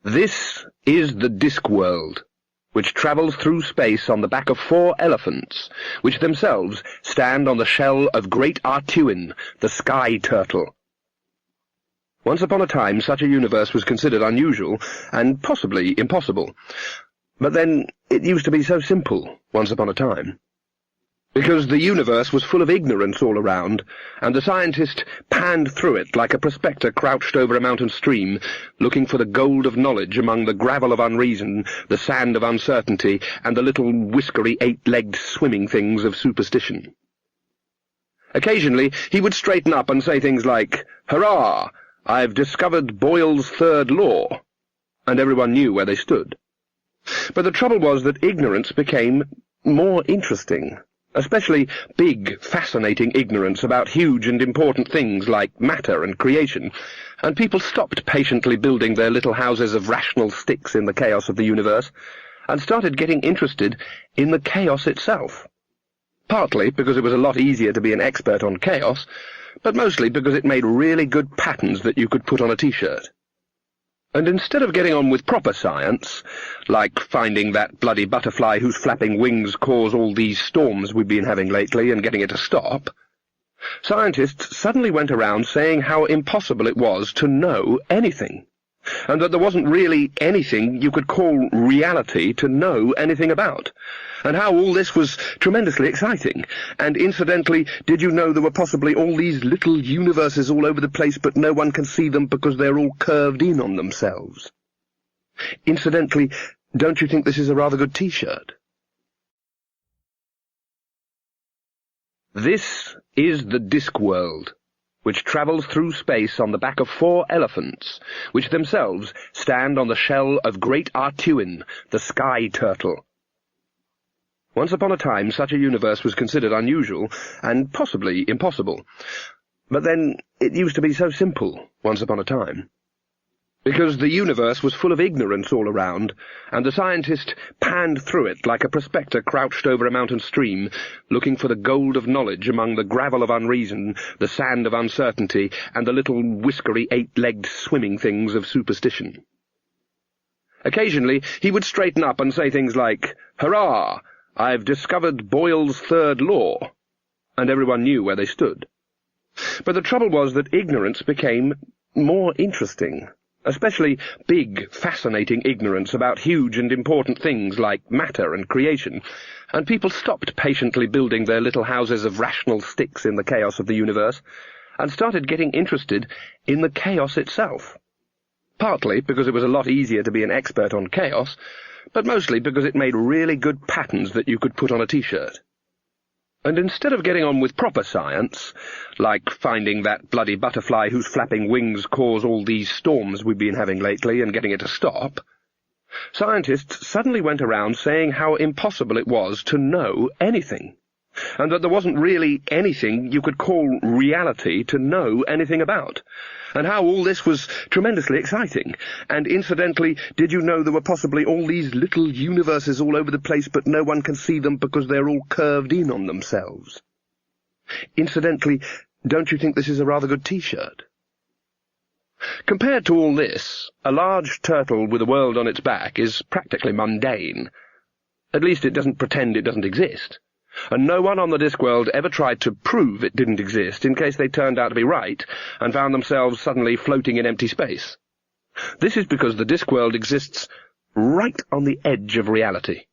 This is the Discworld, which travels through space on the back of 4 elephants, which themselves stand on the shell of Great Artuin, the sky turtle. Once upon a time, such a universe was considered unusual and possibly impossible. But then, it used to be so simple, once upon a time. Because the universe was full of ignorance all around, and the scientist panned through it like a prospector crouched over a mountain stream, looking for the gold of knowledge among the gravel of unreason, the sand of uncertainty, and the little whiskery 8-legged swimming things of superstition. Occasionally he would straighten up and say things like, "Hurrah! I've discovered Boyle's third law," and everyone knew where they stood. But the trouble was that ignorance became more interesting. Especially big, fascinating ignorance about huge and important things like matter and creation, and people stopped patiently building their little houses of rational sticks in the chaos of the universe, and started getting interested in the chaos itself. Partly because it was a lot easier to be an expert on chaos, but mostly because it made really good patterns that you could put on a t-shirt. And instead of getting on with proper science, like finding that bloody butterfly whose flapping wings cause all these storms we've been having lately and getting it to stop, scientists suddenly went around saying how impossible it was to know anything, and that there wasn't really anything you could call reality to know anything about, and how all this was tremendously exciting. And incidentally, did you know there were possibly all these little universes all over the place, but no one can see them because they're all curved in on themselves? Incidentally, don't you think this is a rather good t-shirt? This is the Discworld, which travels through space on the back of 4 elephants, which themselves stand on the shell of Great Artuin, the sky turtle. Once upon a time, such a universe was considered unusual and possibly impossible. But then, it used to be so simple, once upon a time. Because the universe was full of ignorance all around, and the scientist panned through it like a prospector crouched over a mountain stream, looking for the gold of knowledge among the gravel of unreason, the sand of uncertainty, and the little whiskery 8-legged swimming things of superstition. Occasionally he would straighten up and say things like, "Hurrah! I've discovered Boyle's third law," and everyone knew where they stood. But the trouble was that ignorance became more interesting. Especially big, fascinating ignorance about huge and important things like matter and creation, and people stopped patiently building their little houses of rational sticks in the chaos of the universe, and started getting interested in the chaos itself. Partly because it was a lot easier to be an expert on chaos, but mostly because it made really good patterns that you could put on a t-shirt. And instead of getting on with proper science, like finding that bloody butterfly whose flapping wings cause all these storms we've been having lately and getting it to stop, scientists suddenly went around saying how impossible it was to know anything, and that there wasn't really anything you could call reality to know anything about, and how all this was tremendously exciting. And incidentally, did you know there were possibly all these little universes all over the place, but no one can see them because they're all curved in on themselves? Incidentally, don't you think this is a rather good t-shirt? Compared to all this, a large turtle with a world on its back is practically mundane. At least it doesn't pretend it doesn't exist. And no one on the Discworld ever tried to prove it didn't exist in case they turned out to be right and found themselves suddenly floating in empty space. This is because the Discworld exists right on the edge of reality.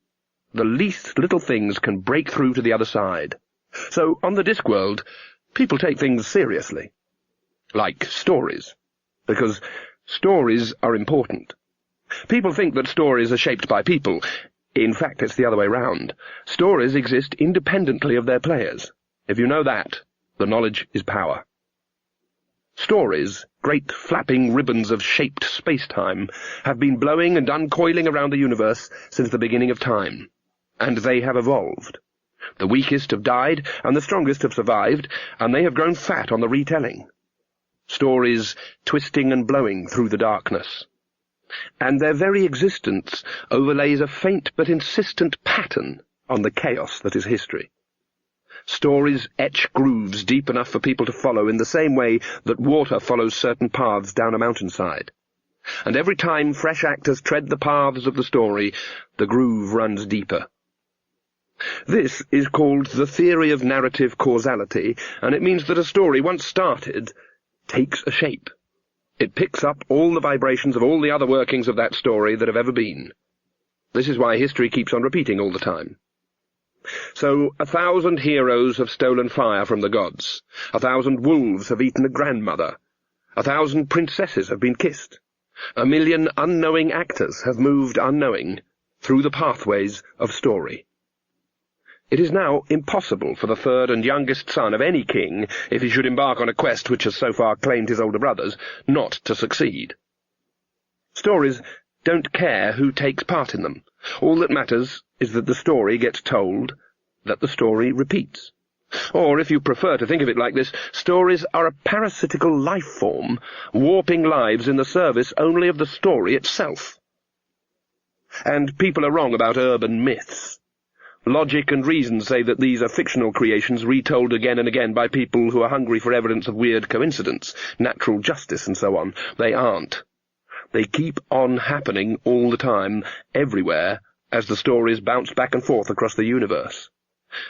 The least little things can break through to the other side. So, on the Discworld, people take things seriously. Like stories. Because stories are important. People think that stories are shaped by people. In fact, it's the other way round. Stories exist independently of their players. If you know that, the knowledge is power. Stories, great flapping ribbons of shaped space-time, have been blowing and uncoiling around the universe since the beginning of time. And they have evolved. The weakest have died, and the strongest have survived, and they have grown fat on the retelling. Stories twisting and blowing through the darkness. And their very existence overlays a faint but insistent pattern on the chaos that is history. Stories etch grooves deep enough for people to follow in the same way that water follows certain paths down a mountainside. And every time fresh actors tread the paths of the story, the groove runs deeper. This is called the theory of narrative causality, and it means that a story, once started, takes a shape. It picks up all the vibrations of all the other workings of that story that have ever been. This is why history keeps on repeating all the time. So 1,000 heroes have stolen fire from the gods. 1,000 wolves have eaten a grandmother. 1,000 princesses have been kissed. 1,000,000 unknowing actors have moved unknowing through the pathways of story. It is now impossible for the third and youngest son of any king, if he should embark on a quest which has so far claimed his older brothers, not to succeed. Stories don't care who takes part in them. All that matters is that the story gets told, that the story repeats. Or, if you prefer to think of it like this, stories are a parasitical life form, warping lives in the service only of the story itself. And people are wrong about urban myths. Logic and reason say that these are fictional creations retold again and again by people who are hungry for evidence of weird coincidence, natural justice, and so on. They aren't. They keep on happening all the time, everywhere, as the stories bounce back and forth across the universe.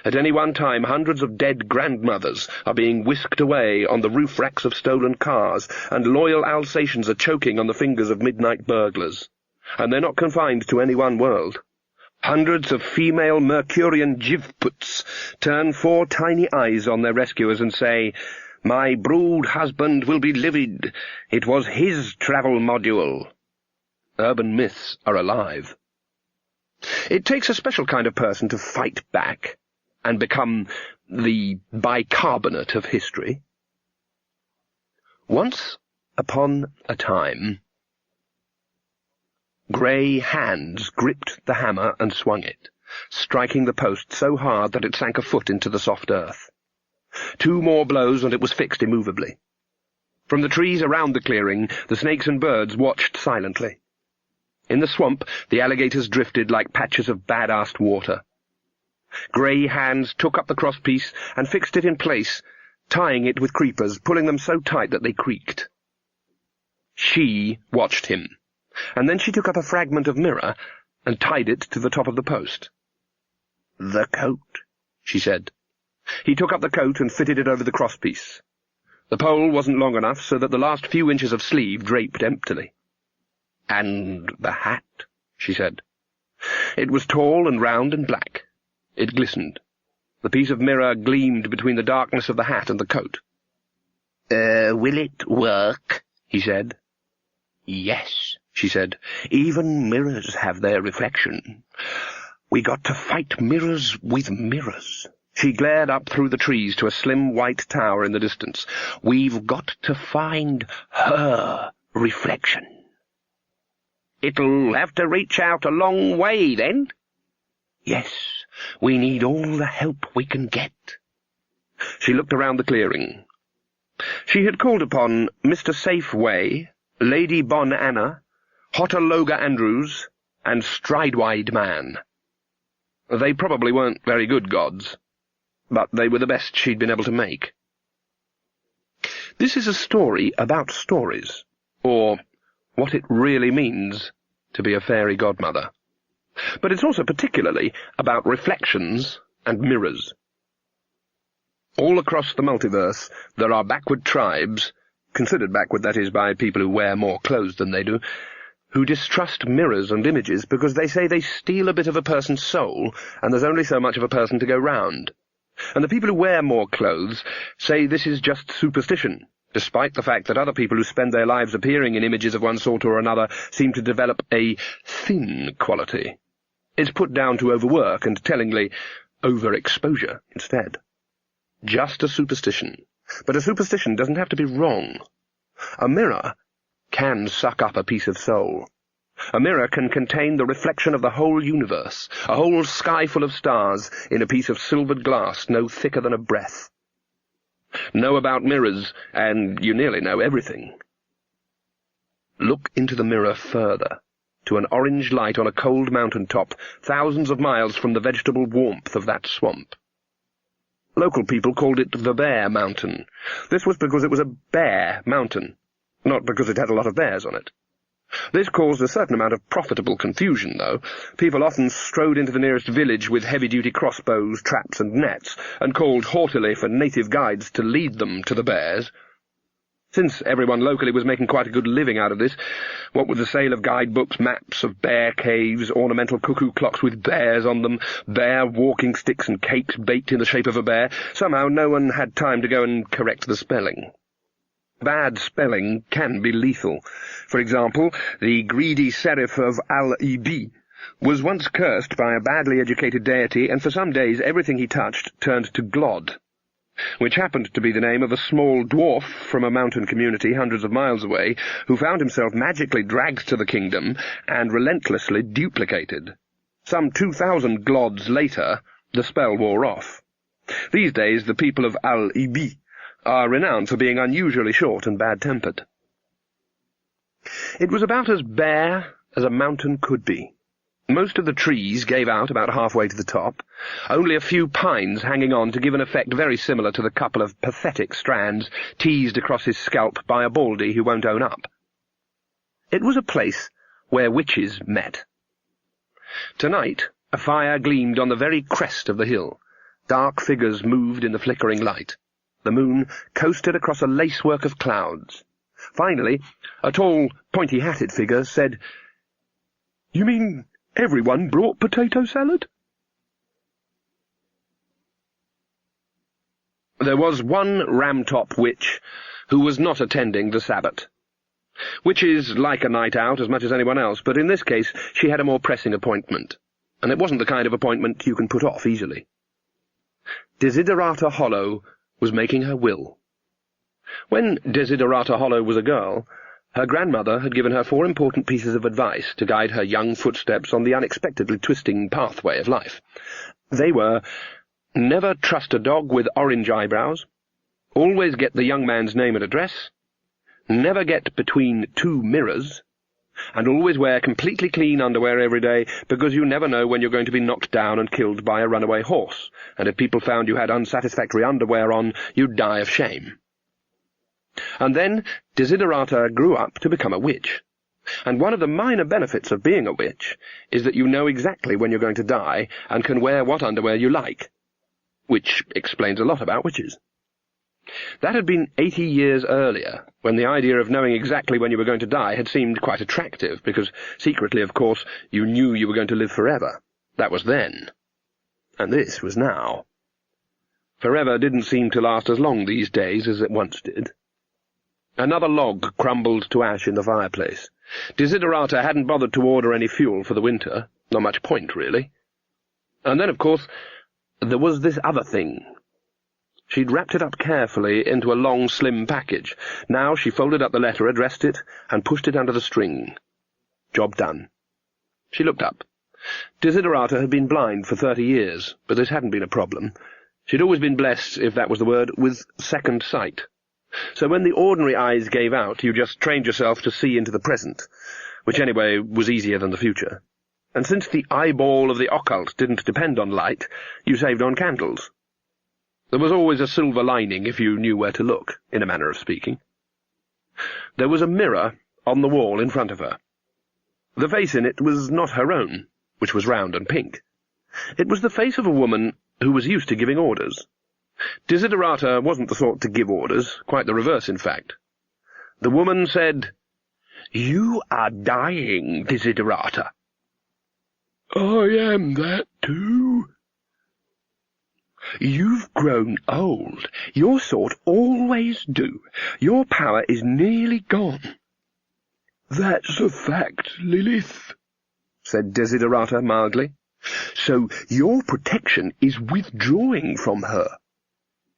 At any one time, hundreds of dead grandmothers are being whisked away on the roof racks of stolen cars, and loyal Alsatians are choking on the fingers of midnight burglars. And they're not confined to any one world. Hundreds of female Mercurian jivputs turn 4 tiny eyes on their rescuers and say, "My brood husband will be livid. It was his travel module." Urban myths are alive. It takes a special kind of person to fight back and become the bicarbonate of history. Once upon a time, grey hands gripped the hammer and swung it, striking the post so hard that it sank a foot into the soft earth. 2 more blows and it was fixed immovably. From the trees around the clearing, the snakes and birds watched silently. In the swamp, the alligators drifted like patches of bad-assed water. Grey hands took up the crosspiece and fixed it in place, tying it with creepers, pulling them so tight that they creaked. She watched him, and then she took up a fragment of mirror and tied it to the top of the post. "The coat," she said. He took up the coat and fitted it over the crosspiece. The pole wasn't long enough, so that the last few inches of sleeve draped emptily. "And the hat," she said. It was tall and round and black. It glistened. The piece of mirror gleamed between the darkness of the hat and the coat. Will it work?" he said. "Yes," she said. "Even mirrors have their reflection. We got to fight mirrors with mirrors." She glared up through the trees to a slim white tower in the distance. "We've got to find her reflection." "It'll have to reach out a long way, then?" "Yes, we need all the help we can get." She looked around the clearing. She had called upon Mr. Safeway, Lady Bon Anna, Hotterloga Andrews, and Stridewide Man. They probably weren't very good gods, but they were the best she'd been able to make. This is a story about stories, or what it really means to be a fairy godmother. But it's also particularly about reflections and mirrors. All across the multiverse there are backward tribes, considered backward, that is, by people who wear more clothes than they do, who distrust mirrors and images because they say they steal a bit of a person's soul, and there's only so much of a person to go round. And the people who wear more clothes say this is just superstition, despite the fact that other people who spend their lives appearing in images of one sort or another seem to develop a thin quality. It's put down to overwork and, tellingly, overexposure instead. Just a superstition. But a superstition doesn't have to be wrong. A mirror can suck up a piece of soul. A mirror can contain the reflection of the whole universe, a whole sky full of stars in a piece of silvered glass no thicker than a breath. Know about mirrors, and you nearly know everything. Look into the mirror further, to an orange light on a cold mountain top, thousands of miles from the vegetable warmth of that swamp. Local people called it the Bear Mountain. This was because it was a bear mountain, not because it had a lot of bears on it. This caused a certain amount of profitable confusion, though. People often strode into the nearest village with heavy-duty crossbows, traps, and nets, and called haughtily for native guides to lead them to the bears. Since everyone locally was making quite a good living out of this, what with the sale of guidebooks, maps of bear caves, ornamental cuckoo clocks with bears on them, bear walking sticks and cakes baked in the shape of a bear, somehow no one had time to go and correct the spelling. Bad spelling can be lethal. For example, the greedy serif of Al-Ibi was once cursed by a badly educated deity, and for some days everything he touched turned to Glod, which happened to be the name of a small dwarf from a mountain community hundreds of miles away, who found himself magically dragged to the kingdom and relentlessly duplicated. Some 2,000 Glods later, the spell wore off. These days the people of Al-Ibi are renowned for being unusually short and bad-tempered. It was about as bare as a mountain could be. Most of the trees gave out about halfway to the top, only a few pines hanging on to give an effect very similar to the couple of pathetic strands teased across his scalp by a baldy who won't own up. It was a place where witches met. Tonight a fire gleamed on the very crest of the hill. Dark figures moved in the flickering light. The moon coasted across a lacework of clouds. Finally, a tall, pointy-hatted figure said, "You mean everyone brought potato salad?" There was one ram-top witch who was not attending the Sabbat. Witches like a night out as much as anyone else, but in this case she had a more pressing appointment, and it wasn't the kind of appointment you can put off easily. Desiderata Hollow was making her will. When Desiderata Hollow was a girl, her grandmother had given her 4 important pieces of advice to guide her young footsteps on the unexpectedly twisting pathway of life. They were, never trust a dog with orange eyebrows, always get the young man's name and address, never get between 2 mirrors, and always wear completely clean underwear every day, because you never know when you're going to be knocked down and killed by a runaway horse, and if people found you had unsatisfactory underwear on, you'd die of shame. And then Desiderata grew up to become a witch, and one of the minor benefits of being a witch is that you know exactly when you're going to die and can wear what underwear you like, which explains a lot about witches. That had been 80 years earlier, when the idea of knowing exactly when you were going to die had seemed quite attractive, because secretly, of course, you knew you were going to live forever. That was then. And this was now. Forever didn't seem to last as long these days as it once did. Another log crumbled to ash in the fireplace. Desiderata hadn't bothered to order any fuel for the winter. Not much point, really. And then, of course, there was this other thing. She'd wrapped it up carefully into a long, slim package. Now she folded up the letter, addressed it, and pushed it under the string. Job done. She looked up. Desiderata had been blind for 30 years, but this hadn't been a problem. She'd always been blessed, if that was the word, with second sight. So when the ordinary eyes gave out, you just trained yourself to see into the present, which anyway was easier than the future. And since the eyeball of the occult didn't depend on light, you saved on candles. There was always a silver lining if you knew where to look, in a manner of speaking. There was a mirror on the wall in front of her. The face in it was not her own, which was round and pink. It was the face of a woman who was used to giving orders. Desiderata wasn't the sort to give orders, quite the reverse, in fact. The woman said, "You are dying, Desiderata." "I am that too." "You've grown old. Your sort always do. Your power is nearly gone." "That's a fact, Lilith," said Desiderata mildly. "So your protection is withdrawing from her."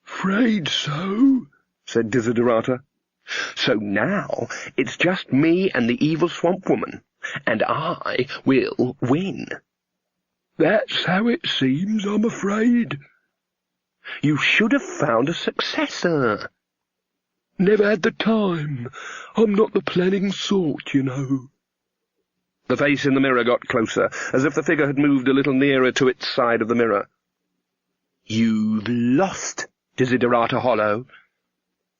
"'Fraid so," said Desiderata. "So now it's just me and the evil swamp woman, and I will win." "That's how it seems, I'm afraid." "You should have found a successor." "Never had the time. I'm not the planning sort, you know." The face in the mirror got closer, as if the figure had moved a little nearer to its side of the mirror. "You've lost, Desiderata Hollow."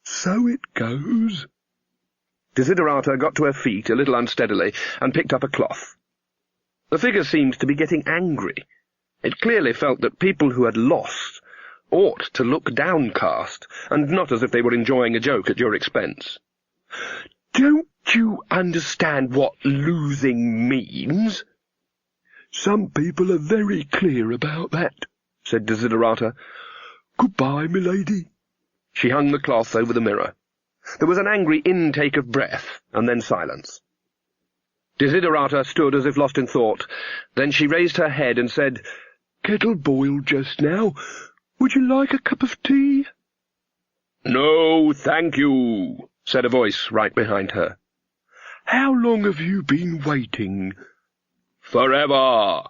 "So it goes." Desiderata got to her feet a little unsteadily and picked up a cloth. The figure seemed to be getting angry. It clearly felt that people who had lost ought to look downcast, and not as if they were enjoying a joke at your expense. "Don't you understand what losing means?" "Some people are very clear about that," said Desiderata. "Goodbye, milady." She hung the cloth over the mirror. There was an angry intake of breath, and then silence. Desiderata stood as if lost in thought. Then she raised her head and said, "Kettle boiled just now. Would you like a cup of tea?" "No, thank you," said a voice right behind her. "How long have you been waiting?" "Forever."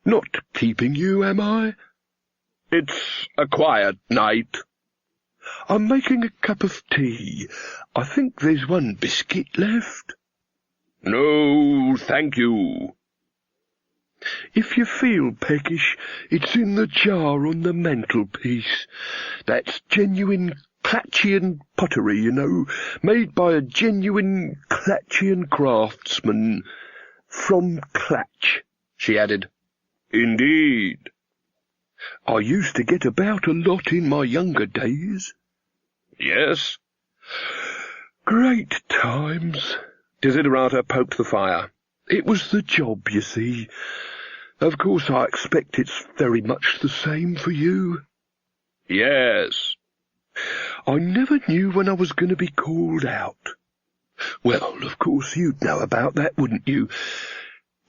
"Not keeping you, am I?" "It's a quiet night." "I'm making a cup of tea. I think there's one biscuit left." "No, thank you." "If you feel peckish, it's in the jar on the mantelpiece. That's genuine Clatchian pottery, you know, made by a genuine Clatchian craftsman. From Clatch," she added. "Indeed." "I used to get about a lot in my younger days." "Yes." "Great times." Desiderata poked the fire. "It was the job, you see. Of course I expect it's very much the same for you." "Yes." "I never knew when I was going to be called out." "Well, of course you'd know about that, wouldn't you?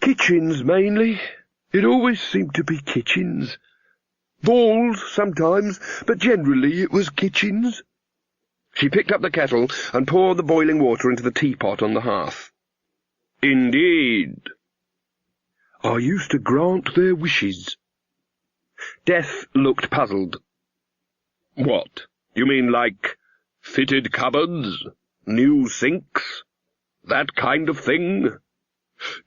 Kitchens, mainly. It always seemed to be kitchens. Balls, sometimes, but generally it was kitchens." She picked up the kettle and poured the boiling water into the teapot on the hearth. "Indeed." "I used to grant their wishes." Death looked puzzled. "What, you mean like fitted cupboards, new sinks, that kind of thing?"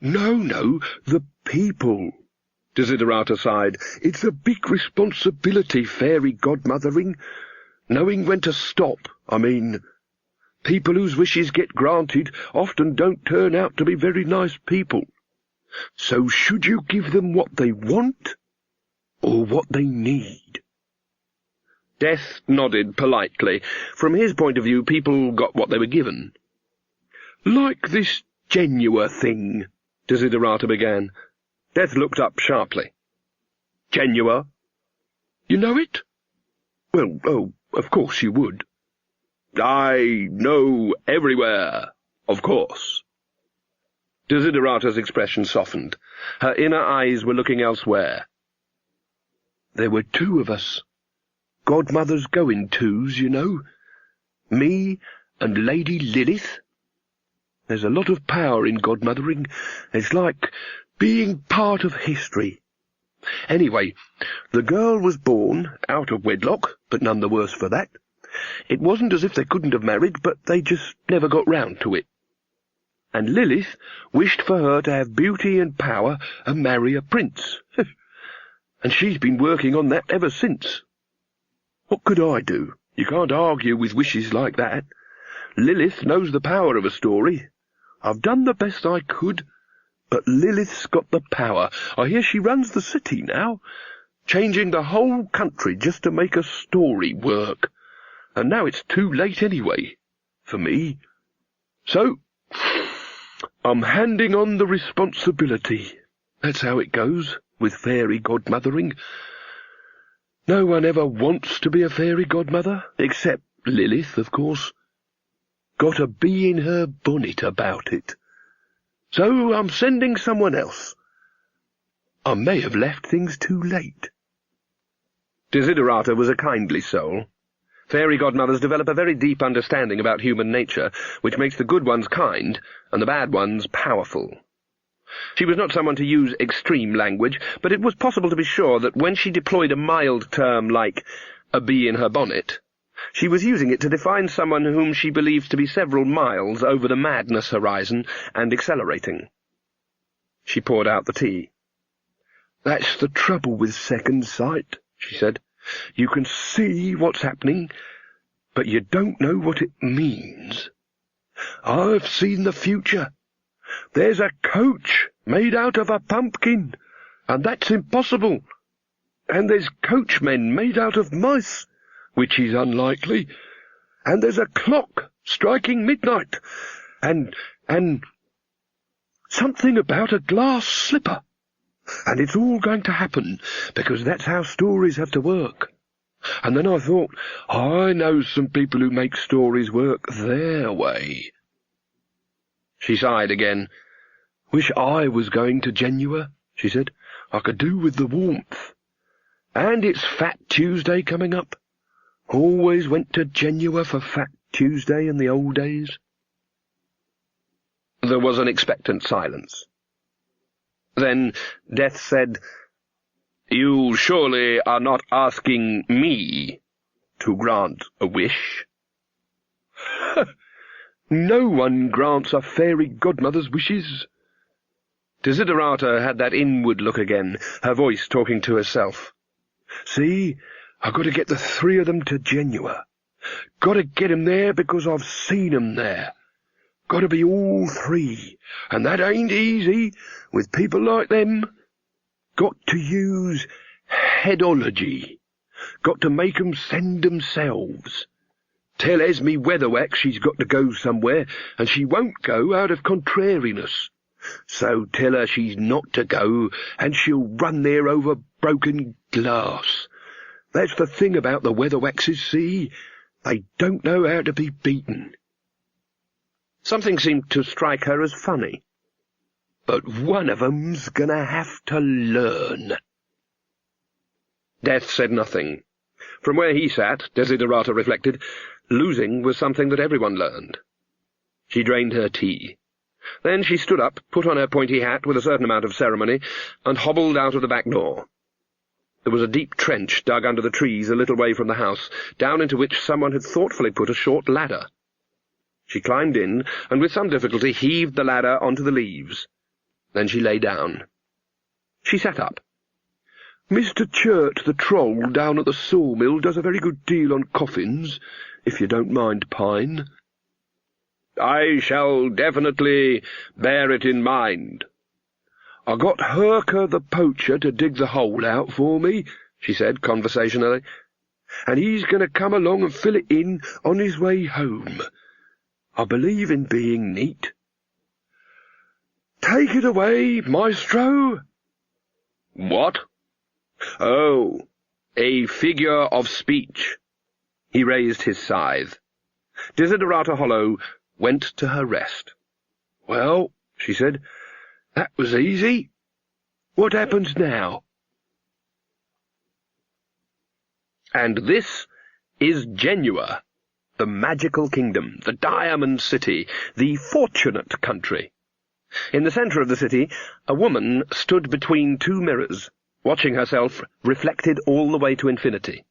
No, the people." Desiderata sighed. "It's a big responsibility, fairy godmothering. Knowing when to stop, I mean. People whose wishes get granted often don't turn out to be very nice people. So should you give them what they want, or what they need?" Death nodded politely. From his point of view, people got what they were given. "Like this Genua thing," Desiderata began. Death looked up sharply. "Genua? You know it?" "Well, oh, of course you would." "I know everywhere, of course." Desiderata's expression softened. Her inner eyes were looking elsewhere. "There were two of us. Godmother's going-tos, you know. Me and Lady Lilith. There's a lot of power in godmothering. It's like being part of history. Anyway, the girl was born out of wedlock, but none the worse for that. It wasn't as if they couldn't have married, but they just never got round to it. And Lilith wished for her to have beauty and power and marry a prince. And she's been working on that ever since. What could I do? You can't argue with wishes like that. Lilith knows the power of a story. I've done the best I could, but Lilith's got the power. I hear she runs the city now, changing the whole country just to make a story work. And now it's too late anyway, for me. So, I'm handing on the responsibility. That's how it goes with fairy godmothering. No one ever wants to be a fairy godmother, except Lilith, of course. Got a bee in her bonnet about it. So I'm sending someone else. I may have left things too late." Desiderata was a kindly soul. Fairy godmothers develop a very deep understanding about human nature, which makes the good ones kind and the bad ones powerful. She was not someone to use extreme language, but it was possible to be sure that when she deployed a mild term like a bee in her bonnet, she was using it to define someone whom she believed to be several miles over the madness horizon and accelerating. She poured out the tea. "That's the trouble with second sight," she said. "You can see what's happening, but you don't know what it means. I've seen the future. There's a coach made out of a pumpkin, and that's impossible. And there's coachmen made out of mice, which is unlikely. And there's a clock striking midnight, and something about a glass slipper. And it's all going to happen, because that's how stories have to work. And then I thought, I know some people who make stories work their way. She sighed again. Wish I was going to Genua, she said. I could do with the warmth. And it's Fat Tuesday coming up. Always went to Genua for Fat Tuesday in the old days. There was an expectant silence. Then Death said, You surely are not asking me to grant a wish? No one grants a fairy godmother's wishes. Desiderata had that inward look again, her voice talking to herself. See, I've got to get the three of them to Genua. Got to get 'em there because I've seen 'em there. Got to be all three, and that ain't easy with people like them. Got to use headology. Got to make 'em send themselves. Tell Esme Weatherwax she's got to go somewhere, and she won't go out of contrariness. So tell her she's not to go, and she'll run there over broken glass. That's the thing about the Weatherwaxes, see? They don't know how to be beaten. Something seemed to strike her as funny. But one of 'em's gonna have to learn. Death said nothing. From where he sat, Desiderata reflected, losing was something that everyone learned. She drained her tea. Then she stood up, put on her pointy hat with a certain amount of ceremony, and hobbled out of the back door. There was a deep trench dug under the trees a little way from the house, down into which someone had thoughtfully put a short ladder. She climbed in, and with some difficulty heaved the ladder onto the leaves. Then she lay down. She sat up. Mr. Churt, the troll, down at the sawmill, does a very good deal on coffins, if you don't mind, Pine. I shall definitely bear it in mind. I got Herker the poacher to dig the hole out for me, she said conversationally, and he's going to come along and fill it in on his way home. I believe in being neat. Take it away, maestro. What? Oh, a figure of speech. He raised his scythe. Desiderata Hollow went to her rest. Well, she said, that was easy. What happens now? And this is Genua, the magical kingdom, the diamond city, the fortunate country. In the centre of the city, a woman stood between two mirrors, watching herself reflected all the way to infinity.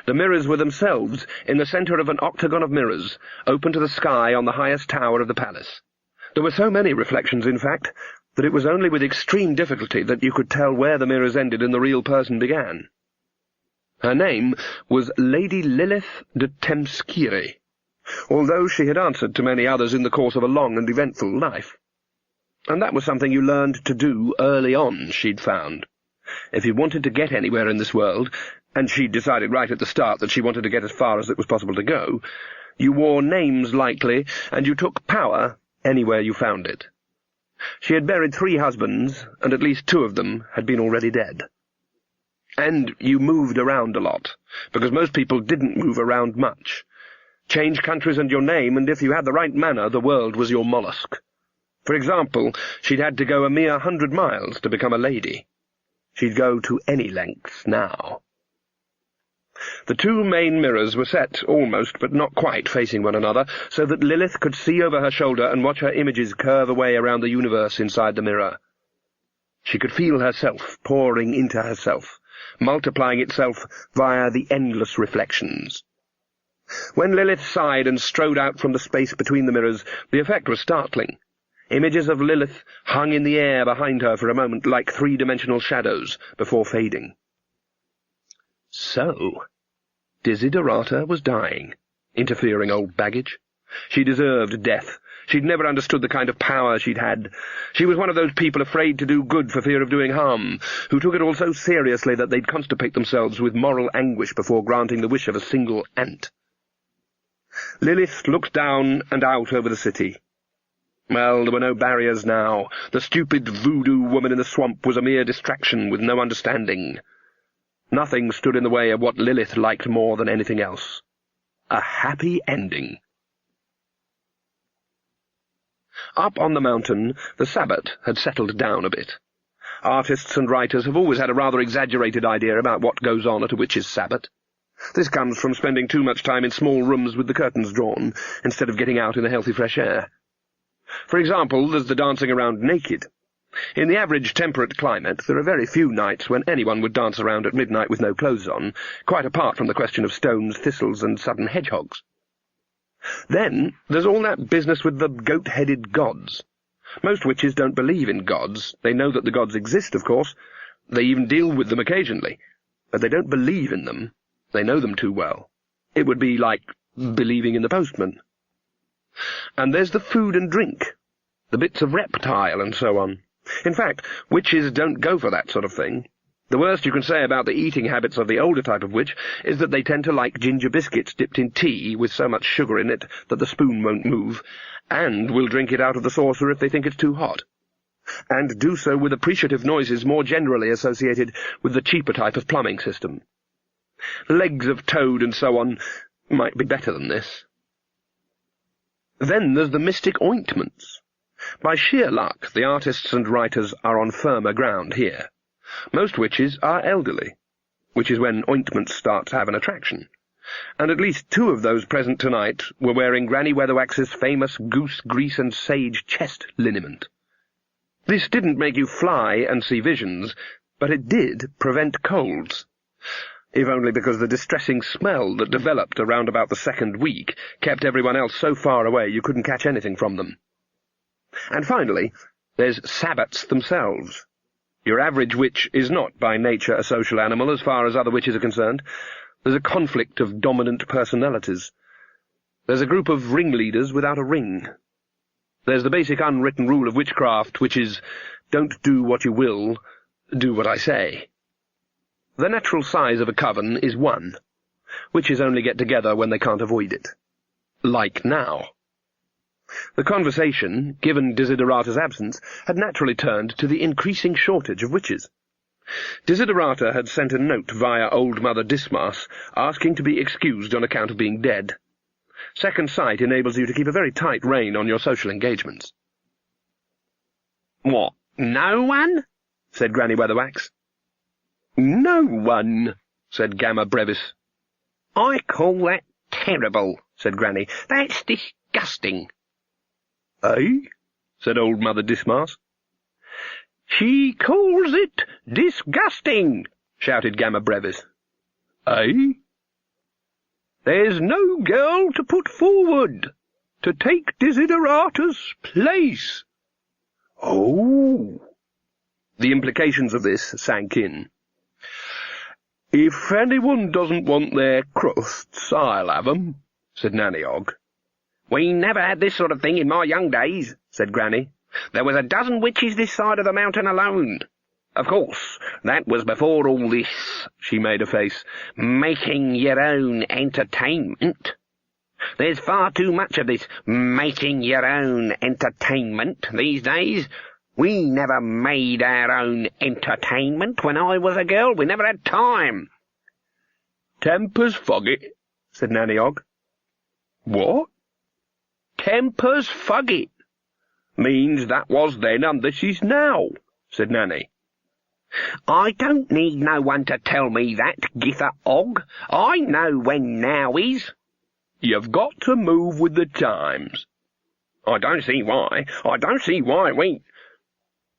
The mirrors were themselves in the centre of an octagon of mirrors, open to the sky on the highest tower of the palace. There were so many reflections, in fact, that it was only with extreme difficulty that you could tell where the mirrors ended and the real person began. Her name was Lady Lilith de Temskiri, although she had answered to many others in the course of a long and eventful life. And that was something you learned to do early on, she'd found. If you wanted to get anywhere in this world, and she'd decided right at the start that she wanted to get as far as it was possible to go, you wore names lightly, and you took power anywhere you found it. She had buried 3 husbands, and at least 2 of them had been already dead. And you moved around a lot, because most people didn't move around much. Change countries and your name, and if you had the right manner, the world was your mollusk. For example, she'd had to go a mere 100 miles to become a lady. She'd go to any lengths now. The 2 main mirrors were set almost, but not quite, facing one another, so that Lilith could see over her shoulder and watch her images curve away around the universe inside the mirror. She could feel herself pouring into herself, multiplying itself via the endless reflections. When Lilith sighed and strode out from the space between the mirrors, the effect was startling. Images of Lilith hung in the air behind her for a moment like 3-dimensional shadows before fading. So, Desiderata was dying, interfering old baggage. She deserved death. She'd never understood the kind of power she'd had. She was one of those people afraid to do good for fear of doing harm, who took it all so seriously that they'd constipate themselves with moral anguish before granting the wish of a single ant. Lilith looked down and out over the city. Well, there were no barriers now. The stupid voodoo woman in the swamp was a mere distraction with no understanding. Nothing stood in the way of what Lilith liked more than anything else. A happy ending. Up on the mountain, the Sabbat had settled down a bit. Artists and writers have always had a rather exaggerated idea about what goes on at a witch's Sabbat. This comes from spending too much time in small rooms with the curtains drawn, instead of getting out in the healthy fresh air. For example, there's the dancing around naked. In the average temperate climate, there are very few nights when anyone would dance around at midnight with no clothes on, quite apart from the question of stones, thistles, and sudden hedgehogs. Then there's all that business with the goat-headed gods. Most witches don't believe in gods. They know that the gods exist, of course. They even deal with them occasionally. But they don't believe in them. They know them too well. It would be like believing in the postman. And there's the food and drink, the bits of reptile and so on. In fact, witches don't go for that sort of thing. The worst you can say about the eating habits of the older type of witch is that they tend to like ginger biscuits dipped in tea with so much sugar in it that the spoon won't move, and will drink it out of the saucer if they think it's too hot, and do so with appreciative noises more generally associated with the cheaper type of plumbing system. Legs of toad and so on might be better than this. Then there's the mystic ointments. By sheer luck, the artists and writers are on firmer ground here. Most witches are elderly, which is when ointments start to have an attraction, and at least 2 of those present tonight were wearing Granny Weatherwax's famous goose grease and sage chest liniment. This didn't make you fly and see visions, but it did prevent colds, if only because the distressing smell that developed around about the 2nd week kept everyone else so far away you couldn't catch anything from them. And finally, there's Sabbats themselves. Your average witch is not by nature a social animal as far as other witches are concerned. There's a conflict of dominant personalities. There's a group of ringleaders without a ring. There's the basic unwritten rule of witchcraft, which is, don't do what you will, do what I say. The natural size of a coven is 1. Witches only get together when they can't avoid it. Like now. The conversation, given Desiderata's absence, had naturally turned to the increasing shortage of witches. Desiderata had sent a note via Old Mother Dismas, asking to be excused on account of being dead. Second sight enables you to keep a very tight rein on your social engagements. "What, no one?" said Granny Weatherwax. "No one," said Gamma Brevis. "I call that terrible," said Granny. "That's disgusting." "Eh?" said Old Mother Dismas. "She calls it disgusting," shouted Gamma Brevis. "Eh?" "There's no girl to put forward to take Desiderata's place." "Oh!" The implications of this sank in. "If anyone doesn't want their crusts, I'll have 'em," said Nanny Og. "We never had this sort of thing in my young days," said Granny. "There was a dozen witches this side of the mountain alone. Of course, that was before all this," she made a face, "making your own entertainment. There's far too much of this making your own entertainment these days. We never made our own entertainment when I was a girl. We never had time." "Tempers fog it," said Nanny Og. "What?" "Tempers fug it. Means that was then and this is now," said Nanny. "I don't need no one to tell me that, Githa Og. I know when now is." "You've got to move with the times." "I don't see why. I don't see why we—"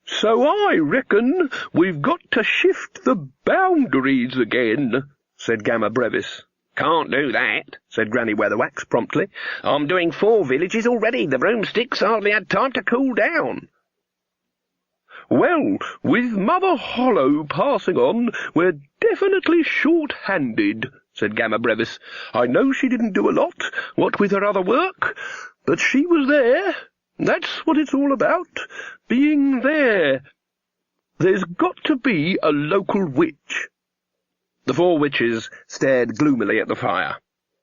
"So I reckon we've got to shift the boundaries again," said Gamma Brevis. "Can't do that," said Granny Weatherwax promptly. "I'm doing 4 villages already. The broomsticks hardly had time to cool down." "Well, with Mother Hollow passing on, we're definitely short-handed," said Gamma Brevis. "I know she didn't do a lot, what with her other work, but she was there. That's what it's all about, being there. There's got to be a local witch." The four witches stared gloomily at the fire.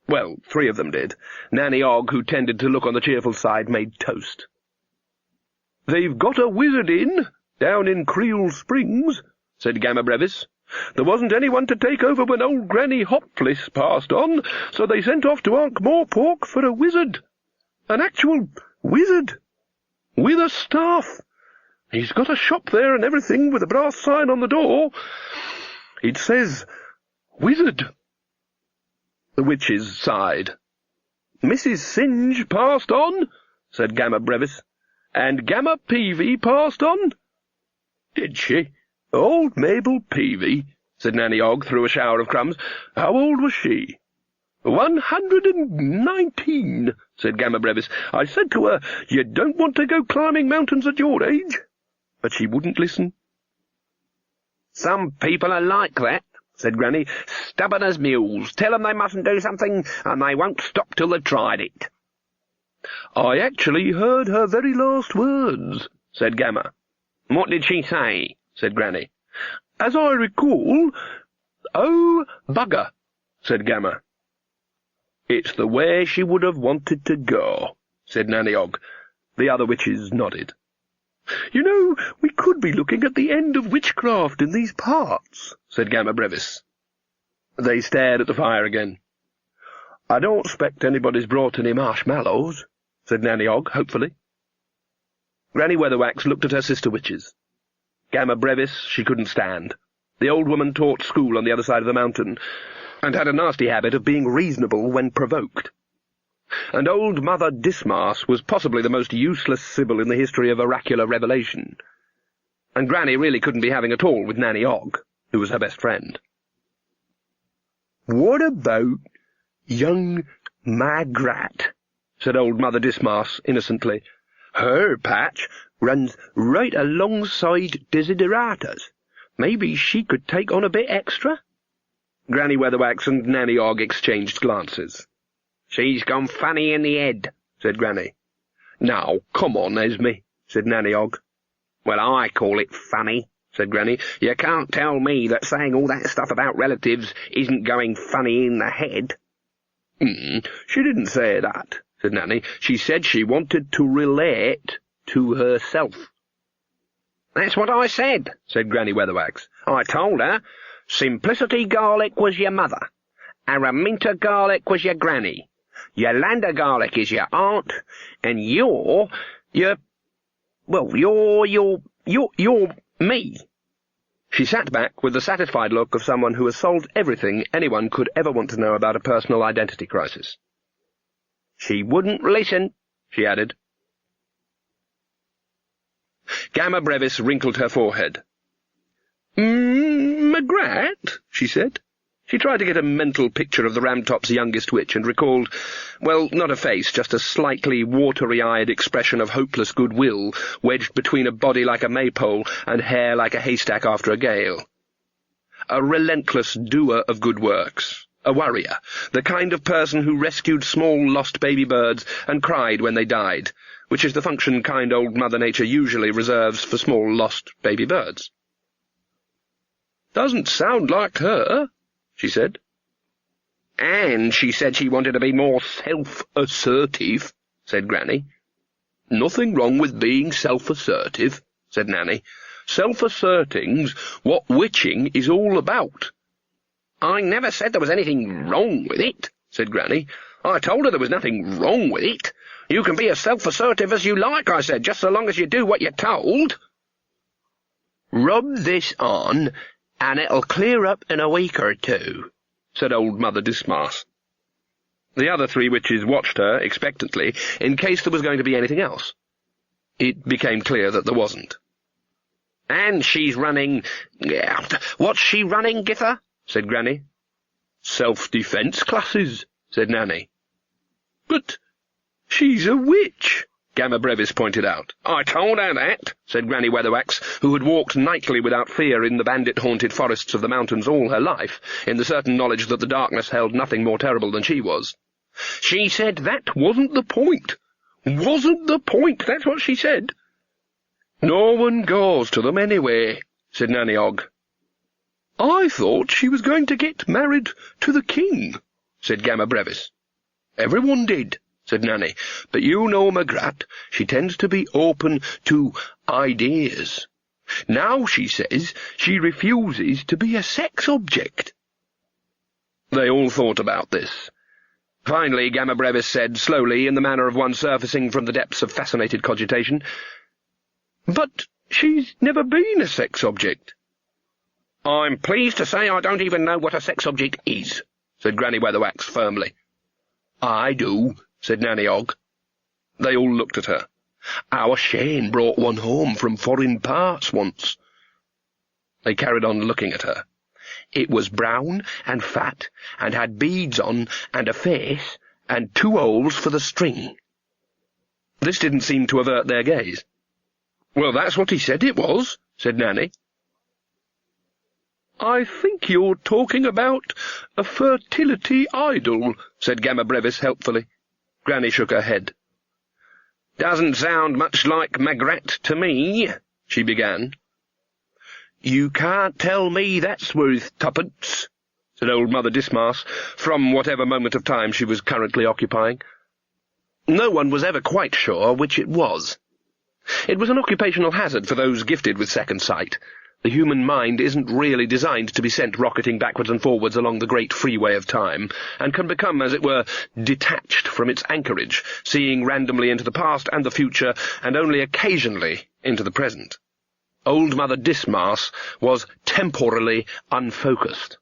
Well, three of them did. Nanny Ogg, who tended to look on the cheerful side, made toast. "They've got a wizard down in Creel Springs," said Gamma Brevis. "There wasn't anyone to take over when old Granny Hopfliss passed on, so they sent off to Ankh-Morpork for a wizard. An actual wizard. With a staff. He's got a shop there and everything, with a brass sign on the door. It says, 'Wizard.'" The witches sighed. "Mrs. Singe passed on," said Gamma Brevis. "And Gamma Peavy passed on." "Did she? Old Mabel Peavy," said Nanny Ogg through a shower of crumbs. "How old was she?" 119, said Gamma Brevis. "I said to her, 'You don't want to go climbing mountains at your age.' But she wouldn't listen." "Some people are like that," said Granny. "Stubborn as mules. Tell them they mustn't do something, and they won't stop till they've tried it." "I actually heard her very last words," said Gamma. "What did she say?" said Granny. "As I recall, 'Oh, bugger,' said Gamma." "It's the way she would have wanted to go," said Nanny Ogg. The other witches nodded. "You know, we could be looking at the end of witchcraft in these parts," said Gamma Brevis. They stared at the fire again. "I don't expect anybody's brought any marshmallows," said Nanny Ogg, hopefully. Granny Weatherwax looked at her sister witches. Gamma Brevis she couldn't stand. The old woman taught school on the other side of the mountain, and had a nasty habit of being reasonable when provoked. And old Mother Dismas was possibly the most useless sibyl in the history of oracular revelation. And Granny really couldn't be having it all with Nanny Ogg, who was her best friend. "What about young Magrat?" said old Mother Dismas innocently. "Her patch runs right alongside Desiderata's. Maybe she could take on a bit extra?" Granny Weatherwax and Nanny Ogg exchanged glances. "She's gone funny in the head," said Granny. "Now, come on, Esme," said Nanny Ogg. "Well, I call it funny," said Granny. "You can't tell me that saying all that stuff about relatives isn't going funny in the head." "She didn't say that," said Nanny. "She said she wanted to relate to herself." "That's what I said," said Granny Weatherwax. "I told her Simplicity Garlic was your mother, Araminta Garlic was your granny, Yolanda Garlic is your aunt, and you're me." She sat back with the satisfied look of someone who has solved everything anyone could ever want to know about a personal identity crisis. "She wouldn't listen," she added. Gamma Brevis wrinkled her forehead. "Magrat?" she said. She tried to get a mental picture of the Ramtop's youngest witch, and recalled, well, not a face, just a slightly watery-eyed expression of hopeless goodwill, wedged between a body like a maypole and hair like a haystack after a gale. A relentless doer of good works, a worrier, the kind of person who rescued small lost baby birds and cried when they died, which is the function kind old Mother Nature usually reserves for small lost baby birds. "Doesn't sound like her," she said. "And she said she wanted to be more self-assertive," said Granny. "Nothing wrong with being self-assertive," said Nanny. "Self-asserting's what witching is all about." "I never said there was anything wrong with it," said Granny. "I told her there was nothing wrong with it. You can be as self-assertive as you like, I said, just so long as you do what you're told." "Rub this on, and it'll clear up in a week or two," said old Mother Dismas. The other three witches watched her expectantly, in case there was going to be anything else. It became clear that there wasn't. "And she's running— What's she running, Githa?" said Granny. "Self-defence classes," said Nanny. "But she's a witch," Gamma Brevis pointed out. "I told her that," said Granny Weatherwax, who had walked nightly without fear in the bandit-haunted forests of the mountains all her life, in the certain knowledge that the darkness held nothing more terrible than she was. "She said that wasn't the point. Wasn't the point, that's what she said." "No one goes to them anyway," said Nanny Ogg. "I thought she was going to get married to the king," said Gamma Brevis. "Everyone did," said Nanny, "but you know Magrat, she tends to be open to ideas. Now she says she refuses to be a sex object." They all thought about this. Finally, Gamma Brevis said, slowly, in the manner of one surfacing from the depths of fascinated cogitation, "But she's never been a sex object." "I'm pleased to say I don't even know what a sex object is," said Granny Weatherwax firmly. "I do," said Nanny Ogg. They all looked at her. "Our Shane brought one home from foreign parts once." They carried on looking at her. "It was brown and fat, and had beads on, and a face, and 2 holes for the string." This didn't seem to avert their gaze. "Well, that's what he said it was," said Nanny. "I think you're talking about a fertility idol," said Gamma Brevis helpfully. Granny shook her head. "Doesn't sound much like Magrat to me," she began. "You can't tell me that's worth 2pence," said old Mother Dismas, from whatever moment of time she was currently occupying. No one was ever quite sure which it was. It was an occupational hazard for those gifted with second sight. The human mind isn't really designed to be sent rocketing backwards and forwards along the great freeway of time, and can become, as it were, detached from its anchorage, seeing randomly into the past and the future, and only occasionally into the present. Old Mother Dismas was temporally unfocused.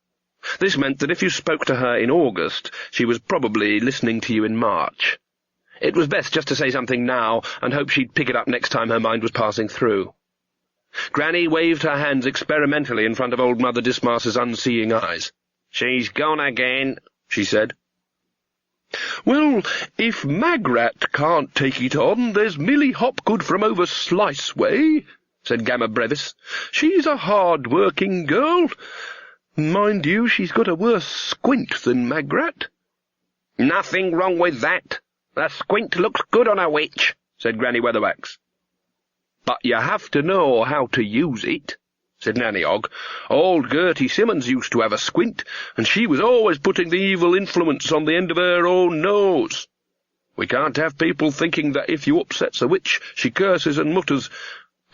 This meant that if you spoke to her in August, she was probably listening to you in March. It was best just to say something now, and hope she'd pick it up next time her mind was passing through. Granny waved her hands experimentally in front of old Mother Dismas's unseeing eyes. "She's gone again," she said. "Well, if Magrat can't take it on, there's Millie Hopgood from over Slice way," said Gamma Brevis. "She's a hard-working girl. Mind you, she's got a worse squint than Magrat." "Nothing wrong with that. The squint looks good on a witch," said Granny Weatherwax. "But you have to know how to use it," said Nanny Ogg. "Old Gertie Simmons used to have a squint, and she was always putting the evil influence on the end of her own nose. We can't have people thinking that if you upsets a witch, she curses and mutters,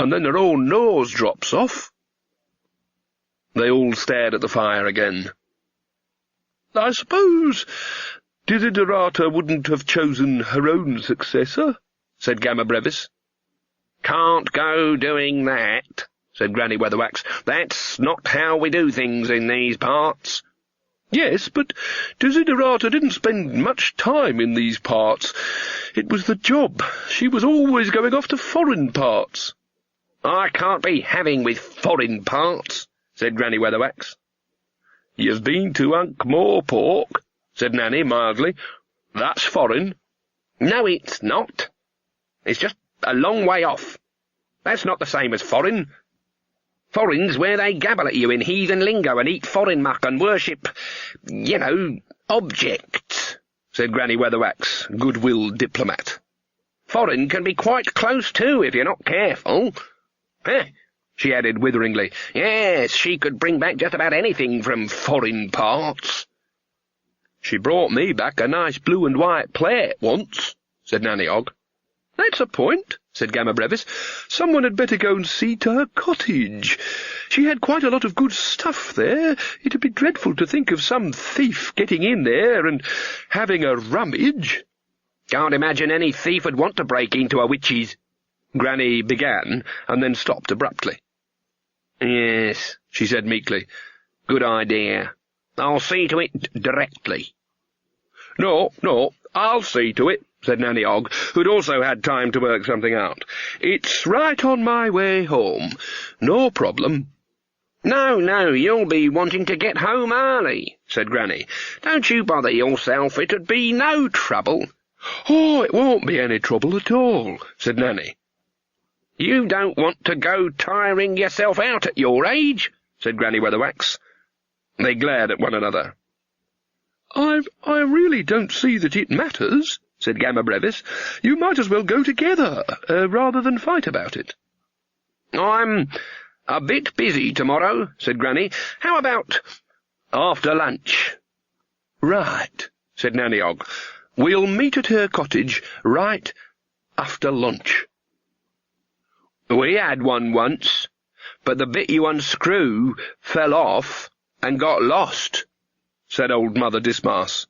and then her own nose drops off." They all stared at the fire again. "I suppose Desiderata wouldn't have chosen her own successor," said Gamma Brevis. "Can't go doing that," said Granny Weatherwax. "That's not how we do things in these parts." "Yes, but Desiderata didn't spend much time in these parts. It was the job. She was always going off to foreign parts." "I can't be having with foreign parts," said Granny Weatherwax. "You've been to Ankh-Morpork," said Nanny mildly. "That's foreign." "No, it's not. It's just a long way off. That's not the same as foreign. Foreign's where they gabble at you in heathen lingo and eat foreign muck and worship, objects," said Granny Weatherwax, good-will diplomat. "Foreign can be quite close, too, if you're not careful. She added witheringly. "Yes, she could bring back just about anything from foreign parts." "She brought me back a nice blue and white plate once," said Nanny Ogg. "That's a point," said Gamma Brevis. "Someone had better go and see to her cottage. She had quite a lot of good stuff there. It'd be dreadful to think of some thief getting in there and having a rummage." "Can't imagine any thief would want to break into a witch's," Granny began, and then stopped abruptly. "Yes," she said meekly. "Good idea. I'll see to it directly." No, I'll see to it," said Nanny Ogg, who'd also had time to work something out. "It's right on my way home. No problem." No, you'll be wanting to get home early," said Granny. "Don't you bother yourself, it'd be no trouble. "Oh, it won't be any trouble at all," said Nanny. "You don't want to go tiring yourself out at your age," said Granny Weatherwax. They glared at one another. I really don't see that it matters," said Gamma Brevis. "You might as well go together, rather than fight about it." "I'm a bit busy tomorrow," said Granny. "How about after lunch?" "Right," said Nanny Og. "We'll meet at her cottage right after lunch." "We had one once, but the bit you unscrew fell off and got lost," said old Mother Dismas.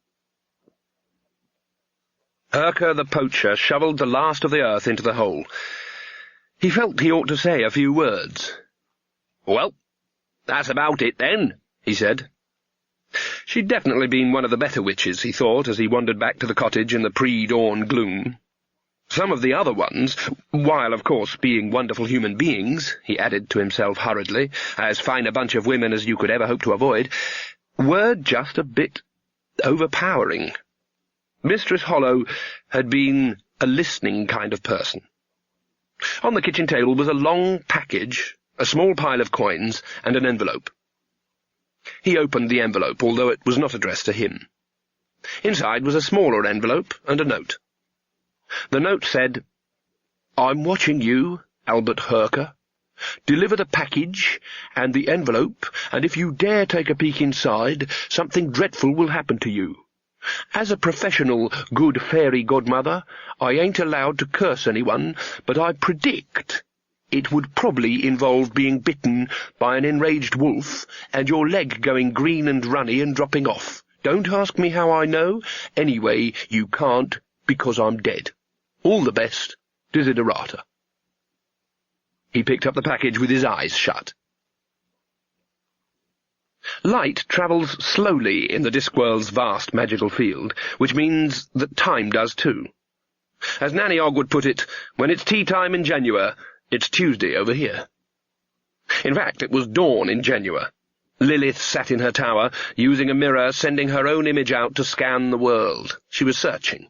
Herker the poacher shovelled the last of the earth into the hole. He felt he ought to say a few words. "Well, that's about it, then," he said. She'd definitely been one of the better witches, he thought, as he wandered back to the cottage in the pre-dawn gloom. Some of the other ones, while of course being wonderful human beings, he added to himself hurriedly, as fine a bunch of women as you could ever hope to avoid, were just a bit overpowering. Mistress Hollow had been a listening kind of person. On the kitchen table was a long package, a small pile of coins, and an envelope. He opened the envelope, although it was not addressed to him. Inside was a smaller envelope and a note. The note said, "I'm watching you, Albert Herker. Deliver the package and the envelope, and if you dare take a peek inside, something dreadful will happen to you. As a professional good fairy godmother, I ain't allowed to curse anyone, but I predict it would probably involve being bitten by an enraged wolf and your leg going green and runny and dropping off. Don't ask me how I know. Anyway, you can't, because I'm dead. All the best, Desiderata." He picked up the package with his eyes shut. Light travels slowly in the Discworld's vast magical field, which means that time does too. As Nanny Og would put it, when it's tea-time in Genua, it's Tuesday over here. In fact, it was dawn in Genua. Lilith sat in her tower, using a mirror, sending her own image out to scan the world. She was searching.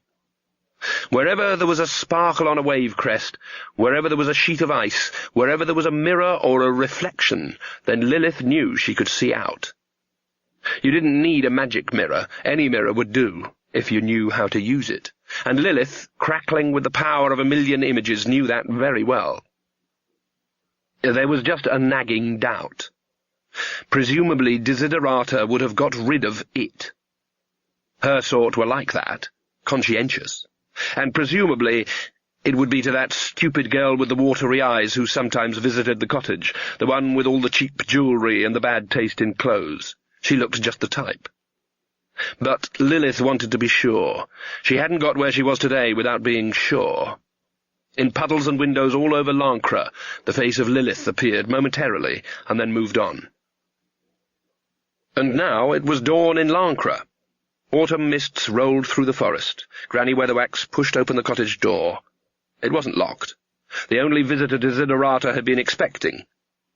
Wherever there was a sparkle on a wave crest, wherever there was a sheet of ice, wherever there was a mirror or a reflection, then Lilith knew she could see out. You didn't need a magic mirror. Any mirror would do, if you knew how to use it. And Lilith, crackling with the power of 1,000,000 images, knew that very well. There was just a nagging doubt. Presumably Desiderata would have got rid of it. Her sort were like that, conscientious. And presumably it would be to that stupid girl with the watery eyes who sometimes visited the cottage, the one with all the cheap jewellery and the bad taste in clothes. She looked just the type. But Lilith wanted to be sure. She hadn't got where she was today without being sure. In puddles and windows all over Lancre, the face of Lilith appeared momentarily, and then moved on. And now it was dawn in Lancre. Autumn mists rolled through the forest. Granny Weatherwax pushed open the cottage door. It wasn't locked. The only visitor Desiderata had been expecting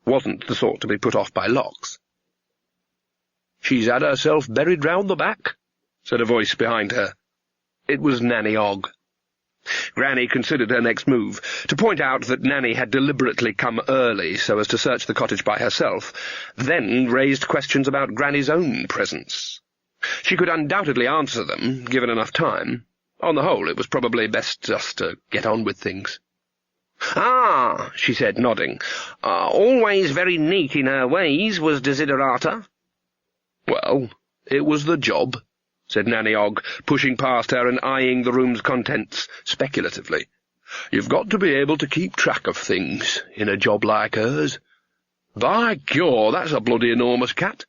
wasn't the sort to be put off by locks. "She's had herself buried round the back," said a voice behind her. It was Nanny Og. Granny considered her next move, to point out that Nanny had deliberately come early so as to search the cottage by herself, then raised questions about Granny's own presence. She could undoubtedly answer them, given enough time. On the whole, it was probably best just to get on with things. "Ah," she said, nodding. "Always very neat in her ways, was Desiderata." "Well, it was the job," said Nanny Og, pushing past her and eyeing the room's contents speculatively. "You've got to be able to keep track of things in a job like hers. By Gor, that's a bloody enormous cat."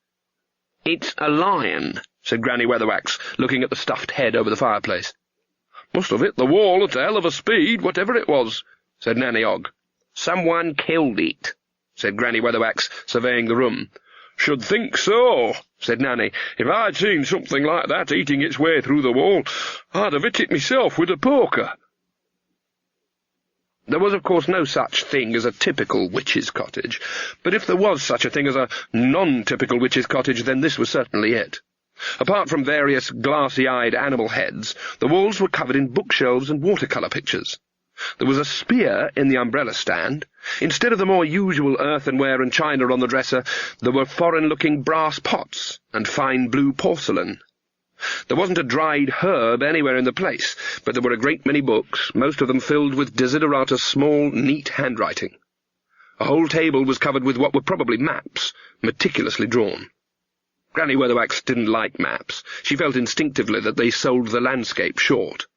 "It's a lion," said Granny Weatherwax, looking at the stuffed head over the fireplace. "Must have hit the wall at a hell of a speed, whatever it was," said Nanny Og. "Someone killed it," said Granny Weatherwax, surveying the room. "Should think so," said Nanny. "If I'd seen something like that eating its way through the wall, I'd have hit it myself with a poker." There was, of course, no such thing as a typical witch's cottage, but if there was such a thing as a non-typical witch's cottage, then this was certainly it. Apart from various glassy-eyed animal heads, the walls were covered in bookshelves and watercolour pictures. There was a spear in the umbrella stand. Instead of the more usual earthenware and china on the dresser, there were foreign-looking brass pots and fine blue porcelain. There wasn't a dried herb anywhere in the place, but there were a great many books, most of them filled with Desiderata's small, neat handwriting. A whole table was covered with what were probably maps, meticulously drawn. Granny Weatherwax didn't like maps. She felt instinctively that they sold the landscape short.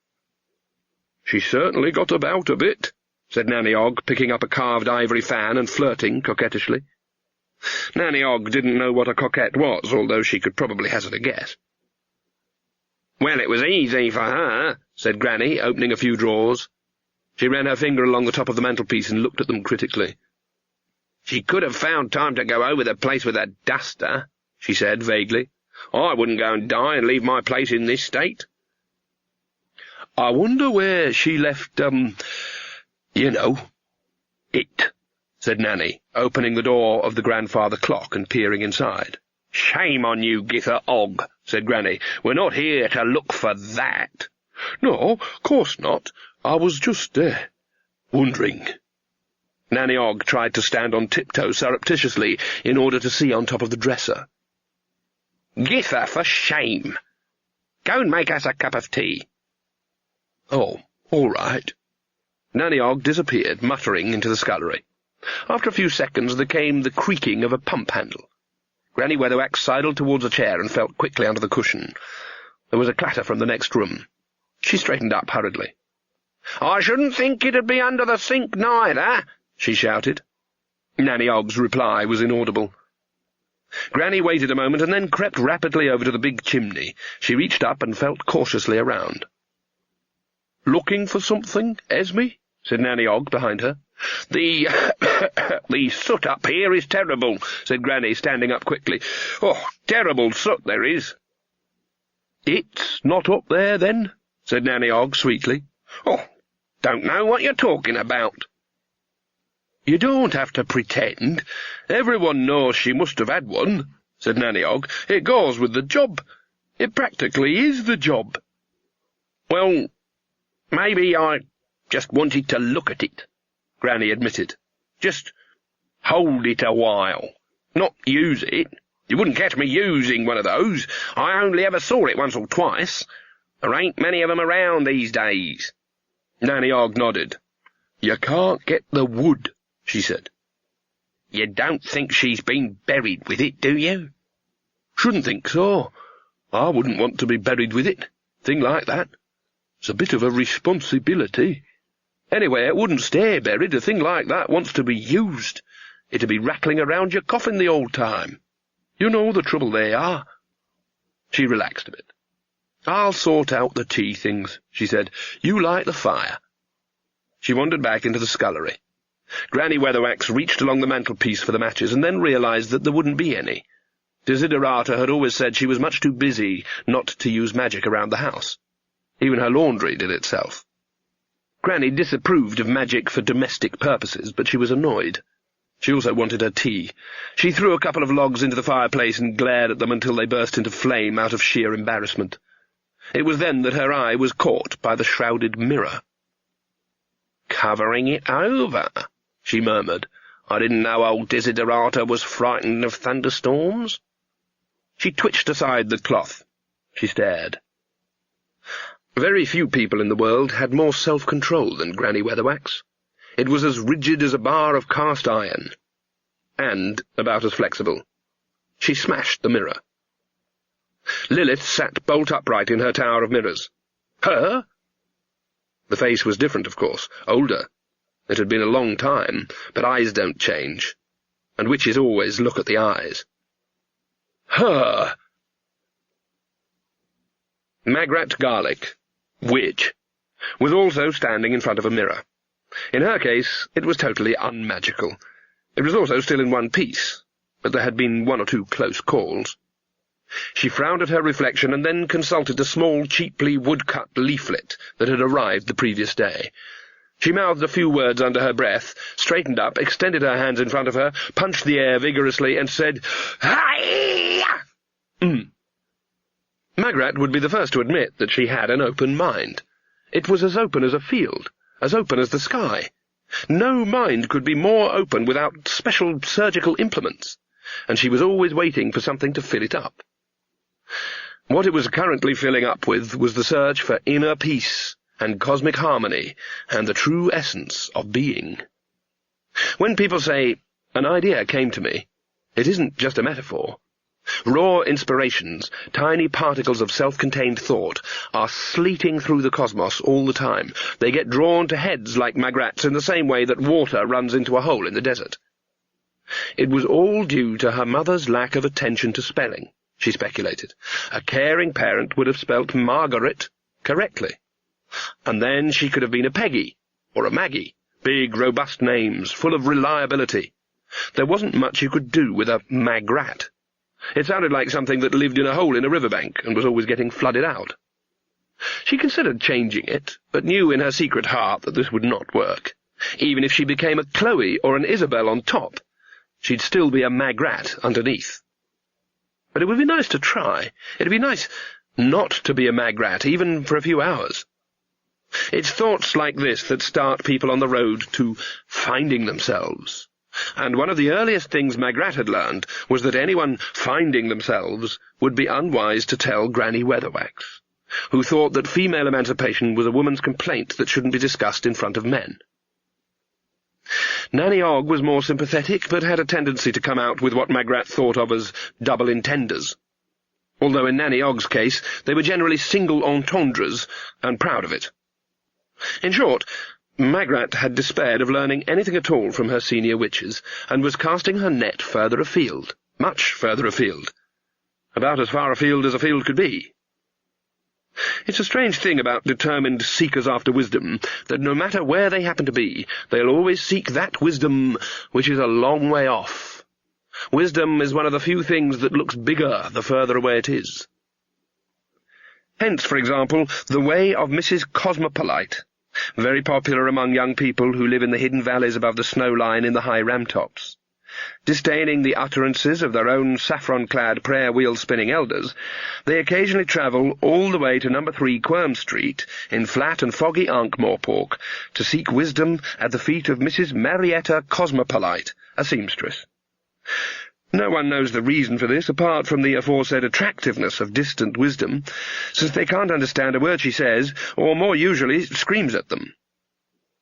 "She certainly got about a bit," said Nanny Ogg, picking up a carved ivory fan and flirting coquettishly. Nanny Ogg didn't know what a coquette was, although she could probably hazard a guess. "Well, it was easy for her," said Granny, opening a few drawers. She ran her finger along the top of the mantelpiece and looked at them critically. "She could have found time to go over the place with a duster," she said vaguely. "I wouldn't go and die and leave my place in this state." "I wonder where she left, it," said Nanny, opening the door of the grandfather clock and peering inside. "Shame on you, Gither Ogg," said Granny. "We're not here to look for that." "No, of course not. I was just, wondering." Nanny Ogg tried to stand on tiptoe surreptitiously in order to see on top of the dresser. "Gither, for shame! Go and make us a cup of tea." "Oh, all right." Nanny Ogg disappeared, muttering, into the scullery. After a few seconds there came the creaking of a pump handle. Granny Weatherwax sidled towards a chair and felt quickly under the cushion. There was a clatter from the next room. She straightened up hurriedly. "I shouldn't think it'd be under the sink neither," she shouted. Nanny Ogg's reply was inaudible. Granny waited a moment and then crept rapidly over to the big chimney. She reached up and felt cautiously around. "Looking for something, Esme?" said Nanny Ogg behind her. The soot up here is terrible," said Granny, standing up quickly. "Oh, terrible soot there is." "It's not up there, then?" said Nanny Ogg sweetly. "Oh, don't know what you're talking about." "You don't have to pretend. Everyone knows she must have had one," said Nanny Ogg. "It goes with the job. It practically is the job." "Well, maybe I just wanted to look at it," Granny admitted. "Just hold it a while. Not use it. You wouldn't catch me using one of those. I only ever saw it once or twice. There ain't many of 'em around these days." Nanny Ogg nodded. "You can't get the wood," she said. "You don't think she's been buried with it, do you?" "Shouldn't think so. I wouldn't want to be buried with it. Thing like that. It's a bit of a responsibility. Anyway, it wouldn't stay buried. A thing like that wants to be used. It'd be rattling around your coffin the old time. You know the trouble they are." She relaxed a bit. "I'll sort out the tea things," she said. "You light the fire." She wandered back into the scullery. Granny Weatherwax reached along the mantelpiece for the matches and then realized that there wouldn't be any. Desiderata had always said she was much too busy not to use magic around the house. Even her laundry did itself. Granny disapproved of magic for domestic purposes, but she was annoyed. She also wanted her tea. She threw a couple of logs into the fireplace and glared at them until they burst into flame out of sheer embarrassment. It was then that her eye was caught by the shrouded mirror. "Covering it over," she murmured. "I didn't know old Desiderata was frightened of thunderstorms." She twitched aside the cloth. She stared. Very few people in the world had more self-control than Granny Weatherwax. It was as rigid as a bar of cast iron, and about as flexible. She smashed the mirror. Lilith sat bolt upright in her tower of mirrors. Her? The face was different, of course, older. It had been a long time, but eyes don't change, and witches always look at the eyes. Her! Magrat Garlic, witch, was also standing in front of a mirror. In her case, it was totally unmagical. It was also still in one piece, but there had been one or two close calls. She frowned at her reflection and then consulted a small, cheaply woodcut leaflet that had arrived the previous day. She mouthed a few words under her breath, straightened up, extended her hands in front of her, punched the air vigorously, and said, "Hi!" Magrat would be the first to admit that she had an open mind. It was as open as a field, as open as the sky. No mind could be more open without special surgical implements, and she was always waiting for something to fill it up. What it was currently filling up with was the search for inner peace and cosmic harmony and the true essence of being. When people say, "An idea came to me," it isn't just a metaphor. Raw inspirations, tiny particles of self-contained thought, are sleeting through the cosmos all the time. They get drawn to heads like Magrat's in the same way that water runs into a hole in the desert. It was all due to her mother's lack of attention to spelling, she speculated. A caring parent would have spelt Margaret correctly. And then she could have been a Peggy, or a Maggie, big, robust names, full of reliability. There wasn't much you could do with a Magrat. It sounded like something that lived in a hole in a riverbank and was always getting flooded out. She considered changing it, but knew in her secret heart that this would not work. Even if she became a Chloe or an Isabel on top, she'd still be a Magrat underneath. But it would be nice to try. It'd be nice not to be a Magrat, even for a few hours. It's thoughts like this that start people on the road to finding themselves. And one of the earliest things Magrat had learned was that anyone finding themselves would be unwise to tell Granny Weatherwax, who thought that female emancipation was a woman's complaint that shouldn't be discussed in front of men. Nanny Ogg was more sympathetic, but had a tendency to come out with what Magrat thought of as double entendres. Although in Nanny Ogg's case they were generally single entendres, and proud of it. In short, Magrat had despaired of learning anything at all from her senior witches, and was casting her net further afield, much further afield, about as far afield as a field could be. It's a strange thing about determined seekers after wisdom, that no matter where they happen to be, they'll always seek that wisdom which is a long way off. Wisdom is one of the few things that looks bigger the further away it is. Hence, for example, the way of Mrs. Cosmopolite, very popular among young people who live in the hidden valleys above the snow line in the high ramtops. Disdaining the utterances of their own saffron-clad prayer-wheel-spinning elders, they occasionally travel all the way to No. 3 Quirm Street in flat and foggy Ankh-Morpork to seek wisdom at the feet of Mrs. Marietta Cosmopolite, a seamstress. No one knows the reason for this, apart from the aforesaid attractiveness of distant wisdom, since they can't understand a word she says, or more usually screams at them.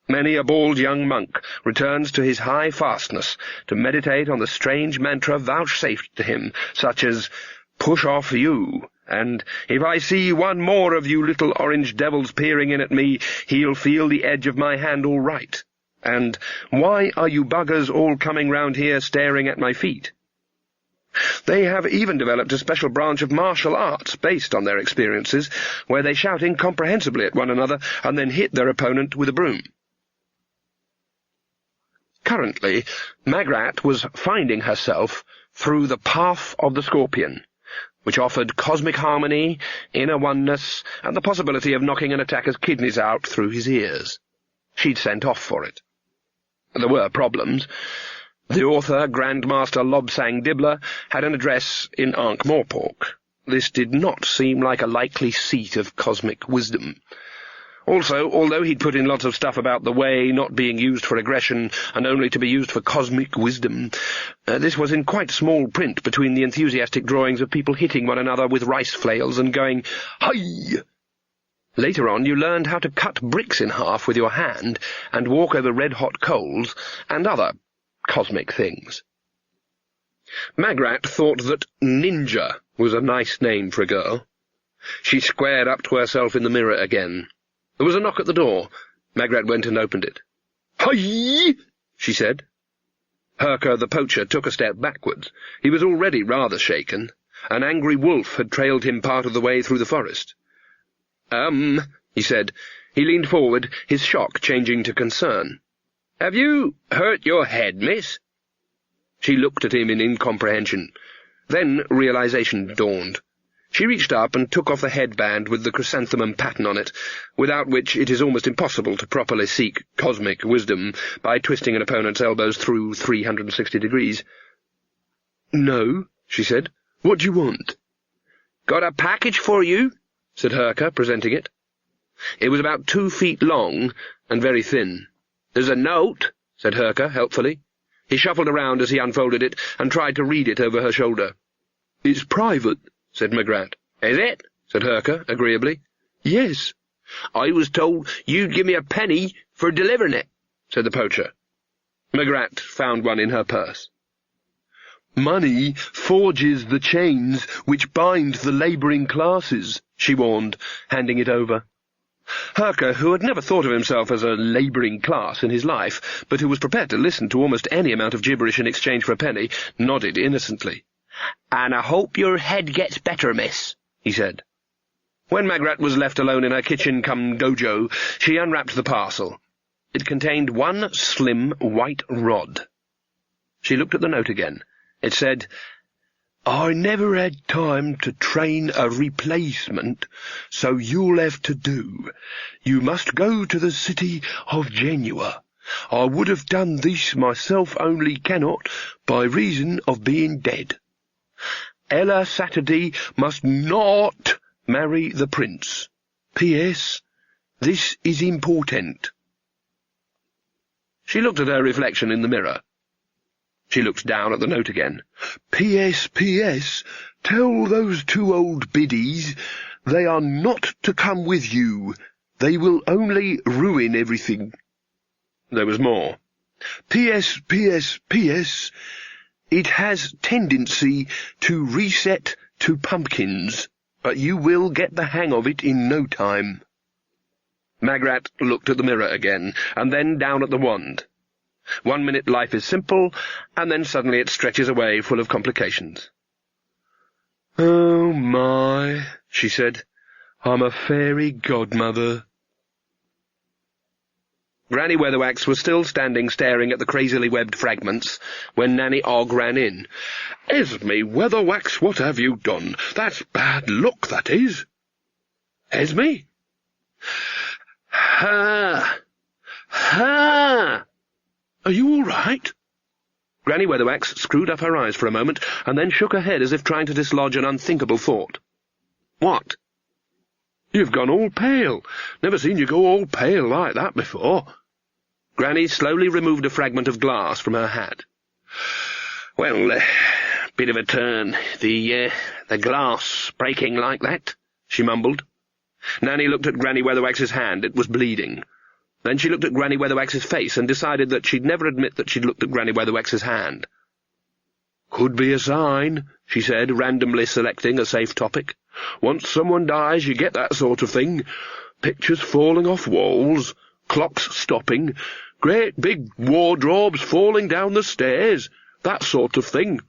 Many a bald young monk returns to his high fastness to meditate on the strange mantra vouchsafed to him, such as, "Push off you," and "If I see one more of you little orange devils peering in at me, he'll feel the edge of my hand all right," and "Why are you buggers all coming round here staring at my feet?" They have even developed a special branch of martial arts based on their experiences, where they shout incomprehensibly at one another and then hit their opponent with a broom. Currently, Magrat was finding herself through the path of the Scorpion, which offered cosmic harmony, inner oneness, and the possibility of knocking an attacker's kidneys out through his ears. She'd sent off for it. There were problems. The author, Grandmaster Lobsang Dibbler, had an address in Ankh-Morpork. This did not seem like a likely seat of cosmic wisdom. Also, although he'd put in lots of stuff about the way not being used for aggression and only to be used for cosmic wisdom, this was in quite small print between the enthusiastic drawings of people hitting one another with rice flails and going, "Hi!" Later on, you learned how to cut bricks in half with your hand and walk over red-hot coals and other cosmic things. Magrat thought that Ninja was a nice name for a girl. She squared up to herself in the mirror again. There was a knock at the door. Magrat went and opened it. "Hi!" she said. Herker the poacher took a step backwards. He was already rather shaken. An angry wolf had trailed him part of the way through the forest. He said. He leaned forward, his shock changing to concern. "Have you hurt your head, miss?" She looked at him in incomprehension. Then realization dawned. She reached up and took off the headband with the chrysanthemum pattern on it, without which it is almost impossible to properly seek cosmic wisdom by twisting an opponent's elbows through 360 degrees. "No," she said. "What do you want?" "Got a package for you," said Herker, presenting it. It was about 2 feet long and very thin. "There's a note," said Herker, helpfully. He shuffled around as he unfolded it and tried to read it over her shoulder. "It's private," said McGrath. "Is it?" said Herker, agreeably. "Yes." "I was told you'd give me a penny for delivering it," said the poacher. McGrath found one in her purse. "Money forges the chains which bind the labouring classes," she warned, handing it over. Herker, who had never thought of himself as a labouring class in his life, but who was prepared to listen to almost any amount of gibberish in exchange for a penny, nodded innocently. "And I hope your head gets better, miss," he said. When Magrat was left alone in her kitchen-cum-dojo, she unwrapped the parcel. It contained one slim white rod. She looked at the note again. It said, "I never had time to train a replacement, so you'll have to do. You must go to the city of Genua. I would have done this myself, only cannot, by reason of being dead. Ella Saturday must not marry the prince. P.S. This is important." She looked at her reflection in the mirror. She looked down at the note again. "P.S. P.S. Tell those 2 old biddies they are not to come with you. They will only ruin everything." There was more. "P.S. P.S. P.S. It has tendency to reset to pumpkins, but you will get the hang of it in no time." Magrat looked at the mirror again, and then down at the wand. 1 minute life is simple, and then suddenly it stretches away full of complications. "Oh, my," she said. "I'm a fairy godmother." Granny Weatherwax was still standing staring at the crazily webbed fragments when Nanny Ogg ran in. "Esme Weatherwax, what have you done? That's bad luck, that is." "Esme?" "Ha! Ha! Are you all right?" Granny Weatherwax screwed up her eyes for a moment, and then shook her head as if trying to dislodge an unthinkable thought. "What?" "You've gone all pale. Never seen you go all pale like that before." Granny slowly removed a fragment of glass from her hat. "Well, bit of a turn. The glass breaking like that," she mumbled. Nanny looked at Granny Weatherwax's hand. It was bleeding. Then she looked at Granny Weatherwax's face and decided that she'd never admit that she'd looked at Granny Weatherwax's hand. "Could be a sign," she said, randomly selecting a safe topic. "Once someone dies, you get that sort of thing. Pictures falling off walls, clocks stopping, great big wardrobes falling down the stairs, that sort of thing."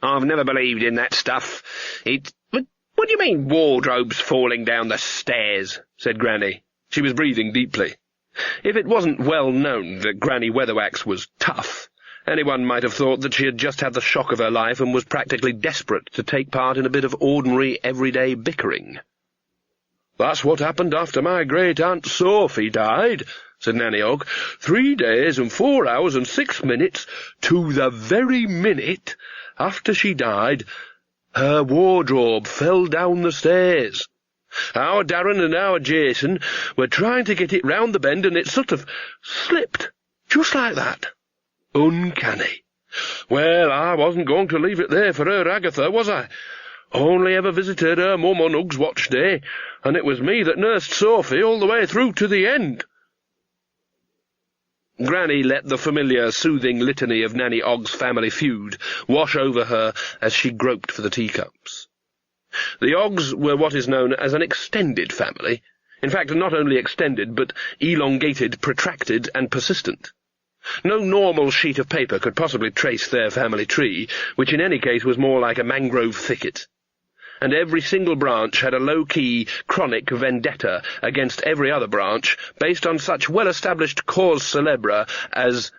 "I've never believed in that stuff. What do you mean, wardrobes falling down the stairs?" said Granny. She was breathing deeply. If it wasn't well known that Granny Weatherwax was tough, anyone might have thought that she had just had the shock of her life and was practically desperate to take part in a bit of ordinary, everyday bickering. "That's what happened after my great-aunt Sophie died," said Nanny Ogg. 3 days and 4 hours and 6 minutes, to the very minute after she died, her wardrobe fell down the stairs. Our Darren and our Jason were trying to get it round the bend, and it sort of slipped, just like that. Uncanny. Well, I wasn't going to leave it there for her Agatha, was I? Only ever visited her mum on Ug's watch day, and it was me that nursed Sophie all the way through to the end." Granny let the familiar, soothing litany of Nanny Ogg's family feud wash over her as she groped for the teacups. The Oggs were what is known as an extended family. In fact, not only extended, but elongated, protracted, and persistent. No normal sheet of paper could possibly trace their family tree, which in any case was more like a mangrove thicket. And every single branch had a low-key, chronic vendetta against every other branch, based on such well-established cause célèbre as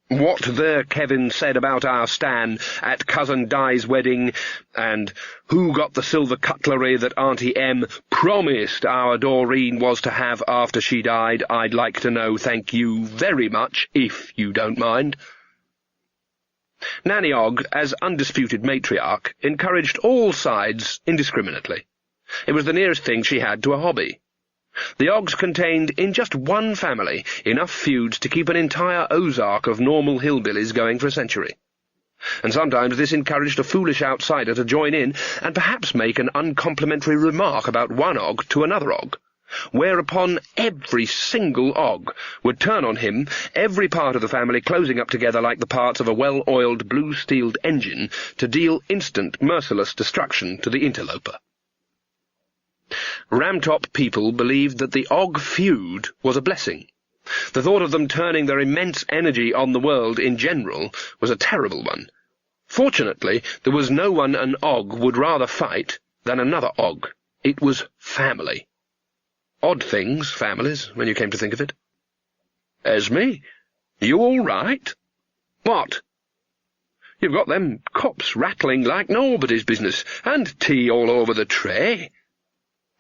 "What there Kevin said about our Stan at Cousin Di's wedding," and "Who got the silver cutlery that Auntie M promised our Doreen was to have after she died? I'd like to know, thank you very much, if you don't mind." Nanny Ogg, as undisputed matriarch, encouraged all sides indiscriminately. It was the nearest thing she had to a hobby. The Oggs contained, in just one family, enough feuds to keep an entire Ozark of normal hillbillies going for a century. And sometimes this encouraged a foolish outsider to join in and perhaps make an uncomplimentary remark about one Ogg to another Ogg, whereupon every single Ogg would turn on him, every part of the family closing up together like the parts of a well-oiled blue-steeled engine to deal instant, merciless destruction to the interloper. Ramtop people believed that the Ogg feud was a blessing. The thought of them turning their immense energy on the world in general was a terrible one. Fortunately, there was no one an Ogg would rather fight than another Ogg. It was family. Odd things, families, when you came to think of it. "Esme, you all right?" "What?" "You've got them cups rattling like nobody's business, and tea all over the tray."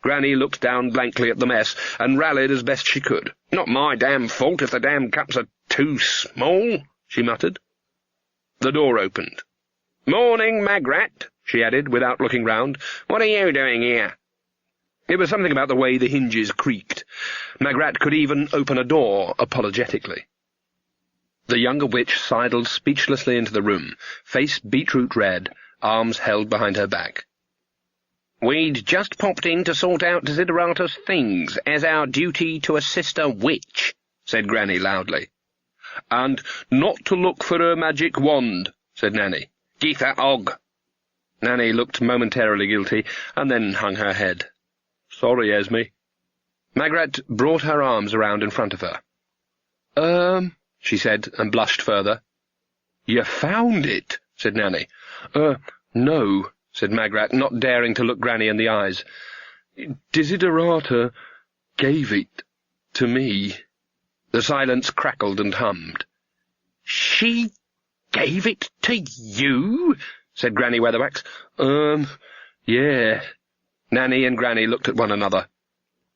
Granny looked down blankly at the mess and rallied as best she could. "Not my damn fault if the damn cups are too small," she muttered. The door opened. "Morning, Magrat," she added, without looking round. "What are you doing here?" It was something about the way the hinges creaked. Magrat could even open a door apologetically. The younger witch sidled speechlessly into the room, face beetroot red, arms held behind her back. "We'd just popped in to sort out Desiderata's things, as our duty to a sister witch," said Granny loudly. "And not to look for her magic wand," said Nanny. "Geetha Ogg." Nanny looked momentarily guilty, and then hung her head. "Sorry, Esme." Magrat brought her arms around in front of her. She said, and blushed further. "You found it," said Nanny. No," said Magrat, not daring to look Granny in the eyes. "Desiderata gave it to me." The silence crackled and hummed. "She gave it to you?" said Granny Weatherwax. Yeah." Nanny and Granny looked at one another.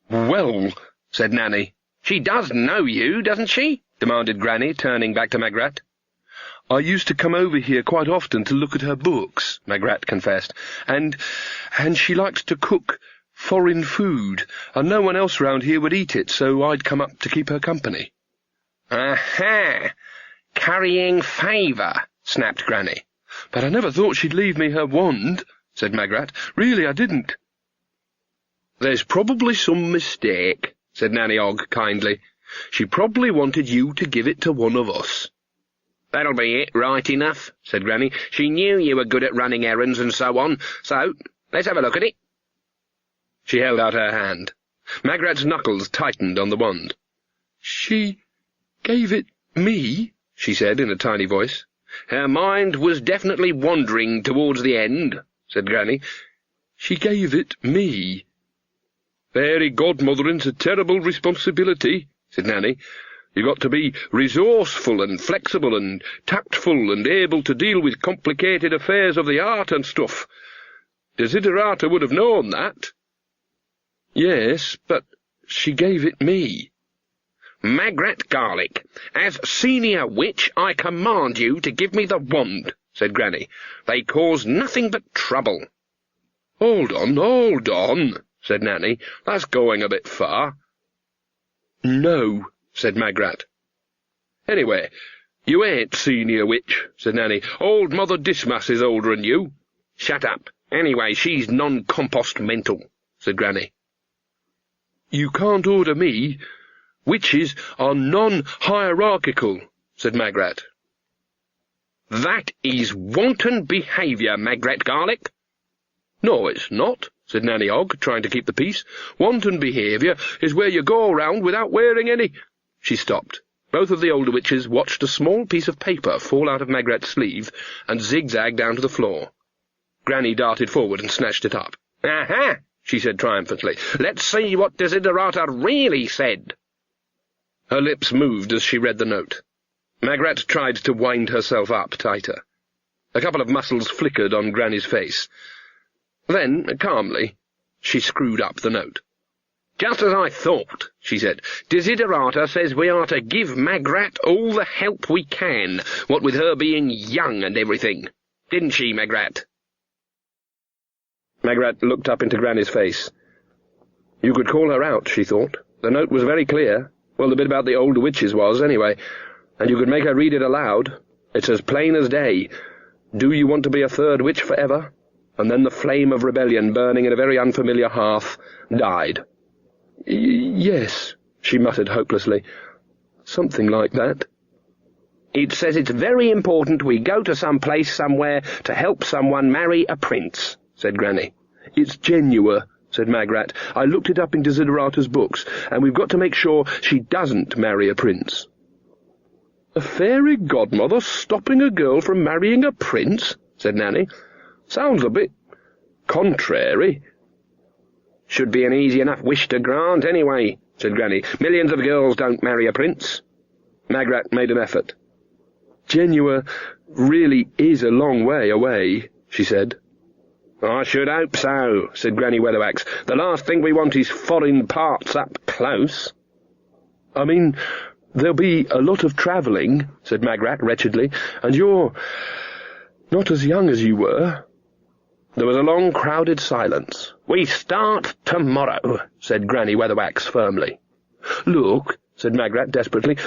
"Well," said Nanny. "She does know you, doesn't she?" demanded Granny, turning back to Magrat. "I used to come over here quite often to look at her books," Magrat confessed, and she liked to cook foreign food, and no one else round here would eat it, so I'd come up to keep her company." "Aha! Currying favour," snapped Granny. "But I never thought she'd leave me her wand," said Magrat. "Really, I didn't." "There's probably some mistake," said Nanny Ogg kindly. "She probably wanted you to give it to one of us." "That'll be it, right enough," said Granny. "She knew you were good at running errands and so on, so let's have a look at it." She held out her hand. Magrat's knuckles tightened on the wand. "She gave it me," she said in a tiny voice. "Her mind was definitely wandering towards the end," said Granny. "She gave it me." "Fairy godmothering's a terrible responsibility," said Nanny. "You've got to be resourceful and flexible and tactful and able to deal with complicated affairs of the art and stuff. Desiderata would have known that." "Yes, but she gave it me." "Magrat Garlic, as senior witch I command you to give me the wand," said Granny. "They cause nothing but trouble." Hold on," said Nanny. "That's going a bit far." "No," said Magrat. "Anyway, you ain't senior witch," said Nanny. "Old Mother Dismas is older than you." "Shut up. Anyway, she's non-compost mental," said Granny. "You can't order me. Witches are non-hierarchical," said Magrat. "That is wanton behaviour, Magrat Garlic." "No, it's not," said Nanny Ogg, trying to keep the peace. "Wanton behaviour is where you go around without wearing any—" She stopped. Both of the older witches watched a small piece of paper fall out of Magrat's sleeve and zigzag down to the floor. Granny darted forward and snatched it up. "Aha!" she said triumphantly. "Let's see what Desiderata really said." Her lips moved as she read the note. Magrat tried to wind herself up tighter. A couple of muscles flickered on Granny's face. Then, calmly, she screwed up the note. "Just as I thought," she said. "Desiderata says we are to give Magrat all the help we can, what with her being young and everything. Didn't she, Magrat?" Magrat looked up into Granny's face. You could call her out, she thought. The note was very clear. Well, the bit about the old witches was, anyway. And you could make her read it aloud. It's as plain as day. Do you want to be a third witch forever? And then the flame of rebellion, burning in a very unfamiliar hearth, died. Yes, she muttered hopelessly. Something like that. It says it's very important we go to some place somewhere to help someone marry a prince, said Granny. It's Genua, said Magrat. I looked it up in Desiderata's books, and we've got to make sure she doesn't marry a prince. A fairy godmother stopping a girl from marrying a prince, said Nanny. Sounds a bit contrary. Should be an easy enough wish to grant, anyway, said Granny. Millions of girls don't marry a prince. Magrat made an effort. Genua really is a long way away, she said. I should hope so, said Granny Weatherwax. The last thing we want is foreign parts up close. I mean, there'll be a lot of travelling, said Magrat wretchedly, and you're not as young as you were. There was a long, crowded silence. We start tomorrow, said Granny Weatherwax firmly. Look, said Magrat desperately,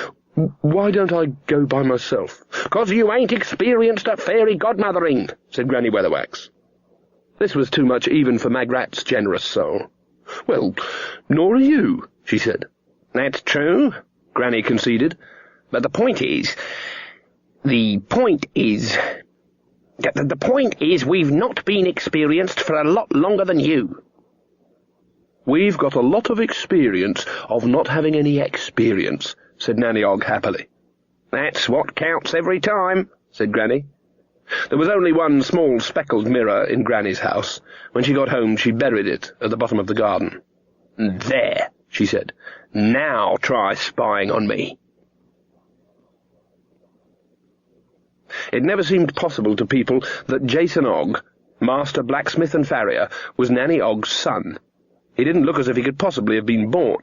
why don't I go by myself? 'Cause you ain't experienced at fairy godmothering, said Granny Weatherwax. This was too much even for Magrat's generous soul. Well, nor are you, she said. That's true, Granny conceded. But the point is we've not been experienced for a lot longer than you. We've got a lot of experience of not having any experience, said Nanny Ogg happily. That's what counts every time, said Granny. There was only one small speckled mirror in Granny's house. When she got home, she buried it at the bottom of the garden. There, she said. Now try spying on me. It never seemed possible to people that Jason Ogg, master blacksmith and farrier, was Nanny Ogg's son. He didn't look as if he could possibly have been born,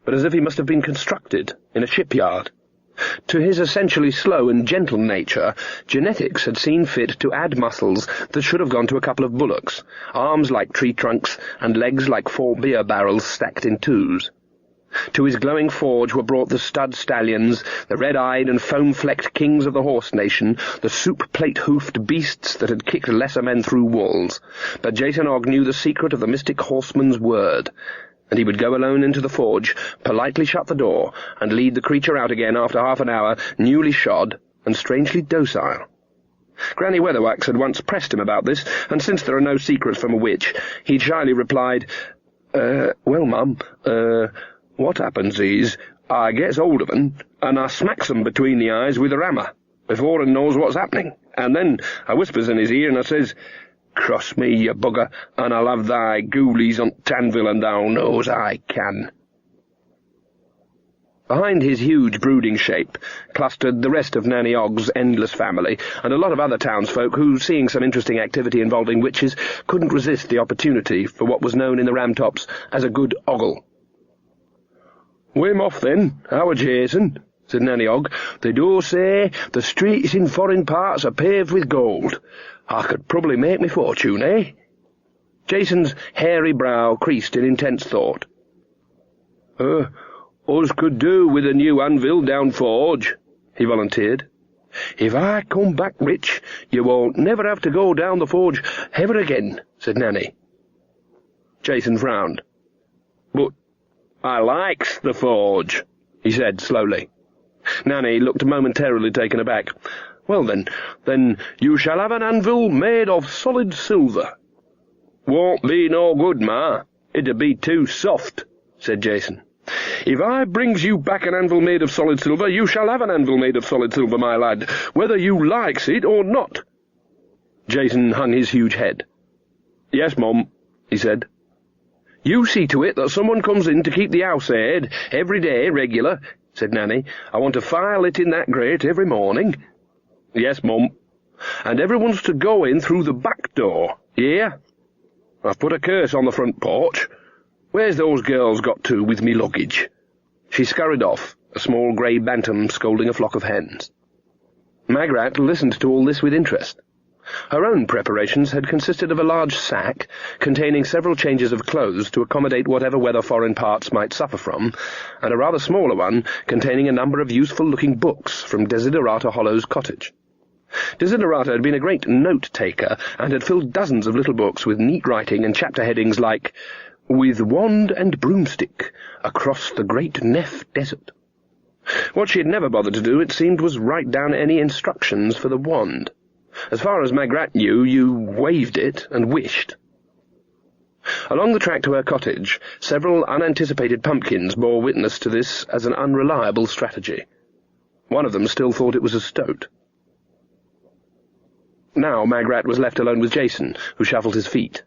but as if he must have been constructed in a shipyard. To his essentially slow and gentle nature, genetics had seen fit to add muscles that should have gone to a couple of bullocks, arms like tree trunks, and legs like 4 beer barrels stacked in 2s. To his glowing forge were brought the stud stallions, the red-eyed and foam-flecked kings of the horse nation, the soup-plate-hoofed beasts that had kicked lesser men through walls. But Jason Ogg knew the secret of the mystic horseman's word, and he would go alone into the forge, politely shut the door, and lead the creature out again after half an hour, newly shod and strangely docile. Granny Weatherwax had once pressed him about this, and since there are no secrets from a witch, he'd shyly replied, well, Mum, what happens is, I gets hold of 'en, and I smacks 'em between the eyes with a hammer, before 'en knows what's happening, and then I whispers in his ear, and I says, Cross me, you bugger, and I'll have thy ghoulies on Tanville, and thou knows I can. Behind his huge brooding shape clustered the rest of Nanny Ogg's endless family, and a lot of other townsfolk who, seeing some interesting activity involving witches, couldn't resist the opportunity for what was known in the Ramtops as a good ogle. "We'm off, then, our Jason," said Nanny Ogg. "They do say the streets in foreign parts are paved with gold. I could probably make me fortune, eh?" Jason's hairy brow creased in intense thought. Us could do with a new anvil down forge," he volunteered. "If I come back rich, you won't never have to go down the forge ever again," said Nanny. Jason frowned. "But I likes the forge," he said slowly. Nanny looked momentarily taken aback. "Well, then you shall have an anvil made of solid silver." "Won't be no good, Ma. It'd be too soft," said Jason. "If I brings you back an anvil made of solid silver, you shall have an anvil made of solid silver, my lad, whether you likes it or not." Jason hung his huge head. "Yes, Mum," he said. "You see to it that someone comes in to keep the house aired every day, regular," said Nanny. "I want a fire lit in that grate every morning." "Yes, Mum." "And everyone's to go in through the back door, yeah? I've put a curse on the front porch. Where's those girls got to with me luggage?" She scurried off, a small grey bantam scolding a flock of hens. Magrat listened to all this with interest. Her own preparations had consisted of a large sack containing several changes of clothes to accommodate whatever weather foreign parts might suffer from, and a rather smaller one containing a number of useful-looking books from Desiderata Hollow's cottage. Desiderata had been a great note-taker and had filled dozens of little books with neat writing and chapter headings like "With Wand and Broomstick Across the Great Neff Desert." What she had never bothered to do, it seemed, was write down any instructions for the wand. As far as Magrat knew, you waved it and wished. Along the track to her cottage, several unanticipated pumpkins bore witness to this as an unreliable strategy. One of them still thought it was a stoat. Now Magrat was left alone with Jason, who shuffled his feet.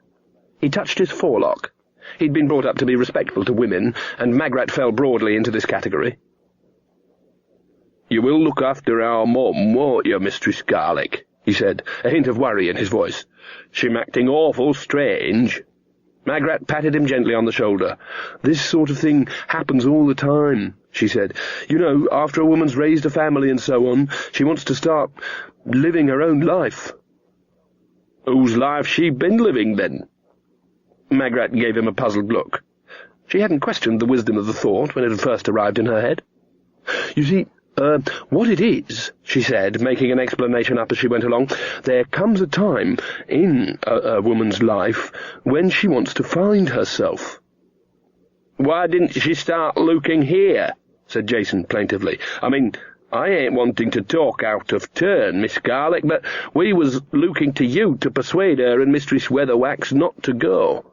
He touched his forelock. He'd been brought up to be respectful to women, and Magrat fell broadly into this category. "You will look after our mum, won't you, Mistress Garlick?" he said, a hint of worry in his voice. "She'm acting awful strange." Magrat patted him gently on the shoulder. "This sort of thing happens all the time," she said. "You know, after a woman's raised a family and so on, she wants to start living her own life." "Whose life she been living, then?" Magrat gave him a puzzled look. She hadn't questioned the wisdom of the thought when it had first arrived in her head. "You see, what it is," she said, making an explanation up as she went along, "there comes a time in a woman's life when she wants to find herself." "Why didn't she start looking here?" said Jason plaintively. "I mean, I ain't wanting to talk out of turn, Miss Garlick, but we was looking to you to persuade her and Mistress Weatherwax not to go."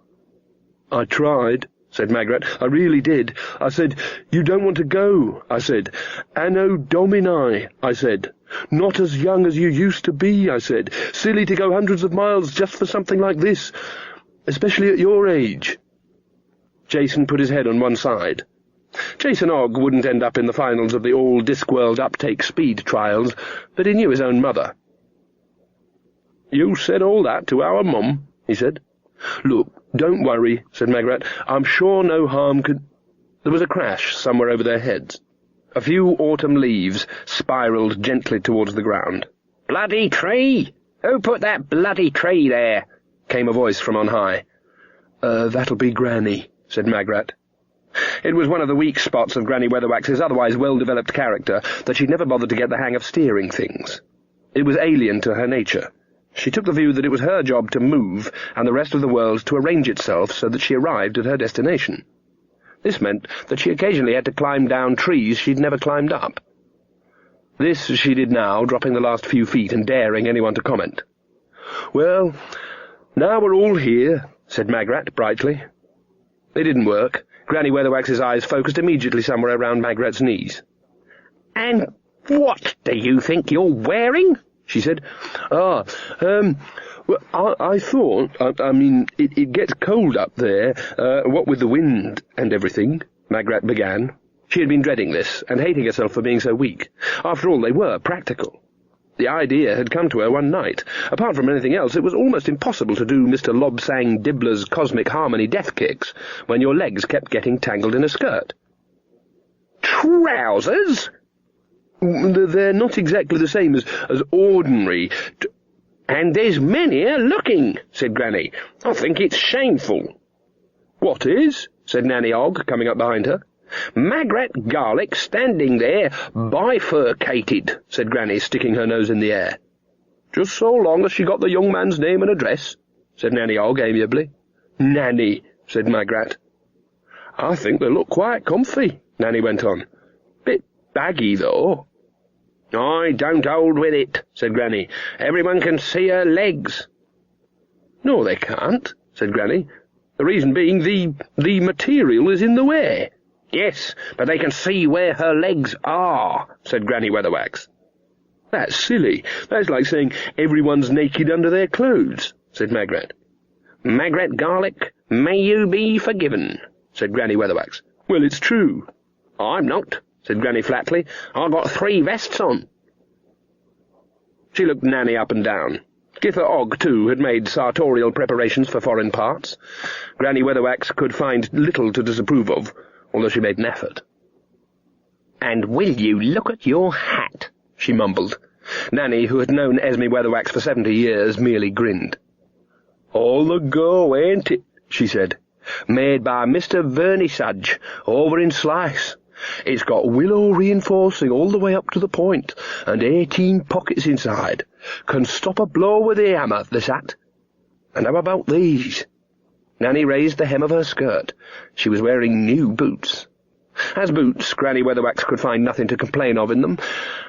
"I tried," said Magrat. "I really did. I said, 'You don't want to go,' I said. 'Anno Domini,' I said. 'Not as young as you used to be,' I said. 'Silly to go hundreds of miles just for something like this, especially at your age.'" Jason put his head on one side. Jason Ogg wouldn't end up in the finals of the all-Discworld uptake speed trials, but he knew his own mother. "You said all that to our mum?" he said. "Look, don't worry," said Magrat. "I'm sure no harm could—" There was a crash somewhere over their heads. A few autumn leaves spiraled gently towards the ground. "Bloody tree! Who put that bloody tree there?" came a voice from on high. That'll be Granny," said Magrat. It was one of the weak spots of Granny Weatherwax's otherwise well-developed character that she'd never bothered to get the hang of steering things. It was alien to her nature. She took the view that it was her job to move, and the rest of the world to arrange itself so that she arrived at her destination. This meant that she occasionally had to climb down trees she'd never climbed up. This she did now, dropping the last few feet and daring anyone to comment. "Well, now we're all here," said Magrat brightly. It didn't work. Granny Weatherwax's eyes focused immediately somewhere around Magrat's knees. "And what do you think you're wearing?" she said. Well, I thought, I mean, it gets cold up there, what with the wind and everything," Magrat began. She had been dreading this, and hating herself for being so weak. After all, they were practical. The idea had come to her one night. Apart from anything else, it was almost impossible to do Mr. Lobsang Dibbler's Cosmic Harmony death kicks when your legs kept getting tangled in a skirt. "Trousers?" "They're not exactly the same as ordinary—" "And there's many looking," said Granny. "I think it's shameful." "What is?" said Nanny Ogg, coming up behind her. "Magrat Garlick standing there, bifurcated," said Granny, sticking her nose in the air. "Just so long as she got the young man's name and address," said Nanny Ogg amiably. "Nanny," said Magrat. "I think they look quite comfy," Nanny went on. "Bit baggy, though." "I don't hold with it," said Granny. "Everyone can see her legs." "No, they can't," said Granny. "The reason being the material is in the way." "Yes, but they can see where her legs are," said Granny Weatherwax. "That's silly. That's like saying everyone's naked under their clothes," said Magrat. "Magrat Garlick, may you be forgiven," said Granny Weatherwax. "Well, it's true." "I'm not," said Granny flatly. "I've got 3 vests on." She looked Nanny up and down. Githa Ogg, too, had made sartorial preparations for foreign parts. Granny Weatherwax could find little to disapprove of, although she made an effort. "And will you look at your hat?" she mumbled. Nanny, who had known Esme Weatherwax for 70 years, merely grinned. "All the go, ain't it?" she said. "Made by Mr. Vernissage, over in Slice. It's got willow reinforcing all the way up to the point, and 18 pockets inside. Can stop a blow with a hammer, this hat. And how about these?" Nanny raised the hem of her skirt. She was wearing new boots. As boots, Granny Weatherwax could find nothing to complain of in them.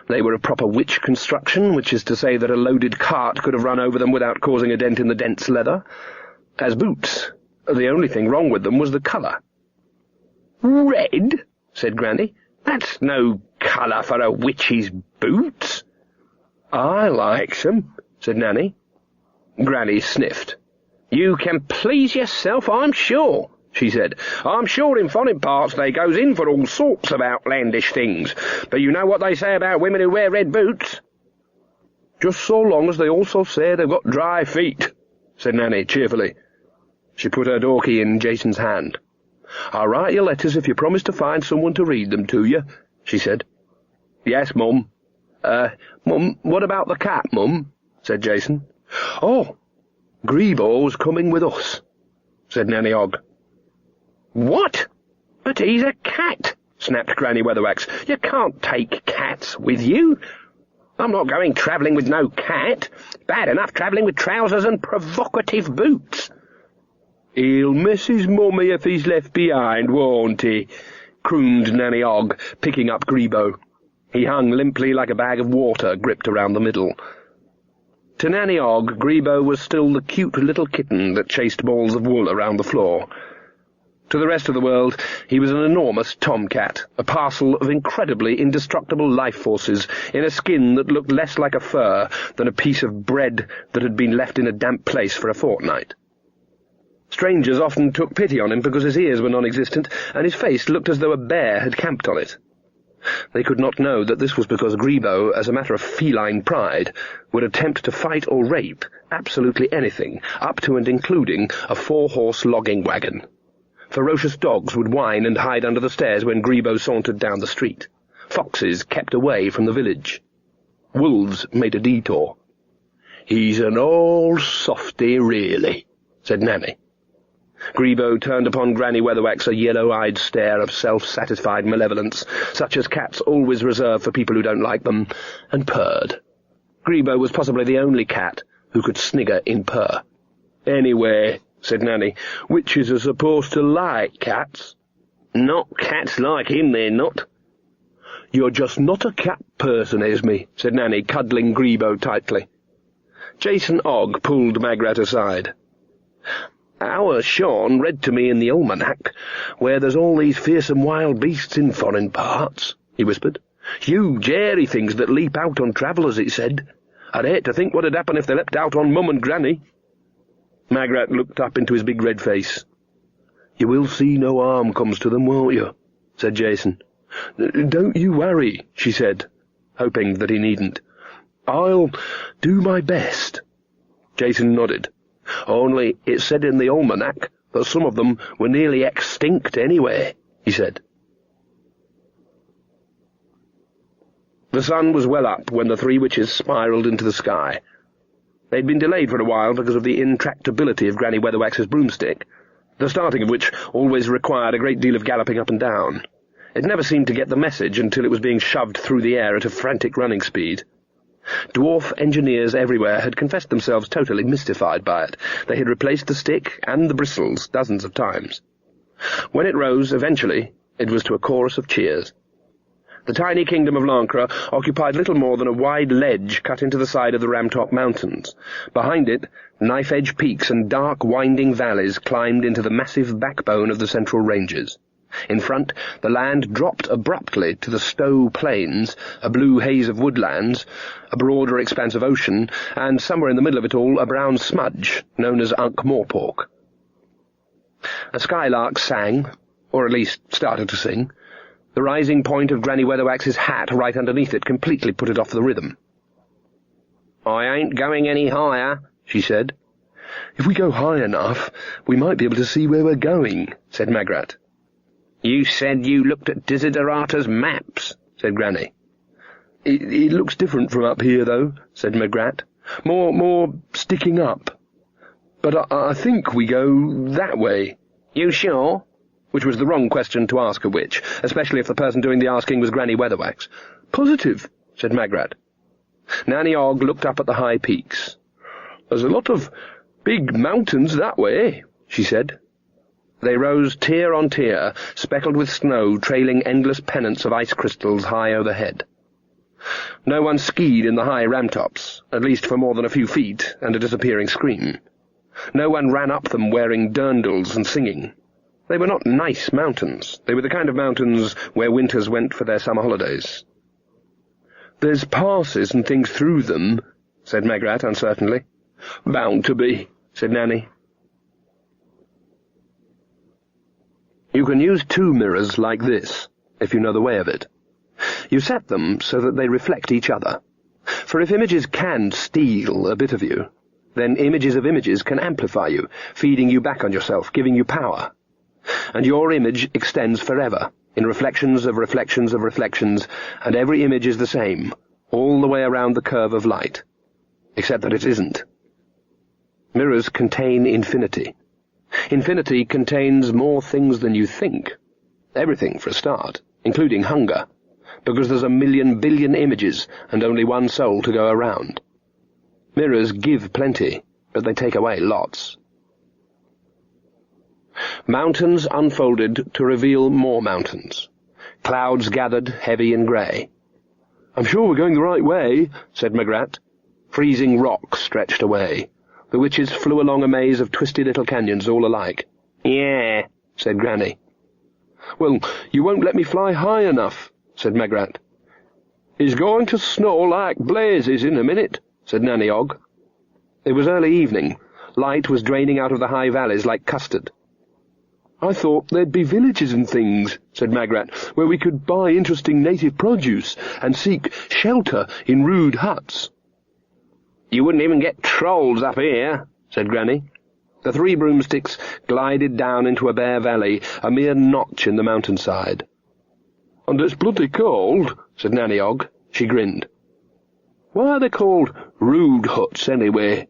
They were of proper witch construction, which is to say that a loaded cart could have run over them without causing a dent in the dense leather. As boots, the only thing wrong with them was the colour. "Red?" said Granny. "That's no colour for a witch's boots." "I likes 'em," said Nanny. Granny sniffed. "You can please yourself, I'm sure," she said. "I'm sure in foreign parts they goes in for all sorts of outlandish things, but you know what they say about women who wear red boots?" "Just so long as they also say they've got dry feet," said Nanny cheerfully. She put her door key in Jason's hand. "I'll write your letters if you promise to find someone to read them to you," she said. "Yes, Mum." Mum, what about the cat, Mum?" said Jason. "Oh, Grebo's coming with us," said Nanny Ogg. "What? But he's a cat," snapped Granny Weatherwax. "You can't take cats with you. I'm not going travelling with no cat. Bad enough travelling with trousers and provocative boots." "He'll miss his mummy if he's left behind, won't he?" crooned Nanny Ogg, picking up Grebo. He hung limply like a bag of water gripped around the middle. To Nanny Ogg, Grebo was still the cute little kitten that chased balls of wool around the floor. To the rest of the world, he was an enormous tomcat, a parcel of incredibly indestructible life forces in a skin that looked less like a fur than a piece of bread that had been left in a damp place for a fortnight. Strangers often took pity on him because his ears were non-existent, and his face looked as though a bear had camped on it. They could not know that this was because Grebo, as a matter of feline pride, would attempt to fight or rape absolutely anything, up to and including a 4-horse logging wagon. Ferocious dogs would whine and hide under the stairs when Grebo sauntered down the street. Foxes kept away from the village. Wolves made a detour. "He's an old softy, really," said Nanny. Grebo turned upon Granny Weatherwax a yellow-eyed stare of self-satisfied malevolence, such as cats always reserve for people who don't like them, and purred. Grebo was possibly the only cat who could snigger in purr. "Anyway," said Nanny, "witches are supposed to like cats." "Not cats like him, they're not." "You're just not a cat person, Esme," said Nanny, cuddling Grebo tightly. Jason Ogg pulled Magrat aside. "Our Sean read to me in the almanac, where there's all these fearsome wild beasts in foreign parts," he whispered. "Huge, hairy things that leap out on travellers, it said. I'd hate to think what'd happen if they leapt out on Mum and Granny." Magrat looked up into his big red face. "You will see no harm comes to them, won't you?" said Jason. "Don't you worry," she said, hoping that he needn't. "I'll do my best." Jason nodded. "Only it said in the almanac that some of them were nearly extinct anyway," he said. The sun was well up when the three witches spiralled into the sky. They'd been delayed for a while because of the intractability of Granny Weatherwax's broomstick, the starting of which always required a great deal of galloping up and down. It never seemed to get the message until it was being shoved through the air at a frantic running speed. Dwarf engineers everywhere had confessed themselves totally mystified by it. They had replaced the stick and the bristles dozens of times. When it rose, eventually, it was to a chorus of cheers. The tiny kingdom of Lancre occupied little more than a wide ledge cut into the side of the Ramtop Mountains. Behind it, knife-edge peaks and dark, winding valleys climbed into the massive backbone of the central ranges. In front, the land dropped abruptly to the Stowe Plains, a blue haze of woodlands, a broader expanse of ocean, and somewhere in the middle of it all a brown smudge, known as Ankh-Morpork. A skylark sang, or at least started to sing. The rising point of Granny Weatherwax's hat right underneath it completely put it off the rhythm. "I ain't going any higher," she said. "If we go high enough, we might be able to see where we're going," said Magrat. "You said you looked at Desiderata's maps," said Granny. It looks different from up here, though," said Magrat. More sticking up. But I think we go that way." "You sure?" Which was the wrong question to ask a witch, especially if the person doing the asking was Granny Weatherwax. "Positive," said Magrat. Nanny Ogg looked up at the high peaks. "There's a lot of big mountains that way," she said. They rose tier on tier, speckled with snow, trailing endless pennants of ice crystals high overhead. No one skied in the high ramtops, at least for more than a few feet, and a disappearing scream. No one ran up them wearing dirndls and singing. They were not nice mountains. They were the kind of mountains where winters went for their summer holidays. "There's passes and things through them," said Magrat uncertainly. "Bound to be," said Nanny. You can use 2 mirrors like this, if you know the way of it. You set them so that they reflect each other. For if images can steal a bit of you, then images of images can amplify you, feeding you back on yourself, giving you power. And your image extends forever, in reflections of reflections of reflections, and every image is the same, all the way around the curve of light. Except that it isn't. Mirrors contain infinity. Infinity contains more things than you think. Everything, for a start, including hunger, because there's 1,000,000 billion images and only one soul to go around. Mirrors give plenty, but they take away lots. Mountains unfolded to reveal more mountains. Clouds gathered, heavy and grey. "I'm sure we're going the right way," said Magrat. Freezing rock stretched away. The witches flew along a maze of twisted little canyons all alike. "Yeah," said Granny. "Well, you won't let me fly high enough," said Magrat. "It's going to snow like blazes in a minute," said Nanny Ogg. It was early evening. Light was draining out of the high valleys like custard. "I thought there'd be villages and things," said Magrat, "where we could buy interesting native produce and seek shelter in rude huts." "You wouldn't even get trolls up here," said Granny. The 3 broomsticks glided down into a bare valley, a mere notch in the mountainside. "And it's bloody cold," said Nanny Ogg. She grinned. "Why are they called rude huts, anyway?"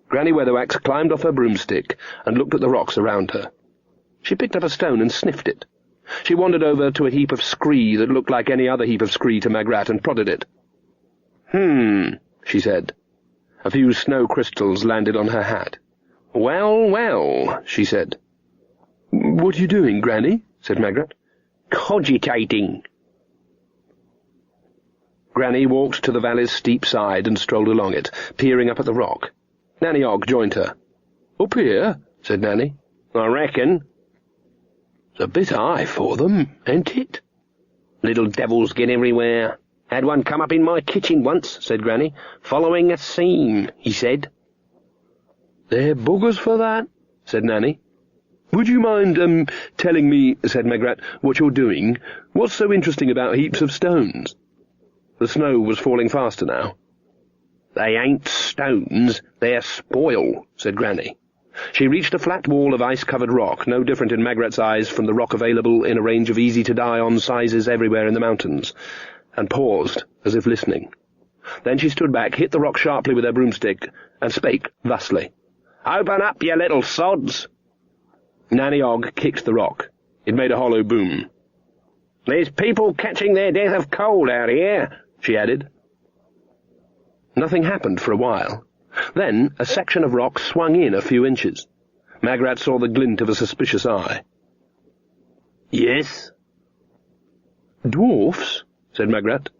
Granny Weatherwax climbed off her broomstick and looked at the rocks around her. She picked up a stone and sniffed it. She wandered over to a heap of scree that looked like any other heap of scree to Magrat and prodded it. She said. A few snow crystals landed on her hat. "Well, well," she said. "What are you doing, Granny?" said Magrat. "Cogitating." Granny walked to the valley's steep side and strolled along it, peering up at the rock. Nanny Ogg joined her. "Up here?" said Nanny. "I reckon." "It's a bit high for them, ain't it?" "Little devils get everywhere. Had one come up in my kitchen once," said Granny. "Following a seam," he said. "They're buggers for that," said Nanny. "Would you mind, telling me," said Magrat, "what you're doing? What's so interesting about heaps of stones?" The snow was falling faster now. "They ain't stones, they're spoil," said Granny. She reached a flat wall of ice-covered rock, no different in Magrat's eyes from the rock available in a range of easy-to-die-on sizes everywhere in the mountains, and paused, as if listening. Then she stood back, hit the rock sharply with her broomstick, and spake thusly. "Open up, you little sods!" Nanny Ogg kicked the rock. It made a hollow boom. "There's people catching their death of cold out here," she added. Nothing happened for a while. Then a section of rock swung in a few inches. Magrat saw the glint of a suspicious eye. "Yes?" "Dwarfs?" said Magrat.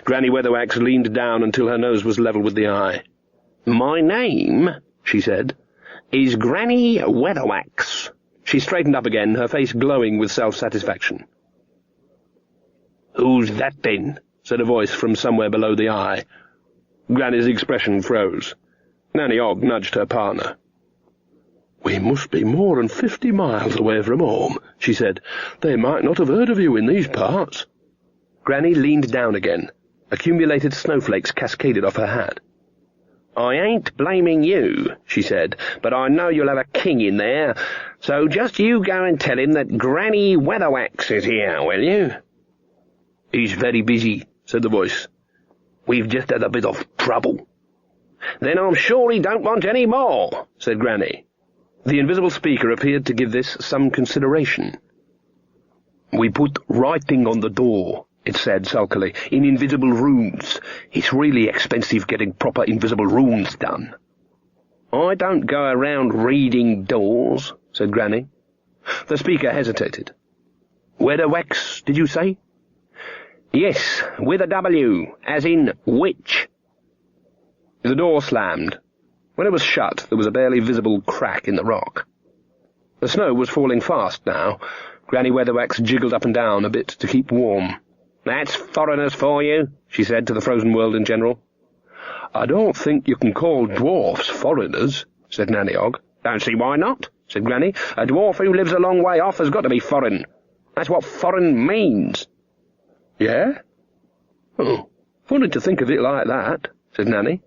Granny Weatherwax leaned down until her nose was level with the eye. "My name," she said, "is Granny Weatherwax." She straightened up again, her face glowing with self-satisfaction. "Who's that, then?" said a voice from somewhere below the eye. Granny's expression froze. Nanny Ogg nudged her partner. "We must be more than 50 miles away from home," she said. "They might not have heard of you in these parts." Granny leaned down again. Accumulated snowflakes cascaded off her hat. "I ain't blaming you," she said, "but I know you'll have a king in there, so just you go and tell him that Granny Weatherwax is here, will you?" "He's very busy," said the voice. "We've just had a bit of trouble." "Then I'm sure he don't want any more," said Granny. The invisible speaker appeared to give this some consideration. "We put writing on the door," it said sulkily, "in invisible runes. It's really expensive getting proper invisible runes done." "I don't go around reading doors," said Granny. The speaker hesitated. "Weatherwax, did you say?" "Yes, with a W, as in witch." The door slammed. When it was shut, there was a barely visible crack in the rock. The snow was falling fast now. Granny Weatherwax jiggled up and down a bit to keep warm. "That's foreigners for you," she said to the frozen world in general. "I don't think you can call dwarfs foreigners," said Nanny Og. "Don't see why not," said Granny. "A dwarf who lives a long way off has got to be foreign. That's what foreign means." "Yeah? Oh, funny to think of it like that," said Nanny.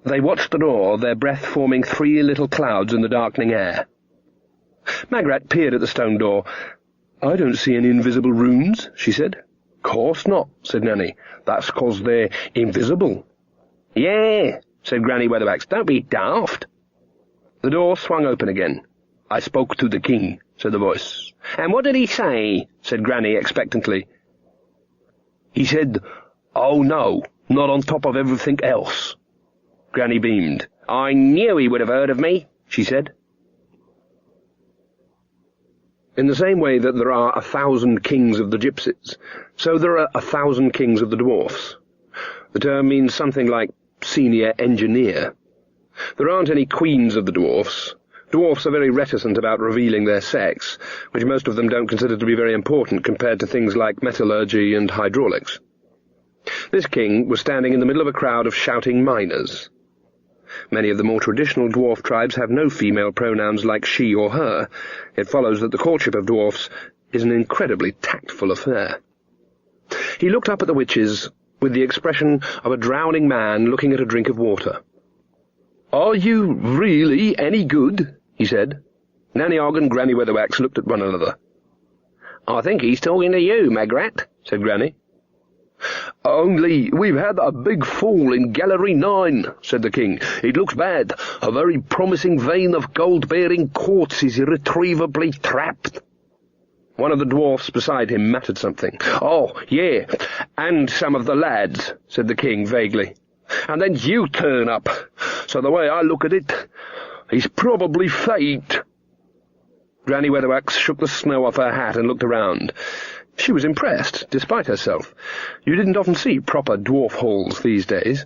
They watched the door, their breath forming 3 little clouds in the darkening air. Magrat peered at the stone door. "I don't see any invisible runes," she said. "Course not," said Nanny. "That's 'cause they're invisible." "Yeah," said Granny Weatherwax. "Don't be daft." The door swung open again. "I spoke to the king," said the voice. "And what did he say?" said Granny expectantly. "He said, 'Oh no, not on top of everything else.'" Granny beamed. "I knew he would have heard of me," she said. In the same way that there are 1,000 kings of the gypsies, so there are 1,000 kings of the dwarfs. The term means something like senior engineer. There aren't any queens of the dwarfs. Dwarfs are very reticent about revealing their sex, which most of them don't consider to be very important compared to things like metallurgy and hydraulics. This king was standing in the middle of a crowd of shouting miners. Many of the more traditional dwarf tribes have no female pronouns like she or her. It follows that the courtship of dwarfs is an incredibly tactful affair. He looked up at the witches with the expression of a drowning man looking at a drink of water. "Are you really any good?" he said. Nanny Og and Granny Weatherwax looked at one another. "I think he's talking to you, Magrat," said Granny. "Only we've had a big fall in Gallery 9, said the king. "It looks bad. A very promising vein of gold-bearing quartz is irretrievably trapped." One of the dwarfs beside him muttered something. "Oh, yeah, and some of the lads," said the king vaguely. "And then you turn up. So the way I look at it, he's probably fate." Granny Weatherwax shook the snow off her hat and looked around. She was impressed, despite herself. You didn't often see proper dwarf halls these days.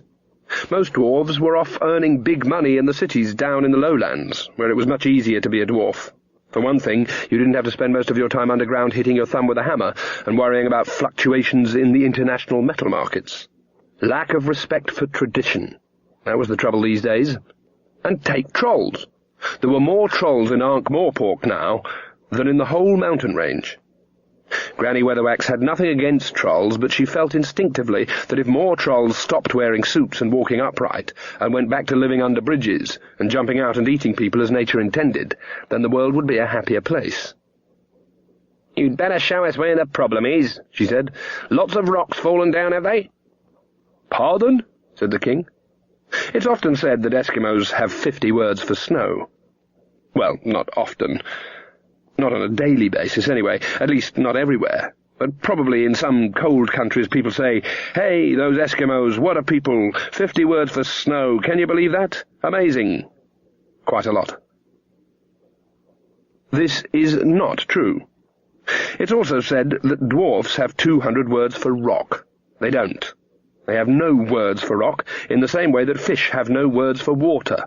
Most dwarves were off earning big money in the cities down in the lowlands, where it was much easier to be a dwarf. For one thing, you didn't have to spend most of your time underground hitting your thumb with a hammer and worrying about fluctuations in the international metal markets. Lack of respect for tradition. That was the trouble these days. And take trolls. There were more trolls in Ankh-Morpork now than in the whole mountain range. Granny Weatherwax had nothing against trolls, but she felt instinctively that if more trolls stopped wearing suits and walking upright, and went back to living under bridges, and jumping out and eating people as nature intended, then the world would be a happier place. "You'd better show us where the problem is," she said. "Lots of rocks fallen down, have they?" "Pardon?" said the king. It's often said that Eskimos have 50 words for snow. Well, not often. Not on a daily basis, anyway, at least not everywhere. But probably in some cold countries people say, "Hey, those Eskimos, what a people! 50 words for snow, can you believe that? Amazing!" Quite a lot. This is not true. It's also said that dwarfs have 200 words for rock. They don't. They have no words for rock, in the same way that fish have no words for water.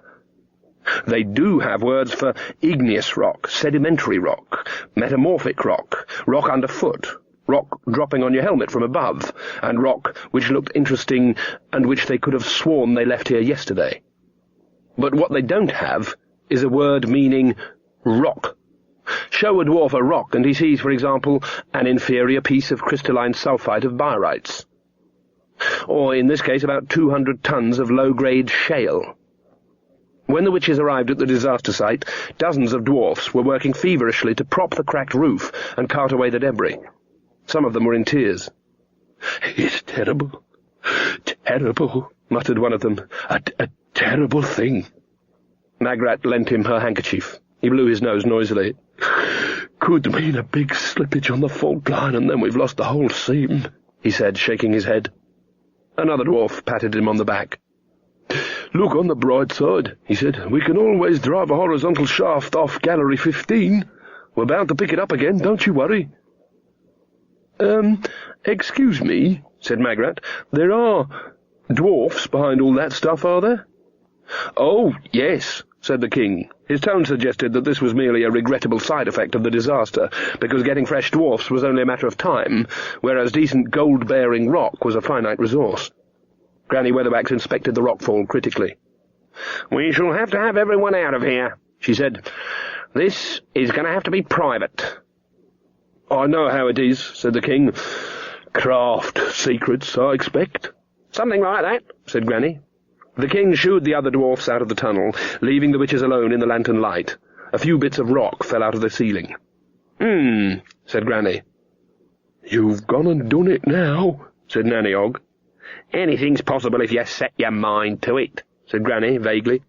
They do have words for igneous rock, sedimentary rock, metamorphic rock, rock underfoot, rock dropping on your helmet from above, and rock which looked interesting and which they could have sworn they left here yesterday. But what they don't have is a word meaning rock. Show a dwarf a rock, and he sees, for example, an inferior piece of crystalline sulfite of barytes. or in this case about 200 tons of low-grade shale. When the witches arrived at the disaster site, dozens of dwarfs were working feverishly to prop the cracked roof and cart away the debris. Some of them were in tears. "It's terrible, terrible," muttered one of them. A terrible thing." Magrat lent him her handkerchief. He blew his nose noisily. "Could mean a big slippage on the fault line, and then we've lost the whole seam," he said, shaking his head. Another dwarf patted him on the back. "Look on the bright side," he said. "We can always drive a horizontal shaft off Gallery 15. We're bound to pick it up again, don't you worry." Excuse me," said Magrat. "There are dwarfs behind all that stuff, are there?" "Oh, yes," said the king. His tone suggested that this was merely a regrettable side effect of the disaster, because getting fresh dwarfs was only a matter of time, whereas decent gold-bearing rock was a finite resource. Granny Weatherwax inspected the rockfall critically. "We shall have to have everyone out of here," she said. "This is going to have to be private." "I know how it is," said the king. "Craft secrets, I expect." "Something like that," said Granny. The king shooed the other dwarfs out of the tunnel, leaving the witches alone in the lantern light. A few bits of rock fell out of the ceiling. Said Granny. "You've gone and done it now," said Nanny Og. "Anything's possible if you set your mind to it," said Granny, vaguely.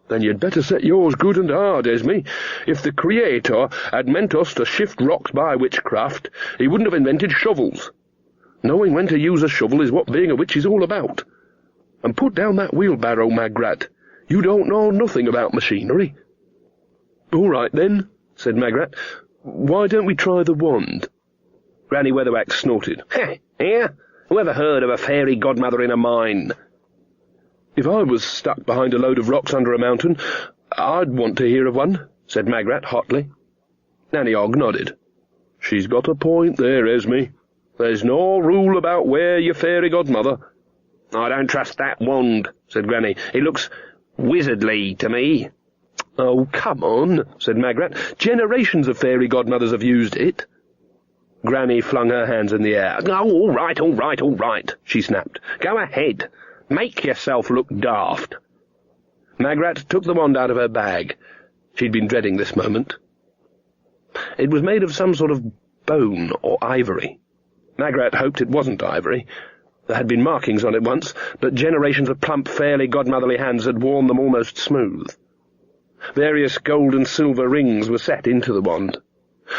"Then you'd better set yours good and hard, Esme. If the Creator had meant us to shift rocks by witchcraft, he wouldn't have invented shovels. Knowing when to use a shovel is what being a witch is all about. And put down that wheelbarrow, Magrat. You don't know nothing about machinery." "All right, then," said Magrat. "Why don't we try the wand?" Granny Weatherwax snorted. "Here? Whoever heard of a fairy godmother in a mine?" "If I was stuck behind a load of rocks under a mountain, I'd want to hear of one," said Magrat hotly. Nanny Og nodded. "She's got a point there, Esme. There's no rule about where your fairy godmother—" "I don't trust that wand," said Granny. "It looks wizardly to me." "Oh, come on," said Magrat. "Generations of fairy godmothers have used it." Granny flung her hands in the air. "Oh, all right, she snapped. "Go ahead. Make yourself look daft." Magrat took the wand out of her bag. She'd been dreading this moment. It was made of some sort of bone or ivory. Magrat hoped it wasn't ivory. There had been markings on it once, but generations of plump, fairly godmotherly hands had worn them almost smooth. Various gold and silver rings were set into the wand.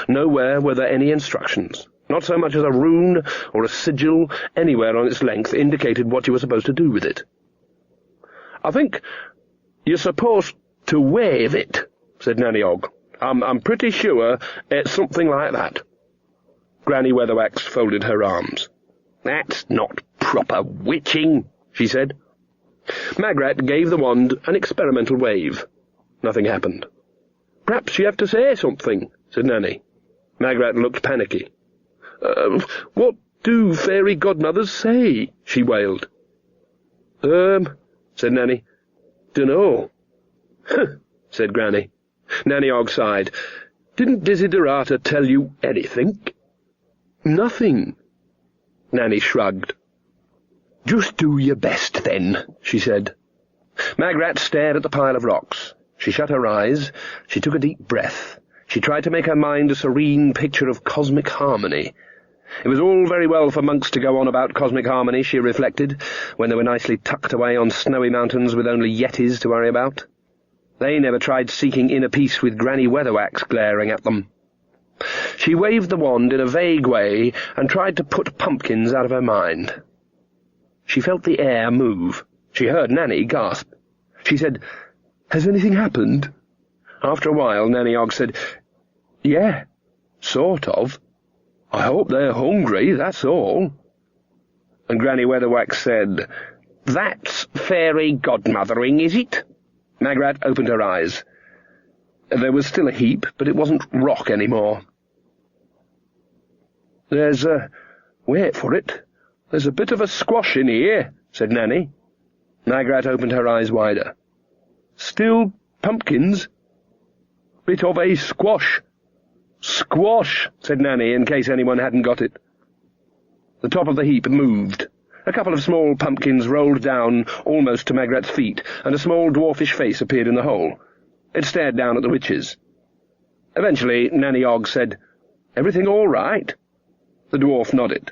Nowhere were there any instructions. Not so much as a rune or a sigil anywhere on its length indicated what you were supposed to do with it. "I think you're supposed to wave it," said Nanny Og. I'm pretty sure it's something like that." Granny Weatherwax folded her arms. "That's not proper witching," she said. Magrat gave the wand an experimental wave. Nothing happened. "Perhaps you have to say something," said Nanny. Magrat looked panicky. What do fairy godmothers say?" she wailed. Said Nanny. "Dunno." Said Granny. Nanny Og sighed. "Didn't Desiderata tell you anything?" "Nothing." Nanny shrugged. "Just do your best, then," she said. Magrat stared at the pile of rocks. She shut her eyes. She took a deep breath. She tried to make her mind a serene picture of cosmic harmony. It was all very well for monks to go on about cosmic harmony, she reflected, when they were nicely tucked away on snowy mountains with only yetis to worry about. They never tried seeking inner peace with Granny Weatherwax glaring at them. She waved the wand in a vague way and tried to put pumpkins out of her mind. She felt the air move. She heard Nanny gasp. She said, "Has anything happened?" After a while, Nanny Og said, "Yeah, sort of. I hope they're hungry, that's all." And Granny Weatherwax said, "That's fairy godmothering, is it?" Magrat opened her eyes. There was still a heap, but it wasn't rock anymore. Wait for it. There's a bit of a squash in here," said Nanny. Magrat opened her eyes wider. "Still pumpkins?" "Bit of a squash." "Squash," said Nanny, in case anyone hadn't got it. The top of the heap moved. A couple of small pumpkins rolled down almost to Magrat's feet, and a small dwarfish face appeared in the hole. It stared down at the witches. Eventually, Nanny Ogg said, "Everything all right?" The dwarf nodded.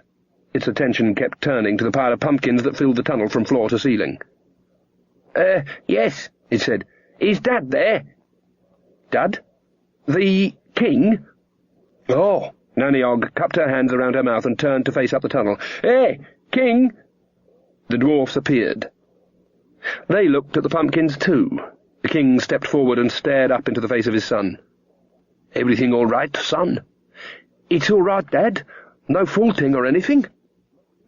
Its attention kept turning to the pile of pumpkins that filled the tunnel from floor to ceiling. Yes," it said. "Is Dad there?" "Dad? The king?" "Oh." Nanny Ogg cupped her hands around her mouth and turned to face up the tunnel. "Hey, king!" The dwarfs appeared. They looked at the pumpkins too. The king stepped forward and stared up into the face of his son. "Everything all right, son?" "It's all right, Dad. No faulting or anything."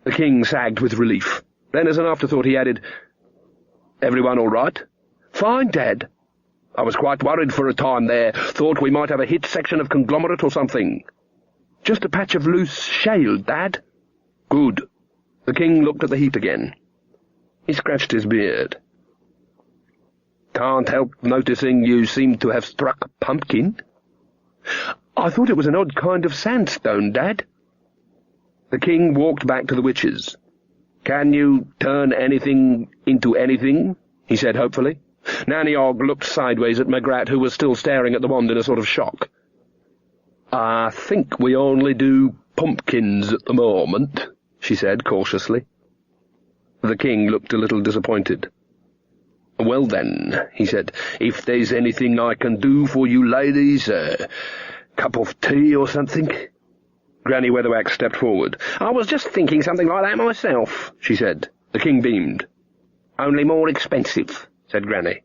The king sagged with relief. Then, as an afterthought, he added, "Everyone all right?" "Fine, Dad." "I was quite worried for a time there. Thought we might have a hit section of conglomerate or something." "Just a patch of loose shale, Dad." "Good." The king looked at the heap again. He scratched his beard. "Can't help noticing you seem to have struck a pumpkin." "I thought it was an odd kind of sandstone, Dad." The king walked back to the witches. "Can you turn anything into anything?" he said hopefully. Nanny Ogg looked sideways at Magrat, who was still staring at the wand in a sort of shock. "I think we only do pumpkins at the moment," she said cautiously. The king looked a little disappointed. "Well then," he said, "if there's anything I can do for you ladies, cup of tea or something?" Granny Weatherwax stepped forward. "I was just thinking something like that myself," she said. The king beamed. "Only more expensive," said Granny.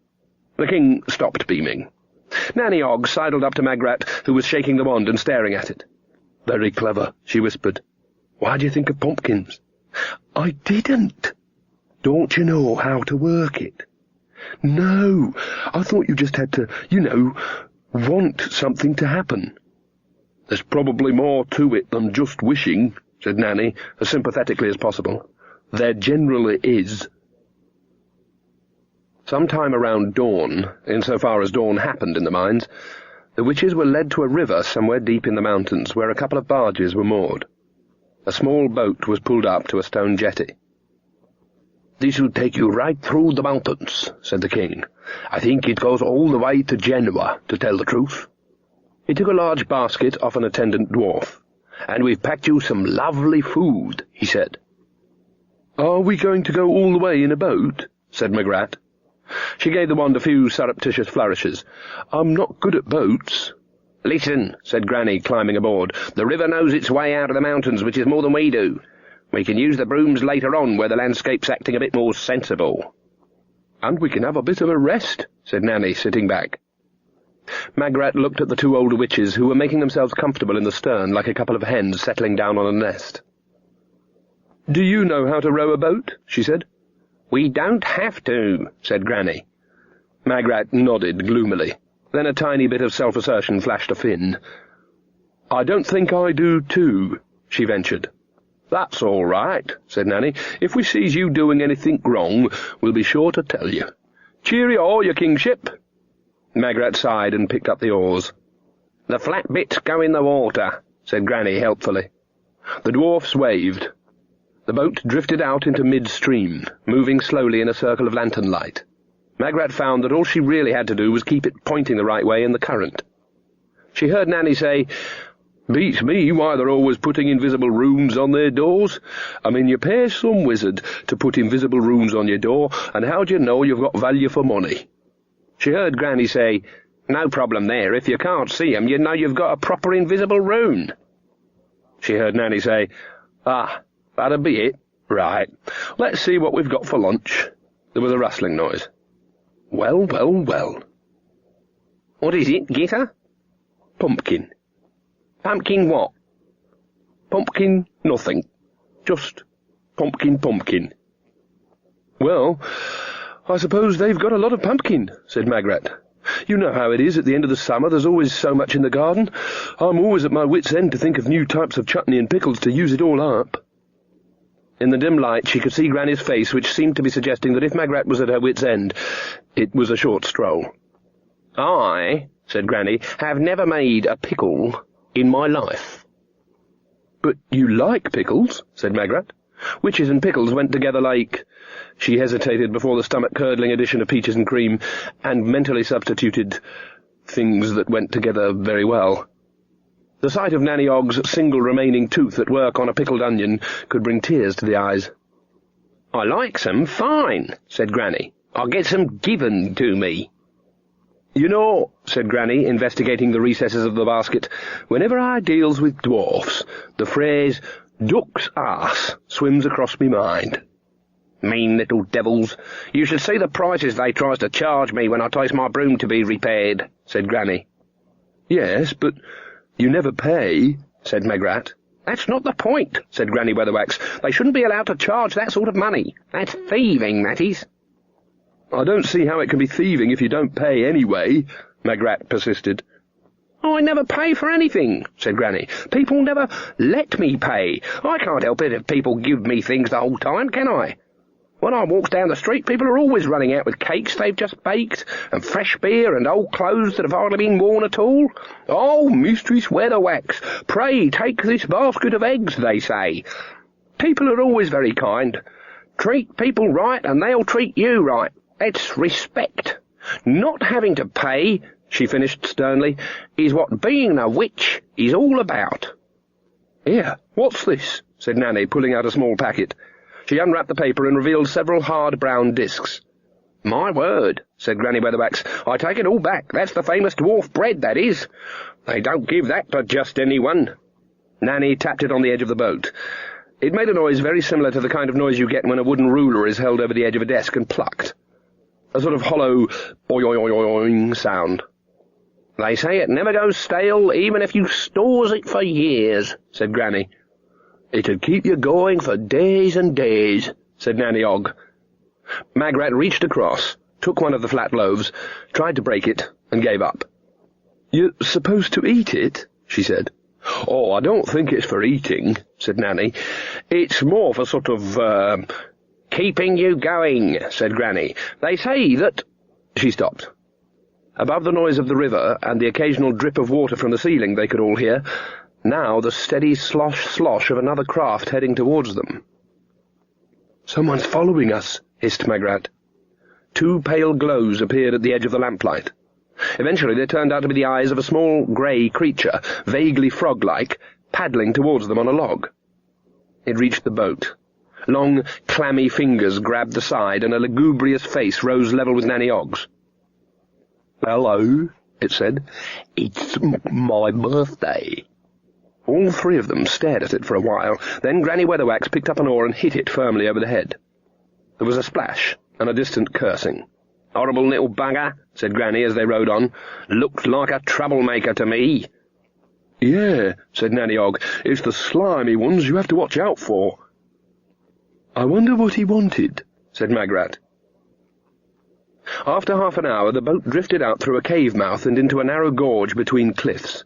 The king stopped beaming. Nanny Ogg sidled up to Magrat, who was shaking the wand and staring at it. "Very clever," she whispered. "Why do you think of pumpkins?" "I didn't. Don't you know how to work it?" "No, I thought you just had to, want something to happen." "There's probably more to it than just wishing," said Nanny, as sympathetically as possible. "There generally is." Sometime around dawn, insofar as dawn happened in the mines, the witches were led to a river somewhere deep in the mountains, where a couple of barges were moored. A small boat was pulled up to a stone jetty. "This'll take you right through the mountains," said the king. "I think it goes all the way to Genoa, to tell the truth." He took a large basket off an attendant dwarf. "And we've packed you some lovely food," he said. "Are we going to go all the way in a boat?" said Magrat. She gave the wand a few surreptitious flourishes. "I'm not good at boats." "Listen," said Granny, climbing aboard. "The river knows its way out of the mountains, which is more than we do. We can use the brooms later on, where the landscape's acting a bit more sensible." "And we can have a bit of a rest," said Nanny, sitting back. Magrat looked at the two older witches, who were making themselves comfortable in the stern, like a couple of hens settling down on a nest. "Do you know how to row a boat?" she said. "We don't have to," said Granny. Magrat nodded gloomily. Then a tiny bit of self-assertion flashed a fin. "I don't think I do too," she ventured. "That's all right," said Nanny. "If we sees you doing anything wrong, we'll be sure to tell you. Cheerio, your kingship." Magrat sighed and picked up the oars. "The flat bits go in the water," said Granny helpfully. The dwarfs waved. The boat drifted out into mid-stream, moving slowly in a circle of lantern light. Magrat found that all she really had to do was keep it pointing the right way in the current. She heard Nanny say, "Beats me why they're always putting invisible runes on their doors. I mean, you pay some wizard to put invisible runes on your door, and how do you know you've got value for money?" She heard Granny say, "No problem there. If you can't see 'em, you know you've got a proper invisible rune." She heard Nanny say, "Ah, that'll be it. Right. Let's see what we've got for lunch." There was a rustling noise. "Well, well, well." "What is it, Gitter?" "Pumpkin." "Pumpkin what?" "Pumpkin nothing. Just pumpkin. "Well, I suppose they've got a lot of pumpkin," said Magrat. "You know how it is at the end of the summer. There's always so much in the garden. I'm always at my wit's end to think of new types of chutney and pickles to use it all up." In the dim light she could see Granny's face, which seemed to be suggesting that if Magrat was at her wit's end, it was a short stroll. "I," said Granny, "have never made a pickle in my life." "But you like pickles," said Magrat. Witches and pickles went together like— She hesitated before the stomach-curdling addition of peaches and cream, and mentally substituted things that went together very well. The sight of Nanny Ogg's single remaining tooth at work on a pickled onion could bring tears to the eyes. "I likes 'em fine," said Granny. "I gets 'em given to me." "You know," said Granny, investigating the recesses of the basket, "whenever I deals with dwarfs, the phrase 'duck's arse' swims across me mind." "Mean little devils! You should see the prices they tries to charge me when I takes my broom to be repaired," said Granny. "Yes, but you never pay," said Magrat. "That's not the point," said Granny Weatherwax. "They shouldn't be allowed to charge that sort of money. That's thieving, that is." "I don't see how it can be thieving if you don't pay anyway," Magrat persisted. "I never pay for anything," said Granny. "People never let me pay. I can't help it if people give me things the whole time, can I? When I walks down the street, people are always running out with cakes they've just baked, and fresh beer, and old clothes that have hardly been worn at all. 'Oh, Mistress Weatherwax, pray take this basket of eggs,' they say. People are always very kind. Treat people right, and they'll treat you right. It's respect. Not having to pay," she finished sternly, "is what being a witch is all about." "Here, what's this?" said Nanny, pulling out a small packet. She unwrapped the paper and revealed several hard brown discs. "My word," said Granny Weatherwax, "I take it all back. That's the famous dwarf bread, that is. They don't give that to just anyone." Nanny tapped it on the edge of the boat. It made a noise very similar to the kind of noise you get when a wooden ruler is held over the edge of a desk and plucked. A sort of hollow boing sound. "They say it never goes stale, even if you stores it for years," said Granny. "It'd keep you going for days and days," said Nanny Ogg. Magrat reached across, took one of the flat loaves, tried to break it, and gave up. "You're supposed to eat it?" she said. "Oh, I don't think it's for eating," said Nanny. "It's more for sort of, keeping you going," said Granny. "They say that—" She stopped. Above the noise of the river and the occasional drip of water from the ceiling they could all hear, now the steady slosh-slosh of another craft heading towards them. "Someone's following us," hissed Magrat. Two pale glows appeared at the edge of the lamplight. Eventually they turned out to be the eyes of a small grey creature, vaguely frog-like, paddling towards them on a log. It reached the boat. Long, clammy fingers grabbed the side, and a lugubrious face rose level with Nanny Ogg's. "Hello," it said. "It's my birthday." All three of them stared at it for a while. Then Granny Weatherwax picked up an oar and hit it firmly over the head. There was a splash and a distant cursing. "Horrible little bugger," said Granny as they rowed on. "Looked like a troublemaker to me." "Yeah," said Nanny Ogg. "It's the slimy ones you have to watch out for." "I wonder what he wanted," said Magrat. After half an hour the boat drifted out through a cave mouth and into a narrow gorge between cliffs.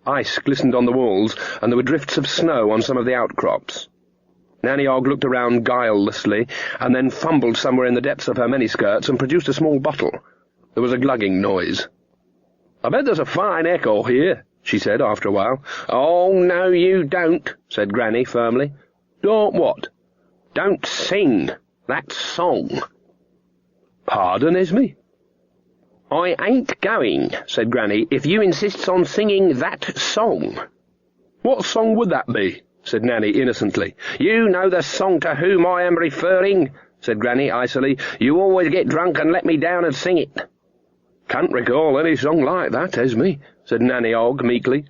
Ice glistened on the walls, and there were drifts of snow on some of the outcrops. Nanny Ogg looked around guilelessly, and then fumbled somewhere in the depths of her miniskirts and produced a small bottle. There was a glugging noise. "I bet there's a fine echo here," she said after a while. "Oh, no you don't," said Granny firmly. "Don't what?" "Don't sing that song." "Pardon, Esme?" "I ain't going," said Granny, "if you insists on singing that song." "What song would that be?" said Nanny innocently. "You know the song to whom I am referring," said Granny icily. "You always get drunk and let me down and sing it." "Can't recall any song like that, Esme," said Nanny Ogg meekly.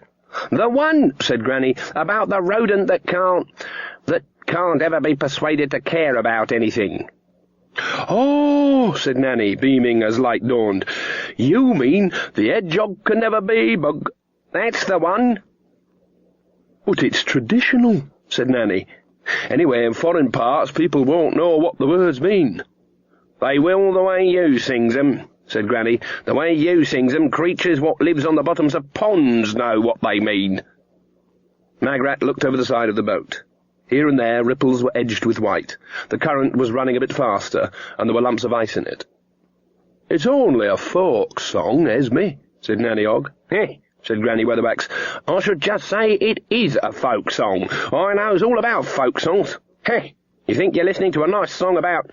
"The one," said Granny, "about the rodent that can't ever be persuaded to care about anything." "Oh," said Nanny, beaming as light dawned. "You mean the hedgehog can never be bug—" "That's the one." "But it's traditional," said Nanny. "Anyway, in foreign parts people won't know what the words mean." "They will the way you sings 'em," said Granny. "The way you sings 'em, creatures what lives on the bottoms of ponds know what they mean." Magrat looked over the side of the boat. Here and there ripples were edged with white. The current was running a bit faster, and there were lumps of ice in it. "It's only a folk song, Esme," said Nanny Ogg. "Eh," said Granny Weatherwax. "I should just say it is a folk song. I knows all about folk songs. Heh, You think you're listening to a nice song about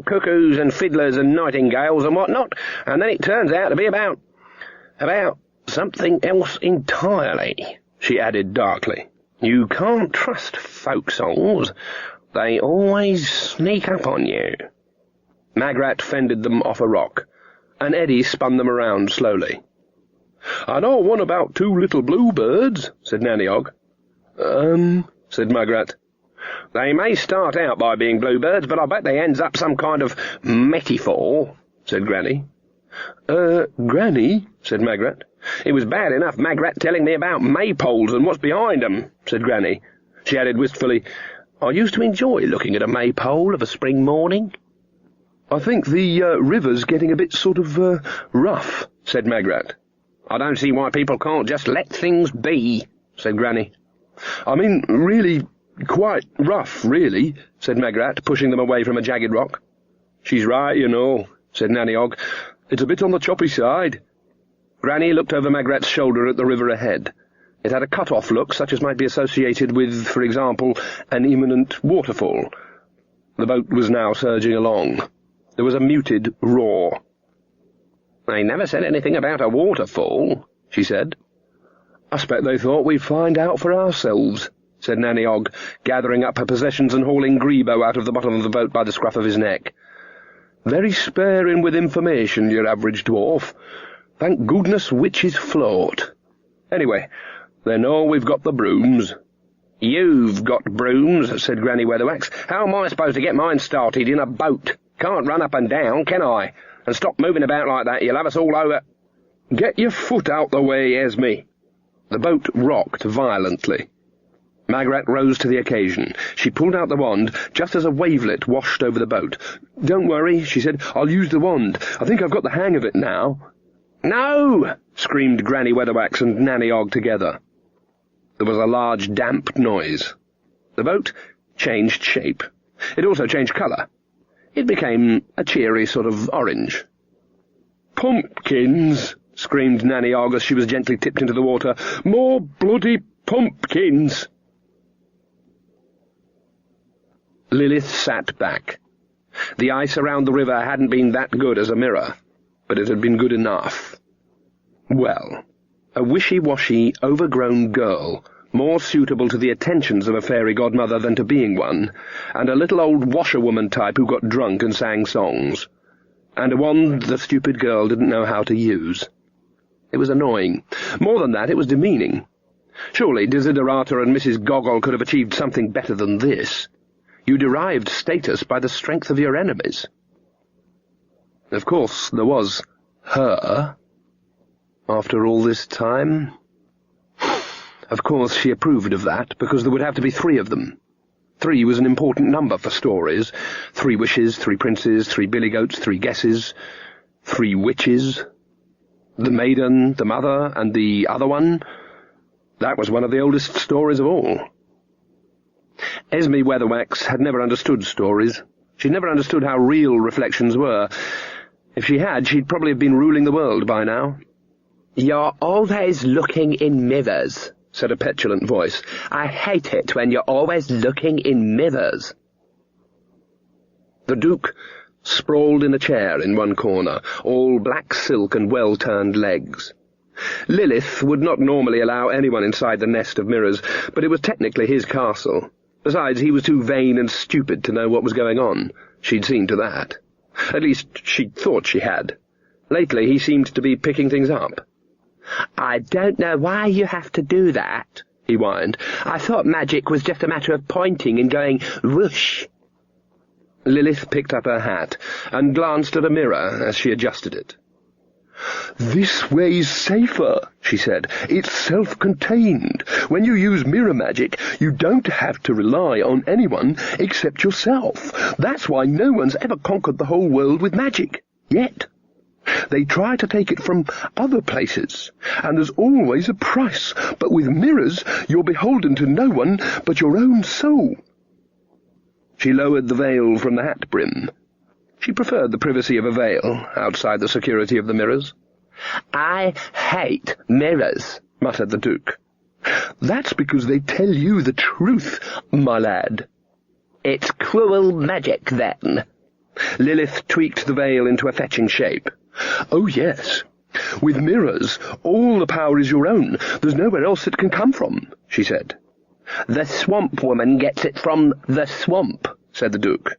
cuckoos and fiddlers and nightingales and whatnot, and then it turns out to be about something else entirely," she added darkly. "You can't trust folk songs. They always sneak up on you." Magrat fended them off a rock, and Eddie spun them around slowly. "I know one about 2 little bluebirds," said Nanny Og. Said Magrat. "They may start out by being bluebirds, but I bet they ends up some kind of metaphor," said Granny. Granny," said Magrat. "It was bad enough Magrat telling me about maypoles and what's behind 'em," said Granny. She added wistfully, "I used to enjoy looking at a maypole of a spring morning." "I think the river's getting a bit sort of rough," said Magrat. "I don't see why people can't just let things be," said Granny. "I mean, really, quite rough, really," said Magrat, pushing them away from a jagged rock. "She's right, you know," said Nanny Og. "It's a bit on the choppy side." Granny looked over Magrat's shoulder at the river ahead. It had a cut-off look, such as might be associated with, for example, an imminent waterfall. The boat was now surging along. There was a muted roar. "They never said anything about a waterfall," she said. "I expect they thought we'd find out for ourselves," said Nanny Og, gathering up her possessions and hauling Grebo out of the bottom of the boat by the scruff of his neck. "Very sparing with information, your average dwarf. Thank goodness witches float. Anyway, they know we've got the brooms." "You've got brooms," said Granny Weatherwax. "How am I supposed to get mine started in a boat? Can't run up and down, can I? And stop moving about like that, you'll have us all over." "Get your foot out the way, Esme." The boat rocked violently. Magrat rose to the occasion. She pulled out the wand just as a wavelet washed over the boat. "Don't worry," she said. "I'll use the wand. I think I've got the hang of it now." "No!" screamed Granny Weatherwax and Nanny Og together. There was a large damp noise. The boat changed shape. It also changed colour. It became a cheery sort of orange. "Pumpkins!" screamed Nanny Og as she was gently tipped into the water. "More bloody pumpkins!" Lilith sat back. The ice around the river hadn't been that good as a mirror, but it had been good enough. Well, a wishy-washy, overgrown girl, more suitable to the attentions of a fairy godmother than to being one, and a little old washerwoman type who got drunk and sang songs, and a wand the stupid girl didn't know how to use. It was annoying. More than that, it was demeaning. Surely Desiderata and Mrs. Goggle could have achieved something better than this. You derived status by the strength of your enemies. Of course, there was her. After all this time. Of course, she approved of that, because there would have to be 3 of them. 3 was an important number for stories. 3 wishes, 3 princes, 3 billy-goats, 3 guesses, 3 witches. The maiden, the mother, and the other one. That was one of the oldest stories of all. Esme Weatherwax had never understood stories. She'd never understood how real reflections were. If she had, she'd probably have been ruling the world by now. "You're always looking in mirrors," said a petulant voice. "I hate it when you're always looking in mirrors." The Duke sprawled in a chair in one corner, all black silk and well-turned legs. Lilith would not normally allow anyone inside the nest of mirrors, but it was technically his castle. Besides, he was too vain and stupid to know what was going on. She'd seen to that. At least, she thought she had. Lately, he seemed to be picking things up. "I don't know why you have to do that," he whined. "I thought magic was just a matter of pointing and going whoosh." Lilith picked up her hat and glanced at a mirror as she adjusted it. "This way's safer," she said. "It's self-contained. When you use mirror magic, you don't have to rely on anyone except yourself. That's why no one's ever conquered the whole world with magic. Yet. They try to take it from other places, and there's always a price. But with mirrors, you're beholden to no one but your own soul." She lowered the veil from the hat brim. She preferred the privacy of a veil outside the security of the mirrors. "I hate mirrors," muttered the Duke. "That's because they tell you the truth, my lad." It's cruel magic, then. Lilith tweaked the veil into a fetching shape. Oh, yes. With mirrors, all the power is your own. There's nowhere else it can come from, she said. The swamp woman gets it from the swamp, said the Duke.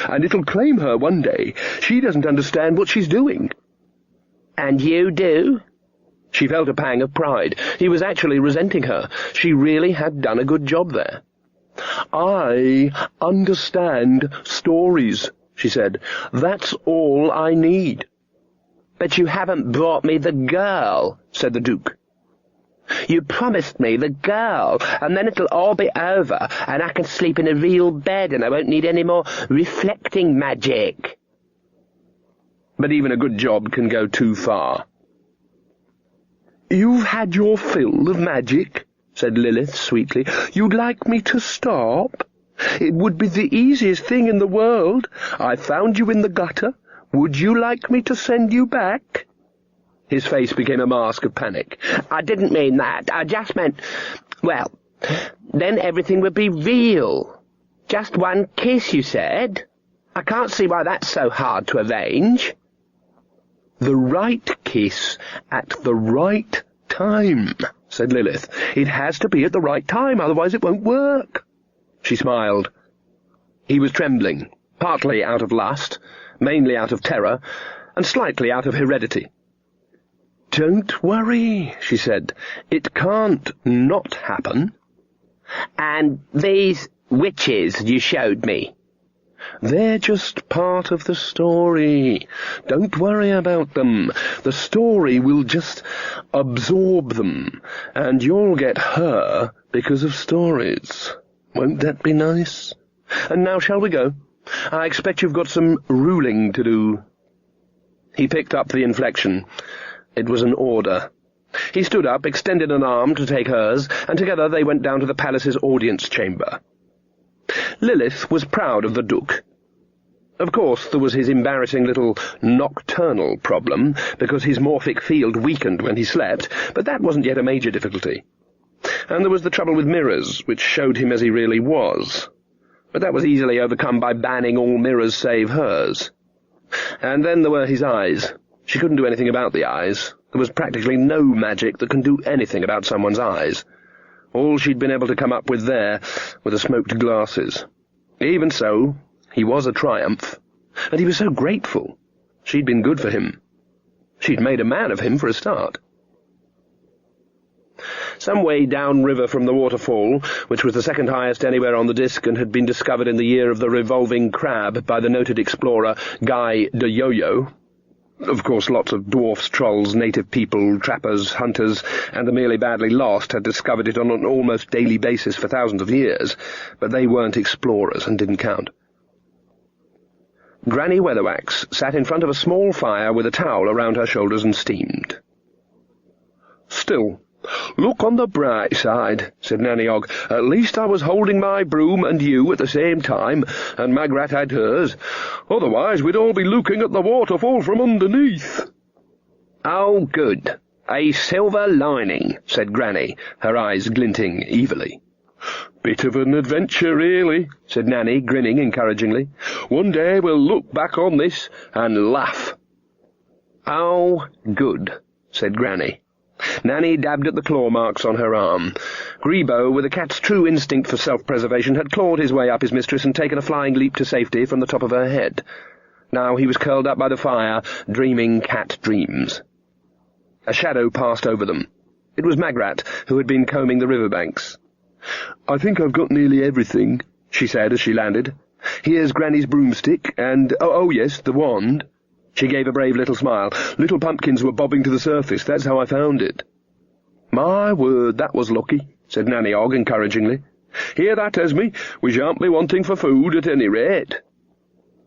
And it'll claim her one day. She doesn't understand what she's doing. And you do? She felt a pang of pride. He was actually resenting her. She really had done a good job there. I understand stories, she said. That's all I need. But you haven't brought me the girl, said the Duke. You promised me the girl, and then it'll all be over, and I can sleep in a real bed, and I won't need any more reflecting magic. But even a good job can go too far. You've had your fill of magic, said Lilith sweetly. You'd like me to stop? It would be the easiest thing in the world. I found you in the gutter. Would you like me to send you back? His face became a mask of panic. I didn't mean that. I just meant, well, then everything would be real. Just one kiss, you said. I can't see why that's so hard to arrange. The right kiss at the right time, said Lilith. It has to be at the right time, otherwise it won't work. She smiled. He was trembling, partly out of lust, mainly out of terror, and slightly out of heredity. Don't worry, she said. It can't not happen. And these witches you showed me? They're just part of the story. Don't worry about them. The story will just absorb them, and you'll get her because of stories. Won't that be nice? And now shall we go? I expect you've got some ruling to do. He picked up the inflection. It was an order. He stood up, extended an arm to take hers, and together they went down to the palace's audience chamber. Lilith was proud of the Duke. Of course, there was his embarrassing little nocturnal problem, because his morphic field weakened when he slept, but that wasn't yet a major difficulty. And there was the trouble with mirrors, which showed him as he really was. But that was easily overcome by banning all mirrors save hers. And then there were his eyes. She couldn't do anything about the eyes. There was practically no magic that can do anything about someone's eyes. All she'd been able to come up with there were the smoked glasses. Even so, he was a triumph, and he was so grateful. She'd been good for him. She'd made a man of him for a start. Some way downriver from the waterfall, which was the second highest anywhere on the disk and had been discovered in the year of the revolving crab by the noted explorer Guy de Yo-Yo. Of course, lots of dwarfs, trolls, native people, trappers, hunters, and the merely badly lost had discovered it on an almost daily basis for thousands of years, but they weren't explorers and didn't count. Granny Weatherwax sat in front of a small fire with a towel around her shoulders and steamed. Still, look on the bright side, said Nanny Ogg. At least I was holding my broom and you at the same time, and Magrat had hers. Otherwise we'd all be looking at the waterfall from underneath. Oh, good. A silver lining, said Granny, her eyes glinting evilly. Bit of an adventure, really, said Nanny, grinning encouragingly. One day we'll look back on this and laugh. Oh, good, said Granny. Nanny dabbed at the claw marks on her arm. Grebo, with a cat's true instinct for self-preservation, had clawed his way up his mistress and taken a flying leap to safety from the top of her head. Now he was curled up by the fire, dreaming cat dreams. A shadow passed over them. It was Magrat, who had been combing the riverbanks. I think I've got nearly everything, she said as she landed. Here's Granny's broomstick, and, oh yes, the wand. She gave a brave little smile. Little pumpkins were bobbing to the surface. That's how I found it. My word, that was lucky, said Nanny Ogg encouragingly. Hear that, Esme? We shan't be wanting for food at any rate.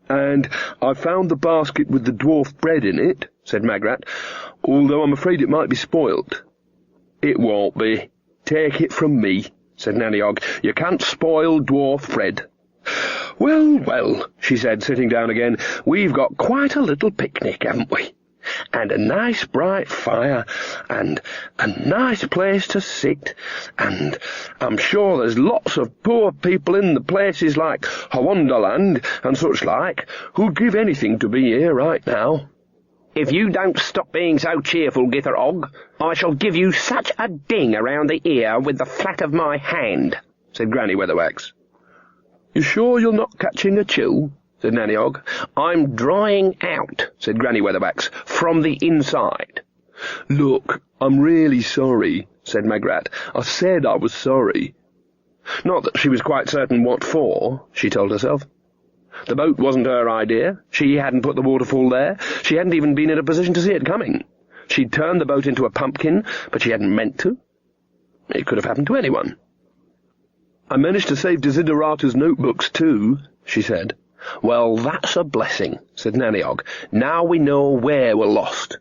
And I found the basket with the dwarf bread in it, said Magrat, although I'm afraid it might be spoilt. It won't be. Take it from me, said Nanny Ogg. You can't spoil dwarf bread. Well, well, she said, sitting down again, we've got quite a little picnic, haven't we? and a nice bright fire, and a nice place to sit, and I'm sure there's lots of poor people in the places like Wonderland and such like who'd give anything to be here right now. If you don't stop being so cheerful, Gither-Og, I shall give you such a ding around the ear with the flat of my hand," said Granny Weatherwax. "You sure you're not catching a chill?" said Nanny Og. "I'm drying out," said Granny Weatherwax, "from the inside." "Look, I'm really sorry," said Magrat. "I said I was sorry." Not that she was quite certain what for, she told herself. The boat wasn't her idea. She hadn't put the waterfall there. She hadn't even been in a position to see it coming. She'd turned the boat into a pumpkin, but she hadn't meant to. It could have happened to anyone. "I managed to save Desiderata's notebooks too," she said. "Well, that's a blessing," said Nanny Og. "Now we know where we're lost."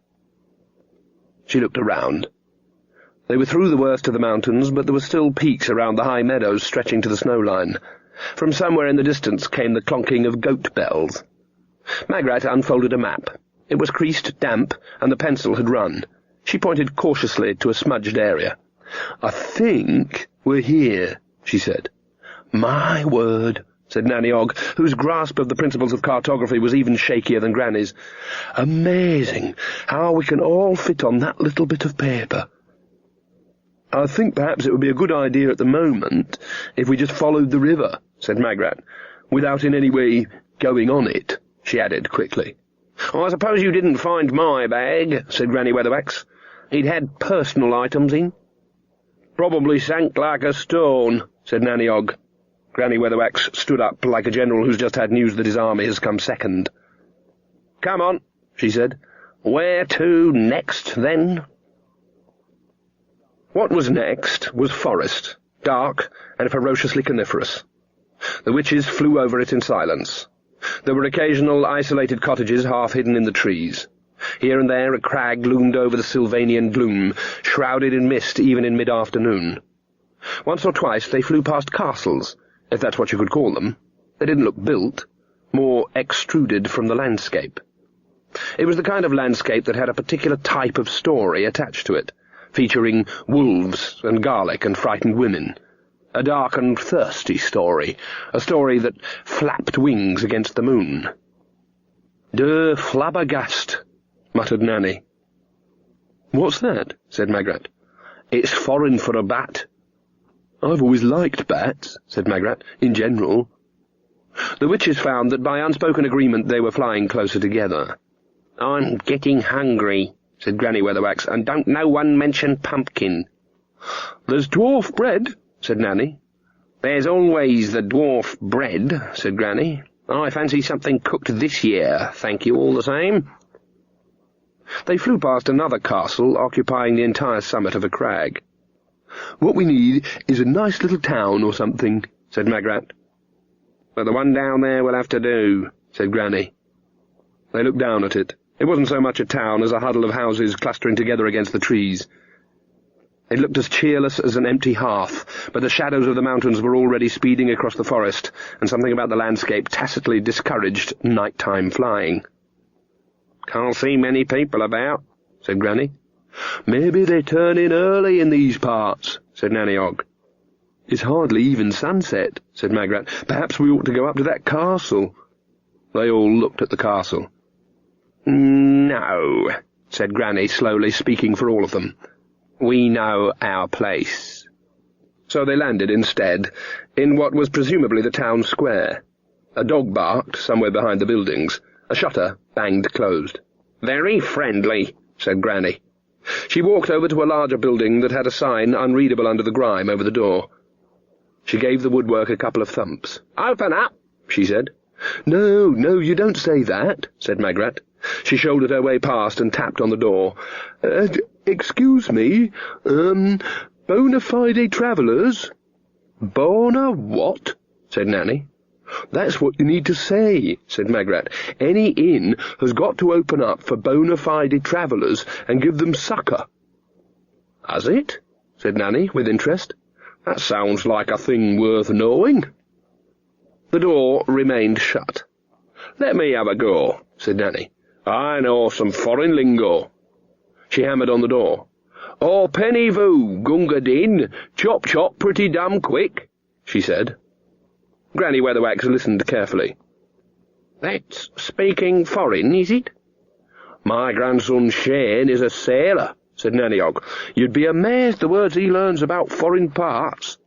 She looked around. They were through the worst of the mountains, but there were still peaks around the high meadows stretching to the snow line. From somewhere in the distance came the clonking of goat bells. Magrat unfolded a map. It was creased, damp, and the pencil had run. She pointed cautiously to a smudged area. "I think we're here," she said. "My word," said Nanny Og, whose grasp of the principles of cartography was even shakier than Granny's. "Amazing how we can all fit on that little bit of paper." "I think perhaps it would be a good idea at the moment if we just followed the river," said Magrat, "without in any way going on it," she added quickly. "I suppose you didn't find my bag," said Granny Weatherwax. "It had personal items in." "Probably sank like a stone," said Nanny Og. Granny Weatherwax stood up like a general who's just had news that his army has come second. "Come on," she said. "Where to next, then?" What was next was forest, dark and ferociously coniferous. The witches flew over it in silence. There were occasional isolated cottages half hidden in the trees. Here and there a crag loomed over the Sylvanian gloom, shrouded in mist even in mid-afternoon. Once or twice they flew past castles, if that's what you could call them. They didn't look built, more extruded from the landscape. It was the kind of landscape that had a particular type of story attached to it, featuring wolves and garlic and frightened women. A dark and thirsty story, a story that flapped wings against the moon. "De flabbergast," muttered Nanny. "What's that?" said Magrat. "It's foreign for a bat." "I've always liked bats," said Magrat, "in general." The witches found that by unspoken agreement they were flying closer together. "I'm getting hungry," said Granny Weatherwax, "and don't no one mention pumpkin." "There's dwarf bread," said Nanny. "There's always the dwarf bread," said Granny. "I fancy something cooked this year, thank you all the same." They flew past another castle occupying the entire summit of a crag. "What we need is a nice little town or something," said Magrat. "But the one down there will have to do," said Granny. They looked down at it. It wasn't so much a town as a huddle of houses clustering together against the trees. It looked as cheerless as an empty hearth, but the shadows of the mountains were already speeding across the forest, and something about the landscape tacitly discouraged nighttime flying. "Can't see many people about," said Granny. "Maybe they turn in early in these parts," said Nanny Og. "It's hardly even sunset," said Magrat. "Perhaps we ought to go up to that castle." They all looked at the castle. "No," said Granny, slowly, speaking for all of them. "We know our place." So they landed instead, in what was presumably the town square. A dog barked somewhere behind the buildings. A shutter banged closed. "Very friendly," said Granny. She walked over to a larger building that had a sign unreadable under the grime over the door. She gave the woodwork a couple of thumps. "Open up," she said. No, you don't say that," said Magrat. She shouldered her way past and tapped on the door. Excuse me, bona fide travellers?" "Bona what?" said Nanny. "That's what you need to say," said Magrat. "Any inn has got to open up for bona fide travellers and give them succour." "Has it?" said Nanny, with interest. "That sounds like a thing worth knowing." The door remained shut. "Let me have a go," said Nanny. I know some foreign lingo. She hammered on the door. "Oh, penny voo, gunga din, chop chop pretty damn quick," she said. Granny Weatherwax listened carefully. "That's speaking foreign, is it?" "My grandson Shane is a sailor," said Nanny Ogg. "You'd be amazed the words he learns about foreign parts."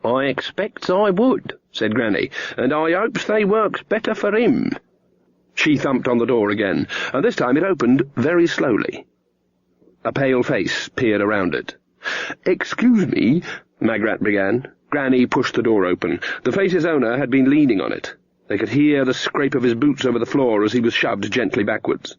"I expects I would," said Granny, "and I hopes they works better for him." She thumped on the door again, and this time it opened very slowly. A pale face peered around it. "Excuse me," Magrat began. Granny pushed the door open. The face's owner had been leaning on it. They could hear the scrape of his boots over the floor as he was shoved gently backwards.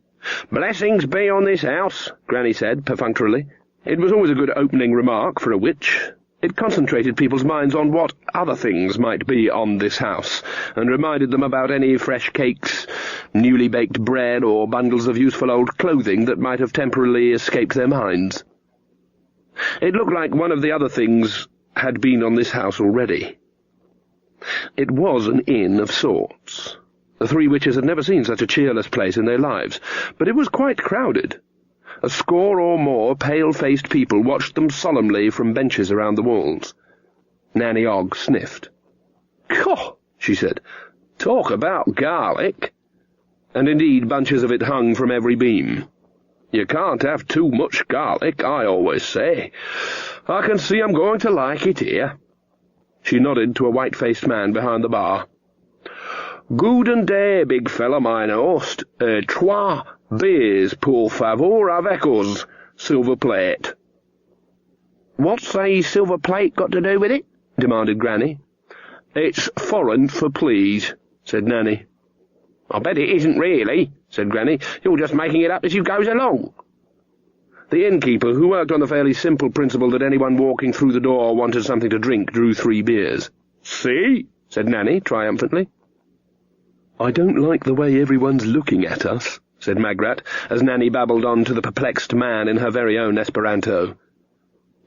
"Blessings be on this house," Granny said perfunctorily. It was always a good opening remark for a witch. It concentrated people's minds on what other things might be on this house, and reminded them about any fresh cakes, newly baked bread, or bundles of useful old clothing that might have temporarily escaped their minds. It looked like one of the other things had been on this house already. It was an inn of sorts. The three witches had never seen such a cheerless place in their lives, but it was quite crowded. A score or more pale-faced people watched them solemnly from benches around the walls. Nanny Ogg sniffed. "Cough," she said. "Talk about garlic." And indeed bunches of it hung from every beam. "You can't have too much garlic, I always say. I can see I'm going to like it here." She nodded to a white-faced man behind the bar. "Guten day, big fella, mine host. Trois beers, pour favor, avec us. Silver plate." "What's a silver plate got to do with it?" demanded Granny. "It's foreign for please," said Nanny. "I bet it isn't really," said Granny. "You're just making it up as you goes along." The innkeeper, who worked on the fairly simple principle that anyone walking through the door wanted something to drink, drew 3 beers. "See?" said Nanny triumphantly. "I don't like the way everyone's looking at us," said Magrat, as Nanny babbled on to the perplexed man in her very own Esperanto.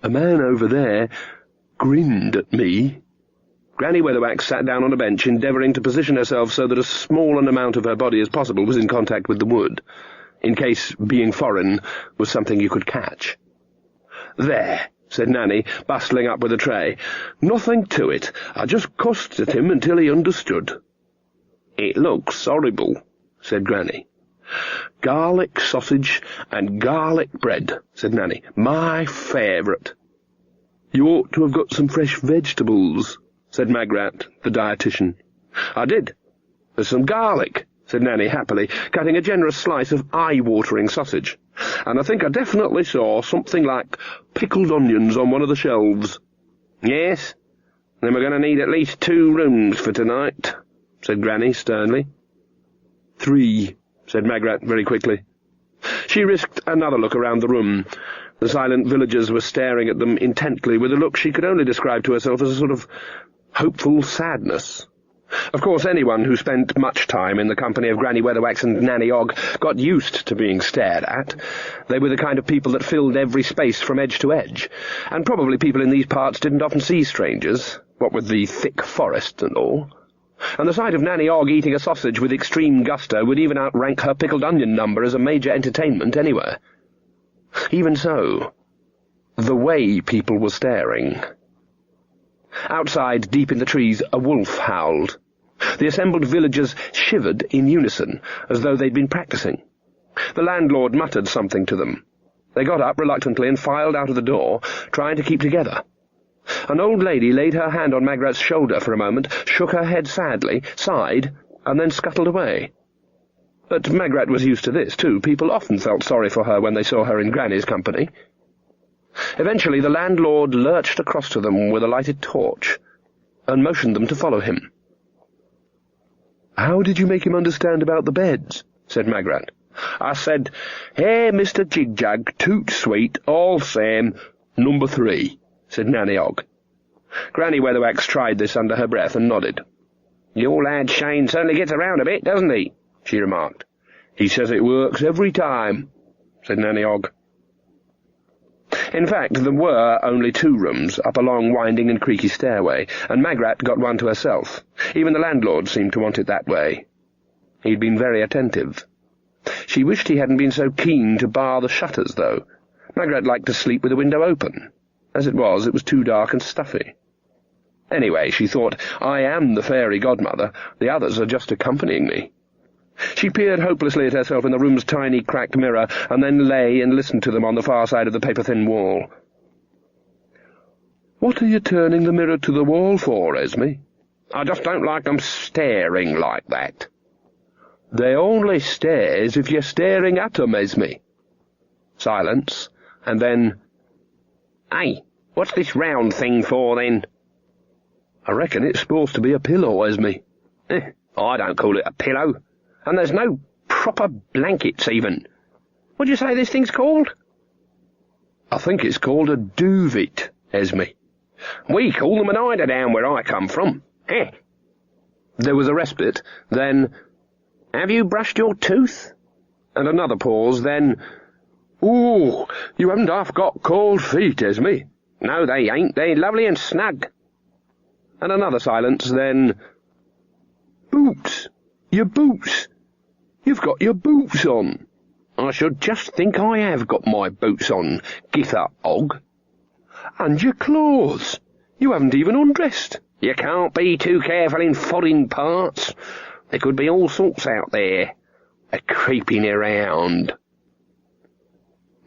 "A man over there grinned at me." Granny Weatherwax sat down on a bench, endeavouring to position herself so that as small an amount of her body as possible was in contact with the wood, in case being foreign was something you could catch. "There," said Nanny, bustling up with a tray. "Nothing to it. I just cussed at him until he understood." "It looks horrible," said Granny. "Garlic sausage and garlic bread," said Nanny. "My favourite." "You ought to have got some fresh vegetables," said Magrat, the dietitian. "I did. There's some garlic," said Nanny happily, cutting a generous slice of eye-watering sausage. "And I think I definitely saw something like pickled onions on one of the shelves." "Yes? Then we're going to need at least 2 rooms for tonight," said Granny sternly. 3, said Magrat very quickly. She risked another look around the room. The silent villagers were staring at them intently with a look she could only describe to herself as a sort of hopeful sadness. Of course, anyone who spent much time in the company of Granny Weatherwax and Nanny Ogg got used to being stared at. They were the kind of people that filled every space from edge to edge, and probably people in these parts didn't often see strangers, what with the thick forest and all. And the sight of Nanny Ogg eating a sausage with extreme gusto would even outrank her pickled onion number as a major entertainment anywhere. Even so, the way people were staring. Outside, deep in the trees, a wolf howled. The assembled villagers shivered in unison, as though they'd been practising. The landlord muttered something to them. They got up reluctantly and filed out of the door, trying to keep together. An old lady laid her hand on Magrat's shoulder for a moment, shook her head sadly, sighed, and then scuttled away. But Magrat was used to this, too. People often felt sorry for her when they saw her in Granny's company. Eventually the landlord lurched across to them with a lighted torch, and motioned them to follow him. "How did you make him understand about the beds?" said Magrat. "I said, 'Hey, Mr. Jigjag, toot sweet, all same, number 3, said Nanny Ogg. Granny Weatherwax tried this under her breath and nodded. "Your lad Shane certainly gets around a bit, doesn't he?" she remarked. "He says it works every time," said Nanny Ogg. In fact, there were only 2 rooms, up a long, winding and creaky stairway, and Magrat got one to herself. Even the landlord seemed to want it that way. He'd been very attentive. She wished he hadn't been so keen to bar the shutters, though. Margaret liked to sleep with the window open. As it was too dark and stuffy. Anyway, she thought, I am the fairy godmother. The others are just accompanying me. She peered hopelessly at herself in the room's tiny, cracked mirror, and then lay and listened to them on the far side of the paper-thin wall. "What are you turning the mirror to the wall for, Esme?" "I just don't like them staring like that." "They only stares if you're staring at 'em, Esme." Silence, and then, "Hey, what's this round thing for, then?" "I reckon it's supposed to be a pillow, Esme." I don't call it a pillow. And there's no proper blankets, even. What do you say this thing's called?" "I think it's called a duvet, Esme." "We call them an eider-down where I come from." There was a respite, then, "Have you brushed your tooth?" And another pause, then, "Ooh, you haven't half got cold feet, Esme." "No, they ain't. They're lovely and snug." And another silence, then, "Boots! Your boots! You've got your boots on." "I should just think I have got my boots on, Gither Og." "And your clothes! You haven't even undressed." "You can't be too careful in foreign parts. There could be all sorts out there, a-creeping around."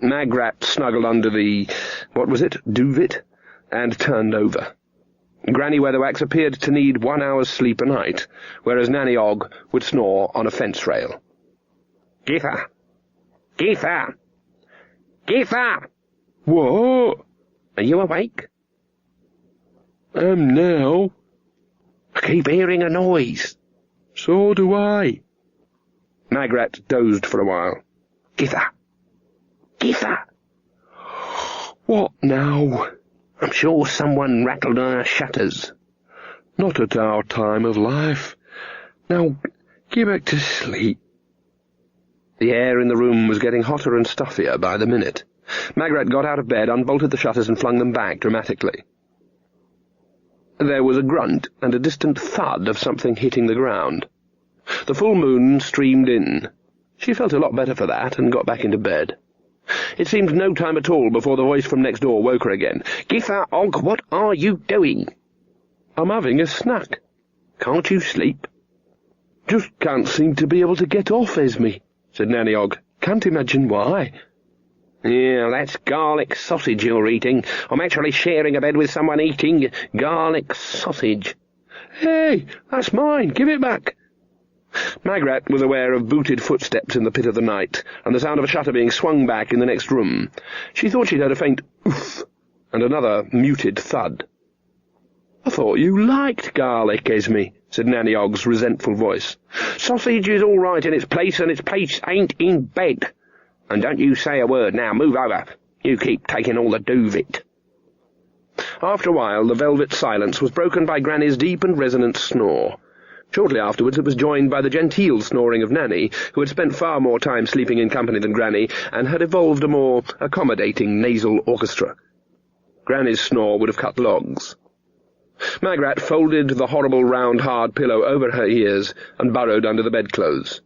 Magrat snuggled under the, duvet, and turned over. Granny Weatherwax appeared to need 1 hour's sleep a night, whereas Nanny Og would snore on a fence rail. "Gither! Gither! Gither!" "What?" "Are you awake?" Now." "I keep hearing a noise." "So do I." Magrat dozed for a while. "Gither! Gither!" "What now?" "I'm sure someone rattled our shutters." "Not at our time of life. Now, get back to sleep." The air in the room was getting hotter and stuffier by the minute. Magrat got out of bed, unbolted the shutters, and flung them back dramatically. There was a grunt and a distant thud of something hitting the ground. The full moon streamed in. She felt a lot better for that, and got back into bed. It seemed no time at all before the voice from next door woke her again. "Gither Og, what are you doing?" "I'm having a snack." "Can't you sleep?" "Just can't seem to be able to get off, Esme," said Nanny Og. "Can't imagine why." "Yeah, that's garlic sausage you're eating. I'm actually sharing a bed with someone eating garlic sausage." "Hey, that's mine. Give it back." Magrat was aware of booted footsteps in the pit of the night, and the sound of a shutter being swung back in the next room. She thought she'd heard a faint oof, and another muted thud. "I thought you liked garlic, Esme," said Nanny Og's resentful voice. "Sausage is all right in its place, and its place ain't in bed. And don't you say a word now. Move over. You keep taking all the duvet." After a while, the velvet silence was broken by Granny's deep and resonant snore. Shortly afterwards it was joined by the genteel snoring of Nanny, who had spent far more time sleeping in company than Granny, and had evolved a more accommodating nasal orchestra. Granny's snore would have cut logs. Magrat folded the horrible round hard pillow over her ears and burrowed under the bedclothes.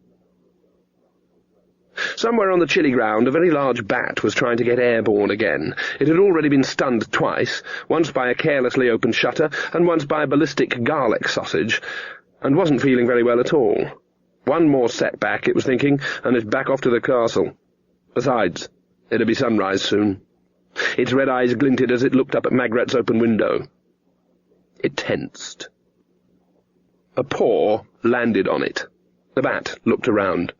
Somewhere on the chilly ground a very large bat was trying to get airborne again. It had already been stunned twice, once by a carelessly opened shutter, and once by a ballistic garlic sausage, and wasn't feeling very well at all. One more setback, it was thinking, and it's back off to the castle. Besides, it'd be sunrise soon. Its red eyes glinted as it looked up at Magrat's open window. It tensed. A paw landed on it. The bat looked around.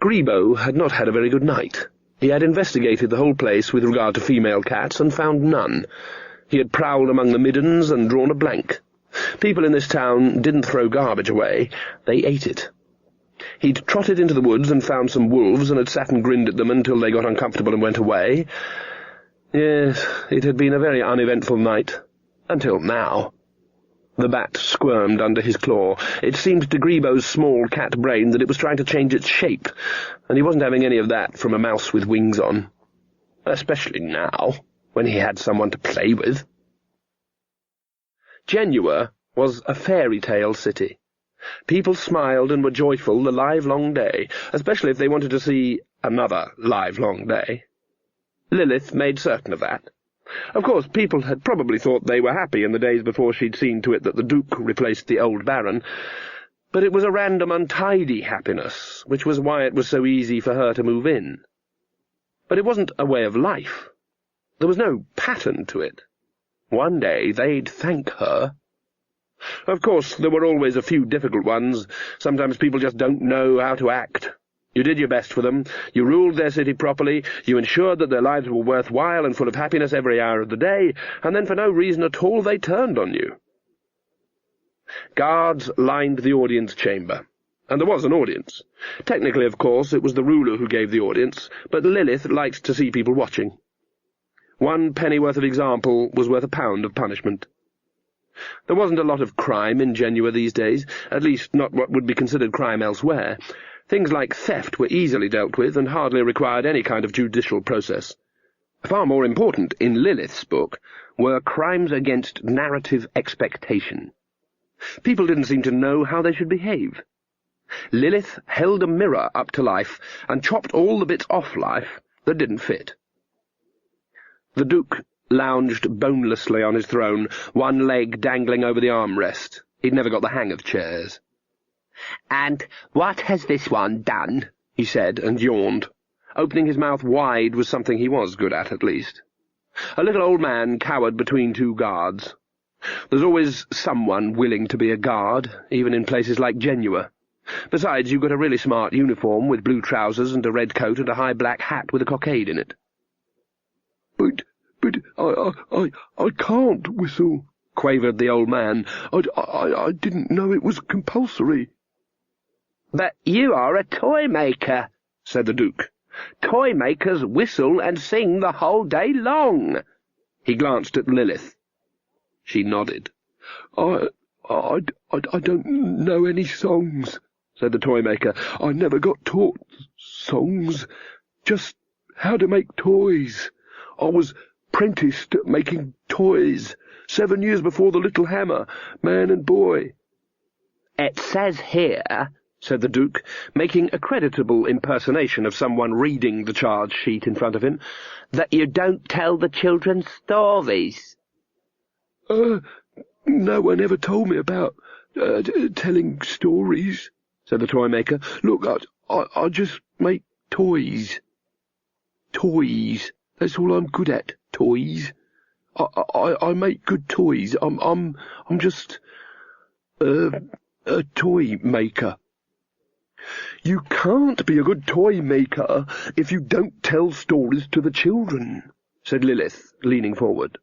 Grebo had not had a very good night. He had investigated the whole place with regard to female cats and found none. He had prowled among the middens and drawn a blank. People in this town didn't throw garbage away, they ate it. He'd trotted into the woods and found some wolves and had sat and grinned at them until they got uncomfortable and went away. Yes, it had been a very uneventful night. Until now. The bat squirmed under his claw. It seemed to Grebo's small cat brain that it was trying to change its shape, and he wasn't having any of that from a mouse with wings on. Especially now, when he had someone to play with. Genua was a fairy-tale city. People smiled and were joyful the livelong day, especially if they wanted to see another livelong day. Lilith made certain of that. Of course, people had probably thought they were happy in the days before she'd seen to it that the Duke replaced the old Baron, but it was a random, untidy happiness, which was why it was so easy for her to move in. But it wasn't a way of life. There was no pattern to it. One day they'd thank her. Of course, there were always a few difficult ones. Sometimes people just don't know how to act. You did your best for them, you ruled their city properly, you ensured that their lives were worthwhile and full of happiness every hour of the day, and then for no reason at all they turned on you. Guards lined the audience chamber, and there was an audience. Technically, of course, it was the ruler who gave the audience, but Lilith liked to see people watching. 1 pennyworth of example was worth £1 of punishment. There wasn't a lot of crime in Genua these days, at least not what would be considered crime elsewhere. Things like theft were easily dealt with and hardly required any kind of judicial process. Far more important, in Lilith's book, were crimes against narrative expectation. People didn't seem to know how they should behave. Lilith held a mirror up to life and chopped all the bits off life that didn't fit. The Duke lounged bonelessly on his throne, one leg dangling over the armrest. He'd never got the hang of chairs. "And what has this one done?" he said, and yawned. Opening his mouth wide was something he was good at least. A little old man cowered between 2 guards. There's always someone willing to be a guard, even in places like Genua. Besides, you got a really smart uniform with blue trousers and a red coat and a high black hat with a cockade in it. But I can't whistle," quavered the old man. I didn't know it was compulsory." "But you are a toy-maker," said the Duke. "Toy-makers whistle and sing the whole day long." He glanced at Lilith. She nodded. I don't know any songs," said the toy-maker. "I never got taught songs, just how to make toys. I was apprenticed at making toys 7 years before the little hammer, man and boy." "It says here," said the Duke, making a creditable impersonation of someone reading the charge sheet in front of him, "that you don't tell the children stories." No one ever told me about telling stories," said the toy-maker. "Look, I just make toys. Toys. That's all I'm good at, toys. I make good toys. I'm just a toy maker." "You can't be a good toy maker if you don't tell stories to the children," said Lilith, leaning forward.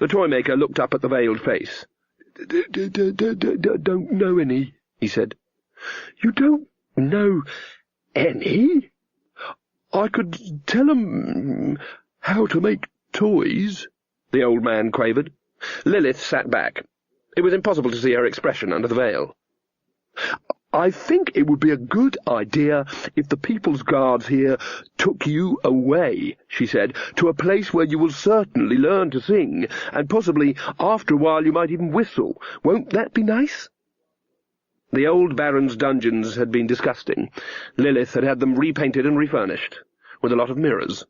The toy-maker looked up at the veiled face. "Don't know any," he said. "You don't know any? I could tell 'em how to make toys," the old man quavered. Lilith sat back. It was impossible to see her expression under the veil. "I think it would be a good idea if the People's Guards here took you away," she said, "to a place where you will certainly learn to sing, and possibly after a while you might even whistle. Won't that be nice?" The old Baron's dungeons had been disgusting. Lilith had had them repainted and refurnished, with a lot of mirrors.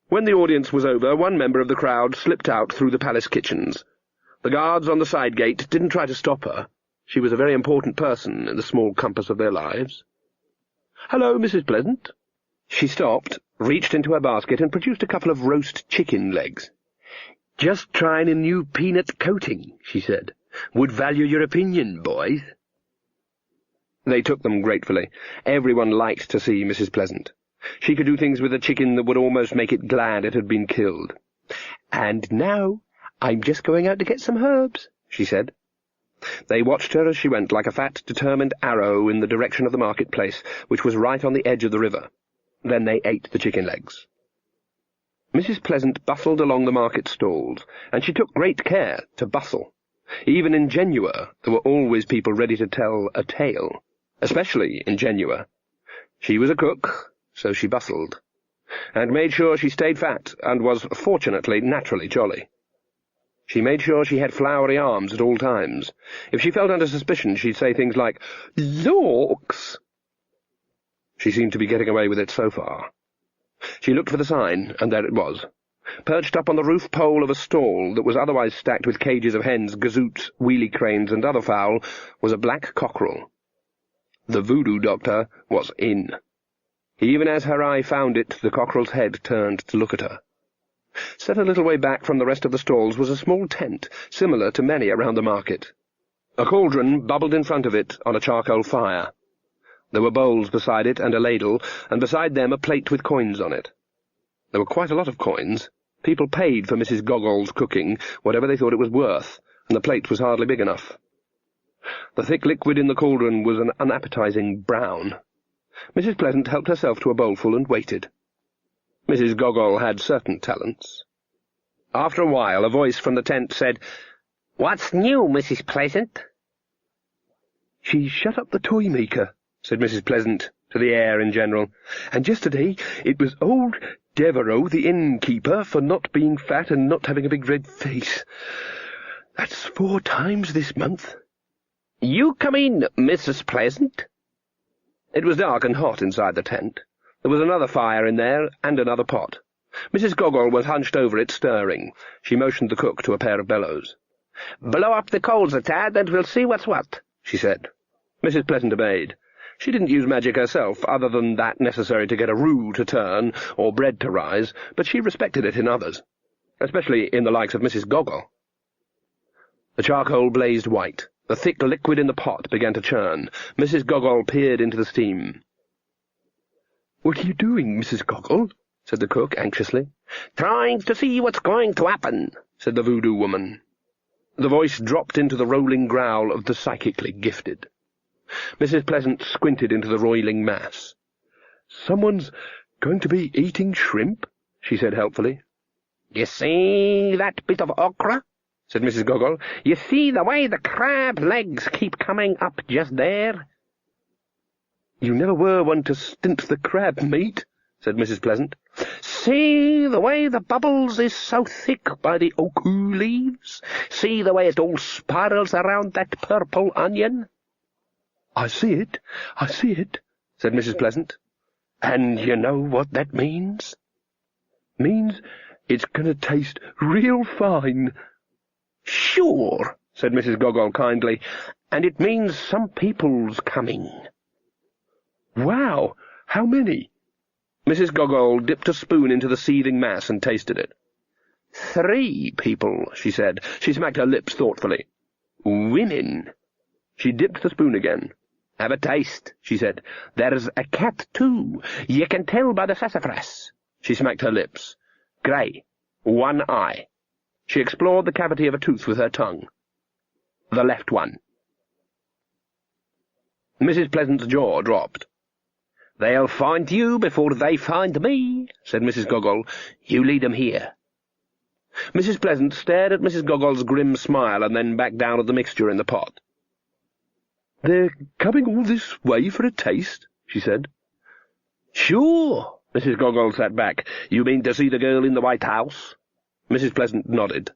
When the audience was over, one member of the crowd slipped out through the palace kitchens. The guards on the side gate didn't try to stop her. She was a very important person in the small compass of their lives. "Hello, Mrs. Pleasant." She stopped, reached into her basket, and produced a couple of roast chicken legs. "Just trying a new peanut coating," she said. "Would value your opinion, boys." They took them gratefully. Everyone liked to see Mrs. Pleasant. She could do things with a chicken that would almost make it glad it had been killed. "And now I'm just going out to get some herbs," she said. They watched her as she went like a fat, determined arrow in the direction of the marketplace, which was right on the edge of the river. Then they ate the chicken legs. Mrs. Pleasant bustled along the market stalls, and she took great care to bustle. Even in Genua there were always people ready to tell a tale, especially in Genua. She was a cook, so she bustled, and made sure she stayed fat and was, fortunately, naturally jolly. She made sure she had flowery arms at all times. If she felt under suspicion, she'd say things like, "Lawks!" She seemed to be getting away with it so far. She looked for the sign, and there it was. Perched up on the roof pole of a stall that was otherwise stacked with cages of hens, gazoots, wheelie cranes, and other fowl, was a black cockerel. The voodoo doctor was in. Even as her eye found it, the cockerel's head turned to look at her. Set a little way back from the rest of the stalls was a small tent, similar to many around the market. A cauldron bubbled in front of it on a charcoal fire. There were bowls beside it and a ladle, and beside them a plate with coins on it. There were quite a lot of coins. People paid for Mrs. Goggol's cooking, whatever they thought it was worth, and the plate was hardly big enough. The thick liquid in the cauldron was an unappetizing brown. Mrs. Pleasant helped herself to a bowlful and waited. Mrs. Goggol had certain talents. After a while, a voice from the tent said, "What's new, Mrs. Pleasant?" "She shut up the toy-maker," said Mrs. Pleasant to the air in general, "and yesterday it was old Devereux, the innkeeper, for not being fat and not having a big red face. That's 4 times this month." "You come in, Mrs. Pleasant." It was dark and hot inside the tent. There was another fire in there, and another pot. Mrs. Goggol was hunched over it, stirring. She motioned the cook to a pair of bellows. "Blow up the coals a tad, and we'll see what's what," she said. Mrs. Pleasant obeyed. She didn't use magic herself, other than that necessary to get a roux to turn, or bread to rise, but she respected it in others, especially in the likes of Mrs. Goggol. The charcoal blazed white. The thick liquid in the pot began to churn. Mrs. Goggol peered into the steam. "What are you doing, Mrs. Goggol?" said the cook anxiously. "Trying to see what's going to happen," said the voodoo woman. The voice dropped into the rolling growl of the psychically gifted. Mrs. Pleasant squinted into the roiling mass. "Someone's going to be eating shrimp?" she said helpfully. "You see that bit of okra?" said Mrs. Goggol. "You see the way the crab legs keep coming up just there?" "You never were one to stint the crab meat," said Mrs. Pleasant. "See the way the bubbles is so thick by the oku leaves? See the way it all spirals around that purple onion?" I see it, said Mrs. Pleasant. "And you know what that means?" "Means it's going to taste real fine." "Sure," said Mrs. Goggol kindly, "and it means some people's coming." "Wow! How many?" Mrs. Goggol dipped a spoon into the seething mass and tasted it. 3 people, she said. She smacked her lips thoughtfully. "Women." She dipped the spoon again. "Have a taste," she said. "There's a cat, too. You can tell by the sassafras." She smacked her lips. "Grey. 1 eye." She explored the cavity of a tooth with her tongue. "The left one." Mrs. Pleasant's jaw dropped. "They'll find you before they find me," said Mrs. Goggol. "You lead 'em here." Mrs. Pleasant stared at Mrs. Goggol's grim smile and then back down at the mixture in the pot. "They're coming all this way for a taste?" she said. "Sure." Mrs. Goggol sat back. "You mean to see the girl in the White House?" Mrs. Pleasant nodded.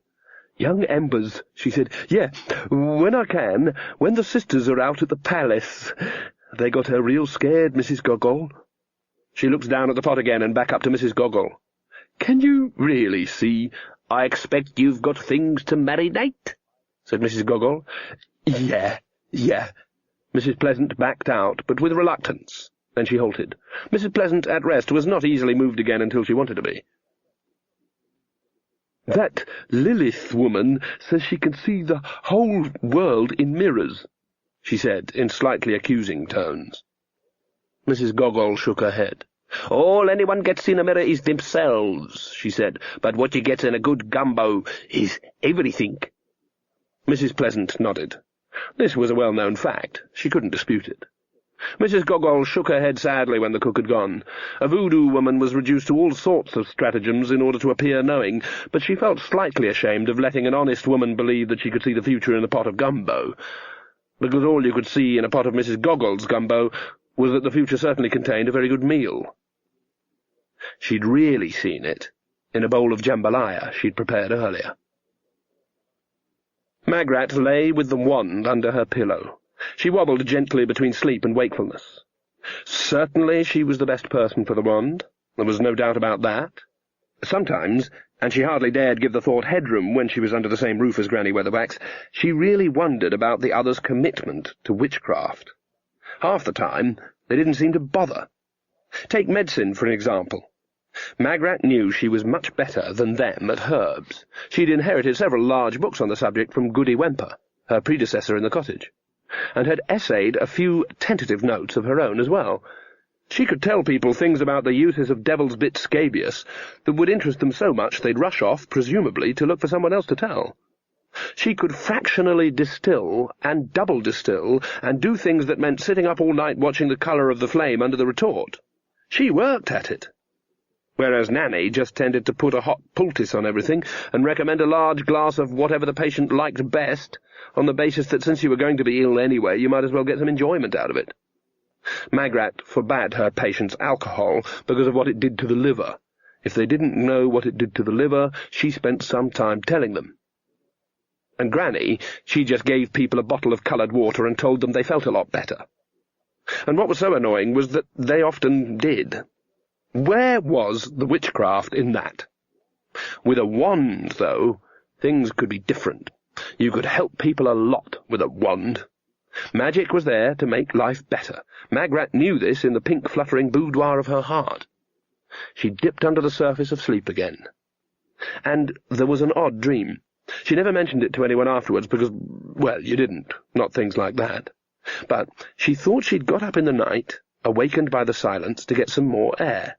"Young embers," she said. "Yeah, when I can, when the sisters are out at the palace. They got her real scared, Mrs. Goggol." She looked down at the pot again and back up to Mrs. Goggol. "Can you really see?" "I expect you've got things to marinate," said Mrs. Goggol. Yeah. Mrs. Pleasant backed out, but with reluctance. Then she halted. Mrs. Pleasant, at rest, was not easily moved again until she wanted to be. "That Lilith woman says she can see the whole world in mirrors," she said, in slightly accusing tones. Mrs. Goggol shook her head. "All anyone gets in a mirror is themselves," she said, "but what you get in a good gumbo is everything." Mrs. Pleasant nodded. This was a well-known fact. She couldn't dispute it. Mrs. Goggol shook her head sadly when the cook had gone. A voodoo woman was reduced to all sorts of stratagems in order to appear knowing, but she felt slightly ashamed of letting an honest woman believe that she could see the future in a pot of gumbo, because all you could see in a pot of Mrs. Goggol's gumbo was that the future certainly contained a very good meal. She'd really seen it in a bowl of jambalaya she'd prepared earlier. Magrat lay with the wand under her pillow. She wobbled gently between sleep and wakefulness. Certainly she was the best person for the wand. There was no doubt about that. Sometimes, and she hardly dared give the thought headroom when she was under the same roof as Granny Weatherwax, she really wondered about the other's commitment to witchcraft. Half the time, they didn't seem to bother. Take medicine, for an example. Magrat knew she was much better than them at herbs. She'd inherited several large books on the subject from Goody Wemper, her predecessor in the cottage, and had essayed a few tentative notes of her own as well. She could tell people things about the uses of devil's bit scabious that would interest them so much they'd rush off, presumably, to look for someone else to tell. She could fractionally distill and double-distill and do things that meant sitting up all night watching the colour of the flame under the retort. She worked at it. Whereas Nanny just tended to put a hot poultice on everything and recommend a large glass of whatever the patient liked best, on the basis that since you were going to be ill anyway, you might as well get some enjoyment out of it. Magrat forbade her patients alcohol because of what it did to the liver. If they didn't know what it did to the liver, she spent some time telling them. And Granny, she just gave people a bottle of coloured water and told them they felt a lot better. And what was so annoying was that they often did. Where was the witchcraft in that? With a wand, though, things could be different. You could help people a lot with a wand. Magic was there to make life better. Magrat knew this in the pink fluttering boudoir of her heart. She dipped under the surface of sleep again. And there was an odd dream. She never mentioned it to anyone afterwards because, well, you didn't, not things like that. But she thought she'd got up in the night, awakened by the silence, to get some more air.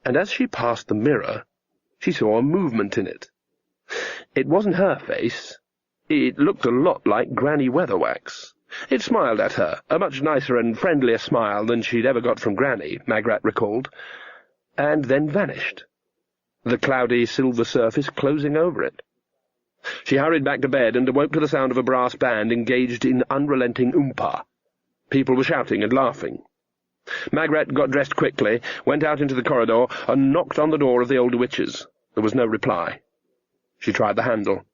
And as she passed the mirror, she saw a movement in it. It wasn't her face. It looked a lot like Granny Weatherwax. It smiled at her, a much nicer and friendlier smile than she'd ever got from Granny, Magrat recalled, and then vanished, the cloudy silver surface closing over it. She hurried back to bed and awoke to the sound of a brass band engaged in unrelenting oompa. People were shouting and laughing. Magrat got dressed quickly, went out into the corridor, and knocked on the door of the older witches. There was no reply. She tried the handle.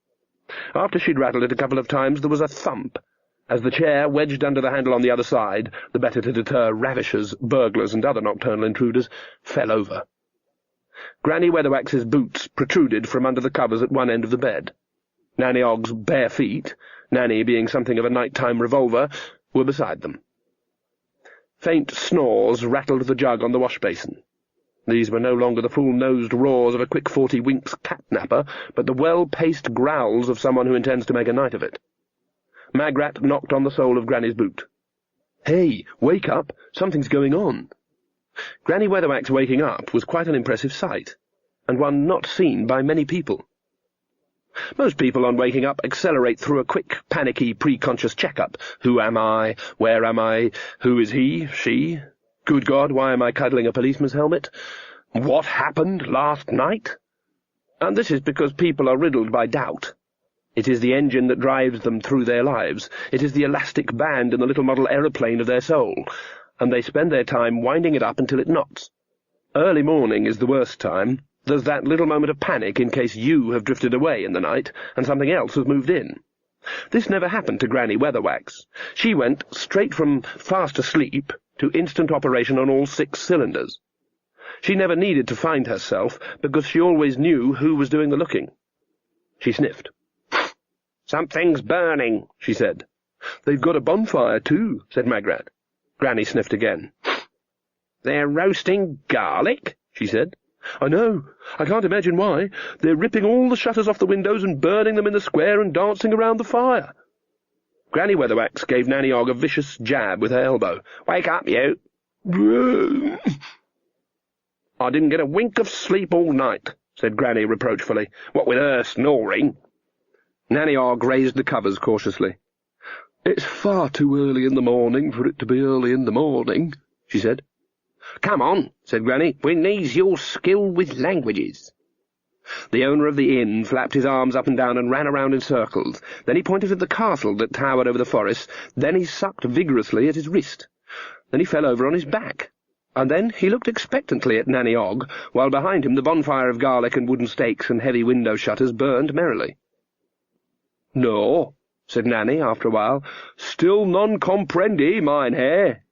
After she'd rattled it a couple of times, there was a thump, as the chair, wedged under the handle on the other side, the better to deter ravishers, burglars, and other nocturnal intruders, fell over. Granny Weatherwax's boots protruded from under the covers at one end of the bed. Nanny Ogg's bare feet, Nanny being something of a night-time revolver, were beside them. Faint snores rattled the jug on the wash-basin. These were no longer the full-nosed roars of a quick 40 winks cat-napper, but the well-paced growls of someone who intends to make a night of it. Magrat knocked on the sole of Granny's boot. "Hey, wake up! Something's going on!" Granny Weatherwax waking up was quite an impressive sight, and one not seen by many people. Most people on waking up accelerate through a quick, panicky, pre-conscious check-up. Who am I? Where am I? Who is he? She? Good God, why am I cuddling a policeman's helmet? What happened last night? And this is because people are riddled by doubt. It is the engine that drives them through their lives. It is the elastic band in the little model aeroplane of their soul, and they spend their time winding it up until it knots. Early morning is the worst time. There's that little moment of panic in case you have drifted away in the night and something else has moved in. This never happened to Granny Weatherwax. She went straight from fast asleep to instant operation on all 6 cylinders. She never needed to find herself, because she always knew who was doing the looking. She sniffed. "Something's burning," she said. "They've got a bonfire, too," said Magrat. Granny sniffed again. "They're roasting garlic," she said. "I know. I can't imagine why. They're ripping all the shutters off the windows and burning them in the square and dancing around the fire." Granny Weatherwax gave Nanny Ogg a vicious jab with her elbow. "Wake up, you!" "I didn't get a wink of sleep all night," said Granny reproachfully, "what with her snoring." Nanny Ogg raised the covers cautiously. "It's far too early in the morning for it to be early in the morning," she said. "Come on," said Granny. "We need your skill with languages." The owner of the inn flapped his arms up and down and ran around in circles. Then he pointed at the castle that towered over the forest. Then he sucked vigorously at his wrist. Then he fell over on his back. And then he looked expectantly at Nanny Ogg, while behind him the bonfire of garlic and wooden stakes and heavy window shutters burned merrily. "No," said Nanny after a while. "Still non comprendi, mine Herr."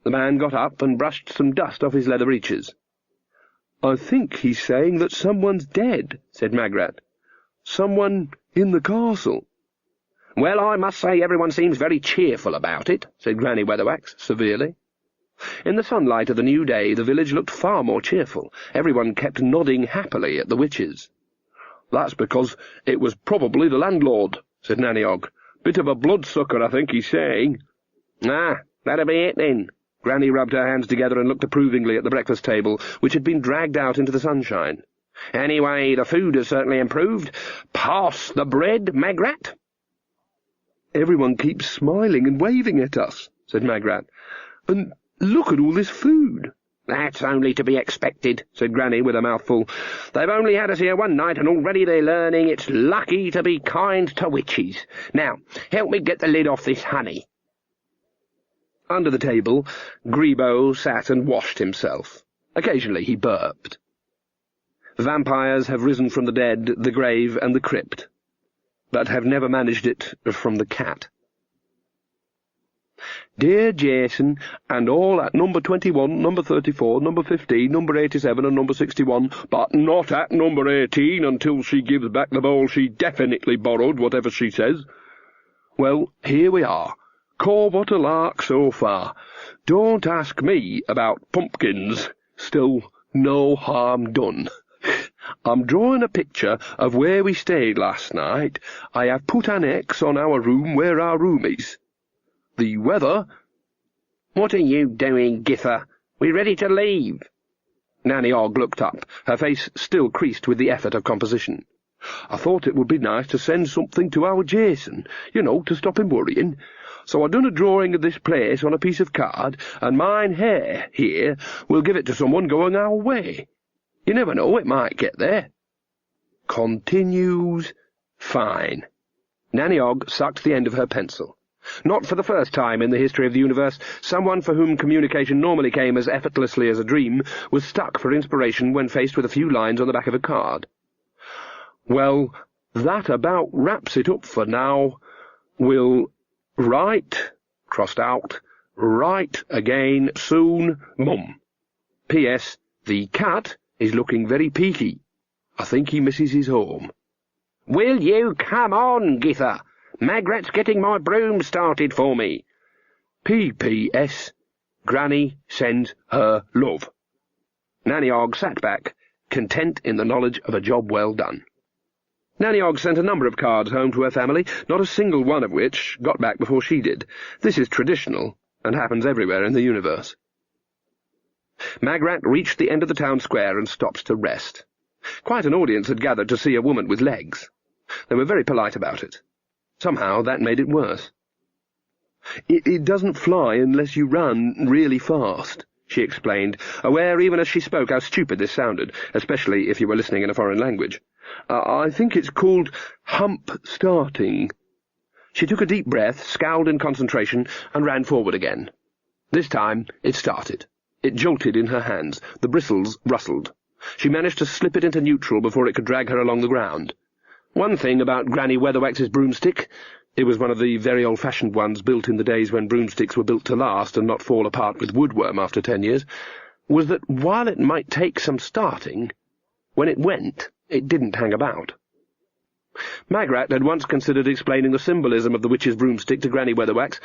The man got up and brushed some dust off his leather breeches. "I think he's saying that someone's dead," said Magrat. "Someone in the castle." "Well, I must say everyone seems very cheerful about it," said Granny Weatherwax severely. In the sunlight of the new day the village looked far more cheerful. Everyone kept nodding happily at the witches. "That's because it was probably the landlord," said Nanny Ogg. "Bit of a bloodsucker, I think he's saying." "Ah, that'll be it, then." Granny rubbed her hands together and looked approvingly at the breakfast table, which had been dragged out into the sunshine. "Anyway, the food has certainly improved. Pass the bread, Magrat." "Everyone keeps smiling and waving at us," said Magrat. "And look at all this food." "That's only to be expected," said Granny with a mouthful. "They've only had us here one night, and already they're learning it's lucky to be kind to witches. Now, help me get the lid off this honey." Under the table, Grebo sat and washed himself. Occasionally he burped. Vampires have risen from the dead, the grave, and the crypt, but have never managed it from the cat. "Dear Jason, and all at number 21, number 34, number 15, number 87, and number 61, but not at number 18 until she gives back the bowl she definitely borrowed, whatever she says. Well, here we are. Call what a lark so far. Don't ask me about pumpkins. Still, no harm done. I'm drawing a picture of where we stayed last night. I have put an X on our room where our room is. The weather—" "What are you doing, Githa? We're ready to leave." Nanny Ogg looked up, her face still creased with the effort of composition. "I thought it would be nice to send something to our Jason, to stop him worrying. So I done a drawing of this place on a piece of card, and mine Herr here will give it to someone going our way. You never know, it might get there." Continues fine. Nanny Ogg sucked the end of her pencil. Not for the first time in the history of the universe, someone for whom communication normally came as effortlessly as a dream was stuck for inspiration when faced with a few lines on the back of a card. "Well, that about wraps it up for now. We'll write, crossed out, write again soon, Mum. P.S. The cat is looking very peaky. I think he misses his home." "Will you come on, Githa? Magrat's getting my broom started for me." P.P.S. Granny sends her love. Nanny Ogg sat back, content in the knowledge of a job well done. Nanny Ogg sent a number of cards home to her family, not a single one of which got back before she did. This is traditional, and happens everywhere in the universe. Magrat reached the end of the town square and stopped to rest. Quite an audience had gathered to see a woman with legs. They were very polite about it. Somehow that made it worse. It doesn't fly unless you run really fast," she explained, aware even as she spoke how stupid this sounded, especially if you were listening in a foreign language. "I think it's called hump starting." She took a deep breath, scowled in concentration, and ran forward again. This time it started. It jolted in her hands. The bristles rustled. She managed to slip it into neutral before it could drag her along the ground. One thing about Granny Weatherwax's broomstick — it was one of the very old-fashioned ones built in the days when broomsticks were built to last and not fall apart with woodworm after 10 years — was that while it might take some starting, when it went, it didn't hang about. Magrat had once considered explaining the symbolism of the witch's broomstick to Granny Weatherwax,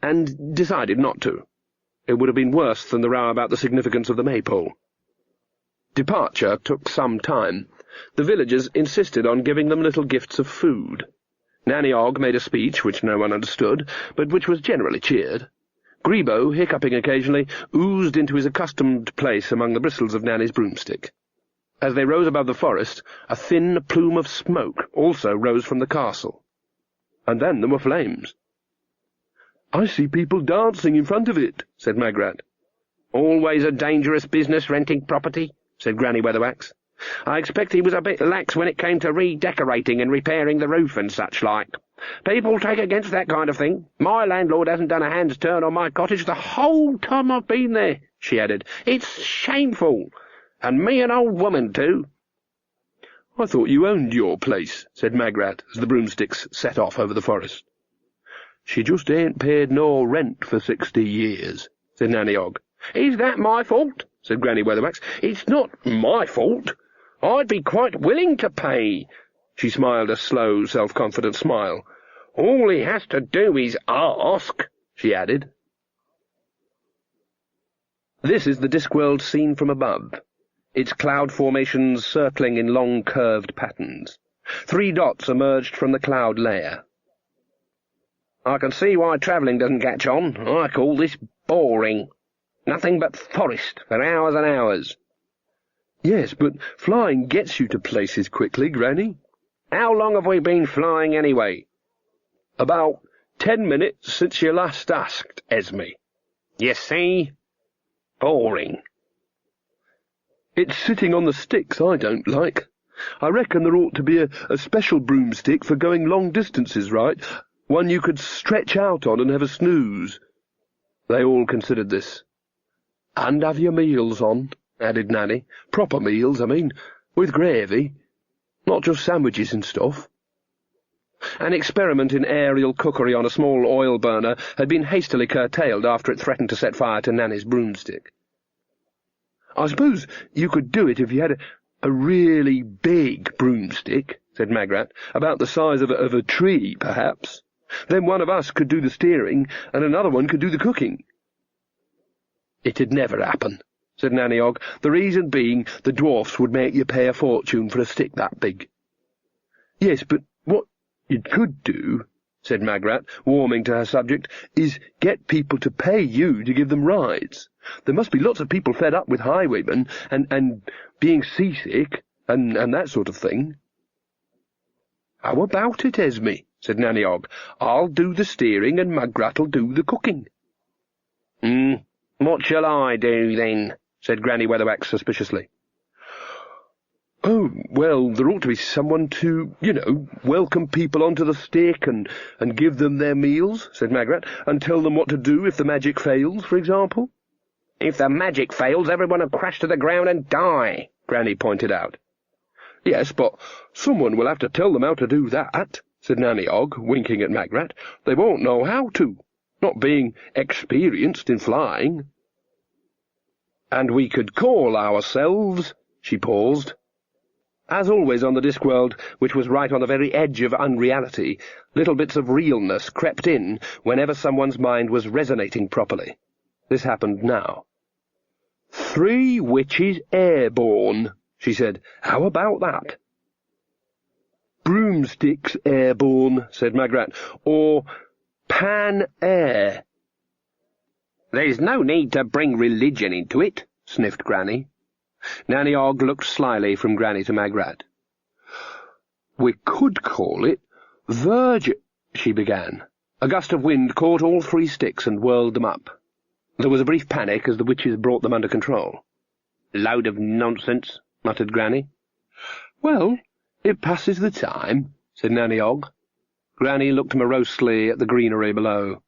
and decided not to. It would have been worse than the row about the significance of the maypole. Departure took some time. The villagers insisted on giving them little gifts of food. Nanny Ogg made a speech which no one understood, but which was generally cheered. Grebo, hiccuping occasionally, oozed into his accustomed place among the bristles of Nanny's broomstick. As they rose above the forest, a thin plume of smoke also rose from the castle. And then there were flames. "I see people dancing in front of it," said Magrat. "Always a dangerous business, renting property," said Granny Weatherwax. "I expect he was a bit lax when it came to redecorating and repairing the roof and such like. People take against that kind of thing. My landlord hasn't done a hand's turn on my cottage the whole time I've been there," she added. "It's shameful. And me an old woman, too." "I thought you owned your place," said Magrat, as the broomsticks set off over the forest. "She just ain't paid no rent for 60 years, said Nanny Ogg. "Is that my fault?" said Granny Weatherwax. "It's not my fault. I'd be quite willing to pay." She smiled a slow, self-confident smile. "All he has to do is ask," she added. This is the Discworld seen from above, its cloud formations circling in long curved patterns. 3 dots emerged from the cloud layer. "I can see why travelling doesn't catch on. I call this boring. Nothing but forest for hours and hours." "Yes, but flying gets you to places quickly, Granny." "How long have we been flying anyway?" "About 10 minutes since you last asked, Esme." "You see? Boring." "It's sitting on the sticks I don't like. I reckon there ought to be a special broomstick for going long distances, right? One you could stretch out on and have a snooze." They all considered this. "And have your meals on," added Nanny. "Proper meals, I mean, with gravy. Not just sandwiches and stuff." An experiment in aerial cookery on a small oil burner had been hastily curtailed after it threatened to set fire to Nanny's broomstick. "I suppose you could do it if you had a really big broomstick," said Magrat, "about the size of a tree, perhaps. Then one of us could do the steering, and another one could do the cooking." "It'd never happen," said Nanny Ogg, "the reason being the dwarfs would make you pay a fortune for a stick that big." "Yes, but what you could do," said Magrat, warming to her subject, "is get people to pay you to give them rides. There must be lots of people fed up with highwaymen and being seasick and that sort of thing." "How about it, Esme?" said Nanny Ogg. "I'll do the steering and Magrat'll do the cooking." What shall I do, then?" said Granny Weatherwax suspiciously. "Oh, well, there ought to be someone to, welcome people onto the stick and give them their meals," said Magrat, "and tell them what to do if the magic fails, for example." "If the magic fails, everyone will crash to the ground and die," Granny pointed out. "Yes, but someone will have to tell them how to do that," said Nanny Ogg, winking at Magrat. "They won't know how to, not being experienced in flying." "And we could call ourselves—" she paused. As always on the Discworld, which was right on the very edge of unreality, little bits of realness crept in whenever someone's mind was resonating properly. This happened now. "3 witches airborne," she said. "How about that?" "Broomsticks airborne," said Magrat, "or pan-air." "There's no need to bring religion into it," sniffed Granny. Nanny Ogg looked slyly from Granny to Magrat. "We could call it she began. A gust of wind caught all 3 sticks and whirled them up. There was a brief panic as the witches brought them under control. "Load of nonsense," muttered Granny. "Well, it passes the time," said Nanny Ogg. Granny looked morosely at the greenery below.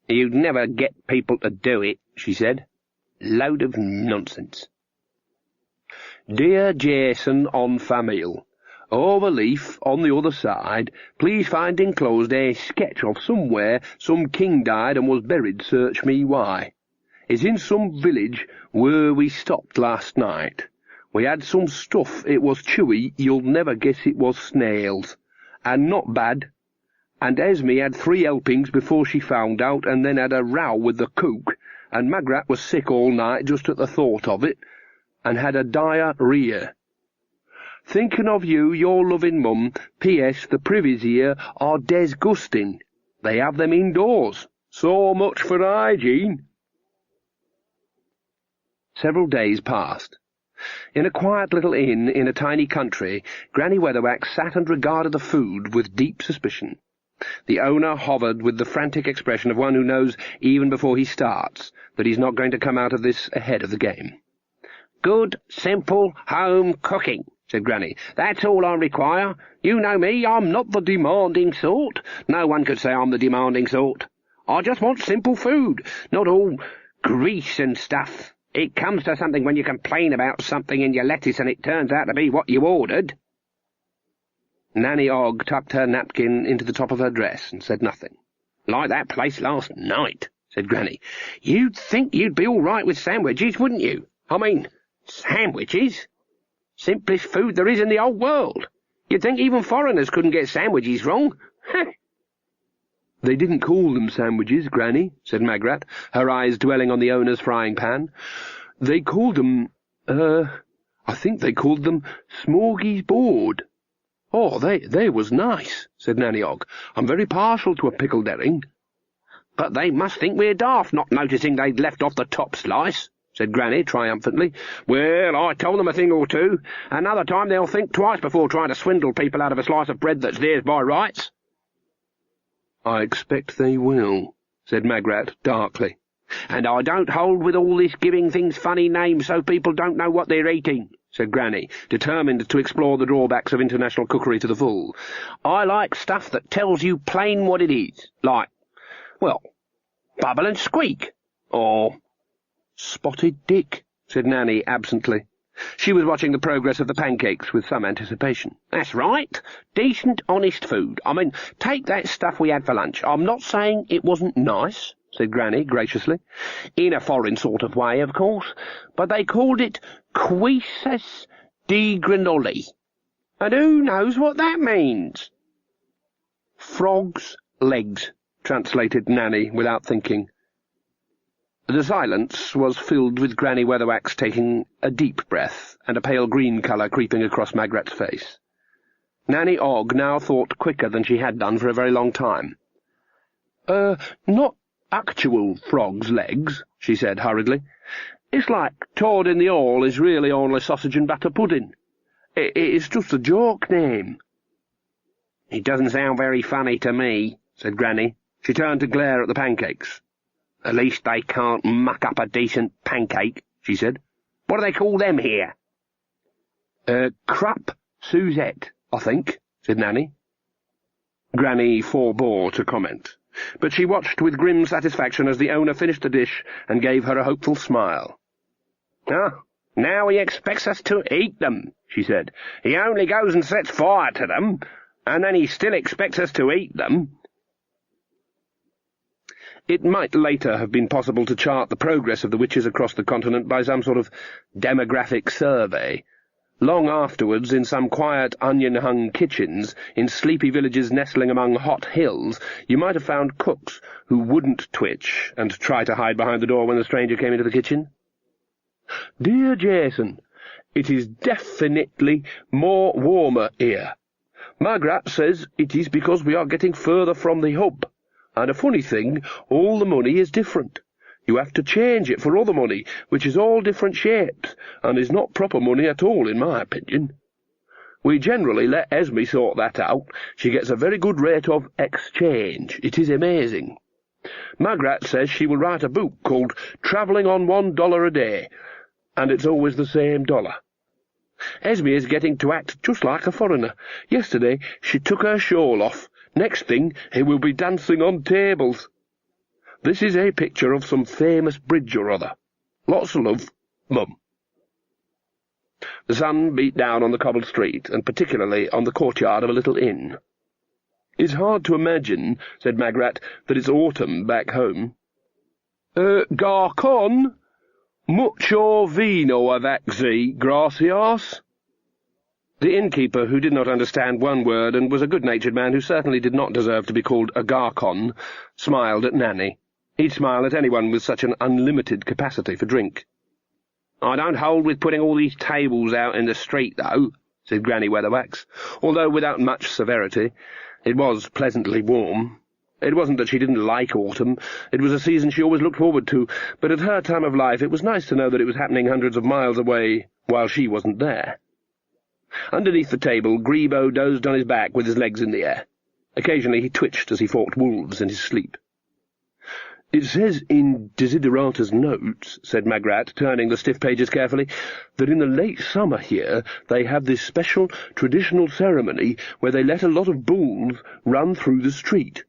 "You'd never get people to do it," she said. "Load of nonsense." "Dear Jason on Famille, overleaf on the other side, please find enclosed a sketch of somewhere some king died and was buried, search me why. It's in some village where we stopped last night. We had some stuff, it was chewy, you'll never guess it was snails. And not bad. And Esme had 3 helpings before she found out, and then had a row with the cook, and Magrat was sick all night just at the thought of it, and had a diarrhea. Thinking of you, your loving mum, P.S. the privies here are disgusting. They have them indoors. So much for hygiene." Several days passed. In a quiet little inn in a tiny country, Granny Weatherwax sat and regarded the food with deep suspicion. The owner hovered with the frantic expression of one who knows, even before he starts, that he's not going to come out of this ahead of the game. "Good, simple, home cooking," said Granny. "That's all I require. You know me, I'm not the demanding sort. No one could say I'm the demanding sort. I just want simple food, not all grease and stuff. It comes to something when you complain about something in your lettuce and it turns out to be what you ordered." Nanny Ogg tucked her napkin into the top of her dress and said nothing. "Like that place last night," said Granny. "You'd think you'd be all right with sandwiches, wouldn't you? I mean, sandwiches? Simplest food there is in the whole world. You'd think even foreigners couldn't get sandwiches wrong." "They didn't call them sandwiches, Granny," said Magrat, her eyes dwelling on the owner's frying pan. "They called them, I think they called them Smorgy's board." "Oh, they was nice," said Nanny Ogg. "I'm very partial to a pickled herring." "But they must think we're daft, not noticing they'd left off the top slice," said Granny triumphantly. "Well, I told them a thing or two. Another time they'll think twice before trying to swindle people out of a slice of bread that's theirs by rights." "I expect they will," said Magrat darkly. "And I don't hold with all this giving things funny names so people don't know what they're eating," said Granny, determined to explore the drawbacks of international cookery to the full. "I like stuff that tells you plain what it is, like, well, Bubble and Squeak, or—" "Spotted Dick," said Nanny absently. She was watching the progress of the pancakes with some anticipation. "That's right. Decent, honest food. I mean, take that stuff we had for lunch. I'm not saying it wasn't nice," said Granny graciously. "In a foreign sort of way, of course. But they called it cuisses de granoli. And who knows what that means?" "Frog's legs," translated Nanny without thinking. The silence was filled with Granny Weatherwax taking a deep breath, and a pale green colour creeping across Magrat's face. Nanny Ogg now thought quicker than she had done for a very long time. "Not actual frog's legs," she said hurriedly. "It's like Toad in the Hall is really only sausage and batter pudding. It's just a joke name." "It doesn't sound very funny to me," said Granny. She turned to glare at the pancakes. "At least they can't muck up a decent pancake," she said. "What do they call them here?" "Crap Suzette, I think," said Nanny. Granny forbore to comment, but she watched with grim satisfaction as the owner finished the dish and gave her a hopeful smile. "Ah, now he expects us to eat them," she said. "He only goes and sets fire to them, and then he still expects us to eat them." It might later have been possible to chart the progress of the witches across the continent by some sort of demographic survey. Long afterwards, in some quiet onion-hung kitchens, in sleepy villages nestling among hot hills, you might have found cooks who wouldn't twitch and try to hide behind the door when the stranger came into the kitchen. "Dear Jason, it is definitely more warmer here. Magrat says it is because we are getting further from the hub. And a funny thing, all the money is different. You have to change it for other money, which is all different shapes, and is not proper money at all, in my opinion. We generally let Esme sort that out. She gets a very good rate of exchange. It is amazing. Magrat says she will write a book called Travelling on $1 a Day, and it's always the same dollar. Esme is getting to act just like a foreigner. Yesterday she took her shawl off. Next thing, he will be dancing on tables. This is a picture of some famous bridge or other. Lots of love, Mum." The sun beat down on the cobbled street, and particularly on the courtyard of a little inn. "It's hard to imagine," said Magrat, "that it's autumn back home." "Garcon, mucho vino avexi, gracias." The innkeeper, who did not understand one word and was a good-natured man who certainly did not deserve to be called a garcon, smiled at Nanny. He'd smile at anyone with such an unlimited capacity for drink. "I don't hold with putting all these tables out in the street, though," said Granny Weatherwax, although without much severity. It was pleasantly warm. It wasn't that she didn't like autumn. It was a season she always looked forward to, but at her time of life it was nice to know that it was happening hundreds of miles away while she wasn't there. Underneath the table, Grebo dozed on his back with his legs in the air. Occasionally he twitched as he fought wolves in his sleep. "It says in Desiderata's notes," said Magrat, turning the stiff pages carefully, "that in the late summer here they have this special traditional ceremony where they let a lot of bulls run through the street."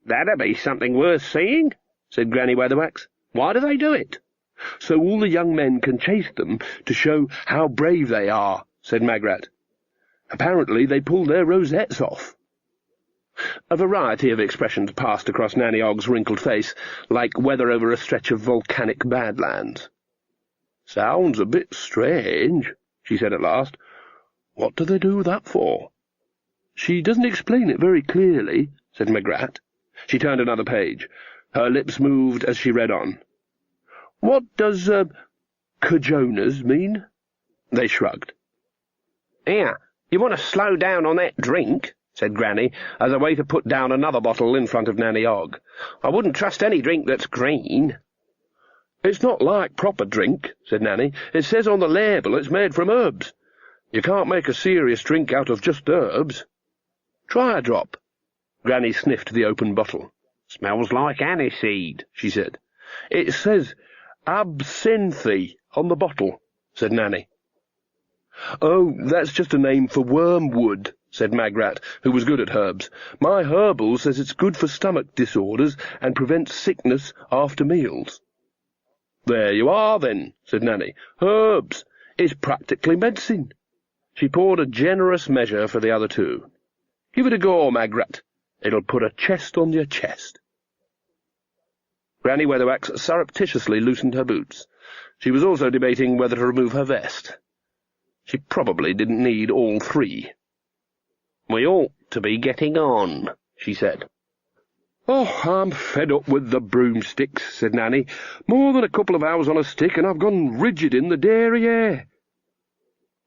"That'd be something worth seeing," said Granny Weatherwax. "Why do they do it?" "So all the young men can chase them to show how brave they are," said Magrat. Apparently they pulled their rosettes off." A variety of expressions passed across Nanny Ogg's wrinkled face, like weather over a stretch of volcanic badlands. "Sounds a bit strange," she said at last. "What do they do that for?" "She doesn't explain it very clearly," said Magrat. She turned another page. Her lips moved as she read on. "What does, cajonas mean?" They shrugged. "Here, you want to slow down on that drink?" said Granny, as a way to put down another bottle in front of Nanny Ogg. "I wouldn't trust any drink that's green." "It's not like proper drink," said Nanny. "It says on the label it's made from herbs. You can't make a serious drink out of just herbs. Try a drop." Granny sniffed the open bottle. "Smells like aniseed," she said. "It says absinthe on the bottle," said Nanny. "Oh, that's just a name for wormwood," said Magrat, who was good at herbs. "My herbal says it's good for stomach disorders and prevents sickness after meals." "There you are, then," said Nanny. "Herbs. It's practically medicine." She poured a generous measure for the other two. "Give it a go, Magrat. It'll put a chest on your chest." Granny Weatherwax surreptitiously loosened her boots. She was also debating whether to remove her vest. She probably didn't need all three. "We ought to be getting on," she said. "Oh, I'm fed up with the broomsticks," said Nanny. "More than a couple of hours on a stick, and I've gone rigid in the dairy air."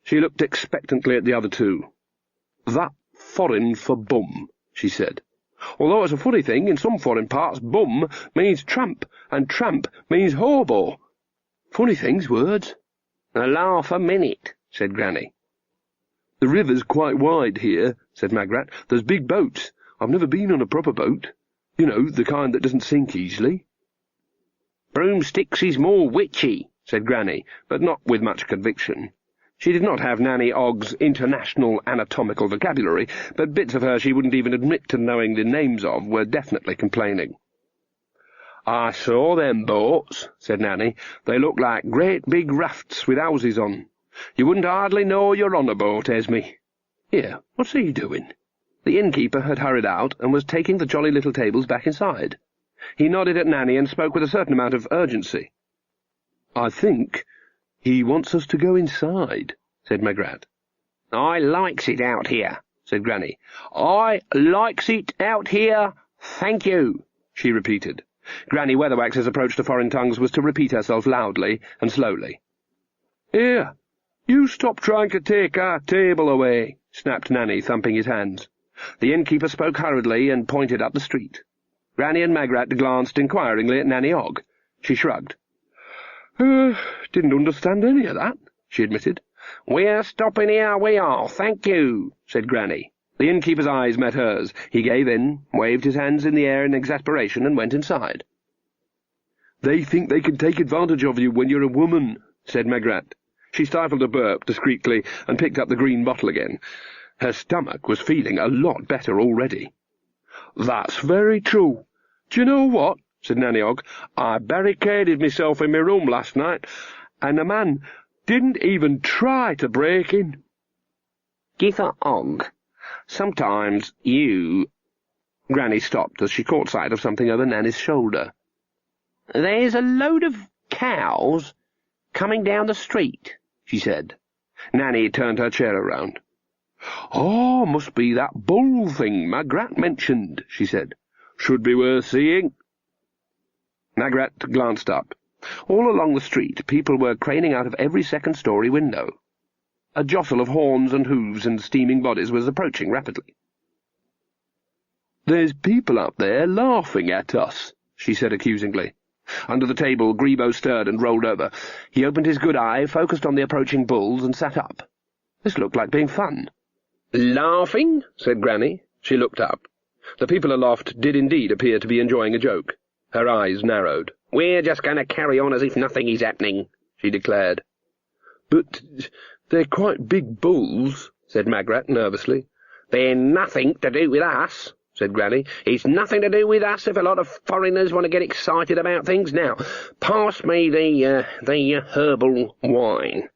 She looked expectantly at the other two. "That foreign for bum," she said. "Although it's a funny thing, in some foreign parts bum means tramp, and tramp means hobo. Funny things, words." "A laugh a minute," said Granny. "The river's quite wide here," said Magrat. "There's big boats. I've never been on a proper boat. You know, the kind that doesn't sink easily." "Broomsticks is more witchy," said Granny, but not with much conviction. She did not have Nanny Ogg's international anatomical vocabulary, but bits of her she wouldn't even admit to knowing the names of were definitely complaining. "I saw them boats," said Nanny. "They look like great big rafts with houses on. You wouldn't hardly know you're on a boat, Esme. Here, what's he doing?" The innkeeper had hurried out and was taking the jolly little tables back inside. He nodded at Nanny and spoke with a certain amount of urgency. "I think he wants us to go inside," said Magrat. "I likes it out here," said Granny. "I likes it out here, thank you," she repeated. Granny Weatherwax's approach to foreign tongues was to repeat herself loudly and slowly. "Here, you stop trying to take our table away," snapped Nanny, thumping his hands. The innkeeper spoke hurriedly and pointed up the street. Granny and Magrat glanced inquiringly at Nanny Ogg. She shrugged. Didn't understand any of that," she admitted. "We're stopping here, we are, thank you," said Granny. The innkeeper's eyes met hers. He gave in, waved his hands in the air in exasperation, and went inside. "They think they can take advantage of you when you're a woman," said Magrat. She stifled a burp discreetly and picked up the green bottle again. Her stomach was feeling a lot better already. "That's very true. Do you know what?" said Nanny Ogg. "I barricaded myself in my room last night, and the man didn't even try to break in." "Gither Ogg, sometimes you—" Granny stopped as she caught sight of something over Nanny's shoulder. "There's a load of cows coming down the street," she said. Nanny turned her chair around. "Oh, must be that bull thing Magrat mentioned," she said. "Should be worth seeing." Magrat glanced up. All along the street, people were craning out of every second-story window. A jostle of horns and hooves and steaming bodies was approaching rapidly. "There's people up there laughing at us," she said accusingly. Under the table, Grebo stirred and rolled over. He opened his good eye, focused on the approaching bulls, and sat up. This looked like being fun. "Laughing?" said Granny. She looked up. The people aloft did indeed appear to be enjoying a joke. Her eyes narrowed. "We're just going to carry on as if nothing is happening," she declared. "But they're quite big bulls," said Magrat nervously. "They're nothing to do with us," said Granny. "It's nothing to do with us if a lot of foreigners want to get excited about things. Now, pass me the herbal wine."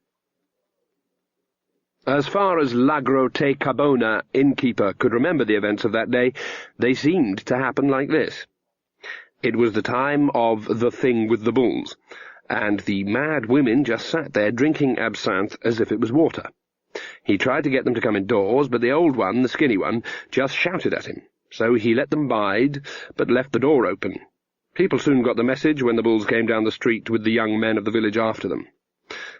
As far as L'Agro Te Cabona, innkeeper, could remember the events of that day, they seemed to happen like this. It was the time of the thing with the bulls, and the mad women just sat there drinking absinthe as if it was water. He tried to get them to come indoors, but the old one, the skinny one, just shouted at him, so he let them bide, but left the door open. People soon got the message when the bulls came down the street with the young men of the village after them.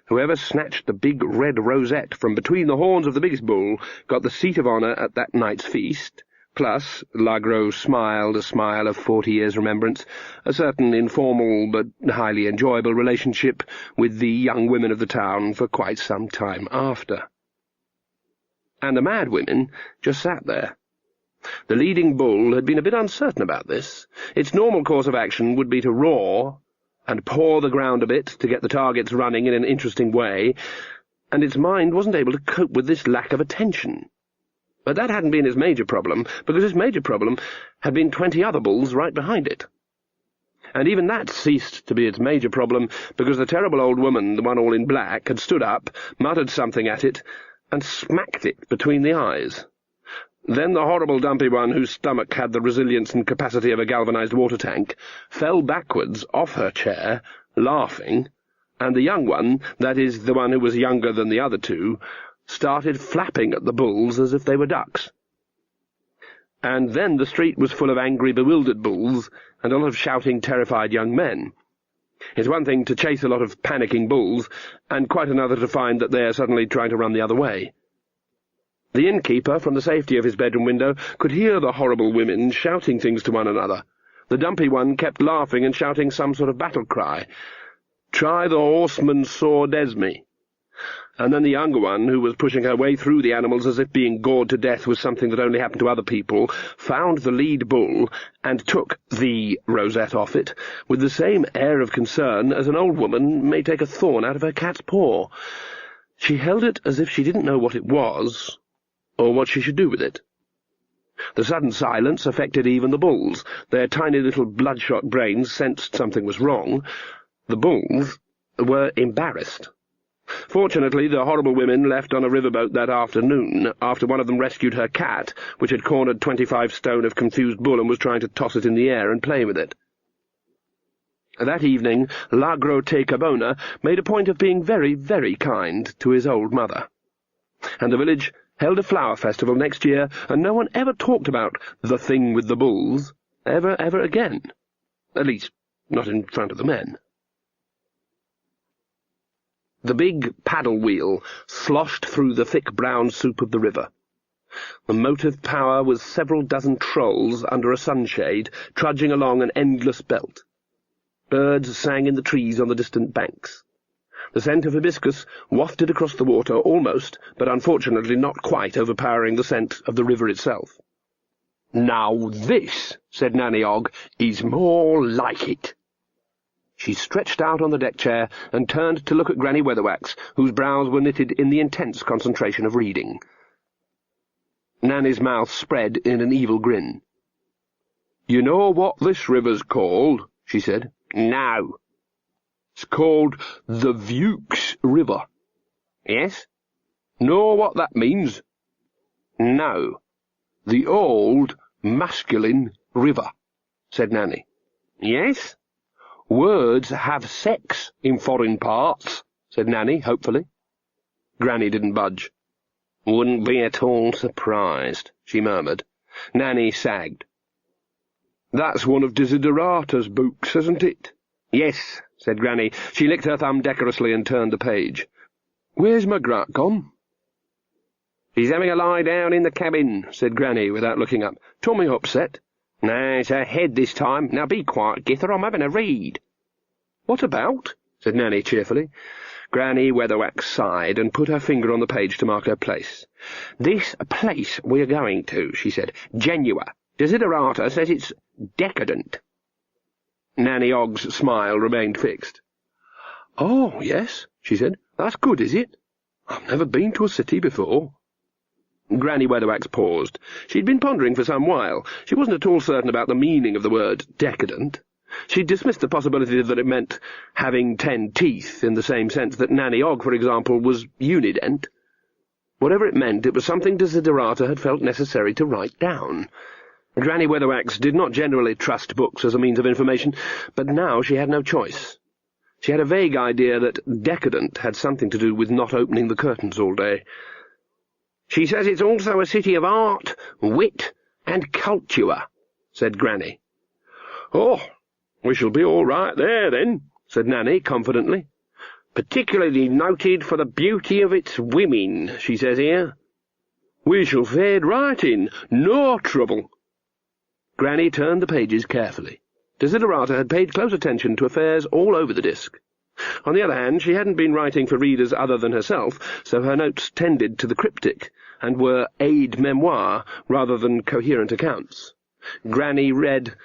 Whoever snatched the big red rosette from between the horns of the biggest bull got the seat of honour at that night's feast, plus, L'Agro smiled a smile of 40 years' remembrance, a certain informal but highly enjoyable relationship with the young women of the town for quite some time after. And the mad women just sat there. The leading bull had been a bit uncertain about this. Its normal course of action would be to roar and paw the ground a bit to get the targets running in an interesting way, and its mind wasn't able to cope with this lack of attention. But that hadn't been its major problem, because its major problem had been 20 other bulls right behind it. And even that ceased to be its major problem, because the terrible old woman, the one all in black, had stood up, muttered something at it, and smacked it between the eyes. Then the horrible dumpy one, whose stomach had the resilience and capacity of a galvanized water tank, fell backwards off her chair, laughing, and the young one, that is, the one who was younger than the other two, started flapping at the bulls as if they were ducks. And then the street was full of angry, bewildered bulls, and a lot of shouting, terrified young men. It's one thing to chase a lot of panicking bulls, and quite another to find that they are suddenly trying to run the other way. The innkeeper, from the safety of his bedroom window, could hear the horrible women shouting things to one another. The dumpy one kept laughing and shouting some sort of battle cry. "Try the horseman's sword, Esme." And then the younger one, who was pushing her way through the animals as if being gored to death was something that only happened to other people, found the lead bull and took the rosette off it with the same air of concern as an old woman may take a thorn out of her cat's paw. She held it as if she didn't know what it was, or what she should do with it. The sudden silence affected even the bulls. Their tiny little bloodshot brains sensed something was wrong. The bulls were embarrassed. Fortunately, the horrible women left on a riverboat that afternoon, after one of them rescued her cat, which had cornered 25 stone of confused bull and was trying to toss it in the air and play with it. That evening, L'Agro Te Cabona made a point of being very, very kind to his old mother. And the village held a flower festival next year, and no one ever talked about the thing with the bulls, ever again. At least, not in front of the men. The big paddle wheel sloshed through the thick brown soup of the river. The motive power was several dozen trolls under a sunshade, trudging along an endless belt. Birds sang in the trees on the distant banks. The scent of hibiscus wafted across the water, almost, but unfortunately not quite, overpowering the scent of the river itself. "Now this," said Nanny Ogg, "is more like it." She stretched out on the deck chair and turned to look at Granny Weatherwax, whose brows were knitted in the intense concentration of reading. Nanny's mouth spread in an evil grin. "You know what this river's called?" she said. "No." "It's called the Vukes River." "Yes." "Know what that means?" "No." "The old masculine river," said Nanny. "Yes." "Words have sex in foreign parts," said Nanny, hopefully. Granny didn't budge. "Wouldn't be at all surprised," she murmured. Nanny sagged. "That's one of Desiderata's books, isn't it?" "Yes," said Granny. She licked her thumb decorously and turned the page. "Where's Magrat gone?" "She's having a lie down in the cabin," said Granny, without looking up. "Tummy upset?" "No, it's her head this time. Now be quiet, Gither, I'm having a read." "What about?" said Nanny cheerfully. Granny Weatherwax sighed and put her finger on the page to mark her place. "This place we're going to," she said. "Genua. Desiderata says it's decadent." Nanny Ogg's smile remained fixed. "Oh, yes," she said. "That's good, is it? I've never been to a city before." Granny Weatherwax paused. She'd been pondering for some while. She wasn't at all certain about the meaning of the word decadent. She'd dismissed the possibility that it meant having 10 teeth, in the same sense that Nanny Ogg, for example, was unident. Whatever it meant, it was something Desiderata had felt necessary to write down. Granny Weatherwax did not generally trust books as a means of information, but now she had no choice. She had a vague idea that decadent had something to do with not opening the curtains all day. "She says it's also a city of art, wit, and culture," said Granny. "Oh, we shall be all right there, then," said Nanny confidently. "Particularly noted for the beauty of its women, she says here." "We shall fade right in, no trouble." Granny turned the pages carefully. Desiderata had paid close attention to affairs all over the disc. On the other hand, she hadn't been writing for readers other than herself, so her notes tended to the cryptic, and were aide-memoire rather than coherent accounts. Granny read,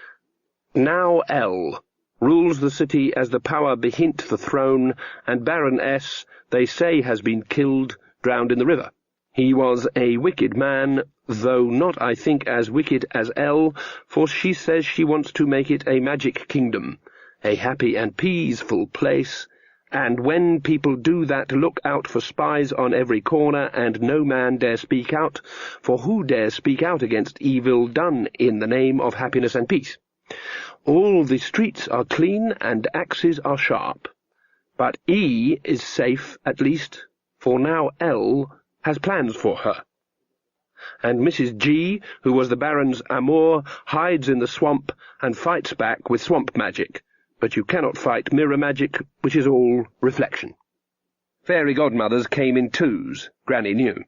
"Now L rules the city as the power behint the throne, and Baron S, they say, has been killed, drowned in the river. He was a wicked man, though not, I think, as wicked as L, for she says she wants to make it a magic kingdom, a happy and peaceful place, and when people do that, look out for spies on every corner, and no man dare speak out, for who dares speak out against evil done in the name of happiness and peace? All the streets are clean, and axes are sharp. But E is safe, at least, for now L has plans for her. And Mrs. G, who was the Baron's amour, hides in the swamp and fights back with swamp magic, but you cannot fight mirror magic, which is all reflection." Fairy godmothers came in twos, Granny knew.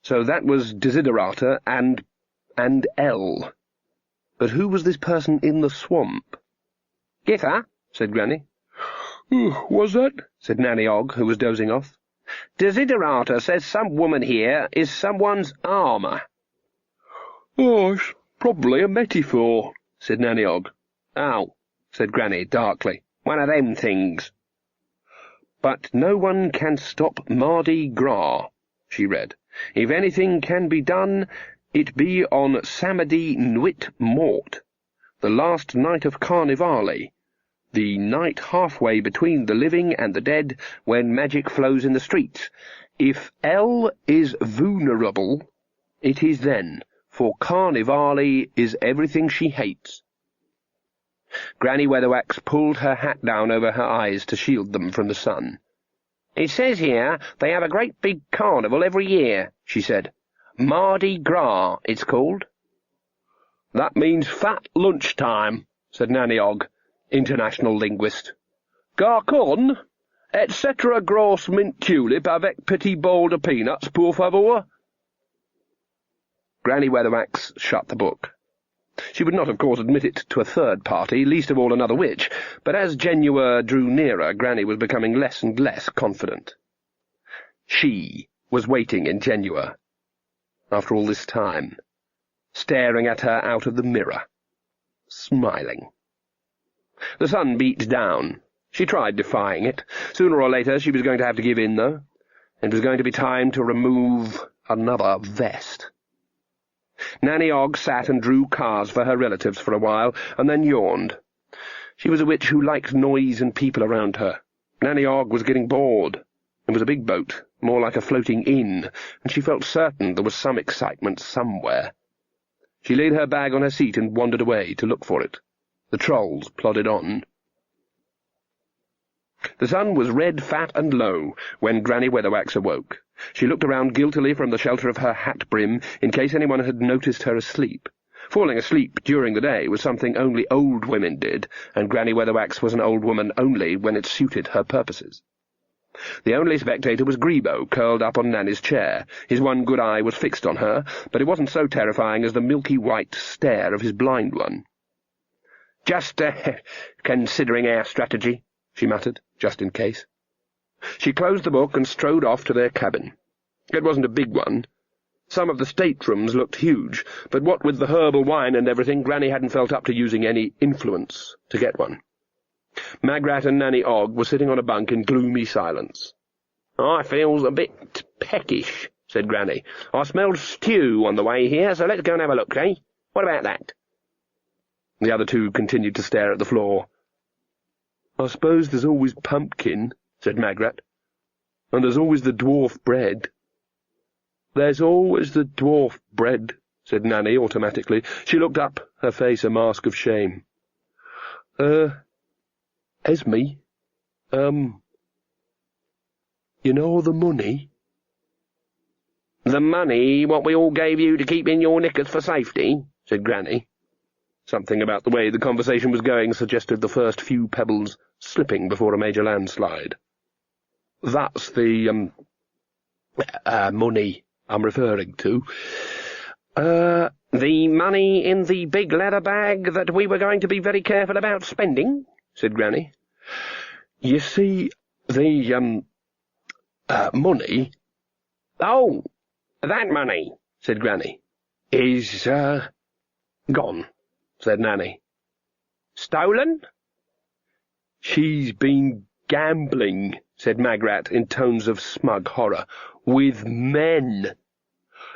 So that was Desiderata and L. But who was this person in the swamp? "Githa," said Granny. "Was that?" said Nanny Ogg, who was dozing off. "Desiderata says some woman here is someone's armour." "Oh, it's probably a metaphor," said Nanny Ogg. "Oh," said Granny darkly. "one of them things." "But no one can stop Mardi Gras," she read. "If anything can be done, it be on Samedi Nuit Mort, the last night of Carnivale, the night halfway between the living and the dead, when magic flows in the streets. If L is vulnerable, it is then, for Carnivale is everything she hates." Granny Weatherwax pulled her hat down over her eyes to shield them from the sun. "It says here they have a great big carnival every year," she said. "Mardi Gras, it's called." "That means fat lunchtime," said Nanny Ogg, international linguist. "Garcon, et cetera grosse mint tulip avec petit bol de peanuts, pour favor." Granny Weatherwax shut the book. She would not, of course, admit it to a third party, least of all another witch, but as Genua drew nearer, Granny was becoming less and less confident. She was waiting in Genua, after all this time, staring at her out of the mirror, smiling. The sun beat down. She tried defying it. Sooner or later she was going to have to give in, though. It was going to be time to remove another vest. Nanny Ogg sat and drew cards for her relatives for a while, and then yawned. She was a witch who liked noise and people around her. Nanny Ogg was getting bored. It was a big boat, more like a floating inn, and she felt certain there was some excitement somewhere. She laid her bag on her seat and wandered away to look for it. The trolls plodded on. The sun was red, fat, and low when Granny Weatherwax awoke. She looked around guiltily from the shelter of her hat brim in case anyone had noticed her asleep. Falling asleep during the day was something only old women did, and Granny Weatherwax was an old woman only when it suited her purposes. The only spectator was Grebo, curled up on Nanny's chair. His one good eye was fixed on her, but it wasn't so terrifying as the milky white stare of his blind one. "Just, considering our strategy," she muttered, just in case. She closed the book and strode off to their cabin. It wasn't a big one. Some of the staterooms looked huge, but what with the herbal wine and everything, Granny hadn't felt up to using any influence to get one. Magrat and Nanny Ogg were sitting on a bunk in gloomy silence. "I feels a bit peckish," said Granny. "I smelled stew on the way here, so let's go and have a look, eh? What about that?" The other two continued to stare at the floor. "I suppose there's always pumpkin," said Magrat. "And there's always the dwarf bread." "There's always the dwarf bread," said Nanny automatically. She looked up, her face a mask of shame. Esme, you know the money?" "The money what we all gave you to keep in your knickers for safety?" said Granny. Something about the way the conversation was going suggested the first few pebbles slipping before a major landslide. "That's the, money I'm referring to." The money in the big leather bag that we were going to be very careful about spending?" said Granny. "You see, the, money—" "Oh, that money," said Granny. "Is, gone," said Nanny. "Stolen?" "She's been gambling," said Magrat in tones of smug horror, "with men."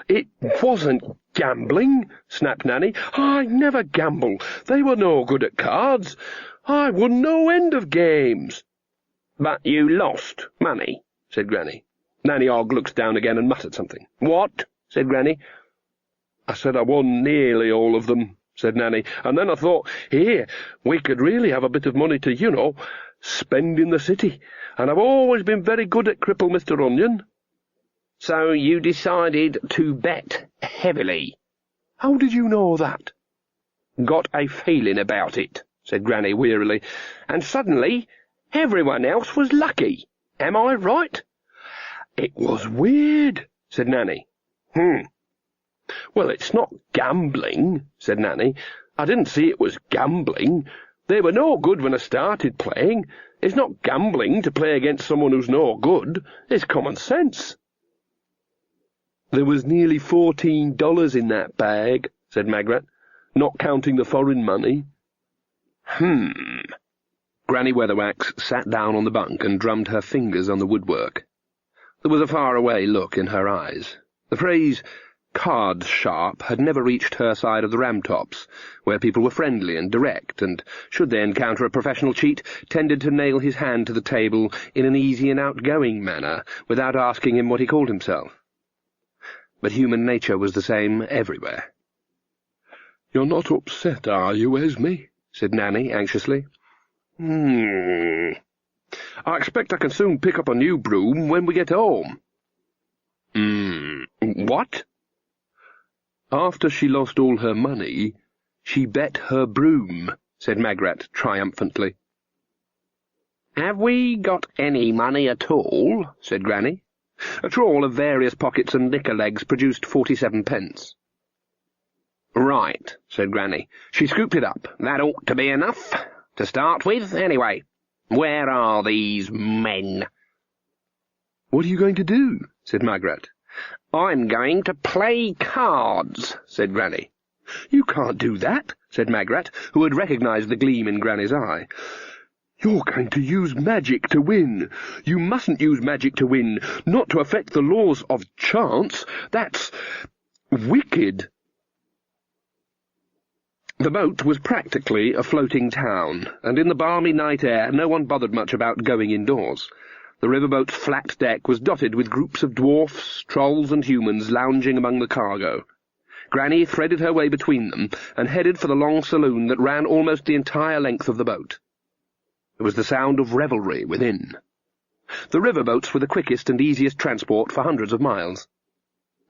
"It wasn't gambling," snapped Nanny. "I never gamble. They were no good at cards. I won no end of games." "But you lost money," said Granny. Nanny Ogg looked down again and muttered something. "What?" said Granny. "I said I won nearly all of them," said Nanny, "and then I thought, here, we could really have a bit of money to, spend in the city, and I've always been very good at cripple Mr. Onion." "So you decided to bet heavily?" "How did you know that?" "Got a feeling about it," said Granny wearily, "and suddenly everyone else was lucky. Am I right?" "It was weird," said Nanny. "Well, it's not gambling," said Nanny. "I didn't see it was gambling. They were no good when I started playing. It's not gambling to play against someone who's no good. It's common sense." "There was nearly $14 in that bag," said Magrat, "not counting the foreign money." Granny Weatherwax sat down on the bunk and drummed her fingers on the woodwork. There was a far-away look in her eyes. The phrase "card sharp" had never reached her side of the ramtops, where people were friendly and direct, and, should they encounter a professional cheat, tended to nail his hand to the table in an easy and outgoing manner, without asking him what he called himself. But human nature was the same everywhere. "You're not upset, are you, Esme?" said Nanny anxiously. I expect I can soon pick up a new broom when we get home." What?" "After she lost all her money, she bet her broom," said Magrat triumphantly. "Have we got any money at all?" said Granny. A trawl of various pockets and knicker legs produced 47 pence. "Right," said Granny. She scooped it up. "That ought to be enough. To start with, anyway. Where are these men?" "What are you going to do?" said Magrat. "I'm going to play cards," said Granny. "You can't do that," said Magrat, who had recognized the gleam in Granny's eye. "You're going to use magic to win. You mustn't use magic to win, not to affect the laws of chance. That's wicked." The boat was practically a floating town, and in the balmy night air no one bothered much about going indoors. The riverboat's flat deck was dotted with groups of dwarfs, trolls, and humans lounging among the cargo. Granny threaded her way between them and headed for the long saloon that ran almost the entire length of the boat. There was the sound of revelry within. The riverboats were the quickest and easiest transport for hundreds of miles.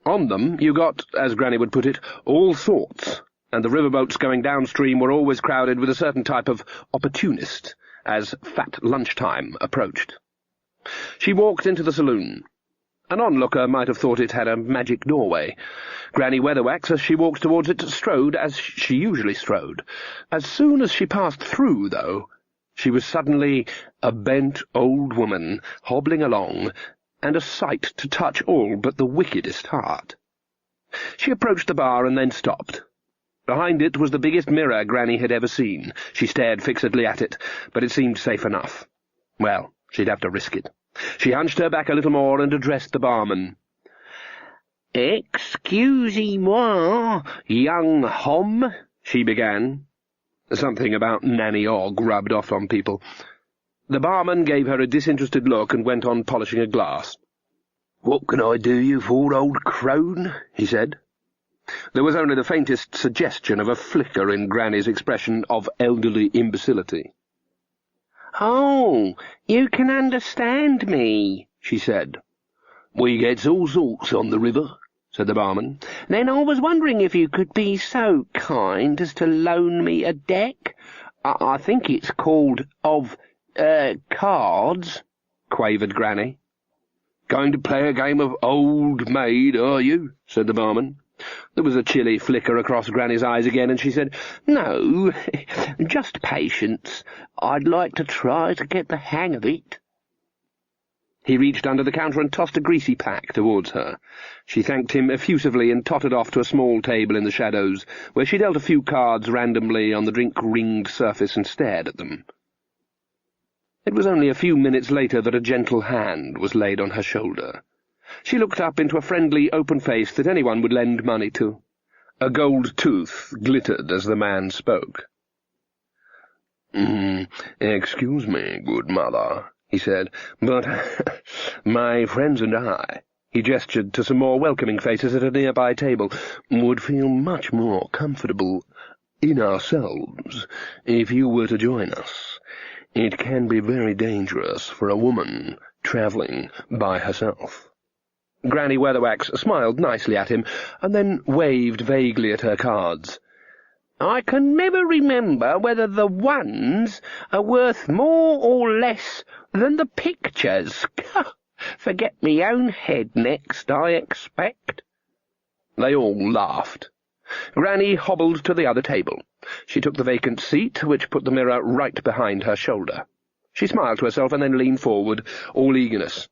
On them you got, as Granny would put it, all sorts, and the riverboats going downstream were always crowded with a certain type of opportunist, as fat lunchtime approached. She walked into the saloon. An onlooker might have thought it had a magic doorway. Granny Weatherwax, as she walked towards it, strode as she usually strode. As soon as she passed through, though, she was suddenly a bent old woman, hobbling along, and a sight to touch all but the wickedest heart. She approached the bar and then stopped. Behind it was the biggest mirror Granny had ever seen. She stared fixedly at it, but it seemed safe enough. Well, she'd have to risk it. She hunched her back a little more and addressed the barman. "Excusez-moi, young Hom," she began. Something about Nanny Ogg rubbed off on people. The barman gave her a disinterested look and went on polishing a glass. "What can I do you for, old crone?" he said. There was only the faintest suggestion of a flicker in Granny's expression of elderly imbecility. "Oh, you can understand me," she said. "We gets all sorts on the river," said the barman. "Then I was wondering if you could be so kind as to loan me a deck. I think it's called cards," quavered Granny. "Going to play a game of Old Maid, are you?" said the barman. There was a chilly flicker across Granny's eyes again, and she said, "No, just patience. I'd like to try to get the hang of it." He reached under the counter and tossed a greasy pack towards her. She thanked him effusively and tottered off to a small table in the shadows, where she dealt a few cards randomly on the drink-ringed surface and stared at them. It was only a few minutes later that a gentle hand was laid on her shoulder. She looked up into a friendly, open face that anyone would lend money to. A gold tooth glittered as the man spoke. Excuse me, good mother," he said, "but my friends and I," he gestured to some more welcoming faces at a nearby table, "would feel much more comfortable in ourselves if you were to join us. It can be very dangerous for a woman travelling by herself." Granny Weatherwax smiled nicely at him, and then waved vaguely at her cards. "I can never remember whether the ones are worth more or less than the pictures. Forget me own head next, I expect." They all laughed. Granny hobbled to the other table. She took the vacant seat, which put the mirror right behind her shoulder. She smiled to herself and then leaned forward, all eagerness.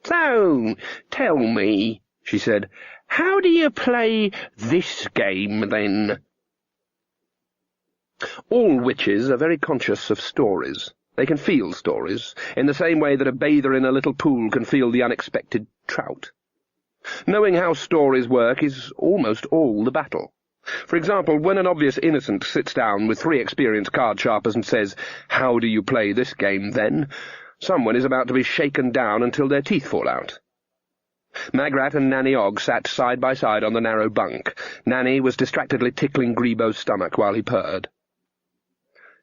"So, tell me," she said, "how do you play this game, then?" All witches are very conscious of stories. They can feel stories, in the same way that a bather in a little pool can feel the unexpected trout. Knowing how stories work is almost all the battle. For example, when an obvious innocent sits down with 3 experienced card-sharpers and says, "How do you play this game, then?" someone is about to be shaken down until their teeth fall out. Magrat and Nanny Ogg sat side by side on the narrow bunk. Nanny was distractedly tickling Grebo's stomach while he purred.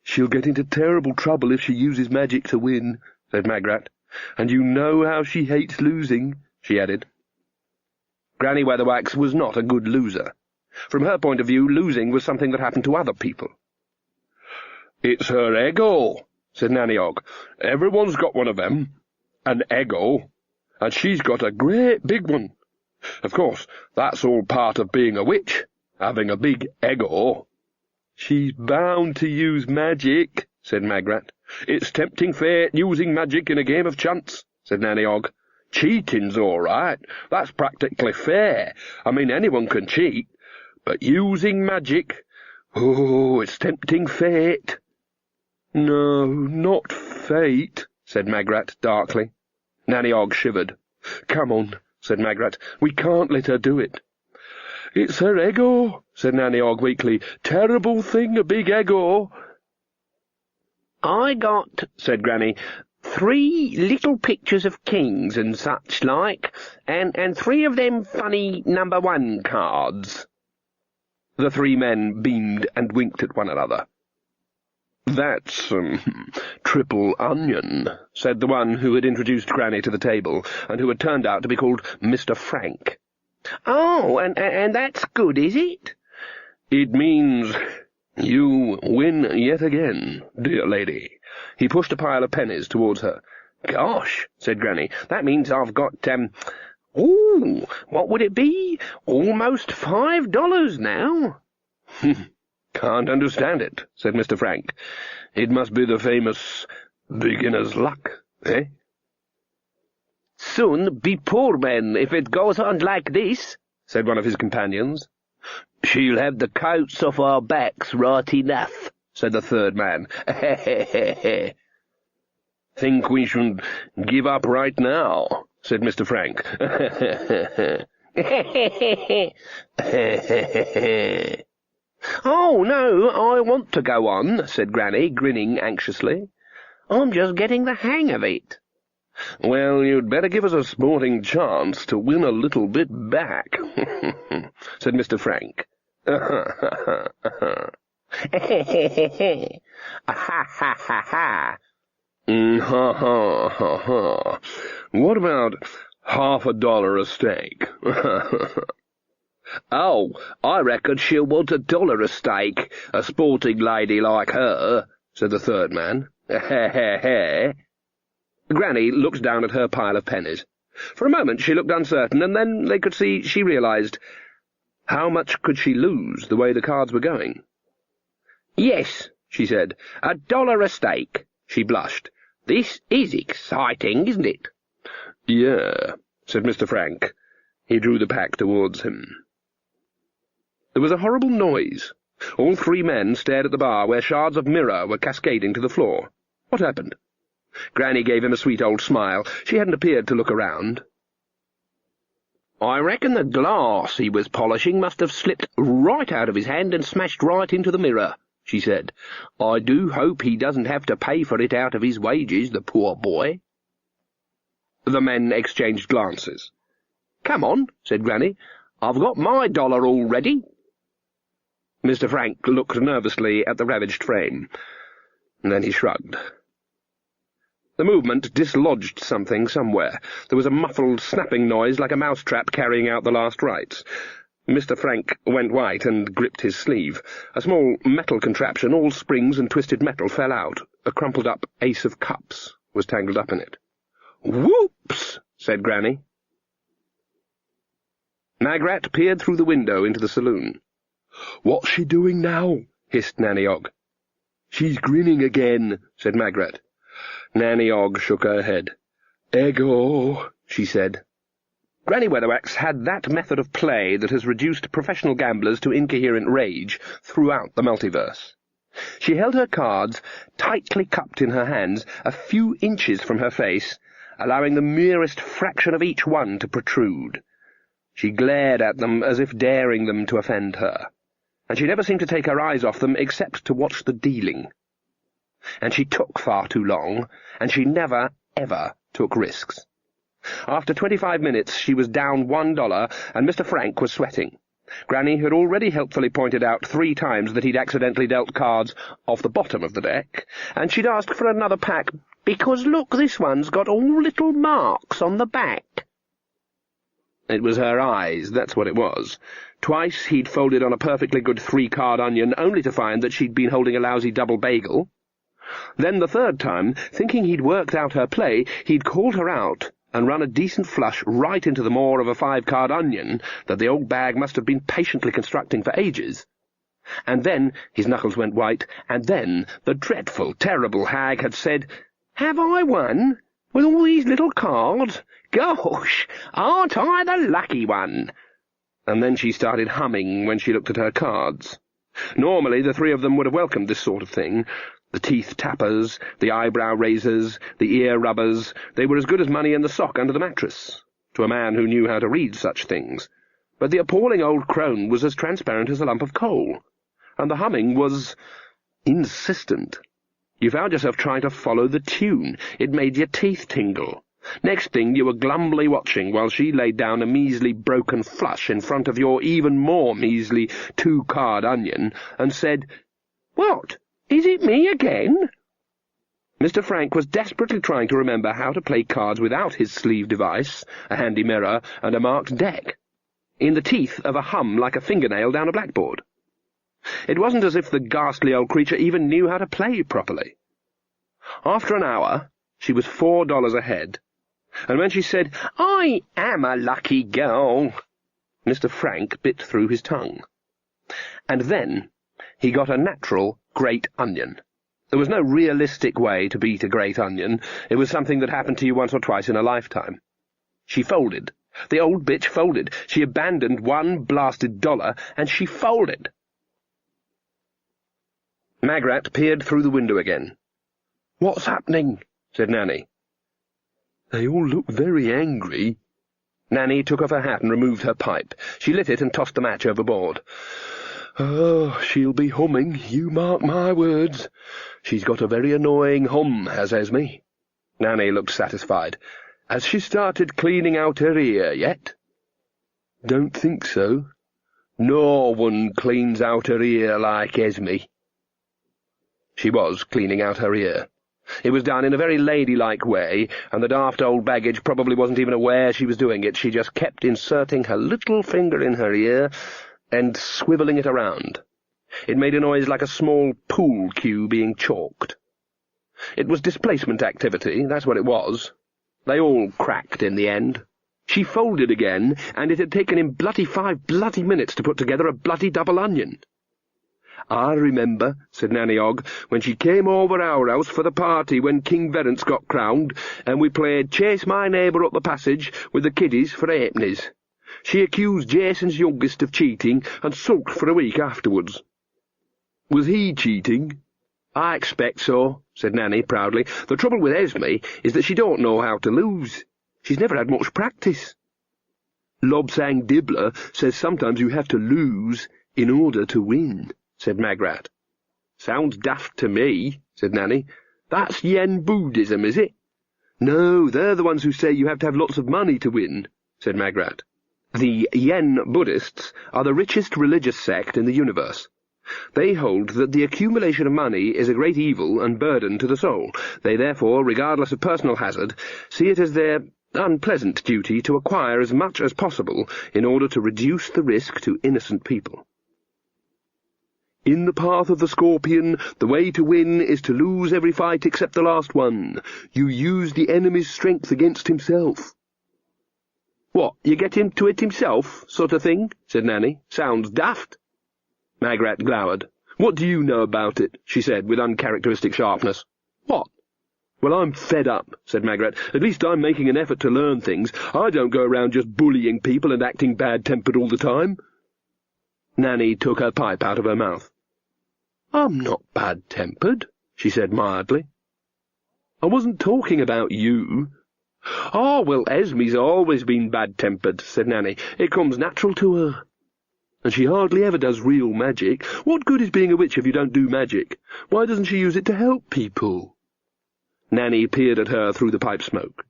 "She'll get into terrible trouble if she uses magic to win," said Magrat. "And you know how she hates losing," she added. Granny Weatherwax was not a good loser. From her point of view, losing was something that happened to other people. "It's her ego," said Nanny Ogg. "Everyone's got one of them. An ego. And she's got a great big one. Of course, that's all part of being a witch, having a big ego." "She's bound to use magic," said Magrat. "It's tempting fate using magic in a game of chance," said Nanny Ogg. "Cheating's all right. That's practically fair. I mean, anyone can cheat. But using magic, oh, it's tempting fate." "No, not fate," said Magrat darkly. Nanny Ogg shivered. "Come on," said Magrat. "We can't let her do it." "It's her ego," said Nanny Ogg weakly. "Terrible thing, a big ego." "I got," said Granny, 3 little pictures of kings and such like, and 3 of them funny number 1 cards." The 3 men beamed and winked at one another. "That's, triple onion," said the one who had introduced Granny to the table, and who had turned out to be called Mr. Frank. "Oh, and that's good, is it?" "It means you win yet again, dear lady." He pushed a pile of pennies towards her. "Gosh," said Granny, "that means I've got, ooh, what would it be? Almost $5 now." "Can't understand it," said Mr. Frank. "It must be the famous beginner's luck, eh?" "Soon be poor men if it goes on like this," said one of his companions. "She'll have the coats off our backs right enough," said the third man. "Think we should give up right now," said Mr. Frank. "Oh, no, I want to go on," said Granny, grinning anxiously. "I'm just getting the hang of it." "Well, you'd better give us a sporting chance to win a little bit back," said Mr. Frank. Ha ha. Ha ha ha ha. What about $half a stake? Oh, I reckon she'll want $1 a stake, a sporting lady like her, said the third man. Granny looked down at her pile of pennies. For a moment she looked uncertain, and then they could see she realized. How much could she lose, the way the cards were going? "Yes," she said, $1 a stake." She blushed. "This is exciting, isn't it?" "Yeah," said Mr. Frank. He drew the pack towards him. There was a horrible noise. All three men stared at the bar where shards of mirror were cascading to the floor. What happened? Granny gave him a sweet old smile. She hadn't appeared to look around. "I reckon the glass he was polishing must have slipped right out of his hand and smashed right into the mirror," she said. "I do hope he doesn't have to pay for it out of his wages, the poor boy." The men exchanged glances. "Come on," said Granny. "I've got my dollar all ready." Mr. Frank looked nervously at the ravaged frame. Then he shrugged. The movement dislodged something somewhere. There was a muffled snapping noise like a mousetrap carrying out the last rites. Mr. Frank went white and gripped his sleeve. A small metal contraption, all springs and twisted metal, fell out. A crumpled-up ace of cups was tangled up in it. "Whoops!" said Granny. Magrat peered through the window into the saloon. "What's she doing now?" hissed Nanny Ogg. "She's grinning again," said Magrat. Nanny Ogg shook her head. "Ego," she said. Granny Weatherwax had that method of play that has reduced professional gamblers to incoherent rage throughout the multiverse. She held her cards tightly cupped in her hands, a few inches from her face, allowing the merest fraction of each one to protrude. She glared at them as if daring them to offend her, and she never seemed to take her eyes off them except to watch the dealing. And she took far too long, and she never, ever took risks. After 25 minutes she was down $1, and Mr. Frank was sweating. Granny had already helpfully pointed out 3 times that he'd accidentally dealt cards off the bottom of the deck, and she'd asked for another pack, "Because look, this one's got all little marks on the back." It was her eyes, that's what it was. Twice he'd folded on a perfectly good 3-card onion, only to find that she'd been holding a lousy double bagel. Then the third time, thinking he'd worked out her play, he'd called her out and run a decent flush right into the maw of a 5-card onion that the old bag must have been patiently constructing for ages. And then his knuckles went white, and then the dreadful, terrible hag had said, "Have I won? With all these little cards? Gosh, aren't I the lucky one?" And then she started humming when she looked at her cards. Normally the 3 of them would have welcomed this sort of thing. The teeth tappers, the eyebrow raisers, the ear rubbers, they were as good as money in the sock under the mattress, to a man who knew how to read such things. But the appalling old crone was as transparent as a lump of coal, and the humming was insistent. You found yourself trying to follow the tune. It made your teeth tingle. Next thing you were glumly watching while she laid down a measly broken flush in front of your even more measly 2-card onion and said, "What? Is it me again?" Mr. Frank was desperately trying to remember how to play cards without his sleeve device, a handy mirror, and a marked deck, in the teeth of a hum like a fingernail down a blackboard. It wasn't as if the ghastly old creature even knew how to play properly. After an hour, she was $4 ahead, and when she said, "I am a lucky girl," Mr. Frank bit through his tongue. And then he got a natural great onion. There was no realistic way to beat a great onion. It was something that happened to you once or twice in a lifetime. She folded. The old bitch folded. She abandoned one blasted dollar, and she folded. Magrat peered through the window again. "What's happening?" said Nanny. "They all look very angry." Nanny took off her hat and removed her pipe. She lit it and tossed the match overboard. "Oh, she'll be humming, you mark my words. She's got a very annoying hum, has Esme. Nanny looked satisfied. "Has she started cleaning out her ear yet?" "Don't think so." "No one cleans out her ear like Esme." She was cleaning out her ear. It was done in a very ladylike way, and the daft old baggage probably wasn't even aware she was doing it. She just kept inserting her little finger in her ear and swivelling it around. It made a noise like a small pool cue being chalked. It was displacement activity, that's what it was. They all cracked in the end. She folded again, and it had taken him 5 minutes to put together a double onion. "I remember," said Nanny Ogg, "when she came over our house for the party when King Verence got crowned, and we played Chase My Neighbour Up the Passage with the kiddies for halfpennies. She accused Jason's youngest of cheating and sulked for a week afterwards." "Was he cheating?" "I expect so," said Nanny proudly. "The trouble with Esme is that she don't know how to lose. She's never had much practice." "Lobsang Dibbler says sometimes you have to lose in order to win," said Magrat. "Sounds daft to me," said Nanny. "That's Yen Buddhism, is it?" "No, they're the ones who say you have to have lots of money to win," said Magrat. "The Yen Buddhists are the richest religious sect in the universe. They hold that the accumulation of money is a great evil and burden to the soul. They therefore, regardless of personal hazard, see it as their unpleasant duty to acquire as much as possible in order to reduce the risk to innocent people. In the path of the Scorpion, the way to win is to lose every fight except the last one. You use the enemy's strength against himself." "What, you get him to it himself, sort of thing?" said Nanny. "Sounds daft." Magrat glowered. "What do you know about it?" she said, with uncharacteristic sharpness. "What?" "Well, I'm fed up," said Magrat. "At least I'm making an effort to learn things. I don't go around just bullying people and acting bad-tempered all the time." Nanny took her pipe out of her mouth. "I'm not bad-tempered," she said mildly. "I wasn't talking about you." "Oh, well, Esme's always been bad-tempered," said Nanny. "It comes natural to her. And she hardly ever does real magic. What good is being a witch if you don't do magic? Why doesn't she use it to help people?" Nanny peered at her through the pipe smoke.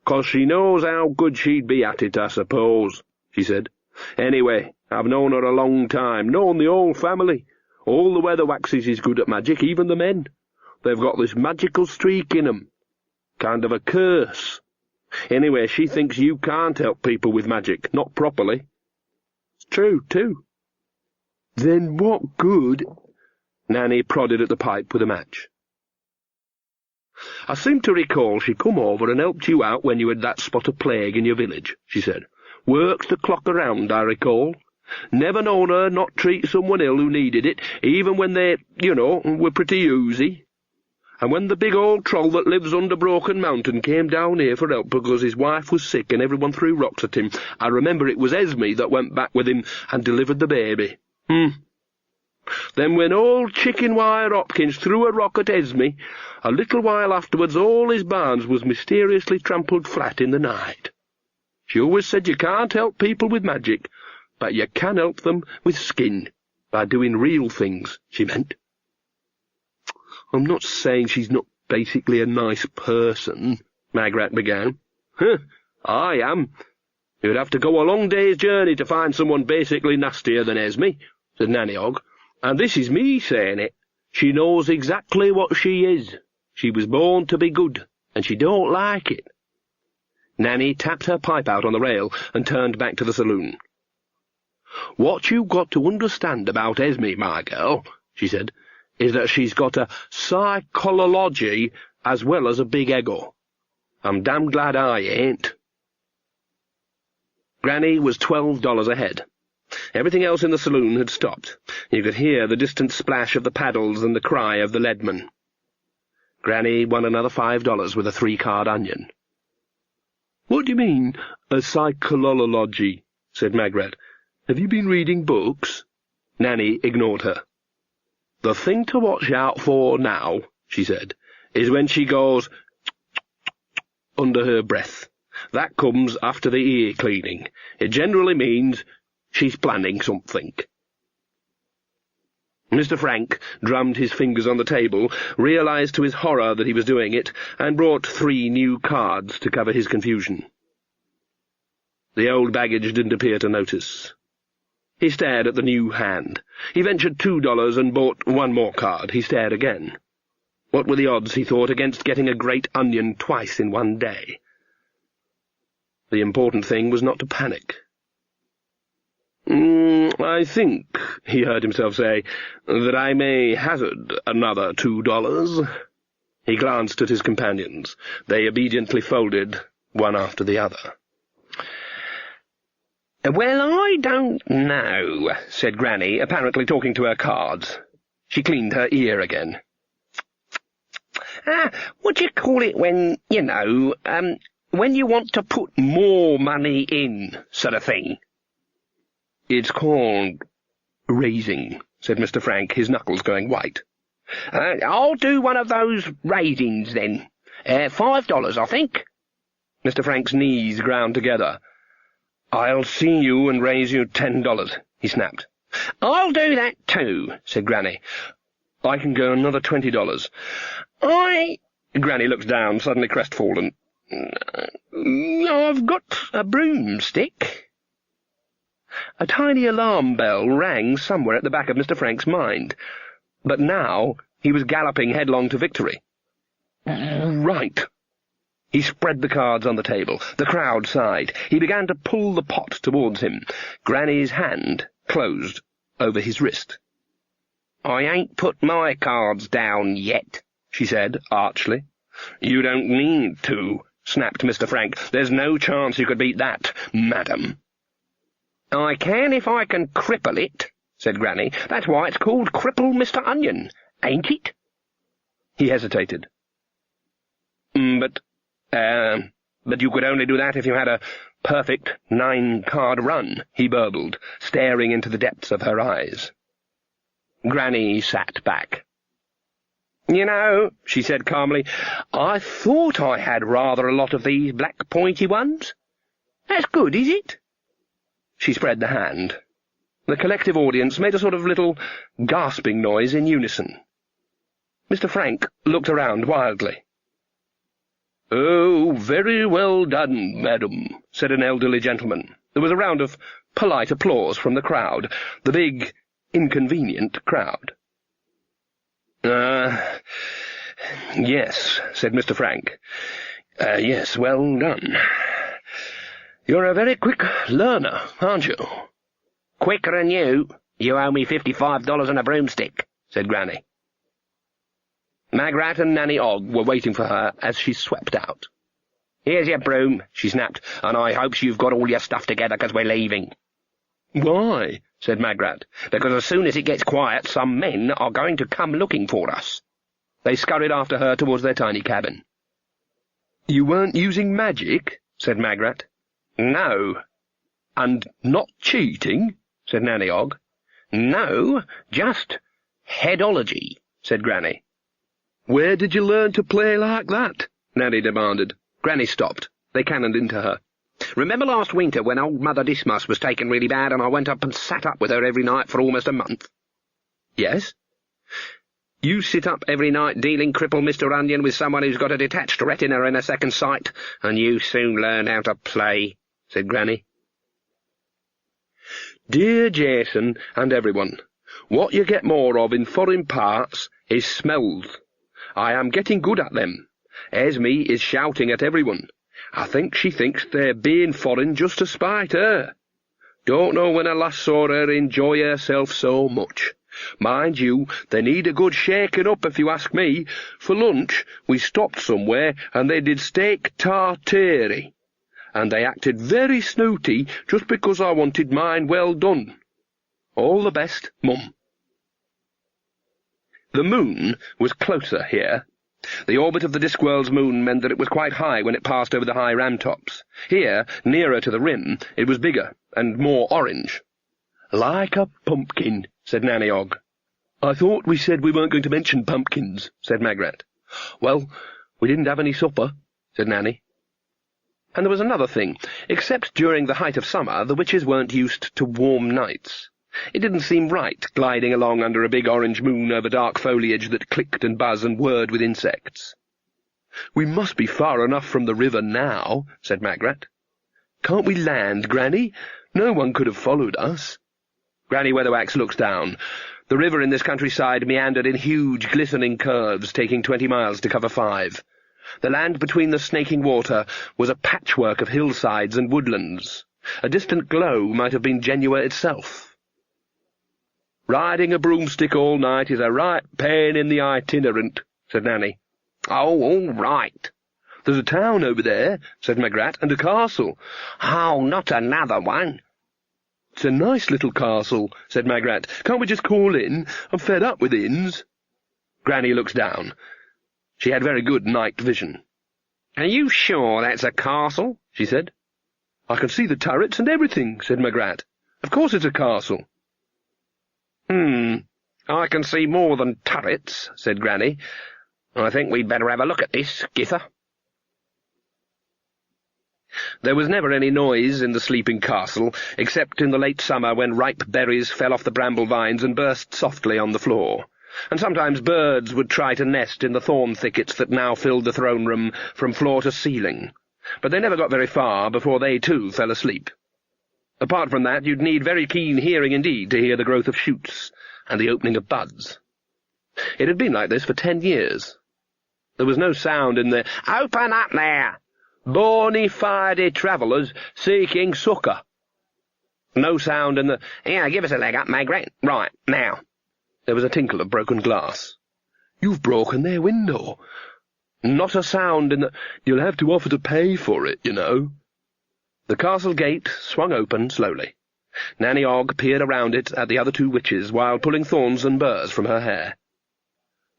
"'Cause she knows how good she'd be at it, I suppose," she said. "Anyway, I've known her a long time, known the whole family. All the Weatherwaxes is good at magic, even the men. They've got this magical streak in 'em. Kind of a curse. Anyway, she thinks you can't help people with magic, not properly. It's true, too." "Then what good—" Nanny prodded at the pipe with a match. "I seem to recall she come over and helped you out when you had that spot of plague in your village," she said. "Worked the clock around, I recall. Never known her not treat someone ill who needed it, even when they, were pretty oozy. And when the big old troll that lives under Broken Mountain came down here for help because his wife was sick and everyone threw rocks at him, I remember it was Esme that went back with him and delivered the baby. Then when old Chicken Wire Hopkins threw a rock at Esme, a little while afterwards all his barns was mysteriously trampled flat in the night. She always said you can't help people with magic, but you can help them with skin, by doing real things, she meant. I'm not saying she's not basically a nice person," Magrat began. "I am. You'd have to go a long day's journey to find someone basically nastier than Esme," said Nanny Ogg. "And this is me saying it. She knows exactly what she is. She was born to be good, and she don't like it." Nanny tapped her pipe out on the rail and turned back to the saloon. "What you've got to understand about Esme, my girl," she said, "is that she's got a psychology as well as a big ego. I'm damn glad I ain't." Granny was $12 ahead. Everything else in the saloon had stopped. You could hear the distant splash of the paddles and the cry of the leadman. Granny won another $5 with a 3-card onion. "What do you mean, a psychology?" said Magrat. "Have you been reading books?" Nanny ignored her. "The thing to watch out for now," she said, "is when she goes under her breath. That comes after the ear cleaning. It generally means she's planning something." Mr. Frank drummed his fingers on the table, realized to his horror that he was doing it, and brought 3 new cards to cover his confusion. The old baggage didn't appear to notice. He stared at the new hand. He ventured $2 and bought 1 more card. He stared again. What were the odds, he thought, against getting a great onion twice in one day? The important thing was not to panic. I think, he heard himself say, that I may hazard another $2. He glanced at his companions. They obediently folded, one after the other. "Well, I don't know," said Granny, apparently talking to her cards. She cleaned her ear again. "What do you call it when, when you want to put more money in, sort of thing?" "It's called raising," said Mr. Frank, his knuckles going white. "I'll do one of those raisings, then. $5, I think." Mr. Frank's knees ground together. "I'll see you and raise you $10, he snapped. "I'll do that too," said Granny. "I can go another $20. Granny looked down, suddenly crestfallen. "I've got a broomstick." A tiny alarm bell rang somewhere at the back of Mr. Frank's mind. But now he was galloping headlong to victory. Right. He spread the cards on the table. The crowd sighed. He began to pull the pot towards him. Granny's hand closed over his wrist. "I ain't put my cards down yet," she said archly. "You don't need to," snapped Mr. Frank. "There's no chance you could beat that, madam." "I can if I can cripple it," said Granny. "That's why it's called Cripple Mr. Onion, ain't it?" He hesitated. But you could only do that if you had a perfect 9-card run," he burbled, staring into the depths of her eyes. Granny sat back. She said calmly, "I thought I had rather a lot of these black pointy ones. That's good, is it?" She spread the hand. The collective audience made a sort of little gasping noise in unison. Mr. Frank looked around wildly. "Oh, very well done, madam," said an elderly gentleman. There was a round of polite applause from the crowd, the big, inconvenient crowd. Yes," said Mr. Frank. Yes, well done. You're a very quick learner, aren't you?" "Quicker than you. You owe me $55 and a broomstick," said Granny. Magrat and Nanny Ogg were waiting for her as she swept out. "Here's your broom," she snapped, "and I hopes you've got all your stuff together, 'cause we're leaving." "Why?" said Magrat. "Because as soon as it gets quiet, some men are going to come looking for us." They scurried after her towards their tiny cabin. "You weren't using magic?" said Magrat. "No." "And not cheating?" said Nanny Ogg. "No, just headology," said Granny. "Where did you learn to play like that?" Nanny demanded. Granny stopped. They cannoned into her. "Remember last winter when old Mother Dismas was taken really bad and I went up and sat up with her every night for almost a month?" "Yes." "You sit up every night dealing Cripple Mr. Onion with someone who's got a detached retina and a second sight, and you soon learn how to play," said Granny. "Dear Jason and everyone, what you get more of in foreign parts is smells. I am getting good at them. Esme is shouting at everyone. I think she thinks they're being foreign just to spite her. Don't know when I last saw her enjoy herself so much. Mind you, they need a good shaking up if you ask me. For lunch, we stopped somewhere and they did steak tartare. And they acted very snooty just because I wanted mine well done. All the best, Mum." The moon was closer here. The orbit of the Discworld's moon meant that it was quite high when it passed over the high ram-tops. Here, nearer to the rim, it was bigger and more orange. "Like a pumpkin," said Nanny Ogg. "I thought we said we weren't going to mention pumpkins," said Magrat. "Well, we didn't have any supper," said Nanny. And there was another thing. Except during the height of summer, the witches weren't used to warm nights. It didn't seem right, gliding along under a big orange moon over dark foliage that clicked and buzzed and whirred with insects. "We must be far enough from the river now," said Magrat. "Can't we land, Granny? No one could have followed us." Granny Weatherwax looked down. The river in this countryside meandered in huge, glistening curves, taking 20 miles to cover 5. The land between the snaking water was a patchwork of hillsides and woodlands. A distant glow might have been Genua itself. "Riding a broomstick all night is a right pain in the itinerant," said Nanny. "Oh, all right." "There's a town over there," said Magrat, "and a castle." "Oh, not another one." "It's a nice little castle," said Magrat. "Can't we just call in? I'm fed up with inns." Granny looked down. She had very good night vision. "Are you sure that's a castle?" she said. "I can see the turrets and everything," said Magrat. "Of course it's a castle." I can see more than turrets," said Granny. "I think we'd better have a look at this, Gither." There was never any noise in the sleeping castle, except in the late summer when ripe berries fell off the bramble vines and burst softly on the floor. And sometimes birds would try to nest in the thorn thickets that now filled the throne room from floor to ceiling. But they never got very far before they, too, fell asleep. Apart from that, you'd need very keen hearing indeed to hear the growth of shoots and the opening of buds. It had been like this for 10 years. There was no sound in the "Open up there! bona fide travellers seeking succour." No sound in the Here, give us a leg up, Magrat. Right, now." There was a tinkle of broken glass. "You've broken their window." Not a sound in the "You'll have to offer to pay for it, you know." The castle gate swung open slowly. Nanny Ogg peered around it at the other 2 witches while pulling thorns and burrs from her hair.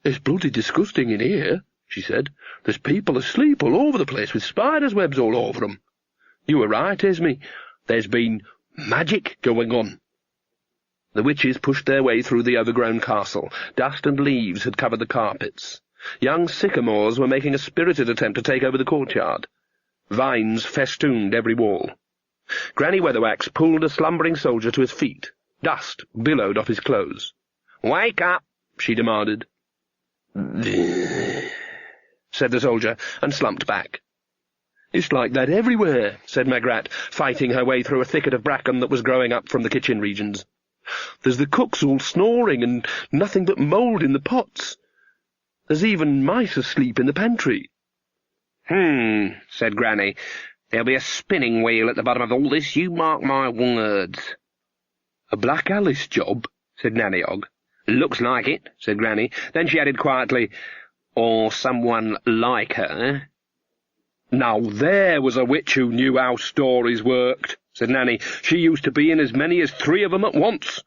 "It's bloody disgusting in here," she said. "There's people asleep all over the place with spiders' webs all over them. You were right, Esme. There's been magic going on." The witches pushed their way through the overgrown castle. Dust and leaves had covered the carpets. Young sycamores were making a spirited attempt to take over the courtyard. Vines festooned every wall. Granny Weatherwax pulled a slumbering soldier to his feet. Dust billowed off his clothes. "Wake up," she demanded. Said the soldier, and slumped back. "It's like that everywhere," said Magrat, fighting her way through a thicket of bracken that was growing up from the kitchen regions. "There's the cooks all snoring, and nothing but mould in the pots. There's even mice asleep in the pantry." Said Granny. "There'll be a spinning wheel at the bottom of all this, you mark my words." "A Black Alice job?" said Nanny Ogg. "Looks like it," said Granny. Then she added quietly, "Or someone like her." "Now there was a witch who knew how stories worked," said Nanny. "She used to be in as many as 3 of them at once."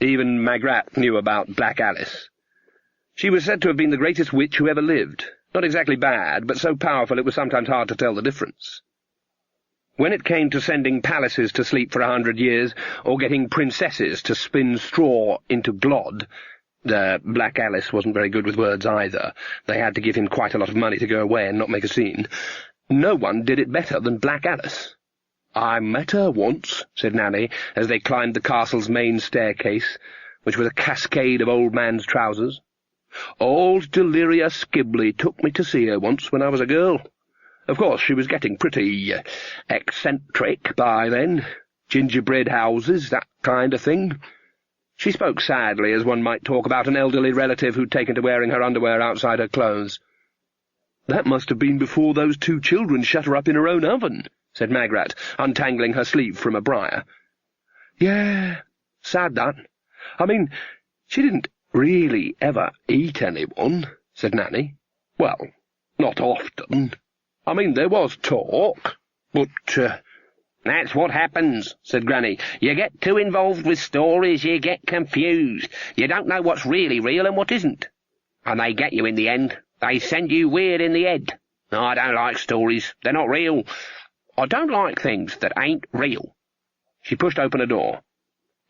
Even Magrat knew about Black Alice. She was said to have been the greatest witch who ever lived. Not exactly bad, but so powerful it was sometimes hard to tell the difference. When it came to sending palaces to sleep for 100 years, or getting princesses to spin straw into glod, Black Alice wasn't very good with words either. They had to give him quite a lot of money to go away and not make a scene. No one did it better than Black Alice. "I met her once," said Nanny, as they climbed the castle's main staircase, which was a cascade of old man's trousers. "Old Deliria Skibley took me to see her once when I was a girl. Of course, she was getting pretty eccentric by then. Gingerbread houses, that kind of thing." She spoke sadly, as one might talk about an elderly relative who'd taken to wearing her underwear outside her clothes. "That must have been before those 2 children shut her up in her own oven," said Magrat, untangling her sleeve from a briar. "Yeah, sad that. I mean, she didn't really ever eat anyone," said Nanny. "Well, not often. I mean, there was talk, but, "That's what happens," said Granny. "You get too involved with stories, you get confused. You don't know what's really real and what isn't. And they get you in the end. They send you weird in the head. I don't like stories. They're not real. I don't like things that ain't real." She pushed open a door.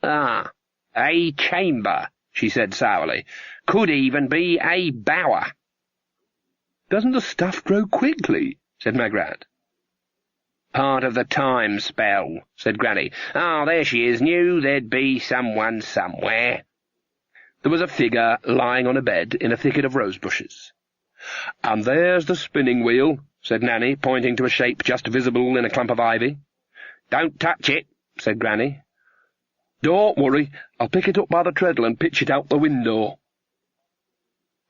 "Ah, a chamber," she said sourly. "Could even be a bower." "Doesn't the stuff grow quickly?" said Magrat. "Part of the time spell," said Granny. "Ah, there she is. Knew there'd be someone somewhere." There was a figure lying on a bed in a thicket of rose bushes. "And there's the spinning wheel," said Nanny, pointing to a shape just visible in a clump of ivy. "Don't touch it," said Granny. "Don't worry, I'll pick it up by the treadle and pitch it out the window."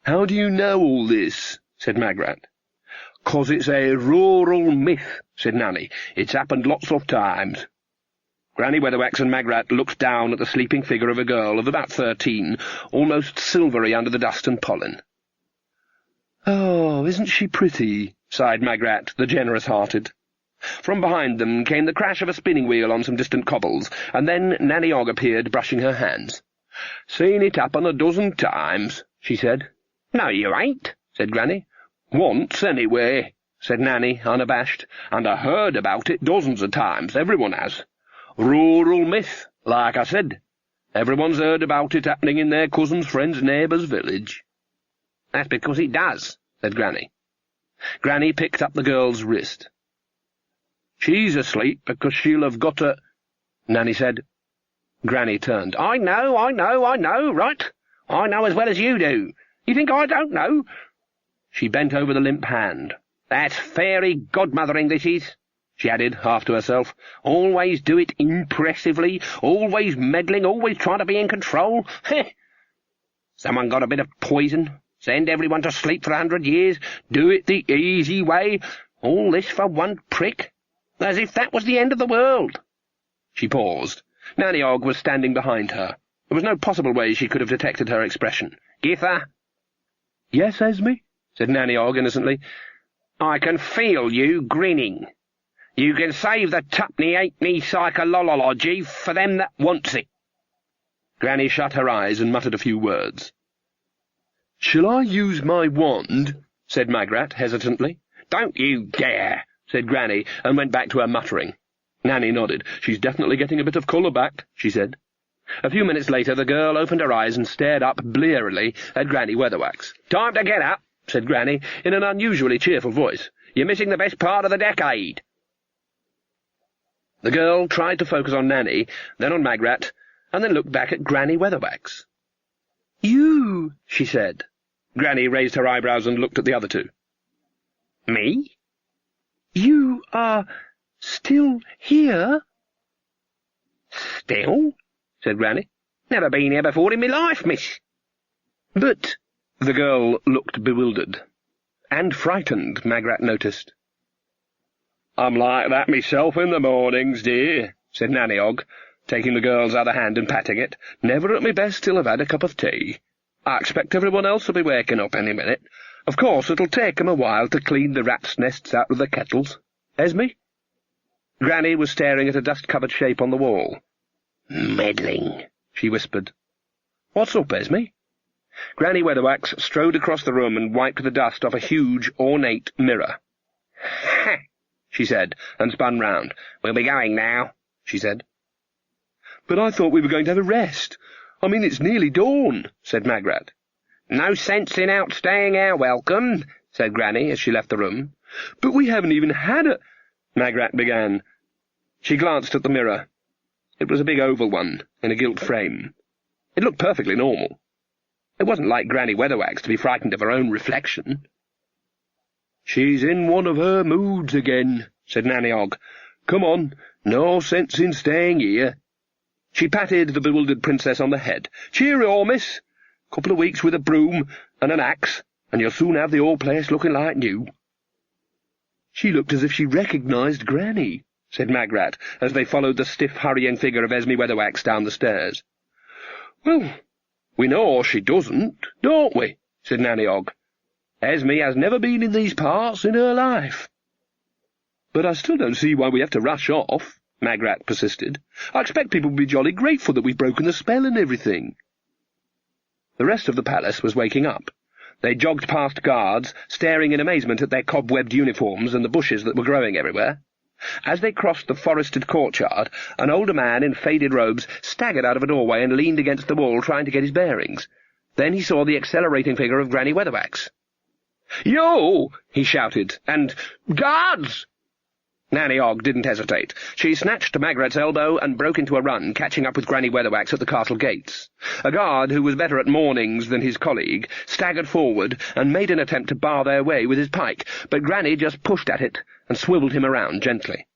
"How do you know all this?" said Magrat. "'Cause it's a rural myth," said Nanny. "It's happened lots of times." Granny Weatherwax and Magrat looked down at the sleeping figure of a girl of about 13, almost silvery under the dust and pollen. "Oh, isn't she pretty?" sighed Magrat, the generous-hearted. From behind them came the crash of a spinning wheel on some distant cobbles, and then Nanny Ogg appeared, brushing her hands. "Seen it happen a dozen times," she said. "No, you ain't," said Granny. "Once, anyway," said Nanny, unabashed, "and I heard about it dozens of times. Everyone has. Rural myth, like I said. Everyone's heard about it happening in their cousin's friend's neighbour's village." "That's because it does," said Granny. Granny picked up the girl's wrist. "She's asleep because she'll have got a—" Nanny said. Granny turned. I know, right? I know as well as you do. You think I don't know?" She bent over the limp hand. "That's fairy godmothering, this is," she added, half to herself. "Always do it impressively, always meddling, always trying to be in control. Heh! Someone got a bit of poison, send everyone to sleep for 100 years, do it the easy way, all this for one prick, as if that was the end of the world." She paused. Nanny Ogg was standing behind her. There was no possible way she could have detected her expression. "Githa?" "Yes, Esme?" said Nanny Ogg innocently. "I can feel you grinning. You can save the tuppenny-halfpenny psycholology for them that wants it." Granny shut her eyes and muttered a few words. "Shall I use my wand?" said Magrat hesitantly. "Don't you dare," said Granny, and went back to her muttering. Nanny nodded. "She's definitely getting a bit of colour back," she said. A few minutes later the girl opened her eyes and stared up blearily at Granny Weatherwax. "Time to get up," said Granny, in an unusually cheerful voice. "You're missing the best part of the decade." The girl tried to focus on Nanny, then on Magrat, and then looked back at Granny Weatherwax. "You," she said. Granny raised her eyebrows and looked at the other two. "Me?" "You are still here?" "Still?" said Granny. "Never been here before in me life, miss." "But—" The girl looked bewildered. And frightened, Magrat noticed. "I'm like that myself in the mornings, dear," said Nanny Ogg, taking the girl's other hand and patting it. "Never at my best till I've had a cup of tea. I expect everyone else will be waking up any minute. Of course, it'll take 'em a while to clean the rats' nests out of the kettles. Esme?" Granny was staring at a dust-covered shape on the wall. "Meddling," she whispered. "What's up, Esme?" Granny Weatherwax strode across the room and wiped the dust off a huge, ornate mirror. "Ha!" she said, and spun round. "We'll be going now," she said. "But I thought we were going to have a rest. I mean, it's nearly dawn," said Magrat. "No sense in outstaying our welcome," said Granny as she left the room. "But we haven't even had a—" Magrat began. She glanced at the mirror. It was a big oval one, in a gilt frame. It looked perfectly normal. It wasn't like Granny Weatherwax to be frightened of her own reflection. "She's in one of her moods again," said Nanny Ogg. "Come on, no sense in staying here." She patted the bewildered princess on the head. "Cheerio, miss. Couple of weeks with a broom and an axe, and you'll soon have the old place looking like new." "She looked as if she recognised Granny," said Magrat, as they followed the stiff, hurrying figure of Esme Weatherwax down the stairs. "Well, we know she doesn't, don't we?" said Nanny Ogg. "Esme has never been in these parts in her life." "But I still don't see why we have to rush off," Magrat persisted. "I expect people will be jolly grateful that we've broken the spell and everything." The rest of the palace was waking up. They jogged past guards, staring in amazement at their cobwebbed uniforms and the bushes that were growing everywhere. As they crossed the forested courtyard, an older man in faded robes staggered out of a doorway and leaned against the wall trying to get his bearings. Then he saw the accelerating figure of Granny Weatherwax. "You!" he shouted, and "Guards!" Nanny Ogg didn't hesitate. She snatched Magrat's elbow and broke into a run, catching up with Granny Weatherwax at the castle gates. A guard, who was better at mornings than his colleague, staggered forward and made an attempt to bar their way with his pike, but Granny just pushed at it and swiveled him around gently.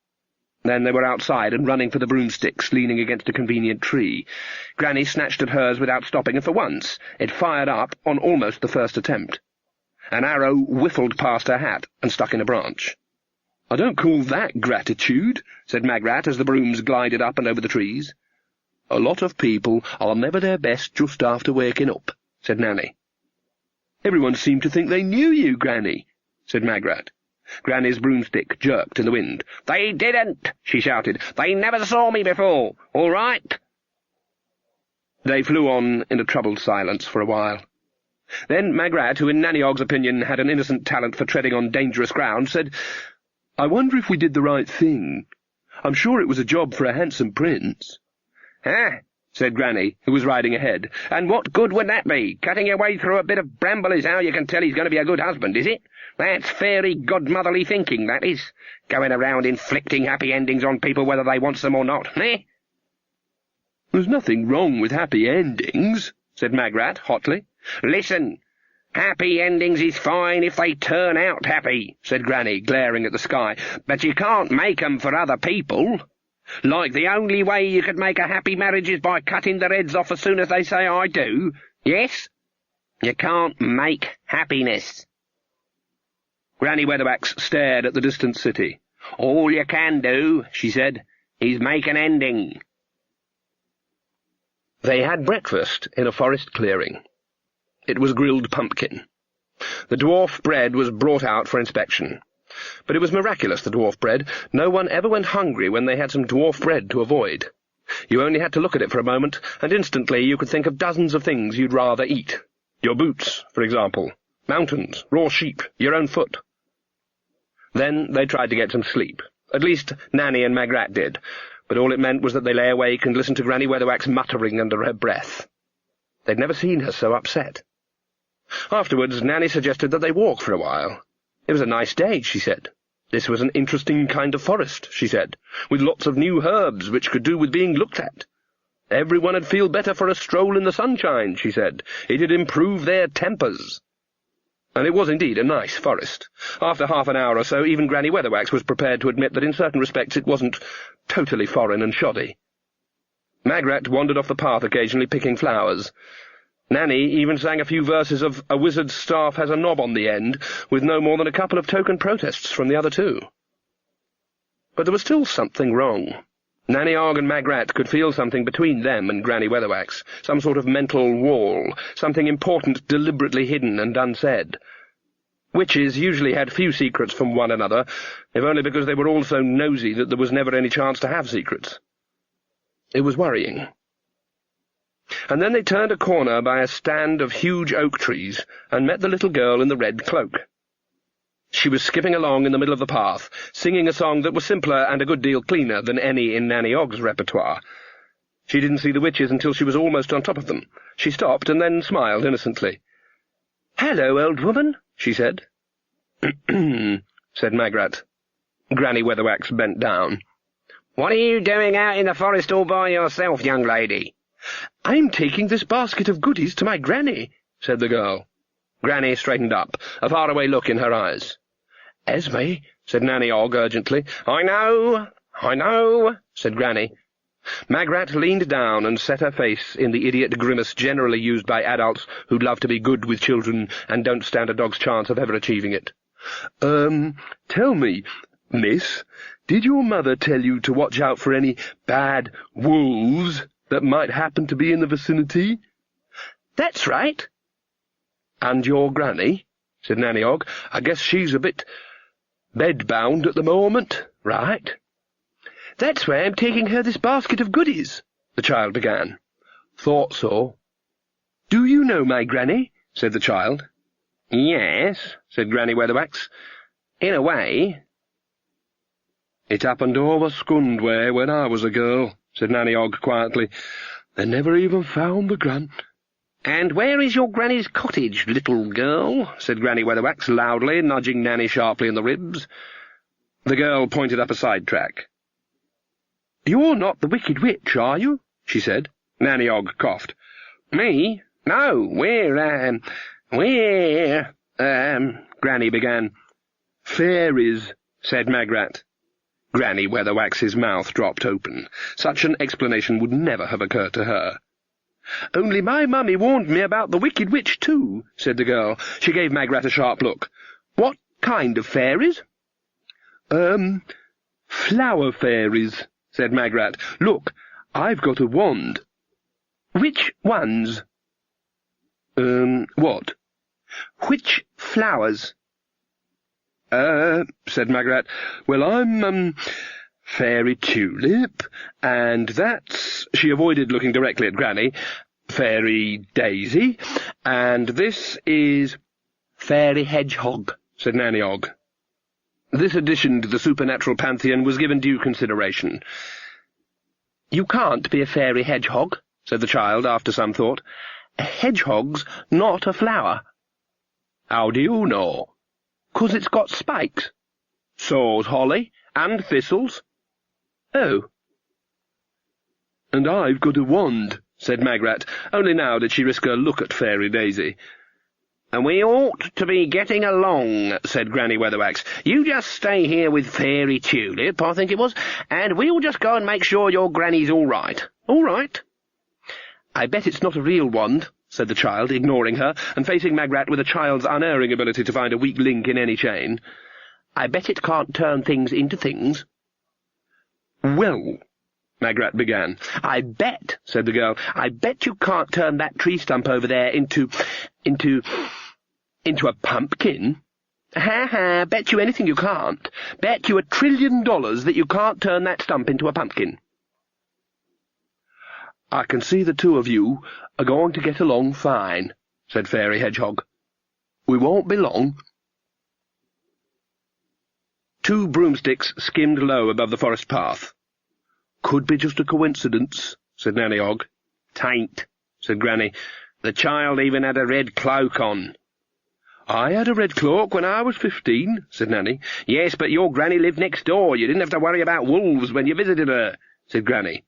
Then they were outside and running for the broomsticks, leaning against a convenient tree. Granny snatched at hers without stopping, and for once it fired up on almost the first attempt. An arrow whiffled past her hat and stuck in a branch. "I don't call that gratitude," said Magrat as the brooms glided up and over the trees. "A lot of people are never their best just after waking up," said Nanny. "Everyone seemed to think they knew you, Granny," said Magrat. Granny's broomstick jerked in the wind. "They didn't," she shouted. "They never saw me before. All right?" They flew on in a troubled silence for a while. Then Magrat, who in Nanny Ogg's opinion had an innocent talent for treading on dangerous ground, said, "I wonder if we did the right thing. I'm sure it was a job for a handsome prince." "Ah," said Granny, who was riding ahead. "And what good would that be? Cutting your way through a bit of bramble is how you can tell he's going to be a good husband, is it? That's fairy godmotherly thinking, that is. Going around inflicting happy endings on people whether they want them or not, eh?" "There's nothing wrong with happy endings," said Magrat hotly. "Listen. Happy endings is fine if they turn out happy," said Granny, glaring at the sky, "but you can't make 'em for other people. Like the only way you could make a happy marriage is by cutting their heads off as soon as they say I do. Yes? You can't make happiness." Granny Weatherwax stared at the distant city. "All you can do," she said, "is make an ending." They had breakfast in a forest clearing. It was grilled pumpkin. The dwarf bread was brought out for inspection. But it was miraculous, the dwarf bread. No one ever went hungry when they had some dwarf bread to avoid. You only had to look at it for a moment, and instantly you could think of dozens of things you'd rather eat. Your boots, for example. Mountains, raw sheep, your own foot. Then they tried to get some sleep. At least Nanny and Magrat did, but all it meant was that they lay awake and listened to Granny Weatherwax muttering under her breath. They'd never seen her so upset. Afterwards, Nanny suggested that they walk for a while. It was a nice day, she said. This was an interesting kind of forest, she said, with lots of new herbs which could do with being looked at. Everyone would feel better for a stroll in the sunshine, she said. It'd improve their tempers. And it was indeed a nice forest. After half an hour or so, even Granny Weatherwax was prepared to admit that in certain respects it wasn't totally foreign and shoddy. Magrat wandered off the path occasionally picking flowers. Nanny even sang a few verses of "A Wizard's Staff Has a Knob on the End," with no more than a couple of token protests from the other two. But there was still something wrong. Nanny Ogg and Magrat could feel something between them and Granny Weatherwax, some sort of mental wall, something important deliberately hidden and unsaid. Witches usually had few secrets from one another, if only because they were all so nosy that there was never any chance to have secrets. It was worrying. And then they turned a corner by a stand of huge oak trees and met the little girl in the red cloak. She was skipping along in the middle of the path, singing a song that was simpler and a good deal cleaner than any in Nanny Ogg's repertoire. She didn't see the witches until she was almost on top of them. She stopped and then smiled innocently. "Hello, old woman," she said. said Magrat. Granny Weatherwax bent down. "What are you doing out in the forest all by yourself, young lady?" "I'm taking this basket of goodies to my granny," said the girl. Granny straightened up, a faraway look in her eyes. "Esme," said Nanny Ogg urgently. I know," said Granny. Magrat leaned down and set her face in the idiot grimace generally used by adults who love to be good with children and don't stand a dog's chance of ever achieving it. Tell me, miss, did your mother tell you to watch out for any bad wolves that might happen to be in the vicinity?" "That's right." "And your granny," said Nanny Ogg, "I guess she's a bit bedbound at the moment, right?" "That's why I'm taking her this basket of goodies," the child began. "Thought so." "Do you know my granny?" said the child. "Yes," said Granny Weatherwax. "In a way." "It happened over Scund way when I was a girl," said Nanny Ogg quietly. "They never even found the "And where is your granny's cottage, little girl?" said Granny Weatherwax loudly, nudging Nanny sharply in the ribs. The girl pointed up a side track. "You're not the Wicked Witch, are you?" she said. Nanny Ogg coughed. "Me? No, we're, Granny began. "Fairies," said Magrat. Granny Weatherwax's mouth dropped open. Such an explanation would never have occurred to her. "Only my mummy warned me about the Wicked Witch, too," said the girl. She gave Magrat a sharp look. "What kind of fairies?" Flower fairies," said Magrat. "Look, I've got a wand." "Which ones?" What?" "Which flowers?" Said Magrat. "Well, I'm, Fairy Tulip, and that's—" She avoided looking directly at Granny. "Fairy Daisy, and this is—" "Fairy Hedgehog," said Nanny Ogg. This addition to the supernatural pantheon was given due consideration. "You can't be a fairy hedgehog," said the child after some thought. "A hedgehog's not a flower." "How do you know?" "'Cause it's got spikes." "So's holly, and thistles." "Oh." "And I've got a wand," said Magrat. Only now did she risk a look at Fairy Daisy. "And we ought to be getting along," said Granny Weatherwax. "You just stay here with Fairy Tulip, I think it was, and we'll just go and make sure your granny's all right. All right?" "I bet it's not a real wand," said the child, ignoring her, and facing Magrat with a child's unerring ability to find a weak link in any chain. "I bet it can't turn things into things." "Well," Magrat began. "I bet," said the girl, "I bet you can't turn that tree stump over there into a pumpkin." "Ha, bet you anything you can't. Bet you $1 trillion that you can't turn that stump into a pumpkin." "I can see the two of you are going to get along fine," said Fairy Hedgehog. "We won't be long." 2 broomsticks skimmed low above the forest path. "Could be just a coincidence," said Nanny Ogg. "'Tain't," said Granny. "The child even had a red cloak on." "I had a red cloak when I was 15, said Nanny. "Yes, but your granny lived next door. You didn't have to worry about wolves when you visited her," said Granny.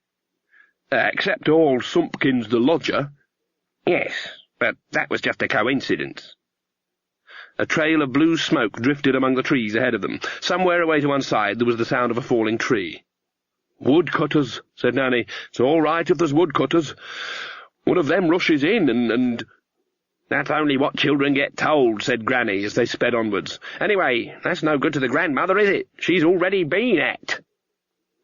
"Except old Sumpkins the lodger." "Yes, but that was just a coincidence." A trail of blue smoke drifted among the trees ahead of them. Somewhere away to one side there was the sound of a falling tree. "Woodcutters," said Nanny. "It's all right if there's woodcutters. One of them rushes in and—" "That's only what children get told," said Granny as they sped onwards. "Anyway, that's no good to the grandmother, is it? She's already been at."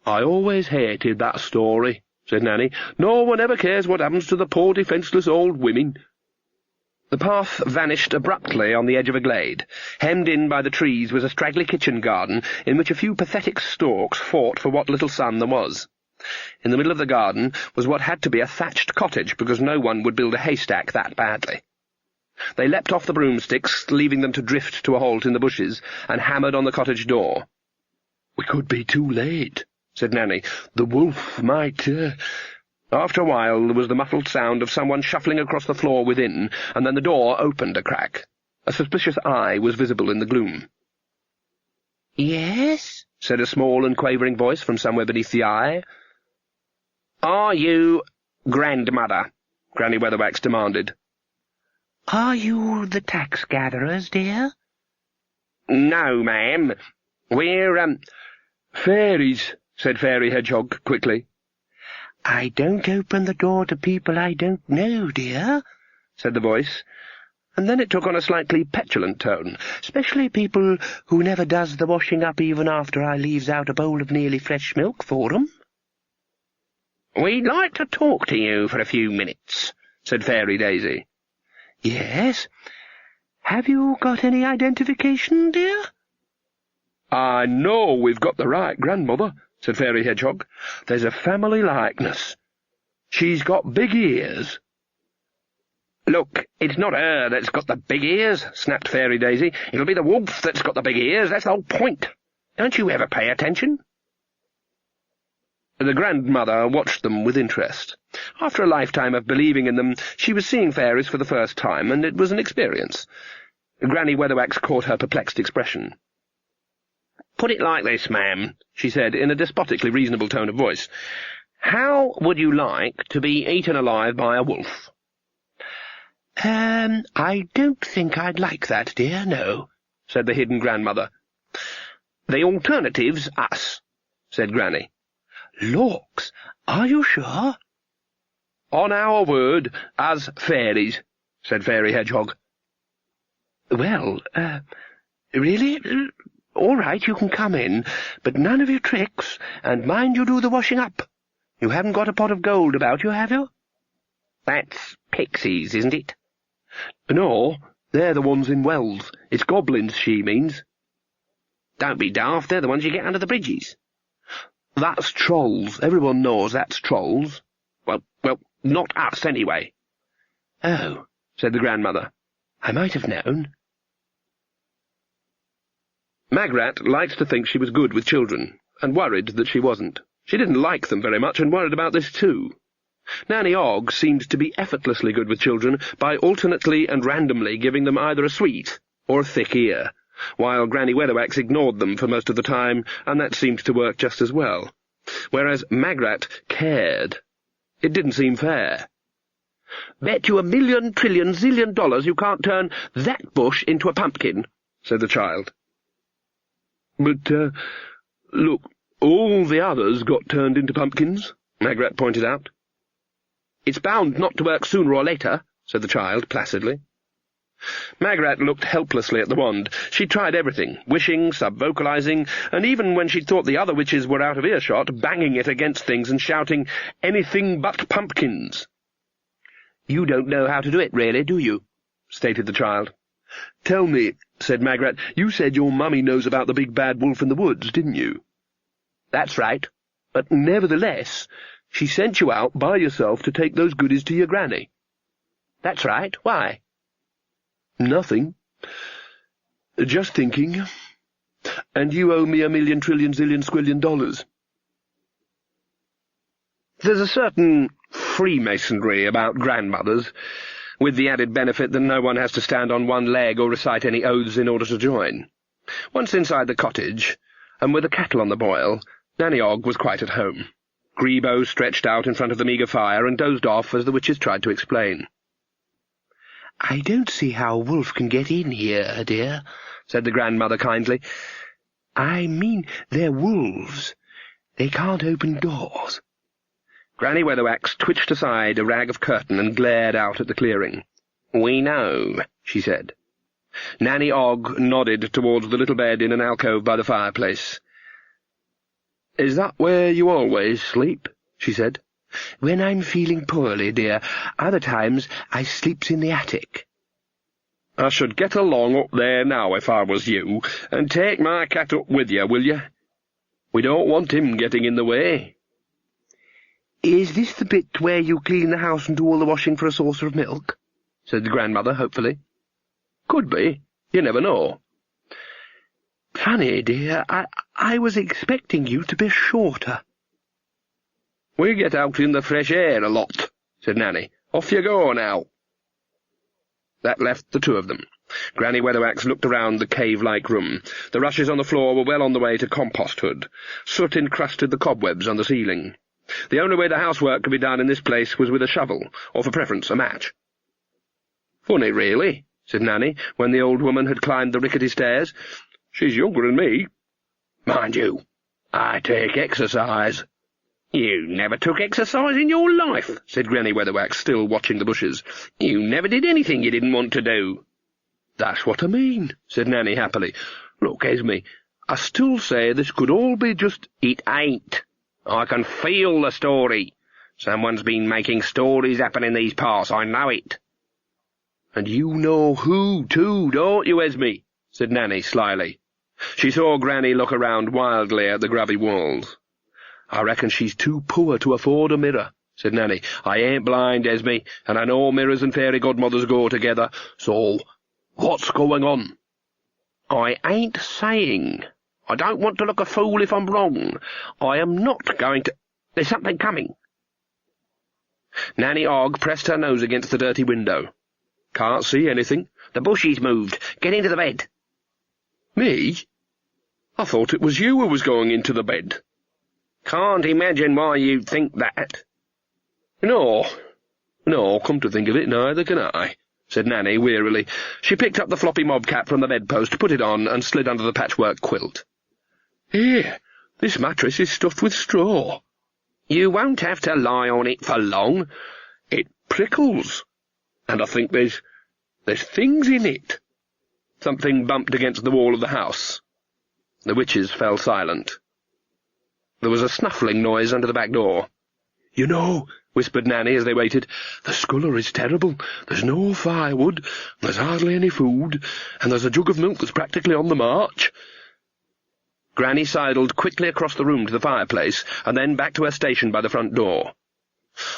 "I always hated that story," said Nanny. "No one ever cares what happens to the poor defenceless old women." The path vanished abruptly on the edge of a glade. Hemmed in by the trees was a straggly kitchen garden in which a few pathetic storks fought for what little sun there was. In the middle of the garden was what had to be a thatched cottage, because no one would build a haystack that badly. They leapt off the broomsticks, leaving them to drift to a halt in the bushes, and hammered on the cottage door. "We could be too late," said Nanny. "The wolf might—" After a while there was the muffled sound of someone shuffling across the floor within, and then the door opened a crack. A suspicious eye was visible in the gloom. "Yes?" said a small and quavering voice from somewhere beneath the eye. "Are you grandmother?" Granny Weatherwax demanded. "Are you the tax-gatherers, dear?" "No, ma'am. We're, "Fairies," said Fairy Hedgehog quickly. "I don't open the door to people I don't know, dear," said the voice, and then it took on a slightly petulant tone. "Especially people who never does the washing up even after I leaves out a bowl of nearly fresh milk for 'em." "We'd like to talk to you for a few minutes," said Fairy Daisy. "Yes? Have you got any identification, dear?" "I know we've got the right grandmother," said Fairy Hedgehog. "There's a family likeness. She's got big ears." "Look, it's not her that's got the big ears," snapped Fairy Daisy. "It'll be the wolf that's got the big ears. That's the whole point. Don't you ever pay attention?" The grandmother watched them with interest. After a lifetime of believing in them, she was seeing fairies for the first time, and it was an experience. Granny Weatherwax caught her perplexed expression. Put it like this, ma'am, she said in a despotically reasonable tone of voice. How would you like to be eaten alive by a wolf? I don't think I'd like that, dear, no, said the hidden grandmother. The alternative's us, said Granny. Lawks, are you sure? On our word, as fairies, said Fairy Hedgehog. Well, really? All right, you can come in, but none of your tricks, and mind you do the washing up. You haven't got a pot of gold about you, have you? That's pixies, isn't it? No, they're the ones in wells. It's goblins, she means. Don't be daft, they're the ones you get under the bridges. That's trolls. Everyone knows that's trolls. Well, not us, anyway. Oh, said the grandmother. I might have known. Magrat liked to think she was good with children, and worried that she wasn't. She didn't like them very much, and worried about this too. Nanny Ogg seemed to be effortlessly good with children by alternately and randomly giving them either a sweet or a thick ear, while Granny Weatherwax ignored them for most of the time, and that seemed to work just as well. Whereas Magrat cared. It didn't seem fair. Bet you $1,000,000 trillion zillion you can't turn that bush into a pumpkin, said the child. But, look, all the others got turned into pumpkins, Magrat pointed out. It's bound not to work sooner or later, said the child placidly. Magrat looked helplessly at the wand. She'd tried everything, wishing, sub-vocalizing, and even when she'd thought the other witches were out of earshot, banging it against things and shouting, "Anything but pumpkins!" You don't know how to do it, really, do you? Stated the child. Tell me, said Magrat, you said your mummy knows about the big bad wolf in the woods, didn't you? That's right. But nevertheless, she sent you out by yourself to take those goodies to your granny. That's right. Why? Nothing. Just thinking. And you owe me $1,000,000 trillion zillion squillion dollars. There's a certain Freemasonry about grandmothers, with the added benefit that no one has to stand on one leg or recite any oaths in order to join. Once inside the cottage, and with the kettle on the boil, Nanny Ogg was quite at home. Grebo stretched out in front of the meagre fire and dozed off as the witches tried to explain. I don't see how a wolf can get in here, dear, said the grandmother kindly. I mean, they're wolves. They can't open doors. Granny Weatherwax twitched aside a rag of curtain and glared out at the clearing. We know, she said. Nanny Ogg nodded towards the little bed in an alcove by the fireplace. Is that where you always sleep? She said. When I'm feeling poorly, dear. Other times I sleeps in the attic. I should get along up there now if I was you, and take my cat up with you, will you? We don't want him getting in the way. Is this the bit where you clean the house and do all the washing for a saucer of milk? Said the grandmother hopefully. Could be. You never know. Funny, dear. I was expecting you to be shorter. We get out in the fresh air a lot, said Nanny. Off you go now. That left the two of them. Granny Weatherwax looked around the cave-like room. The rushes on the floor were well on the way to composthood. Soot encrusted the cobwebs on the ceiling. The only way the housework could be done in this place was with a shovel, or for preference a match. Funny, really, said Nanny, when the old woman had climbed the rickety stairs. She's younger than me. Mind you, I take exercise. You never took exercise in your life, said Granny Weatherwax, still watching the bushes. You never did anything you didn't want to do. That's what I mean, said Nanny happily. Look, Esme, I still say this could all be just... It ain't. I can feel the story. Someone's been making stories happen in these parts, I know it. And you know who, too, don't you, Esme? Said Nanny slyly. She saw Granny look around wildly at the grubby walls. I reckon she's too poor to afford a mirror, said Nanny. I ain't blind, Esme, and I know mirrors and fairy godmothers go together, so what's going on? I ain't saying. I don't want to look a fool if I'm wrong. I am not going to... There's something coming. Nanny Ogg pressed her nose against the dirty window. Can't see anything. The bushes moved. Get into the bed. Me? I thought it was you who was going into the bed. Can't imagine why you'd think that. No, come to think of it, neither can I, said Nanny wearily. She picked up the floppy mob cap from the bedpost, put it on, and slid under the patchwork quilt. Here, this mattress is stuffed with straw. You won't have to lie on it for long. It prickles, and I think there's things in it. Something bumped against the wall of the house. The witches fell silent. There was a snuffling noise under the back door. "You know," whispered Nanny as they waited, "the sculler is terrible. There's no firewood, there's hardly any food, and there's a jug of milk that's practically on the march." Granny sidled quickly across the room to the fireplace, and then back to her station by the front door.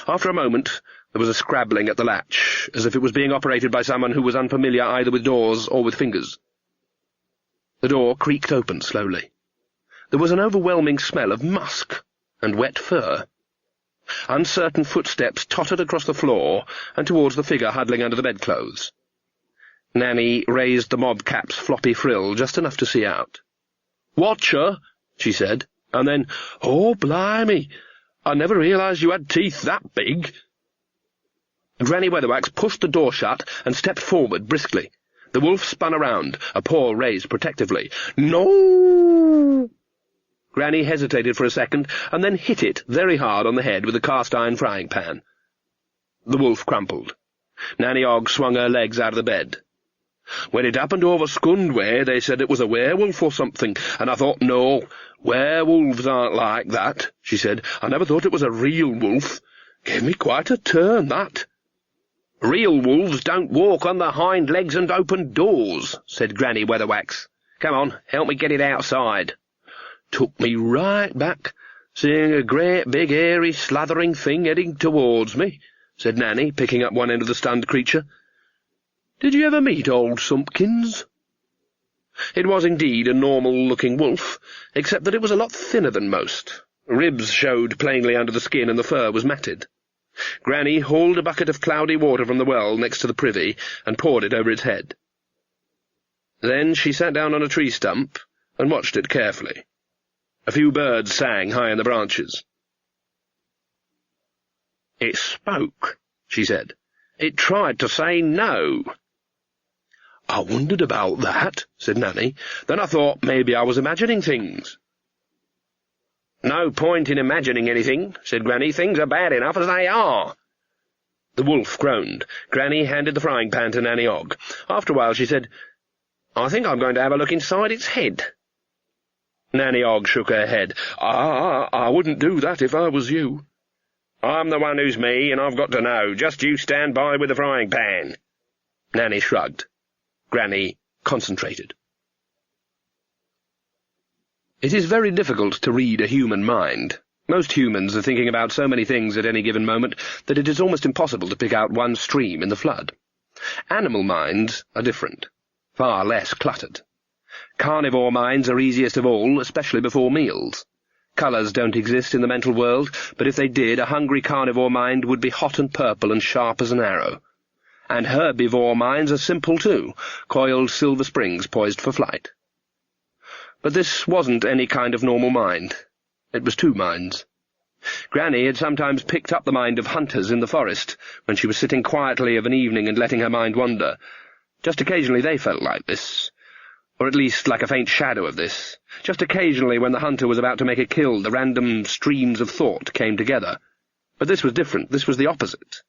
After a moment, there was a scrabbling at the latch, as if it was being operated by someone who was unfamiliar either with doors or with fingers. The door creaked open slowly. There was an overwhelming smell of musk and wet fur. Uncertain footsteps tottered across the floor and towards the figure huddling under the bedclothes. Nanny raised the mob cap's floppy frill just enough to see out. "Watcher," she said, and then, "Oh, blimey, I never realised you had teeth that big." Granny Weatherwax pushed the door shut and stepped forward briskly. The wolf spun around, a paw raised protectively. "No!" Granny hesitated for a second, and then hit it very hard on the head with a cast-iron frying-pan. The wolf crumpled. Nanny Ogg swung her legs out of the bed. "When it happened over Scund way, they said it was a werewolf or something, and I thought, no, werewolves aren't like that," she said. "I never thought it was a real wolf. Gave me quite a turn, that." "Real wolves don't walk on their hind legs and open doors," said Granny Weatherwax. "Come on, help me get it outside." "Took me right back, seeing a great big hairy slathering thing heading towards me," said Nanny, picking up one end of the stunned creature. "Did you ever meet old Sumpkins?" It was indeed a normal-looking wolf, except that it was a lot thinner than most. Ribs showed plainly under the skin, and the fur was matted. Granny hauled a bucket of cloudy water from the well next to the privy and poured it over its head. Then she sat down on a tree stump and watched it carefully. A few birds sang high in the branches. "It spoke," she said. "It tried to say no." "I wondered about that," said Nanny. "Then I thought maybe I was imagining things." "No point in imagining anything," said Granny. "Things are bad enough as they are." The wolf groaned. Granny handed the frying-pan to Nanny Ogg. After a while she said, "I think I'm going to have a look inside its head." Nanny Ogg shook her head. I wouldn't do that if I was you." "I'm the one who's me, and I've got to know. Just you stand by with the frying-pan." Nanny shrugged. Granny concentrated. It is very difficult to read a human mind. Most humans are thinking about so many things at any given moment that it is almost impossible to pick out one stream in the flood. Animal minds are different, far less cluttered. Carnivore minds are easiest of all, especially before meals. Colours don't exist in the mental world, but if they did, a hungry carnivore mind would be hot and purple and sharp as an arrow. And herbivore minds are simple too, coiled silver springs poised for flight. But this wasn't any kind of normal mind. It was two minds. Granny had sometimes picked up the mind of hunters in the forest, when she was sitting quietly of an evening and letting her mind wander. Just occasionally they felt like this, or at least like a faint shadow of this. Just occasionally, when the hunter was about to make a kill, the random streams of thought came together. But this was different. This was the opposite.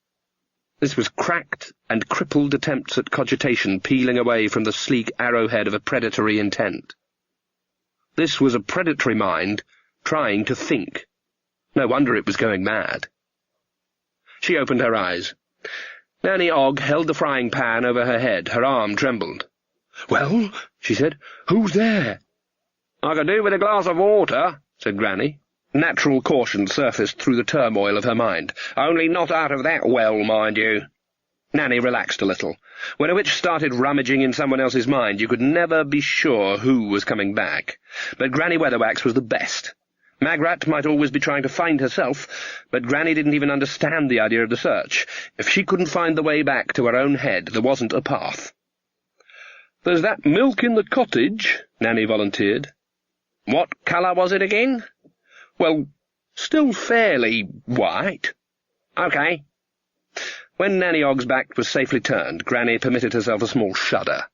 This was cracked and crippled attempts at cogitation peeling away from the sleek arrowhead of a predatory intent. This was a predatory mind trying to think. No wonder it was going mad. She opened her eyes. Nanny Ogg held the frying-pan over her head. Her arm trembled. "Well," she said, "who's there?" "I could do with a glass of water," said Granny. Natural caution surfaced through the turmoil of her mind. "Only not out of that well, mind you." Nanny relaxed a little. When a witch started rummaging in someone else's mind, you could never be sure who was coming back. But Granny Weatherwax was the best. Magrat might always be trying to find herself, but Granny didn't even understand the idea of the search. If she couldn't find the way back to her own head, there wasn't a path. "There's that milk in the cottage," Nanny volunteered. What colour was it again? Well, still fairly white. OK. When Nanny Ogg's back was safely turned, Granny permitted herself a small shudder.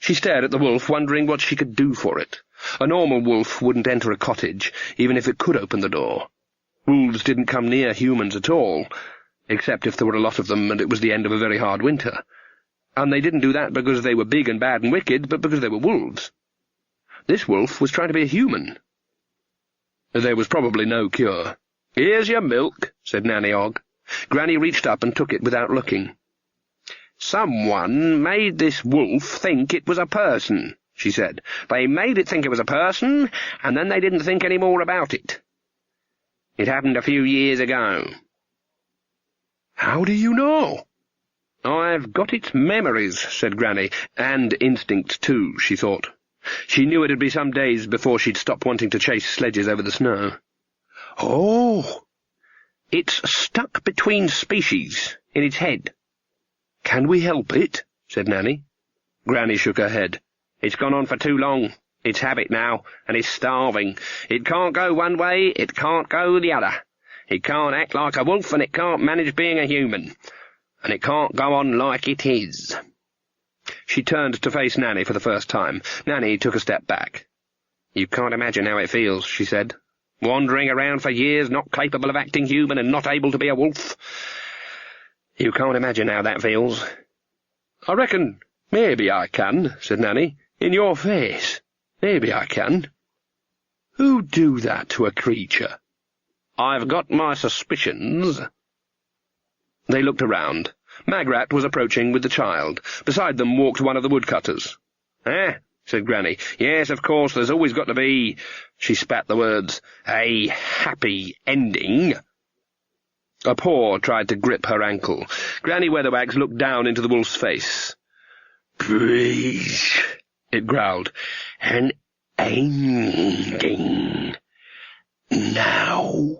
She stared at the wolf, wondering what she could do for it. A normal wolf wouldn't enter a cottage, even if it could open the door. Wolves didn't come near humans at all, except if there were a lot of them and it was the end of a very hard winter. And they didn't do that because they were big and bad and wicked, but because they were wolves. This wolf was trying to be a human. There was probably no cure. "Here's your milk," said Nanny Ogg. Granny reached up and took it without looking. "Someone made this wolf think it was a person," she said. "They made it think it was a person, and then they didn't think any more about it. It happened a few years ago." "How do you know?" "I've got its memories," said Granny, and instinct too, she thought. She knew it'd be some days before she'd stop wanting to chase sledges over the snow. "Oh!" "It's stuck between species in its head." "Can we help it?" said Nanny. Granny shook her head. "It's gone on for too long. It's habit now, and it's starving. It can't go one way, it can't go the other. It can't act like a wolf, and it can't manage being a human. And it can't go on like it is." She turned to face Nanny for the first time. Nanny took a step back. "You can't imagine how it feels," she said. "Wandering around for years, not capable of acting human and not able to be a wolf. You can't imagine how that feels." "I reckon maybe I can," said Nanny. "In your face. Maybe I can. Who'd do that to a creature?" "I've got my suspicions." They looked around. Magrat was approaching with the child. Beside them walked one of the woodcutters. "Ah," said Granny. "Yes, of course, there's always got to be," she spat the words, "a happy ending." A paw tried to grip her ankle. Granny Weatherwax looked down into the wolf's face. "Please," it growled. "an ending. Now."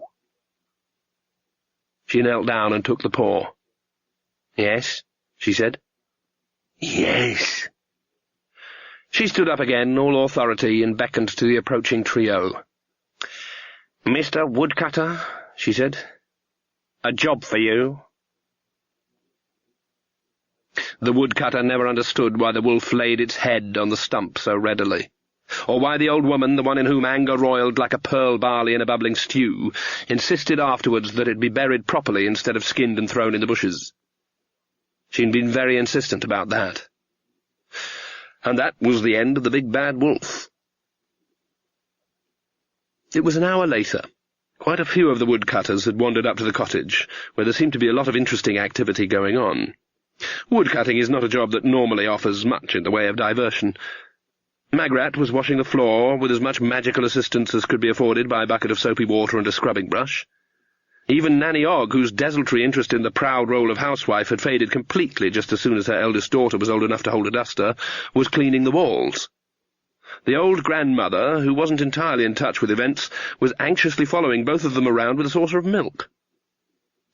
She knelt down and took the paw. "Yes," she said. "Yes." She stood up again, all authority, and beckoned to the approaching trio. "Mr. Woodcutter," she said, "a job for you." The woodcutter never understood why the wolf laid its head on the stump so readily, or why the old woman, the one in whom anger roiled like a pearl barley in a bubbling stew, insisted afterwards that it be buried properly instead of skinned and thrown in the bushes. She'd been very insistent about that. And that was the end of the big bad wolf. It was an hour later. Quite a few of the woodcutters had wandered up to the cottage, where there seemed to be a lot of interesting activity going on. Woodcutting is not a job that normally offers much in the way of diversion. Magrat was washing the floor with as much magical assistance as could be afforded by a bucket of soapy water and a scrubbing brush. Even Nanny Ogg, whose desultory interest in the proud role of housewife had faded completely just as soon as her eldest daughter was old enough to hold a duster, was cleaning the walls. The old grandmother, who wasn't entirely in touch with events, was anxiously following both of them around with a saucer of milk.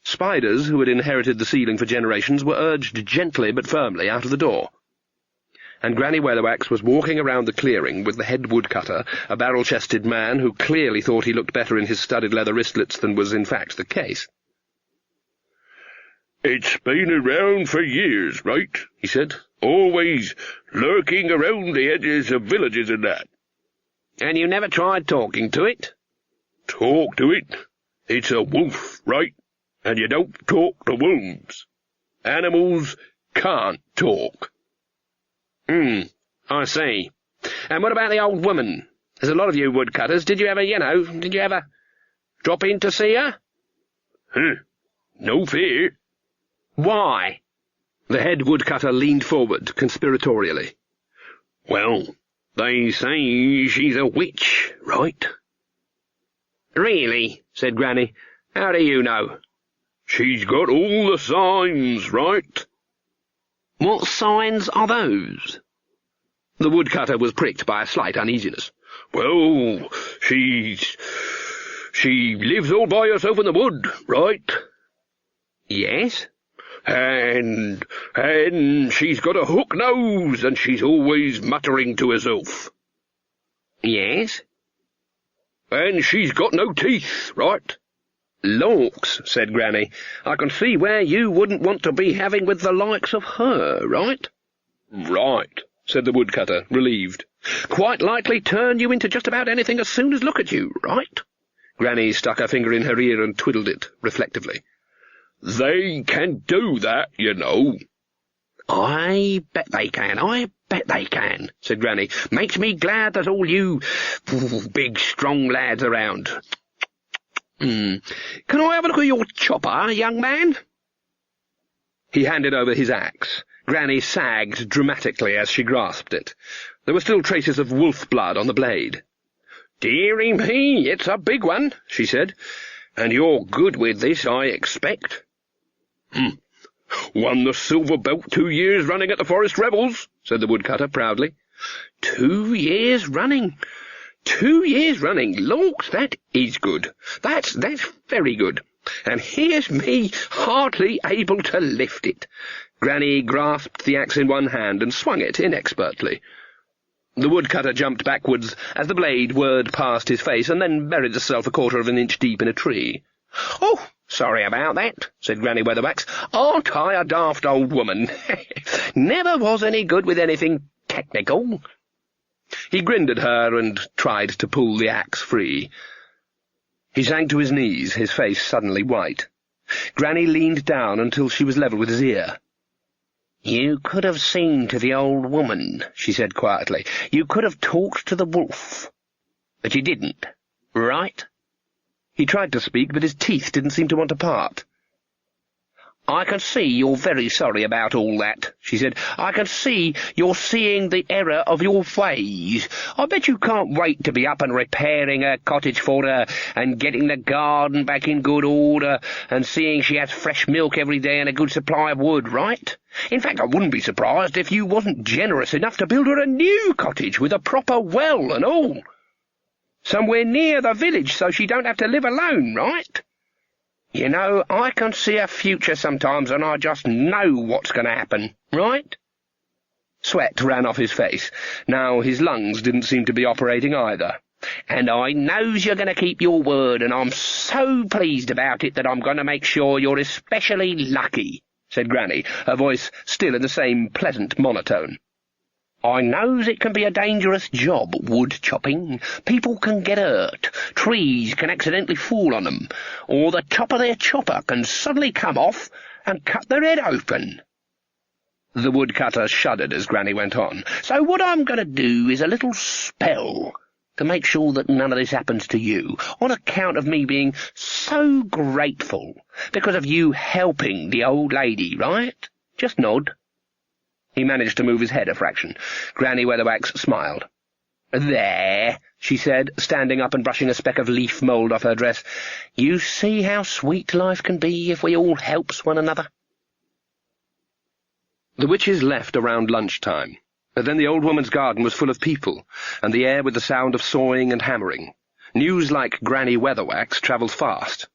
Spiders, who had inherited the ceiling for generations, were urged gently but firmly out of the door. And Granny Weatherwax was walking around the clearing with the head woodcutter, a barrel-chested man who clearly thought he looked better in his studded leather wristlets than was in fact the case. "It's been around for years, right?" he said. "Always lurking around the edges of villages and that." "And you never tried talking to it?" "Talk to it? It's a wolf, right? And you don't talk to wolves. Animals can't talk." I see. And what about the old woman? There's a lot of you woodcutters. Did you ever drop in to see her?" "No fear." "Why?" The head woodcutter leaned forward conspiratorially. "Well, they say she's a witch, right?" "Really?" said Granny. "How do you know?" "She's got all the signs, right?" "What signs are those?" The woodcutter was pricked by a slight uneasiness. "Well, she lives all by herself in the wood, right?" "Yes." And she's got a hook nose, and she's always muttering to herself." "Yes." And she's got no teeth, right? Lawks, said Granny, I can see where you wouldn't want to be having with the likes of her, right? Right, said the woodcutter, relieved. Quite likely turn you into just about anything as soon as look at you, right? Granny stuck her finger in her ear and twiddled it reflectively. They can do that, you know. I bet they can, said Granny. Makes me glad there's all you big, strong lads around. Can I have a look at your chopper, young man? He handed over his axe. Granny sagged dramatically as she grasped it. There were still traces of wolf blood on the blade. Dearie me, it's a big one, she said. And you're good with this, I expect. Won the silver belt 2 years running at the Forest Revels, said the woodcutter proudly. 2 years running? 2 years running? Lawks, that is good. That's very good. And here's me hardly able to lift it. Granny grasped the axe in one hand and swung it inexpertly. The woodcutter jumped backwards as the blade whirred past his face and then buried itself 1/4 of an inch deep in a tree. "Oh, sorry about that," said Granny Weatherwax. "Aren't I a daft old woman? Never was any good with anything technical." He grinned at her and tried to pull the axe free. He sank to his knees, his face suddenly white. Granny leaned down until she was level with his ear. "You could have seen to the old woman," she said quietly. "You could have talked to the wolf. But you didn't, right?" He tried to speak, but his teeth didn't seem to want to part. "I can see you're very sorry about all that," she said. "I can see you're seeing the error of your ways. I bet you can't wait to be up and repairing her cottage for her, and getting the garden back in good order, and seeing she has fresh milk every day and a good supply of wood, right? In fact, I wouldn't be surprised if you wasn't generous enough to build her a new cottage with a proper well and all. Somewhere near the village so she don't have to live alone, right? You know, I can see a future sometimes, and I just know what's going to happen, right?" Sweat ran off his face. Now his lungs didn't seem to be operating either. "And I knows you're going to keep your word, and I'm so pleased about it that I'm going to make sure you're especially lucky," said Granny, her voice still in the same pleasant monotone. "I knows it can be a dangerous job, wood chopping. People can get hurt, trees can accidentally fall on them, or the top of their chopper can suddenly come off and cut their head open." The woodcutter shuddered as Granny went on. "So what I'm going to do is a little spell to make sure that none of this happens to you, on account of me being so grateful because of you helping the old lady, right? Just nod." He managed to move his head a fraction. Granny Weatherwax smiled. "There," she said, standing up and brushing a speck of leaf mould off her dress. "You see how sweet life can be if we all helps one another." The witches left around lunchtime, but then the old woman's garden was full of people, and the air with the sound of sawing and hammering. News like Granny Weatherwax travelled fast.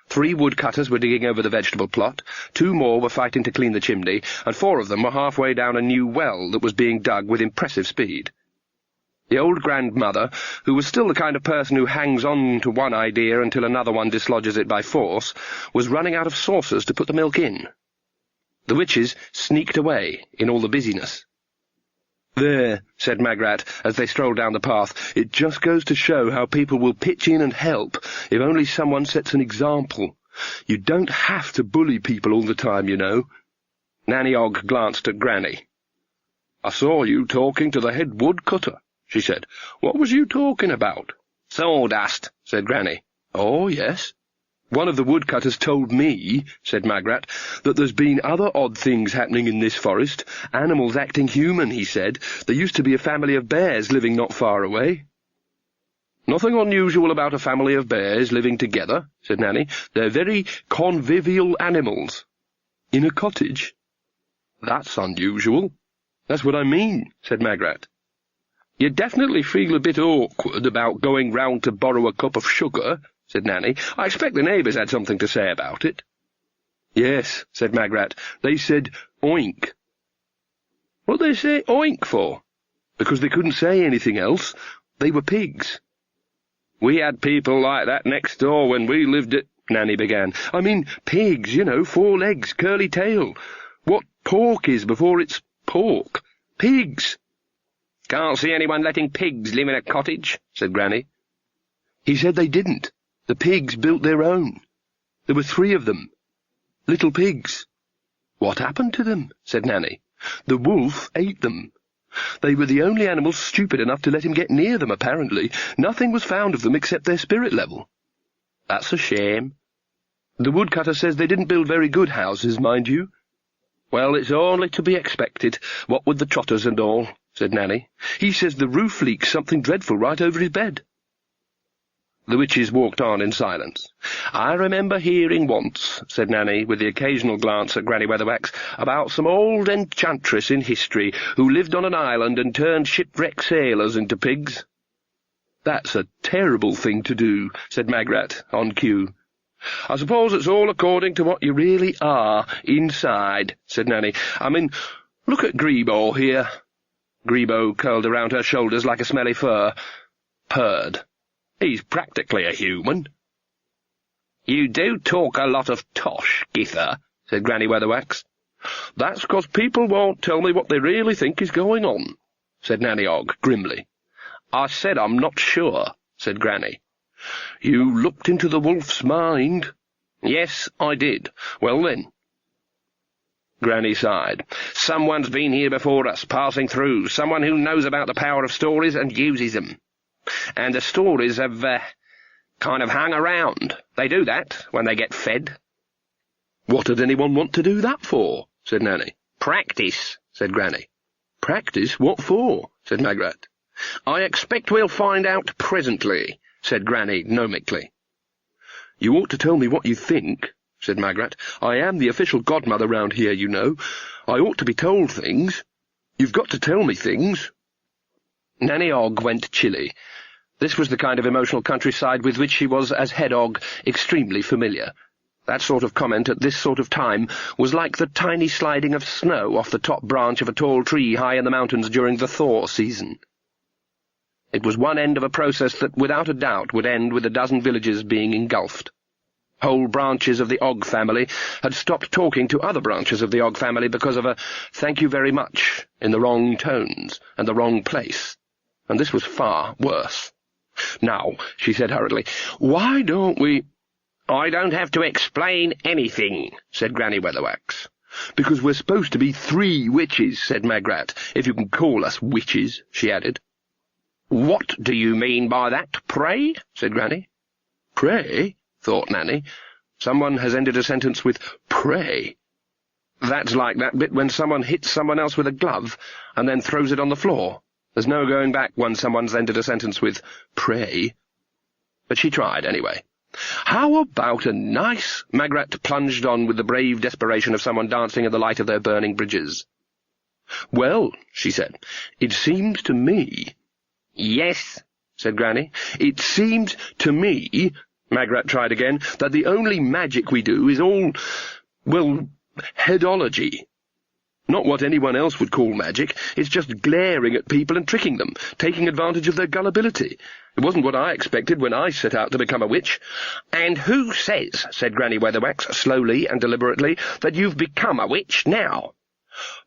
3 woodcutters were digging over the vegetable plot, 2 more were fighting to clean the chimney, and 4 of them were halfway down a new well that was being dug with impressive speed. The old grandmother, who was still the kind of person who hangs on to one idea until another one dislodges it by force, was running out of saucers to put the milk in. The witches sneaked away in all the busyness. "There," said Magrat, as they strolled down the path, "it just goes to show how people will pitch in and help, if only someone sets an example. You don't have to bully people all the time, you know." Nanny Ogg glanced at Granny. "I saw you talking to the head woodcutter," she said. "What was you talking about?" "Sawdust," said Granny. "Oh, yes." "One of the woodcutters told me," said Magrat, "that there's been other odd things happening in this forest, animals acting human, he said. There used to be a family of bears living not far away." "Nothing unusual about a family of bears living together," said Nanny. "They're very convivial animals." "In a cottage?" "That's unusual." "That's what I mean," said Magrat. "You definitely feel a bit awkward about going round to borrow a cup of sugar," said Nanny. "I expect the neighbours had something to say about it." "Yes," said Magrat. "They said oink." "What they say oink for?" "Because they couldn't say anything else. They were pigs." "We had people like that next door when we lived at—" Nanny began. "I mean pigs, 4 legs, curly tail. What pork is before it's pork. Pigs." "Can't see anyone letting pigs live in a cottage," said Granny. "He said they didn't. The pigs built their own. There were 3 of them. Little pigs." "What happened to them?" said Nanny. "The wolf ate them. They were the only animals stupid enough to let him get near them, apparently. Nothing was found of them except their spirit level." "That's a shame." "The woodcutter says they didn't build very good houses, mind you." "Well, it's only to be expected, what with the trotters and all," said Nanny. "He says the roof leaks something dreadful right over his bed." The witches walked on in silence. "I remember hearing once," said Nanny, with the occasional glance at Granny Weatherwax, "about some old enchantress in history who lived on an island and turned shipwrecked sailors into pigs." "That's a terrible thing to do," said Magrat, on cue. "I suppose it's all according to what you really are, inside," said Nanny. "I mean, look at Grebo here." Grebo curled around her shoulders like a smelly fur. Purred. "He's practically a human." "You do talk a lot of tosh, Gither," said Granny Weatherwax. "That's 'cause people won't tell me what they really think is going on," said Nanny Ogg grimly. "I said I'm not sure," said Granny. "You looked into the wolf's mind?" "Yes, I did." "Well, then." Granny sighed. "Someone's been here before us, passing through. Someone who knows about the power of stories and uses them. And the stories have, kind of hung around. They do that when they get fed." "What did anyone want to do that for?" said Nanny. "Practice," said Granny. "Practice? What for?" said Magrat. "I expect we'll find out presently," said Granny gnomically. "You ought to tell me what you think," said Magrat. "I am the official godmother round here, you know. I ought to be told things. You've got to tell me things." Nanny Ogg went chilly. This was the kind of emotional countryside with which she was, as head Ogg, extremely familiar. That sort of comment at this sort of time was like the tiny sliding of snow off the top branch of a tall tree high in the mountains during the thaw season. It was one end of a process that, without a doubt, would end with a dozen villages being engulfed. Whole branches of the Ogg family had stopped talking to other branches of the Ogg family because of a "thank you very much" in the wrong tones and the wrong place. And this was far worse. "Now," she said hurriedly, "why don't we—" "I don't have to explain anything," said Granny Weatherwax. "Because we're supposed to be 3 witches," said Magrat. "If you can call us witches," she added. "What do you mean by that, pray?" said Granny. "Pray?" thought Nanny. Someone has ended a sentence with pray. That's like that bit when someone hits someone else with a glove and then throws it on the floor. There's no going back when someone's ended a sentence with pray. But she tried anyway. "How about a nice—" Magrat plunged on with the brave desperation of someone dancing in the light of their burning bridges. "Well," she said, "it seems to me—" "Yes," said Granny. "It seems to me," Magrat tried again, "that the only magic we do is all, well, headology. Not what anyone else would call magic. It's just glaring at people and tricking them, taking advantage of their gullibility. It wasn't what I expected when I set out to become a witch." "And who says," said Granny Weatherwax, slowly and deliberately, "that you've become a witch now?"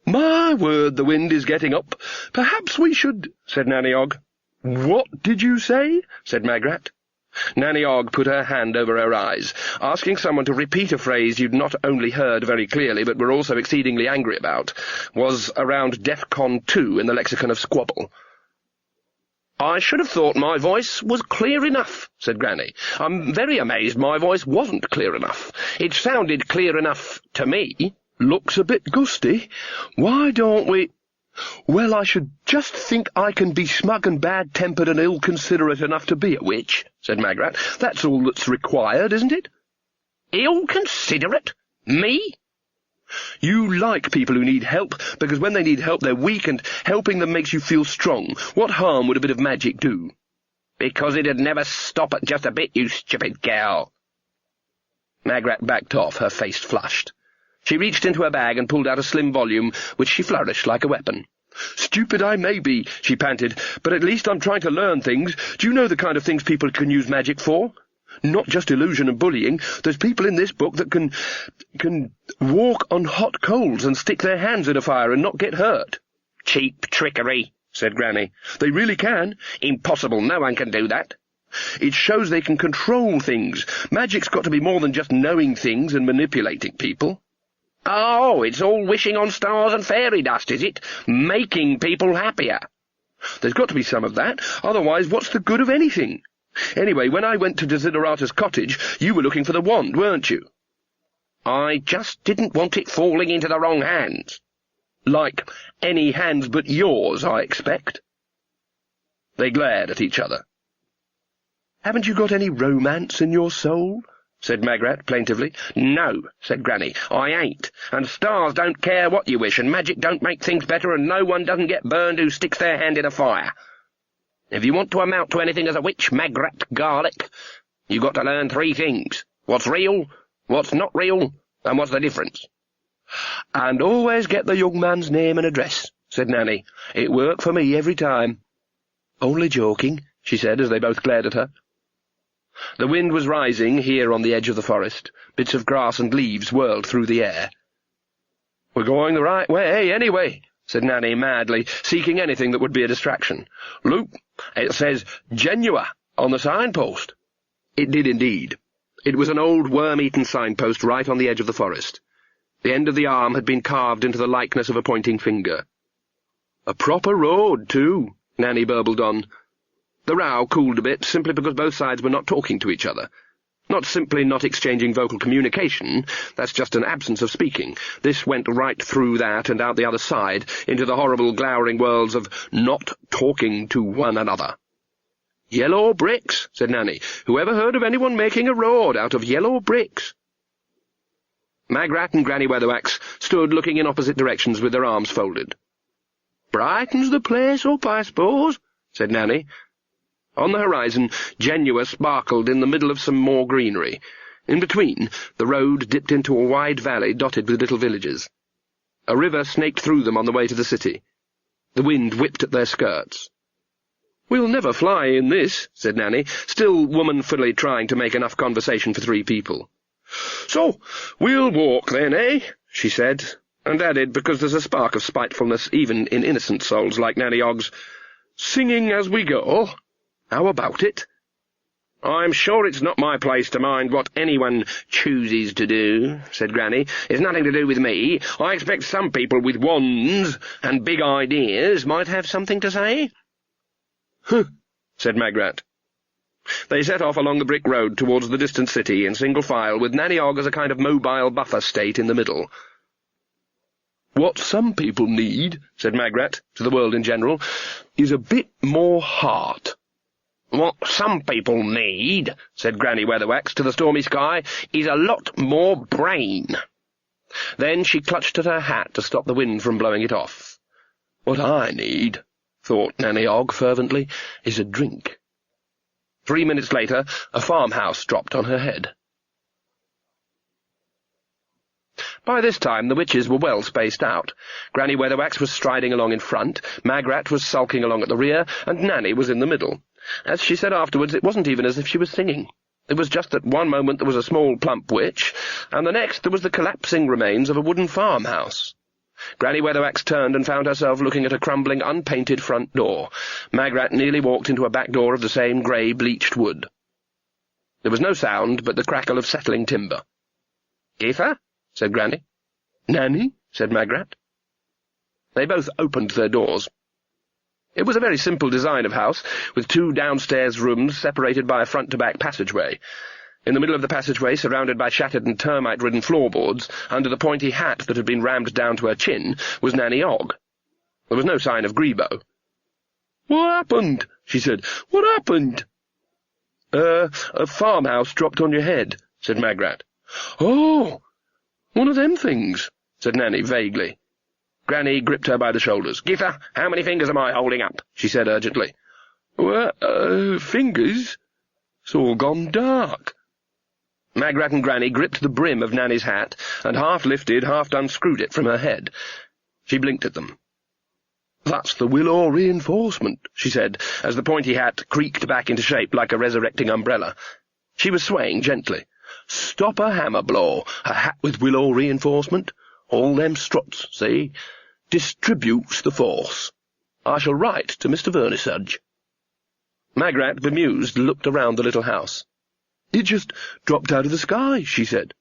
"My word, the wind is getting up. Perhaps we should—" said Nanny Ogg. "What did you say?" said Magrat. Nanny Ogg put her hand over her eyes. Asking someone to repeat a phrase you'd not only heard very clearly but were also exceedingly angry about was around DEFCON 2 in the lexicon of squabble. "I should have thought my voice was clear enough," said Granny. "I'm very amazed my voice wasn't clear enough. It sounded clear enough to me." "Looks a bit gusty. Why don't we—" "Well, I should just think I can be smug and bad-tempered and ill-considerate enough to be a witch," said Magrat. "That's all that's required, isn't it?" "Ill-considerate? Me?" "You like people who need help, because when they need help they're weak, and helping them makes you feel strong. What harm would a bit of magic do?" "Because it'd never stop at just a bit, you stupid girl." Magrat backed off, her face flushed. She reached into her bag and pulled out a slim volume, which she flourished like a weapon. "Stupid I may be," she panted, "but at least I'm trying to learn things. Do you know the kind of things people can use magic for? Not just illusion and bullying. There's people in this book that can walk on hot coals and stick their hands in a fire and not get hurt." "Cheap trickery," said Granny. "They really can." "Impossible. No one can do that." "It shows they can control things. Magic's got to be more than just knowing things and manipulating people." "Oh, it's all wishing on stars and fairy dust, is it? Making people happier." "There's got to be some of that. Otherwise, what's the good of anything? Anyway, when I went to Desiderata's cottage, you were looking for the wand, weren't you?" "I just didn't want it falling into the wrong hands." "Like any hands but yours, I expect." They glared at each other. "Haven't you got any romance in your soul?" said Magrat plaintively. "No," said Granny, "I ain't. And stars don't care what you wish, and magic don't make things better, and no one doesn't get burned who sticks their hand in a fire. If you want to amount to anything as a witch, Magrat Garlic, you got to learn 3 things. What's real, what's not real, and what's the difference." "And always get the young man's name and address," said Nanny. "It worked for me every time." "Only joking," she said as they both glared at her. The wind was rising here on the edge of the forest. Bits of grass and leaves whirled through the air. "We're going the right way, anyway," said Nanny madly, seeking anything that would be a distraction. "Look, it says Genua on the signpost." It did indeed. It was an old worm-eaten signpost right on the edge of the forest. The end of the arm had been carved into the likeness of a pointing finger. "A proper road, too," Nanny burbled on. The row cooled a bit, simply because both sides were not talking to each other. Not simply not exchanging vocal communication, that's just an absence of speaking. This went right through that and out the other side, into the horrible, glowering worlds of not talking to one another. "Yellow bricks," said Nanny. "Who ever heard of anyone making a road out of yellow bricks?" Magrat and Granny Weatherwax stood looking in opposite directions with their arms folded. "Brightens the place up, I suppose," said Nanny. On the horizon, Genua sparkled in the middle of some more greenery. In between, the road dipped into a wide valley dotted with little villages. A river snaked through them on the way to the city. The wind whipped at their skirts. "We'll never fly in this," said Nanny, still womanfully trying to make enough conversation for 3 people. "So, we'll walk then, eh?" she said, and added, because there's a spark of spitefulness even in innocent souls like Nanny Ogg's, "Singing as we go. How about it?" "I'm sure it's not my place to mind what anyone chooses to do," said Granny. "It's nothing to do with me. I expect some people with wands and big ideas might have something to say." "Huh," said Magrat. They set off along the brick road towards the distant city in single file, with Nanny Ogg as a kind of mobile buffer state in the middle. "What some people need," said Magrat, to the world in general, "is a bit more heart." "What some people need," said Granny Weatherwax to the stormy sky, "is a lot more brain." Then she clutched at her hat to stop the wind from blowing it off. "What I need," thought Nanny Ogg fervently, "is a drink." 3 minutes later, a farmhouse dropped on her head. By this time the witches were well spaced out. Granny Weatherwax was striding along in front, Magrat was sulking along at the rear, and Nanny was in the middle. As she said afterwards, it wasn't even as if she was singing. It was just that one moment there was a small plump witch, and the next there was the collapsing remains of a wooden farmhouse. Granny Weatherwax turned and found herself looking at a crumbling, unpainted front door. Magrat nearly walked into a back door of the same grey, bleached wood. There was no sound but the crackle of settling timber. "Geetha?" said Granny. "Nanny?" said Magrat. They both opened their doors. It was a very simple design of house, with 2 downstairs rooms separated by a front-to-back passageway. In the middle of the passageway, surrounded by shattered and termite-ridden floorboards, under the pointy hat that had been rammed down to her chin, was Nanny Ogg. There was no sign of Grebo. "What happened?" she said. "What happened?" A farmhouse dropped on your head," said Magrat. "Oh, one of them things," said Nanny vaguely. Granny gripped her by the shoulders. "Geetha, how many fingers am I holding up?" she said urgently. "Well, fingers? It's all gone dark." Magrat and Granny gripped the brim of Nanny's hat and half lifted, half unscrewed it from her head. She blinked at them. "That's the willow reinforcement," she said, as the pointy hat creaked back into shape like a resurrecting umbrella. She was swaying gently. "Stop a hammer blow, a hat with willow reinforcement. All them struts, see? Distributes the force. I shall write to Mr. Vernisage." Magrat, bemused, looked around the little house. "It just dropped out of the sky," she said.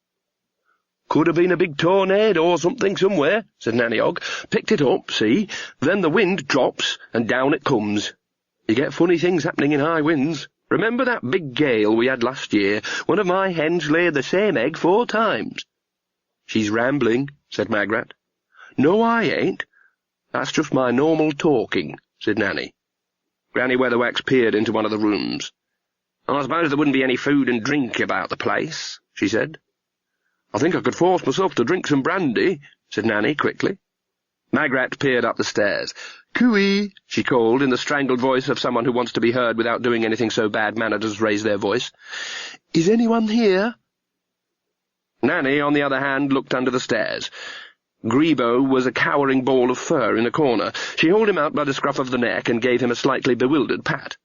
"Could have been a big tornado or something somewhere," said Nanny Ogg. "Picked it up, see? Then the wind drops, and down it comes. You get funny things happening in high winds. Remember that big gale we had last year? One of my hens laid the same egg 4 times. "She's rambling," said Magrat. "No, I ain't. That's just my normal talking," said Nanny. Granny Weatherwax peered into one of the rooms. "I suppose there wouldn't be any food and drink about the place," she said. "I think I could force myself to drink some brandy," said Nanny quickly. Magrat peered up the stairs. "Cooey," she called in the strangled voice of someone who wants to be heard without doing anything so bad-mannered as raise their voice. "Is anyone here?" Nanny, on the other hand, looked under the stairs. Grebo was a cowering ball of fur in a corner. She hauled him out by the scruff of the neck and gave him a slightly bewildered pat.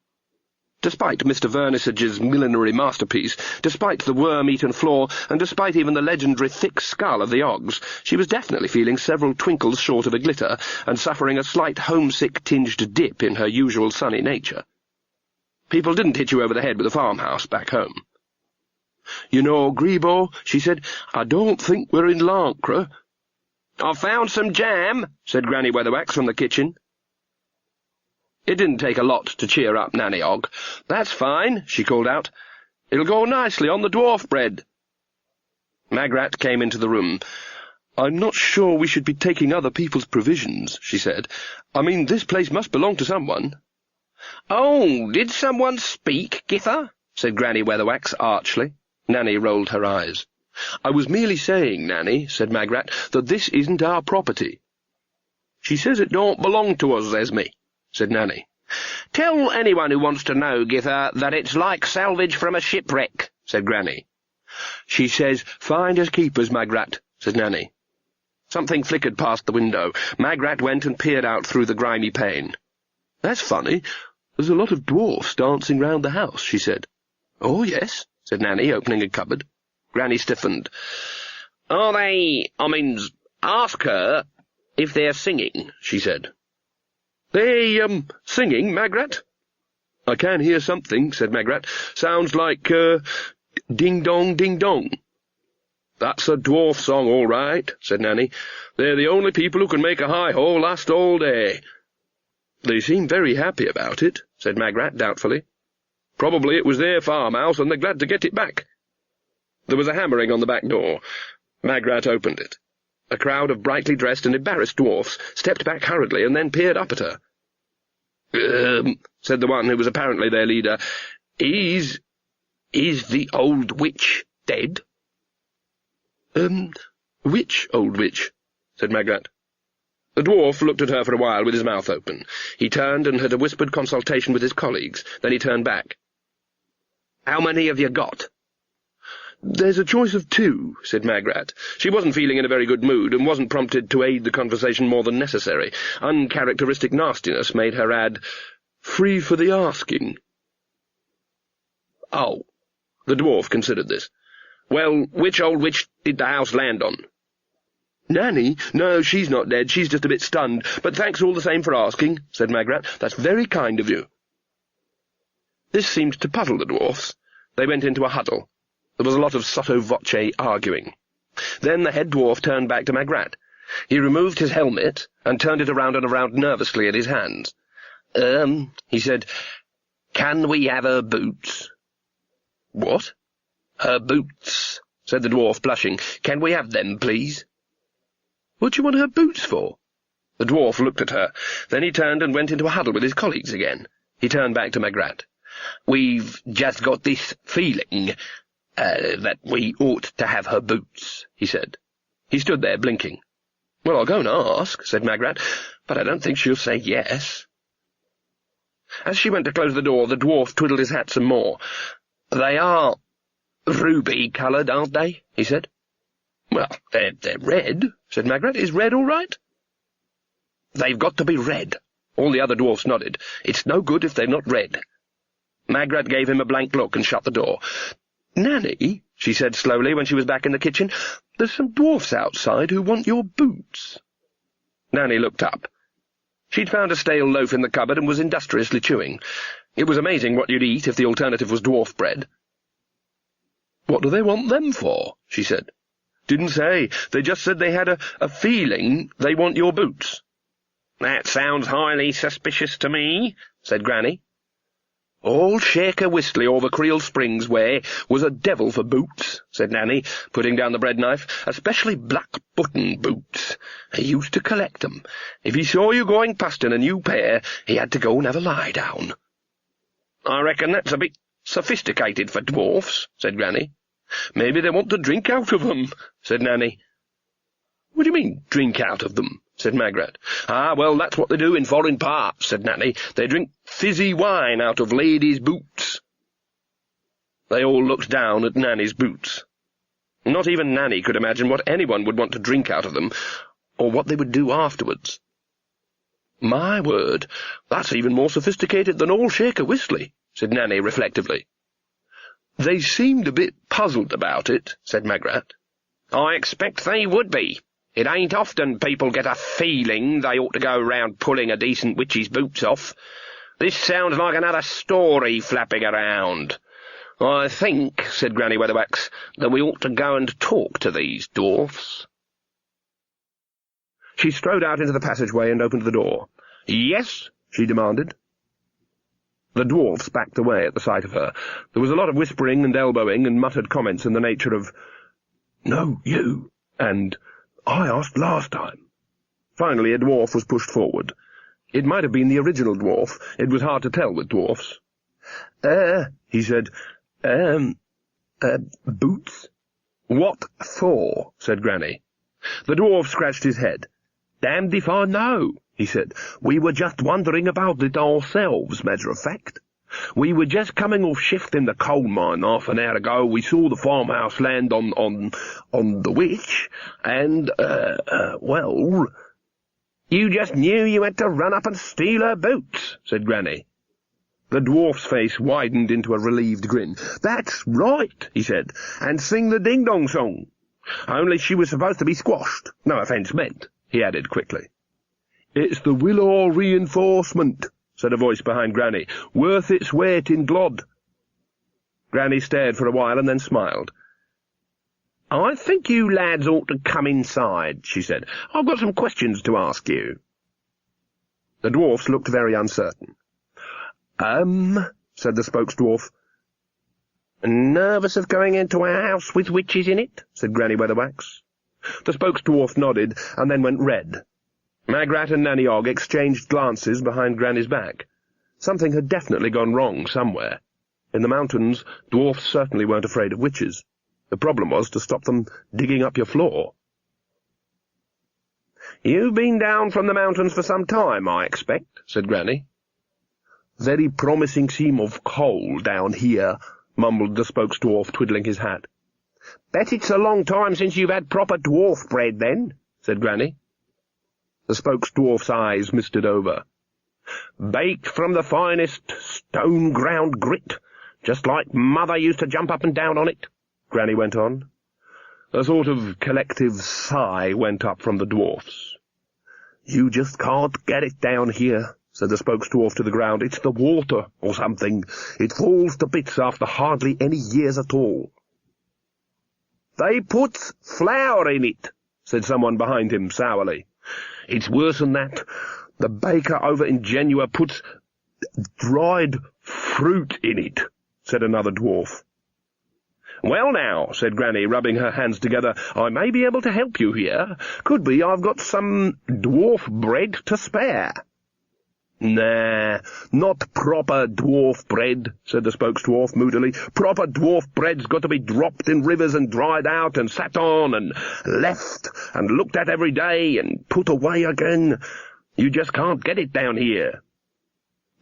Despite Mr. Vernisage's millinery masterpiece, despite the worm-eaten floor, and despite even the legendary thick skull of the Oggs, she was definitely feeling several twinkles short of a glitter, and suffering a slight homesick-tinged dip in her usual sunny nature. People didn't hit you over the head with a farmhouse back home. "You know, Grebo," she said, "I don't think we're in Lancre." "I've found some jam," said Granny Weatherwax from the kitchen. It didn't take a lot to cheer up Nanny Ogg. "That's fine," she called out. "It'll go nicely on the dwarf bread." Magrat came into the room. "I'm not sure we should be taking other people's provisions," she said. "I mean, this place must belong to someone." "Oh, did someone speak, Githa?" said Granny Weatherwax archly. Nanny rolled her eyes. "I was merely saying, Nanny," said Magrat, "that this isn't our property." "She says it don't belong to us, Esme," said Nanny. "Tell anyone who wants to know, Githa, that it's like salvage from a shipwreck," said Granny. "She says, finders keepers, Magrat," said Nanny. Something flickered past the window. Magrat went and peered out through the grimy pane. "That's funny. There's a lot of dwarfs dancing round the house," she said. "Oh, yes," said Nanny, opening a cupboard. Granny stiffened. "Are they, ask her if they're singing," she said. "They, singing, Magrat?" "I can hear something," said Magrat. "Sounds like, ding-dong, ding-dong." "That's a dwarf song, all right," said Nanny. "They're the only people who can make a hi-ho last all day." "They seem very happy about it," said Magrat doubtfully. "Probably it was their farmhouse, and they're glad to get it back." There was a hammering on the back door. Magrat opened it. A crowd of brightly dressed and embarrassed dwarfs stepped back hurriedly and then peered up at her. Said the one who was apparently their leader. Is the old witch dead?" Which old witch?" said Magrat. The dwarf looked at her for a while with his mouth open. He turned and had a whispered consultation with his colleagues. Then he turned back. "How many have you got?" "There's a choice of 2, said Magrat. She wasn't feeling in a very good mood, and wasn't prompted to aid the conversation more than necessary. Uncharacteristic nastiness made her add, "Free for the asking." "Oh." The dwarf considered this. "Well, which old witch did the house land on?" "Nanny? No, she's not dead. She's just a bit stunned. But thanks all the same for asking," said Magrat. "That's very kind of you." This seemed to puzzle the dwarfs. They went into a huddle. There was a lot of sotto voce arguing. Then the head dwarf turned back to Magrat. He removed his helmet and turned it around and around nervously in his hands. He said, "Can we have her boots?" "What?" "Her boots," said the dwarf, blushing. "Can we have them, please?" "What do you want her boots for?" The dwarf looked at her. Then he turned and went into a huddle with his colleagues again. He turned back to Magrat. "We've just got this feeling that we ought to have her boots," he said. He stood there, blinking. "Well, I'll go and ask," said Magrat, "but I don't think she'll say yes." As she went to close the door, the dwarf twiddled his hat some more. "They are ruby-coloured, aren't they?" he said. "Well, they're red," said Magrat. "Is red all right?" "They've got to be red," All the other dwarfs nodded. "It's no good if they've not read." Magrat gave him a blank look and shut the door. "Nanny," she said slowly when she was back in the kitchen, "there's some dwarfs outside who want your boots." Nanny looked up. She'd found a stale loaf in the cupboard and was industriously chewing. It was amazing what you'd eat if the alternative was dwarf bread. "What do they want them for?" she said. "Didn't say. They just said they had a feeling they want your boots." "That sounds highly suspicious to me," said Granny. "All Shaker Whistley over Creel Springs way was a devil for boots," said Nanny, putting down the bread knife, "especially black-button boots. He used to collect 'em. If he saw you going past in a new pair, he had to go and have a lie down." "I reckon that's a bit sophisticated for dwarfs," said Granny. "Maybe they want to drink out of them," said Nanny. "What do you mean, drink out of them?" said Magrat. "Ah, well, that's what they do in foreign parts," said Nanny. "They drink fizzy wine out of ladies' boots." They all looked down at Nanny's boots. Not even Nanny could imagine what anyone would want to drink out of them, or what they would do afterwards. "My word, that's even more sophisticated than all Shaker Whistley," said Nanny reflectively. "They seemed a bit puzzled about it," said Magrat. "I expect they would be. It ain't often people get a feeling they ought to go round pulling a decent witch's boots off. This sounds like another story flapping around. I think," said Granny Weatherwax, "that we ought to go and talk to these dwarfs." She strode out into the passageway and opened the door. "Yes?" she demanded. The dwarfs backed away at the sight of her. There was a lot of whispering and elbowing and muttered comments in the nature of, "No, you," and "I asked last time." Finally a dwarf was pushed forward. It might have been the original dwarf. It was hard to tell with dwarfs. He said, boots?" "What for?" said Granny. The dwarf scratched his head. "Damned if I know," he said. "We were just wondering about it ourselves, matter of fact. We were just coming off shift in the coal mine half an hour ago. We saw the farmhouse land on the witch, and, well—" "You just knew you had to run up and steal her boots," said Granny. The dwarf's face widened into a relieved grin. "That's right," he said, "and sing the ding-dong song. Only she was supposed to be squashed. No offence meant," he added quickly. "It's the Willow reinforcement," said a voice behind Granny. "Worth its weight in blood." Granny stared for a while and then smiled. "I think you lads ought to come inside," she said. "I've got some questions to ask you." The dwarfs looked very uncertain. Said the spokesdwarf. "Nervous of going into a house with witches in it?" said Granny Weatherwax. The spokesdwarf nodded and then went red. Magrat and Nanny Og exchanged glances behind Granny's back. Something had definitely gone wrong somewhere. In the mountains, dwarfs certainly weren't afraid of witches. The problem was to stop them digging up your floor. "You've been down from the mountains for some time, I expect," said Granny. "Very promising seam of coal down here," mumbled the spokesdwarf, twiddling his hat. "Bet it's a long time since you've had proper dwarf bread, then," said Granny. The spokesdwarf's eyes misted over. "Baked from the finest stone-ground grit, just like Mother used to jump up and down on it," Granny went on. A sort of collective sigh went up from the dwarfs. "You just can't get it down here," said the spokesdwarf to the ground. "It's the water, or something. It falls to bits after hardly any years at all." "They put flour in it," said someone behind him sourly. "It's worse than that. The baker over in Genua puts dried fruit in it," said another dwarf. "Well now," said Granny, rubbing her hands together, "I may be able to help you here. Could be I've got some dwarf bread to spare." "Nah, not proper dwarf bread," said the spokesdwarf moodily. "Proper dwarf bread's got to be dropped in rivers and dried out and sat on and left and looked at every day and put away again. You just can't get it down here."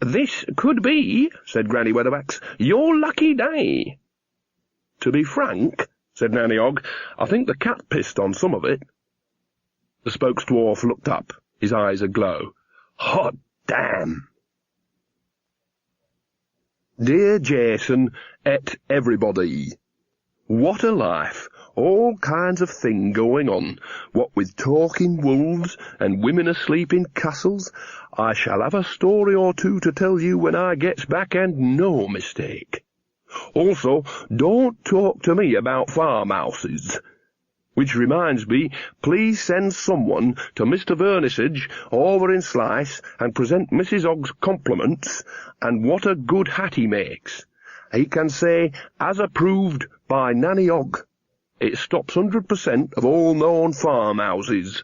"This could be," said Granny Weatherwax, "your lucky day." "To be frank," said Nanny Og, "I think the cat pissed on some of it." The spokesdwarf looked up, his eyes aglow. "Hot Damn. Dear Jason, et everybody. What a life! All kinds of thing going on, what with talking wolves and women asleep in castles. I shall have a story or two to tell you when I gets back, and no mistake. Also, don't talk to me about farmhouses. Which reminds me, please send someone to Mr. Vernisage over in Slice and present Mrs. Ogg's compliments, and what a good hat he makes. He can say, as approved by Nanny Ogg. It stops 100% of all known farmhouses.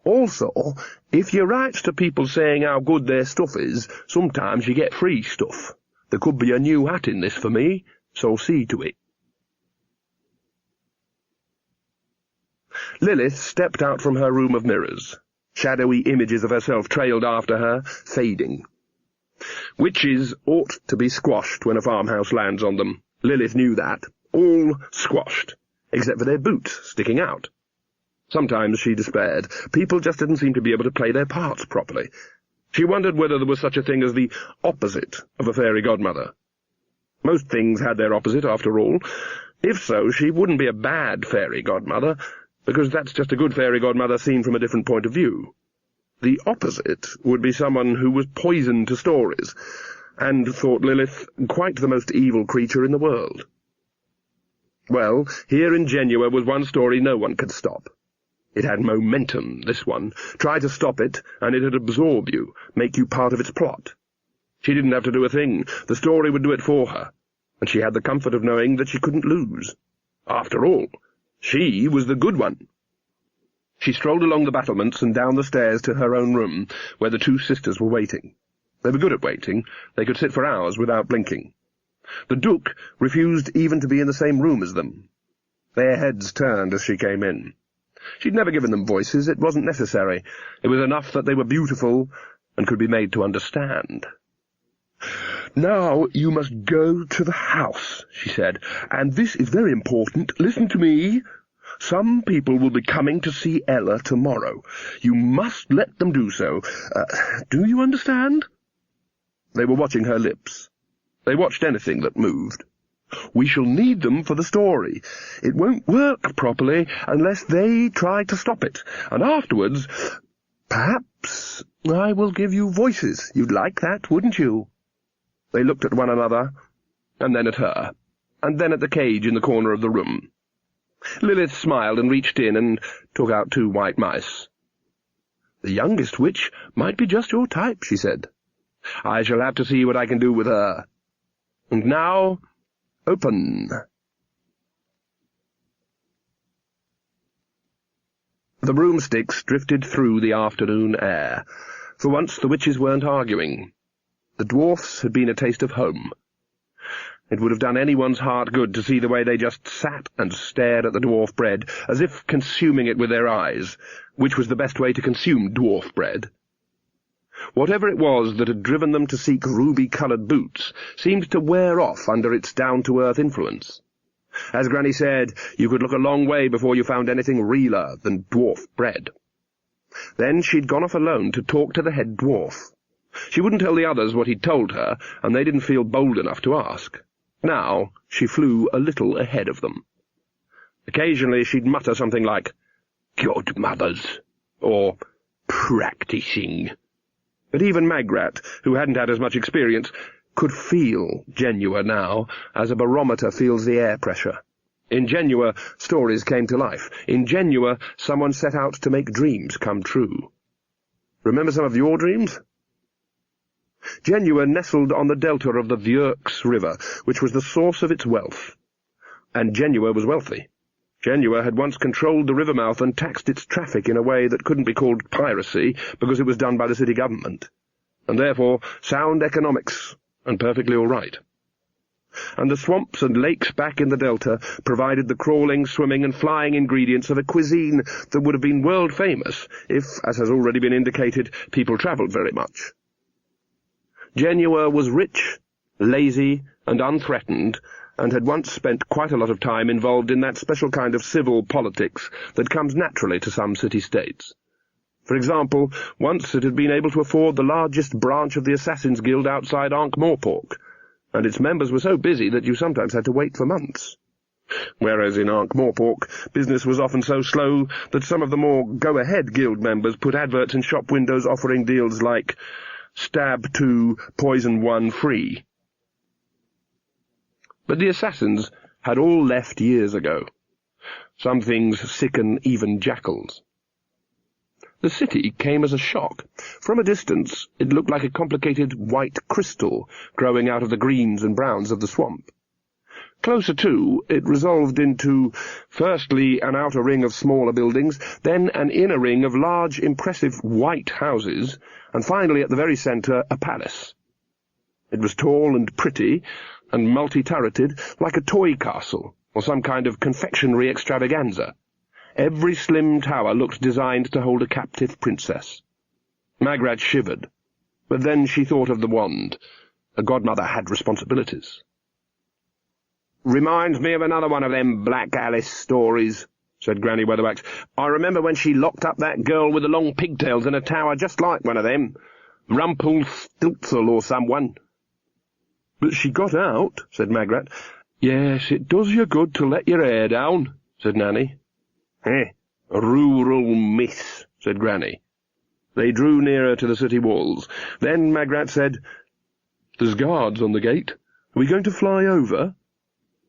Also, if you writes to people saying how good their stuff is, sometimes you get free stuff. There could be a new hat in this for me, so see to it. Lilith stepped out from her room of mirrors. Shadowy images of herself trailed after her, fading. Witches ought to be squashed when a farmhouse lands on them. Lilith knew that. All squashed, except for their boots sticking out. Sometimes she despaired. People just didn't seem to be able to play their parts properly. She wondered whether there was such a thing as the opposite of a fairy godmother. Most things had their opposite, after all. If so, she wouldn't be a bad fairy godmother, because that's just a good fairy godmother seen from a different point of view. The opposite would be someone who was poison to stories, and thought Lilith quite the most evil creature in the world. Well, here in Genua was one story no one could stop. It had momentum, this one. Try to stop it, and it'd absorb you, make you part of its plot. She didn't have to do a thing. The story would do it for her, and she had the comfort of knowing that she couldn't lose. After all, she was the good one. She strolled along the battlements and down the stairs to her own room, where the two sisters were waiting. They were good at waiting. They could sit for hours without blinking. The Duke refused even to be in the same room as them. Their heads turned as she came in. She'd never given them voices. It wasn't necessary. It was enough that they were beautiful and could be made to understand. "Now you must go to the house," she said, "and this is very important. Listen to me. Some people will be coming to see Ella tomorrow. You must let them do so. Do you understand?" They were watching her lips. They watched anything that moved. "We shall need them for the story. It won't work properly unless they try to stop it. And afterwards, perhaps I will give you voices. You'd like that, wouldn't you?" They looked at one another, and then at her, and then at the cage in the corner of the room. Lilith smiled and reached in and took out 2 white mice. "The youngest witch might be just your type," she said. "I shall have to see what I can do with her. And now, open." The broomsticks drifted through the afternoon air. For once the witches weren't arguing. The dwarfs had been a taste of home. It would have done anyone's heart good to see the way they just sat and stared at the dwarf bread, as if consuming it with their eyes, which was the best way to consume dwarf bread. Whatever it was that had driven them to seek ruby-coloured boots seemed to wear off under its down-to-earth influence. As Granny said, you could look a long way before you found anything realer than dwarf bread. Then she'd gone off alone to talk to the head dwarf. She wouldn't tell the others what he'd told her, and they didn't feel bold enough to ask. Now she flew a little ahead of them. Occasionally she'd mutter something like, "Godmothers," or "practising." But even Magrat, who hadn't had as much experience, could feel Genua now, as a barometer feels the air pressure. In Genua, stories came to life. In Genua, someone set out to make dreams come true. Remember some of your dreams? Genua nestled on the delta of the Vierks River, which was the source of its wealth. And Genua was wealthy. Genua had once controlled the river mouth and taxed its traffic in a way that couldn't be called piracy because it was done by the city government, and therefore sound economics and perfectly all right. And the swamps and lakes back in the delta provided the crawling, swimming and flying ingredients of a cuisine that would have been world-famous if, as has already been indicated, people travelled very much. Genua was rich, lazy and unthreatened, and had once spent quite a lot of time involved in that special kind of civil politics that comes naturally to some city-states. For example, once it had been able to afford the largest branch of the Assassin's Guild outside Ankh-Morpork, and its members were so busy that you sometimes had to wait for months. Whereas in Ankh-Morpork, business was often so slow that some of the more go-ahead guild members put adverts in shop windows offering deals like stab 2, poison 1 free. But the assassins had all left years ago. Some things sicken even jackals. The city came as a shock. From a distance, it looked like a complicated white crystal growing out of the greens and browns of the swamp. Closer to, it resolved into, firstly, an outer ring of smaller buildings, then an inner ring of large, impressive white houses, and finally, at the very centre, a palace. It was tall and pretty, and multi-turreted, like a toy castle, or some kind of confectionery extravaganza. Every slim tower looked designed to hold a captive princess. Magrat shivered, but then she thought of the wand. A godmother had responsibilities. "Reminds me of another one of them Black Alice stories," said Granny Weatherwax. "I remember when she locked up that girl with the long pigtails in a tower just like one of them. Rumpelstiltsel or someone." "But she got out," said Magrat. "Yes, it does you good to let your hair down," said Nanny. Rural miss," said Granny. They drew nearer to the city walls. Then Magrat said, "There's guards on the gate. Are we going to fly over?"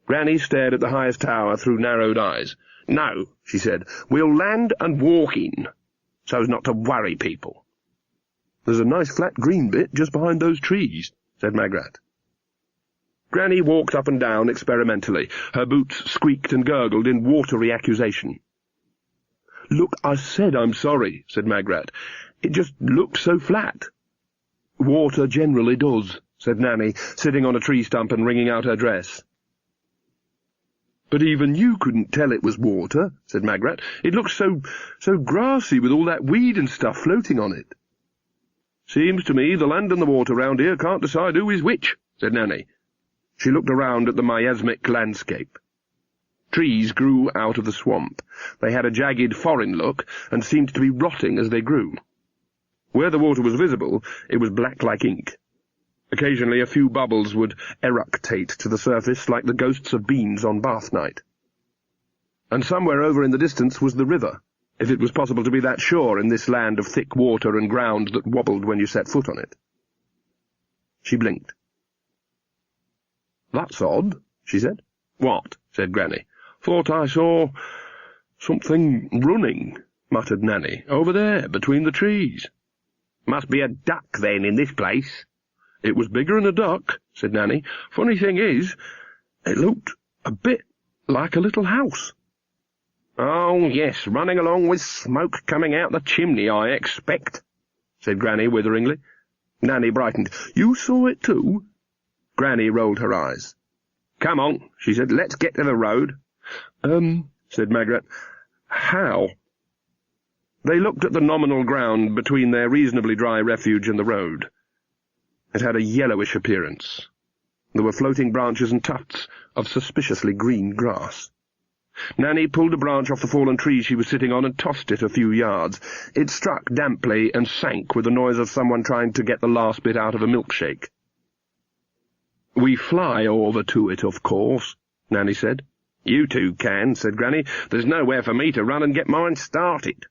Granny stared at the highest tower through narrowed eyes. "No," she said. "We'll land and walk in, so as not to worry people." "There's a nice flat green bit just behind those trees," said Magrat. Granny walked up and down experimentally. Her boots squeaked and gurgled in watery accusation. "Look, I said I'm sorry," said Magrat. "It just looked so flat." "Water generally does," said Nanny, sitting on a tree stump and wringing out her dress. "But even you couldn't tell it was water," said Magrat. "It looks so grassy with all that weed and stuff floating on it." "Seems to me the land and the water round here can't decide who is which," said Nanny. She looked around at the miasmic landscape. Trees grew out of the swamp. They had a jagged foreign look, and seemed to be rotting as they grew. Where the water was visible, it was black like ink. Occasionally a few bubbles would eructate to the surface like the ghosts of beans on bath night. And somewhere over in the distance was the river, if it was possible to be that sure in this land of thick water and ground that wobbled when you set foot on it. She blinked. "That's odd," she said. "What?" said Granny. "Thought I saw something running," muttered Nanny. "Over there, between the trees." "Must be a duck, then, in this place." "It was bigger than a duck," said Nanny. "Funny thing is, it looked a bit like a little house." "Oh, yes, running along with smoke coming out the chimney, I expect," said Granny witheringly. Nanny brightened. "You saw it too?" Granny rolled her eyes. "Come on," she said. "Let's get to the road." Said Magrat. "How?" They looked at the nominal ground between their reasonably dry refuge and the road. It had a yellowish appearance. There were floating branches and tufts of suspiciously green grass. Nanny pulled a branch off the fallen tree she was sitting on and tossed it a few yards. It struck damply and sank with the noise of someone trying to get the last bit out of a milkshake. "We fly over to it, of course," Nanny said. "You two can," said Granny. "There's nowhere for me to run and get mine started."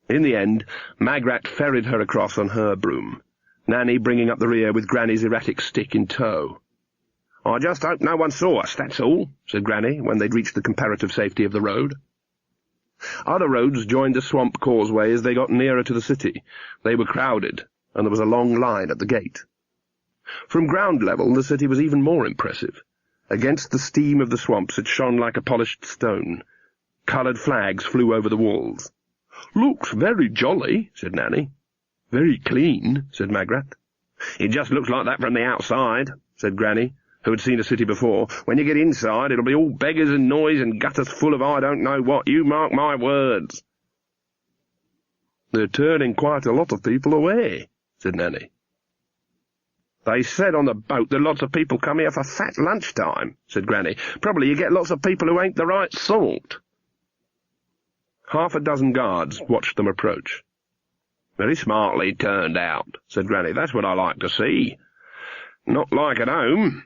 In the end, Magrat ferried her across on her broom, Nanny bringing up the rear with Granny's erratic stick in tow. "I just hope no one saw us, that's all," said Granny, when they'd reached the comparative safety of the road. Other roads joined the swamp causeway as they got nearer to the city. They were crowded, and there was a long line at the gate. From ground level, the city was even more impressive. Against the steam of the swamps it shone like a polished stone. Coloured flags flew over the walls. "Looks very jolly," said Nanny. "Very clean," said Magrat. "It just looks like that from the outside," said Granny, who had seen a city before. "When you get inside, it'll be all beggars and noise and gutters full of I don't know what, you mark my words." "They're turning quite a lot of people away," said Nanny. "They said on the boat that lots of people come here for fat lunchtime," said Granny. "Probably you get lots of people who ain't the right sort." Half a dozen guards watched them approach. "Very smartly turned out," said Granny. "That's what I like to see. Not like at home."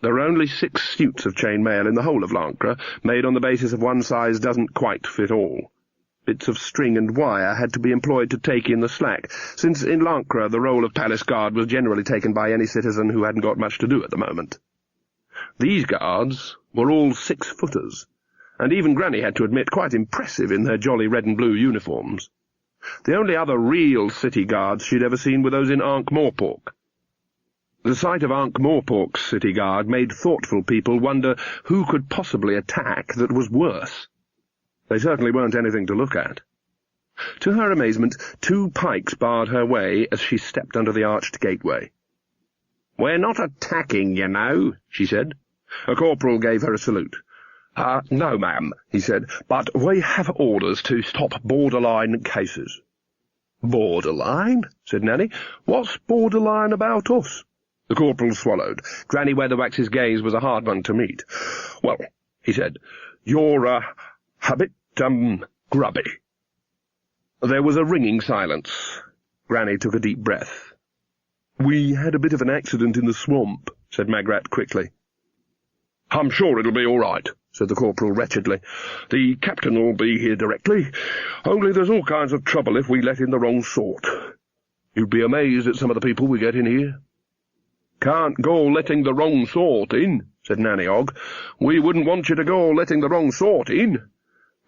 There are only 6 suits of chain mail in the whole of Lancre, made on the basis of one size doesn't quite fit all. Bits of string and wire had to be employed to take in the slack, since in Lancre the role of palace guard was generally taken by any citizen who hadn't got much to do at the moment. These guards were all 6-footers, and even Granny had to admit quite impressive in their jolly red and blue uniforms. The only other real city guards she'd ever seen were those in Ankh-Morpork. The sight of Ankh-Morpork's city guard made thoughtful people wonder who could possibly attack that was worse. They certainly weren't anything to look at. To her amazement, 2 pikes barred her way as she stepped under the arched gateway. "We're not attacking, you know," she said. A corporal gave her a salute. No, ma'am," he said, "but we have orders to stop borderline cases." "Borderline?" said Nanny. "What's borderline about us?" The corporal swallowed. Granny Weatherwax's gaze was a hard one to meet. "Well," he said, "you're a bit, grubby." There was a ringing silence. Granny took a deep breath. "We had a bit of an accident in the swamp," said Magrat quickly. "I'm sure it'll be all right," said the corporal wretchedly. "The captain will be here directly. Only there's all kinds of trouble if we let in the wrong sort. You'd be amazed at some of the people we get in here." "Can't go letting the wrong sort in," said Nanny Ogg. "We wouldn't want you to go letting the wrong sort in.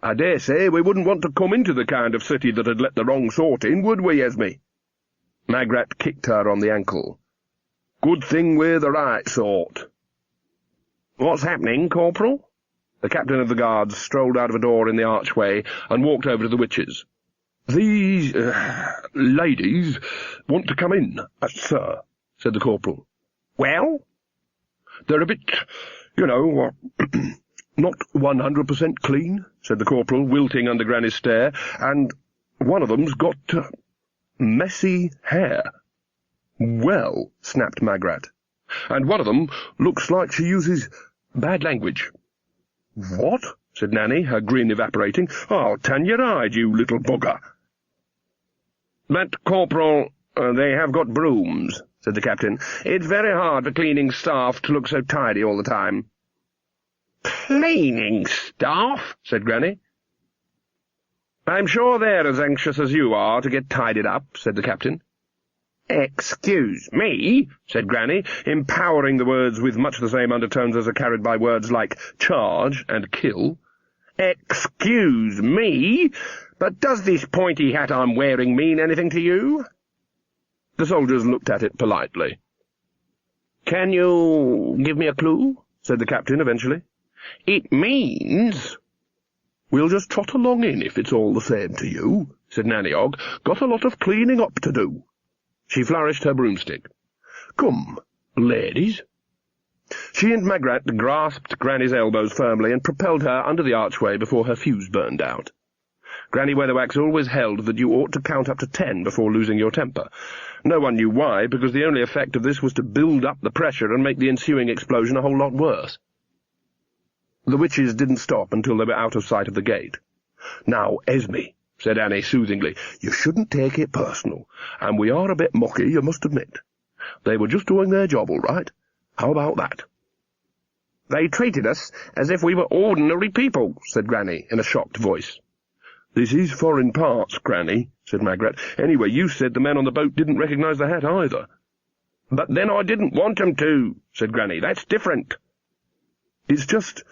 I dare say we wouldn't want to come into the kind of city that had let the wrong sort in, would we, Esme?" Magrat kicked her on the ankle. "Good thing we're the right sort." "What's happening, Corporal?" The captain of the guards strolled out of a door in the archway and walked over to the witches. "These, ladies want to come in, sir," said the corporal. "Well?" "They're a bit, not 100% clean," said the corporal, wilting under Granny's stare, "and one of them's got messy hair." "Well," snapped Magrat. "And one of them looks like she uses bad language." "What?" said Nanny, her grin evaporating. "I'll tan your hide, you little bugger." "But, Corporal, they have got brooms," said the captain. "It's very hard for cleaning staff to look so tidy all the time." "Cleaning staff?" said Granny. "I'm sure they're as anxious as you are to get tidied up," said the captain. "Excuse me," said Granny, empowering the words with much the same undertones as are carried by words like charge and kill. "Excuse me, but does this pointy hat I'm wearing mean anything to you?" The soldiers looked at it politely. "Can you give me a clue?" said the captain eventually. "It means—" "We'll just trot along in if it's all the same to you," said Nanny Ogg. "Got a lot of cleaning up to do." She flourished her broomstick. "Come, ladies." She and Magrat grasped Granny's elbows firmly and propelled her under the archway before her fuse burned out. Granny Weatherwax always held that you ought to count up to 10 before losing your temper. No one knew why, because the only effect of this was to build up the pressure and make the ensuing explosion a whole lot worse. The witches didn't stop until they were out of sight of the gate. "Now, Esme," said Annie soothingly, "you shouldn't take it personal, and we are a bit mucky, you must admit. They were just doing their job, all right. How about that?" "They treated us as if we were ordinary people," said Granny in a shocked voice. "This is foreign parts, Granny," said Magrat. "Anyway, you said the men on the boat didn't recognize the hat either." "But then I didn't want them to," said Granny. "That's different." "It's just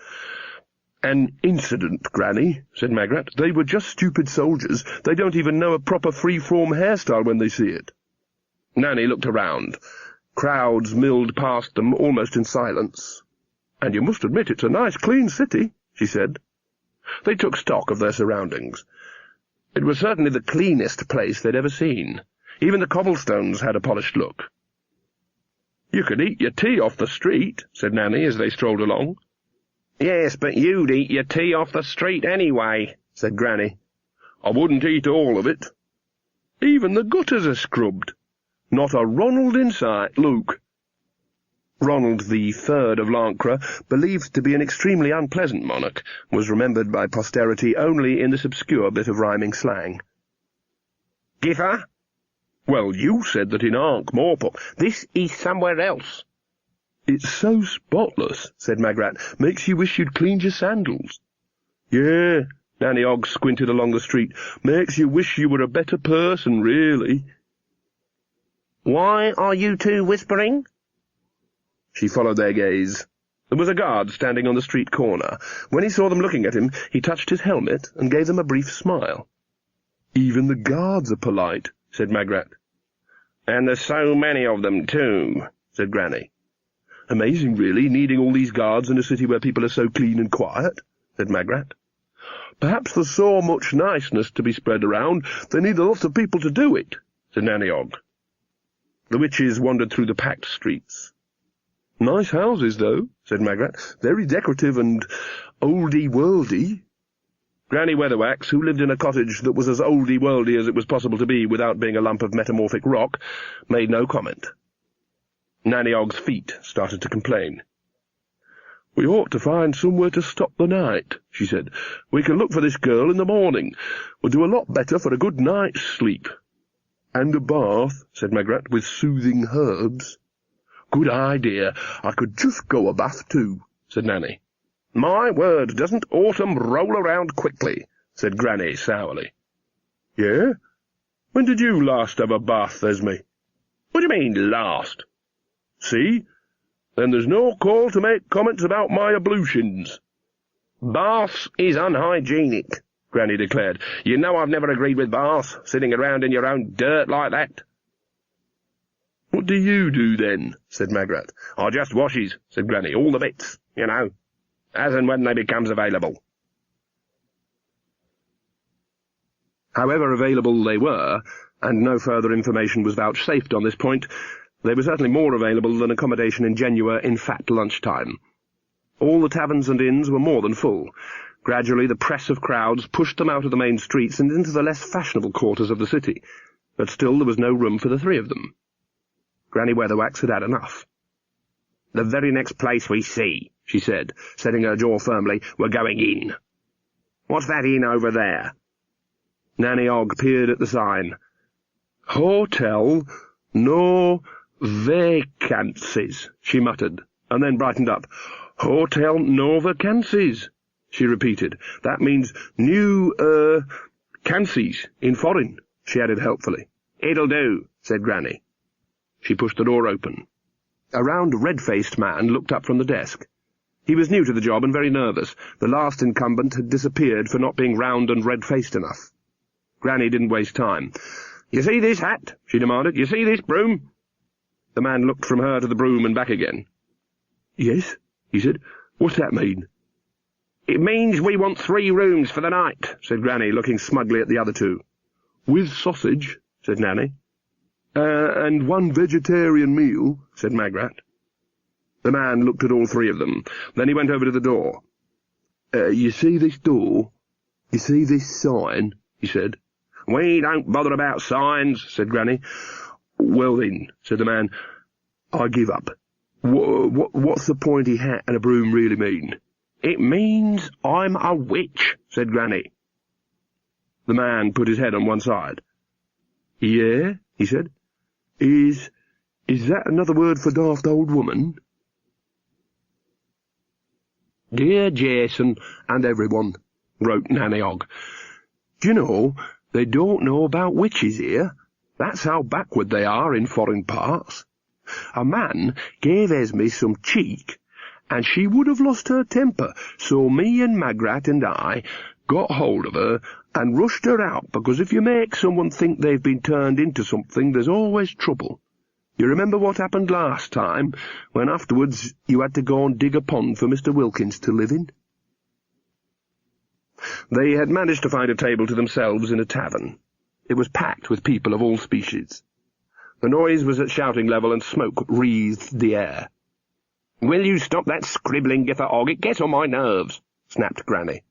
an incident, Granny," said Magrat. "They were just stupid soldiers. They don't even know a proper free-form hairstyle when they see it." Nanny looked around. Crowds milled past them almost in silence. "And you must admit it's a nice, clean city," she said. They took stock of their surroundings. It was certainly the cleanest place they'd ever seen. Even the cobblestones had a polished look. "You could eat your tea off the street," said Nanny as they strolled along. "Yes, but you'd eat your tea off the street anyway," said Granny. "I wouldn't eat all of it. Even the gutters are scrubbed. Not a Ronald in sight, Luke." Ronald III of Lancre, believed to be an extremely unpleasant monarch, was remembered by posterity only in this obscure bit of rhyming slang. Giffer? Well, you said that in Ankh-Morpork. This is somewhere else. It's so spotless, said Magrat, makes you wish you'd cleaned your sandals. Yeah, Nanny Ogg squinted along the street, makes you wish you were a better person, really. Why are you two whispering? She followed their gaze. There was a guard standing on the street corner. When he saw them looking at him, he touched his helmet and gave them a brief smile. Even the guards are polite, said Magrat. And there's so many of them, too, said Granny. Amazing, really, needing all these guards in a city where people are so clean and quiet, said Magrat. Perhaps there's so much niceness to be spread around, they need a lot of people to do it, said Nanny Ogg. The witches wandered through the packed streets. Nice houses, though, said Magrat. Very decorative and oldie-worldy. Granny Weatherwax, who lived in a cottage that was as oldie-worldy as it was possible to be without being a lump of metamorphic rock, made no comment. Nanny Ogg's feet started to complain. We ought to find somewhere to stop the night, she said. We can look for this girl in the morning. We'll do a lot better for a good night's sleep. And a bath, said Magrat, with soothing herbs. Good idea. I could just go a bath too, said Nanny. My word, doesn't autumn roll around quickly, said Granny sourly. Yeah? When did you last have a bath, Esme? What do you mean, last? See? Then there's no call to make comments about my ablutions. Baths is unhygienic, Granny declared. You know I've never agreed with baths, sitting around in your own dirt like that. What do you do, then? said Magrat. I just washes, said Granny, all the bits, you know, as and when they becomes available. However available they were, and no further information was vouchsafed on this point, they were certainly more available than accommodation in Genua in fat lunchtime. All the taverns and inns were more than full. Gradually the press of crowds pushed them out of the main streets and into the less fashionable quarters of the city, but still there was no room for the three of them. Granny Weatherwax had had enough. The very next place we see, she said, setting her jaw firmly, we're going in. What's that inn over there? Nanny Ogg peered at the sign. Hotel No Vacancies, she muttered, and then brightened up. Hotel No Vacancies, she repeated. That means new, cancies in foreign, she added helpfully. It'll do, said Granny. She pushed the door open. A round, red-faced man looked up from the desk. He was new to the job and very nervous. The last incumbent had disappeared for not being round and red-faced enough. Granny didn't waste time. You see this hat? She demanded. You see this broom? The man looked from her to the broom and back again. Yes, he said. What's that mean? It means we want 3 rooms for the night, said Granny, looking smugly at the other two. With sausage, said Nanny. And 1 vegetarian meal, said Magrat. The man looked at all 3 of them. Then he went over to the door. You see this door? You see this sign? He said. We don't bother about signs, said Granny. Well then, said the man, I give up. What's the pointy hat and a broom really mean? It means I'm a witch, said Granny. The man put his head on one side. Yeah, he said. Is that another word for daft old woman? Dear Jason and everyone, wrote Nanny Ogg. Do you know, they don't know about witches here. That's how backward they are in foreign parts. A man gave Esme some cheek, and she would have lost her temper, so me and Magrat and I got hold of her and rushed her out, because if you make someone think they've been turned into something, there's always trouble. You remember what happened last time, when afterwards you had to go and dig a pond for Mr. Wilkins to live in? They had managed to find a table to themselves in a tavern. It was packed with people of all species. The noise was at shouting level, and smoke wreathed the air. "Will you stop that scribbling, Giffer Ogg? It gets on my nerves," snapped Granny.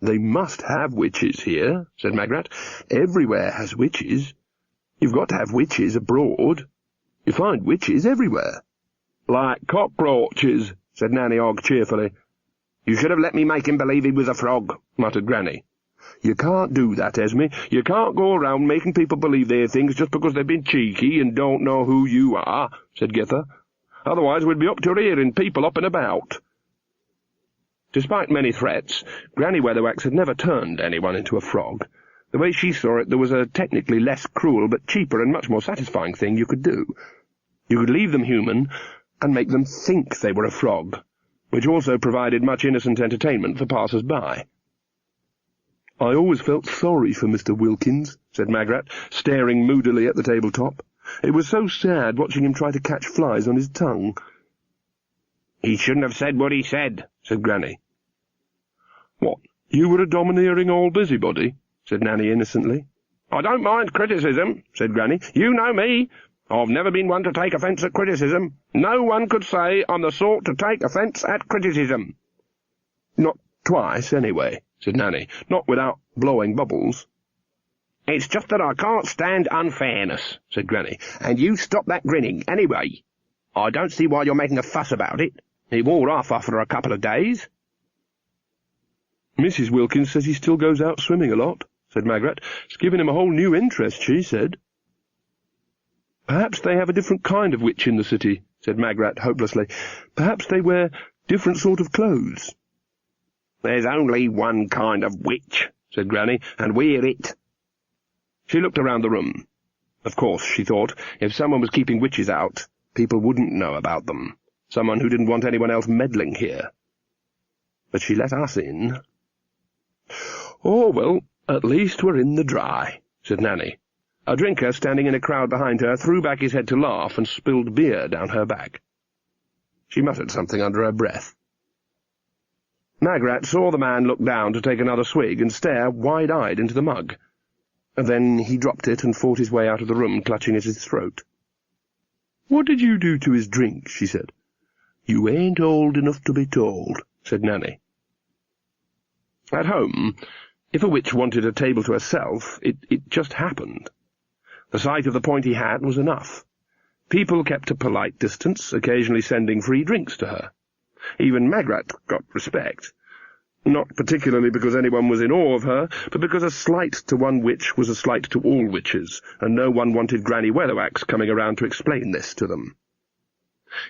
"They must have witches here," said Magrat. "Everywhere has witches. You've got to have witches abroad. You find witches everywhere." "Like cockroaches," said Nanny Ogg cheerfully. "You should have let me make him believe he was a frog," muttered Granny. "You can't do that, Esme. You can't go around making people believe they're things just because they've been cheeky and don't know who you are," said Githa. "Otherwise we'd be up to our ear in people up and about." Despite many threats, Granny Weatherwax had never turned anyone into a frog. The way she saw it, there was a technically less cruel but cheaper and much more satisfying thing you could do. You could leave them human and make them think they were a frog, which also provided much innocent entertainment for passers-by. "I always felt sorry for Mr. Wilkins," said Magrat, staring moodily at the tabletop. "It was so sad watching him try to catch flies on his tongue." "He shouldn't have said what he said," said Granny. "What, you were a domineering old busybody?" said Nanny innocently. "I don't mind criticism," said Granny. "You know me. I've never been one to take offence at criticism. No one could say I'm the sort to take offence at criticism." "Not twice, anyway," said Nanny. "Not without blowing bubbles." "It's just that I can't stand unfairness," said Granny. "And you stop that grinning, anyway. I don't see why you're making a fuss about it. It wore off after a couple of days." "Mrs. Wilkins says he still goes out swimming a lot," said Magrat. "It's given him a whole new interest, she said." "Perhaps they have a different kind of witch in the city," said Magrat hopelessly. "Perhaps they wear different sort of clothes." "There's only one kind of witch," said Granny, "and we're it." She looked around the room. Of course, she thought, if someone was keeping witches out, people wouldn't know about them. Someone who didn't want anyone else meddling here. But she let us in. "Oh, well, at least we're in the dry," said Nanny. A drinker, standing in a crowd behind her, threw back his head to laugh and spilled beer down her back. She muttered something under her breath. Magrat saw the man look down to take another swig and stare wide-eyed into the mug. And then he dropped it and fought his way out of the room, clutching at his throat. "What did you do to his drink?" she said. "You ain't old enough to be told," said Nanny. At home, if a witch wanted a table to herself, it just happened. The sight of the pointy hat was enough. People kept a polite distance, occasionally sending free drinks to her. Even Magrat got respect. Not particularly because anyone was in awe of her, but because a slight to one witch was a slight to all witches, and no one wanted Granny Weatherwax coming around to explain this to them.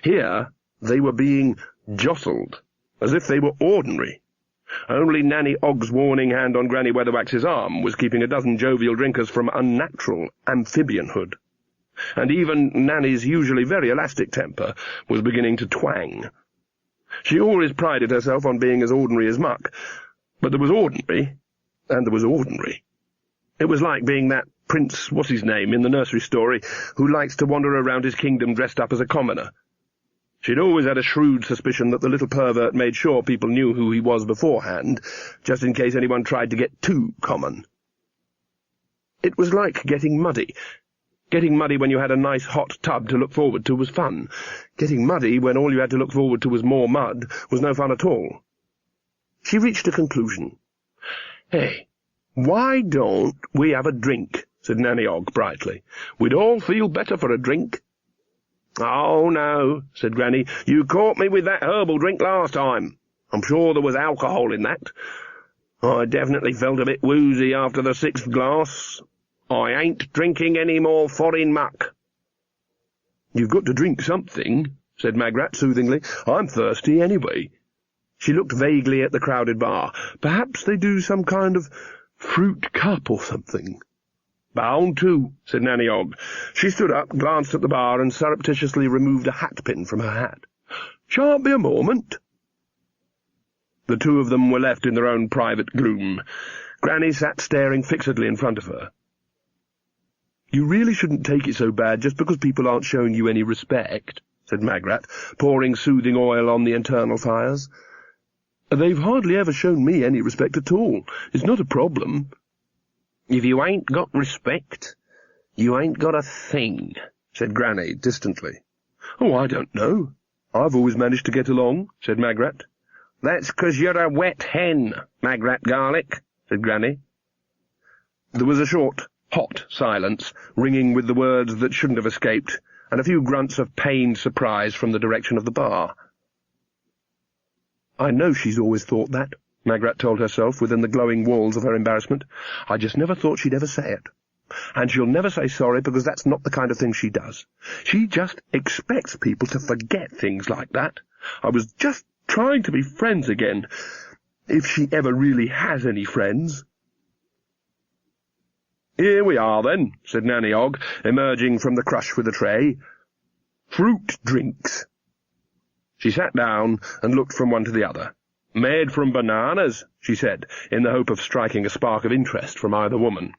Here they were being jostled, as if they were ordinary. Only Nanny Ogg's warning hand on Granny Weatherwax's arm was keeping a dozen jovial drinkers from unnatural amphibianhood. And even Nanny's usually very elastic temper was beginning to twang. She always prided herself on being as ordinary as muck, but there was ordinary, and there was ordinary. It was like being that Prince What's-his-name in the nursery story who likes to wander around his kingdom dressed up as a commoner. She'd always had a shrewd suspicion that the little pervert made sure people knew who he was beforehand, just in case anyone tried to get too common. It was like getting muddy. Getting muddy when you had a nice hot tub to look forward to was fun. Getting muddy when all you had to look forward to was more mud was no fun at all. She reached a conclusion. "Hey, why don't we have a drink?" said Nanny Ogg brightly. "We'd all feel better for a drink." "Oh, no," said Granny. "You caught me with that herbal drink last time. I'm sure there was alcohol in that. I definitely felt a bit woozy after the 6th glass. I ain't drinking any more foreign muck." "You've got to drink something," said Magrat soothingly. "I'm thirsty anyway." She looked vaguely at the crowded bar. "Perhaps they do some kind of fruit cup or something." "Bound to," said Nanny Ogg. She stood up, glanced at the bar, and surreptitiously removed a hat-pin from her hat. "Shan't be a moment." The two of them were left in their own private gloom. Granny sat staring fixedly in front of her. "You really shouldn't take it so bad just because people aren't showing you any respect," said Magrat, pouring soothing oil on the internal fires. "They've hardly ever shown me any respect at all. It's not a problem." "If you ain't got respect, you ain't got a thing," said Granny distantly. "Oh, I don't know. I've always managed to get along," said Magrat. "That's 'cause you're a wet hen, Magrat Garlic," said Granny. There was a short, hot silence, ringing with the words that shouldn't have escaped. and a few grunts of pained surprise from the direction of the bar. "I know she's always thought that," Magrat told herself within the glowing walls of her embarrassment. "I just never thought she'd ever say it. And she'll never say sorry, because that's not the kind of thing she does. She just expects people to forget things like that. I was just trying to be friends again, if she ever really has any friends." "Here we are, then," said Nanny Ogg, emerging from the crush with a tray. "Fruit drinks." She sat down and looked from one to the other. "Made from bananas," she said, in the hope of striking a spark of interest from either woman.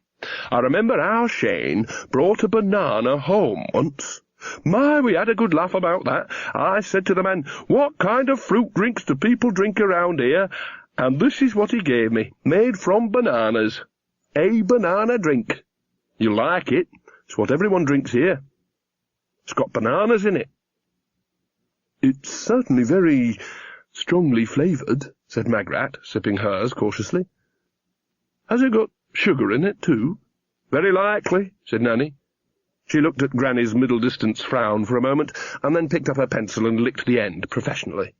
"I remember our Shane brought a banana home once. My, we had a good laugh about that. I said to the man, 'What kind of fruit drinks do people drink around here?' And this is what he gave me, made from bananas. A banana drink. You'll like it. It's what everyone drinks here. It's got bananas in it." "It's certainly very strongly flavoured," said Magrat, sipping hers cautiously. "Has it got sugar in it, too?" "Very likely," said Nanny. She looked at Granny's middle-distance frown for a moment, and then picked up her pencil and licked the end professionally.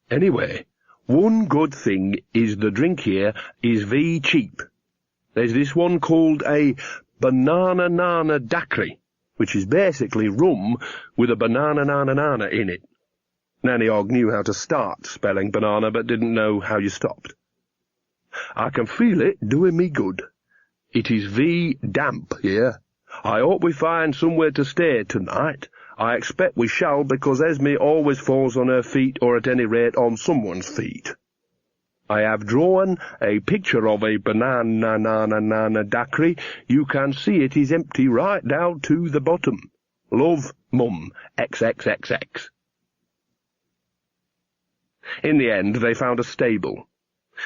"Anyway, one good thing is the drink here is very cheap. There's this one called a banana nana daiquiri, which is basically rum with a banana nana nana in it." Nanny Ogg knew how to start spelling banana, but didn't know how you stopped. "I can feel it doing me good. It is very damp here. I hope we find somewhere to stay tonight. I expect we shall, because Esme always falls on her feet, or at any rate on someone's feet. I have drawn a picture of a banana nana daiquiri. You can see it is empty right down to the bottom. Love, Mum, XXXX. In the end, they found a stable.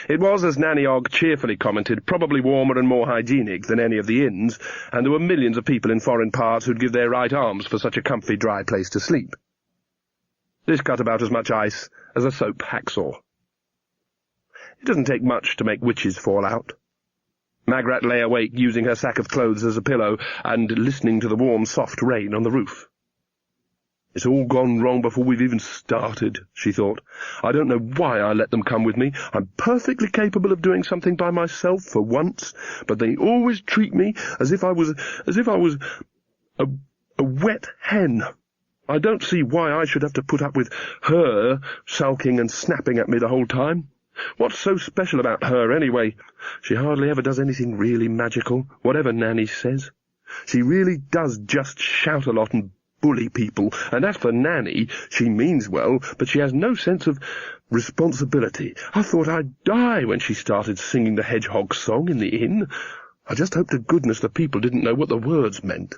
It was, as Nanny Ogg cheerfully commented, probably warmer and more hygienic than any of the inns, and there were millions of people in foreign parts who'd give their right arms for such a comfy, dry place to sleep. This cut about as much ice as a soap hacksaw. It doesn't take much to make witches fall out. Magrat lay awake, using her sack of clothes as a pillow, and listening to the warm, soft rain on the roof. "It's all gone wrong before we've even started," she thought. "I don't know why I let them come with me. I'm perfectly capable of doing something by myself for once, but they always treat me as if I was a wet hen. I don't see why I should have to put up with her sulking and snapping at me the whole time. What's so special about her, anyway? She hardly ever does anything really magical, whatever Nanny says. She really does just shout a lot and bully people, and as for Nanny, she means well, but she has no sense of responsibility. I thought I'd die when she started singing the hedgehog song in the inn. I just hope to goodness the people didn't know what the words meant.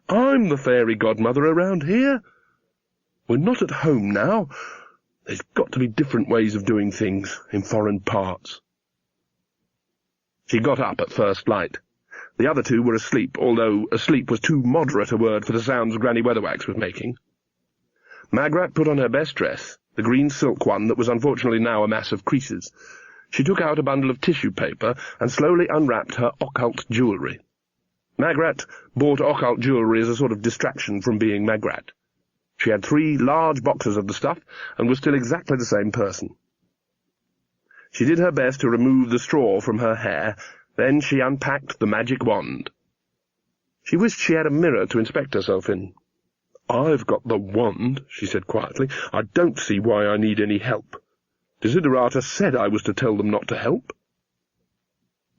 I'm the fairy godmother around here. We're not at home now. There's got to be different ways of doing things in foreign parts." She got up at first light. The other two were asleep, although asleep was too moderate a word for the sounds Granny Weatherwax was making. Magrat put on her best dress, the green silk one that was unfortunately now a mass of creases. She took out a bundle of tissue paper and slowly unwrapped her occult jewellery. Magrat bought occult jewellery as a sort of distraction from being Magrat. She had 3 large boxes of the stuff and was still exactly the same person. She did her best to remove the straw from her hair. Then she unpacked the magic wand. She wished she had a mirror to inspect herself in. "I've got the wand," she said quietly. "I don't see why I need any help. Desiderata said I was to tell them not to help."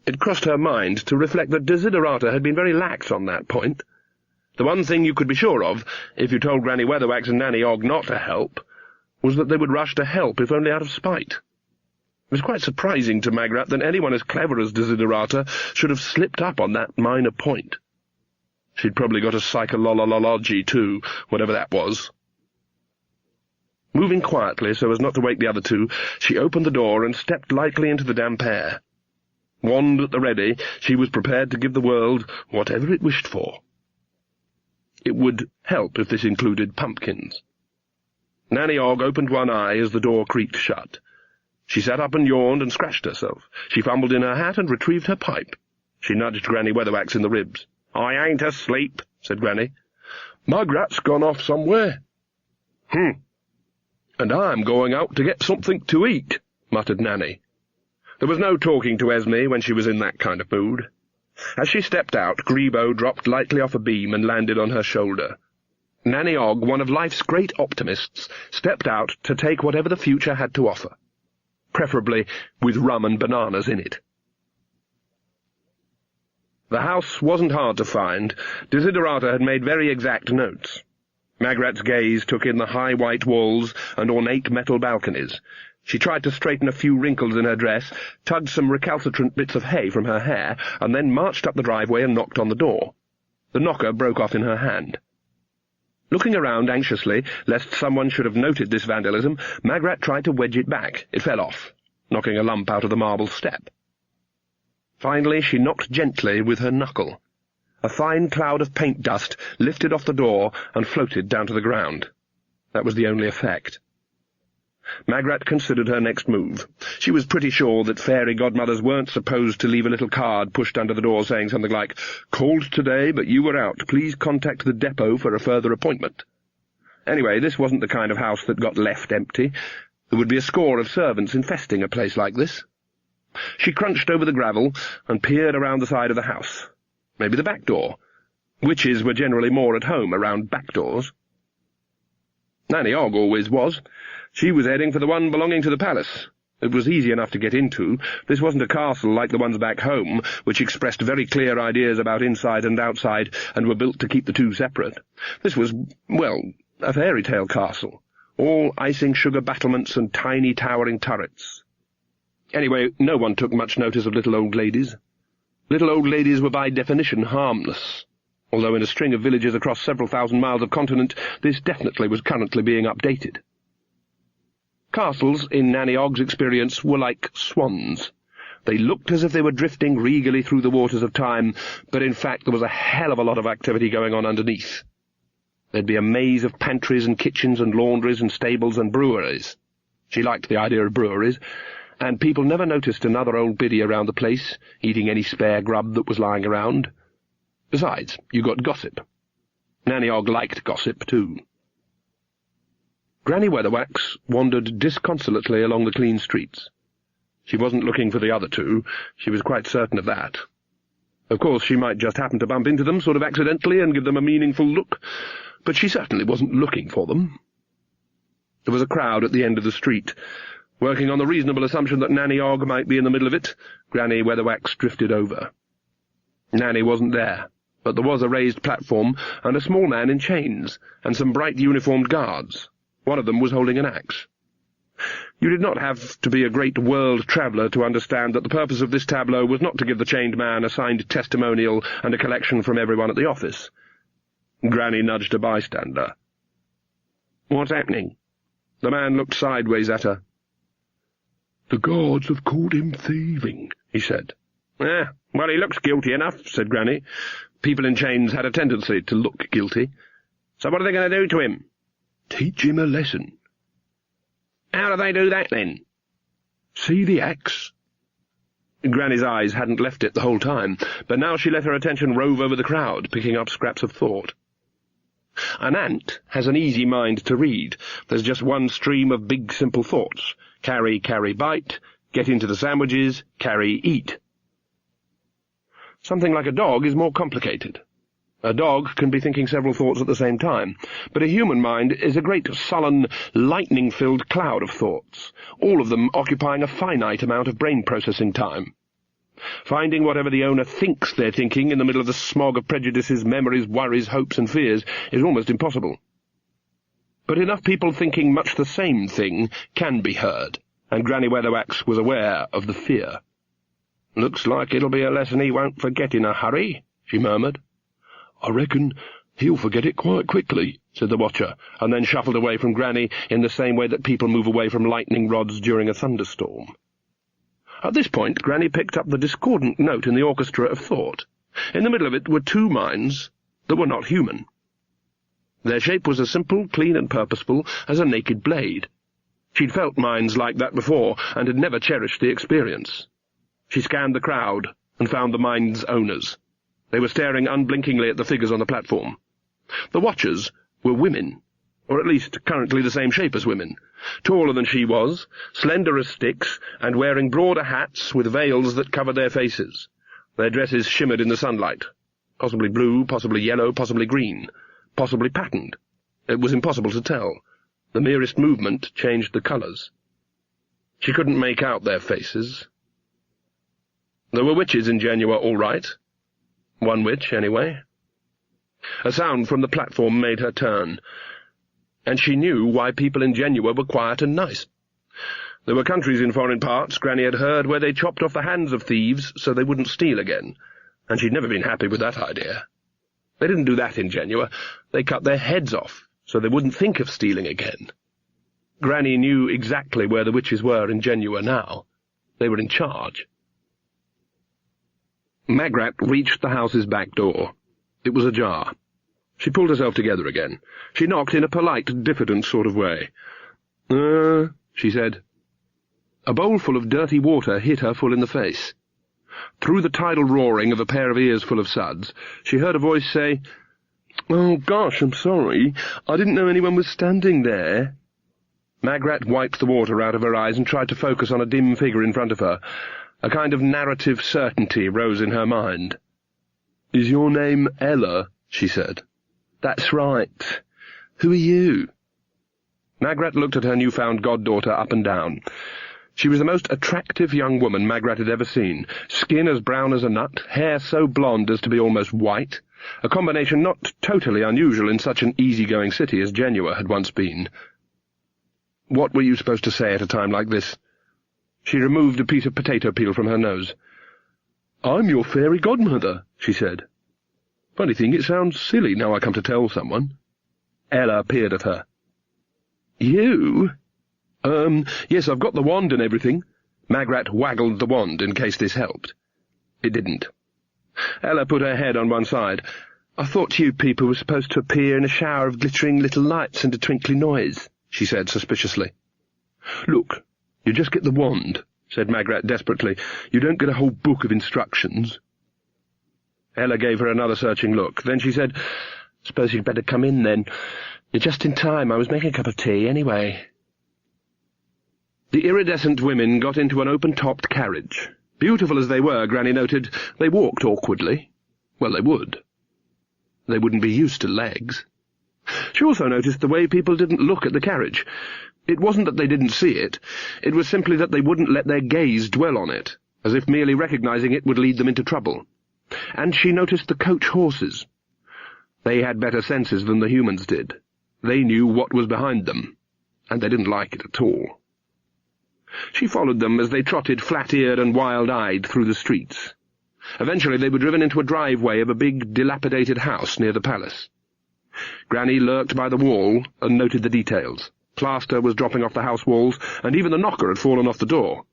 It crossed her mind to reflect that Desiderata had been very lax on that point. The one thing you could be sure of, if you told Granny Weatherwax and Nanny Ogg not to help, was that they would rush to help, if only out of spite. It was quite surprising to Magrat that anyone as clever as Desiderata should have slipped up on that minor point. She'd probably got a psycholology too, whatever that was. Moving quietly so as not to wake the other two, she opened the door and stepped lightly into the damp air. Wand at the ready, she was prepared to give the world whatever it wished for. It would help if this included pumpkins. Nanny Ogg opened one eye as the door creaked shut. She sat up and yawned and scratched herself. She fumbled in her hat and retrieved her pipe. She nudged Granny Weatherwax in the ribs. "I ain't asleep," said Granny. Magrat's gone off somewhere." "And I'm going out to get something to eat," muttered Nanny. There was no talking to Esme when she was in that kind of mood. As she stepped out, Grebo dropped lightly off a beam and landed on her shoulder. Nanny Ogg, one of life's great optimists, stepped out to take whatever the future had to offer, preferably with rum and bananas in it. The house wasn't hard to find. Desiderata had made very exact notes. Magrat's gaze took in the high white walls and ornate metal balconies. She tried to straighten a few wrinkles in her dress, tugged some recalcitrant bits of hay from her hair, and then marched up the driveway and knocked on the door. The knocker broke off in her hand. Looking around anxiously, lest someone should have noted this vandalism, Magrat tried to wedge it back. It fell off, knocking a lump out of the marble step. Finally she knocked gently with her knuckle. A fine cloud of paint dust lifted off the door and floated down to the ground. That was the only effect. Magrat considered her next move. She was pretty sure that fairy godmothers weren't supposed to leave a little card pushed under the door saying something like, "Called today, but you were out. Please contact the depot for a further appointment." Anyway, this wasn't the kind of house that got left empty. There would be a score of servants infesting a place like this. She crunched over the gravel and peered around the side of the house. Maybe the back door. Witches were generally more at home around back doors. Nanny Ogg always was. She was heading for the one belonging to the palace. It was easy enough to get into. This wasn't a castle like the ones back home, which expressed very clear ideas about inside and outside and were built to keep the two separate. This was, well, a fairy-tale castle, all icing sugar battlements and tiny towering turrets. Anyway, no one took much notice of little old ladies. Little old ladies were by definition harmless, although in a string of villages across several thousand miles of continent, this definitely was currently being updated. Castles, in Nanny Ogg's experience, were like swans. They looked as if they were drifting regally through the waters of time, but in fact there was a hell of a lot of activity going on underneath. There'd be a maze of pantries and kitchens and laundries and stables and breweries. She liked the idea of breweries, and people never noticed another old biddy around the place, eating any spare grub that was lying around. Besides, you got gossip. Nanny Ogg liked gossip, too. Granny Weatherwax wandered disconsolately along the clean streets. She wasn't looking for the other two. She was quite certain of that. Of course, she might just happen to bump into them sort of accidentally and give them a meaningful look, but she certainly wasn't looking for them. There was a crowd at the end of the street. Working on the reasonable assumption that Nanny Ogg might be in the middle of it, Granny Weatherwax drifted over. Nanny wasn't there, but there was a raised platform and a small man in chains, and some bright uniformed guards. One of them was holding an axe. You did not have to be a great world traveller to understand that the purpose of this tableau was not to give the chained man a signed testimonial and a collection from everyone at the office. Granny nudged a bystander. "What's happening?" The man looked sideways at her. "The guards have called him thieving," he said. Well, he looks guilty enough," said Granny. People in chains had a tendency to look guilty. "So what are they going to do to him?" "Teach him a lesson." "How do they do that, then?" "See the axe?" Granny's eyes hadn't left it the whole time, but now she let her attention rove over the crowd, picking up scraps of thought. An ant has an easy mind to read. There's just one stream of big, simple thoughts. Carry, carry, bite. Get into the sandwiches. Carry, eat. Something like a dog is more complicated. A dog can be thinking several thoughts at the same time, but a human mind is a great, sullen, lightning-filled cloud of thoughts, all of them occupying a finite amount of brain processing time. Finding whatever the owner thinks they're thinking in the middle of the smog of prejudices, memories, worries, hopes and fears is almost impossible. But enough people thinking much the same thing can be heard, and Granny Weatherwax was aware of the fear. "Looks like it'll be a lesson he won't forget in a hurry," she murmured. "I reckon he'll forget it quite quickly," said the watcher, and then shuffled away from Granny in the same way that people move away from lightning rods during a thunderstorm. At this point, Granny picked up the discordant note in the orchestra of thought. In the middle of it were two minds that were not human. Their shape was as simple, clean and purposeful as a naked blade. She'd felt minds like that before, and had never cherished the experience. She scanned the crowd and found the mind's owners. They were staring unblinkingly at the figures on the platform. The watchers were women, or at least currently the same shape as women, taller than she was, slender as sticks, and wearing broader hats with veils that covered their faces. Their dresses shimmered in the sunlight, possibly blue, possibly yellow, possibly green, possibly patterned. It was impossible to tell. The merest movement changed the colours. She couldn't make out their faces. There were witches in Genua, all right. One witch, anyway. A sound from the platform made her turn, and she knew why people in Genua were quiet and nice. There were countries in foreign parts, Granny had heard, where they chopped off the hands of thieves so they wouldn't steal again, and she'd never been happy with that idea. They didn't do that in Genua. They cut their heads off so they wouldn't think of stealing again. Granny knew exactly where the witches were in Genua now. They were in charge. Magrat reached the house's back door. It was ajar. She pulled herself together again. She knocked in a polite, diffident sort of way. She said. A bowlful of dirty water hit her full in the face. Through the tidal roaring of a pair of ears full of suds, she heard a voice say, "Oh, gosh, I'm sorry. I didn't know anyone was standing there." Magrat wiped the water out of her eyes and tried to focus on a dim figure in front of her. A kind of narrative certainty rose in her mind. "Is your name Ella?" she said. "That's right. Who are you?" Magrat looked at her newfound goddaughter up and down. She was the most attractive young woman Magrat had ever seen, skin as brown as a nut, hair so blonde as to be almost white, a combination not totally unusual in such an easy-going city as Genua had once been. What were you supposed to say at a time like this? She removed a piece of potato peel from her nose. "I'm your fairy godmother," she said. "Funny thing, it sounds silly now I come to tell someone." Ella peered at her. "You?" Yes, I've got the wand and everything." Magrat waggled the wand in case this helped. It didn't. Ella put her head on one side. "I thought you people were supposed to appear in a shower of glittering little lights and a twinkly noise," she said suspiciously. "Look, you just get the wand," said Magrat desperately. "You don't get a whole book of instructions." Ella gave her another searching look. Then she said, "Suppose you'd better come in, then. You're just in time. I was making a cup of tea, anyway." The iridescent women got into an open-topped carriage. Beautiful as they were, Granny noted, they walked awkwardly. Well, they would. They wouldn't be used to legs. She also noticed the way people didn't look at the carriage. It wasn't that they didn't see it. It was simply that they wouldn't let their gaze dwell on it, as if merely recognizing it would lead them into trouble. And she noticed the coach horses. They had better senses than the humans did. They knew what was behind them, and they didn't like it at all. She followed them as they trotted flat-eared and wild-eyed through the streets. Eventually they were driven into a driveway of a big, dilapidated house near the palace. Granny lurked by the wall and noted the details. Plaster was dropping off the house walls, and even the knocker had fallen off the door.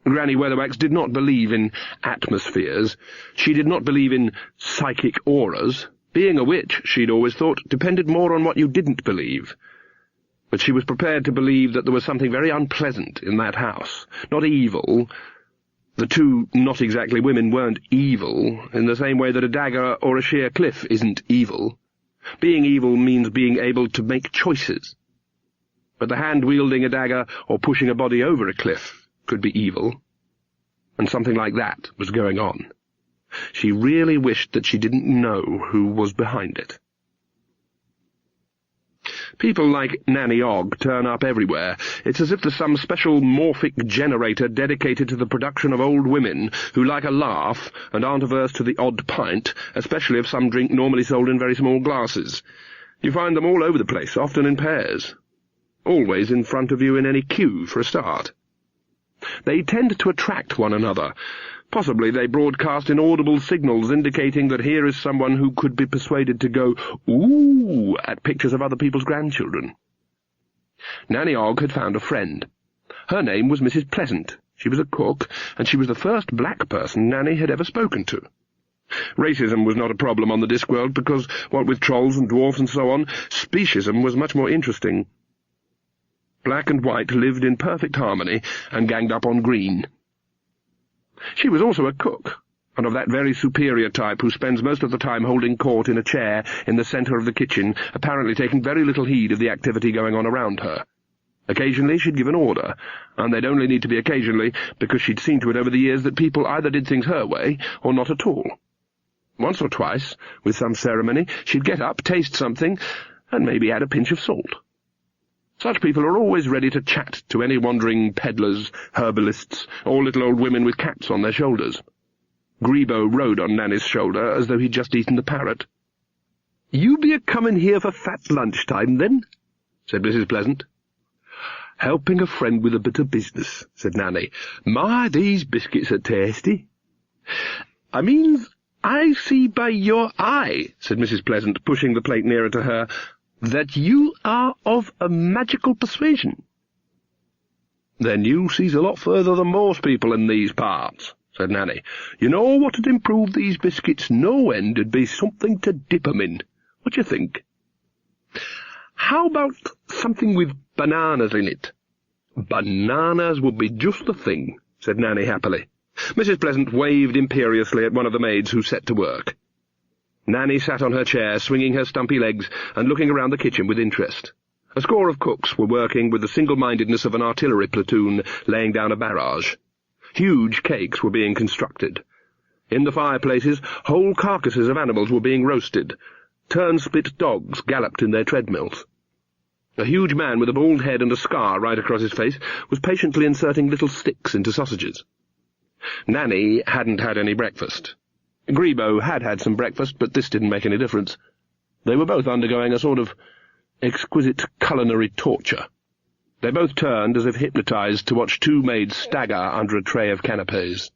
Granny Weatherwax did not believe in atmospheres. She did not believe in psychic auras. Being a witch, she'd always thought, depended more on what you didn't believe. But she was prepared to believe that there was something very unpleasant in that house. Not evil. The two not-exactly women weren't evil, in the same way that a dagger or a sheer cliff isn't evil. Being evil means being able to make choices. But the hand wielding a dagger or pushing a body over a cliff could be evil. And something like that was going on. She really wished that she didn't know who was behind it. People like Nanny Ogg turn up everywhere. It's as if there's some special morphic generator dedicated to the production of old women who like a laugh and aren't averse to the odd pint, especially if some drink normally sold in very small glasses. You find them all over the place, often in pairs. Always in front of you in any queue, for a start. They tend to attract one another. Possibly they broadcast inaudible signals indicating that here is someone who could be persuaded to go "ooh" at pictures of other people's grandchildren. Nanny Ogg had found a friend. Her name was Mrs. Pleasant. She was a cook, and she was the first black person Nanny had ever spoken to. Racism was not a problem on the Discworld because, what with trolls and dwarfs and so on, speciesism was much more interesting. Black and white lived in perfect harmony and ganged up on green. She was also a cook, and of that very superior type who spends most of the time holding court in a chair in the centre of the kitchen, apparently taking very little heed of the activity going on around her. Occasionally she'd give an order, and they'd only need to be occasionally, because she'd seen to it over the years that people either did things her way or not at all. Once or twice, with some ceremony, she'd get up, taste something, and maybe add a pinch of salt. Such people are always ready to chat to any wandering peddlers, herbalists, or little old women with cats on their shoulders. Grebo rode on Nanny's shoulder as though he'd just eaten the parrot. "You be a-comin' here for fat lunchtime, then?" said Mrs. Pleasant. "Helping a friend with a bit of business," said Nanny. "My, these biscuits are tasty." "I mean, I see by your eye," said Mrs. Pleasant, pushing the plate nearer to her, "that you are of a magical persuasion." "Then you sees a lot further than most people in these parts," said Nanny. "You know what'd improve these biscuits no end 'ud be something to dip 'em in. What you think?" "How about something with bananas in it?" "Bananas would be just the thing," said Nanny happily. Mrs. Pleasant waved imperiously at one of the maids who set to work. Nanny sat on her chair, swinging her stumpy legs and looking around the kitchen with interest. A score of cooks were working with the single-mindedness of an artillery platoon laying down a barrage. Huge cakes were being constructed. In the fireplaces, whole carcasses of animals were being roasted. Turn-spit dogs galloped in their treadmills. A huge man with a bald head and a scar right across his face was patiently inserting little sticks into sausages. Nanny hadn't had any breakfast. Grebo had had some breakfast, but this didn't make any difference. They were both undergoing a sort of exquisite culinary torture. They both turned, as if hypnotized, to watch two maids stagger under a tray of canapes.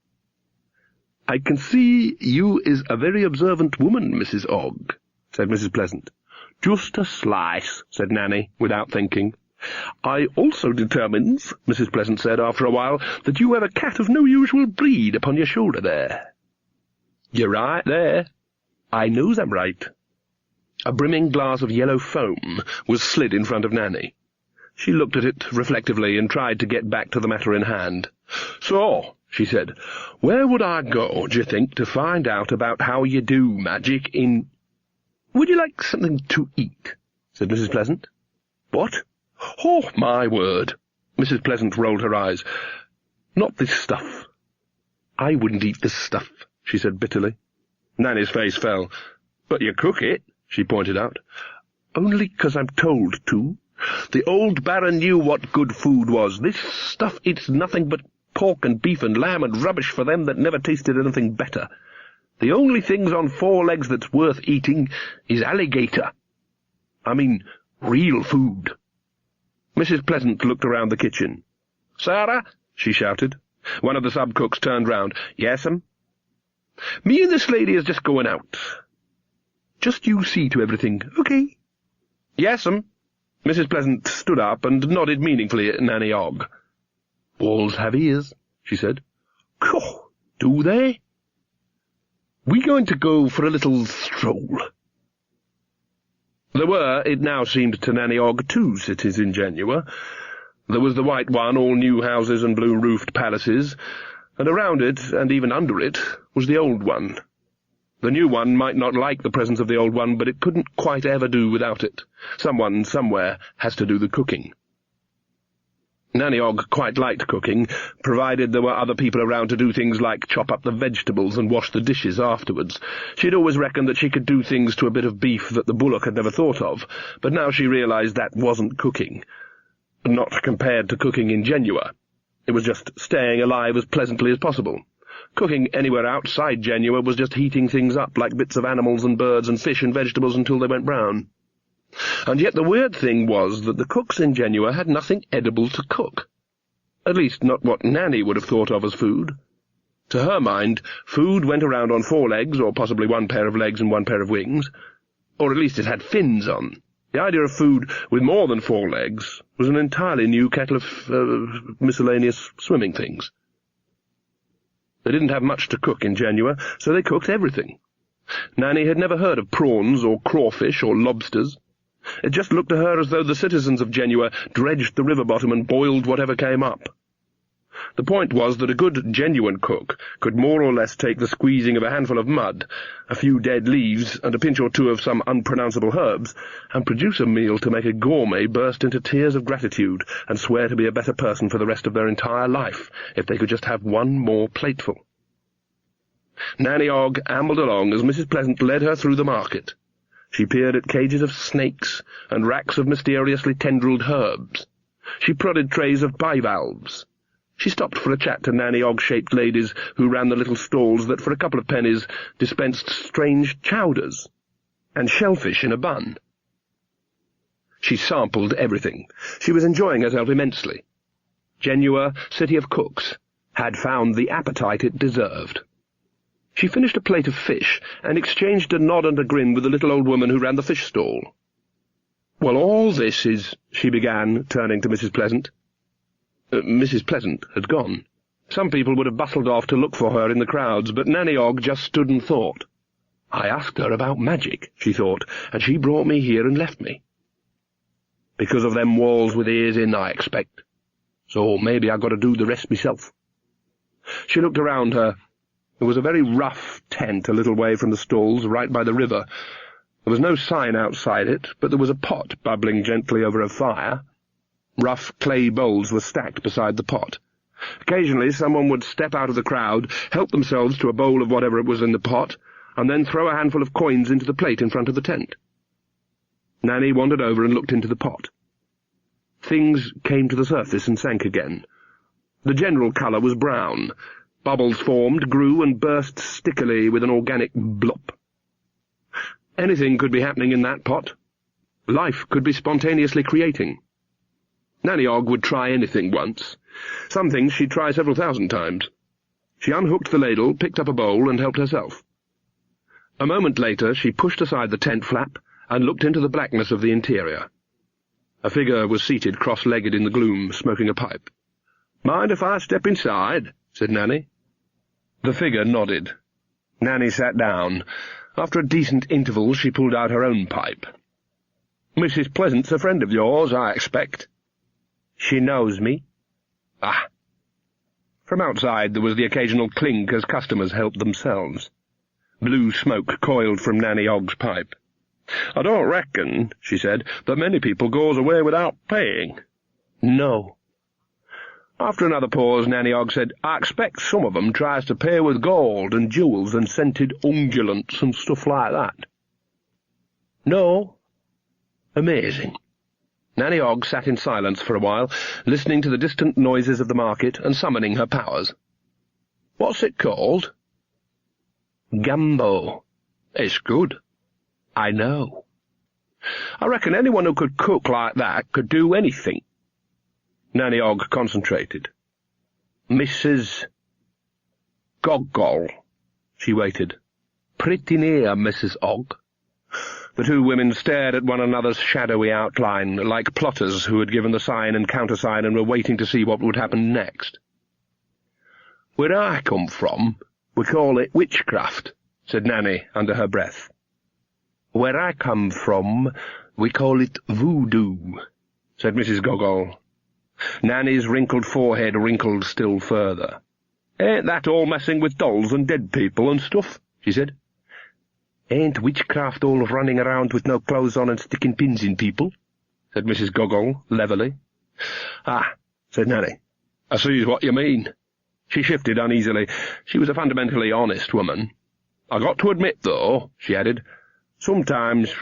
"I can see you is a very observant woman, Mrs. Ogg," said Mrs. Pleasant. "Just a slice," said Nanny, without thinking. "I also determines," Mrs. Pleasant said after a while, "that you have a cat of no usual breed upon your shoulder there." "You're right there. I knows I'm right." A brimming glass of yellow foam was slid in front of Nanny. She looked at it reflectively and tried to get back to the matter in hand. "So," she said, "where would I go, d'you think, to find out about how you do magic in—" "Would you like something to eat?" said Mrs. Pleasant. "What? Oh, my word!" Mrs. Pleasant rolled her eyes. "Not this stuff." "I wouldn't eat this stuff," she said bitterly. Nanny's face fell. "But you cook it," she pointed out. "Only 'cause I'm told to. The old Baron knew what good food was. This stuff, it's nothing but pork and beef and lamb and rubbish for them that never tasted anything better. The only things on four legs that's worth eating is alligator. I mean, real food." Mrs. Pleasant looked around the kitchen. "Sarah," she shouted. One of the sub-cooks turned round. "Yes'm?" "Me and this lady is just going out. Just you see to everything, okay?" "Yes'm." Mrs. Pleasant stood up and nodded meaningfully at Nanny Ogg. "Walls have ears," she said. "Cough, do they? We going to go for a little stroll?" There were, it now seemed to Nanny Ogg, two cities in Genua. There was the white one, all new houses and blue-roofed palaces, and around it, and even under it, was the old one. The new one might not like the presence of the old one, but it couldn't quite ever do without it. Someone, somewhere, has to do the cooking. Nanny Ogg quite liked cooking, provided there were other people around to do things like chop up the vegetables and wash the dishes afterwards. She'd always reckoned that she could do things to a bit of beef that the bullock had never thought of, but now she realized that wasn't cooking. Not compared to cooking in Genua. It was just staying alive as pleasantly as possible. Cooking anywhere outside Genua was just heating things up like bits of animals and birds and fish and vegetables until they went brown. And yet the weird thing was that the cooks in Genua had nothing edible to cook. At least not what Nanny would have thought of as food. To her mind, food went around on four legs, or possibly one pair of legs and one pair of wings. Or at least it had fins on. The idea of food with more than four legs was an entirely new kettle of miscellaneous swimming things. They didn't have much to cook in Genua, so they cooked everything. Nanny had never heard of prawns or crawfish or lobsters. It just looked to her as though the citizens of Genua dredged the river bottom and boiled whatever came up. The point was that a good, genuine cook could more or less take the squeezing of a handful of mud, a few dead leaves, and a pinch or two of some unpronounceable herbs, and produce a meal to make a gourmet burst into tears of gratitude and swear to be a better person for the rest of their entire life, if they could just have one more plateful. Nanny Ogg ambled along as Mrs. Pleasant led her through the market. She peered at cages of snakes and racks of mysteriously tendrilled herbs. She prodded trays of bivalves. She stopped for a chat to Nanny Ogg-shaped ladies who ran the little stalls that for a couple of pennies dispensed strange chowders and shellfish in a bun. She sampled everything. She was enjoying herself immensely. Genua, city of cooks, had found the appetite it deserved. She finished a plate of fish and exchanged a nod and a grin with the little old woman who ran the fish stall. "Well, all this is—" she began, turning to Mrs. Pleasant. Mrs. Pleasant had gone. Some people would have bustled off to look for her in the crowds, but Nanny Ogg just stood and thought. "I asked her about magic," she thought, "and she brought me here and left me. Because of them walls with ears in, I expect. So maybe I got to do the rest myself." She looked around her. There was a very rough tent a little way from the stalls, right by the river. There was no sign outside it, but there was a pot bubbling gently over a fire. Rough clay bowls were stacked beside the pot. Occasionally someone would step out of the crowd, help themselves to a bowl of whatever it was in the pot, and then throw a handful of coins into the plate in front of the tent. Nanny wandered over and looked into the pot. Things came to the surface and sank again. The general colour was brown. Bubbles formed, grew, and burst stickily with an organic blop. Anything could be happening in that pot. Life could be spontaneously creating. Nanny Ogg would try anything once. Some things she'd try several thousand times. She unhooked the ladle, picked up a bowl, and helped herself. A moment later she pushed aside the tent flap and looked into the blackness of the interior. A figure was seated cross-legged in the gloom, smoking a pipe. "Mind if I step inside?" said Nanny. The figure nodded. Nanny sat down. After a decent interval she pulled out her own pipe. "Mrs. Pleasant's a friend of yours, I expect." "She knows me." "Ah." From outside there was the occasional clink as customers helped themselves. Blue smoke coiled from Nanny Ogg's pipe. "I don't reckon," she said, "that many people goes away without paying." "No." After another pause, Nanny Ogg said, "I expect some of 'em tries to pay with gold and jewels and scented ungulants and stuff like that." "No." Amazing. Nanny Ogg sat in silence for a while, listening to the distant noises of the market and summoning her powers. "What's it called?" "Gumbo." "It's good." "I know." "I reckon anyone who could cook like that could do anything." Nanny Ogg concentrated. "Mrs. Gogol." She waited. "Pretty near, Mrs. Ogg." The two women stared at one another's shadowy outline, like plotters who had given the sign and countersign and were waiting to see what would happen next. "Where I come from, we call it witchcraft," said Nanny under her breath. "Where I come from, we call it voodoo," said Mrs. Gogol. Nanny's wrinkled forehead wrinkled still further. "Ain't that all messing with dolls and dead people and stuff?" she said. "Ain't witchcraft all running around with no clothes on and sticking pins in people?" said Mrs. Gogol, levelly. "Ah," said Nanny, "I see what you mean." She shifted uneasily. She was a fundamentally honest woman. "I got to admit, though," she added, "sometimes,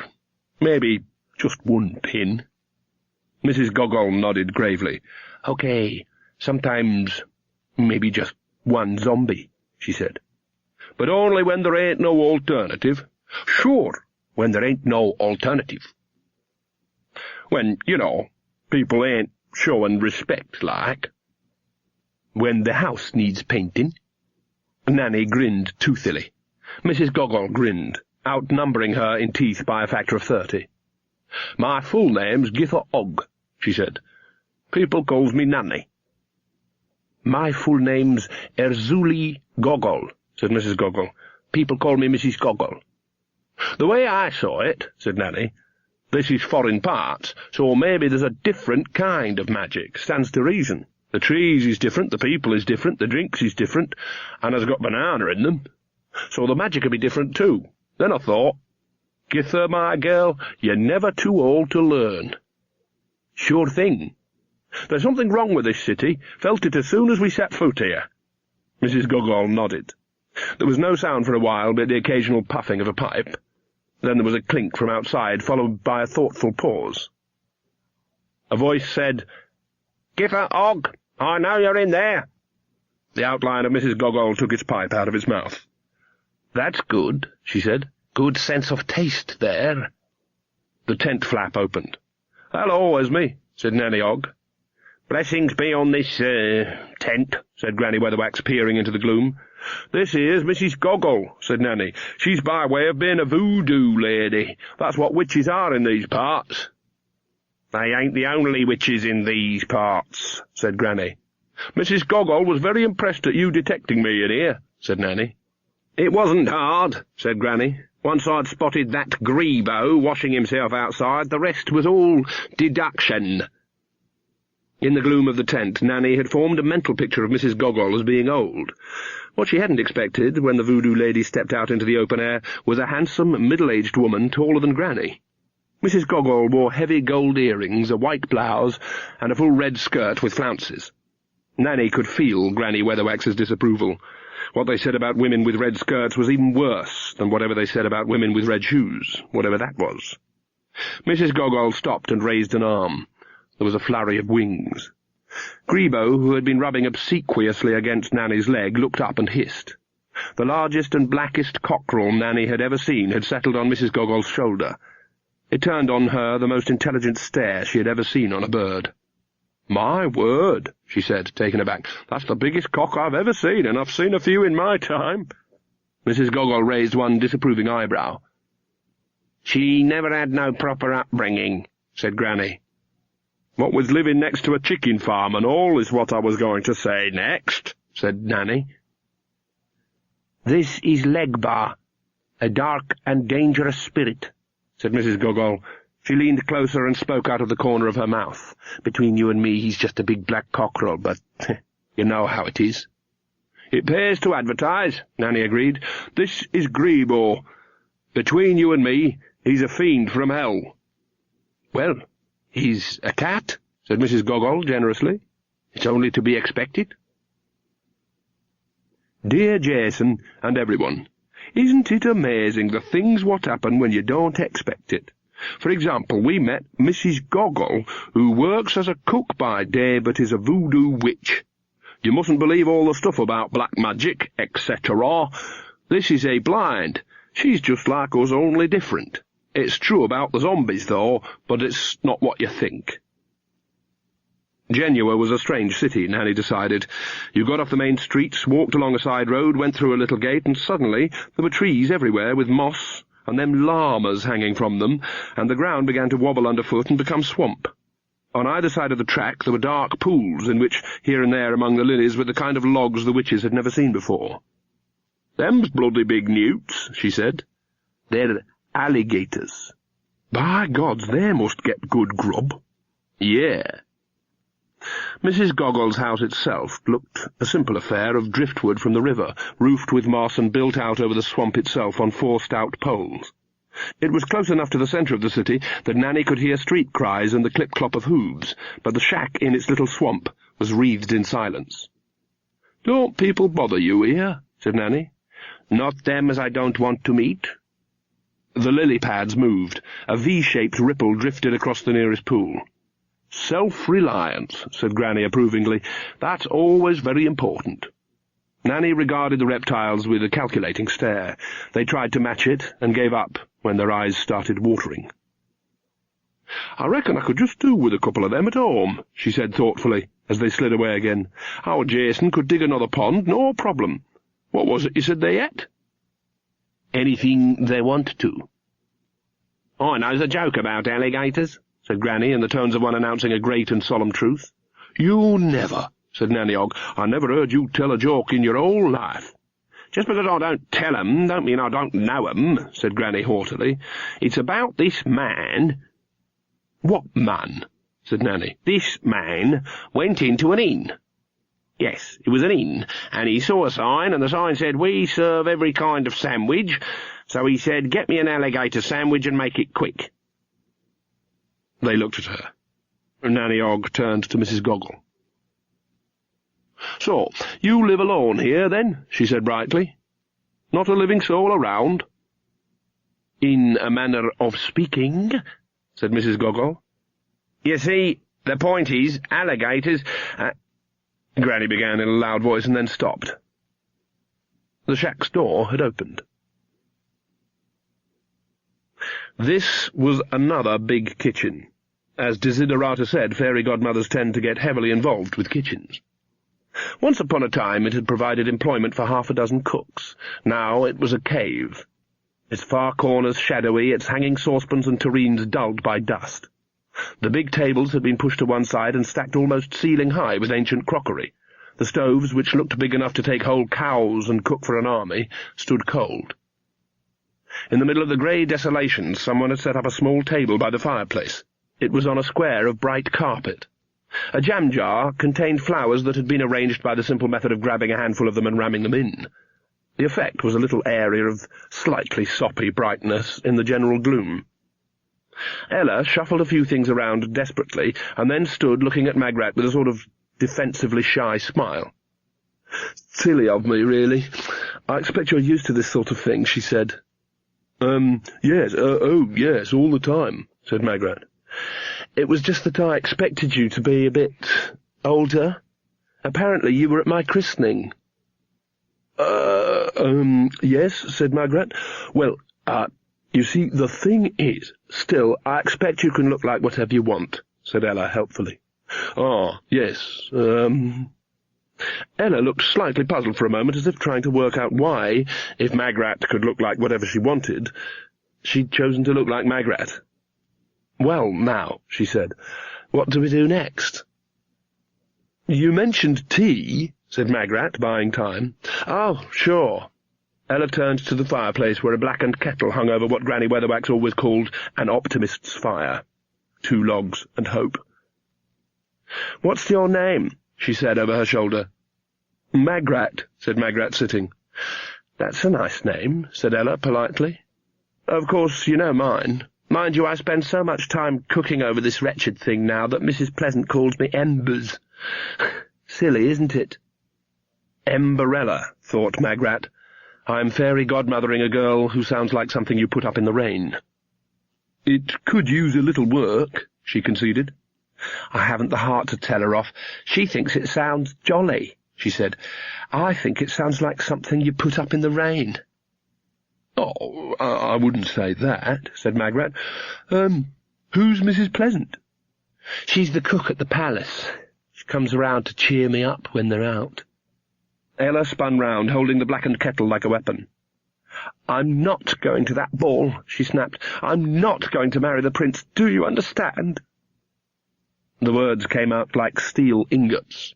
maybe just one pin." Mrs. Gogol nodded gravely. "Okay, sometimes maybe just one zombie," she said. "But only when there ain't no alternative." "Sure, when there ain't no alternative." "When, you know, people ain't showing respect, like." "When the house needs painting." Nanny grinned toothily. Mrs. Gogol grinned, outnumbering her in teeth by a factor of 30. "My full name's Githa Ogg," she said. "People calls me Nanny." "My full name's Erzuli Gogol," said Mrs. Gogol. "People call me Mrs. Gogol." "The way I saw it," said Nanny, "this is foreign parts, so maybe there's a different kind of magic, stands to reason. The trees is different, the people is different, the drinks is different, and has got banana in them. So the magic will be different too. Then I thought, Gither, my girl, you're never too old to learn. Sure thing. There's something wrong with this city. Felt it as soon as we set foot here. Mrs. Gogol nodded. There was no sound for a while but the occasional puffing of a pipe. Then there was a clink from outside, followed by a thoughtful pause. A voice said, "Gither, Og, I know you're in there." The outline of Mrs. Gogol took its pipe out of its mouth. "That's good," she said. "Good sense of taste there." The tent flap opened. "Hello, Esme," said Nanny Og. "Blessings be on this, tent," said Granny Weatherwax, peering into the gloom. "This here's Mrs. Gogol," said Nanny. "She's by way of being a voodoo lady. That's what witches are in these parts." "They ain't the only witches in these parts," said Granny. "Mrs. Gogol was very impressed at you detecting me in here," said Nanny. "It wasn't hard," said Granny. "Once I'd spotted that Grebo washing himself outside, the rest was all deduction." In the gloom of the tent, Nanny had formed a mental picture of Mrs. Gogol as being old. What she hadn't expected, when the voodoo lady stepped out into the open air, was a handsome, middle-aged woman taller than Granny. Mrs. Gogol wore heavy gold earrings, a white blouse, and a full red skirt with flounces. Nanny could feel Granny Weatherwax's disapproval. What they said about women with red skirts was even worse than whatever they said about women with red shoes, whatever that was. Mrs. Gogol stopped and raised an arm. There was a flurry of wings. Grebo, who had been rubbing obsequiously against Nanny's leg, looked up and hissed. The largest and blackest cockerel Nanny had ever seen had settled on Mrs. Gogol's shoulder. It turned on her the most intelligent stare she had ever seen on a bird. "My word," she said, taken aback. "That's the biggest cock I've ever seen, and I've seen a few in my time." Mrs. Gogol raised one disapproving eyebrow. "She never had no proper upbringing," said Granny. "What with living next to a chicken farm and all is what I was going to say next," said Nanny. "This is Legbar, a dark and dangerous spirit," said Mrs. Gogol. She leaned closer and spoke out of the corner of her mouth. "Between you and me, he's just a big black cockerel, but you know how it is." "It pays to advertise," Nanny agreed. "This is Grebo. Between you and me, he's a fiend from hell." "Well, he's a cat," said Mrs. Gogol generously. "It's only to be expected." "Dear Jason, and everyone, isn't it amazing the things what happen when you don't expect it? For example, we met Mrs. Gogol, who works as a cook by day but is a voodoo witch. You mustn't believe all the stuff about black magic, etc. This is a blind. She's just like us, only different. It's true about the zombies, though, but it's not what you think." Genua was a strange city, Nanny decided. You got off the main streets, walked along a side road, went through a little gate, and suddenly there were trees everywhere with moss, and them llamas hanging from them, and the ground began to wobble underfoot and become swamp. On either side of the track there were dark pools, in which, here and there among the lilies, were the kind of logs the witches had never seen before. "Them's bloody big newts," she said. "They're alligators. By gods, they must get good grub." "Yeah." Mrs. Gogol's house itself looked a simple affair of driftwood from the river, roofed with moss and built out over the swamp itself on 4 stout poles. It was close enough to the centre of the city that Nanny could hear street cries and the clip-clop of hooves, but the shack in its little swamp was wreathed in silence. "Don't people bother you here?" said Nanny. "Not them as I don't want to meet." The lily pads moved. A V-shaped ripple drifted across the nearest pool. "Self-reliance," said Granny approvingly. "That's always very important." Nanny regarded the reptiles with a calculating stare. They tried to match it, and gave up when their eyes started watering. "I reckon I could just do with a couple of them at home," she said thoughtfully, as they slid away again. "Our Jason could dig another pond, no problem. What was it you said they ate?" "Anything they want to." "I knows a joke about alligators," said Granny, in the tones of one announcing a great and solemn truth. "You never," said Nanny Og. "I never heard you tell a joke in your whole life." "Just because I don't tell 'em, don't mean I don't know 'em," said Granny haughtily. "It's about this man." "What man?" said Nanny. This man went into an inn. Yes, it was an inn, and he saw a sign, and the sign said, "We serve every kind of sandwich," so he said, "Get me an alligator sandwich and make it quick." They looked at her. Nanny Ogg turned to Mrs. Goggle. "So, you live alone here, then?" she said brightly. "Not a living soul around?" "In a manner of speaking," said Mrs. Goggle. "You see, the point is, alligators—" Granny began in a loud voice and then stopped. The shack's door had opened. This was another big kitchen. As Desiderata said, fairy godmothers tend to get heavily involved with kitchens. Once upon a time it had provided employment for 6 cooks. Now it was a cave. Its far corners shadowy, its hanging saucepans and tureens dulled by dust. The big tables had been pushed to one side and stacked almost ceiling-high with ancient crockery. The stoves, which looked big enough to take whole cows and cook for an army, stood cold. In the middle of the grey desolation, someone had set up a small table by the fireplace. It was on a square of bright carpet. A jam jar contained flowers that had been arranged by the simple method of grabbing a handful of them and ramming them in. The effect was a little area of slightly soppy brightness in the general gloom. Ella shuffled a few things around desperately, and then stood looking at Magrat with a sort of defensively shy smile. "Silly of me, really. I expect you're used to this sort of thing," she said. Yes, yes, all the time," said Magrat. "It was just that I expected you to be a bit older. Apparently you were at my christening." Yes," said Magrat. "Well, you see, the thing is, still, I expect you can look like whatever you want," said Ella helpfully. "Ah, yes, Ella looked slightly puzzled for a moment, as if trying to work out why, if Magrat could look like whatever she wanted, she'd chosen to look like Magrat. "Well, now," she said, "what do we do next?" "You mentioned tea," said Magrat, buying time. "Oh, sure." Ella turned to the fireplace, where a blackened kettle hung over what Granny Weatherwax always called an optimist's fire. 2 logs and hope. "What's your name?" she said over her shoulder. "Magrat," said Magrat, sitting. "That's a nice name," said Ella politely. "Of course, you know mine. Mind you, I spend so much time cooking over this wretched thing now that Mrs. Pleasant calls me Embers. Silly, isn't it?" "Emberella," thought Magrat. "I'm fairy godmothering a girl who sounds like something you put up in the rain." "It could use a little work," she conceded. "I haven't the heart to tell her off. She thinks it sounds jolly," she said. "I think it sounds like something you put up in the rain." "Oh, I wouldn't say that," said Magrat. Who's Mrs. Pleasant?" "She's the cook at the palace. She comes around to cheer me up when they're out." Ella spun round, holding the blackened kettle like a weapon. "I'm not going to that ball," she snapped. "I'm not going to marry the prince. Do you understand?" The words came out like steel ingots.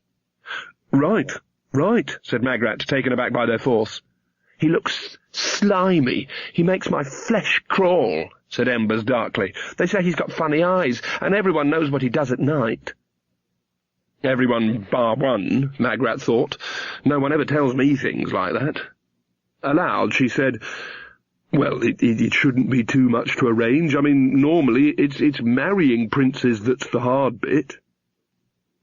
Right, said Magrat, taken aback by their force. "He looks slimy. He makes my flesh crawl," said Embers darkly. "They say he's got funny eyes, and everyone knows what he does at night." Everyone bar one, Magrat thought. No one ever tells me things like that. Aloud, she said, "Well, it shouldn't be too much to arrange. I mean, normally it's marrying princes that's the hard bit."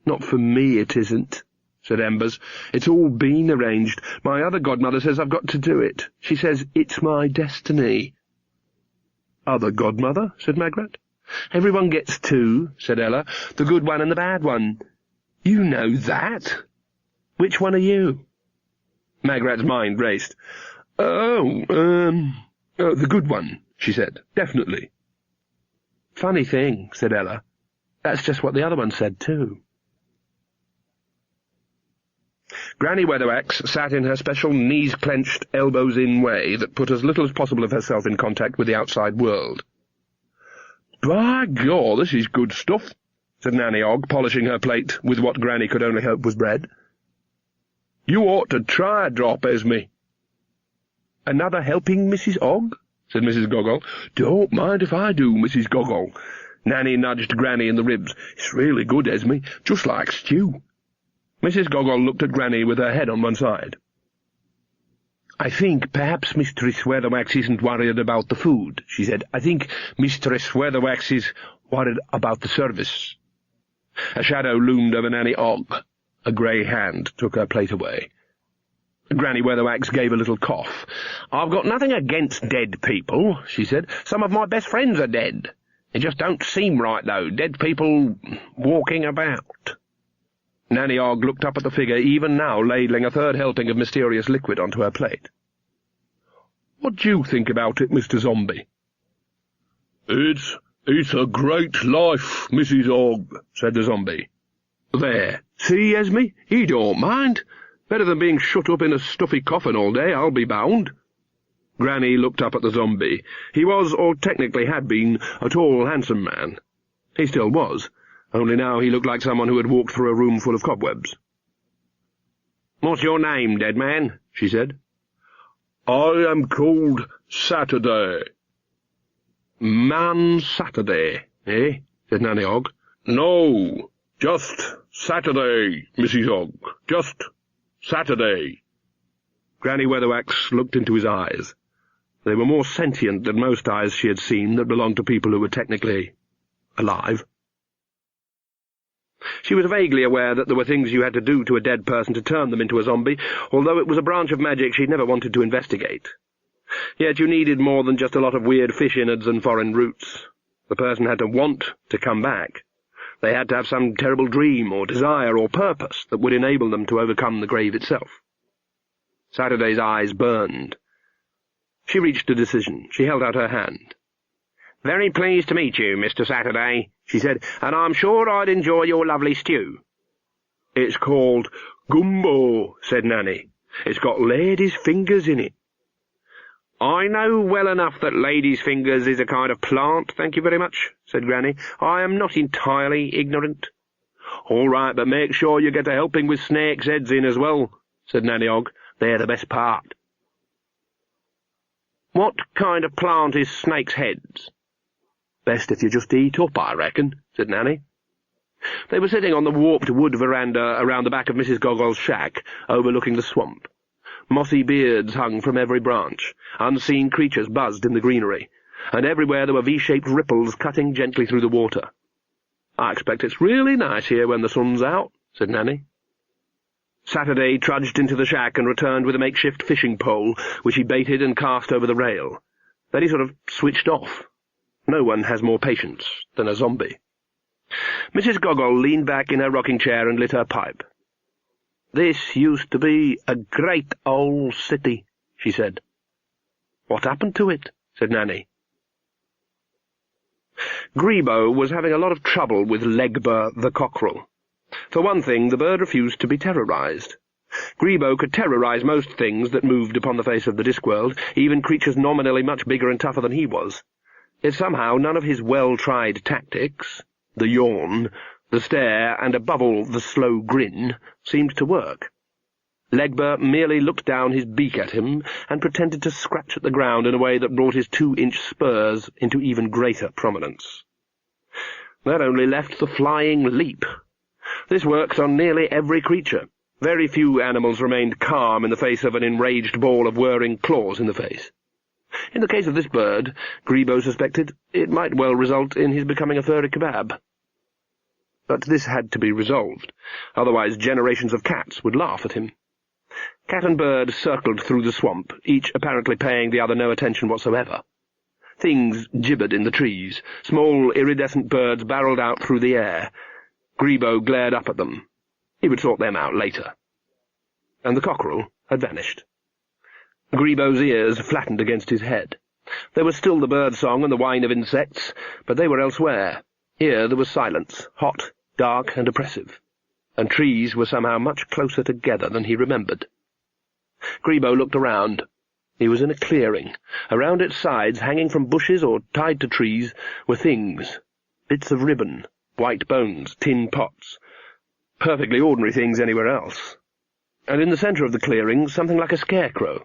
"Not for me, it isn't," said Embers. "It's all been arranged. My other godmother says I've got to do it. She says it's my destiny." "Other godmother?" said Magrat. "Everyone gets 2, said Ella. "The good one and the bad one." "You know that. Which one are you?" Magrat's mind raced. The good one," she said. "Definitely." "Funny thing," said Ella. "That's just what the other one said, too." Granny Weatherwax sat in her special knees-clenched, elbows-in way that put as little as possible of herself in contact with the outside world. "By God, this is good stuff," said Nanny Ogg, polishing her plate with what Granny could only hope was bread. "You ought to try a drop, Esme." "Another helping, Mrs. Ogg?" said Mrs. Goggle. "Don't mind if I do, Mrs. Goggle. Nanny nudged Granny in the ribs. "It's really good, Esme, just like stew." Mrs. Gogol looked at Granny with her head on one side. "I think perhaps Mistress Weatherwax isn't worried about the food," she said. "I think Mistress Weatherwax is worried about the service." A shadow loomed over Nanny Ogg. A grey hand took her plate away. Granny Weatherwax gave a little cough. "I've got nothing against dead people," she said. "Some of my best friends are dead. It just don't seem right, though, dead people walking about." Nanny Ogg looked up at the figure, even now ladling a third helping of mysterious liquid onto her plate. "What do you think about it, Mr. Zombie?" It's a great life, Mrs. Ogg," said the zombie. "There, see, Esme, he don't mind. Better than being shut up in a stuffy coffin all day, I'll be bound." Granny looked up at the zombie. He was, or technically had been, a tall, handsome man. He still was, only now he looked like someone who had walked through a room full of cobwebs. "What's your name, dead man?" she said. "I am called Saturday." "Man Saturday, eh?" said Nanny Ogg. "No, just Saturday, Mrs. Ogg, just Saturday." Granny Weatherwax looked into his eyes. They were more sentient than most eyes she had seen that belonged to people who were technically alive. She was vaguely aware that there were things you had to do to a dead person to turn them into a zombie, although it was a branch of magic she'd never wanted to investigate. Yet you needed more than just a lot of weird fish innards and foreign roots. The person had to want to come back. They had to have some terrible dream or desire or purpose that would enable them to overcome the grave itself. Saturday's eyes burned. She reached a decision. She held out her hand. "Very pleased to meet you, Mr. Saturday," she said, "and I'm sure I'd enjoy your lovely stew." "It's called gumbo," said Nanny. "It's got ladies' fingers in it." "I know well enough that ladies' fingers is a kind of plant, thank you very much," said Granny. "I am not entirely ignorant." "All right, but make sure you get a helping with snakes' heads in as well," said Nanny Ogg. "They're the best part." "What kind of plant is snakes' heads?" "Best if you just eat up, I reckon," said Nanny. They were sitting on the warped wood veranda around the back of Mrs. Gogol's shack, overlooking the swamp. Mossy beards hung from every branch, unseen creatures buzzed in the greenery, and everywhere there were V-shaped ripples cutting gently through the water. "I expect it's really nice here when the sun's out," said Nanny. Saturday trudged into the shack and returned with a makeshift fishing pole, which he baited and cast over the rail. Then he sort of switched off. No one has more patience than a zombie. Mrs. Gogol leaned back in her rocking chair and lit her pipe. "This used to be a great old city," she said. "What happened to it?" said Nanny. Grebo was having a lot of trouble with Legbur the cockerel. For one thing, the bird refused to be terrorized. Grebo could terrorize most things that moved upon the face of the Discworld, even creatures nominally much bigger and tougher than he was. Yet somehow none of his well-tried tactics, the yawn, the stare, and above all the slow grin, seemed to work. Legbur merely looked down his beak at him and pretended to scratch at the ground in a way that brought his 2-inch spurs into even greater prominence. That only left the flying leap. This worked on nearly every creature. Very few animals remained calm in the face of an enraged ball of whirring claws in the face. In the case of this bird, Grebo suspected, it might well result in his becoming a furry kebab. But this had to be resolved, otherwise generations of cats would laugh at him. Cat and bird circled through the swamp, each apparently paying the other no attention whatsoever. Things gibbered in the trees. Small, iridescent birds barreled out through the air. Grebo glared up at them. He would sort them out later. And the cockerel had vanished. Grebo's ears flattened against his head. There was still the bird-song and the whine of insects, but they were elsewhere. Here there was silence, hot, dark, and oppressive, and trees were somehow much closer together than he remembered. Grebo looked around. He was in a clearing. Around its sides, hanging from bushes or tied to trees, were things, bits of ribbon, white bones, tin pots, perfectly ordinary things anywhere else. And in the centre of the clearing, something like a scarecrow,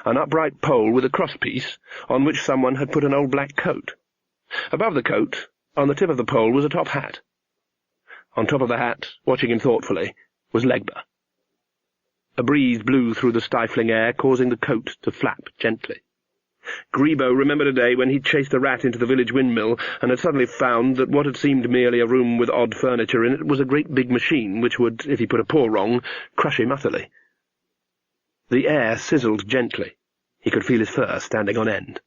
an upright pole with a crosspiece, on which someone had put an old black coat. Above the coat, On the tip of the pole was a top hat. On top of the hat, watching him thoughtfully, was Legba. A breeze blew through the stifling air, causing the coat to flap gently. Grebo remembered a day when he'd chased a rat into the village windmill and had suddenly found that what had seemed merely a room with odd furniture in it was a great big machine which would, if he put a paw wrong, crush him utterly. The air sizzled gently. He could feel his fur standing on end.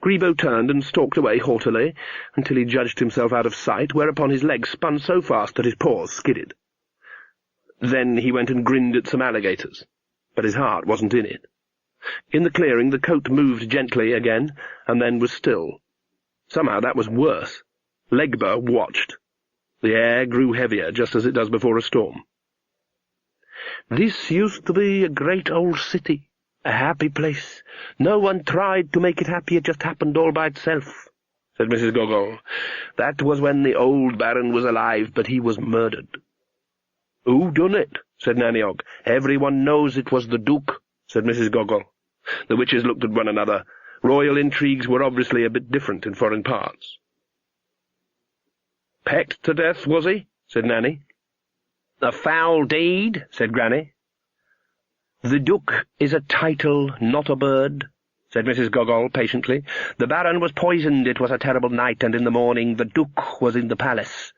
Grebo turned and stalked away haughtily until he judged himself out of sight, whereupon his legs spun so fast that his paws skidded. Then he went and grinned at some alligators, but his heart wasn't in it. In the clearing the coat moved gently again, and then was still. Somehow that was worse. Legba watched. The air grew heavier, just as it does before a storm. "This used to be a great old city, a happy place. No one tried to make it happy, it just happened all by itself," said Mrs. Gogol. "That was when the old Baron was alive, but he was murdered." "Who done it?" said Nanny Og. "Everyone knows it was the Duke," said Mrs. Gogol. The witches looked at one another. Royal intrigues were obviously a bit different in foreign parts. "Pecked to death, was he?" said Nanny. "A foul deed," said Granny. "The Duke is a title, not a bird," said Mrs. Gogol patiently. "The Baron was poisoned, it was a terrible night, and in the morning the Duke was in the palace.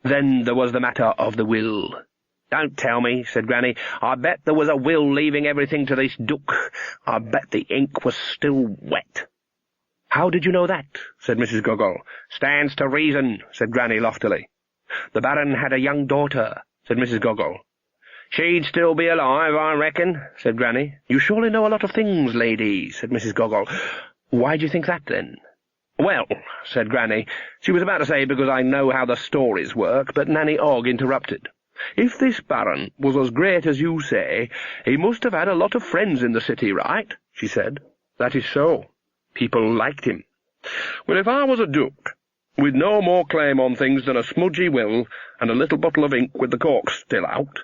Then there was the matter of the will." "Don't tell me," said Granny. "I bet there was a will leaving everything to this Duke. I bet the ink was still wet." "How did you know that?" said Mrs. Gogol. "Stands to reason," said Granny loftily. "The Baron had a young daughter," said Mrs. Gogol. "She'd still be alive, I reckon," said Granny. "You surely know a lot of things, lady," said Mrs. Gogol. "Why do you think that, then?" "Well," said Granny. She was about to say, "because I know how the stories work," but Nanny Og interrupted. "If this Baron was as great as you say, he must have had a lot of friends in the city, right?" she said. "That is so. People liked him. Well, if I was a duke, with no more claim on things than a smudgy will and a little bottle of ink with the cork still out,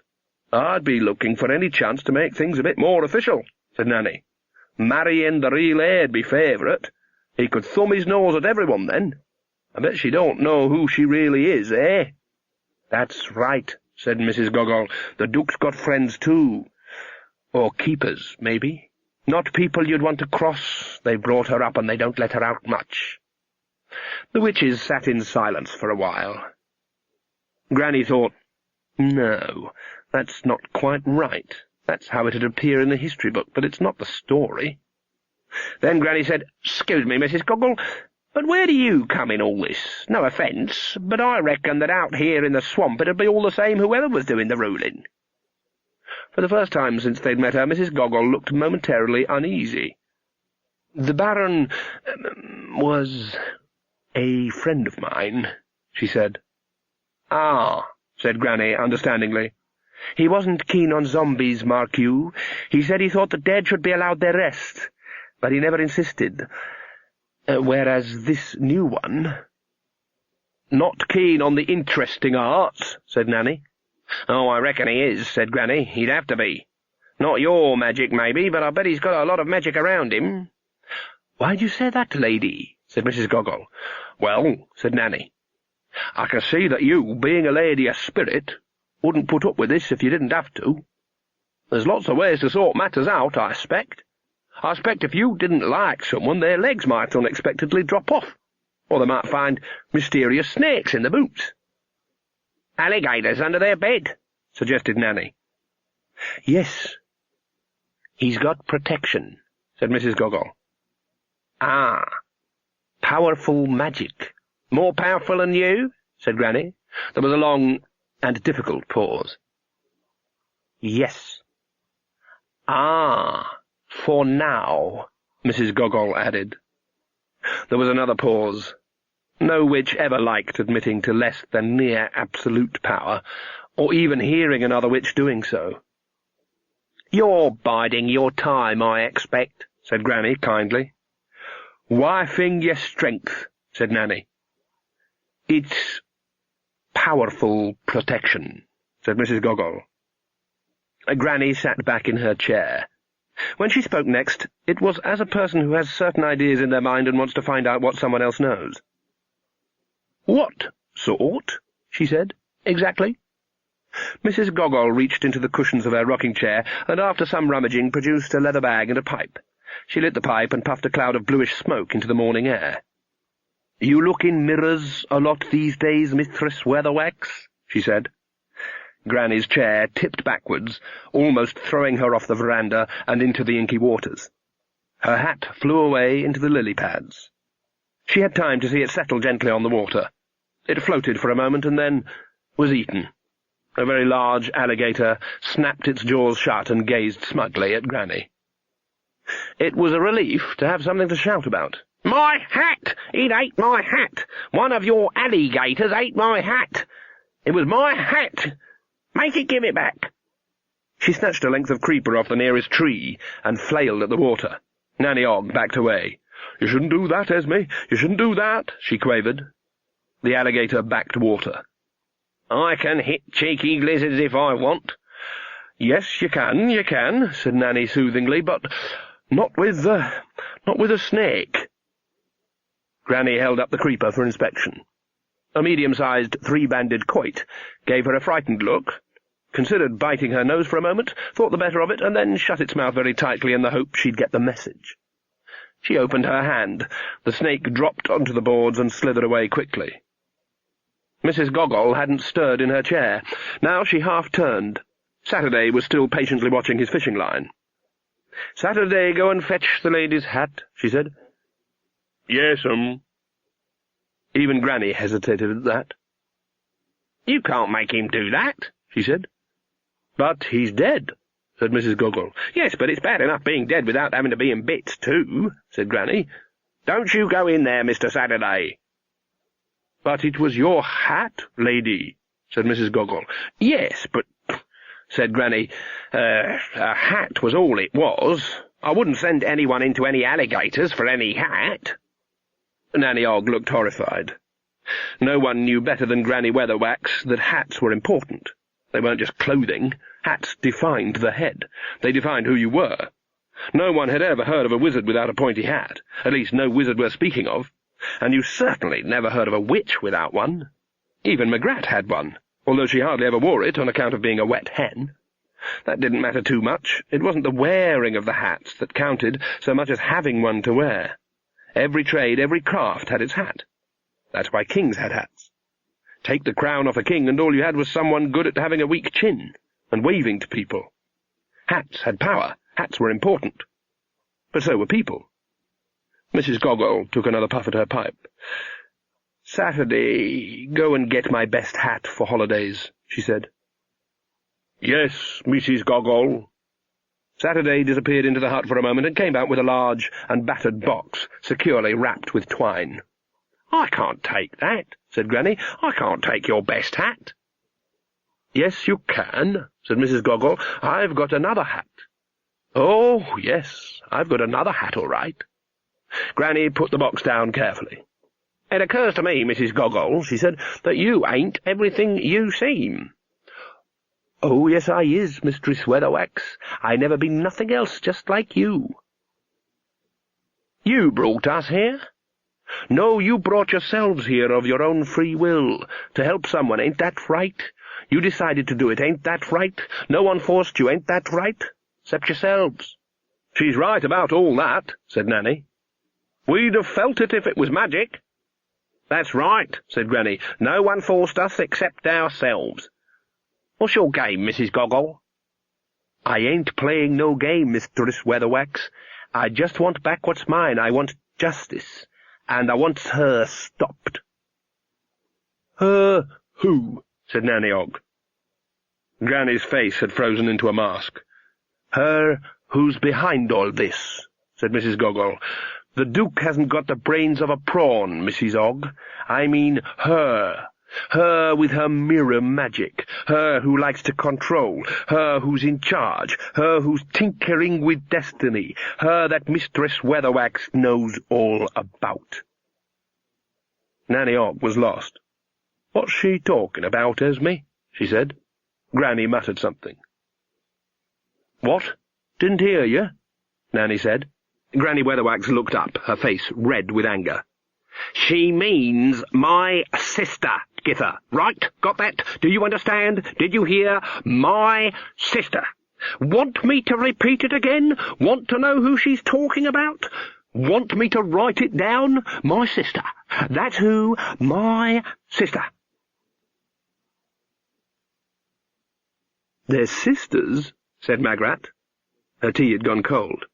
I'd be looking for any chance to make things a bit more official," said Nanny. "Marrying the real heir'd be favourite. He could thumb his nose at everyone then. I bet she don't know who she really is, eh?" "That's right," said Mrs. Gogol. "The Duke's got friends too. Or keepers, maybe. Not people you'd want to cross. They brought her up and they don't let her out much." The witches sat in silence for a while. Granny thought, "No, that's not quite right. That's how it'd appear in the history book, but it's not the story." Then Granny said, "Excuse me, Mrs. Gogol, but where do you come in all this? No offence, but I reckon that out here in the swamp it'd be all the same whoever was doing the ruling." For the first time since they'd met her, Mrs. Gogol looked momentarily uneasy. "The Baron was a friend of mine," she said. "Ah," said Granny understandingly. "He wasn't keen on zombies, mark you. He said he thought the dead should be allowed their rest, but he never insisted. Whereas this new one—" "Not keen on the interesting arts," said Nanny. "Oh, I reckon he is," said Granny. "He'd have to be. Not your magic, maybe, but I bet he's got a lot of magic around him." "Why do you say that, lady?" said Mrs. Gogol. "Well," said Nanny, "I can see that you, being a lady of spirit, wouldn't put up with this if you didn't have to. There's lots of ways to sort matters out, I expect. I expect if you didn't like someone, their legs might unexpectedly drop off, or they might find mysterious snakes in the boots." "Alligators under their bed," suggested Nanny. "Yes. He's got protection," said Mrs. Gogol. "Ah, powerful magic. More powerful than you?" said Granny. There was a long and difficult pause. "Yes." "Ah, for now," Mrs. Gogol added. There was another pause. No witch ever liked admitting to less than near absolute power, or even hearing another witch doing so. "You're biding your time, I expect," said Granny kindly. "Wifing your strength," said Nanny. "It's powerful protection," said Mrs. Gogol. Granny sat back in her chair. When she spoke next, it was as a person who has certain ideas in their mind and wants to find out what someone else knows. "What sort?" she said. "Exactly?" Mrs. Gogol reached into the cushions of her rocking-chair and, after some rummaging, produced a leather bag and a pipe. She lit the pipe and puffed a cloud of bluish smoke into the morning air. "You look in mirrors a lot these days, Mistress Weatherwax," she said. Granny's chair tipped backwards, almost throwing her off the veranda and into the inky waters. Her hat flew away into the lily pads. She had time to see it settle gently on the water. It floated for a moment and then was eaten. A very large alligator snapped its jaws shut and gazed smugly at Granny. It was a relief to have something to shout about. "My hat! It ate my hat! One of your alligators ate my hat! It was my hat! Make it give it back!" She snatched a length of creeper off the nearest tree and flailed at the water. Nanny Ogg backed away. "You shouldn't do that, Esme. You shouldn't do that," she quavered. The alligator backed water. "I can hit cheeky lizards if I want." "Yes, you can," said Nanny soothingly, "but not with a snake." Granny held up the creeper for inspection. A medium-sized three-banded coit gave her a frightened look, considered biting her nose for a moment, thought the better of it, and then shut its mouth very tightly in the hope she'd get the message. She opened her hand. The snake dropped onto the boards and slithered away quickly. Mrs. Gogol hadn't stirred in her chair. Now she half-turned. Saturday was still patiently watching his fishing line. "Saturday, go and fetch the lady's hat," she said. "Yes'm." Even Granny hesitated at that. "You can't make him do that," she said. "But he's dead," said Mrs. Gogol. "Yes, but it's bad enough being dead without having to be in bits, too," said Granny. "Don't you go in there, Mr. Saturday." "But it was your hat, lady," said Mrs. Gogol. "Yes, but," said Granny, a hat was all it was. I wouldn't send anyone into any alligators for any hat." Nanny Ogg looked horrified. No one knew better than Granny Weatherwax that hats were important. They weren't just clothing. Hats defined the head. They defined who you were. No one had ever heard of a wizard without a pointy hat, at least no wizard worth speaking of, and you certainly never heard of a witch without one. Even Magrat had one, although she hardly ever wore it on account of being a wet hen. That didn't matter too much. It wasn't the wearing of the hats that counted so much as having one to wear. Every trade, every craft had its hat. That's why kings had hats. Take the crown off a king, and all you had was someone good at having a weak chin and waving to people. Hats had power. Hats were important. But so were people. Mrs. Gogol took another puff at her pipe. "Saturday, go and get my best hat for holidays," she said. "Yes, Mrs. Gogol." Saturday disappeared into the hut for a moment and came out with a large and battered box, securely wrapped with twine. "I can't take that," said Granny. "I can't take your best hat." "Yes, you can," said Mrs. Gogol. "I've got another hat." "Oh, yes, I've got another hat, all right." Granny put the box down carefully. "It occurs to me, Mrs. Gogol," she said, "that you ain't everything you seem." "Oh, yes, I is, Mistress Weatherwax. I never been nothing else, just like you." "You brought us here?" "No, you brought yourselves here of your own free will, to help someone, ain't that right? You decided to do it, ain't that right? No one forced you, ain't that right? Except yourselves." "She's right about all that," said Nanny. "We'd have felt it if it was magic." "That's right," said Granny. "No one forced us except ourselves. What's your game, Mrs. Gogol?" "I ain't playing no game, Mistress Weatherwax. I just want back what's mine. I want justice, and I want her stopped." "Her who?" said Nanny Ogg. Granny's face had frozen into a mask. "Her who's behind all this," said Mrs. Gogol. "The Duke hasn't got the brains of a prawn, Mrs. Ogg. I mean her. Her with her mirror magic, her who likes to control, her who's in charge, her who's tinkering with destiny, her that Mistress Weatherwax knows all about." Nanny Ogg was lost. "What's she talking about, Esme?" she said. Granny muttered something. "What? Didn't hear you?" Nanny said. Granny Weatherwax looked up, her face red with anger. She means my sister, Gither. Right? Got that? Do you understand? Did you hear? My sister. Want me to repeat it again? Want to know who she's talking about? Want me to write it down? My sister. That's who. My sister. "They're sisters?" said Magrat. Her tea had gone cold.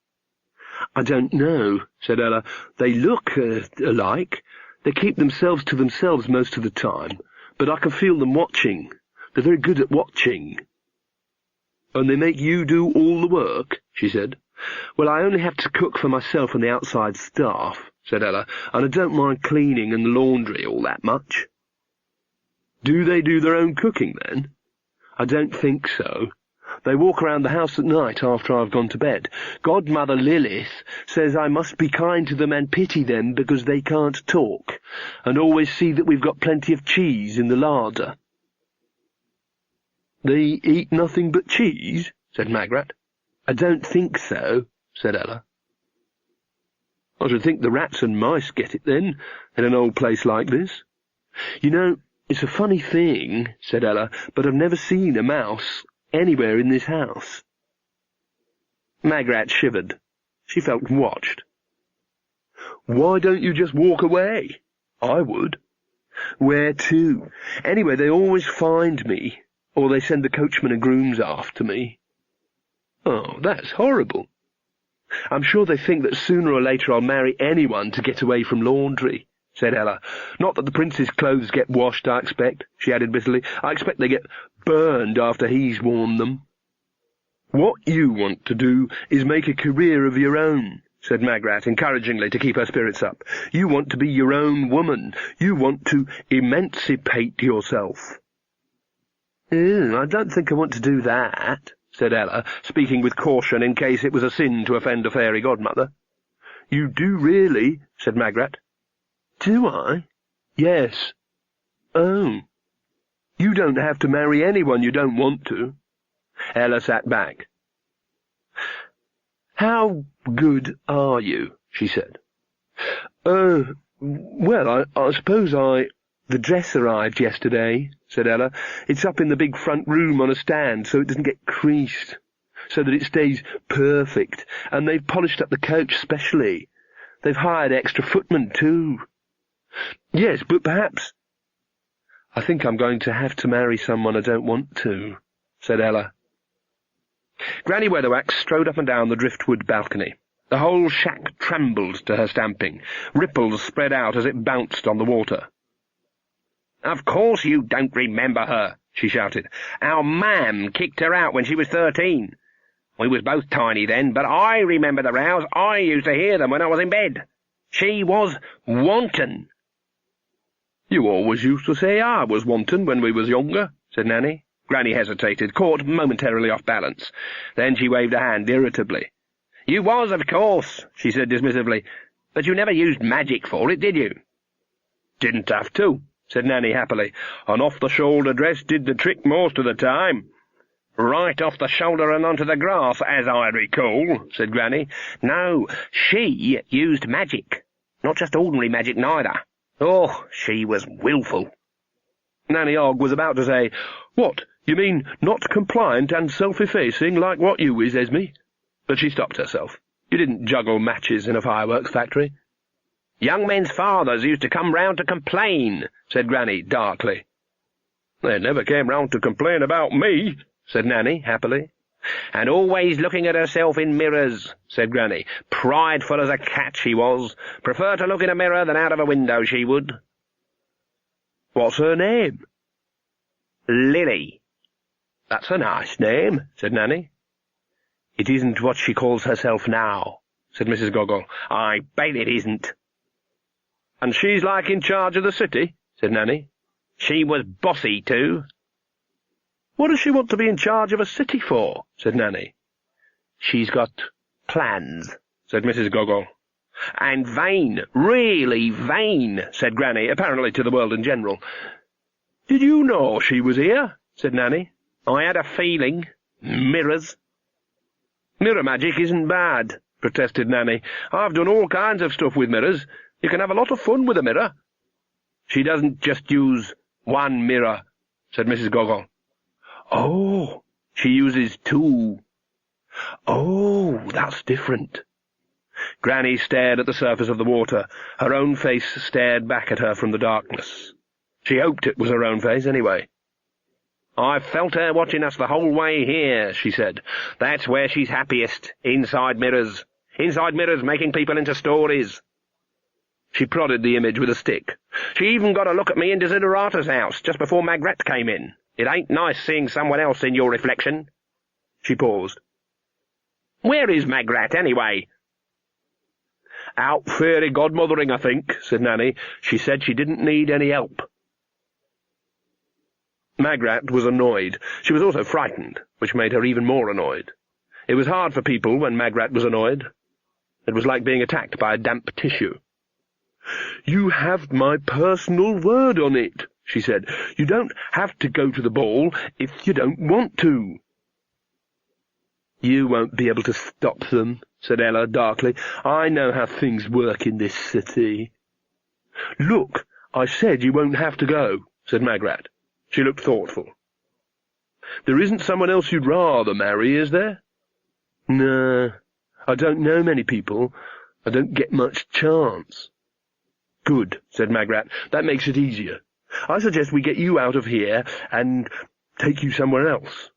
"I don't know," said Ella. "They look alike. They keep themselves to themselves most of the time, but I can feel them watching. They're very good at watching." "And they make you do all the work?" she said. "Well, I only have to cook for myself and the outside staff," said Ella, "and I don't mind cleaning and the laundry all that much." "Do they do their own cooking, then?" "I don't think so. They walk around the house at night after I've gone to bed. Godmother Lilith says I must be kind to them and pity them because they can't talk, and always see that we've got plenty of cheese in the larder." "They eat nothing but cheese?" said Magrat. "I don't think so," said Ella. "I should think the rats and mice get it, then, in an old place like this." "You know, it's a funny thing," said Ella, "but I've never seen a mouse anywhere in this house." Magrat shivered. She felt watched. "Why don't you just walk away? I would." "Where to? Anyway, they always find me, or they send the coachman and grooms after me." "Oh, that's horrible." "I'm sure they think that sooner or later I'll marry anyone to get away from laundry," said Ella. "Not that the prince's clothes get washed, I expect," she added bitterly. "I expect they get burned after he's worn them." "What you want to do is make a career of your own," said Magrat encouragingly to keep her spirits up. "You want to be your own woman. You want to emancipate yourself." "I don't think I want to do that," said Ella, speaking with caution in case it was a sin to offend a fairy godmother. "You do really?" said Magrat. "Do I?" "Yes." "Oh. You don't have to marry anyone you don't want to." Ella sat back. "How good are you?" she said. Well, I suppose The dress arrived yesterday," said Ella. "It's up in the big front room on a stand, so it doesn't get creased, so that it stays perfect, and they've polished up the coach specially. They've hired extra footmen, too." "Yes, but perhaps—" "I think I'm going to have to marry someone I don't want to," said Ella. Granny Weatherwax strode up and down the driftwood balcony. The whole shack trembled to her stamping. Ripples spread out as it bounced on the water. "Of course you don't remember her," she shouted. "Our mam kicked her out when she was 13. We was both tiny then, but I remember the rows. I used to hear them when I was in bed. She was wanton." "You always used to say I was wanton when we was younger," said Nanny. Granny hesitated, caught momentarily off balance. Then she waved a hand irritably. "You was, of course," she said dismissively, "but you never used magic for it, did you?" "Didn't have to," said Nanny happily. "An off-the-shoulder dress did the trick most of the time." "Right off the shoulder and onto the grass, as I recall," said Granny. "No, she used magic. Not just ordinary magic, neither. Oh, she was wilful." Nanny Ogg was about to say, "What, you mean not compliant and self-effacing like what you is, Esme?" But she stopped herself. You didn't juggle matches in a fireworks factory. "Young men's fathers used to come round to complain," said Granny darkly. "They never came round to complain about me," said Nanny happily. "And always looking at herself in mirrors," said Granny. "Prideful as a cat she was. Prefer to look in a mirror than out of a window, she would." "What's her name?" "Lily." "That's a nice name," said Nanny. "It isn't what she calls herself now," said Mrs. Goggle. "I bet it isn't." "And she's like in charge of the city?" said Nanny. "She was bossy, too." "What does she want to be in charge of a city for?" said Nanny. "She's got plans," said Mrs. Goggle. "And vain, really vain," said Granny, apparently to the world in general. "Did you know she was here?" said Nanny. "I had a feeling. Mirrors." "Mirror magic isn't bad," protested Nanny. "I've done all kinds of stuff with mirrors. You can have a lot of fun with a mirror." "She doesn't just use one mirror," said Mrs. Goggle. "Oh, she uses two." "Oh, that's different." Granny stared at the surface of the water. Her own face stared back at her from the darkness. She hoped it was her own face, anyway. "I've felt her watching us the whole way here," she said. "That's where she's happiest, inside mirrors. Inside mirrors making people into stories." She prodded the image with a stick. "She even got a look at me in Desiderata's house, just before Magrat came in. It ain't nice seeing someone else in your reflection." She paused. "Where is Magrat, anyway?" "Out fairy godmothering, I think," said Nanny. "She said she didn't need any help." Magrat was annoyed. She was also frightened, which made her even more annoyed. It was hard for people when Magrat was annoyed. It was like being attacked by a damp tissue. "You have my personal word on it," she said. "You don't have to go to the ball if you don't want to." "You won't be able to stop them," said Ella darkly. "I know how things work in this city." "Look, I said you won't have to go," said Magrat. She looked thoughtful. "There isn't someone else you'd rather marry, is there?" "No, I don't know many people. I don't get much chance." "Good," said Magrat. "That makes it easier. I suggest we get you out of here and take you somewhere else."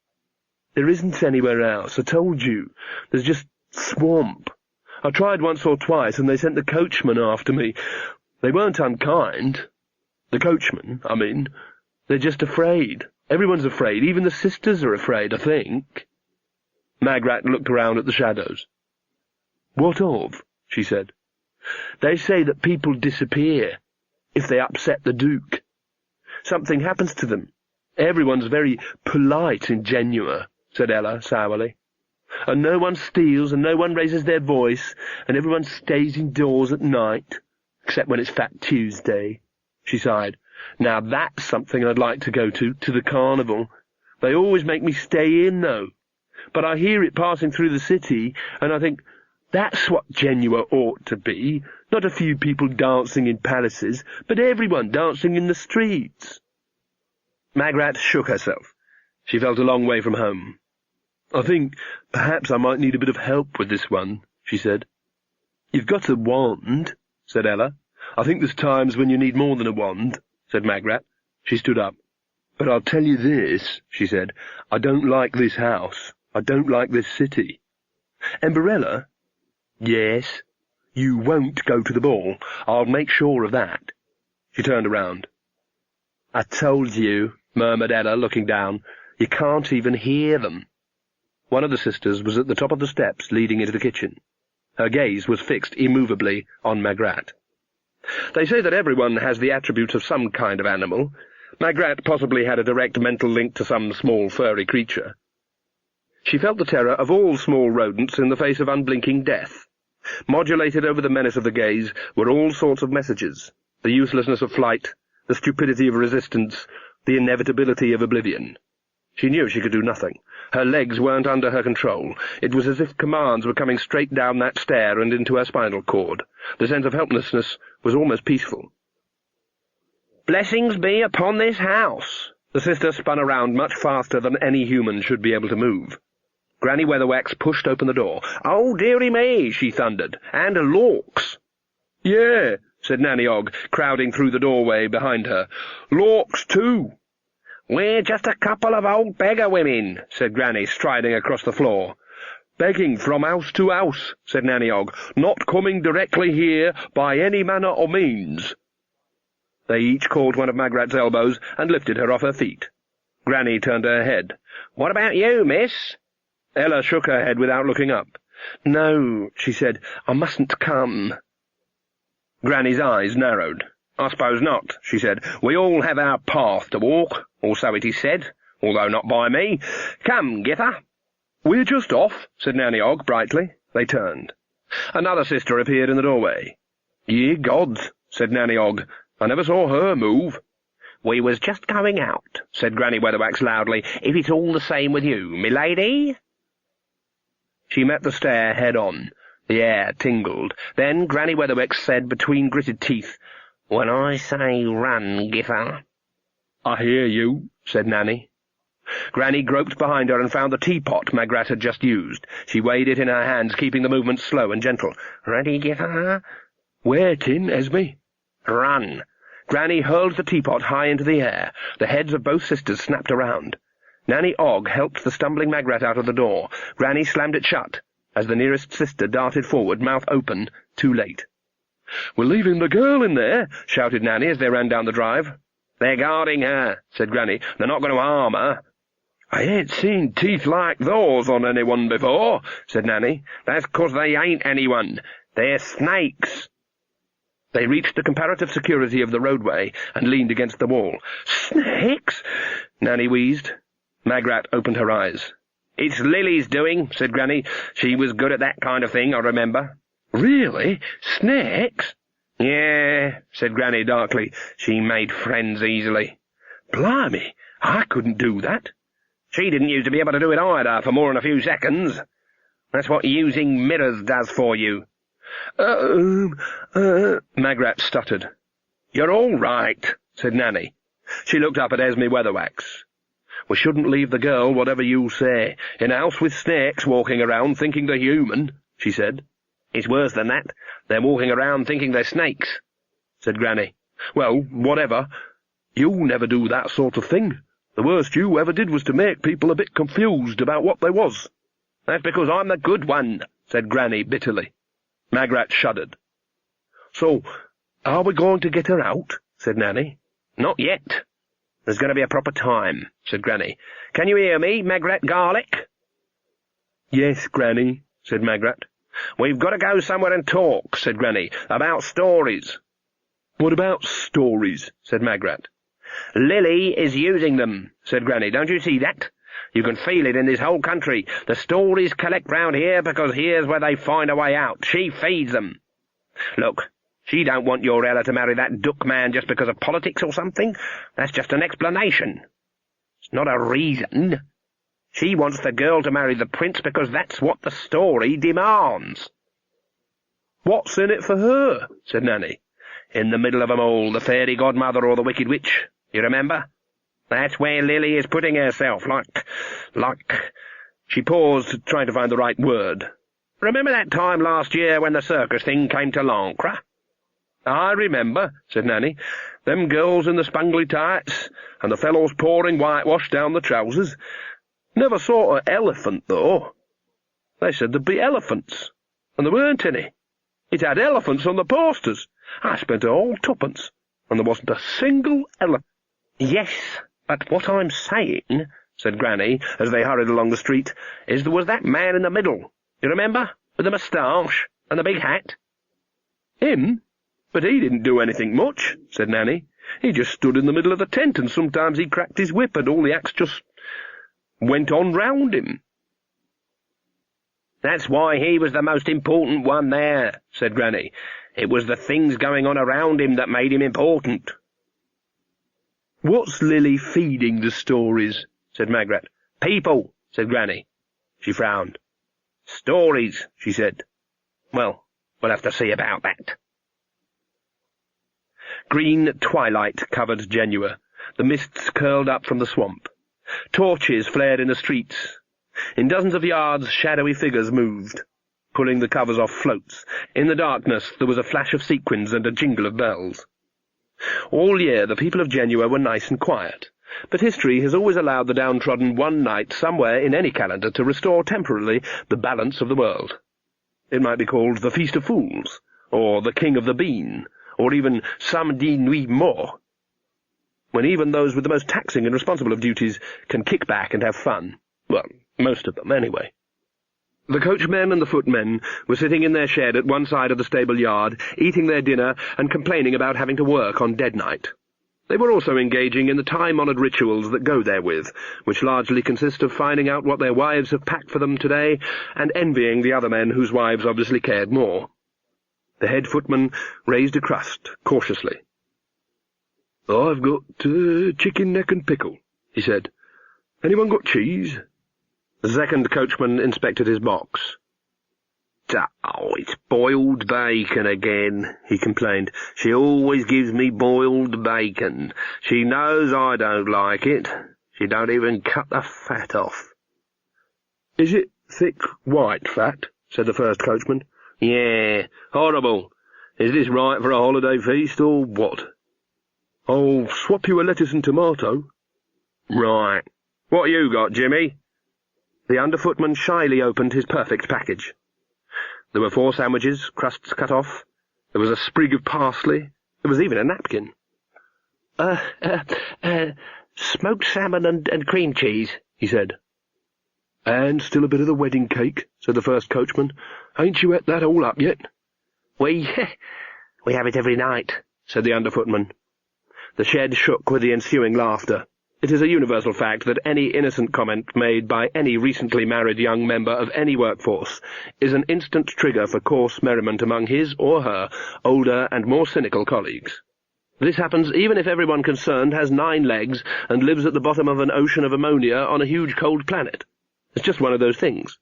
"There isn't anywhere else, I told you. There's just swamp. I tried once or twice, and they sent the coachman after me. They weren't unkind. The coachman, I mean. They're just afraid. Everyone's afraid. Even the sisters are afraid, I think." Magrat looked around at the shadows. "What of?" she said. "They say that people disappear if they upset the Duke. Something happens to them. Everyone's very polite in Genua," said Ella sourly. "And no one steals, and no one raises their voice, and everyone stays indoors at night, except when it's Fat Tuesday." She sighed. "Now that's something I'd like to go to the carnival. They always make me stay in, though. But I hear it passing through the city, and I think, that's what Genua ought to be. Not a few people dancing in palaces, but everyone dancing in the streets." Magrat shook herself. She felt a long way from home. "I think perhaps I might need a bit of help with this one," she said. "You've got a wand," said Ella. "I think there's times when you need more than a wand," said Magrat. She stood up. "But I'll tell you this," she said. "I don't like this house. I don't like this city. Emberella?" "Yes?" "You won't go to the ball. I'll make sure of that." She turned around. "I told you," murmured Ella, looking down. "You can't even hear them." One of the sisters was at the top of the steps leading into the kitchen. Her gaze was fixed immovably on Magrat. They say that everyone has the attributes of some kind of animal. Magrat possibly had a direct mental link to some small furry creature. She felt the terror of all small rodents in the face of unblinking death. Modulated over the menace of the gaze were all sorts of messages: the uselessness of flight, the stupidity of resistance, the inevitability of oblivion. She knew she could do nothing. Her legs weren't under her control. It was as if commands were coming straight down that stair and into her spinal cord. The sense of helplessness was almost peaceful. "Blessings be upon this house!" The sister spun around much faster than any human should be able to move. Granny Weatherwax pushed open the door. "Oh, dearie me," she thundered. "And Lorks!" "Yeah," said Nanny Ogg, crowding through the doorway behind her. "Lorks, too." "We're just a couple of old beggar women," said Granny, striding across the floor. "Begging from house to house," said Nanny Ogg. "Not coming directly here by any manner or means." They each caught one of Magrat's elbows and lifted her off her feet. Granny turned her head. "What about you, miss?" Ella shook her head without looking up. "No," she said, "I mustn't come." Granny's eyes narrowed. "I suppose not," she said. "We all have our path to walk, or so it is said, although not by me. Come, Gither." "We're just off," said Nanny Ogg brightly. They turned. Another sister appeared in the doorway. "Ye gods," said Nanny Ogg. "I never saw her move." "We was just going out," said Granny Weatherwax loudly, "if it's all the same with you, milady." She met the stare head-on. The air tingled. Then Granny Weatherwax said between gritted teeth, "When I say run, Giffer." "I hear you," said Nanny. Granny groped behind her and found the teapot Magrat had just used. She weighed it in her hands, keeping the movement slow and gentle. "Ready, Giffer?" "Waiting, Esme." "Run." Granny hurled the teapot high into the air. The heads of both sisters snapped around. Nanny Ogg helped the stumbling Magrat out of the door. Granny slammed it shut, as the nearest sister darted forward, mouth open, too late. "We're leaving the girl in there," shouted Nanny as they ran down the drive. "They're guarding her," said Granny. "They're not going to harm her." "I ain't seen teeth like those on anyone before," said Nanny. "That's 'cause they ain't anyone. They're snakes." They reached the comparative security of the roadway and leaned against the wall. "Snakes?" Nanny wheezed. Magrat opened her eyes. "It's Lily's doing," said Granny. "She was good at that kind of thing, I remember." "Really? Snakes?" "Yeah," said Granny darkly. "She made friends easily." "Blimey, I couldn't do that." "She didn't used to be able to do it either for more than a few seconds. That's what using mirrors does for you." Magrat stuttered. "You're all right," said Nanny. She looked up at Esme Weatherwax. "We shouldn't leave the girl, whatever you say, in a house with snakes walking around thinking they're human," she said. "It's worse than that. They're walking around thinking they're snakes," said Granny. "Well, whatever. You never do that sort of thing. The worst you ever did was to make people a bit confused about what they was." "That's because I'm the good one," said Granny bitterly. Magrat shuddered. "So, are we going to get her out?" said Nanny. "Not yet. There's going to be a proper time," said Granny. "Can you hear me, Magrat Garlic?" "Yes, Granny," said Magrat. "We've got to go somewhere and talk," said Granny, "about stories." "What about stories?" said Magrat. "Lily is using them," said Granny. "Don't you see that? You can feel it in this whole country. The stories collect round here because here's where they find a way out. She feeds them. Look, she don't want your Ella to marry that duck man just because of politics or something. That's just an explanation. It's not a reason. She wants the girl to marry the prince because that's what the story demands." "What's in it for her?" said Nanny. "In the middle of 'em all, the fairy godmother or the wicked witch. You remember? That's where Lily is putting herself, like... She paused, trying to find the right word. "Remember that time last year when the circus thing came to Lancre?" "I remember," said Nanny. "Them girls in the spangly tights, and the fellows pouring whitewash down the trousers. Never saw an elephant, though. They said there'd be elephants, and there weren't any. It had elephants on the posters. I spent a whole twopence, and there wasn't a single elephant." "Yes, but what I'm saying," said Granny, as they hurried along the street, "is there was that man in the middle. You remember? With the moustache and the big hat." "Him? But he didn't do anything much," said Nanny. "He just stood in the middle of the tent, and sometimes he cracked his whip, and all the acts just went on round him." "That's why he was the most important one there," said Granny. "It was the things going on around him that made him important." "What's Lily feeding the stories?" said Magrat. "People," said Granny. She frowned. "Stories," she said. "Well, we'll have to see about that." Green twilight covered Genua. The mists curled up from the swamp. Torches flared in the streets. In dozens of yards, shadowy figures moved, pulling the covers off floats. In the darkness there was a flash of sequins and a jingle of bells. All year the people of Genua were nice and quiet, but history has always allowed the downtrodden one night somewhere in any calendar to restore temporarily the balance of the world. It might be called the Feast of Fools, or the King of the Bean, or even Samedi Nuit Mort, when even those with the most taxing and responsible of duties can kick back and have fun. Well, most of them, anyway. The coachmen and the footmen were sitting in their shed at one side of the stable yard, eating their dinner and complaining about having to work on dead night. They were also engaging in the time-honoured rituals that go therewith, which largely consist of finding out what their wives have packed for them today and envying the other men whose wives obviously cared more. The head footman raised a crust, cautiously. "I've got chicken neck and pickle," he said. "Anyone got cheese?" The second coachman inspected his box. Oh, it's boiled bacon again, he complained. She always gives me boiled bacon. She knows I don't like it. She don't even cut the fat off. Is it thick white fat? Said the first coachman. Yeah, horrible. Is this right for a holiday feast, or what? I'll swap you a lettuce and tomato. Right. What you got, Jimmy? The underfootman shyly opened his perfect package. There were 4 sandwiches, crusts cut off. There was a sprig of parsley. There was even a napkin. Smoked salmon and cream cheese, he said. And still a bit of the wedding cake, said the first coachman. Ain't you ate that all up yet? We have it every night, said the underfootman. The shed shook with the ensuing laughter. It is a universal fact that any innocent comment made by any recently married young member of any workforce is an instant trigger for coarse merriment among his or her older and more cynical colleagues. This happens even if everyone concerned has 9 legs and lives at the bottom of an ocean of ammonia on a huge cold planet. It's just one of those things.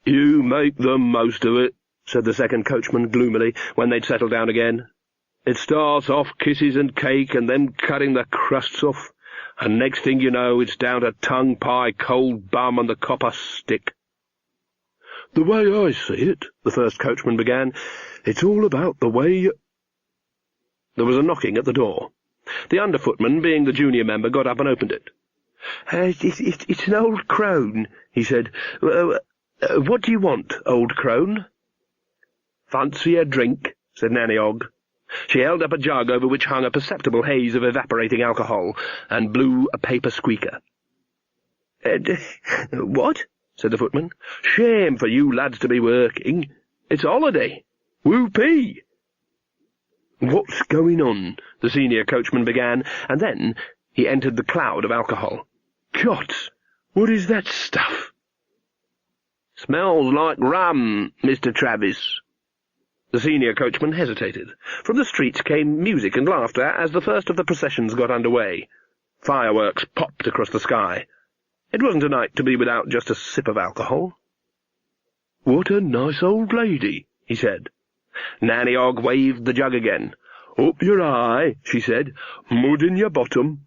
You make the most of it, said the second coachman gloomily, when they'd settled down again. It starts off kisses and cake, and then cutting the crusts off, and next thing you know, it's down to tongue pie, cold bum, and the copper stick. The way I see it, the first coachman began, it's all about the way... There was a knocking at the door. The underfootman, being the junior member, got up and opened it. It's an old crone, he said. What do you want, old crone? Fancy a drink, said Nanny Ogg. She held up a jug over which hung a perceptible haze of evaporating alcohol, and blew a paper squeaker. What? Said the footman. Shame for you lads to be working. It's holiday. Whoopee! What's going on? The senior coachman began, and then he entered the cloud of alcohol. Gods, what is that stuff? Smells like rum, Mr. Travis. The senior coachman hesitated. From the streets came music and laughter as the first of the processions got under way. Fireworks popped across the sky. It wasn't a night to be without just a sip of alcohol. What a nice old lady, he said. Nanny Ogg waved the jug again. Up your eye, she said. Mud in your bottom.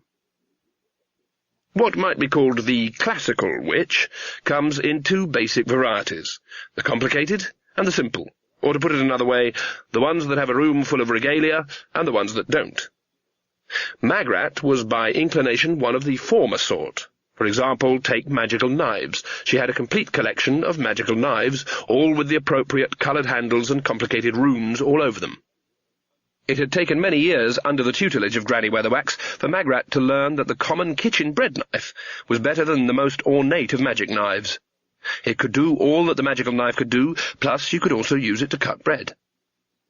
What might be called the classical witch comes in 2 basic varieties, the complicated and the simple, or to put it another way, the ones that have a room full of regalia and the ones that don't. Magrat was by inclination one of the former sort. For example, take magical knives. She had a complete collection of magical knives, all with the appropriate coloured handles and complicated runes all over them. It had taken many years, under the tutelage of Granny Weatherwax, for Magrat to learn that the common kitchen bread knife was better than the most ornate of magic knives. It could do all that the magical knife could do, plus you could also use it to cut bread.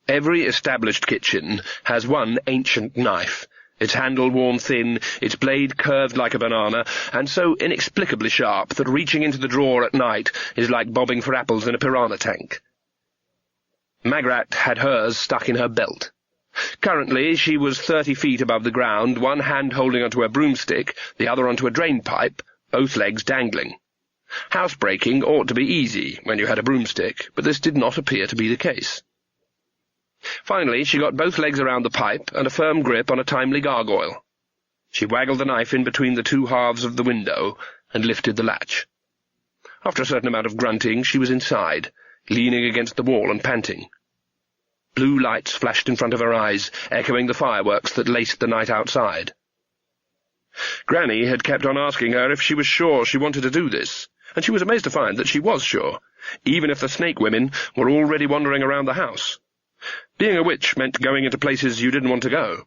Every established kitchen has one ancient knife, its handle worn thin, its blade curved like a banana, and so inexplicably sharp that reaching into the drawer at night is like bobbing for apples in a piranha tank. Magrat had hers stuck in her belt. Currently she was 30 feet above the ground, one hand holding onto a broomstick, the other onto a drain-pipe, both legs dangling. Housebreaking ought to be easy when you had a broomstick, but this did not appear to be the case. Finally, she got both legs around the pipe and a firm grip on a timely gargoyle. She waggled the knife in between the 2 halves of the window and lifted the latch. After a certain amount of grunting, she was inside, leaning against the wall and panting. Blue lights flashed in front of her eyes, echoing the fireworks that laced the night outside. Granny had kept on asking her if she was sure she wanted to do this, and she was amazed to find that she was sure, even if the snake women were already wandering around the house. Being a witch meant going into places you didn't want to go.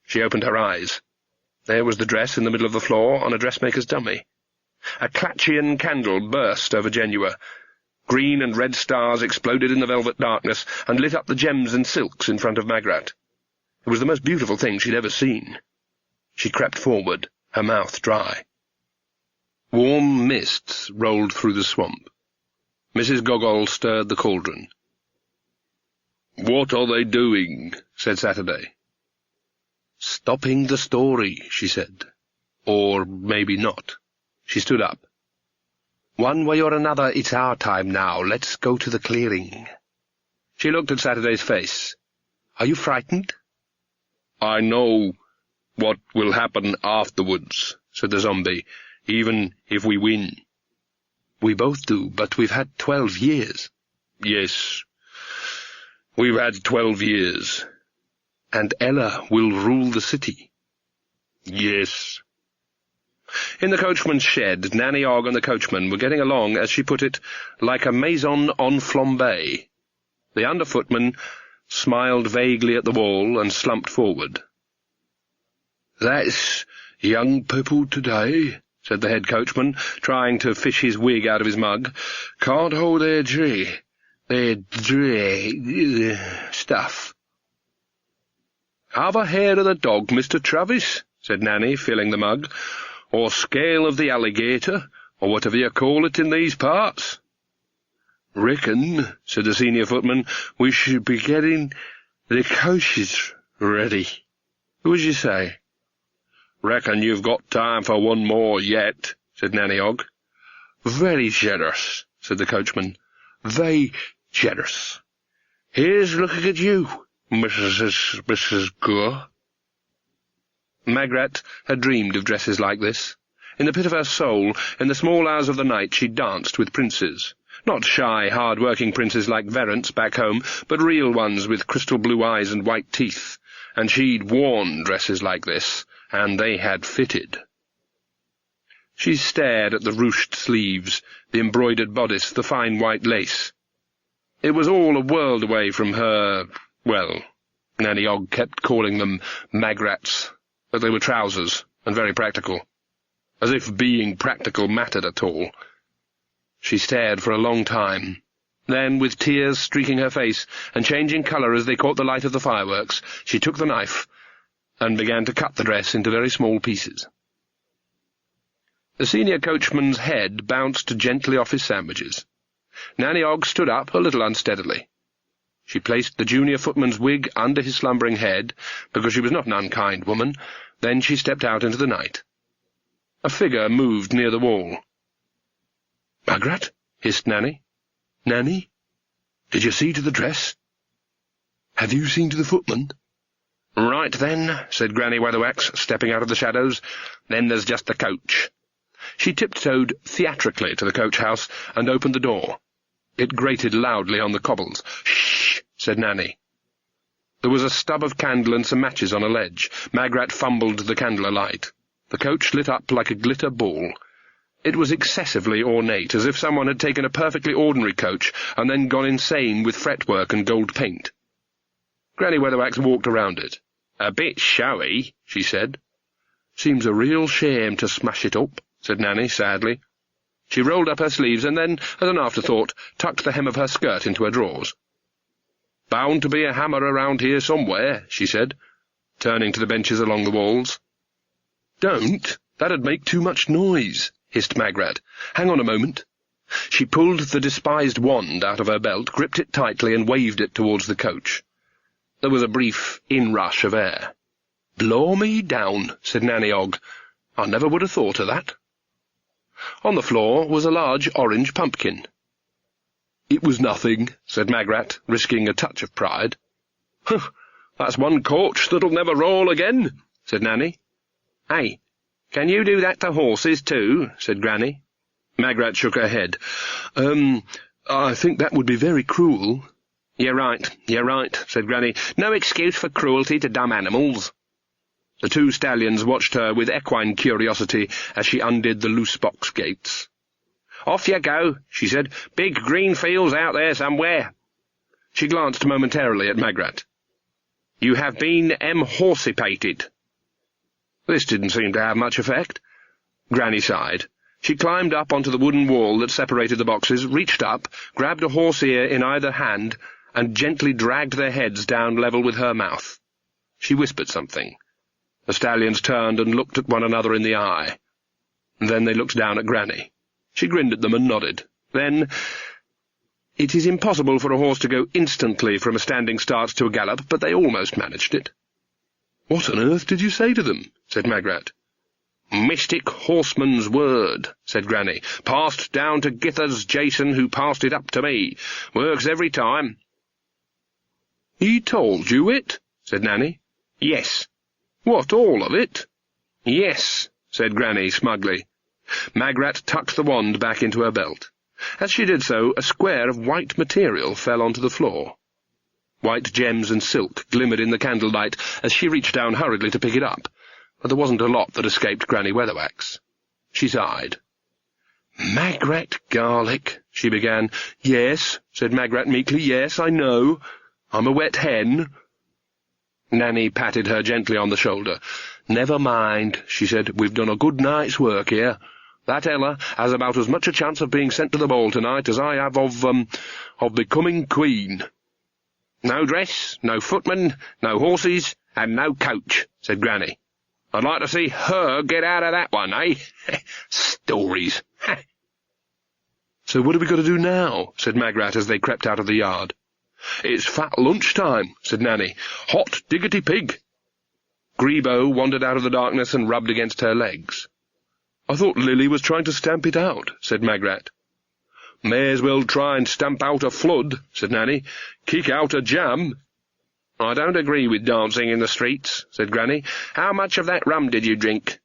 She opened her eyes. There was the dress in the middle of the floor on a dressmaker's dummy. A Clatchian candle burst over Genua. Green and red stars exploded in the velvet darkness and lit up the gems and silks in front of Magrat. It was the most beautiful thing she'd ever seen. She crept forward, her mouth dry. Warm mists rolled through the swamp. Mrs. Gogol stirred the cauldron. "What are they doing?" said Saturday. "Stopping the story," she said. Or maybe not. She stood up. One way or another, it's our time now. Let's go to the clearing." She looked at Saturday's face. "Are you frightened?" "I know what will happen afterwards," said the zombie, "even if we win." "We both do, but we've had 12 years. "Yes, we've had 12 years. And Ella will rule the city." "Yes." In the coachman's shed, Nanny Ogg and the coachman were getting along, as she put it, like a maison en flambe. The under-footman smiled vaguely at the wall and slumped forward. "That's young people today," said the head coachman, trying to fish his wig out of his mug. "Can't hold their stuff." "Have a hair of the dog, Mr. Travis," said Nanny, filling the mug, "or scale of the alligator, or whatever you call it in these parts." "Reckon," said the senior footman, "we should be getting the coaches ready. What would you say?" "Reckon you've got time for one more yet," said Nanny Ogg. "Very generous," said the coachman. "Very generous. Here's looking at you, Mrs. Gore." Magrat had dreamed of dresses like this. In the pit of her soul, in the small hours of the night, she danced with princes. Not shy, hard-working princes like Verrant's back home, but real ones with crystal blue eyes and white teeth. And she'd worn dresses like this, and they had fitted. She stared at the ruched sleeves, the embroidered bodice, the fine white lace. It was all a world away from her, well, Nanny Ogg kept calling them Magrats, but they were trousers, and very practical. As if being practical mattered at all. She stared for a long time. Then, with tears streaking her face, and changing colour as they caught the light of the fireworks, she took the knife, and began to cut the dress into very small pieces. The senior coachman's head bounced gently off his sandwiches. Nanny Ogg stood up a little unsteadily. She placed the junior footman's wig under his slumbering head, because she was not an unkind woman. Then she stepped out into the night. A figure moved near the wall. "Magrat?" hissed Nanny. "Nanny? Did you see to the dress? Have you seen to the footman?" "Right, then," said Granny Weatherwax, stepping out of the shadows. "Then there's just the coach." She tiptoed theatrically to the coach-house and opened the door. It grated loudly on the cobbles. "Shh," said Nanny. There was a stub of candle and some matches on a ledge. Magrat fumbled the candle alight. The coach lit up like a glitter ball. It was excessively ornate, as if someone had taken a perfectly ordinary coach and then gone insane with fretwork and gold paint. Granny Weatherwax walked around it. "A bit showy," she said. "Seems a real shame to smash it up," said Nanny, sadly. She rolled up her sleeves and then, as an afterthought, tucked the hem of her skirt into her drawers. "Bound to be a hammer around here somewhere," she said, turning to the benches along the walls. "Don't! That'd make too much noise," hissed Magrat. "Hang on a moment." She pulled the despised wand out of her belt, gripped it tightly, and waved it towards the coach. There was a brief inrush of air. "Blow me down," said Nanny Ogg. "I never would have thought of that." On the floor was a large orange pumpkin. "It was nothing," said Magrat, risking a touch of pride. "Humph, that's one coach that'll never roll again," said Nanny. "Hey, can you do that to horses too?" said Granny. Magrat shook her head. I think that would be very cruel." You're right," said Granny. "No excuse for cruelty to dumb animals." The two stallions watched her with equine curiosity as she undid the loose box gates. "Off you go," she said. "Big green fields out there somewhere." She glanced momentarily at Magrat. "You have been horsipated." This didn't seem to have much effect. Granny sighed. She climbed up onto the wooden wall that separated the boxes, reached up, grabbed a horse ear in either hand, and gently dragged their heads down level with her mouth. She whispered something. The stallions turned and looked at one another in the eye. Then they looked down at Granny. She grinned at them and nodded. Then, "It is impossible for a horse to go instantly from a standing start to a gallop, but they almost managed it." "What on earth did you say to them?" said Magrat. "Mystic horseman's word," said Granny. "Passed down to Githa's Jason, who passed it up to me. Works every time." "He told you it?" said Nanny. "Yes." "What, all of it?" "Yes," said Granny smugly. Magrat tucked the wand back into her belt. As she did so, a square of white material fell onto the floor. White gems and silk glimmered in the candlelight as she reached down hurriedly to pick it up, but there wasn't a lot that escaped Granny Weatherwax. She sighed. "Magrat garlic," she began. "Yes," said Magrat meekly. "Yes, I know. I'm a wet hen." Nanny patted her gently on the shoulder. "Never mind," she said. "We've done a good night's work here. That Ella has about as much a chance of being sent to the ball tonight as I have of becoming queen." "No dress, no footman, no horses, and no coach," said Granny. "I'd like to see her get out of that one, eh? Stories." "So what have we got to do now?" said Magrat as they crept out of the yard. "It's fat lunchtime," said Nanny. "Hot diggity pig." Grebo wandered out of the darkness and rubbed against her legs. "I thought Lily was trying to stamp it out," said Magrat. "May as well try and stamp out a flood," said Nanny. "Kick out a jam." "I don't agree with dancing in the streets," said Granny. "How much of that rum did you drink?"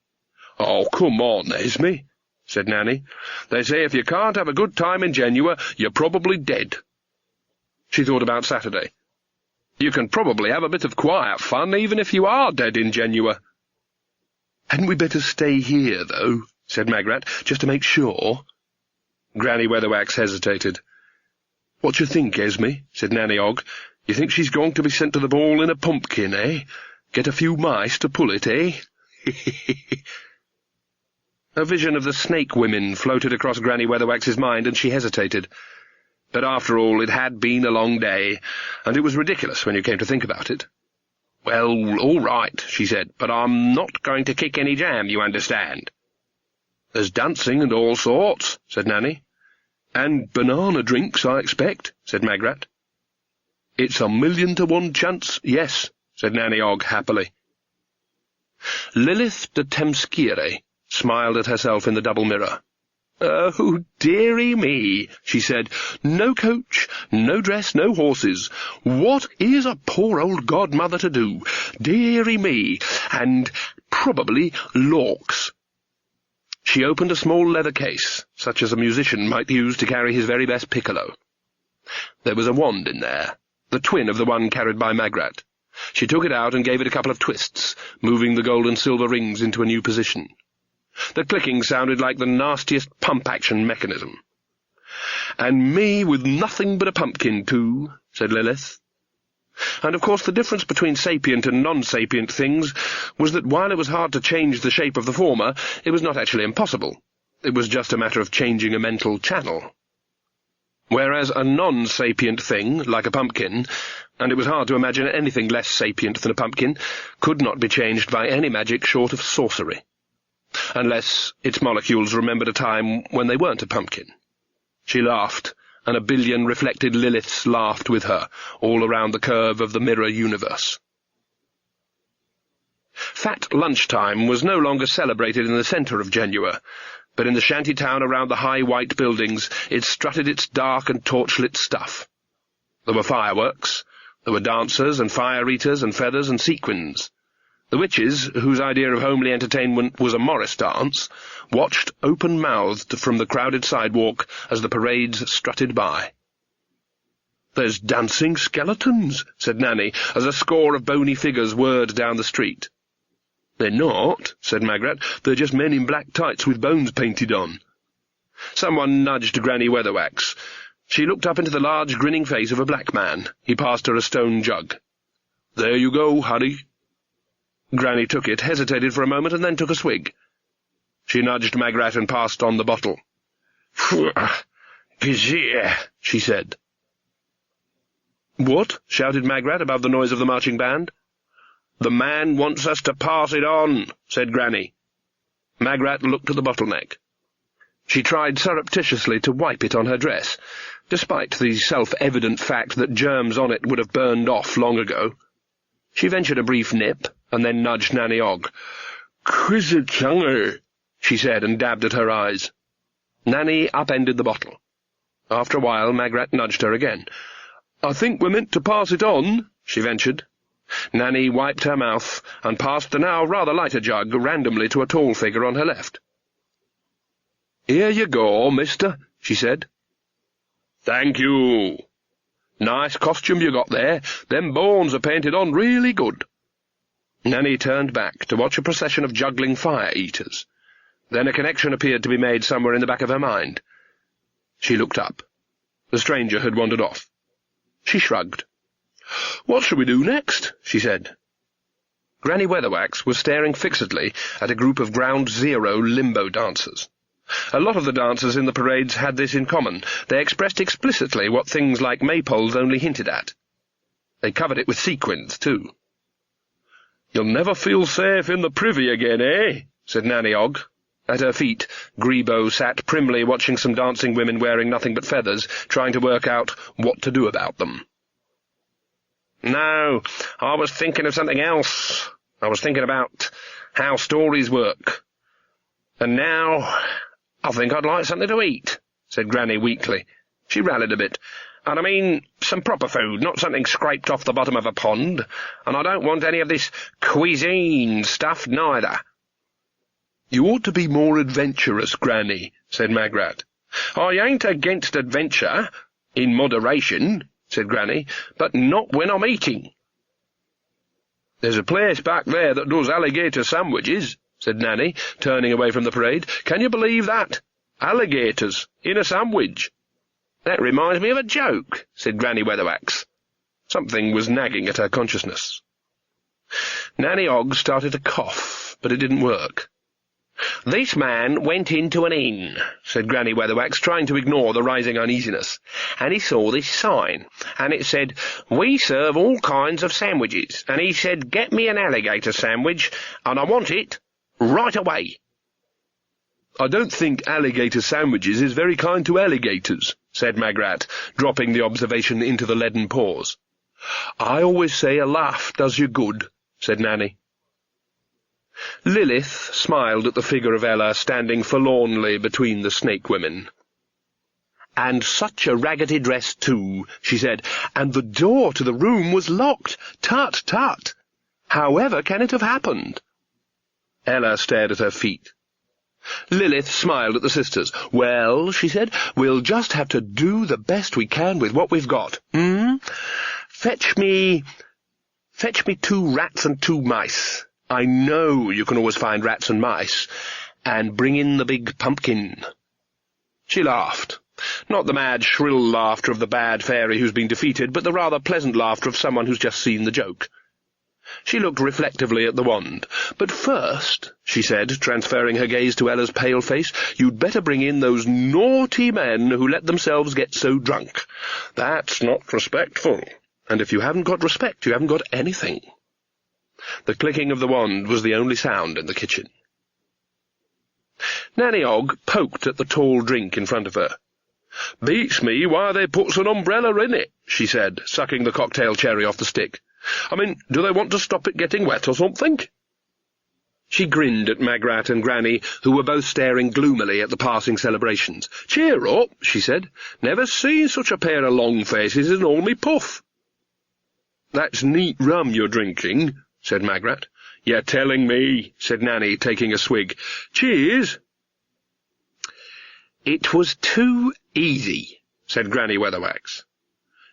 "Oh, come on, Esme," said Nanny. "They say if you can't have a good time in Genua, you're probably dead." She thought about Saturday. "You can probably have a bit of quiet fun even if you are dead in Genua." "Hadn't we better stay here, though?" said Magrat, "just to make sure." Granny Weatherwax hesitated. "What do you think, Esme?" said Nanny Ogg. "You think she's going to be sent to the ball in a pumpkin, eh? Get a few mice to pull it, eh?" A vision of the snake women floated across Granny Weatherwax's mind, and she hesitated. But after all, it had been a long day, and it was ridiculous when you came to think about it. "Well, all right," she said, "but I'm not going to kick any jam, you understand." "There's dancing and all sorts," said Nanny. "And banana drinks, I expect," said Magrat. "It's 1,000,000 to 1 chance, yes," said Nanny Ogg happily. Lilith de Temskire smiled at herself in the double mirror. "Oh, dearie me," she said. "No coach, no dress, no horses. What is a poor old godmother to do? Dearie me, and probably Lorks." She opened a small leather case, such as a musician might use to carry his very best piccolo. There was a wand in there, the twin of the one carried by Magrat. She took it out and gave it a couple of twists, moving the gold and silver rings into a new position. The clicking sounded like the nastiest pump-action mechanism. "And me with nothing but a pumpkin, too," said Lilith. And of course the difference between sapient and non-sapient things was that while it was hard to change the shape of the former, it was not actually impossible. It was just a matter of changing a mental channel. Whereas a non-sapient thing, like a pumpkin, and it was hard to imagine anything less sapient than a pumpkin, could not be changed by any magic short of sorcery. Unless its molecules remembered a time when they weren't a pumpkin. She laughed, and 1,000,000,000 reflected Liliths laughed with her, all around the curve of the mirror universe. Fat lunchtime was no longer celebrated in the centre of Genua, but in the shanty town around the high white buildings it strutted its dark and torchlit stuff. There were fireworks, there were dancers and fire-eaters and feathers and sequins. The witches, whose idea of homely entertainment was a Morris dance, watched open-mouthed from the crowded sidewalk as the parades strutted by. "There's dancing skeletons," said Nanny, as a score of bony figures whirred down the street. "They're not," said Magrat. "They're just men in black tights with bones painted on." Someone nudged Granny Weatherwax. She looked up into the large grinning face of a black man. He passed her a stone jug. "There you go, honey." Granny took it, hesitated for a moment, and then took a swig. She nudged Magrat and passed on the bottle. "Gazir," she said. "What?" shouted Magrat above the noise of the marching band. "The man wants us to pass it on," said Granny. Magrat looked at the bottleneck. She tried surreptitiously to wipe it on her dress, despite the self-evident fact that germs on it would have burned off long ago. She ventured a brief nip, and then nudged Nanny Ogg. Quizzitanger, she said, and dabbed at her eyes. Nanny upended the bottle. After a while, Magrat nudged her again. I think we're meant to pass it on, she ventured. Nanny wiped her mouth and passed the now rather lighter jug randomly to a tall figure on her left. Here you go, mister, she said. Thank you. Nice costume you got there. Them bones are painted on really good. Nanny turned back to watch a procession of juggling fire-eaters. Then a connection appeared to be made somewhere in the back of her mind. She looked up. The stranger had wandered off. She shrugged. "What shall we do next?" she said. Granny Weatherwax was staring fixedly at a group of Ground Zero limbo dancers. A lot of the dancers in the parades had this in common. They expressed explicitly what things like maypoles only hinted at. They covered it with sequins, too. "You'll never feel safe in the privy again, eh?" said Nanny Ogg. At her feet, Grebo sat primly watching some dancing women wearing nothing but feathers, trying to work out what to do about them. "No, I was thinking of something else. I was thinking about how stories work. And now I think I'd like something to eat," said Granny weakly. She rallied a bit. "And I mean some proper food, not something scraped off the bottom of a pond. And I don't want any of this cuisine stuff neither." "You ought to be more adventurous, Granny," said Magrat. "I ain't against adventure, in moderation," said Granny, "but not when I'm eating." "There's a place back there that does alligator sandwiches," said Nanny, turning away from the parade. "Can you believe that? Alligators in a sandwich." "That reminds me of a joke," said Granny Weatherwax. Something was nagging at her consciousness. Nanny Ogg started to cough, but it didn't work. "This man went into an inn," said Granny Weatherwax, trying to ignore the rising uneasiness, "and he saw this sign, and it said, 'We serve all kinds of sandwiches,' and he said, 'Get me an alligator sandwich, and I want it right away.'" "I don't think alligator sandwiches is very kind to alligators," said Magrat, dropping the observation into the leaden pause. "I always say a laugh does you good," said Nanny. Lilith smiled at the figure of Ella standing forlornly between the snake women. "And such a raggedy dress, too," she said, "and the door to the room was locked. Tut, tut! However can it have happened?" Ella stared at her feet. Lilith smiled at the sisters. "Well," she said, "we'll just have to do the best we can with what we've got. Fetch me 2 rats and 2 mice. I know you can always find rats and mice. And bring in the big pumpkin." She laughed. Not the mad, shrill laughter of the bad fairy who's been defeated, but the rather pleasant laughter of someone who's just seen the joke. She looked reflectively at the wand. "But first," she said, transferring her gaze to Ella's pale face, "you'd better bring in those naughty men who let themselves get so drunk. That's not respectful. And if you haven't got respect, you haven't got anything." The clicking of the wand was the only sound in the kitchen. Nanny Ogg poked at the tall drink in front of her. "Beats me why they puts an umbrella in it," she said, sucking the cocktail cherry off the stick. "I mean, do they want to stop it getting wet or something?" She grinned at Magrat and Granny, who were both staring gloomily at the passing celebrations. "Cheer up," she said. "Never seen such a pair of long faces in all me puff." "That's neat rum you're drinking," said Magrat. "You're telling me," said Nanny, taking a swig. "Cheers." "It was too easy," said Granny Weatherwax.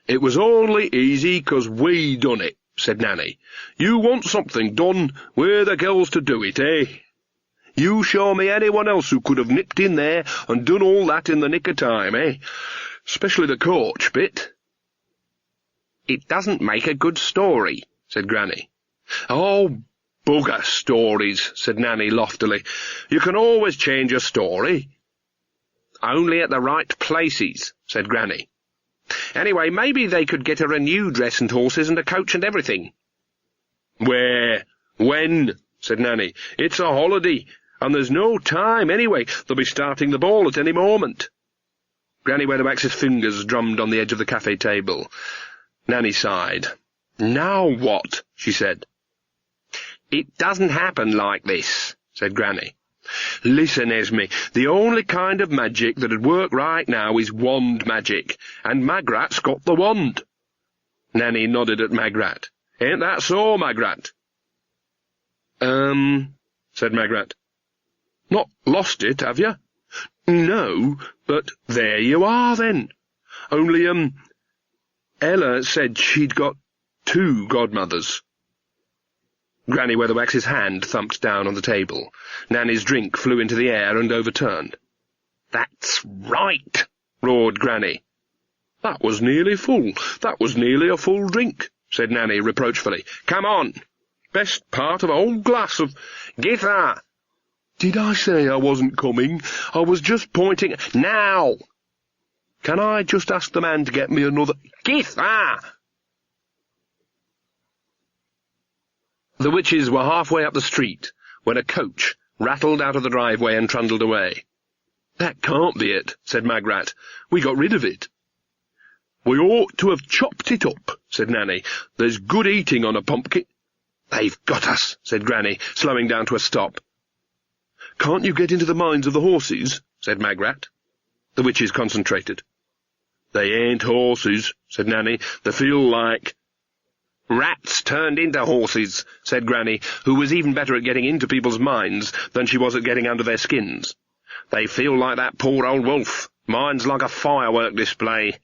"It was only easy 'cause we done it," said Nanny. "You want something done, we're the girls to do it, eh? You show me anyone else who could have nipped in there and done all that in the nick of time, eh? Especially the coach bit." "It doesn't make a good story," said Granny. "Oh, bugger stories," said Nanny loftily. "You can always change a story." "Only at the right places," said Granny. "Anyway, maybe they could get her a new dress and horses and a coach and everything." "Where? When?" said Nanny. "It's a holiday, and there's no time anyway. They'll be starting the ball at any moment." Granny Weatherwax's fingers drummed on the edge of the cafe table. Nanny sighed. "Now what?" she said. "It doesn't happen like this," said Granny. "Listen, Esme, the only kind of magic that'd work right now is wand magic, and Magrat's got the wand." Nanny nodded at Magrat. "Ain't that so, Magrat?" Said Magrat. "Not lost it, have you?" "No, but there you are, then. Only, Ella said she'd got 2 godmothers." Granny Weatherwax's hand thumped down on the table. Nanny's drink flew into the air and overturned. "That's right," roared Granny. "That was nearly full. That was nearly a full drink," said Nanny reproachfully. "Come on. Best part of a whole glass of—" "Get that!" "Did I say I wasn't coming? I was just pointing—" "Now!" "Can I just ask the man to get me another—" "Get that!" The witches were halfway up the street when a coach rattled out of the driveway and trundled away. "That can't be it," said Magrat. "We got rid of it." "We ought to have chopped it up," said Nanny. "There's good eating on a pumpkin." "They've got us," said Granny, slowing down to a stop. "Can't you get into the minds of the horses?" said Magrat. The witches concentrated. "They ain't horses," said Nanny. "They feel like—" "Rats turned into horses," said Granny, who was even better at getting into people's minds than she was at getting under their skins. "They feel like that poor old wolf. Mine's like a firework display."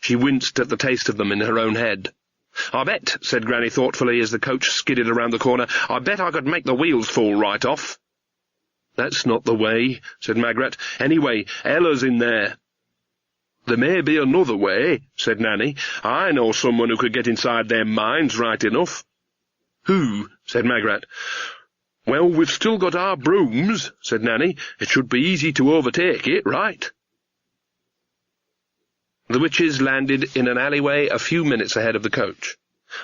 She winced at the taste of them in her own head. "I bet," said Granny thoughtfully as the coach skidded around the corner, "I bet I could make the wheels fall right off." "That's not the way," said Magrat. "Anyway, Ella's in there." "There may be another way," said Nanny. "I know someone who could get inside their minds right enough." "Who?" said Magrat. "Well, we've still got our brooms," said Nanny. "It should be easy to overtake it, right?" The witches landed in an alleyway a few minutes ahead of the coach.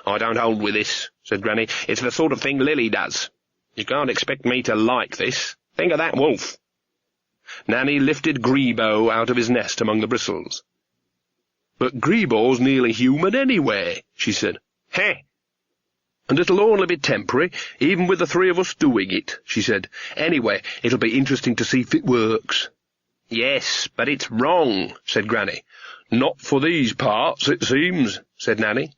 "I don't hold with this," said Granny. "It's the sort of thing Lily does. You can't expect me to like this. Think of that wolf." Nanny lifted Grebo out of his nest among the bristles. "But Grebo's nearly human anyway," she said. "Heh!" "And it'll only be temporary, even with the 3 of us doing it," she said. "Anyway, it'll be interesting to see if it works." "Yes, but it's wrong," said Granny. "Not for these parts, it seems," said Nanny.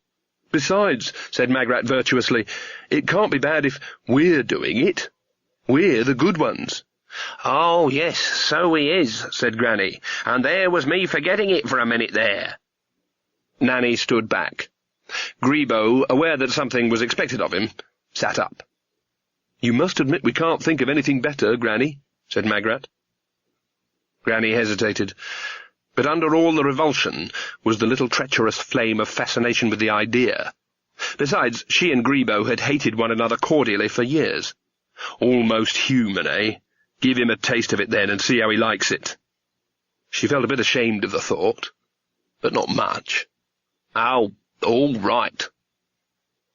"Besides," said Magrat virtuously, "it can't be bad if we're doing it. We're the good ones." "Oh, yes, so he is," said Granny, "and there was me forgetting it for a minute there." Nanny stood back. Grebo, aware that something was expected of him, sat up. "You must admit we can't think of anything better, Granny," said Magrat. Granny hesitated, but under all the revulsion was the little treacherous flame of fascination with the idea. Besides, she and Grebo had hated one another cordially for years. Almost human, eh? Give him a taste of it then and see how he likes it. She felt a bit ashamed of the thought, but not much. "Oh, all right."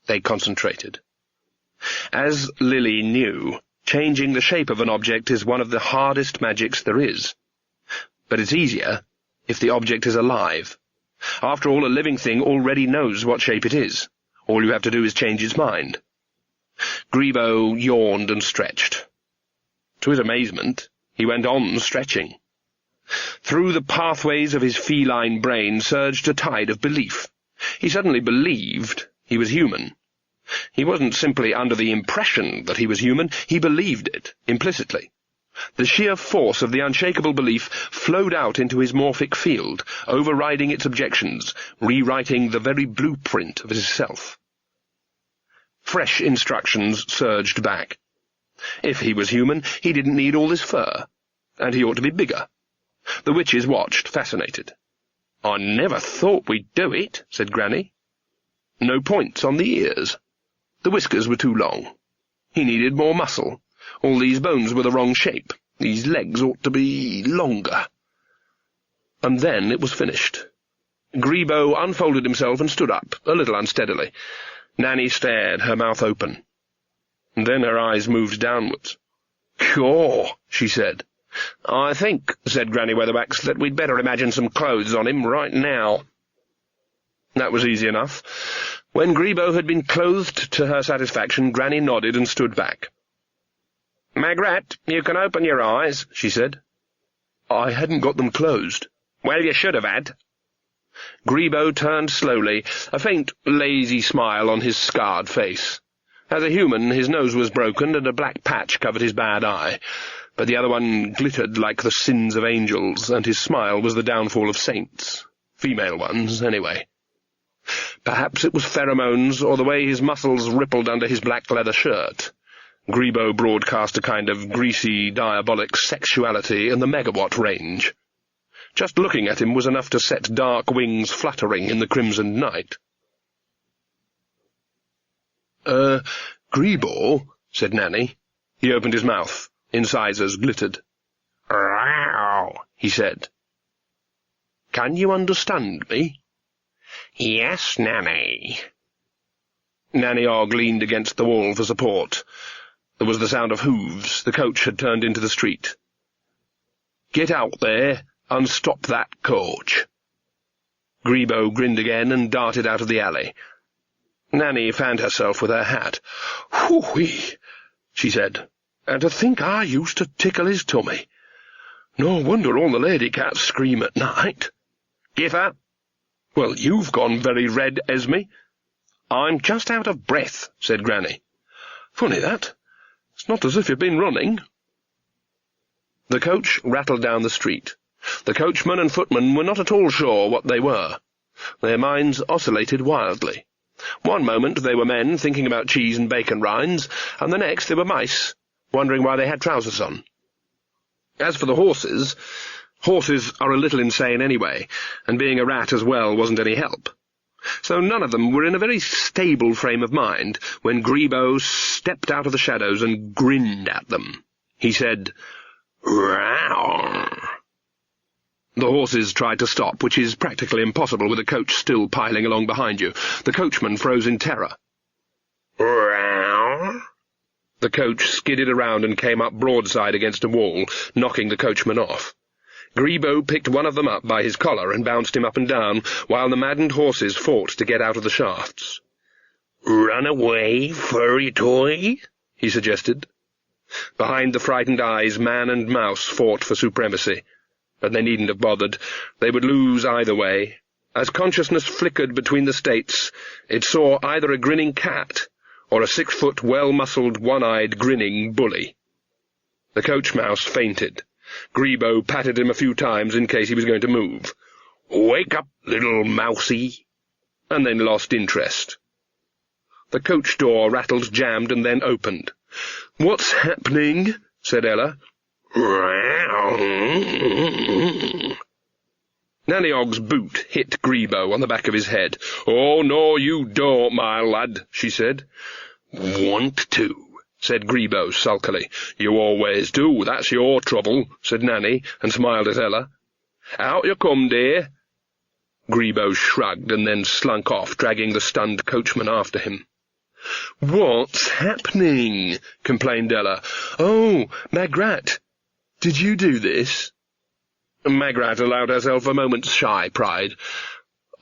They concentrated. As Lily knew, changing the shape of an object is one of the hardest magics there is. But it's easier if the object is alive. After all, a living thing already knows what shape it is. All you have to do is change its mind. Grebo yawned and stretched. To his amazement, he went on stretching. Through the pathways of his feline brain surged a tide of belief. He suddenly believed he was human. He wasn't simply under the impression that he was human, he believed it, implicitly. The sheer force of the unshakable belief flowed out into his morphic field, overriding its objections, rewriting the very blueprint of his self. Fresh instructions surged back. If he was human, he didn't need all this fur, and he ought to be bigger. The witches watched, fascinated. "I never thought we'd do it," said Granny. "No points on the ears. The whiskers were too long. He needed more muscle. All these bones were the wrong shape. These legs ought to be longer." And then it was finished. Grebo unfolded himself and stood up, a little unsteadily. Nanny stared, her mouth open. Then her eyes moved downwards. "Caw," she said. "I think," said Granny Weatherwax, "that we'd better imagine some clothes on him right now." That was easy enough. When Grebo had been clothed to her satisfaction, Granny nodded and stood back. "Magrat, you can open your eyes," she said. I hadn't got them closed. "Well, you should have had." Grebo turned slowly, a faint, lazy smile on his scarred face. As a human, his nose was broken and a black patch covered his bad eye, but the other one glittered like the sins of angels, and his smile was the downfall of saints. Female ones, anyway. Perhaps it was pheromones, or the way his muscles rippled under his black leather shirt. Grebo broadcast a kind of greasy, diabolic sexuality in the megawatt range. Just looking at him was enough to set dark wings fluttering in the crimson night. "Grebo," said Nanny. He opened his mouth. Incisors glittered. "Row," he said. "Can you understand me?" "Yes, Nanny." Nanny Og leaned against the wall for support. There was the sound of hooves. The coach had turned into the street. "Get out there and stop that coach." Grebo grinned again and darted out of the alley. Nanny fanned herself with her hat. "Whoo-wee," she said, "and to think I used to tickle his tummy. No wonder all the lady cats scream at night." "Giffer?" "Well, you've gone very red, Esme." "I'm just out of breath," said Granny. "Funny that. It's not as if you've been running." The coach rattled down the street. The coachman and footman were not at all sure what they were. Their minds oscillated wildly. One moment they were men thinking about cheese and bacon rinds, and the next they were mice, wondering why they had trousers on. As for the horses are a little insane anyway, and being a rat as well wasn't any help. So none of them were in a very stable frame of mind when Grebo stepped out of the shadows and grinned at them. He said, "Row." The horses tried to stop, which is practically impossible with a coach still piling along behind you. The coachman froze in terror. "Row." The coach skidded around and came up broadside against a wall, knocking the coachman off. Grebo picked one of them up by his collar and bounced him up and down, while the maddened horses fought to get out of the shafts. "Run away, furry toy?" he suggested. Behind the frightened eyes, man and mouse fought for supremacy. But they needn't have bothered. They would lose either way. As consciousness flickered between the states, it saw either a grinning cat or a 6-foot, well-muscled, one-eyed, grinning bully. The coach mouse fainted. Grebo patted him a few times in case he was going to move. "Wake up, little mousey," and then lost interest. The coach door rattled, jammed, and then opened. "What's happening?" said Ella. Nanny Og's boot hit Grebo on the back of his head. "Oh, no, you don't, my lad," she said. "Want to," said Grebo sulkily. "You always do, that's your trouble," said Nanny, and smiled at Ella. "Out you come, dear." Grebo shrugged and then slunk off, dragging the stunned coachman after him. "What's happening?" complained Ella. "Oh, Magrat, did you do this?" Magrat allowed herself a moment's shy pride.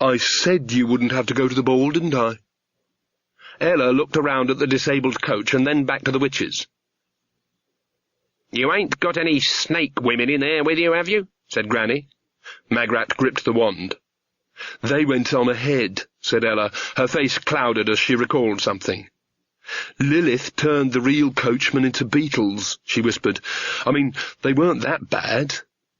"I said you wouldn't have to go to the ball, didn't I?" Ella looked around at the disabled coach and then back to the witches. "You ain't got any snake women in there with you, have you?" said Granny. Magrat gripped the wand. "They went on ahead," said Ella. Her face clouded as she recalled something. "Lilith turned the real coachman into beetles," she whispered. "I mean, they weren't that bad.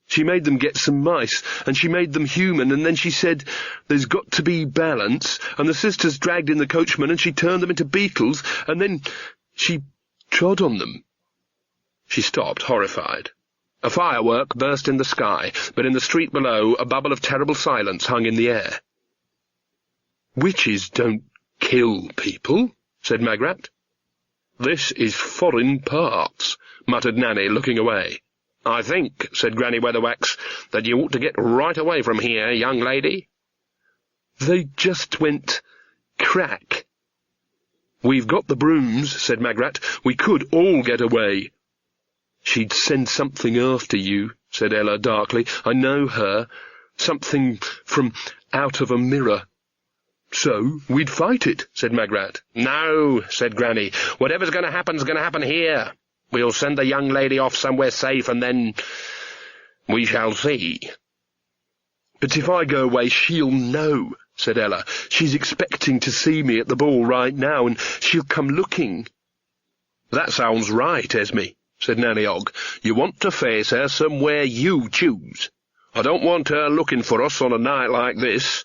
She made them get some mice, and she made them human, and then she said, 'There's got to be balance,' and the sisters dragged in the coachman, and she turned them into beetles, and then she trod on them." She stopped, horrified. A firework burst in the sky, but in the street below a bubble of terrible silence hung in the air. "Witches don't kill people," said Magrat. "This is foreign parts," muttered Nanny, looking away. "I think," said Granny Weatherwax, "that you ought to get right away from here, young lady." "They just went crack." "We've got the brooms," said Magrat. "We could all get away." "She'd send something after you," said Ella darkly. "I know her. Something from out of a mirror." "So we'd fight it," said Magrat. "No," said Granny. "Whatever's going to happen's going to happen here. We'll send the young lady off somewhere safe, and then we shall see." "But if I go away, she'll know," said Ella. "She's expecting to see me at the ball right now, and she'll come looking." "That sounds right, Esme," said Nanny Ogg. "You want to face her somewhere you choose. I don't want her looking for us on a night like this.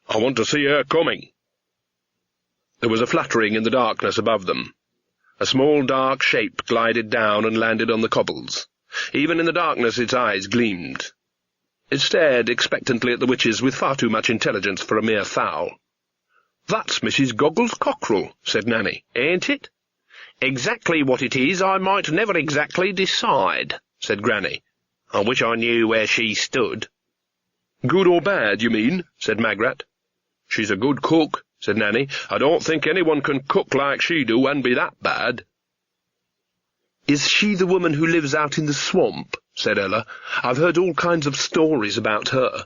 I want to see her coming." There was a fluttering in the darkness above them. A small dark shape glided down and landed on the cobbles. Even in the darkness its eyes gleamed. It stared expectantly at the witches with far too much intelligence for a mere fowl. "That's Mrs. Goggles Cockerel," said Nanny. "Ain't it?" "Exactly what it is I might never exactly decide," said Granny. "I wish I knew where she stood." "Good or bad, you mean?" said Magrat. "She's a good cook," said Nanny. "I don't think anyone can cook like she do and be that bad." "Is she the woman who lives out in the swamp?" said Ella. "I've heard all kinds of stories about her."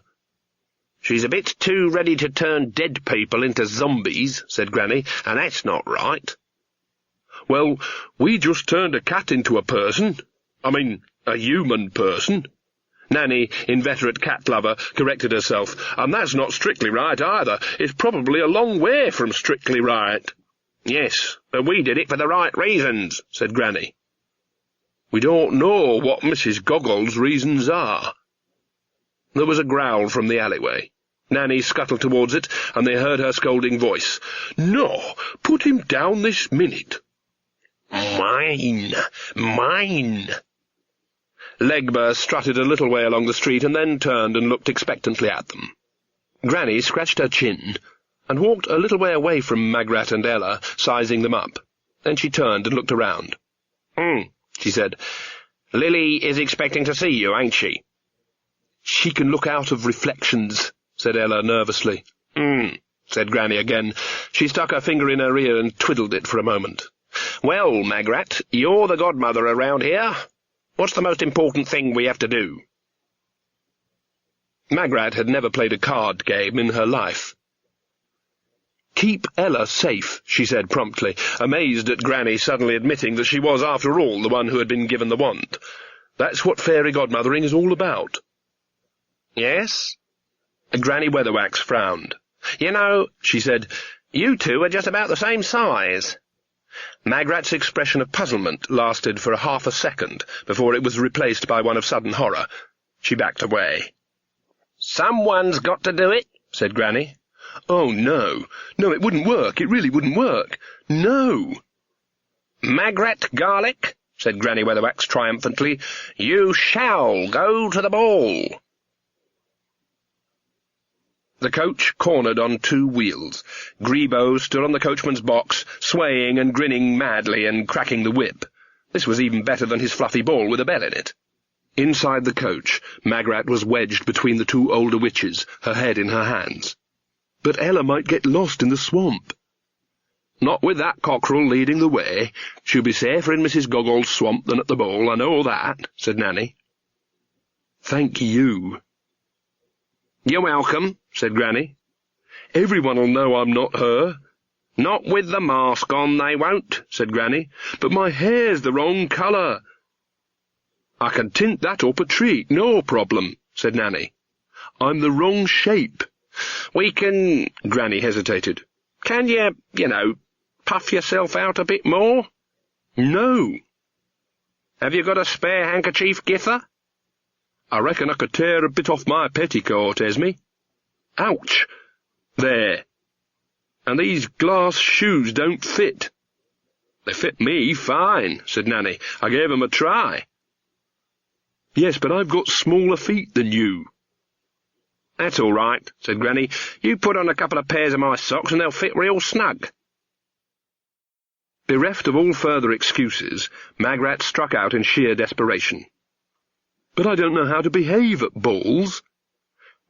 "She's a bit too ready to turn dead people into zombies," said Granny, "and that's not right." "Well, we just turned a cat into a person. I mean, a human person." Nanny, inveterate cat-lover, corrected herself. "And that's not strictly right, either. It's probably a long way from strictly right." "Yes, but we did it for the right reasons," said Granny. "We don't know what Mrs. Goggles' reasons are." There was a growl from the alleyway. Nanny scuttled towards it, and they heard her scolding voice. "No, put him down this minute." "Mine! Mine!" Legba strutted a little way along the street and then turned and looked expectantly at them. Granny scratched her chin and walked a little way away from Magrat and Ella, sizing them up. Then she turned and looked around. She said. "Lily is expecting to see you, ain't she?" "She can look out of reflections," said Ella nervously. Said Granny again. She stuck her finger in her ear and twiddled it for a moment. "Well, Magrat, you're the godmother around here. What's the most important thing we have to do?" Magrat had never played a card game in her life. "Keep Ella safe," she said promptly, amazed at Granny suddenly admitting that she was, after all, the one who had been given the wand. "That's what fairy godmothering is all about." "Yes?" Granny Weatherwax frowned. "You know," she said, "you two are just about the same size." Magrat's expression of puzzlement lasted for half a second before it was replaced by one of sudden horror. She backed away. "Someone's got to do it," said Granny. "Oh, no. No, it wouldn't work. It really wouldn't work. No." "Magrat Garlic," said Granny Weatherwax triumphantly, "you shall go to the ball." The coach cornered on 2 wheels. Grebo stood on the coachman's box, swaying and grinning madly and cracking the whip. This was even better than his fluffy ball with a bell in it. Inside the coach, Magrat was wedged between the 2 older witches, her head in her hands. "But Ella might get lost in the swamp." "Not with that cockerel leading the way. She'll be safer in Mrs. Goggles' swamp than at the ball, I know that," said Nanny. "Thank you." "You're welcome," said Granny. "Everyone'll know I'm not her." "Not with the mask on, they won't," said Granny. "But my hair's the wrong colour." "I can tint that up a treat, no problem," said Nanny. "I'm the wrong shape." "We can—" Granny hesitated. "Can you, puff yourself out a bit more?" "No." "Have you got a spare handkerchief, Gither?" "I reckon I could tear a bit off my petticoat, Esme. Ouch! There. And these glass shoes don't fit." "They fit me fine," said Nanny. "I gave 'em a try." "Yes, but I've got smaller feet than you." "That's all right," said Granny. "You put on a couple of pairs of my socks and they'll fit real snug." Bereft of all further excuses, Magrat struck out in sheer desperation. "But I don't know how to behave at balls."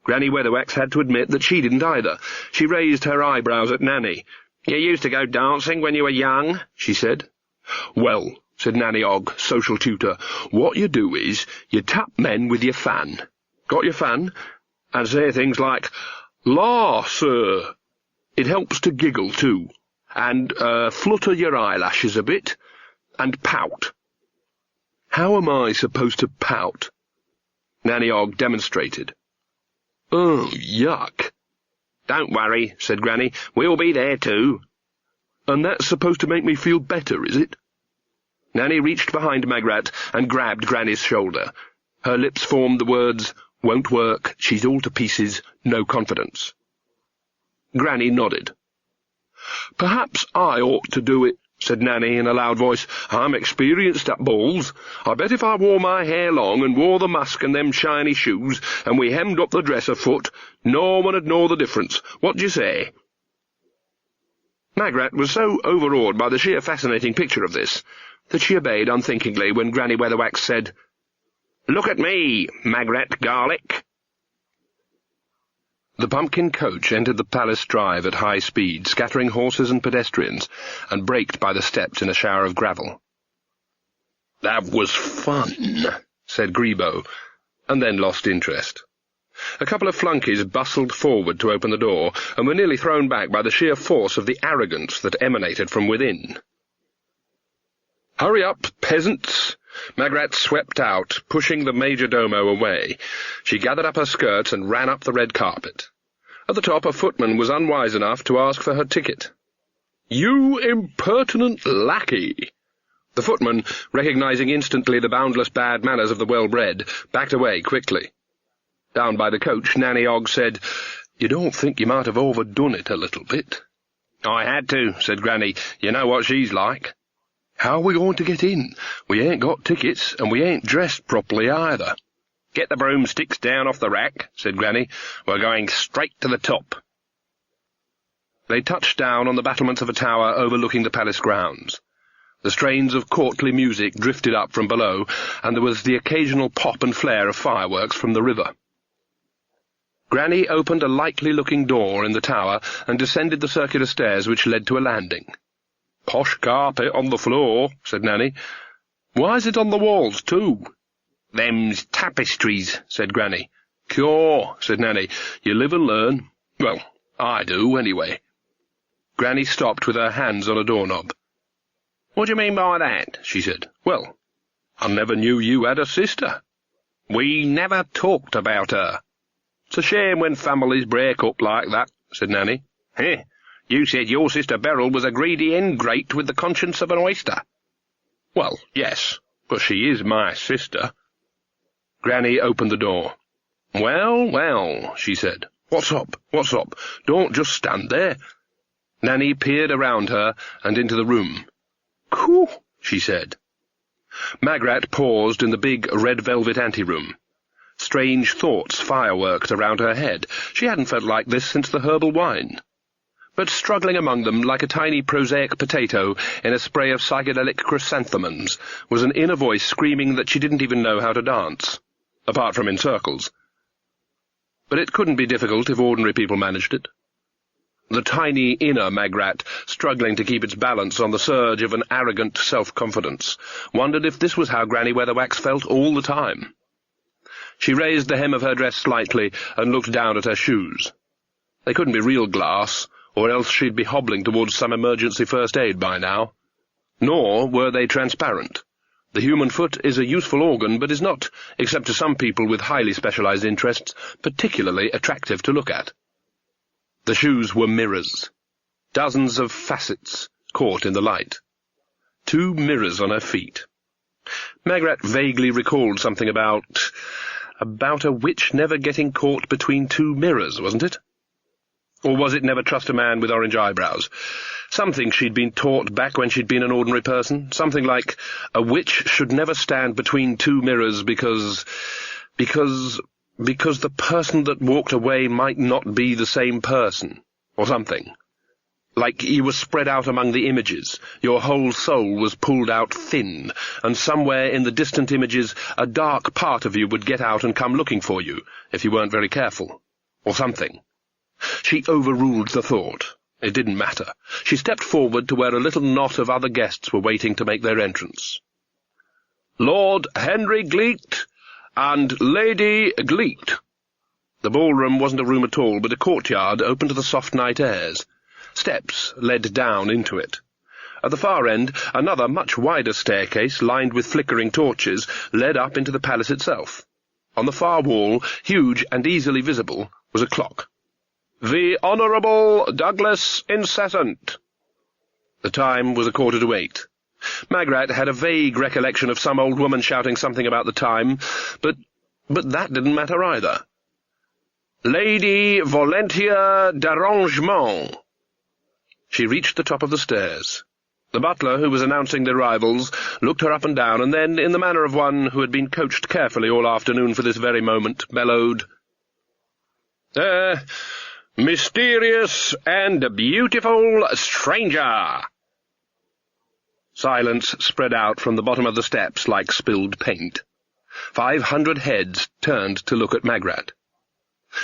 Granny Weatherwax had to admit that she didn't either. She raised her eyebrows at Nanny. "You used to go dancing when you were young," she said. "Well," said Nanny Ogg, social tutor, "what you do is, you tap men with your fan. Got your fan? And say things like, 'La, sir.' It helps to giggle, too. And flutter your eyelashes a bit. And pout. How am I supposed to pout? Nanny Ogg demonstrated. Oh, yuck. Don't worry, said Granny. We'll be there too. And that's supposed to make me feel better, is it? Nanny reached behind Magrat and grabbed Granny's shoulder. Her lips formed the words, "Won't work, she's all to pieces, no confidence." Granny nodded. Perhaps I ought to do it, said Nanny in a loud voice. I'm experienced at balls. I bet if I wore my hair long and wore the mask and them shiny shoes, and we hemmed up the dress a foot, no one 'ud know the difference. What d'you say? Magrat was so overawed by the sheer fascinating picture of this that she obeyed unthinkingly when Granny Weatherwax said, "Look at me, Magrat Garlic." The pumpkin coach entered the palace drive at high speed, scattering horses and pedestrians, and braked by the steps in a shower of gravel. "That was fun," said Grebo, and then lost interest. A couple of flunkies bustled forward to open the door, and were nearly thrown back by the sheer force of the arrogance that emanated from within. "Hurry up, peasants!" Magrat swept out, pushing the majordomo away. She gathered up her skirts and ran up the red carpet. At the top, a footman was unwise enough to ask for her ticket. "You impertinent lackey!" The footman, recognizing instantly the boundless bad manners of the well-bred, backed away quickly. Down by the coach, Nanny Ogg said, "You don't think you might have overdone it a little bit?" "I had to," said Granny. "You know what she's like." "How are we going to get in? We ain't got tickets, and we ain't dressed properly either." "Get the broomsticks down off the rack," said Granny. "We're going straight to the top." They touched down on the battlements of a tower overlooking the palace grounds. The strains of courtly music drifted up from below, and there was the occasional pop and flare of fireworks from the river. Granny opened a likely-looking door in the tower and descended the circular stairs which led to a landing. "Posh carpet on the floor," said Nanny. "Why is it on the walls, too?" "Them's tapestries," said Granny. "Cure," said Nanny. "You live and learn. Well, I do, anyway." Granny stopped with her hands on a doorknob. "What do you mean by that?" she said. "Well, I never knew you had a sister." "We never talked about her." "It's a shame when families break up like that," said Nanny. "Heh, you said your sister Beryl was a greedy ingrate with the conscience of an oyster." "Well, yes, but she is my sister." Granny opened the door. "Well, well," she said. "What's up? What's up? Don't just stand there." Nanny peered around her and into the room. "Coo," she said. Magrat paused in the big red-velvet anteroom. Strange thoughts fireworked around her head. She hadn't felt like this since the herbal wine. But struggling among them like a tiny prosaic potato in a spray of psychedelic chrysanthemums was an inner voice screaming that she didn't even know how to dance, apart from in circles. But it couldn't be difficult if ordinary people managed it. The tiny inner Magrat, struggling to keep its balance on the surge of an arrogant self-confidence, wondered if this was how Granny Weatherwax felt all the time. She raised the hem of her dress slightly and looked down at her shoes. They couldn't be real glass, or else she'd be hobbling towards some emergency first aid by now. Nor were they transparent. The human foot is a useful organ, but is not, except to some people with highly specialized interests, particularly attractive to look at. The shoes were mirrors. Dozens of facets caught in the light. 2 mirrors on her feet. Magrat vaguely recalled something about a witch never getting caught between 2 mirrors, wasn't it? Or was it never trust a man with orange eyebrows? Something she'd been taught back when she'd been an ordinary person. Something like a witch should never stand between 2 mirrors because the person that walked away might not be the same person, or something. Like you were spread out among the images, your whole soul was pulled out thin, and somewhere in the distant images a dark part of you would get out and come looking for you, if you weren't very careful, or something. She overruled the thought. It didn't matter. She stepped forward to where a little knot of other guests were waiting to make their entrance. "Lord Henry Gleet and Lady Gleet." The ballroom wasn't a room at all, but a courtyard open to the soft night airs. Steps led down into it. At the far end, another much wider staircase, lined with flickering torches, led up into the palace itself. On the far wall, huge and easily visible, was a clock. "The Honourable Douglas Incessant." The time was 7:45. Magrat had a vague recollection of some old woman shouting something about the time, but that didn't matter either. "Lady Valentia d'Arrangement." She reached the top of the stairs. The butler, who was announcing the arrivals, looked her up and down, and then, in the manner of one who had been coached carefully all afternoon for this very moment, bellowed, "Mysterious and beautiful stranger." Silence spread out from the bottom of the steps like spilled paint. 500 heads turned to look at Magrat.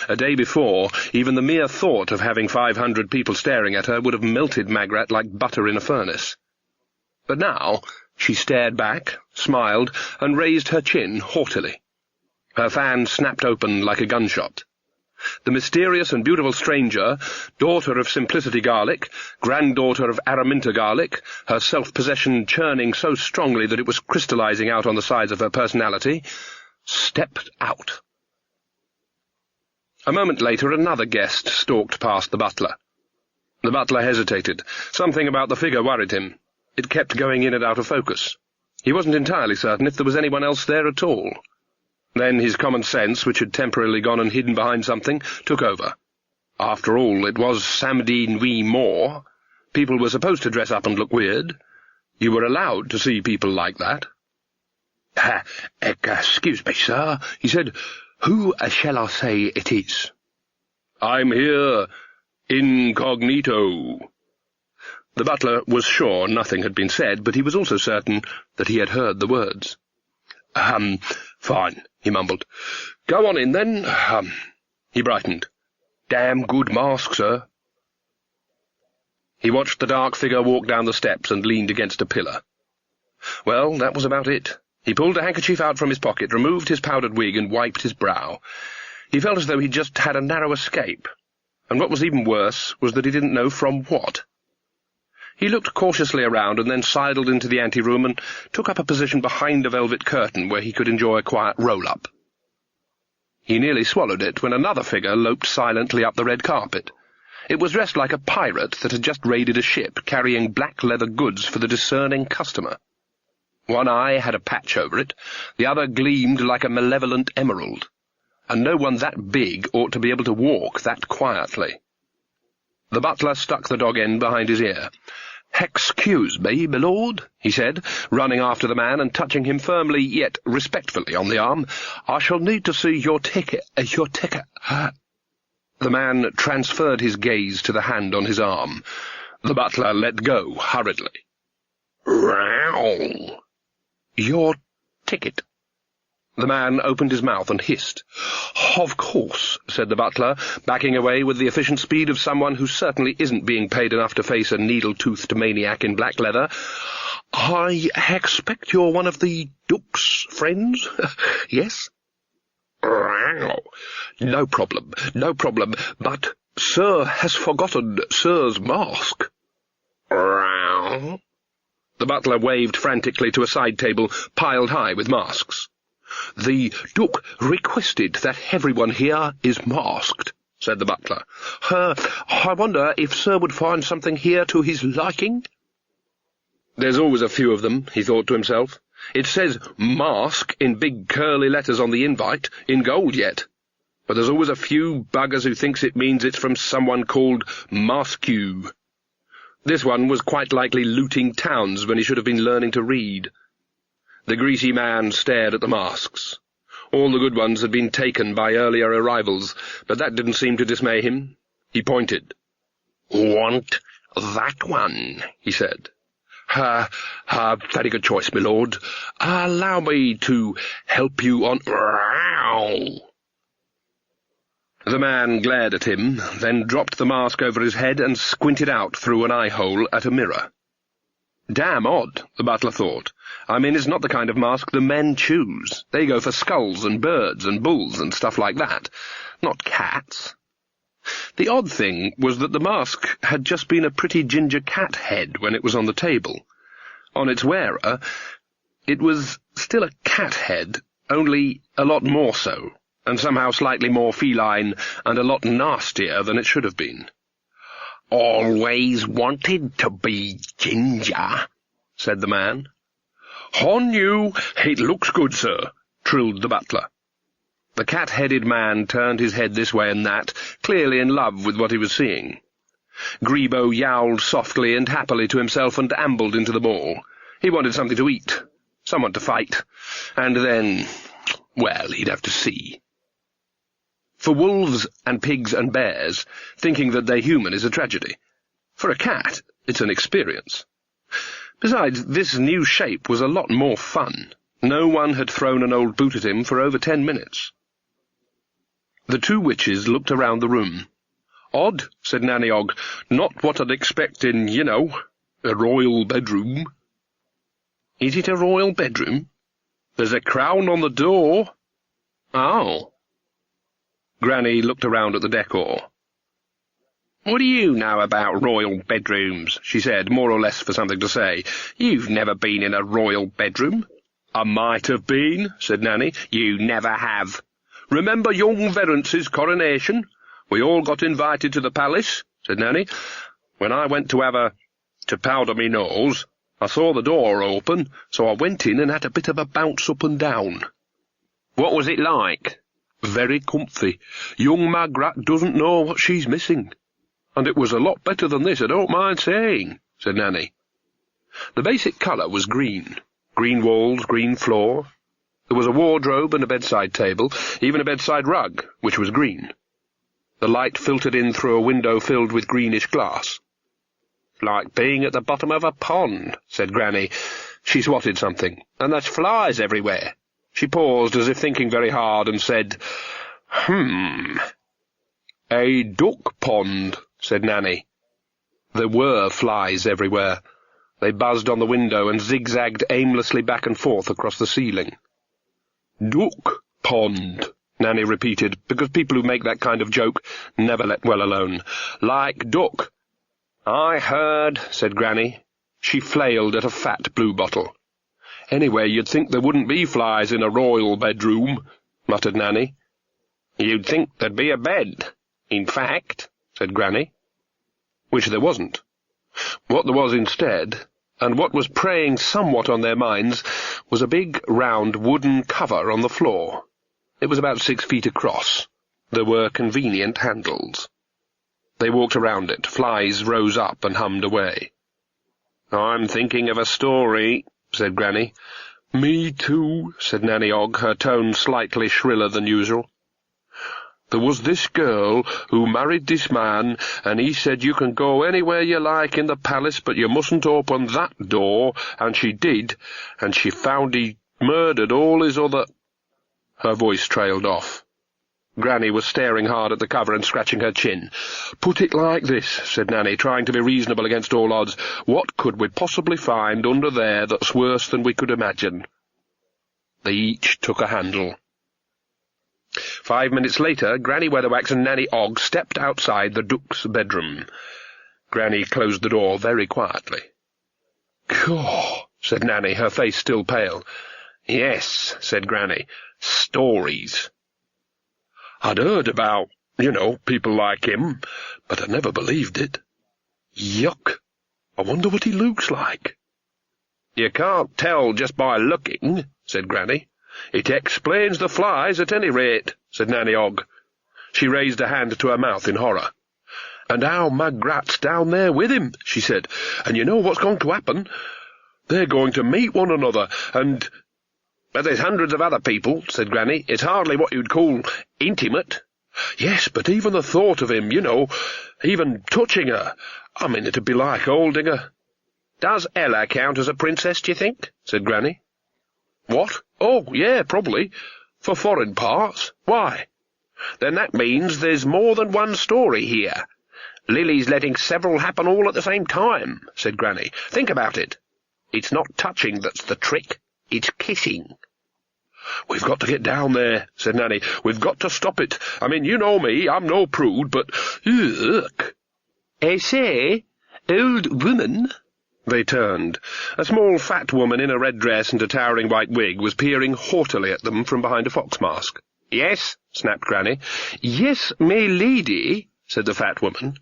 A day before, even the mere thought of having 500 people staring at her would have melted Magrat like butter in a furnace. But now she stared back, smiled, and raised her chin haughtily. Her fan snapped open like a gunshot. The mysterious and beautiful stranger, daughter of Simplicity Garlic, granddaughter of Araminta Garlic, her self-possession churning so strongly that it was crystallizing out on the sides of her personality, stepped out. A moment later another guest stalked past the butler. The butler hesitated. Something about the figure worried him. It kept going in and out of focus. He wasn't entirely certain if there was anyone else there at all. Then his common sense, which had temporarily gone and hidden behind something, took over. After all, it was Samedi Nuit More. People were supposed to dress up and look weird. You were allowed to see people like that. "Excuse me, sir," he said. "Who shall I say it is?" "I'm here incognito." The butler was sure nothing had been said, but he was also certain that he had heard the words. Fine," he mumbled. "Go on in, then." He brightened. "Damn good mask, sir." He watched the dark figure walk down the steps and leaned against a pillar. Well, that was about it. He pulled a handkerchief out from his pocket, removed his powdered wig, and wiped his brow. He felt as though he'd just had a narrow escape, and what was even worse was that he didn't know from what. He looked cautiously around and then sidled into the anteroom and took up a position behind a velvet curtain where he could enjoy a quiet roll-up. He nearly swallowed it when another figure loped silently up the red carpet. It was dressed like a pirate that had just raided a ship, carrying black leather goods for the discerning customer. One eye had a patch over it, the other gleamed like a malevolent emerald, and no one that big ought to be able to walk that quietly. The butler stuck the dog-end behind his ear. "Excuse me, my lord," he said, running after the man and touching him firmly yet respectfully on the arm. "I shall need to see your ticket, The man transferred his gaze to the hand on his arm. The butler let go hurriedly. "Row! Your ticket." The man opened his mouth and hissed. "Of course," said the butler, backing away with the efficient speed of someone who certainly isn't being paid enough to face a needle-toothed maniac in black leather. "I expect you're one of the Duke's friends, yes?" No problem, but Sir has forgotten Sir's mask." The butler waved frantically to a side table piled high with masks. "The Duke requested that everyone here is masked," said the butler. "I wonder if Sir would find something here to his liking?" "There's always a few of them," he thought to himself. "It says mask in big curly letters on the invite, in gold yet. But there's always a few buggers who thinks it means it's from someone called Maskew. This one was quite likely looting towns when he should have been learning to read." The greasy man stared at the masks. All the good ones had been taken by earlier arrivals, but that didn't seem to dismay him. He pointed. "Want that one," he said. Very good choice, my lord. Allow me to help you on—" The man glared at him, then dropped the mask over his head and squinted out through an eye-hole at a mirror. Damn odd, the butler thought. I mean, it's not the kind of mask the men choose. They go for skulls and birds and bulls and stuff like that, not cats. The odd thing was that the mask had just been a pretty ginger cat head when it was on the table. On its wearer, it was still a cat head, only a lot more so, and somehow slightly more feline and a lot nastier than it should have been. "Always wanted to be ginger," said the man. "On you, it looks good, sir," trilled the butler. The cat-headed man turned his head this way and that, clearly in love with what he was seeing. Grebo yowled softly and happily to himself and ambled into the mall. He wanted something to eat, someone to fight, and then, well, he'd have to see. For wolves and pigs and bears, thinking that they're human is a tragedy. For a cat, it's an experience. Besides, this new shape was a lot more fun. No one had thrown an old boot at him for over 10 minutes. The two witches looked around the room. "Odd," said Nanny Ogg. "Not what I'd expect in, a royal bedroom." "Is it a royal bedroom?" "There's a crown on the door." "Oh." Granny looked around at the decor. "What do you know about royal bedrooms?" she said, more or less for something to say. "You've never been in a royal bedroom." "I might have been," said Nanny. "You never have." "Remember young Verence's coronation? We all got invited to the palace," said Nanny. "When I went to powder me nose, I saw the door open, so I went in and had a bit of a bounce up and down." "What was it like?" "Very comfy. Young Magrat doesn't know what she's missing. And it was a lot better than this, I don't mind saying," said Nanny. The basic colour was green. Green walls, green floor. There was a wardrobe and a bedside table, even a bedside rug, which was green. The light filtered in through a window filled with greenish glass. "Like being at the bottom of a pond," said Granny. She swatted something. "And there's flies everywhere." She paused, as if thinking very hard, and said, "A duck pond," said Nanny. There were flies everywhere. They buzzed on the window and zigzagged aimlessly back and forth across the ceiling. "Duck pond," Nanny repeated, because people who make that kind of joke never let well alone. "Like duck." "I heard," said Granny. She flailed at a fat blue bottle. "Anyway, you'd think there wouldn't be flies in a royal bedroom," muttered Nanny. "You'd think there'd be a bed, in fact," said Granny. Which there wasn't. What there was instead, and what was preying somewhat on their minds, was a big, round, wooden cover on the floor. It was about 6 feet across. There were convenient handles. They walked around it. Flies rose up and hummed away. "I'm thinking of a story," said Granny. "Me too," said Nanny Ogg, her tone slightly shriller than usual. "There was this girl who married this man, and he said you can go anywhere you like in the palace, but you mustn't open that door, and she did, and she found he murdered all his other—" Her voice trailed off. Granny was staring hard at the cover and scratching her chin. "Put it like this," said Nanny, trying to be reasonable against all odds. "What could we possibly find under there that's worse than we could imagine?" They each took a handle. 5 minutes later, Granny Weatherwax and Nanny Ogg stepped outside the Duke's bedroom. Granny closed the door very quietly. "Caw," said Nanny, her face still pale. "Yes," said Granny. "Stories." "I'd heard about, people like him, but I never believed it. Yuck! I wonder what he looks like." "You can't tell just by looking," said Granny. "It explains the flies, at any rate," said Nanny Ogg. She raised a hand to her mouth in horror. "And how Magrat's down there with him," she said. "And you know what's going to happen? They're going to meet one another, and—" "But there's hundreds of other people," said Granny. "It's hardly what you'd call intimate." "Yes, but even the thought of him, even touching her, it'd be like holding her." "Does Ella count as a princess, do you think?" said Granny. "What? Oh, yeah, probably. For foreign parts. Why?" "Then that means there's more than one story here. Lily's letting several happen all at the same time," said Granny. "Think about it. It's not touching that's the trick. It's kissing." "We've got to get down there," said Nanny. "We've got to stop it. I mean, you know me, I'm no prude, but... Ugh." "I say, old woman." They turned. A small fat woman in a red dress and a towering white wig was peering haughtily at them from behind a fox mask. "Yes," snapped Granny. "Yes, my lady," said the fat woman.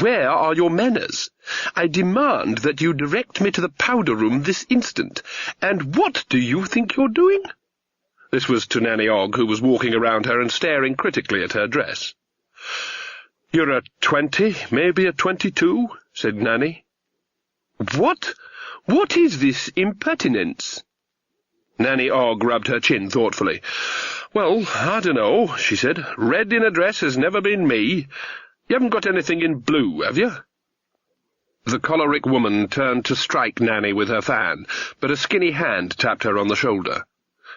"Where are your manners? I demand that you direct me to the powder room this instant. And what do you think you're doing?" This was to Nanny Ogg, who was walking around her and staring critically at her dress. "You're a 20, maybe a 22, said Nanny. What is this impertinence?" Nanny Ogg rubbed her chin thoughtfully. "Well, I dunno," she said. "Red in a dress has never been me. You haven't got anything in blue, have you?" The choleric woman turned to strike Nanny with her fan, but a skinny hand tapped her on the shoulder.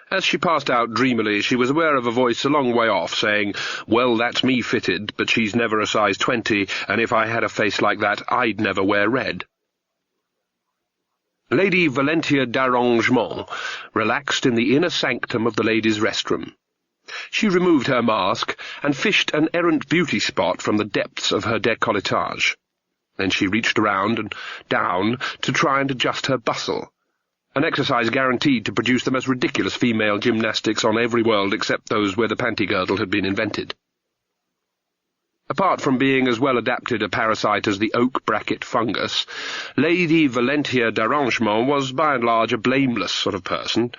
As she passed out dreamily, she was aware of a voice a long way off, saying, "Well, that's me fitted, but she's never a size 20, and if I had a face like that, I'd never wear red." Lady Valentia d'Arrangement relaxed in the inner sanctum of the ladies' restroom. She removed her mask and fished an errant beauty spot from the depths of her décolletage. Then she reached around and down to try and adjust her bustle, an exercise guaranteed to produce the most ridiculous female gymnastics on every world except those where the panty girdle had been invented. Apart from being as well adapted a parasite as the oak bracket fungus, Lady Valentia d'Arrangement was by and large a blameless sort of person.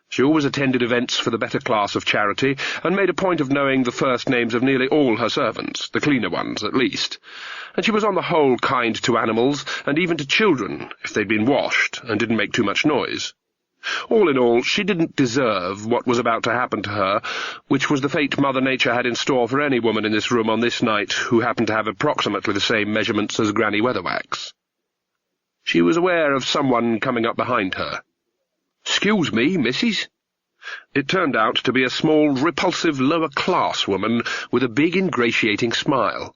She always attended events for the better class of charity, and made a point of knowing the first names of nearly all her servants, the cleaner ones at least, and she was on the whole kind to animals, and even to children, if they'd been washed, and didn't make too much noise. All in all, she didn't deserve what was about to happen to her, which was the fate Mother Nature had in store for any woman in this room on this night who happened to have approximately the same measurements as Granny Weatherwax. She was aware of someone coming up behind her. "Excuse me, missus." It turned out to be a small, repulsive, lower-class woman with a big, ingratiating smile.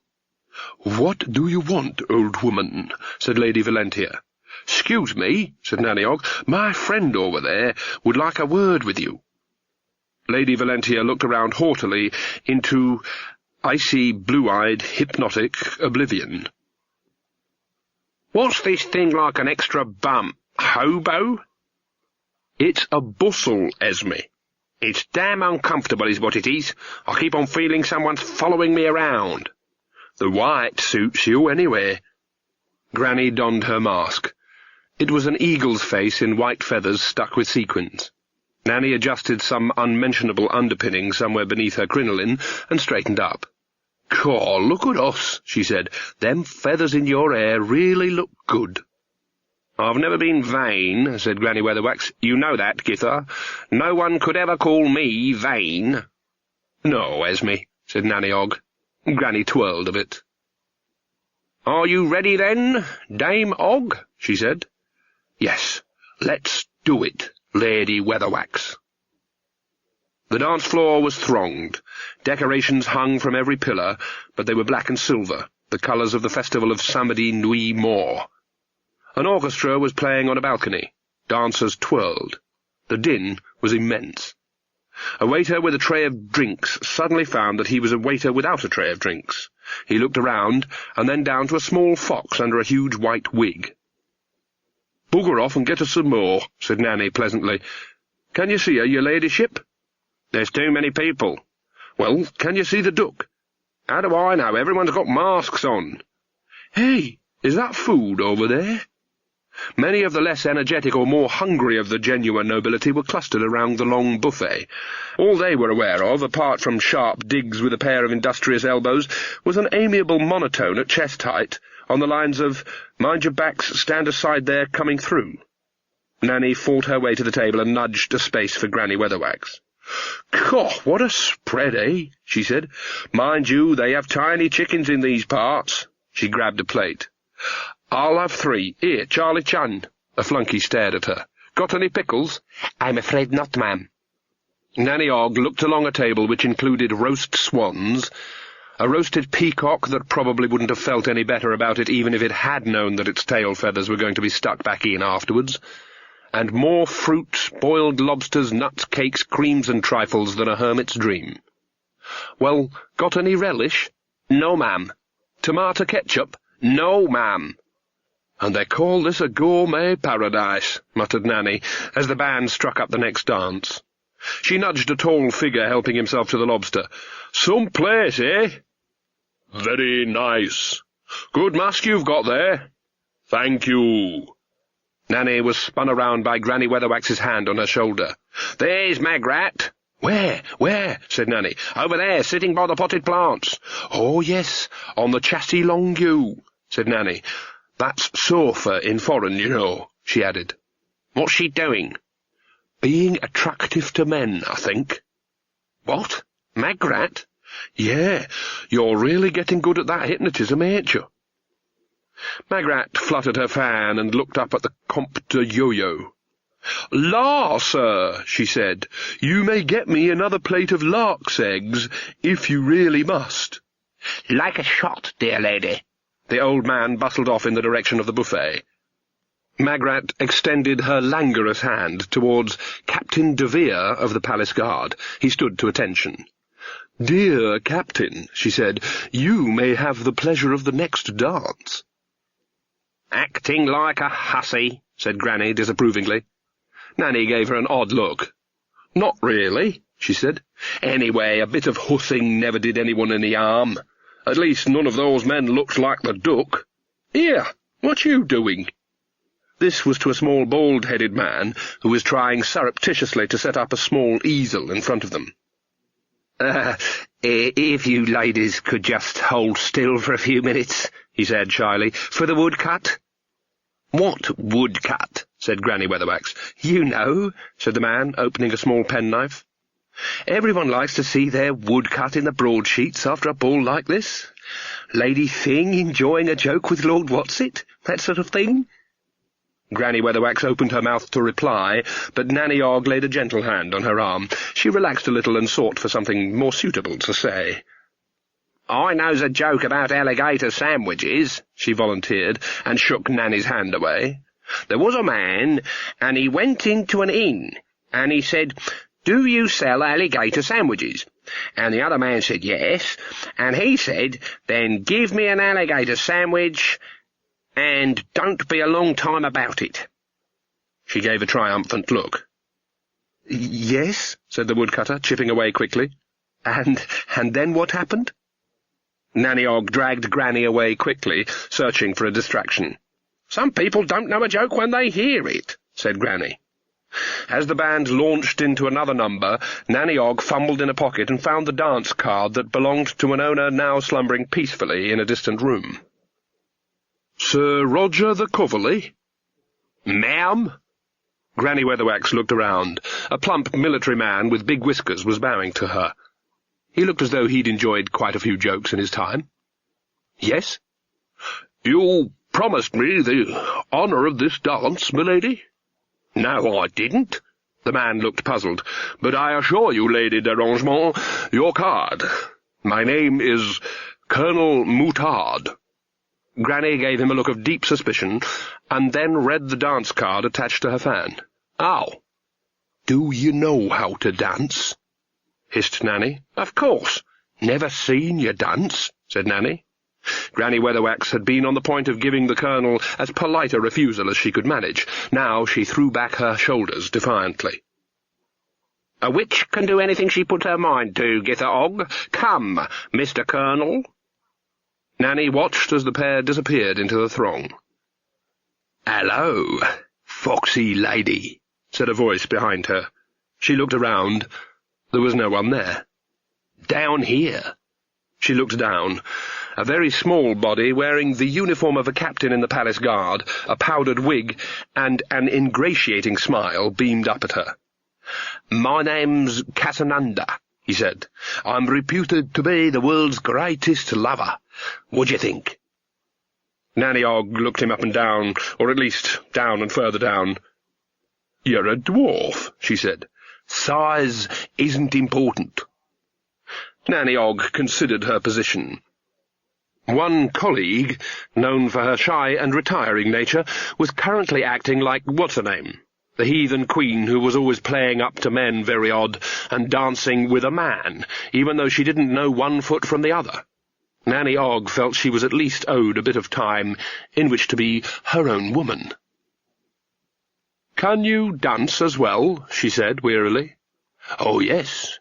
"What do you want, old woman?" said Lady Valentia. "Excuse me," said Nanny Ogg. "My friend over there would like a word with you." Lady Valentia looked around haughtily into icy, blue-eyed, hypnotic oblivion. "What's this thing like an extra bump? Hobo?" "It's a bustle, Esme." "It's damn uncomfortable is what it is. I keep on feeling someone's following me around." "The white suits you anyway." Granny donned her mask. It was an eagle's face in white feathers stuck with sequins. Nanny adjusted some unmentionable underpinning somewhere beneath her crinoline and straightened up. "Caw, look at us," she said. "Them feathers in your hair really look good." "I've never been vain," said Granny Weatherwax. "You know that, Githa. No one could ever call me vain." "No, Esme," said Nanny Ogg. Granny twirled a bit. "Are you ready, then, Dame Ogg?" she said. "Yes, let's do it, Lady Weatherwax." The dance floor was thronged. Decorations hung from every pillar, but they were black and silver, the colours of the festival of Samedi Nuit Mort. An orchestra was playing on a balcony. Dancers twirled. The din was immense. A waiter with a tray of drinks suddenly found that he was a waiter without a tray of drinks. He looked around, and then down to a small fox under a huge white wig. "Bugger off and get us some more," said Nanny pleasantly. "Can you see her, your ladyship?" "There's too many people." "Well, can you see the duck?" "How do I know? Everyone's got masks on." "Hey, is that food over there?" Many of the less energetic or more hungry of the genuine nobility were clustered around the long buffet. All they were aware of, apart from sharp digs with a pair of industrious elbows, was an amiable monotone at chest height, on the lines of, "Mind your backs, stand aside there, coming through." Nanny fought her way to the table and nudged a space for Granny Weatherwax. "Caw, what a spread, eh?" she said. "Mind you, they have tiny chickens in these parts." She grabbed a plate. "I'll have 3. Here, Charlie Chan." A flunky stared at her. "Got any pickles?" "I'm afraid not, ma'am." Nanny Ogg looked along a table which included roast swans, a roasted peacock that probably wouldn't have felt any better about it even if it had known that its tail feathers were going to be stuck back in afterwards, and more fruit, boiled lobsters, nuts, cakes, creams and trifles than a hermit's dream. Well, got any relish? No, ma'am. Tomato ketchup? No, ma'am. And they call this a gourmet paradise, muttered Nanny, as the band struck up the next dance. She nudged a tall figure helping himself to the lobster. Some place, eh? Very nice. Good mask you've got there. Thank you. Nanny was spun around by Granny Weatherwax's hand on her shoulder. There's Magrat. Where? Said Nanny. Over there, sitting by the potted plants. Oh, yes, on the chassis longue, said Nanny. That's sofa in foreign, you know, she added. What's she doing? Being attractive to men, I think. What? Magrat? Yeah, you're really getting good at that hypnotism, ain't you? Magrat fluttered her fan and looked up at the Comte de Yo-Yo. La, sir, she said, you may get me another plate of lark's eggs, if you really must. Like a shot, dear lady. The old man bustled off in the direction of the buffet. Magrat extended her languorous hand towards Captain de Vere of the Palace Guard. He stood to attention. Dear Captain, she said, you may have the pleasure of the next dance. Acting like a hussy, said Granny disapprovingly. Nanny gave her an odd look. Not really, she said. Anyway, a bit of hussing never did anyone any harm. At least none of those men looks like the duck. Here, what you doing? This was to a small bald-headed man who was trying surreptitiously to set up a small easel in front of them. If you ladies could just hold still for a few minutes, he said shyly, for the woodcut. What woodcut? Said Granny Weatherwax. You know, said the man, opening a small penknife. Everyone likes to see their woodcut in the broadsheets after a ball like this. Lady Thing enjoying a joke with Lord Whatsit, that sort of thing. Granny Weatherwax opened her mouth to reply, but Nanny Ogg laid a gentle hand on her arm. She relaxed a little and sought for something more suitable to say. I knows a joke about alligator sandwiches, she volunteered, and shook Nanny's hand away. There was a man, and he went into an inn, and he said, Do you sell alligator sandwiches? And the other man said yes, and he said, Then give me an alligator sandwich, and don't be a long time about it. She gave a triumphant look. Yes, said the woodcutter, chipping away quickly. And then what happened? Nanny Ogg dragged Granny away quickly, searching for a distraction. Some people don't know a joke when they hear it, said Granny. As the band launched into another number, Nanny Ogg fumbled in a pocket and found the dance card that belonged to an owner now slumbering peacefully in a distant room. Sir Roger the Coverley? Ma'am? Granny Weatherwax looked around. A plump military man with big whiskers was bowing to her. He looked as though he'd enjoyed quite a few jokes in his time. Yes? You promised me the honour of this dance, milady? No, I didn't. The man looked puzzled. But I assure you, Lady d'Arrangement, your card. My name is Colonel Moutard. Granny gave him a look of deep suspicion, and then read the dance card attached to her fan. Oh. Do you know how to dance? Hissed Nanny. Of course. Never seen you dance, said Nanny. Granny Weatherwax had been on the point of giving the Colonel as polite a refusal as she could manage. Now she threw back her shoulders defiantly. A witch can do anything she puts her mind to, Githa Ogg. Come, Mr. Colonel. Nanny watched as the pair disappeared into the throng. "Hello, foxy lady," said a voice behind her. She looked around. There was no one there. "Down here." She looked down. A very small body, wearing the uniform of a captain in the palace guard, a powdered wig, and an ingratiating smile, beamed up at her. "My name's Casananda," he said. "I'm reputed to be the world's greatest lover. What'd you think?" Nanny Ogg looked him up and down, or at least down and further down. "You're a dwarf," she said. "Size isn't important." Nanny Ogg considered her position. One colleague, known for her shy and retiring nature, was currently acting like what's-her-name, The heathen queen who was always playing up to men very odd, and dancing with a man, even though she didn't know one foot from the other. Nanny Ogg felt she was at least owed a bit of time in which to be her own woman. "Can you dance as well?" she said wearily. "Oh, yes.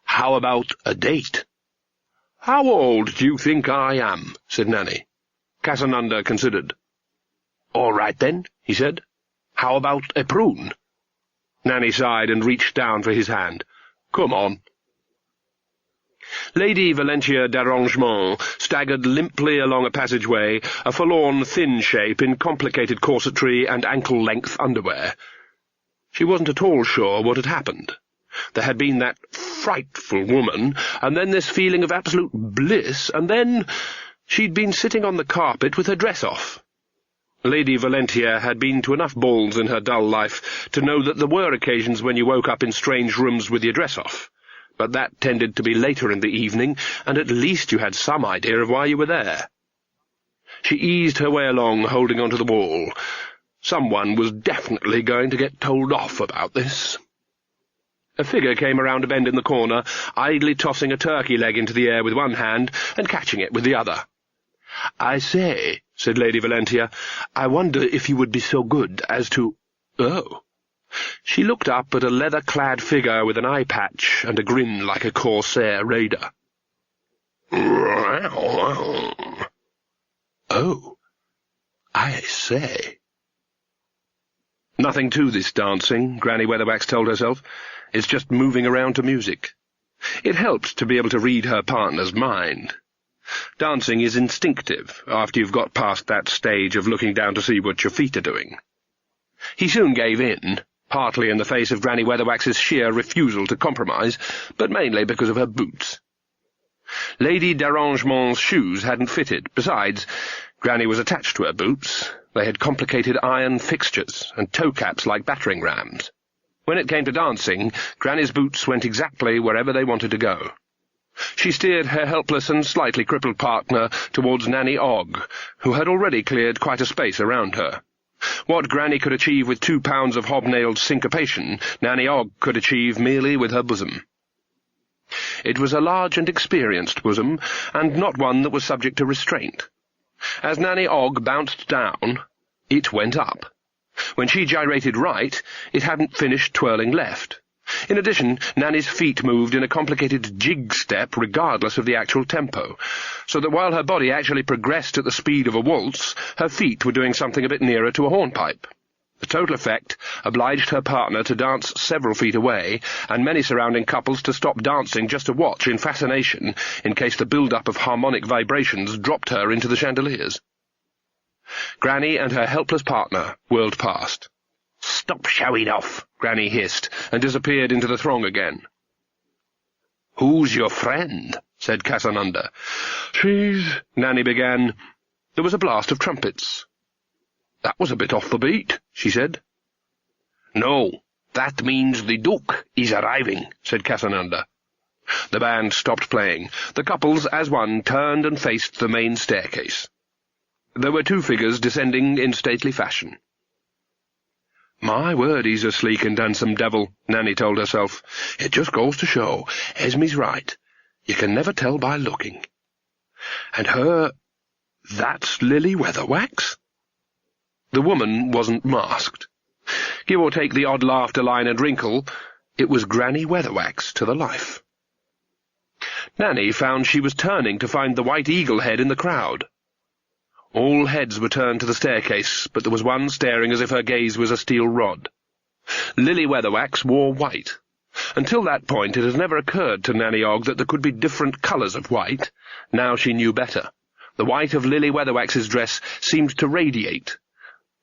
How about a date?" "How old do you think I am?" said Nanny. Casananda considered. "All right, then," he said. "How about a prune?" Nanny sighed and reached down for his hand. "Come on." Lady Valentia d'Arrangement staggered limply along a passageway, a forlorn, thin shape in complicated corsetry and ankle-length underwear. She wasn't at all sure what had happened. There had been that frightful woman, and then this feeling of absolute bliss, and then she'd been sitting on the carpet with her dress off. Lady Valentia had been to enough balls in her dull life to know that there were occasions when you woke up in strange rooms with your dress off, but that tended to be later in the evening, and at least you had some idea of why you were there. She eased her way along, holding onto the wall. Someone was definitely going to get told off about this. A figure came around a bend in the corner, idly tossing a turkey leg into the air with one hand and catching it with the other. "I say," said Lady Valentia, "I wonder if you would be so good as to—" "Oh." She looked up at a leather-clad figure with an eye patch and a grin like a corsair raider. "Oh, I say." Nothing to this dancing, Granny Weatherwax told herself. It's just moving around to music. It helps to be able to read her partner's mind. Dancing is instinctive after you've got past that stage of looking down to see what your feet are doing. He soon gave in, partly in the face of Granny Weatherwax's sheer refusal to compromise, but mainly because of her boots. Lady d'Arrangement's shoes hadn't fitted. Besides, Granny was attached to her boots. They had complicated iron fixtures and toe caps like battering rams. When it came to dancing, Granny's boots went exactly wherever they wanted to go. She steered her helpless and slightly crippled partner towards Nanny Ogg, who had already cleared quite a space around her. What Granny could achieve with 2 pounds of hobnailed syncopation, Nanny Ogg could achieve merely with her bosom. It was a large and experienced bosom, and not one that was subject to restraint. As Nanny Ogg bounced down, it went up. When she gyrated right, it hadn't finished twirling left. In addition, Nanny's feet moved in a complicated jig step regardless of the actual tempo, so that while her body actually progressed at the speed of a waltz, her feet were doing something a bit nearer to a hornpipe. The total effect obliged her partner to dance several feet away, and many surrounding couples to stop dancing just to watch in fascination, in case the build-up of harmonic vibrations dropped her into the chandeliers. Granny and her helpless partner whirled past. "Stop showing off," Granny hissed, and disappeared into the throng again. "Who's your friend?" said Casananda. "She's—" Nanny began. There was a blast of trumpets. "That was a bit off the beat," she said. "No, that means the Duke is arriving," said Casananda. The band stopped playing. The couples, as one, turned and faced the main staircase. There were 2 figures descending in stately fashion. "My word, he's a sleek and handsome devil," Nanny told herself. "It just goes to show, Esme's right. You can never tell by looking. And that's Lily Weatherwax?" The woman wasn't masked. Give or take the odd laughter line and wrinkle, it was Granny Weatherwax to the life. Nanny found she was turning to find the White Eagle head in the crowd. All heads were turned to the staircase, but there was one staring as if her gaze was a steel rod. Lily Weatherwax wore white. Until that point it had never occurred to Nanny Ogg that there could be different colours of white. Now she knew better. The white of Lily Weatherwax's dress seemed to radiate.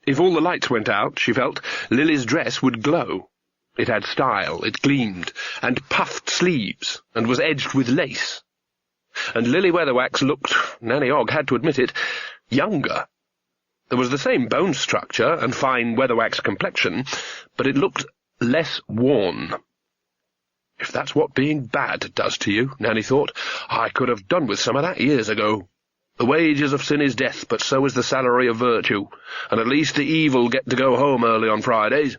If all the lights went out, she felt, Lily's dress would glow. It had style, it gleamed, and puffed sleeves, and was edged with lace. And Lily Weatherwax looked, Nanny Ogg had to admit it, younger. There was the same bone structure and fine Weatherwax complexion, but it looked less worn. If that's what being bad does to you, Nanny thought, I could have done with some of that years ago. The wages of sin is death, but so is the salary of virtue, and at least the evil get to go home early on Fridays.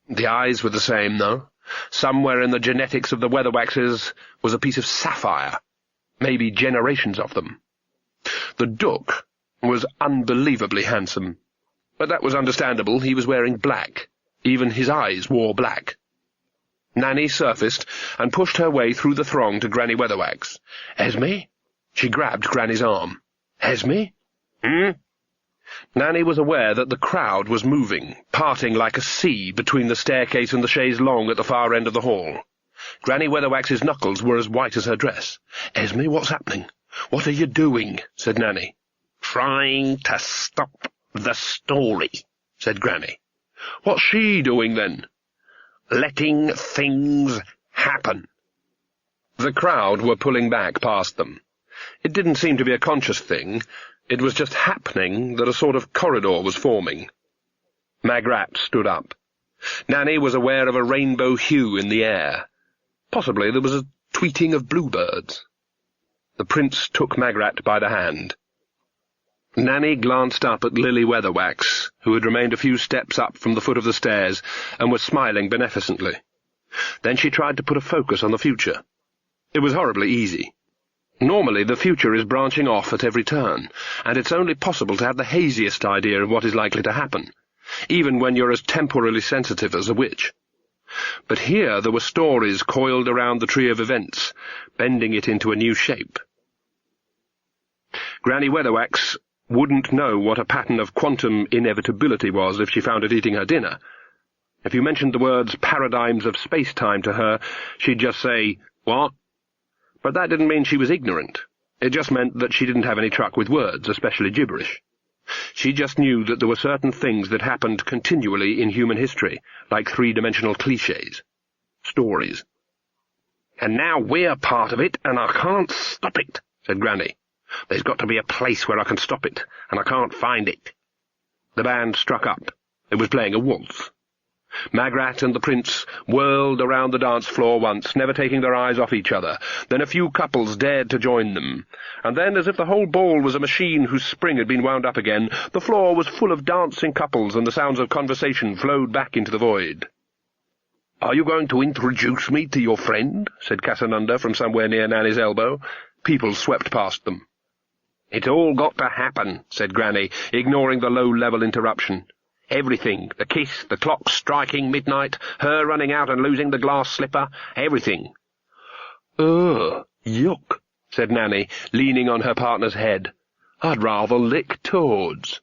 The eyes were the same, though. Somewhere in the genetics of the Weatherwaxes was a piece of sapphire, maybe generations of them. The Duck was unbelievably handsome, but that was understandable. He was wearing black. Even his eyes wore black. Nanny surfaced and pushed her way through the throng to Granny Weatherwax. "Esme?" She grabbed Granny's arm. "Esme?" Nanny was aware that the crowd was moving, parting like a sea between the staircase and the chaise longue at the far end of the hall. Granny Weatherwax's knuckles were as white as her dress. "Esme, what's happening? What are you doing?" said Nanny. "Trying to stop the story," said Granny. "What's she doing, then?" "Letting things happen." The crowd were pulling back past them. It didn't seem to be a conscious thing. It was just happening that a sort of corridor was forming. Magrat stood up. Nanny was aware of a rainbow hue in the air. Possibly there was a tweeting of bluebirds. The Prince took Magrat by the hand. Nanny glanced up at Lily Weatherwax, who had remained a few steps up from the foot of the stairs and was smiling beneficently. Then she tried to put a focus on the future. It was horribly easy. Normally the future is branching off at every turn, and it's only possible to have the haziest idea of what is likely to happen, even when you're as temporally sensitive as a witch. But here there were stories coiled around the tree of events, bending it into a new shape. Granny Weatherwax wouldn't know what a pattern of quantum inevitability was if she found it eating her dinner. If you mentioned the words paradigms of space-time to her, she'd just say, "What?" But that didn't mean she was ignorant. It just meant that she didn't have any truck with words, especially gibberish. She just knew that there were certain things that happened continually in human history, like three-dimensional clichés. Stories. "And now we're part of it, and I can't stop it," said Granny. "There's got to be a place where I can stop it, and I can't find it." The band struck up. It was playing a waltz. Magrat and the Prince whirled around the dance floor once, never taking their eyes off each other. Then a few couples dared to join them. And then, as if the whole ball was a machine whose spring had been wound up again, the floor was full of dancing couples, and the sounds of conversation flowed back into the void. "Are you going to introduce me to your friend?" said Casanunda from somewhere near Nanny's elbow. People swept past them. "It's all got to happen," said Granny, ignoring the low-level interruption. "Everything. The kiss, the clock striking midnight, her running out and losing the glass slipper, everything." Yuck," said Nanny, leaning on her partner's head. "I'd rather lick toads."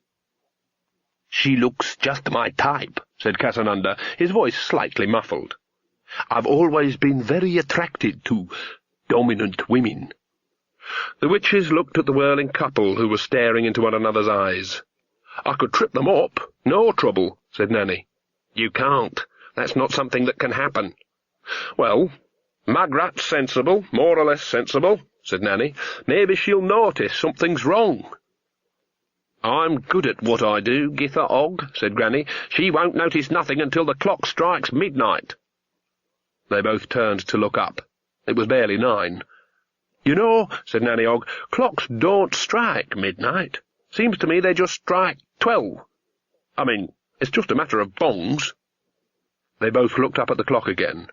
"She looks just my type," said Casanunda, his voice slightly muffled. "I've always been very attracted to dominant women." The witches looked at the whirling couple who were staring into one another's eyes. "I could trip them up. No trouble," said Nanny. "You can't. That's not something that can happen." "Well, Magrat's sensible, more or less sensible," said Nanny. "Maybe she'll notice something's wrong." "I'm good at what I do, Githa Og," said Granny. "She won't notice nothing until the clock strikes midnight." They both turned to look up. It was barely 9. "You know," said Nanny Og, "clocks don't strike midnight. Seems to me they just strike 12. I mean, it's just a matter of bongs." They both looked up at the clock again.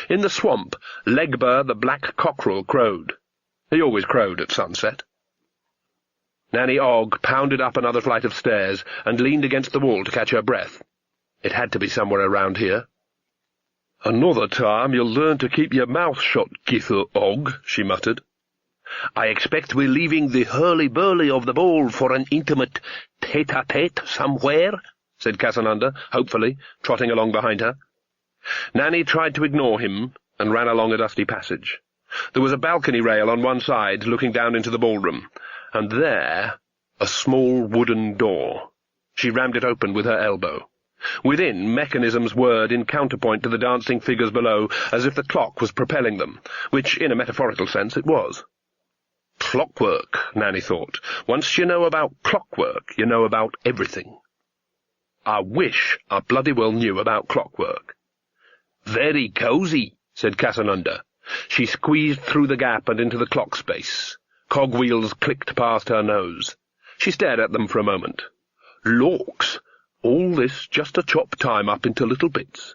In the swamp, Legbur the black cockerel crowed. He always crowed at sunset. Nanny Og pounded up another flight of stairs and leaned against the wall to catch her breath. It had to be somewhere around here. "Another time you'll learn to keep your mouth shut, Githa Og," she muttered. "I expect we're leaving the hurly-burly of the ball for an intimate tete-a-tete somewhere," said Casanunda, hopefully, trotting along behind her. Nanny tried to ignore him and ran along a dusty passage. There was a balcony rail on one side looking down into the ballroom, and there a small wooden door. She rammed it open with her elbow. Within, mechanisms whirred in counterpoint to the dancing figures below, as if the clock was propelling them, which, in a metaphorical sense, it was. Clockwork, Nanny thought. Once you know about clockwork, you know about everything. I wish I bloody well knew about clockwork. "Very cosy," said Casanunda. She squeezed through the gap and into the clock space. Cogwheels clicked past her nose. She stared at them for a moment. "Looks, All this just to chop time up into little bits.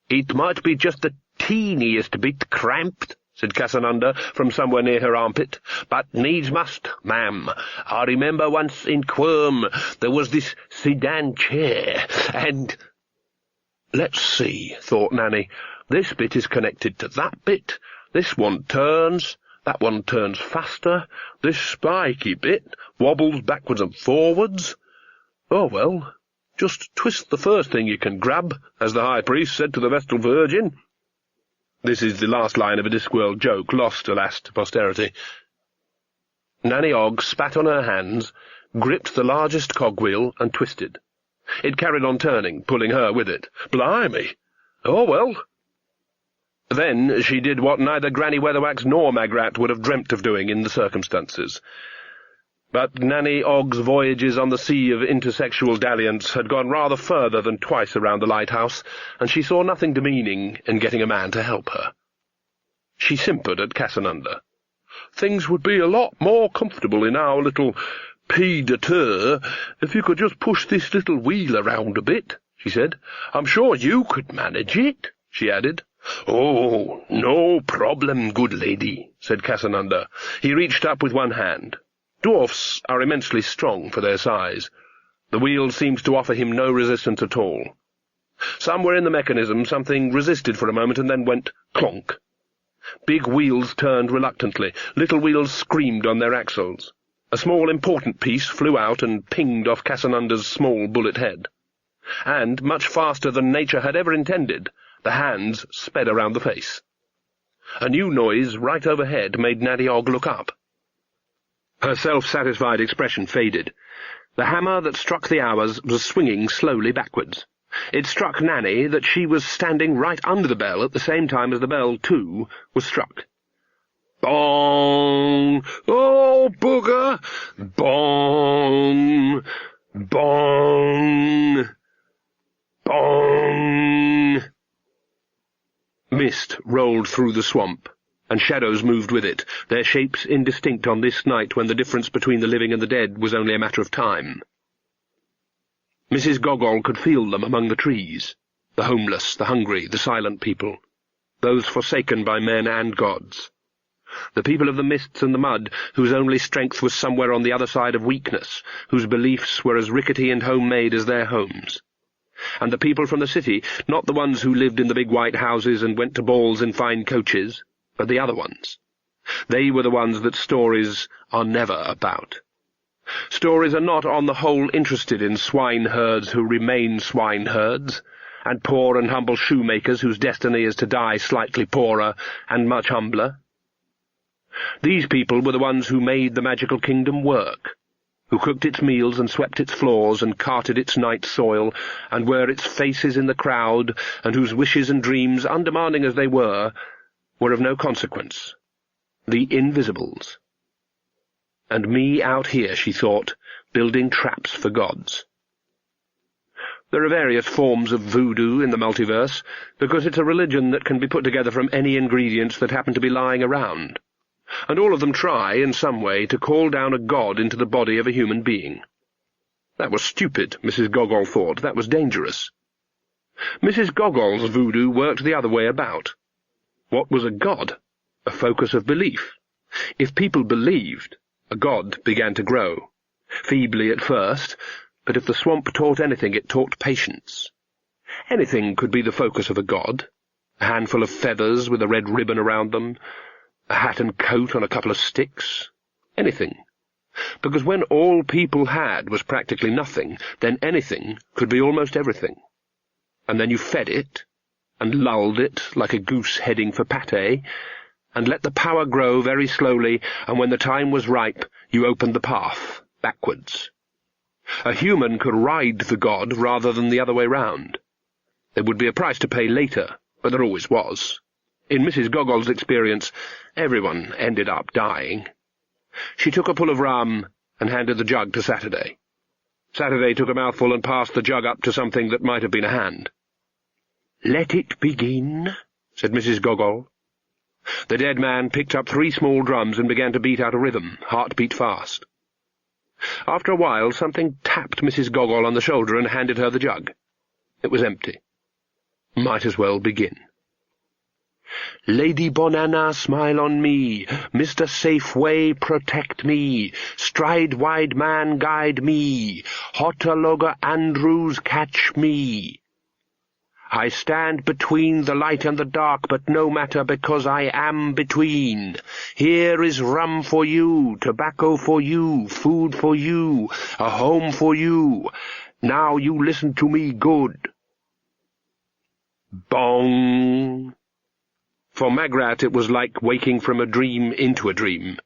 "It might be just the teeniest bit cramped," said Cassanunda from somewhere near her armpit, "but needs must, ma'am. I remember once in Quirm there was this sedan chair, and—" "Let's see," thought Nanny. "This bit is connected to that bit. This one turns. That one turns faster. This spiky bit wobbles backwards and forwards. Oh, well, just twist the first thing you can grab, as the High Priest said to the Vestal Virgin." This is the last line of a Discworld joke, lost, alas, to posterity. Nanny Ogg spat on her hands, gripped the largest cogwheel, and twisted. It carried on turning, pulling her with it. Blimey! Oh, well. Then she did what neither Granny Weatherwax nor Magrat would have dreamt of doing in the circumstances. But Nanny Ogg's voyages on the sea of intersexual dalliance had gone rather further than twice around the lighthouse, and she saw nothing demeaning in getting a man to help her. She simpered at Cassanunda. "Things would be a lot more comfortable in our little pied-à-terre if you could just push this little wheel around a bit," she said. "I'm sure you could manage it," she added. "Oh, no problem, good lady," said Cassanunda. He reached up with one hand. Dwarfs are immensely strong for their size. The wheel seems to offer him no resistance at all. Somewhere in the mechanism something resisted for a moment and then went clonk. Big wheels turned reluctantly. Little wheels screamed on their axles. A small important piece flew out and pinged off Cassanunda's small bullet head. And, much faster than nature had ever intended, the hands sped around the face. A new noise right overhead made Nanny Ogg look up. Her self-satisfied expression faded. The hammer that struck the hours was swinging slowly backwards. It struck Nanny that she was standing right under the bell at the same time as the bell, too, was struck. Bong! Oh, bugger! Bong! Bong! Bong! Mist rolled through the swamp, and shadows moved with it, their shapes indistinct on this night when the difference between the living and the dead was only a matter of time. Mrs. Gogol could feel them among the trees, the homeless, the hungry, the silent people, those forsaken by men and gods, the people of the mists and the mud, whose only strength was somewhere on the other side of weakness, whose beliefs were as rickety and homemade as their homes. And the people from the city, not the ones who lived in the big white houses and went to balls in fine coaches, but the other ones. They were the ones that stories are never about. Stories are not on the whole interested in swineherds who remain swineherds, and poor and humble shoemakers whose destiny is to die slightly poorer and much humbler. These people were the ones who made the magical kingdom work, who cooked its meals and swept its floors and carted its night soil, and were its faces in the crowd, and whose wishes and dreams, undemanding as they were of no consequence. The Invisibles. And me out here, she thought, building traps for gods. There are various forms of voodoo in the multiverse, because it's a religion that can be put together from any ingredients that happen to be lying around, and all of them try, in some way, to call down a god into the body of a human being. That was stupid, Mrs. Gogol thought. That was dangerous. Mrs. Gogol's voodoo worked the other way about. What was a god? A focus of belief. If people believed, a god began to grow. Feebly at first, but if the swamp taught anything, it taught patience. Anything could be the focus of a god. A handful of feathers with a red ribbon around them, a hat and coat on a couple of sticks. Anything. Because when all people had was practically nothing, then anything could be almost everything. And then you fed it, and lulled it like a goose heading for pâté, and let the power grow very slowly, and when the time was ripe, you opened the path, backwards. A human could ride the god rather than the other way round. There would be a price to pay later, but there always was. In Mrs. Gogol's experience, everyone ended up dying. She took a pull of rum and handed the jug to Saturday. Saturday took a mouthful and passed the jug up to something that might have been a hand. "Let it begin," said Mrs. Gogol. The dead man picked up 3 small drums and began to beat out a rhythm, heartbeat fast. After a while, something tapped Mrs. Goggle on the shoulder and handed her the jug. It was empty. Might as well begin. Lady Bonanna, smile on me. Mr. Safeway, protect me. Stride-wide man, guide me. Hotterlogger Andrews, catch me. I stand between the light and the dark, but no matter, because I am between. Here is rum for you, tobacco for you, food for you, a home for you. Now you listen to me good. Bong! For Magrat it was like waking from a dream into a dream.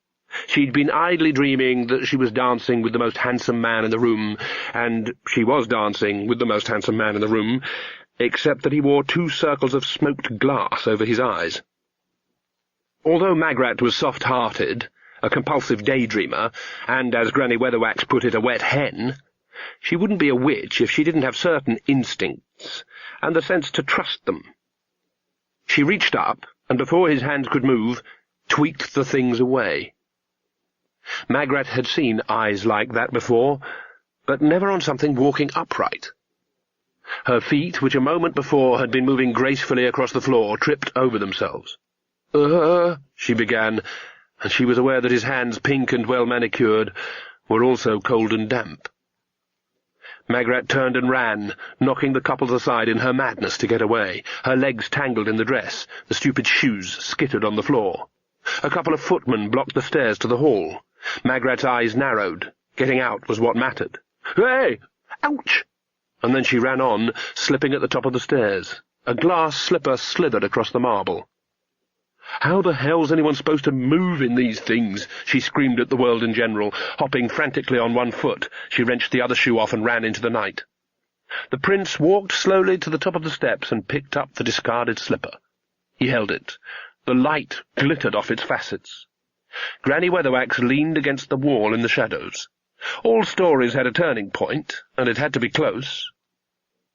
She'd been idly dreaming that she was dancing with the most handsome man in the room, and she was dancing with the most handsome man in the room, except that he wore 2 circles of smoked glass over his eyes. Although Magrat was soft-hearted, a compulsive daydreamer, and, as Granny Weatherwax put it, a wet hen, she wouldn't be a witch if she didn't have certain instincts, and the sense to trust them. She reached up, and before his hands could move, tweaked the things away. Magrat had seen eyes like that before, but never on something walking upright. Her feet, which a moment before had been moving gracefully across the floor, tripped over themselves. She began, and she was aware that his hands, pink and well-manicured, were also cold and damp. Magrat turned and ran, knocking the couples aside in her madness to get away. Her legs tangled in the dress, the stupid shoes skittered on the floor. A couple of footmen blocked the stairs to the hall. Magrat's eyes narrowed. Getting out was what mattered. "Hey! Ouch!" And then she ran on, slipping at the top of the stairs. A glass slipper slithered across the marble. "How the hell's anyone supposed to move in these things?" she screamed at the world in general. Hopping frantically on one foot, she wrenched the other shoe off and ran into the night. The prince walked slowly to the top of the steps and picked up the discarded slipper. He held it. The light glittered off its facets. Granny Weatherwax leaned against the wall in the shadows. All stories had a turning point, and it had to be close.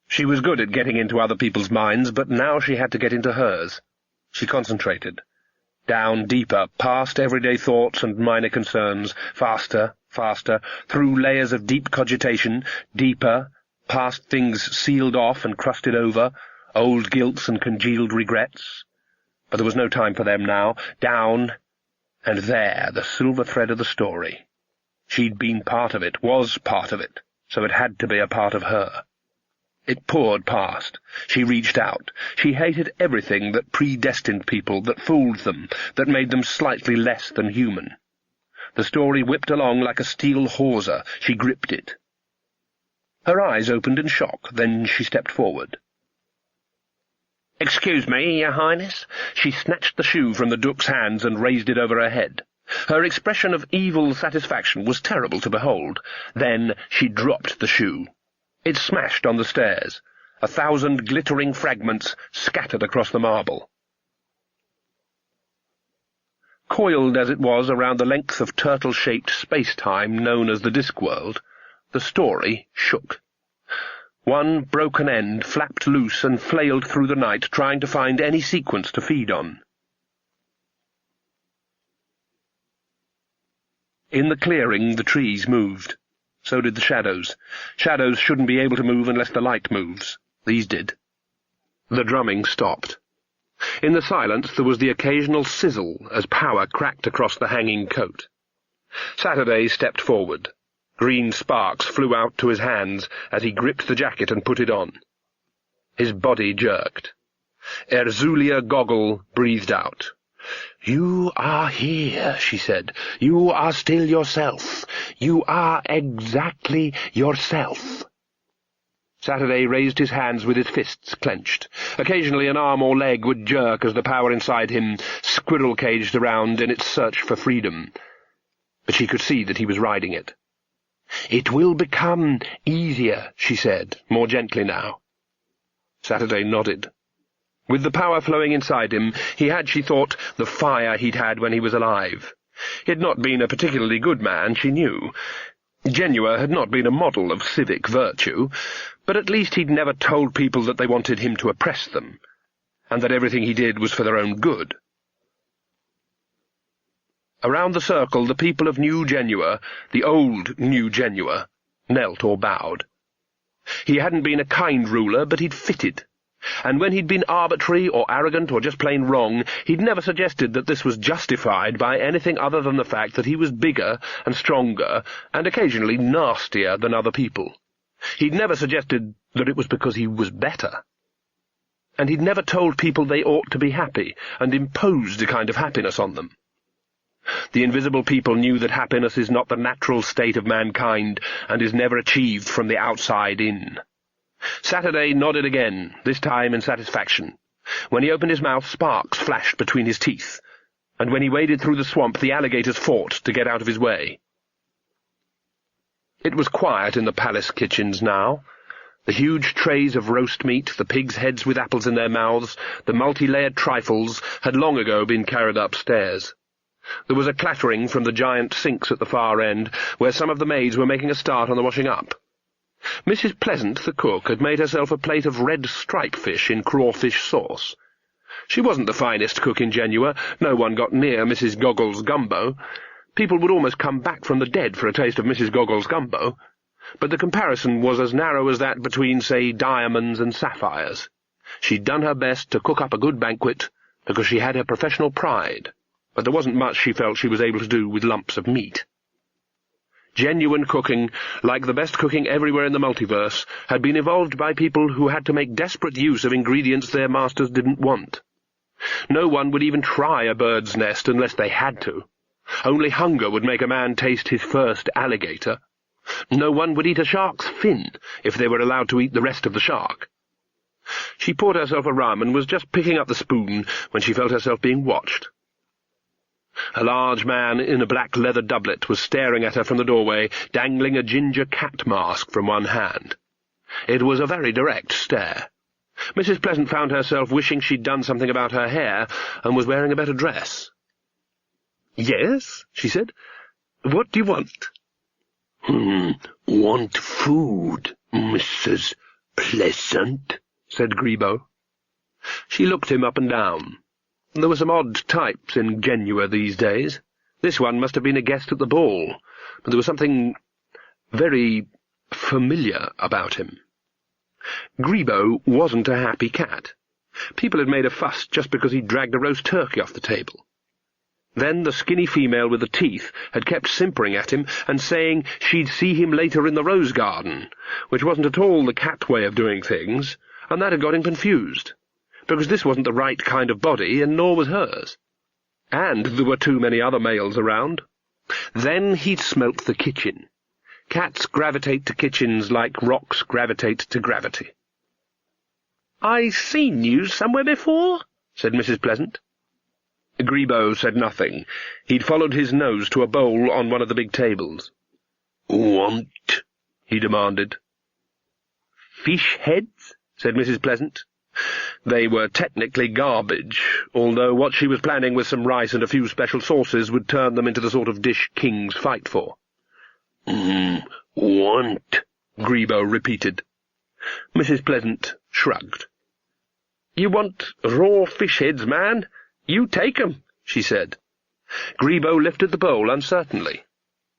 She was good at getting into other people's minds, but now she had to get into hers. She concentrated. Down deeper, past everyday thoughts and minor concerns, faster, faster, through layers of deep cogitation, deeper, past things sealed off and crusted over, old guilts and congealed regrets. But there was no time for them now. Down, and there, the silver thread of the story. She'd been part of it, was part of it, so it had to be a part of her. It poured past. She reached out. She hated everything that predestined people, that fooled them, that made them slightly less than human. The story whipped along like a steel hawser. She gripped it. Her eyes opened in shock. Then she stepped forward. "Excuse me, Your Highness." She snatched the shoe from the Duke's hands and raised it over her head. Her expression of evil satisfaction was terrible to behold. Then she dropped the shoe. It smashed on the stairs. 1,000 glittering fragments scattered across the marble. Coiled as it was around the length of turtle-shaped space-time known as the Discworld, the story shook. One broken end flapped loose and flailed through the night, trying to find any sequence to feed on. In the clearing, the trees moved. So did the shadows. Shadows shouldn't be able to move unless the light moves. These did. The drumming stopped. In the silence there was the occasional sizzle as power cracked across the hanging coat. Saturday stepped forward. Green sparks flew out to his hands as he gripped the jacket and put it on. His body jerked. Erzulia Goggle breathed out. "You are here," she said. "You are still yourself. You are exactly yourself." Saturday raised his hands with his fists clenched. Occasionally an arm or leg would jerk as the power inside him squirrel-caged around in its search for freedom. But she could see that he was riding it. "It will become easier," she said, more gently now. Saturday nodded. With the power flowing inside him, he had, she thought, the fire he'd had when he was alive. He had not been a particularly good man, she knew. Genua had not been a model of civic virtue, but at least he'd never told people that they wanted him to oppress them, and that everything he did was for their own good. Around the circle the people of New Genua, the old New Genua, knelt or bowed. He hadn't been a kind ruler, but he'd fitted. And when he'd been arbitrary or arrogant or just plain wrong, he'd never suggested that this was justified by anything other than the fact that he was bigger and stronger and occasionally nastier than other people. He'd never suggested that it was because he was better. And he'd never told people they ought to be happy and imposed a kind of happiness on them. The invisible people knew that happiness is not the natural state of mankind and is never achieved from the outside in. Saturday nodded again, this time in satisfaction. When he opened his mouth, sparks flashed between his teeth, and when he waded through the swamp, the alligators fought to get out of his way. It was quiet in the palace kitchens now. The huge trays of roast meat, the pigs' heads with apples in their mouths, the multi-layered trifles, had long ago been carried upstairs. There was a clattering from the giant sinks at the far end, where some of the maids were making a start on the washing up. Mrs. Pleasant, the cook, had made herself a plate of red stripe fish in crawfish sauce. She wasn't the finest cook in Genua. No one got near Mrs. Goggles' gumbo. People would almost come back from the dead for a taste of Mrs. Goggles' gumbo. But the comparison was as narrow as that between, say, diamonds and sapphires. She'd done her best to cook up a good banquet, because she had her professional pride, but there wasn't much she felt she was able to do with lumps of meat. Genuine cooking, like the best cooking everywhere in the multiverse, had been evolved by people who had to make desperate use of ingredients their masters didn't want. No one would even try a bird's nest unless they had to. Only hunger would make a man taste his first alligator. No one would eat a shark's fin if they were allowed to eat the rest of the shark. She poured herself a rum and was just picking up the spoon when she felt herself being watched. A large man in a black leather doublet was staring at her from the doorway, dangling a ginger cat mask from one hand. It was a very direct stare. Mrs. Pleasant found herself wishing she'd done something about her hair and was wearing a better dress. "Yes," she said. "What do you want?" Want food, Mrs. Pleasant," said Grebo. She looked him up and down. There were some odd types in Genua these days. This one must have been a guest at the ball, but there was something very familiar about him. Grebo wasn't a happy cat. People had made a fuss just because he'd dragged a roast turkey off the table. Then the skinny female with the teeth had kept simpering at him and saying she'd see him later in the rose garden, which wasn't at all the cat way of doing things, and that had got him confused, because this wasn't the right kind of body, and nor was hers. And there were too many other males around. Then he'd smelt the kitchen. Cats gravitate to kitchens like rocks gravitate to gravity. "I seen you somewhere before," said Mrs. Pleasant. Grebo said nothing. He'd followed his nose to a bowl on one of the big tables. "Want?" he demanded. "Fish heads?" said Mrs. Pleasant. They were technically garbage, although what she was planning with some rice and a few special sauces would turn them into the sort of dish kings fight for. Want, Grebo repeated. Mrs. Pleasant shrugged. "You want raw fish heads, man? You take 'em," she said. Grebo lifted the bowl uncertainly.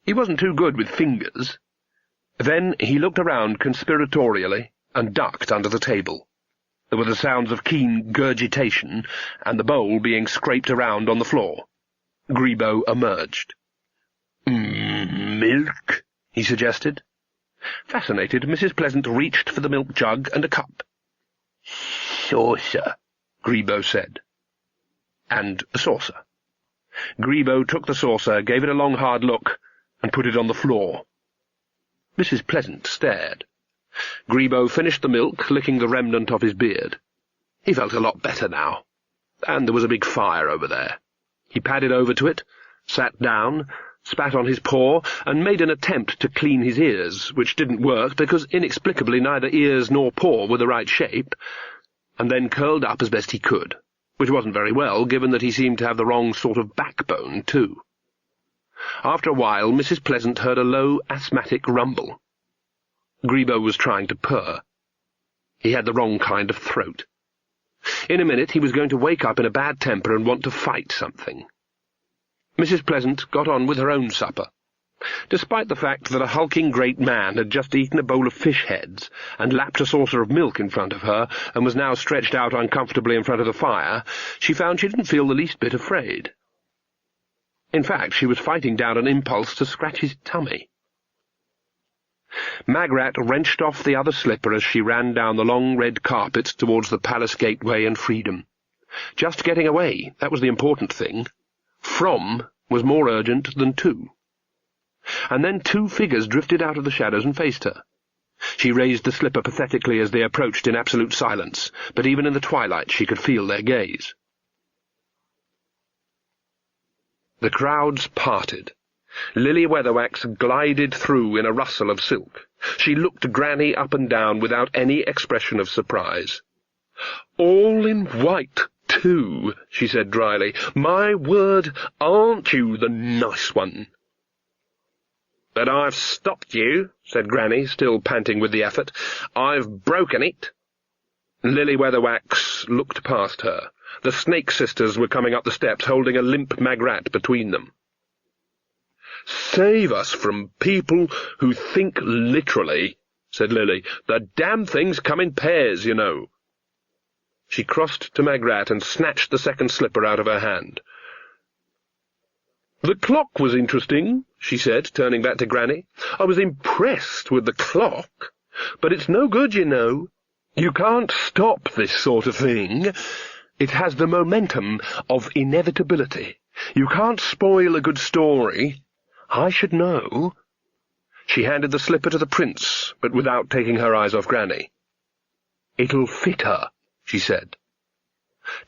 He wasn't too good with fingers. Then he looked around conspiratorially and ducked under the table. There were the sounds of keen gurgitation, and the bowl being scraped around on the floor. Grebo emerged. "Milk?" he suggested. Fascinated, Mrs. Pleasant reached for the milk jug and a cup. "Saucer," Grebo said. And a saucer. Grebo took the saucer, gave it a long hard look, and put it on the floor. Mrs. Pleasant stared. Grebo finished the milk, licking the remnant of his beard. He felt a lot better now, and there was a big fire over there. He padded over to it, sat down, spat on his paw, and made an attempt to clean his ears, which didn't work because inexplicably neither ears nor paw were the right shape, and then curled up as best he could, which wasn't very well, given that he seemed to have the wrong sort of backbone, too. After a while, Mrs. Pleasant heard a low, asthmatic rumble. Grebo was trying to purr. He had the wrong kind of throat. In a minute he was going to wake up in a bad temper and want to fight something. Mrs. Pleasant got on with her own supper. Despite the fact that a hulking great man had just eaten a bowl of fish heads and lapped a saucer of milk in front of her and was now stretched out uncomfortably in front of the fire, she found she didn't feel the least bit afraid. In fact, she was fighting down an impulse to scratch his tummy. Magrat wrenched off the other slipper as she ran down the long red carpet towards the palace gateway and freedom. Just getting away, that was the important thing. From was more urgent than to. And then 2 figures drifted out of the shadows and faced her. She raised the slipper pathetically as they approached in absolute silence, but even in the twilight she could feel their gaze. The crowds parted. Lily Weatherwax glided through in a rustle of silk. She looked Granny up and down without any expression of surprise. "All in white, too," she said dryly. "My word, aren't you the nice one?" "But I've stopped you," said Granny, still panting with the effort. "I've broken it." Lily Weatherwax looked past her. The Snake Sisters were coming up the steps, holding a limp Magrat between them. "Save us from people who think literally," said Lily. "The damn things come in pairs, you know." She crossed to Magrat and snatched the second slipper out of her hand. "The clock was interesting," she said, turning back to Granny. "I was impressed with the clock. But it's no good, you know. You can't stop this sort of thing. It has the momentum of inevitability. You can't spoil a good story. I should know." She handed the slipper to the prince, but without taking her eyes off Granny. "It'll fit her," she said.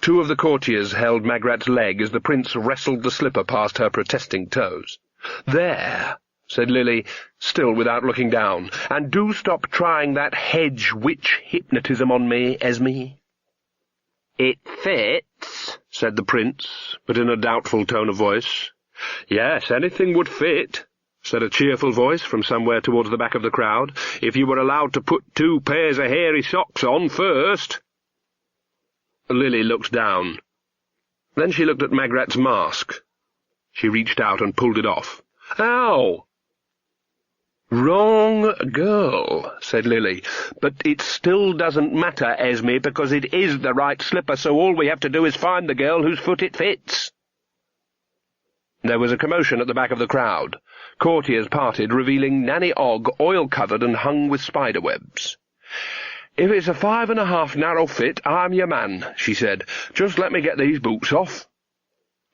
2 of the courtiers held Magrat's leg as the prince wrestled the slipper past her protesting toes. "There," said Lily, still without looking down, "and do stop trying that hedge witch hypnotism on me, Esme." "It fits," said the prince, but in a doubtful tone of voice. "Yes, anything would fit," said a cheerful voice from somewhere towards the back of the crowd, "if you were allowed to put 2 pairs of hairy socks on first." Lily looked down. Then she looked at Magrat's mask. She reached out and pulled it off. "Ow!" "Wrong girl," said Lily. "But it still doesn't matter, Esme, because it is the right slipper, so all we have to do is find the girl whose foot it fits." There was a commotion at the back of the crowd. Courtiers parted, revealing Nanny Ogg, oil-covered and hung with spider-webs. "If it's a 5½ narrow fit, I'm your man," she said. "Just let me get these boots off."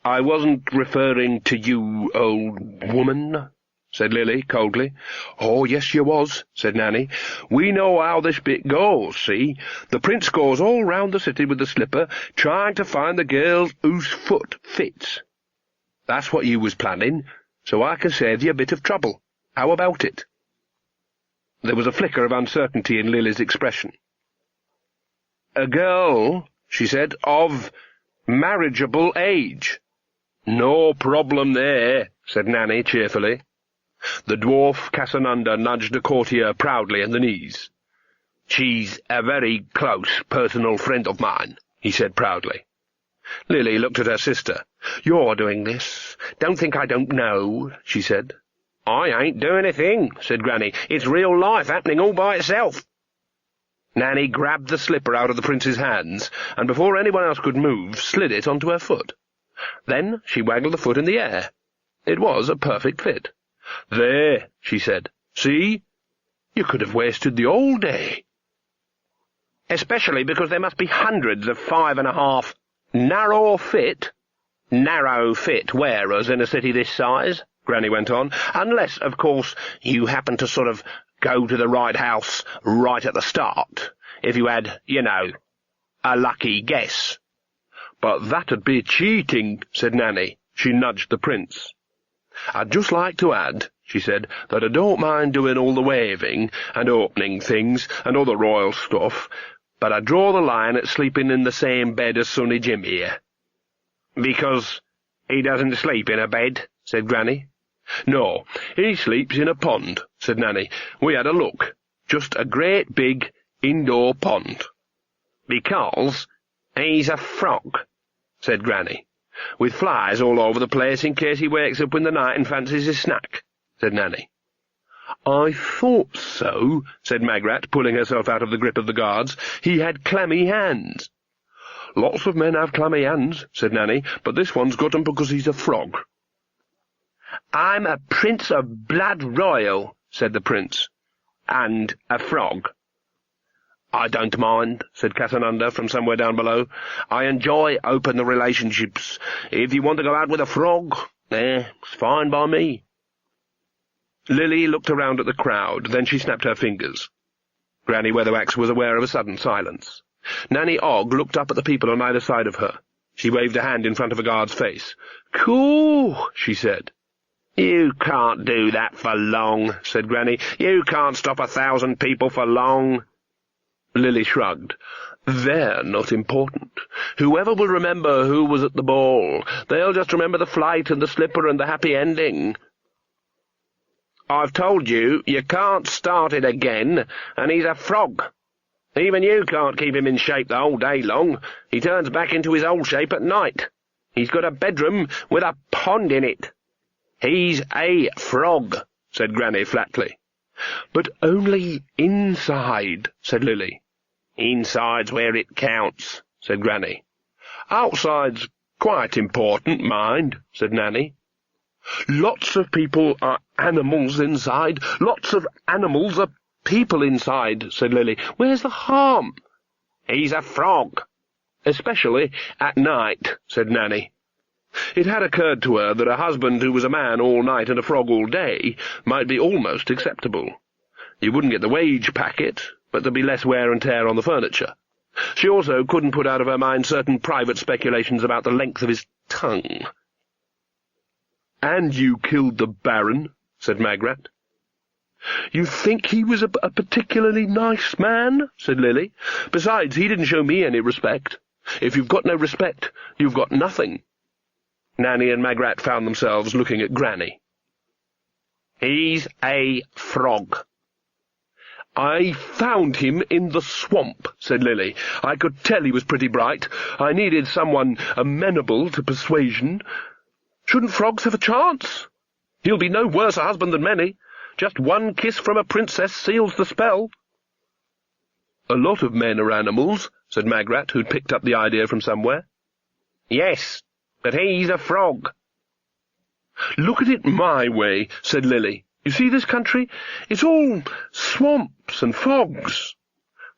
"I wasn't referring to you, old woman," said Lily coldly. "Oh, yes, you was," said Nanny. "We know how this bit goes, see? The prince goes all round the city with the slipper, trying to find the girl whose foot fits. That's what you was planning, so I can save you a bit of trouble. How about it?" There was a flicker of uncertainty in Lily's expression. "A girl," she said, "of marriageable age." "No problem there," said Nanny cheerfully. The dwarf Casanunda nudged a courtier proudly in the knees. "She's a very close personal friend of mine," he said proudly. Lily looked at her sister. "You're doing this. Don't think I don't know," she said. "I ain't doing a thing," said Granny. "It's real life happening all by itself." Nanny grabbed the slipper out of the prince's hands, and before anyone else could move, slid it onto her foot. Then she waggled the foot in the air. It was a perfect fit. "There," she said. "See? You could have wasted the whole day." "Especially because there must be hundreds of 5½ narrow fit wearers in a city this size," Granny went on, "unless, of course, you happen to sort of go to the right house right at the start, if you had, you know, a lucky guess." "But that'd be cheating," said Nanny. She nudged the prince. "I'd just like to add," she said, "that I don't mind doing all the waving and opening things and all the royal stuff, but I draw the line at sleeping in the same bed as Sonny Jim here." "Because he doesn't sleep in a bed," said Granny. "No, he sleeps in a pond," said Nanny. "We had a look. Just a great big indoor pond." "Because he's a frog," said Granny. with flies all over the place in case he wakes up in the night and fancies his snack," said Nanny. "I thought so," said Magrat, pulling herself out of the grip of the guards. "He had clammy hands." "Lots of men have clammy hands," said Nanny, "but this one's got 'em because he's a frog." "I'm a prince of blood royal," said the prince, "and a frog." "I don't mind," said Casananda from somewhere down below. "I enjoy open relationships. If you want to go out with a frog, it's fine by me." Lily looked around at the crowd, then she snapped her fingers. Granny Weatherwax was aware of a sudden silence. Nanny Ogg looked up at the people on either side of her. She waved a hand in front of a guard's face. "Cool," she said. "You can't do that for long," said Granny. "You can't stop 1,000 people for long." Lily shrugged. "They're not important. Whoever will remember who was at the ball, they'll just remember the flight and the slipper and the happy ending." "I've told you, you can't start it again, and he's a frog. Even you can't keep him in shape the whole day long. He turns back into his old shape at night. He's got a bedroom with a pond in it. He's a frog," said Granny flatly. "But only inside," said Lily. "Inside's where it counts," said Granny. "Outside's quite important, mind," said Nanny. "Lots of people are animals inside. Lots of animals are people inside," said Lily. "Where's the harm?" "He's a frog." "Especially at night," said Nanny. It had occurred to her that a husband who was a man all night and a frog all day might be almost acceptable. You wouldn't get the wage packet, but there'd be less wear and tear on the furniture. She also couldn't put out of her mind certain private speculations about the length of his tongue. "And you killed the Baron," said Magrat. "You think he was a particularly nice man?" said Lily. "Besides, he didn't show me any respect. If you've got no respect, you've got nothing." Nanny and Magrat found themselves looking at Granny. "He's a frog." "I found him in the swamp," said Lily. "I could tell he was pretty bright. I needed someone amenable to persuasion. Shouldn't frogs have a chance? He'll be no worse a husband than many. Just one kiss from a princess seals the spell." "A lot of men are animals," said Magrat, who'd picked up the idea from somewhere. "Yes, but he's a frog." "Look at it my way," said Lily. "You see this country? It's all swamps and fogs.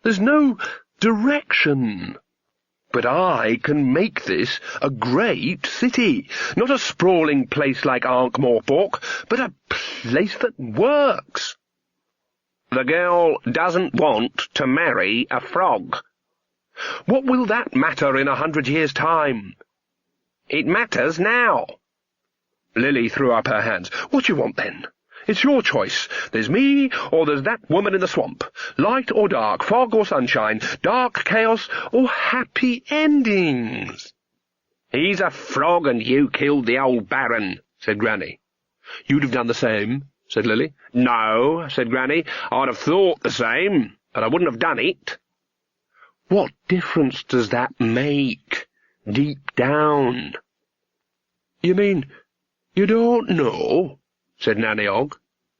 There's no direction. But I can make this a great city, not a sprawling place like Ankh-Morpork, but a place that works." "The girl doesn't want to marry a frog." "What will that matter in 100 years' time?" "It matters now." Lily threw up her hands. "What do you want, then? It's your choice. There's me, or there's that woman in the swamp. Light or dark, fog or sunshine, dark chaos or happy endings." "He's a frog, and you killed the old Baron," said Granny. "You'd have done the same," said Lily. "No," said Granny. "I'd have thought the same, but I wouldn't have done it." "What difference does that make, deep down?" "You mean you don't know?" said Nanny Ogg.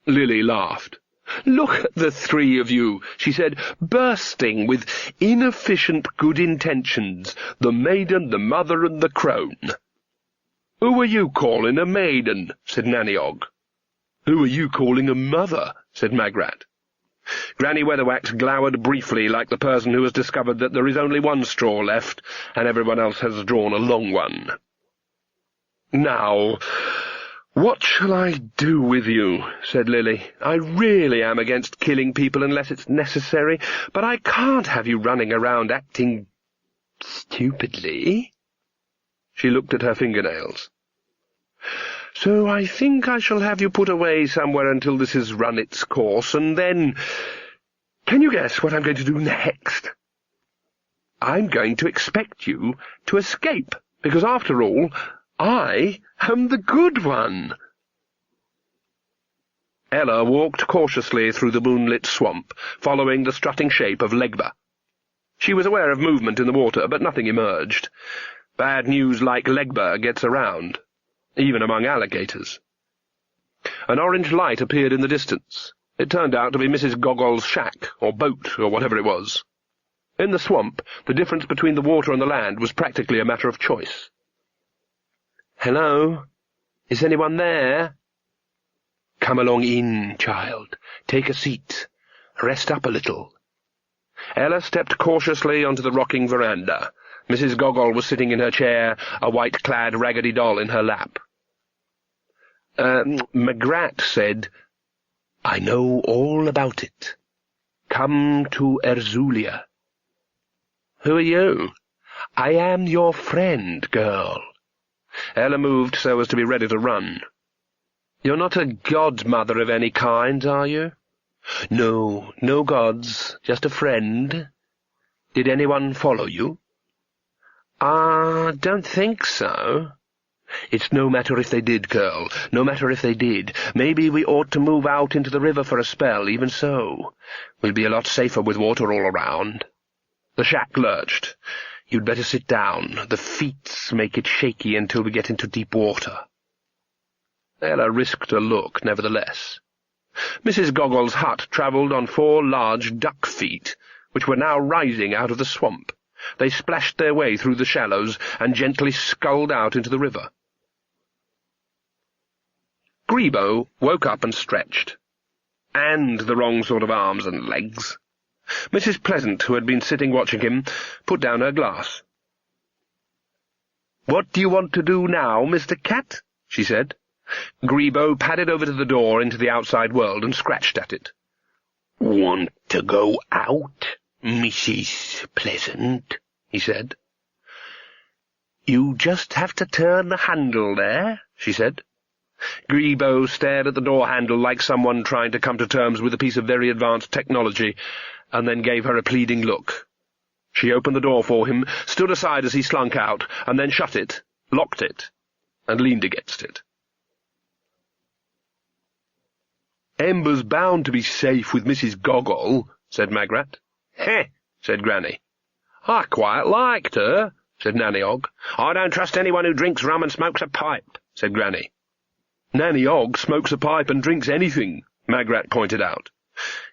Lily laughed. "Look at the three of you," she said, "bursting with inefficient good intentions, the maiden, the mother, and the crone." "Who are you calling a maiden?" said Nanny Ogg. "Who are you calling a mother?" said Magrat. Granny Weatherwax glowered briefly like the person who has discovered that there is only one straw left, and everyone else has drawn a long one. "Now, what shall I do with you?" said Lily. "I really am against killing people unless it's necessary, but I can't have you running around acting stupidly." She looked at her fingernails. "So I think I shall have you put away somewhere until this has run its course, and then... Can you guess what I'm going to do next? I'm going to expect you to escape, because after all, I am the good one." Ella walked cautiously through the moonlit swamp, following the strutting shape of Legba. She was aware of movement in the water, but nothing emerged. Bad news like Legba gets around, even among alligators. An orange light appeared in the distance. It turned out to be Mrs. Goggol's shack, or boat, or whatever it was. In the swamp, the difference between the water and the land was practically a matter of choice. "Hello? Is anyone there?" "Come along in, child. Take a seat. Rest up a little." Ella stepped cautiously onto the rocking veranda. Mrs. Goggol was sitting in her chair, a white-clad raggedy doll in her lap. Magrat said, "I know all about it. Come to Erzulia." "Who are you?" "I am your friend, girl." Ella moved so as to be ready to run. "You're not a godmother of any kind, are you?" "No, no gods, just a friend. Did anyone follow you?" "Don't think so." "It's no matter if they did, girl, no matter if they did. Maybe we ought to move out into the river for a spell, even so. We'll be a lot safer with water all around." The shack lurched. "You'd better sit down. The feet make it shaky until we get into deep water." Ella risked a look, nevertheless. Mrs. Goggol's hut travelled on 4 large duck feet, which were now rising out of the swamp. They splashed their way through the shallows and gently sculled out into the river. Grebo woke up and stretched. And the wrong sort of arms and legs. Mrs. Pleasant, who had been sitting watching him, put down her glass. "What do you want to do now, Mr. Cat?" she said. Grebo padded over to the door into the outside world and scratched at it. "Want to go out, Mrs. Pleasant?" he said. "You just have to turn the handle there," she said. Grebo stared at the door handle like someone trying to come to terms with a piece of very advanced technology, and then gave her a pleading look. She opened the door for him, stood aside as he slunk out, and then shut it, locked it, and leaned against it. "Ember's bound to be safe with Mrs. Goggol," said Magrat. "Heh," said Granny. "I quite liked her," said Nanny Og. "I don't trust anyone who drinks rum and smokes a pipe," said Granny. "Nanny Og smokes a pipe and drinks anything," Magrat pointed out.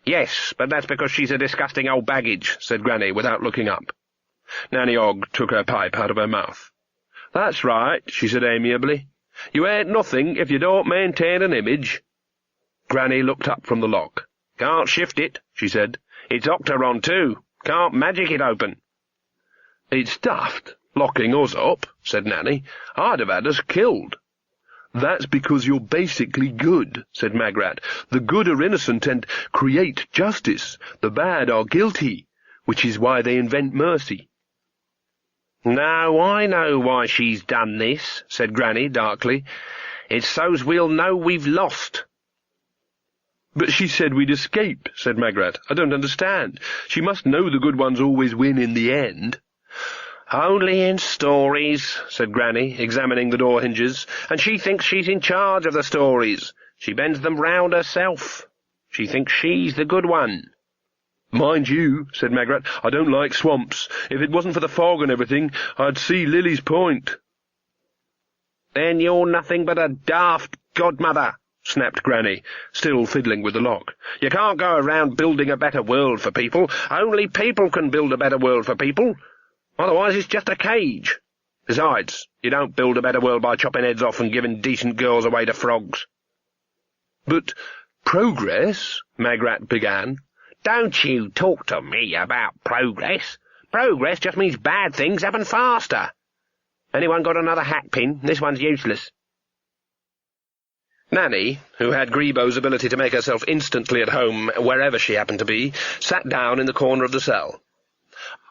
"Yes, but that's because she's a disgusting old baggage," said Granny, without looking up. Nanny Og took her pipe out of her mouth. "That's right," she said amiably. "You ain't nothing if you don't maintain an image." Granny looked up from the lock. "Can't shift it," she said. "It's octaron, too. Can't magic it open." "It's daft, locking us up," said Nanny. "I'd have had us killed." "That's because you're basically good," said Magrat. "The good are innocent and create justice. The bad are guilty, which is why they invent mercy." "No, I know why she's done this," said Granny darkly. "It's so's we'll know we've lost." "But she said we'd escape," said Magrat. "I don't understand. She must know the good ones always win in the end." "Only in stories," said Granny, examining the door hinges, "and she thinks she's in charge of the stories. She bends them round herself. She thinks she's the good one." "Mind you," said Magrat, "I don't like swamps. If it wasn't for the fog and everything, I'd see Lily's point." "Then you're nothing but a daft godmother," snapped Granny, still fiddling with the lock. "You can't go around building a better world for people. Only people can build a better world for people. Otherwise it's just a cage. Besides, you don't build a better world by chopping heads off and giving decent girls away to frogs." "But progress," Magrat began. "Don't you talk to me about progress. Progress just means bad things happen faster. Anyone got another hat pin? This one's useless." Nanny, who had Grebo's ability to make herself instantly at home wherever she happened to be, sat down in the corner of the cell.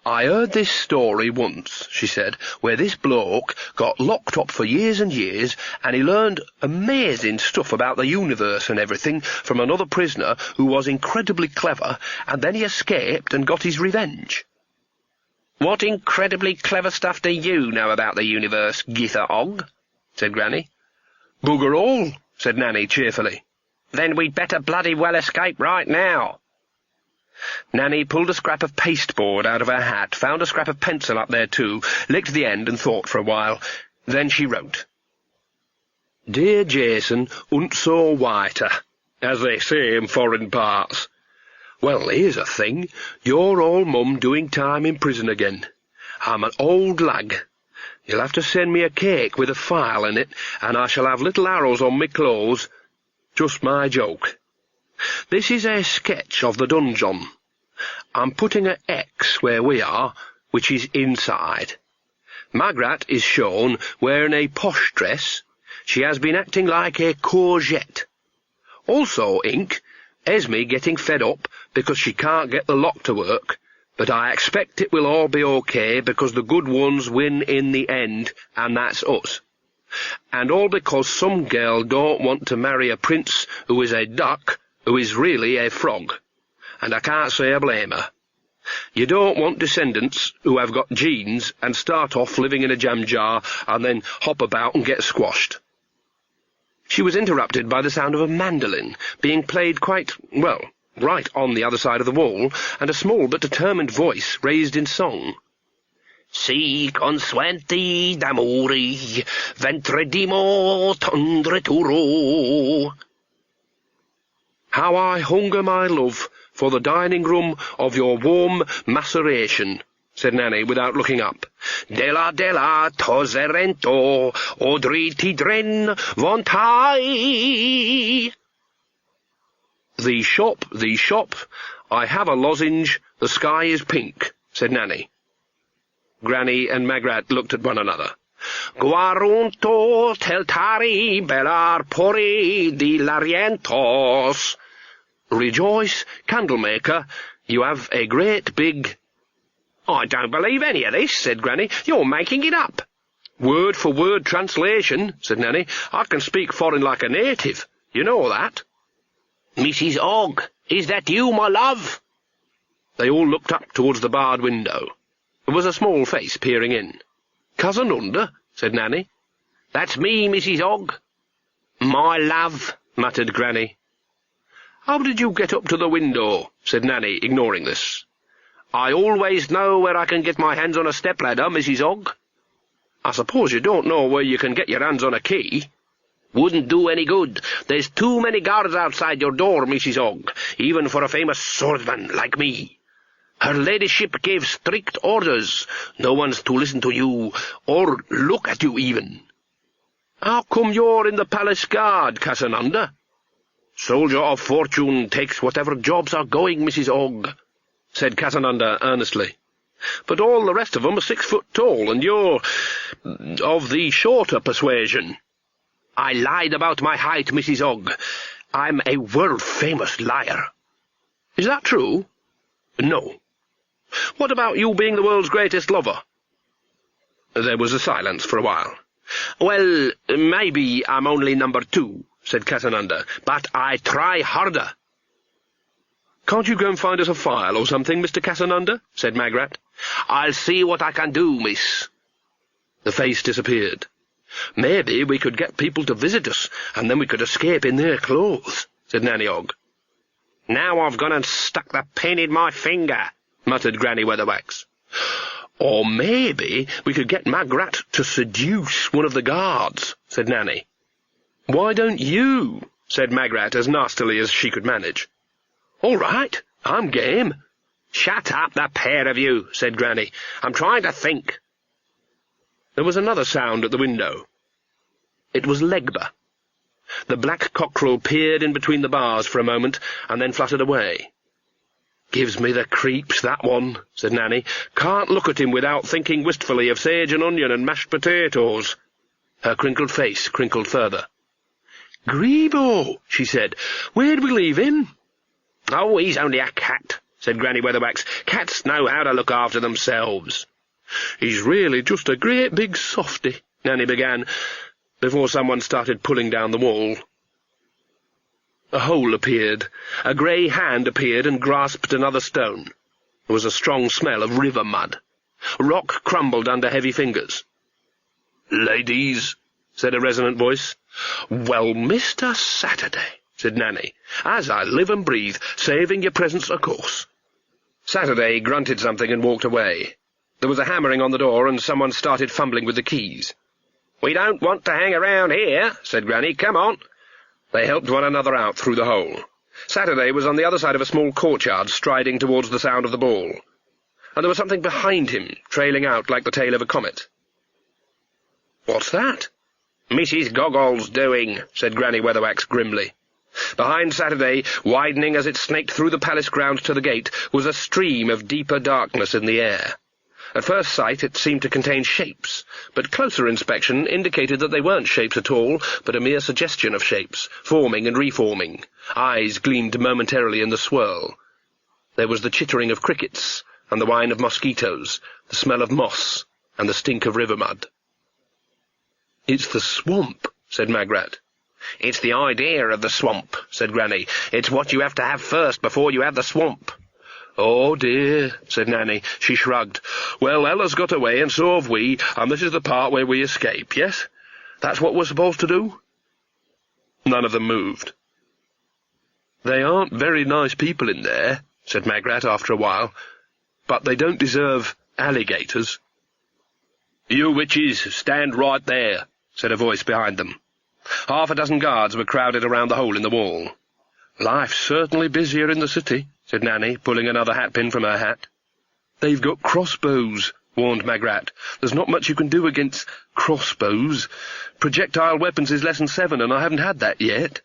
"I heard this story once," she said, "where this bloke got locked up for years and years, and he learned amazing stuff about the universe and everything from another prisoner who was incredibly clever, and then he escaped and got his revenge." "What incredibly clever stuff do you know about the universe, Githa Og?" said Granny. "Bugger all," said Nanny cheerfully. "Then we'd better bloody well escape right now." Nanny pulled a scrap of pasteboard out of her hat, found a scrap of pencil up there too, licked the end and thought for a while. Then she wrote, "Dear Jason, und so weiter, as they say in foreign parts. Well, here's a thing. Your old mum doing time in prison again. I'm an old lag. You'll have to send me a cake with a file in it, and I shall have little arrows on me clothes. Just my joke. This is a sketch of the dungeon. I'm putting a X where we are, which is inside. Magrat is shown wearing a posh dress. She has been acting like a courgette. Also, Ink, Esme getting fed up because she can't get the lock to work, but I expect it will all be okay because the good ones win in the end, and that's us. And all because some girl don't want to marry a prince who is a duck, who is really a frog. And I can't say I blame her. You don't want descendants who have got genes and start off living in a jam jar and then hop about and get squashed." She was interrupted by the sound of a mandolin being played quite, well, right on the other side of the wall, and a small but determined voice raised in song. "Si consuenti d'amori, ventredimo tundreturo." "How I hunger, my love, for the dining-room of your warm maceration," said Nanny, without looking up. "Della toserento, odri tidren vontai." The shop, I have a lozenge, the sky is pink," said Nanny. Granny and Magrat looked at one another. "Guarunto teltari bellar pori di larientos." "Rejoice, candlemaker, you have a great big—" "I don't believe any of this," said Granny. "You're making it up." "Word-for-word translation," said Nanny. "I can speak foreign like a native. You know that." "Mrs. Ogg, is that you, my love?" They all looked up towards the barred window. There was a small face peering in. "Cousin Under?" said Nanny. "That's me, Mrs. Ogg." "My love," muttered Granny. "How did you get up to the window?" said Nanny, ignoring this. "I always know where I can get my hands on a stepladder, Mrs. Ogg." "I suppose you don't know where you can get your hands on a key?" "Wouldn't do any good. There's too many guards outside your door, Mrs. Ogg, even for a famous swordsman like me. Her ladyship gave strict orders. No one's to listen to you, or look at you even." "How come you're in the palace guard, Cousin Under?" "Soldier of fortune takes whatever jobs are going, Mrs. Ogg," said Cousin Under earnestly. "But all the rest of 'em are 6 foot tall, and you're of the shorter persuasion." "I lied about my height, Mrs. Ogg. I'm a world-famous liar." "Is that true?" "No." "What about you being the world's greatest lover?" There was a silence for a while. "Well, maybe I'm only number 2, said Cousin Under, "but I try harder." "Can't you go and find us a file or something, Mr. Cousin Under?" said Magrat. "I'll see what I can do, miss." The face disappeared. "Maybe we could get people to visit us, and then we could escape in their clothes," said Nanny Ogg. "Now I've gone and stuck the pin in my finger," muttered Granny Weatherwax. "Or maybe we could get Magrat to seduce one of the guards," said Nanny. "Why don't you?" said Magrat as nastily as she could manage. "All right, I'm game." "Shut up, the pair of you," said Granny. "I'm trying to think." There was another sound at the window. It was Legba. The black cockerel peered in between the bars for a moment, and then fluttered away. "Gives me the creeps, that one," said Nanny. "Can't look at him without thinking wistfully of sage and onion and mashed potatoes." Her crinkled face crinkled further. "Grebo," she said. "Where'd we leave him?" "Oh, he's only a cat," said Granny Weatherwax. "Cats know how to look after themselves." "He's really just a great big softy," Nanny began, before someone started pulling down the wall. A hole appeared. A grey hand appeared and grasped another stone. There was a strong smell of river mud. Rock crumbled under heavy fingers. "Ladies," said a resonant voice. "Well, Mr. Saturday," said Nanny, "as I live and breathe, saving your presence, of course. Saturday grunted something and walked away. There was a hammering on the door, and someone started fumbling with the keys. "We don't want to hang around here," said Granny. "Come on." They helped one another out through the hole. Saturday was on the other side of a small courtyard, striding towards the sound of the ball. And there was something behind him, trailing out like the tail of a comet. "What's that?" "Mrs. Goggles doing," said Granny Weatherwax grimly. Behind Saturday, widening as it snaked through the palace grounds to the gate, was a stream of deeper darkness in the air. At first sight it seemed to contain shapes, but closer inspection indicated that they weren't shapes at all, but a mere suggestion of shapes, forming and reforming. Eyes gleamed momentarily in the swirl. There was the chittering of crickets, and the whine of mosquitoes, the smell of moss, and the stink of river mud. "It's the swamp," said Magrat. "It's the idea of the swamp," said Granny. "It's what you have to have first before you have the swamp." "Oh, dear," said Nanny. She shrugged. "Well, Ella's got away, and so have we, and this is the part where we escape, yes? That's what we're supposed to do?" None of them moved. "They aren't very nice people in there," said Magrat after a while, "but they don't deserve alligators." "You witches, stand right there," said a voice behind them. Half a dozen guards were crowded around the hole in the wall. "Life's certainly busier in the city," said Nanny, pulling another hatpin from her hat. "They've got crossbows," warned Magrat. "There's not much you can do against crossbows. Projectile weapons is lesson 7, and I haven't had that yet."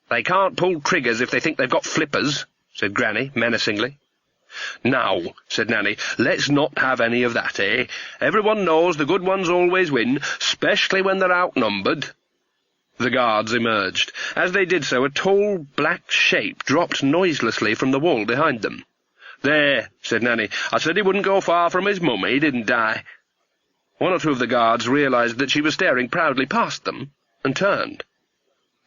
"They can't pull triggers if they think they've got flippers," said Granny, menacingly. "Now," said Nanny, "let's not have any of that, eh? Everyone knows the good ones always win, especially when they're outnumbered." The guards emerged. As they did so, a tall, black shape dropped noiselessly from the wall behind them. "There," said Nanny. "I said he wouldn't go far from his mummy, didn't I?" One or two of the guards realized that she was staring proudly past them, and turned.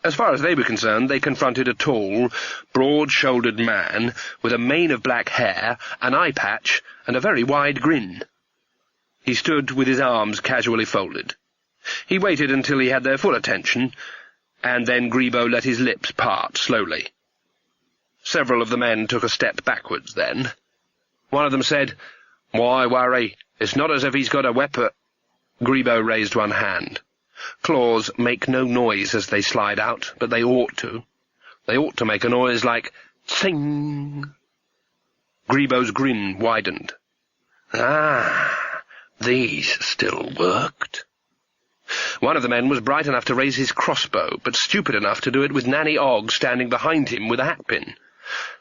As far as they were concerned, they confronted a tall, broad-shouldered man with a mane of black hair, an eye patch, and a very wide grin. He stood with his arms casually folded. He waited until he had their full attention, and then Grebo let his lips part slowly. Several of the men took a step backwards then. One of them said, "Why worry? It's not as if he's got a weapon." Grebo raised one hand. Claws make no noise as they slide out, but they ought to. They ought to make a noise like "sing." Grebo's grin widened. Ah, these still worked. One of the men was bright enough to raise his crossbow, but stupid enough to do it with Nanny Ogg standing behind him with a hatpin.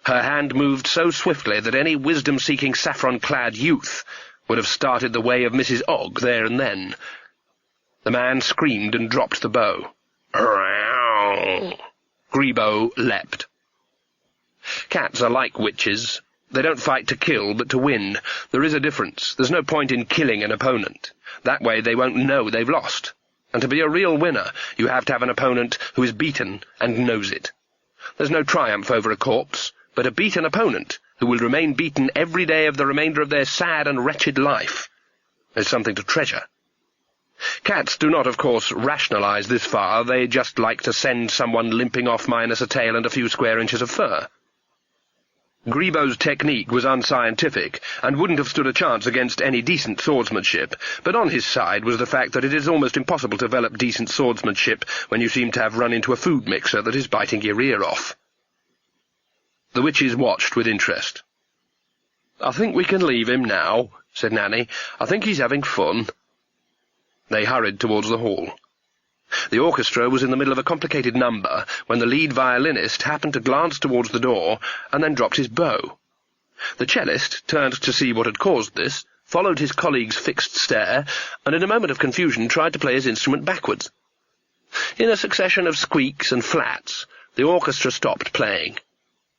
Her hand moved so swiftly that any wisdom-seeking saffron-clad youth would have started the way of Mrs. Ogg there and then. The man screamed and dropped the bow. Grebo leapt. Cats are like witches. They don't fight to kill, but to win. There is a difference. There's no point in killing an opponent. That way they won't know they've lost. And to be a real winner, you have to have an opponent who is beaten and knows it. There's no triumph over a corpse, but a beaten opponent who will remain beaten every day of the remainder of their sad and wretched life. There's something to treasure. Cats do not, of course, rationalize this far. They just like to send someone limping off minus a tail and a few square inches of fur. Grebo's technique was unscientific, and wouldn't have stood a chance against any decent swordsmanship, but on his side was the fact that it is almost impossible to develop decent swordsmanship when you seem to have run into a food mixer that is biting your ear off. The witches watched with interest. "I think we can leave him now," said Nanny. "I think he's having fun." They hurried towards the hall. The orchestra was in the middle of a complicated number when the lead violinist happened to glance towards the door and then dropped his bow. The cellist turned to see what had caused this, followed his colleague's fixed stare, and in a moment of confusion tried to play his instrument backwards. In a succession of squeaks and flats, the orchestra stopped playing.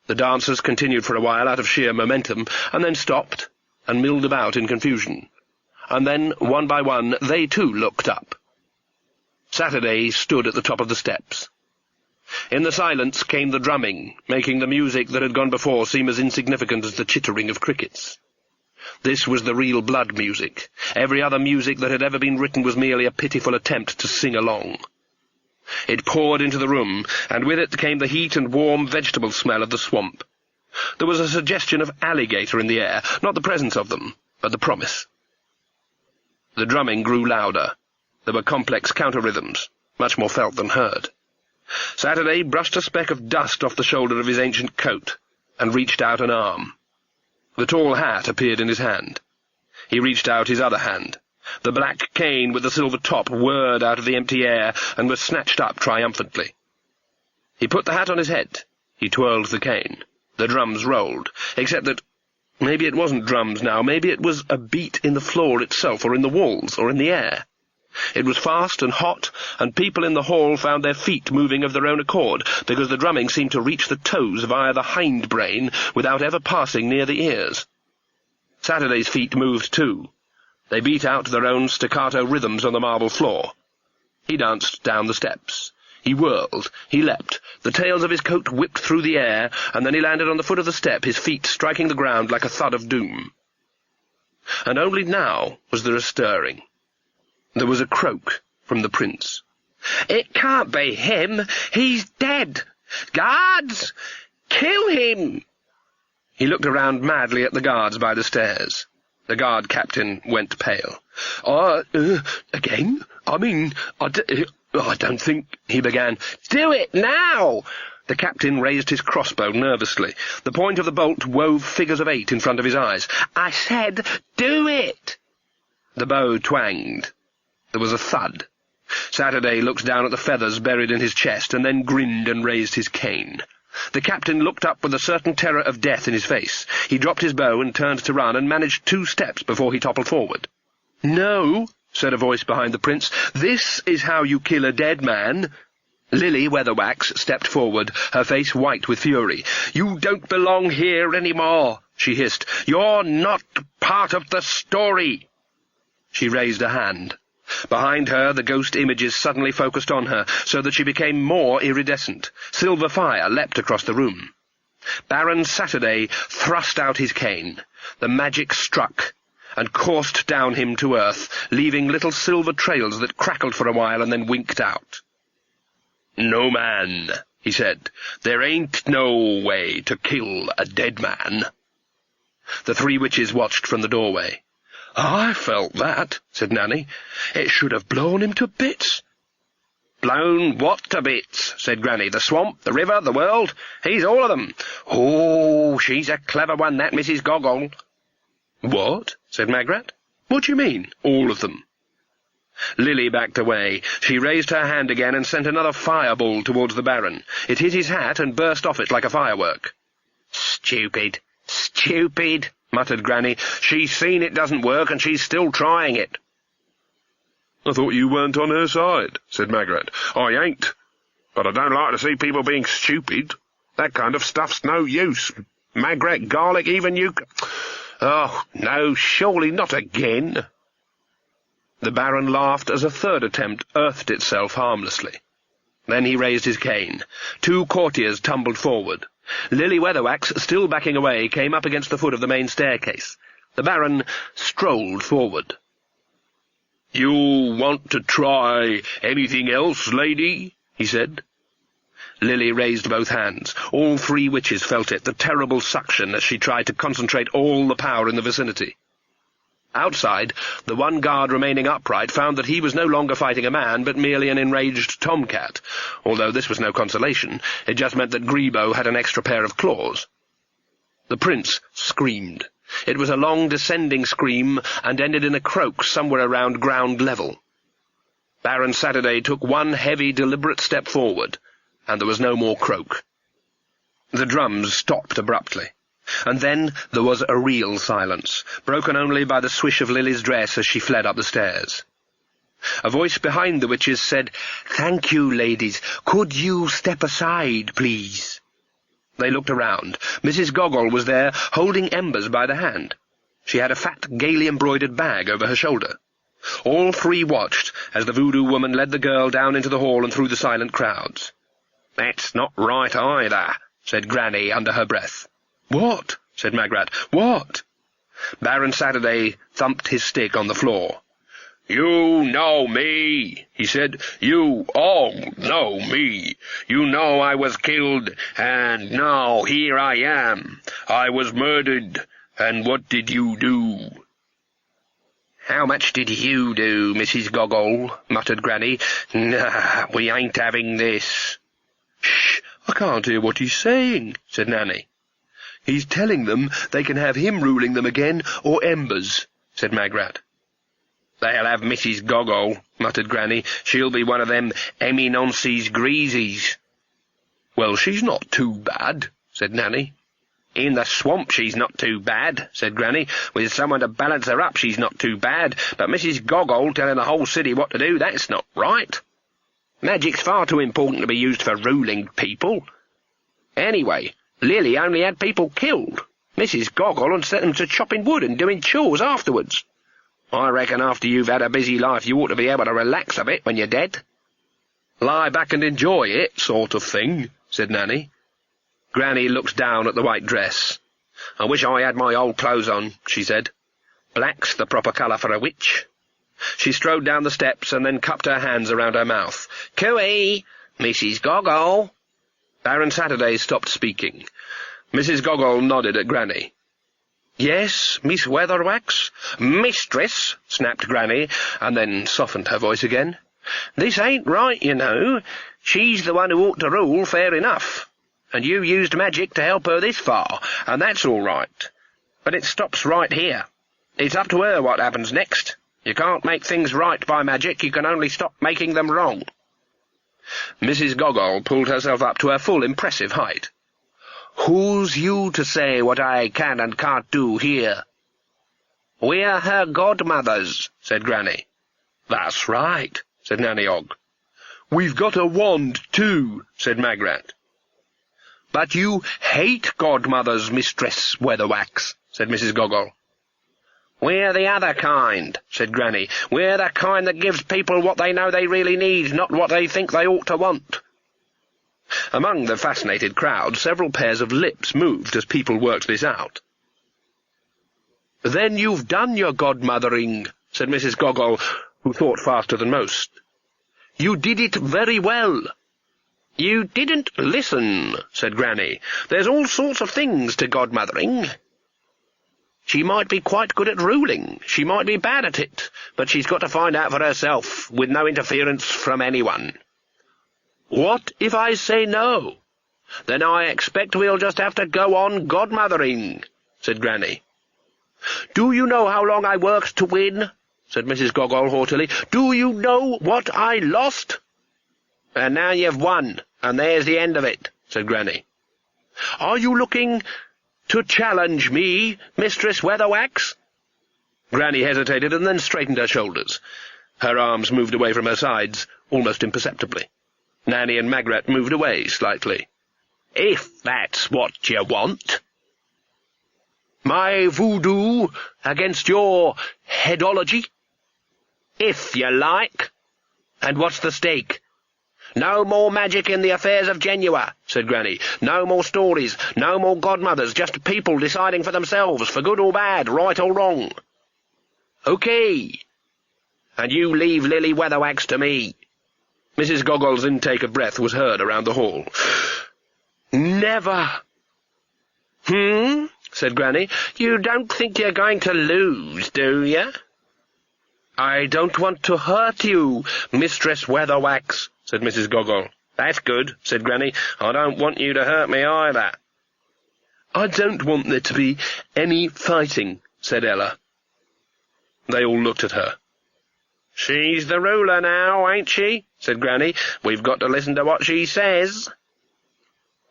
The dancers continued for a while out of sheer momentum, and then stopped and milled about in confusion. And then, one by one, they too looked up. Saturday stood at the top of the steps. In the silence came the drumming, making the music that had gone before seem as insignificant as the chittering of crickets. This was the real blood music. Every other music that had ever been written was merely a pitiful attempt to sing along. It poured into the room, and with it came the heat and warm vegetable smell of the swamp. There was a suggestion of alligator in the air, not the presence of them, but the promise. The drumming grew louder. There were complex counter-rhythms, much more felt than heard. Saturday brushed a speck of dust off the shoulder of his ancient coat and reached out an arm. The tall hat appeared in his hand. He reached out his other hand. The black cane with the silver top whirred out of the empty air and was snatched up triumphantly. He put the hat on his head. He twirled the cane. The drums rolled, except that maybe it wasn't drums now, maybe it was a beat in the floor itself, or in the walls, or in the air. It was fast and hot, and people in the hall found their feet moving of their own accord, because the drumming seemed to reach the toes via the hindbrain without ever passing near the ears. Saturday's feet moved too. They beat out their own staccato rhythms on the marble floor. He danced down the steps. He whirled, he leapt, the tails of his coat whipped through the air, and then he landed on the foot of the step, his feet striking the ground like a thud of doom. And only now was there a stirring. There was a croak from the prince. "It can't be him! He's dead! Guards! Kill him!" He looked around madly at the guards by the stairs. The guard captain went pale. Again? I don't think—" he began. "Do it now!" The captain raised his crossbow nervously. The point of the bolt wove figures of 8 in front of his eyes. "I said, do it!" The bow twanged. There was a thud. Saturday looked down at the feathers buried in his chest, and then grinned and raised his cane. The captain looked up with a certain terror of death in his face. He dropped his bow and turned to run, and managed 2 steps before he toppled forward. "No," said a voice behind the prince. "This is how you kill a dead man." Lily Weatherwax stepped forward, her face white with fury. "You don't belong here any more," she hissed. "You're not part of the story." She raised a hand. Behind her, the ghost images suddenly focused on her, so that she became more iridescent. Silver fire leapt across the room. Baron Saturday thrust out his cane. The magic struck, and coursed down him to earth, leaving little silver trails that crackled for a while and then winked out. "No man," he said. "There ain't no way to kill a dead man." The 3 witches watched from the doorway. "I felt that," said Nanny. "It should have blown him to bits." "Blown what to bits?" said Granny. "The swamp, the river, the world? He's all of them. Oh, she's a clever one, that Mrs. Goggle." "What?" said Magrat. "What do you mean, all of them?" Lily backed away. She raised her hand again and sent another fireball towards the Baron. It hit his hat and burst off it like a firework. "Stupid, stupid," muttered Granny. "She's seen it doesn't work, and she's still trying it." "I thought you weren't on her side," said Magrat. "I ain't. But I don't like to see people being stupid. That kind of stuff's no use. Magrat, Garlic, even you— Oh, no, surely not again." The Baron laughed as a third attempt earthed itself harmlessly. Then he raised his cane. 2 courtiers tumbled forward. Lily Weatherwax, still backing away, came up against the foot of the main staircase. The Baron strolled forward. "You want to try anything else, lady?" he said. Lily raised both hands. All 3 witches felt it, the terrible suction as she tried to concentrate all the power in the vicinity. Outside, the one guard remaining upright found that he was no longer fighting a man, but merely an enraged tomcat. Although this was no consolation, it just meant that Grebo had an extra pair of claws. The prince screamed. It was a long descending scream, and ended in a croak somewhere around ground level. Baron Saturday took 1 heavy, deliberate step forward, and there was no more croak. The drums stopped abruptly. And then there was a real silence, broken only by the swish of Lily's dress as she fled up the stairs. A voice behind the witches said, "Thank you, ladies. Could you step aside, please?" They looked around. Mrs. Goggle was there, holding Embers by the hand. She had a fat, gaily embroidered bag over her shoulder. All 3 watched as the voodoo woman led the girl down into the hall and through the silent crowds. "That's not right either," said Granny under her breath. "What?" said Magrat. "What?" Baron Saturday thumped his stick on the floor. "You know me," he said. "You all know me. You know I was killed, and now here I am. I was murdered, and what did you do?" "How much did you do, Mrs. Goggle?" muttered Granny. "Nah, we ain't having this." "Shh! I can't hear what he's saying," said Nanny. "He's telling them they can have him ruling them again, or embers," said Magrat. "They'll have Mrs. Goggle," muttered Granny. "She'll be one of them eminences greasies." "Well, she's not too bad," said Nanny. "In the swamp she's not too bad," said Granny. "With someone to balance her up she's not too bad. But Mrs. Goggle telling the whole city what to do, that's not right. Magic's far too important to be used for ruling people. Anyway, Lily only had people killed. Mrs. Goggle and set them to chopping wood and doing chores afterwards. I reckon after you've had a busy life you ought to be able to relax a bit when you're dead." "Lie back and enjoy it, sort of thing," said Nanny. Granny looked down at the white dress. "I wish I had my old clothes on," she said. "Black's the proper colour for a witch." She strode down the steps and then cupped her hands around her mouth. "Cooey! Mrs. Goggle!" Baron Saturday stopped speaking. Mrs. Goggle nodded at Granny. "Yes, Miss Weatherwax?" "Mistress," snapped Granny, and then softened her voice again. "This ain't right, you know. She's the one who ought to rule, fair enough. And you used magic to help her this far, and that's all right. But it stops right here. It's up to her what happens next. You can't make things right by magic, you can only stop making them wrong." Mrs. Goggle pulled herself up to her full impressive height. "Who's you to say what I can and can't do here?" "We're her godmothers," said Granny. "That's right," said Nanny Og. "We've got a wand, too," said Magrat. "But you hate godmothers, Mistress Weatherwax," said Mrs. Goggle. "We're the other kind," said Granny. "We're the kind that gives people what they know they really need, not what they think they ought to want." Among the fascinated crowd, several pairs of lips moved as people worked this out. "Then you've done your godmothering," said Mrs. Goggle, who thought faster than most. "You did it very well." "You didn't listen," said Granny. "There's all sorts of things to godmothering. She might be quite good at ruling, she might be bad at it, but she's got to find out for herself, with no interference from anyone." "What if I say no?" "Then I expect we'll just have to go on godmothering," said Granny. "Do you know how long I worked to win?" said Mrs. Goggle haughtily. "Do you know what I lost?" "And now you've won, and there's the end of it," said Granny. "Are you looking to challenge me, Mistress Weatherwax?" Granny hesitated and then straightened her shoulders. Her arms moved away from her sides, almost imperceptibly. Nanny and Magrat moved away slightly. "If that's what you want." "My voodoo against your headology?" "If you like." "And what's the stake?" "No more magic in the affairs of Genua," said Granny. "No more stories, no more godmothers, just people deciding for themselves, for good or bad, right or wrong." "Okay. And you leave Lily Weatherwax to me." Mrs. Goggle's intake of breath was heard around the hall. "Never." Said Granny. "You don't think you're going to lose, do you?" "I don't want to hurt you, Mistress Weatherwax," said Mrs. Goggle. "That's good," said Granny. "I don't want you to hurt me either." "I don't want there to be any fighting," said Ella. They all looked at her. "She's the ruler now, ain't she?" said Granny. "We've got to listen to what she says."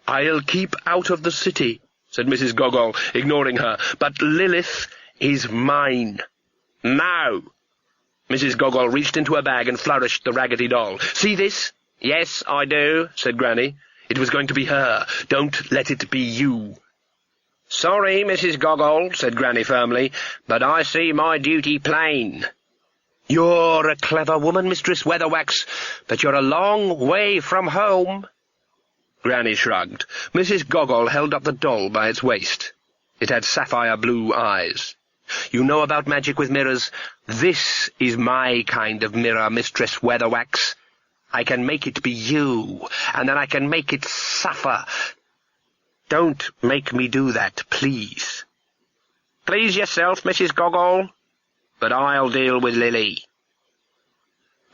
"I'll keep out of the city," said Mrs. Goggle, ignoring her, "but Lilith is mine." "No." Mrs. Goggle reached into her bag and flourished the raggedy doll. "See this?" "Yes, I do," said Granny. "It was going to be her. Don't let it be you." "Sorry, Mrs. Goggle," said Granny firmly, "but I see my duty plain." "You're a clever woman, Mistress Weatherwax, but you're a long way from home." Granny shrugged. Mrs. Goggle held up the doll by its waist. It had sapphire blue eyes. You know about magic with mirrors? This is my kind of mirror, Mistress Weatherwax. I can make it be you, and then I can make it suffer. Don't make me do that, please. Please yourself, Mrs. Goggle, but I'll deal with Lily.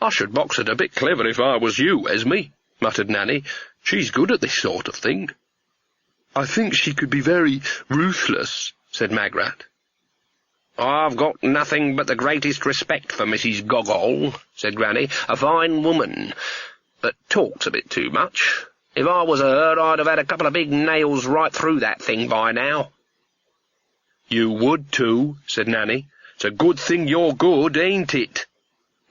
I should box it a bit clever if I was you, Esme, muttered Nanny. She's good at this sort of thing. I think she could be very ruthless, said Magrat. I've got nothing but the greatest respect for Mrs. Goggle, said Granny. A fine woman, but talks a bit too much. If I was her, I'd have had a couple of big nails right through that thing by now. You would too, said Nanny. It's a good thing you're good, ain't it?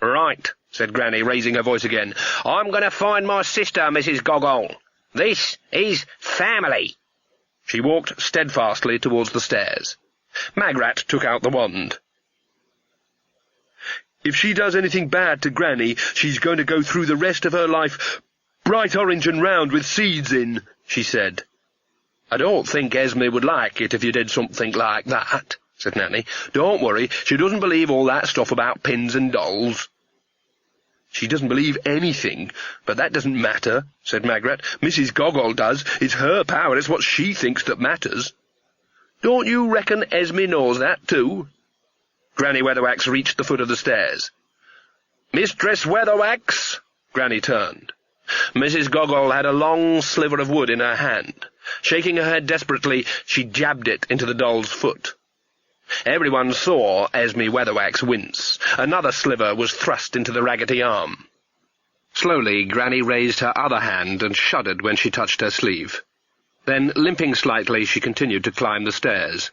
Right, said Granny, raising her voice again. I'm going to find my sister, Mrs. Goggle. This is family. She walked steadfastly towards the stairs. Magrat took out the wand. If she does anything bad to Granny, she's going to go through the rest of her life bright orange and round with seeds in, she said. I don't think Esme would like it if you did something like that, said Nanny. Don't worry, she doesn't believe all that stuff about pins and dolls. She doesn't believe anything, but that doesn't matter, said Magrat. Mrs. Goggle does. It's her power, it's what she thinks that matters. Don't you reckon Esme knows that, too? Granny Weatherwax reached the foot of the stairs. Mistress Weatherwax! Granny turned. Mrs. Goggle had a long sliver of wood in her hand. Shaking her head desperately, she jabbed it into the doll's foot. Everyone saw Esme Weatherwax wince. Another sliver was thrust into the raggedy arm. Slowly, Granny raised her other hand and shuddered when she touched her sleeve. Then, limping slightly, she continued to climb the stairs.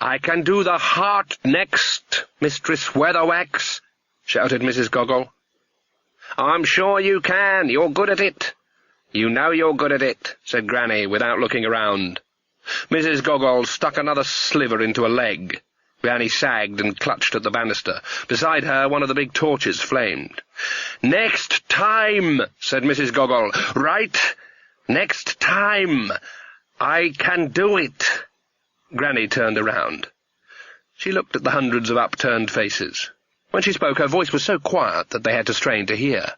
"I can do the heart next, Mistress Weatherwax," shouted Mrs. Goggle. "I'm sure you can. You're good at it." "You know you're good at it," said Granny, without looking around. Mrs. Goggle stuck another sliver into a leg. Granny sagged and clutched at the banister. Beside her, one of the big torches flamed. "Next time," said Mrs. Goggle. "Right? Next time. I can do it." Granny turned around. She looked at the hundreds of upturned faces. When she spoke, her voice was so quiet that they had to strain to hear.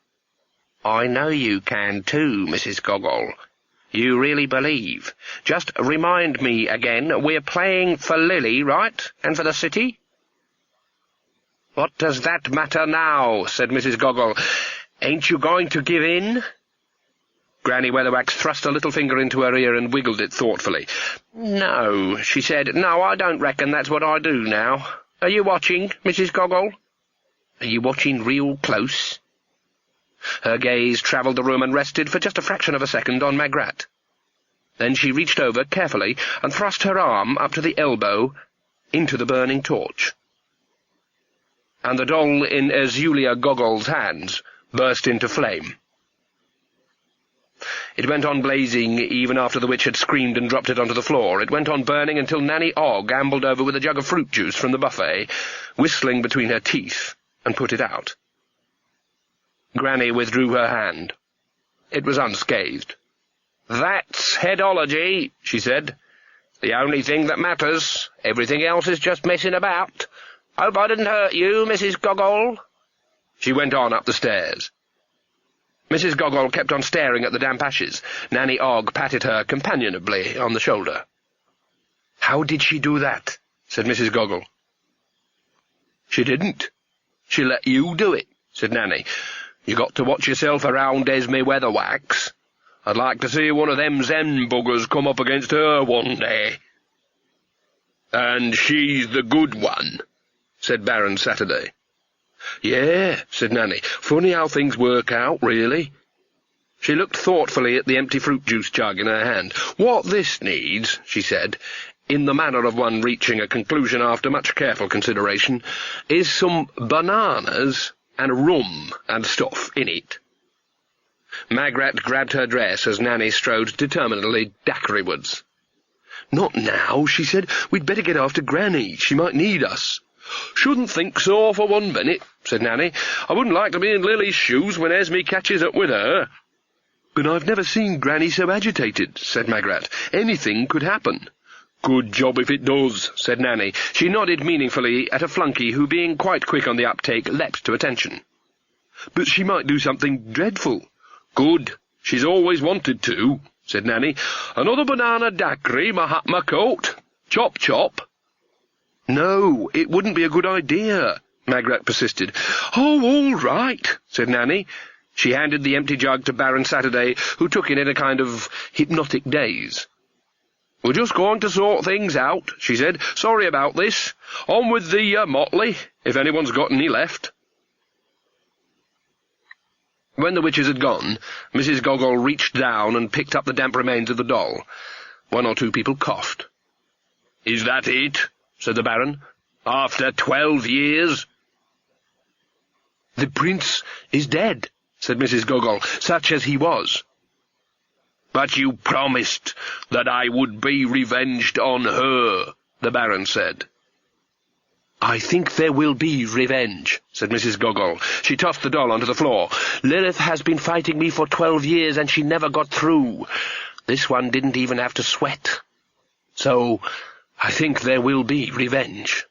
"I know you can too, Mrs. Goggle. You really believe. Just remind me again, we're playing for Lily, right? And for the city?" "What does that matter now?" said Mrs. Goggle. "Ain't you going to give in?" Granny Weatherwax thrust a little finger into her ear and wiggled it thoughtfully. "No," she said. "No, I don't reckon that's what I do now. Are you watching, Mrs. Goggle? Are you watching real close?" Her gaze travelled the room and rested for just a fraction of a second on Magrat. Then she reached over carefully and thrust her arm up to the elbow into the burning torch. And the doll in Erzulia Goggle's hands burst into flame. It went on blazing even after the witch had screamed and dropped it onto the floor. It went on burning until Nanny Ogg ambled over with a jug of fruit juice from the buffet, whistling between her teeth, and put it out. Granny withdrew her hand. It was unscathed. "That's headology," she said. "The only thing that matters. Everything else is just messing about. Hope I didn't hurt you, Mrs. Goggle." She went on up the stairs. Mrs. Goggle kept on staring at the damp ashes. Nanny Ogg patted her companionably on the shoulder. "How did she do that?" said Mrs. Goggle. "She didn't. She let you do it," said Nanny. "You got to watch yourself around Esme Weatherwax. I'd like to see one of them Zen buggers come up against her one day." "And she's the good one," said Baron Saturday. "Yeah," said Nanny. "Funny how things work out, really." She looked thoughtfully at the empty fruit juice jug in her hand. "What this needs," she said, in the manner of one reaching a conclusion after much careful consideration, "is some bananas and rum and stuff in it." Magrat grabbed her dress as Nanny strode determinedly daiquiriwards. "Not now," she said. "We'd better get after Granny. She might need us." "Shouldn't think so for 1 minute," said Nanny. "I wouldn't like to be in Lily's shoes when Esme catches up with her." "But I've never seen Granny so agitated," said Magrat. "Anything could happen." "Good job if it does," said Nanny. She nodded meaningfully at a flunky who, being quite quick on the uptake, leapt to attention. "But she might do something dreadful." "Good. She's always wanted to," said Nanny. "Another banana daiquiri, Mahatma coat. Chop, chop." "No, it wouldn't be a good idea," Magrat persisted. "Oh, all right," said Nanny. She handed the empty jug to Baron Saturday, who took it in a kind of hypnotic daze. "We're just going to sort things out," she said. "Sorry about this. On with the motley, if anyone's got any left." When the witches had gone, Mrs. Gogol reached down and picked up the damp remains of the doll. One or two people coughed. "Is that it?" said the Baron. "After 12 years?" "The prince is dead," said Mrs. Gogol, "such as he was." "But you promised that I would be revenged on her," the Baron said. "I think there will be revenge," said Mrs. Gogol. She tossed the doll onto the floor. "Lilith has been fighting me for 12 years, and she never got through. This one didn't even have to sweat. So, I think there will be revenge."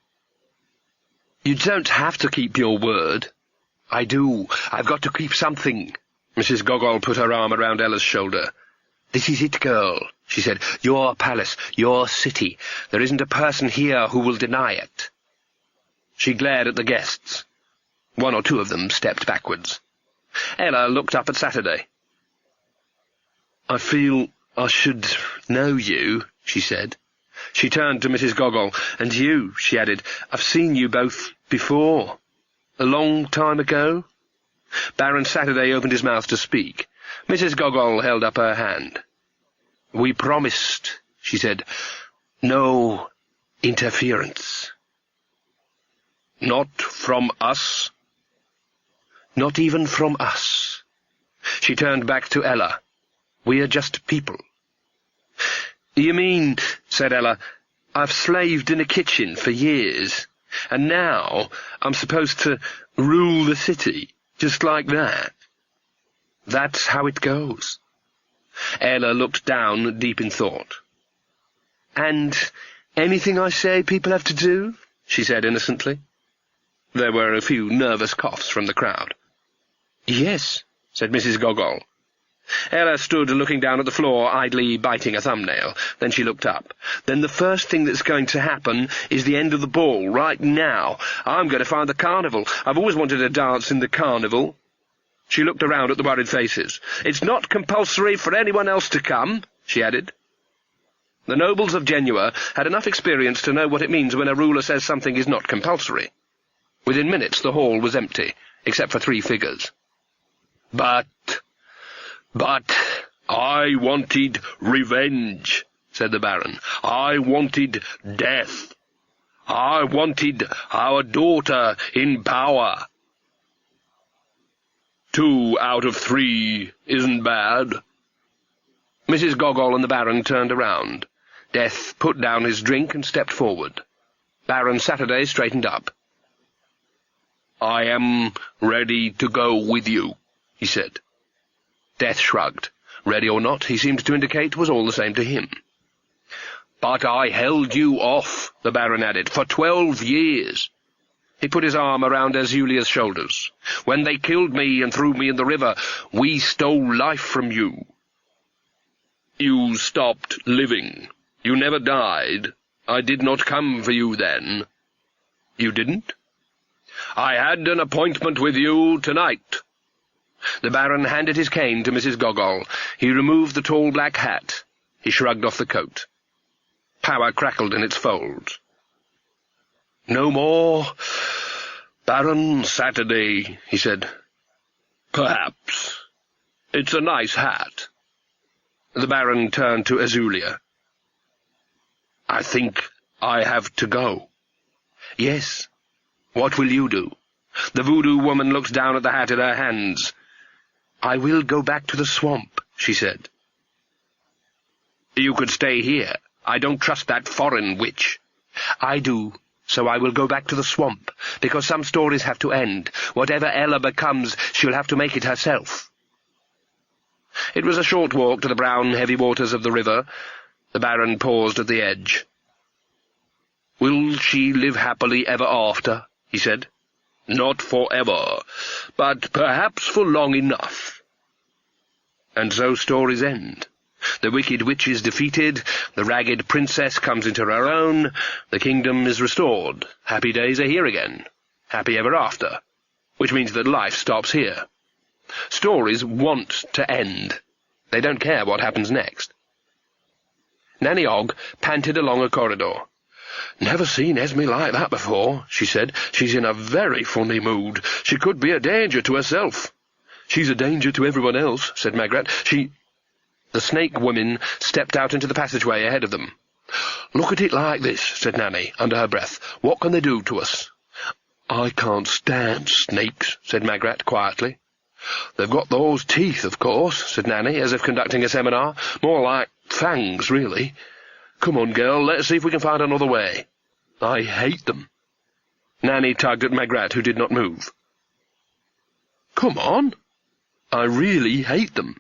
"You don't have to keep your word." "I do. I've got to keep something." Mrs. Gogol put her arm around Ella's shoulder. "This is it, girl," she said. "Your palace, your city. There isn't a person here who will deny it." She glared at the guests. One or two of them stepped backwards. Ella looked up at Saturday. "I feel I should know you," she said. She turned to Mrs. Gogol. "And you," she added. "I've seen you both before. A long time ago." Baron Saturday opened his mouth to speak. Mrs. Gogol held up her hand. "We promised," she said. "No interference." "Not from us?" "Not even from us." She turned back to Ella. "We are just people." "You mean," said Ella, "I've slaved in a kitchen for years, and now I'm supposed to rule the city, just like that? That's how it goes." Ella looked down, deep in thought. "And anything I say people have to do?" she said innocently. There were a few nervous coughs from the crowd. "Yes," said Mrs. Gogol. Ella stood looking down at the floor, idly biting a thumbnail. Then she looked up. "Then the first thing that's going to happen is the end of the ball, right now. I'm going to find the carnival. I've always wanted to dance in the carnival." She looked around at the worried faces. "It's not compulsory for anyone else to come," she added. The nobles of Genua had enough experience to know what it means when a ruler says something is not compulsory. Within minutes the hall was empty, except for 3 figures. But I wanted revenge," said the Baron. "I wanted death. I wanted our daughter in power. 2 out of 3 isn't bad." Mrs. Gogol and the Baron turned around. Death put down his drink and stepped forward. Baron Saturday straightened up. "I am ready to go with you," he said. Death shrugged. Ready or not, he seemed to indicate, was all the same to him. "But I held you off," the Baron added, "for 12 years. He put his arm around Azulia's shoulders. "When they killed me and threw me in the river, we stole life from you. You stopped living. You never died. I did not come for you then." "You didn't?" "I had an appointment with you tonight." The Baron handed his cane to Mrs. Gogol. He removed the tall black hat. He shrugged off the coat. Power crackled in its folds. "No more Baron Saturday," he said. "Perhaps. It's a nice hat." The Baron turned to Azulia. "I think I have to go." "Yes. What will you do?" The voodoo woman looked down at the hat in her hands. "I will go back to the swamp," she said. "You could stay here. I don't trust that foreign witch." "I do, so I will go back to the swamp, because some stories have to end. Whatever Ella becomes, she'll have to make it herself." It was a short walk to the brown, heavy waters of the river. The Baron paused at the edge. "Will she live happily ever after?" he said. "Not forever, but perhaps for long enough." And so stories end. The wicked witch is defeated, the ragged princess comes into her own, the kingdom is restored, happy days are here again, happy ever after, which means that life stops here. Stories want to end. They don't care what happens next. Nanny Ogg panted along a corridor. "Never seen Esme like that before," she said. "She's in a very funny mood. She could be a danger to herself." "She's a danger to everyone else," said Magrat. The snake women stepped out into the passageway ahead of them. "Look at it like this," said Nanny, under her breath. "What can they do to us?" "I can't stand snakes," said Magrat quietly. "They've got those teeth, of course," said Nanny, as if conducting a seminar. "More like fangs, really. Come on, girl, let's see if we can find another way. I hate them." Nanny tugged at Magrat, who did not move. "Come on. I really hate them."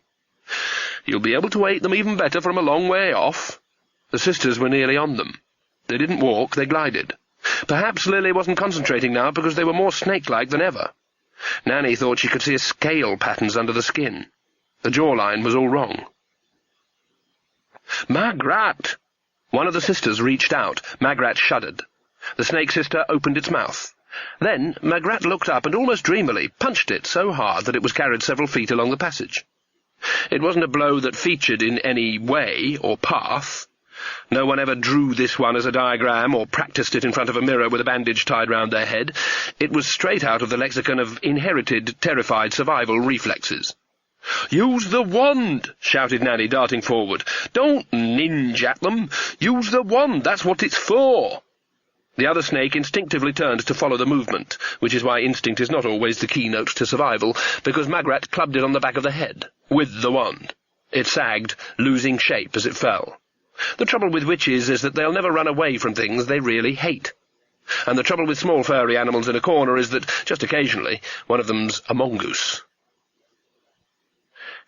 "You'll be able to hate them even better from a long way off." The sisters were nearly on them. They didn't walk, they glided. Perhaps Lily wasn't concentrating now because they were more snake-like than ever. Nanny thought she could see scale patterns under the skin. The jawline was all wrong. "Magrat!" One of the sisters reached out. Magrat shuddered. The snake sister opened its mouth. Then Magrat looked up and almost dreamily punched it so hard that it was carried several feet along the passage. It wasn't a blow that featured in any way or path. No one ever drew this one as a diagram or practiced it in front of a mirror with a bandage tied round their head. It was straight out of the lexicon of inherited, terrified survival reflexes. "Use the wand!" shouted Nanny, darting forward. "Don't ninja at them! Use the wand! That's what it's for!" The other snake instinctively turned to follow the movement, which is why instinct is not always the keynote to survival, because Magrat clubbed it on the back of the head, with the wand. It sagged, losing shape as it fell. The trouble with witches is that they'll never run away from things they really hate. And the trouble with small furry animals in a corner is that, just occasionally, one of them's a mongoose.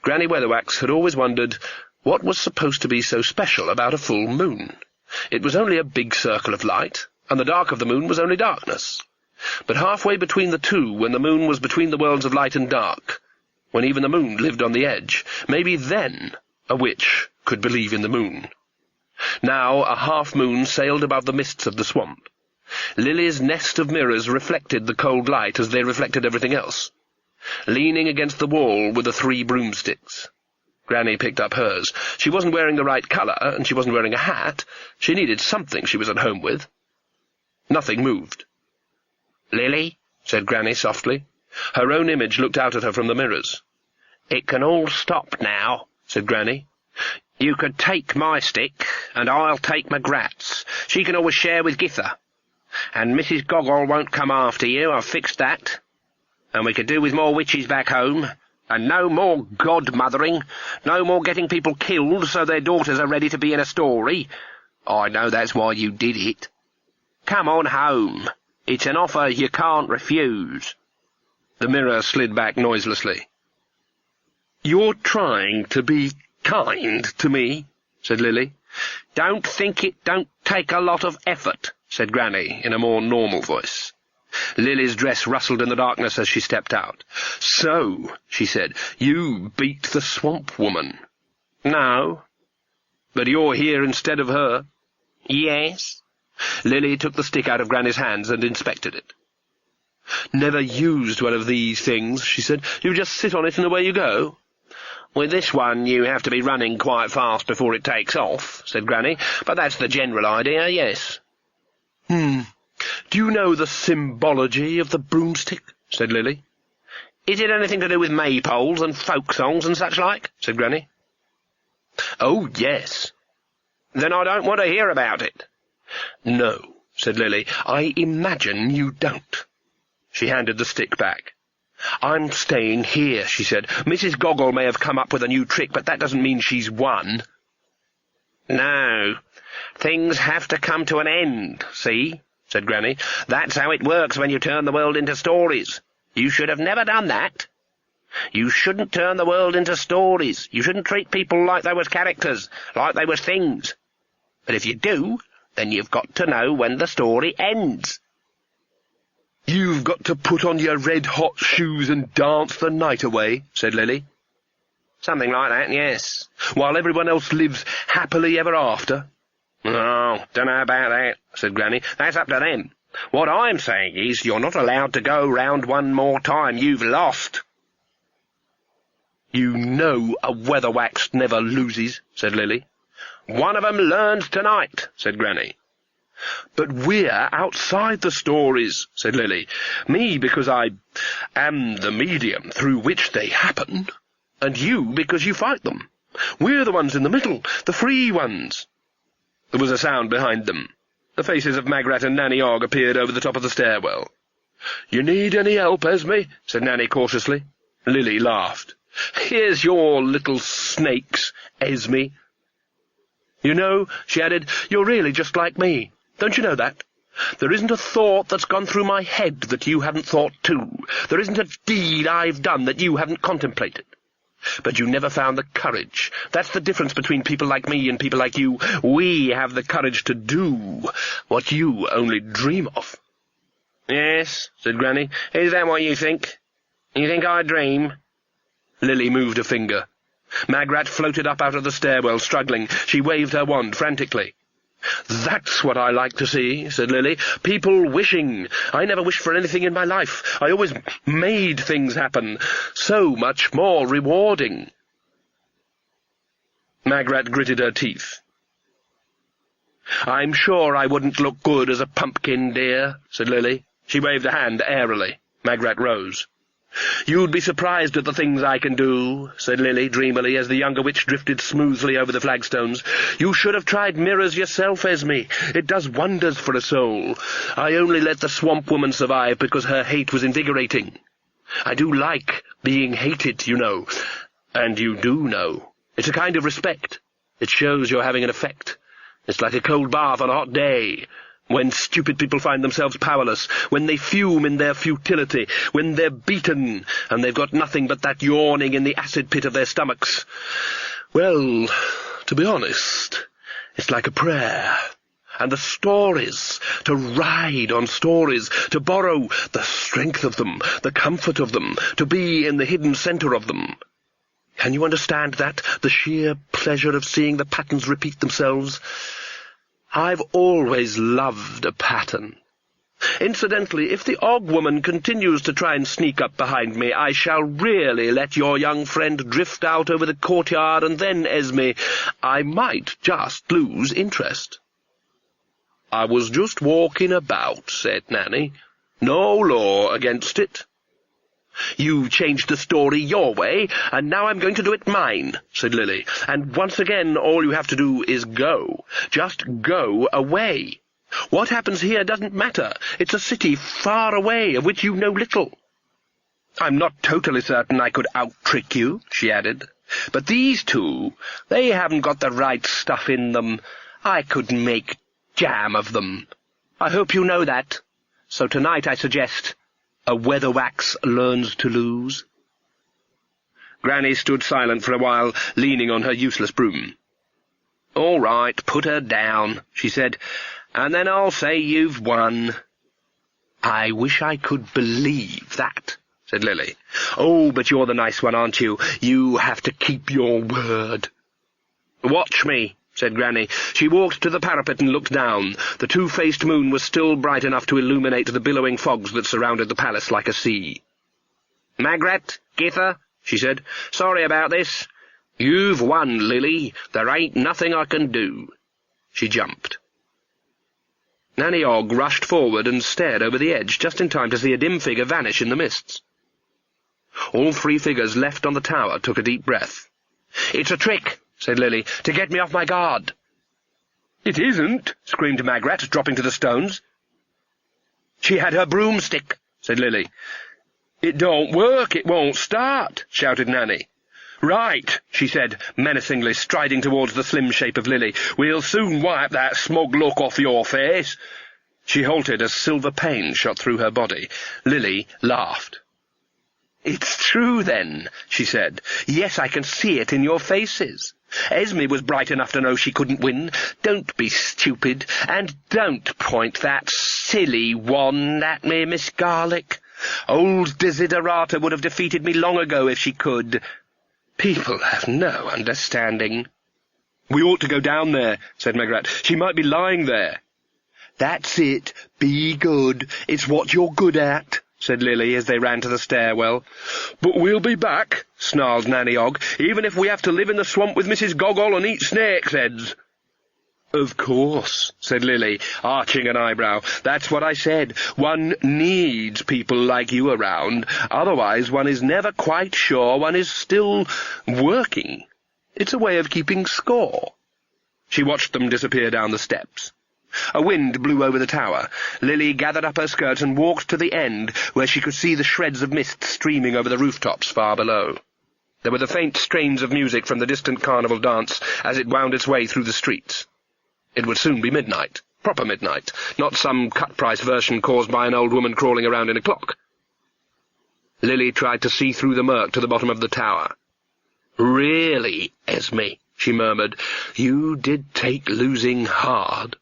Granny Weatherwax had always wondered what was supposed to be so special about a full moon. It was only a big circle of light, and the dark of the moon was only darkness. But halfway between the two, when the moon was between the worlds of light and dark, when even the moon lived on the edge, maybe then a witch could believe in the moon. Now a half-moon sailed above the mists of the swamp. Lily's nest of mirrors reflected the cold light as they reflected everything else. Leaning against the wall were the 3 broomsticks. Granny picked up hers. She wasn't wearing the right colour, and she wasn't wearing a hat. She needed something she was at home with. Nothing moved. "Lily," said Granny softly. Her own image looked out at her from the mirrors. "It can all stop now," said Granny. "You could take my stick, and I'll take Magrat's. She can always share with Githa. And Mrs. Goggle won't come after you, I've fixed that. And we could do with more witches back home, and no more godmothering, no more getting people killed so their daughters are ready to be in a story. I know that's why you did it. Come on home. It's an offer you can't refuse." The mirror slid back noiselessly. "You're trying to be kind to me," said Lily. "Don't think it don't take a lot of effort," said Granny in a more normal voice. Lily's dress rustled in the darkness as she stepped out. "So," she said, "you beat the swamp woman." "No." "But you're here instead of her." "Yes." Lily took the stick out of Granny's hands and inspected it. "Never used one of these things," she said. "You just sit on it and away you go." "With this one you have to be running quite fast before it takes off," said Granny, "but that's the general idea, yes." "Do you know the symbology of the broomstick?" said Lily. "Is it anything to do with maypoles and folk songs and such like?" said Granny. "Oh, yes." "Then I don't want to hear about it." "No," said Lily, "I imagine you don't." She handed the stick back. "I'm staying here," she said. "Mrs. Goggle may have come up with a new trick, but that doesn't mean she's won." "No. Things have to come to an end, see?" said Granny. "That's how it works when you turn the world into stories. You should have never done that. You shouldn't turn the world into stories. You shouldn't treat people like they was characters, like they was things. But if you do, Then you've got to know when the story ends. "You've got to put on your red-hot shoes and dance the night away," said Lily. Something like that, yes. "While everyone else lives happily ever after." "Oh, don't know about that," said Granny. "That's up to them. What I'm saying is you're not allowed to go round one more time. You've lost." "You know a weatherwax never loses," said Lily. "One of 'em learns tonight," said Granny. "But we're outside the stories," said Lily. "Me because I am the medium through which they happen, and you because you fight them. We're the ones in the middle, the free ones." There was a sound behind them. The faces of Magrat and Nanny Ogg appeared over the top of the stairwell. "You need any help, Esme?" said Nanny cautiously. Lily laughed. "Here's your little snakes, Esme." "You know," she added, "you're really just like me. Don't you know that? There isn't a thought that's gone through my head that you haven't thought too. There isn't a deed I've done that you haven't contemplated. But you never found the courage. That's the difference between people like me and people like you. We have the courage to do what you only dream of." "Yes," said Granny. "Is that what you think? You think I dream?" Lily moved a finger. Magrat floated up out of the stairwell, struggling. She waved her wand frantically. "That's what I like to see," said Lily. "People wishing. I never wished for anything in my life. I always made things happen. So much more rewarding." Magrat gritted her teeth. "I'm sure I wouldn't look good as a pumpkin, dear," said Lily. She waved a hand airily. Magrat rose. "You'd be surprised at the things I can do," said Lily dreamily, as the younger witch drifted smoothly over the flagstones. "You should have tried mirrors yourself, Esme. It does wonders for a soul. I only let the swamp woman survive because her hate was invigorating. I do like being hated, you know. And you do know. It's a kind of respect. It shows you're having an effect. It's like a cold bath on a hot day. When stupid people find themselves powerless, when they fume in their futility, when they're beaten, and they've got nothing but that yawning in the acid pit of their stomachs. Well, to be honest, it's like a prayer. And the stories, to ride on stories, to borrow the strength of them, the comfort of them, to be in the hidden centre of them. Can you understand that? The sheer pleasure of seeing the patterns repeat themselves? I've always loved a pattern. Incidentally, if the Ogg woman continues to try and sneak up behind me, I shall really let your young friend drift out over the courtyard, and then, Esme, I might just lose interest." "I was just walking about," said Nanny. "No law against it." "You changed the story your way, and now I'm going to do it mine," said Lily. "And once again, all you have to do is go. Just go away. What happens here doesn't matter. It's a city far away, of which you know little. I'm not totally certain I could out-trick you," she added. "But these two, they haven't got the right stuff in them. I could make jam of them. I hope you know that. So tonight I suggest a weatherwax learns to lose." Granny stood silent for a while, leaning on her useless broom. "All right, put her down," she said, "and then I'll say you've won." "I wish I could believe that," said Lily. "Oh, but you're the nice one, aren't you? You have to keep your word." "Watch me," said Granny. She walked to the parapet and looked down. The two-faced moon was still bright enough to illuminate the billowing fogs that surrounded the palace like a sea. "Magrat, Githa," she said, "sorry about this. You've won, Lily. There ain't nothing I can do." She jumped. Nanny Ogg rushed forward and stared over the edge, just in time to see a dim figure vanish in the mists. All three figures left on the tower took a deep breath. "It's a trick," said Lily, "to get me off my guard." "It isn't," screamed Magrat, dropping to the stones. "She had her broomstick," said Lily. "It don't work, it won't start," shouted Nanny. "Right," she said, menacingly, striding towards the slim shape of Lily. "We'll soon wipe that smug look off your face." She halted as silver pain shot through her body. Lily laughed. "It's true, then," she said. "Yes, I can see it in your faces. Esme was bright enough to know she couldn't win. Don't be stupid, and don't point that silly wand at me, Miss Garlick. Old Desiderata would have defeated me long ago if she could. People have no understanding. We ought to go down there, said Magrat. She might be lying there. That's it. Be good. It's what you're good at, said Lily as they ran to the stairwell. But we'll be back, snarled Nanny Ogg, even if we have to live in the swamp with Mrs. Goggle and eat snakes' heads. Of course, said Lily, arching an eyebrow. That's what I said. One needs people like you around. Otherwise one is never quite sure one is still working. It's a way of keeping score. She watched them disappear down the steps. A wind blew over the tower. Lily gathered up her skirts and walked to the end, where she could see the shreds of mist streaming over the rooftops far below. There were the faint strains of music from the distant carnival dance as it wound its way through the streets. It would soon be midnight, proper midnight, not some cut-price version caused by an old woman crawling around in a clock. Lily tried to see through the murk to the bottom of the tower. "Really, Esme," she murmured, "you did take losing hard."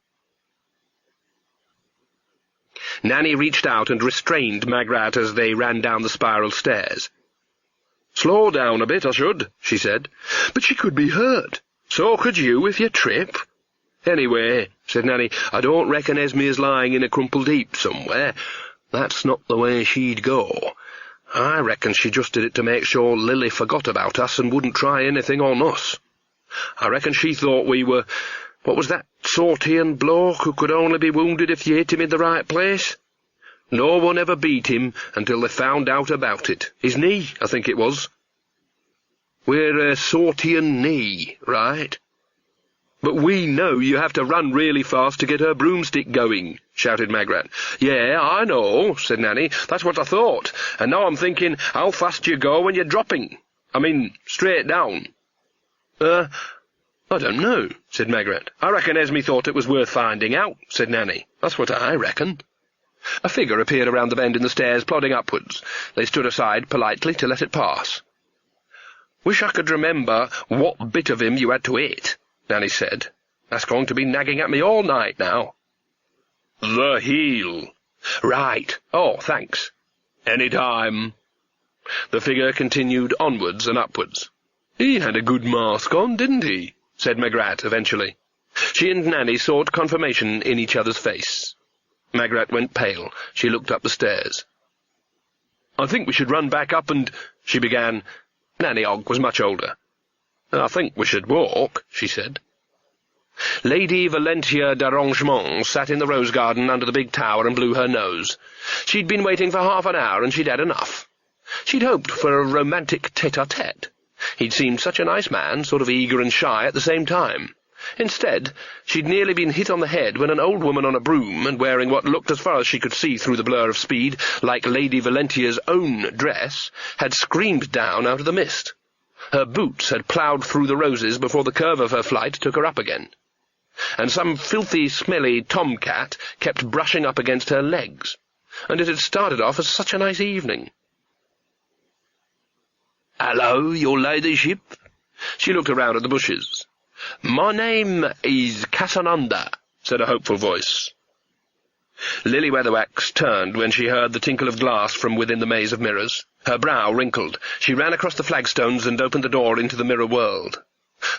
Nanny reached out and restrained Magrat as they ran down the spiral stairs. "Slow down a bit, I should," she said. "But she could be hurt. So could you if you trip." "Anyway," said Nanny, "I don't reckon Esme is lying in a crumpled heap somewhere. That's not the way she'd go. I reckon she just did it to make sure Lily forgot about us and wouldn't try anything on us. I reckon she thought we were— what was that Sortian bloke who could only be wounded if you hit him in the right place? No one ever beat him until they found out about it. His knee, I think it was. We're a Sortian knee, right?" "But we know you have to run really fast to get her broomstick going," shouted Magrat. "Yeah, I know," said Nanny. "That's what I thought. And now I'm thinking how fast you go when you're dropping. I mean, straight down." I don't know," said Magrat. "I reckon Esme thought it was worth finding out," said Nanny. "That's what I reckon." A figure appeared around the bend in the stairs, plodding upwards. They stood aside politely to let it pass. "Wish I could remember what bit of him you had to hit," Nanny said. "That's going to be nagging at me all night now." "The heel." "Right. Oh, thanks." "Any time." The figure continued onwards and upwards. "He had a good mask on, didn't he?" said Magrat eventually. She and Nanny sought confirmation in each other's face. Magrat went pale. She looked up the stairs. "I think we should run back up and—" she began. Nanny Ogg was much older. "I think we should walk," she said. Lady Valentia d'Arrangement sat in the rose garden under the big tower and blew her nose. She'd been waiting for half an hour, and she'd had enough. She'd hoped for a romantic tete-a-tete. He'd seemed such a nice man, sort of eager and shy at the same time. Instead, she'd nearly been hit on the head when an old woman on a broom, and wearing what looked, as far as she could see through the blur of speed, like Lady Valentia's own dress, had screamed down out of the mist. Her boots had ploughed through the roses before the curve of her flight took her up again. And some filthy, smelly tomcat kept brushing up against her legs. And it had started off as such a nice evening. "Hello, your ladyship." She looked around at the bushes. "My name is Casananda," said a hopeful voice. Lily Weatherwax turned when she heard the tinkle of glass from within the maze of mirrors. Her brow wrinkled. She ran across the flagstones and opened the door into the mirror world.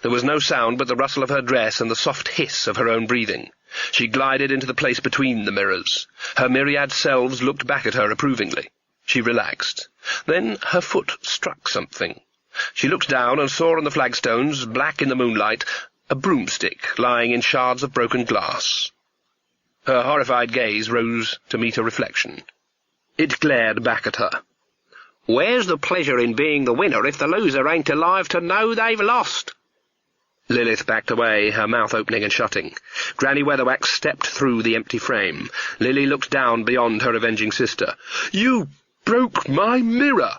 There was no sound but the rustle of her dress and the soft hiss of her own breathing. She glided into the place between the mirrors. Her myriad selves looked back at her approvingly. She relaxed. Then her foot struck something. She looked down and saw on the flagstones, black in the moonlight, a broomstick lying in shards of broken glass. Her horrified gaze rose to meet a reflection. It glared back at her. "Where's the pleasure in being the winner if the loser ain't alive to know they've lost?" Lilith backed away, her mouth opening and shutting. Granny Weatherwax stepped through the empty frame. Lily looked down beyond her avenging sister. "You broke my mirror!"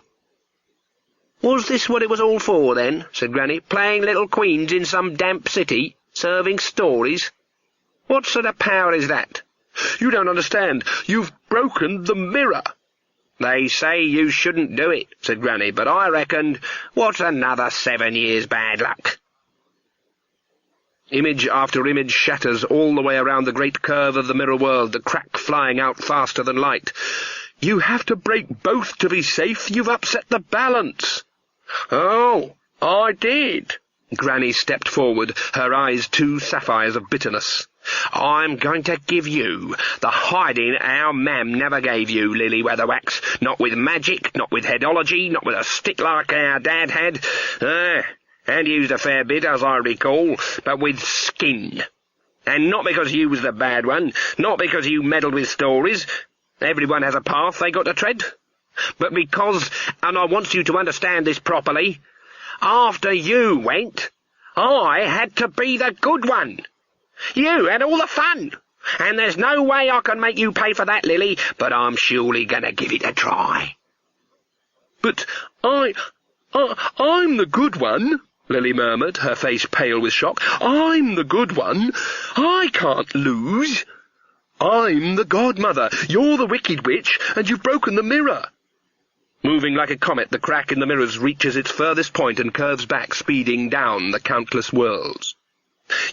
"Was this what it was all for, then?" said Granny. "Playing little queens in some damp city, serving stories? What sort of power is that?" "You don't understand. You've broken the mirror." "They say you shouldn't do it," said Granny, "but I reckoned, what's another 7 years' bad luck?" Image after image shatters all the way around the great curve of the mirror world, the crack flying out faster than light. "You have to break both to be safe. You've upset the balance." "Oh, I did." Granny stepped forward, her eyes two sapphires of bitterness. "I'm going to give you the hiding our mam never gave you, Lily Weatherwax. Not with magic, not with headology, not with a stick like our dad had. And used a fair bit, as I recall, but with skin. And not because you was the bad one, not because you meddled with stories. Everyone has a path they got to tread. But because, and I want you to understand this properly, after you went, I had to be the good one. You had all the fun. And there's no way I can make you pay for that, Lily, but I'm surely going to give it a try." "But I'm the good one," Lily murmured, her face pale with shock. "I'm the good one. I can't lose. I'm the godmother. You're the wicked witch, and you've broken the mirror." Moving like a comet, the crack in the mirrors reaches its furthest point and curves back, speeding down the countless worlds.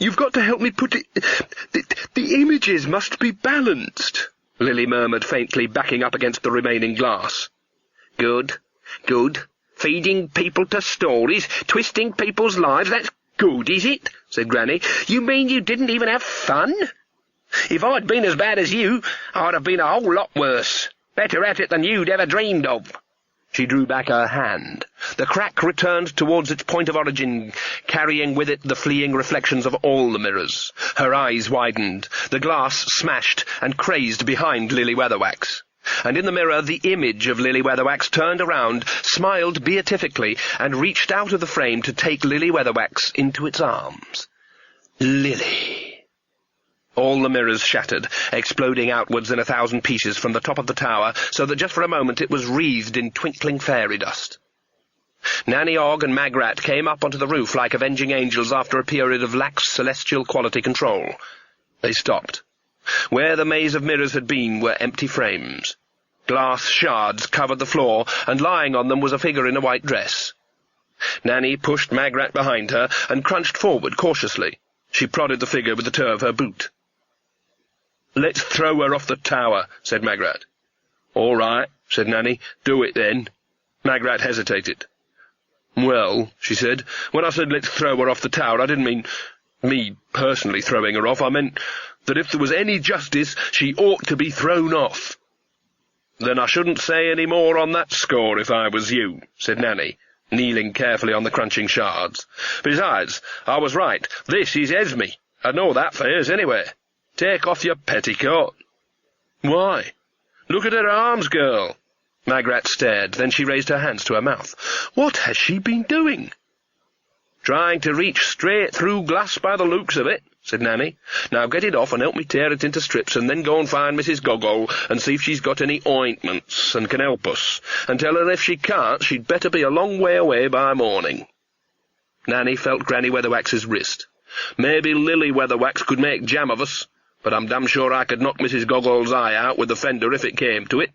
"You've got to help me put it... The images must be balanced," Lily murmured faintly, backing up against the remaining glass. Good. Feeding people to stories, twisting people's lives, that's good, is it?" said Granny. "You mean you didn't even have fun? If I'd been as bad as you, I'd have been a whole lot worse. Better at it than you'd ever dreamed of." She drew back her hand. The crack returned towards its point of origin, carrying with it the fleeing reflections of all the mirrors. Her eyes widened. The glass smashed and crazed behind Lily Weatherwax. And in the mirror the image of Lily Weatherwax turned around, smiled beatifically, and reached out of the frame to take Lily Weatherwax into its arms. Lily. All the mirrors shattered, exploding outwards in 1,000 pieces from the top of the tower, so that just for a moment it was wreathed in twinkling fairy dust. Nanny Ogg and Magrat came up onto the roof like avenging angels after a period of lax celestial quality control. They stopped. Where the maze of mirrors had been were empty frames. Glass shards covered the floor, and lying on them was a figure in a white dress. Nanny pushed Magrat behind her and crunched forward cautiously. She prodded the figure with the toe of her boot. "Let's throw her off the tower," said Magrat. "All right," said Nanny. "Do it, then." Magrat hesitated. "Well," she said, "when I said let's throw her off the tower, I didn't mean me personally throwing her off. I meant that if there was any justice, she ought to be thrown off." "Then I shouldn't say any more on that score if I was you," said Nanny, kneeling carefully on the crunching shards. "Besides, I was right. This is Esme. I know that fares anywhere. Take off your petticoat." "Why? Look at her arms, girl." Magrat stared, then she raised her hands to her mouth. "What has she been doing?" "Trying to reach straight through glass by the looks of it," said Nanny. "Now get it off and help me tear it into strips, and then go and find Mrs. Goggle and see if she's got any ointments and can help us, and tell her if she can't, she'd better be a long way away by morning." Nanny felt Granny Weatherwax's wrist. "Maybe Lily Weatherwax could make jam of us, but I'm damn sure I could knock Mrs. Goggle's eye out with the fender if it came to it."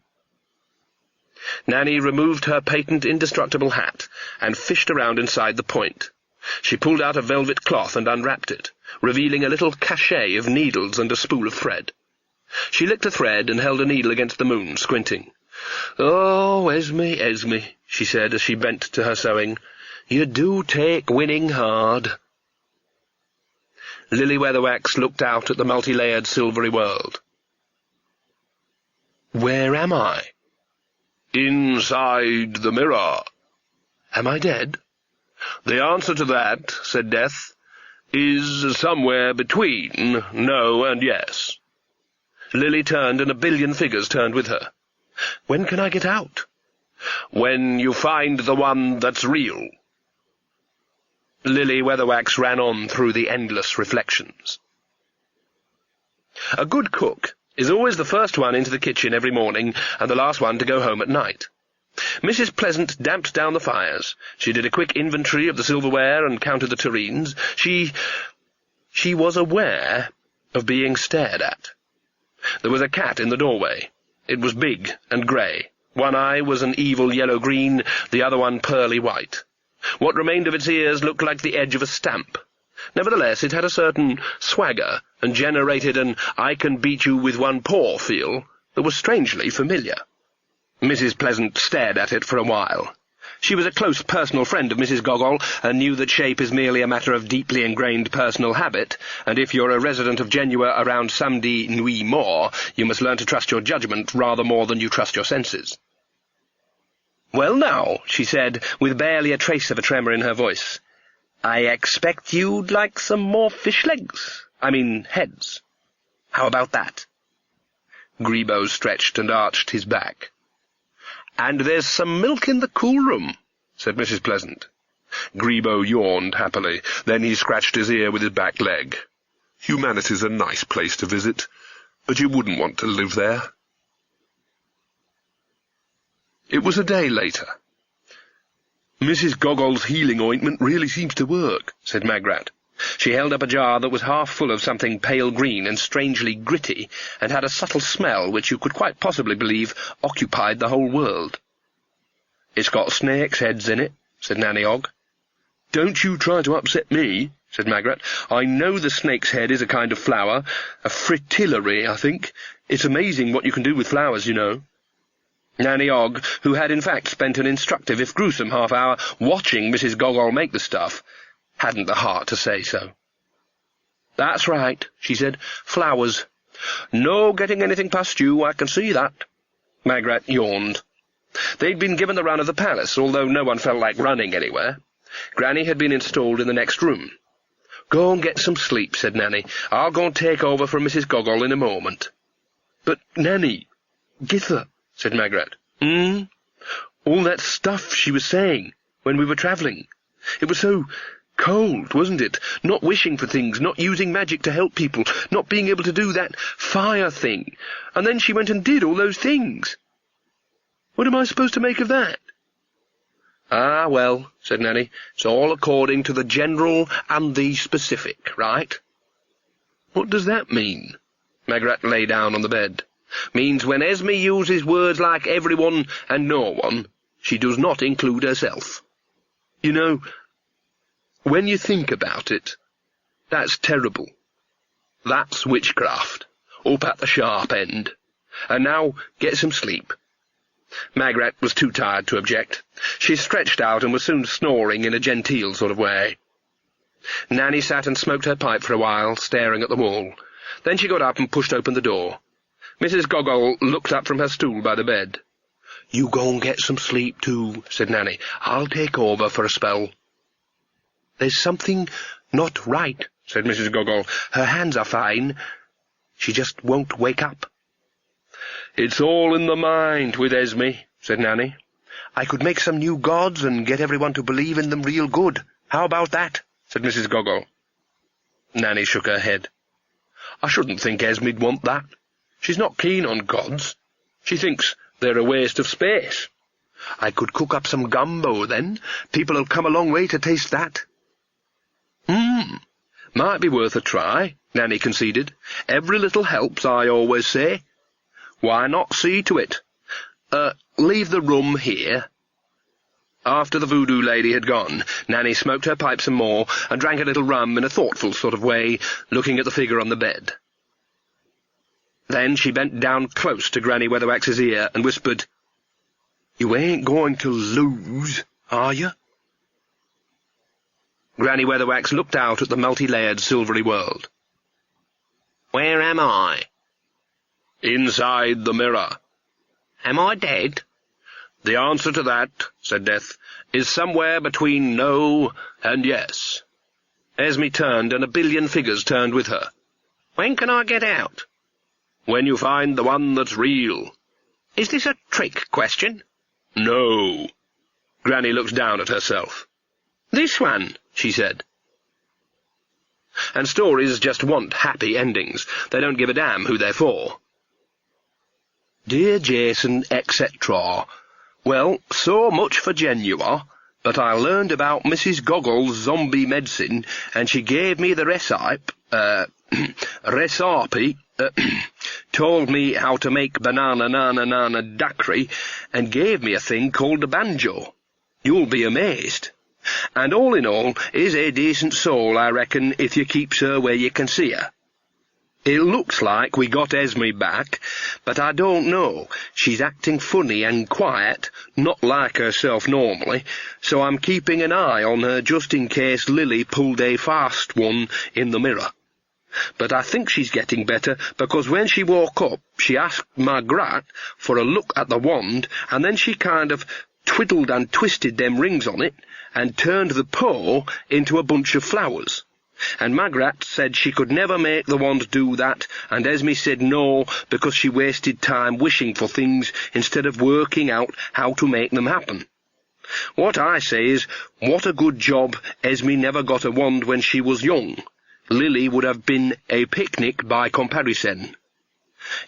Nanny removed her patent indestructible hat and fished around inside the point. She pulled out a velvet cloth and unwrapped it, revealing a little cachet of needles and a spool of thread. She licked a thread and held a needle against the moon, squinting. "Oh, Esme, Esme," she said as she bent to her sewing, "you do take winning hard." Lily Weatherwax looked out at the multi-layered silvery world. "Where am I?" "Inside the mirror." "Am I dead?" "The answer to that," said Death, "is somewhere between no and yes." Lily turned, and 1,000,000,000 figures turned with her. "When can I get out?" "When you find the one that's real." Lily Weatherwax ran on through the endless reflections. A good cook is always the first one into the kitchen every morning and the last one to go home at night. Mrs. Pleasant damped down the fires. She did a quick inventory of the silverware and counted the tureens. She was aware of being stared at. There was a cat in the doorway. It was big and grey. One eye was an evil yellow-green, the other one pearly white. What remained of its ears looked like the edge of a stamp. Nevertheless, it had a certain swagger and generated an I-can-beat-you-with-one-paw feel that was strangely familiar. Mrs. Pleasant stared at it for a while. She was a close personal friend of Mrs. Gogol, and knew that shape is merely a matter of deeply ingrained personal habit, and if you're a resident of Genua around Samedi Nuit Mort, you must learn to trust your judgment rather more than you trust your senses. "Well now," she said, with barely a trace of a tremor in her voice, "I expect you'd like some more fish legs. Heads. How about that?" Grebo stretched and arched his back. "And there's some milk in the cool room," said Mrs. Pleasant. Grebo yawned happily. Then he scratched his ear with his back leg. "Humanity's a nice place to visit, but you wouldn't want to live there." It was a day later. "Mrs. Gogol's healing ointment really seems to work," said Magrat. She held up a jar that was half full of something pale green and strangely gritty, and had a subtle smell which you could quite possibly believe occupied the whole world. "It's got snakes' heads in it," said Nanny Ogg. "Don't you try to upset me," said Magrat. "I know the snake's head is a kind of flower, a fritillary, I think. It's amazing what you can do with flowers, you know." Nanny Ogg, who had in fact spent an instructive if gruesome half-hour watching Mrs. Gogol make the stuff, hadn't the heart to say so. "That's right," she said. "Flowers. No getting anything past you, I can see that." Magrat yawned. They'd been given the run of the palace, although no one felt like running anywhere. Granny had been installed in the next room. "Go and get some sleep," said Nanny. "I'll go and take over from Mrs. Gogol in a moment." "But, Nanny, Githa," said Magrat. All that stuff she was saying when we were travelling. It was so cold, wasn't it? Not wishing for things, not using magic to help people, not being able to do that fire thing. And then she went and did all those things. What am I supposed to make of that?" "Ah, well," said Nanny, "it's all according to the general and the specific, right?" "What does that mean?" Magrat lay down on the bed. "Means when Esme uses words like everyone and no one, she does not include herself. You know, when you think about it, that's terrible. That's witchcraft, up at the sharp end. And now get some sleep." Magrat was too tired to object. She stretched out and was soon snoring in a genteel sort of way. Nanny sat and smoked her pipe for a while, staring at the wall. Then she got up and pushed open the door. Mrs. Gogol looked up from her stool by the bed. "You go and get some sleep, too," said Nanny. "I'll take over for a spell." "There's something not right," said Mrs. Gogol. "Her hands are fine. She just won't wake up." "It's all in the mind with Esme," said Nanny. "I could make some new gods and get everyone to believe in them real good. How about that?" said Mrs. Gogol. Nanny shook her head. "I shouldn't think Esme'd want that. She's not keen on gods. She thinks they're a waste of space. I could cook up some gumbo, then. People'll come a long way to taste that." Might be worth a try," Nanny conceded. "Every little helps, I always say. Why not see to it? Leave the rum here." After the voodoo lady had gone, Nanny smoked her pipe some more and drank a little rum in a thoughtful sort of way, looking at the figure on the bed. Then she bent down close to Granny Weatherwax's ear and whispered, "You ain't going to lose, are you?" Granny Weatherwax looked out at the multi-layered silvery world. "Where am I?" "Inside the mirror." "Am I dead?" "The answer to that," said Death, "is somewhere between no and yes." Esme turned, and a billion figures turned with her. "When can I get out?" "When you find the one that's real." "Is this a trick question?" "No." Granny looked down at herself. "This one," she said. And stories just want happy endings. They don't give a damn who they're for. Dear Jason, etc. Well, so much for Genua, but I learned about Mrs. Gogol's zombie medicine, and she gave me the recipe, told me how to make banana daiquiri, and gave me a thing called a banjo. You'll be amazed. And all in all, is a decent soul, I reckon, if you keeps her where you can see her. It looks like we got Esme back, but I don't know. She's acting funny and quiet, not like herself normally, so I'm keeping an eye on her just in case Lily pulled a fast one in the mirror. But I think she's getting better, because when she woke up, she asked Margaret for a look at the wand, and then she kind of twiddled and twisted them rings on it, and turned the paw into a bunch of flowers. And Margaret said she could never make the wand do that, and Esme said no, because she wasted time wishing for things instead of working out how to make them happen. What I say is, what a good job Esme never got a wand when she was young. Lily would have been a picnic by comparison.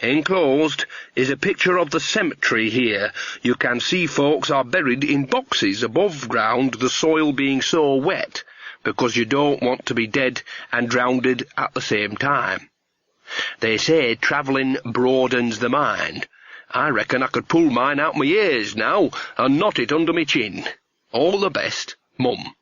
Enclosed is a picture of the cemetery here. You can see folks are buried in boxes above ground, the soil being so wet, because you don't want to be dead and drowned at the same time. They say travelling broadens the mind. I reckon I could pull mine out my ears now and knot it under my chin. All the best, Mum.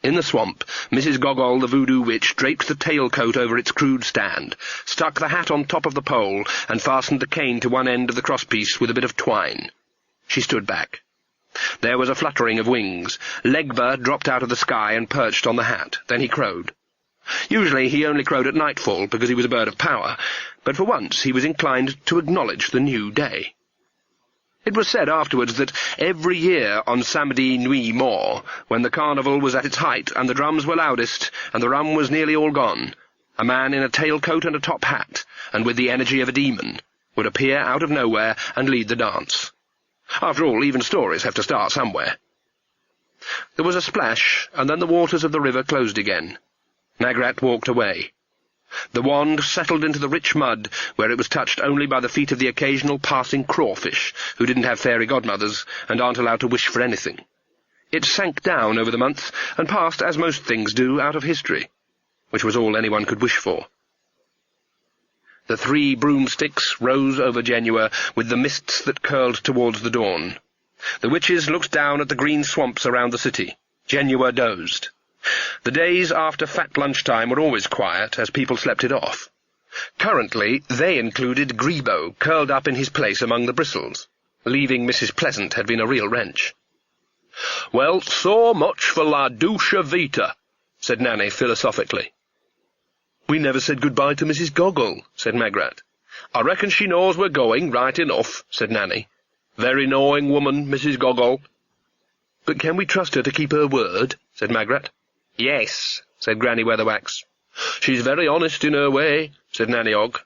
In the swamp, Mrs. Gogol, the voodoo witch, draped the tailcoat over its crude stand, stuck the hat on top of the pole, and fastened the cane to one end of the crosspiece with a bit of twine. She stood back. There was a fluttering of wings. Legba dropped out of the sky and perched on the hat. Then he crowed. Usually he only crowed at nightfall, because he was a bird of power, but for once he was inclined to acknowledge the new day. It was said afterwards that every year on Samedi Nuit Mort, when the carnival was at its height and the drums were loudest and the rum was nearly all gone, a man in a tailcoat and a top hat, and with the energy of a demon, would appear out of nowhere and lead the dance. After all, even stories have to start somewhere. There was a splash, and then the waters of the river closed again. Magrat walked away. The wand settled into the rich mud, where it was touched only by the feet of the occasional passing crawfish, who didn't have fairy godmothers and aren't allowed to wish for anything. It sank down over the months, and passed, as most things do, out of history, which was all anyone could wish for. The 3 broomsticks rose over Genua with the mists that curled towards the dawn. The witches looked down at the green swamps around the city. Genua dozed. The days after fat lunchtime were always quiet, as people slept it off. Currently, they included Grebo, curled up in his place among the bristles. Leaving Mrs. Pleasant had been a real wrench. "Well, so much for La Douce Vita," said Nanny philosophically. "We never said goodbye to Mrs. Gogol," said Magrat. "I reckon she knows we're going, right enough," said Nanny. "Very knowing woman, Mrs. Gogol." "But can we trust her to keep her word?" said Magrat. "Yes," said Granny Weatherwax. "She's very honest in her way," said Nanny Og.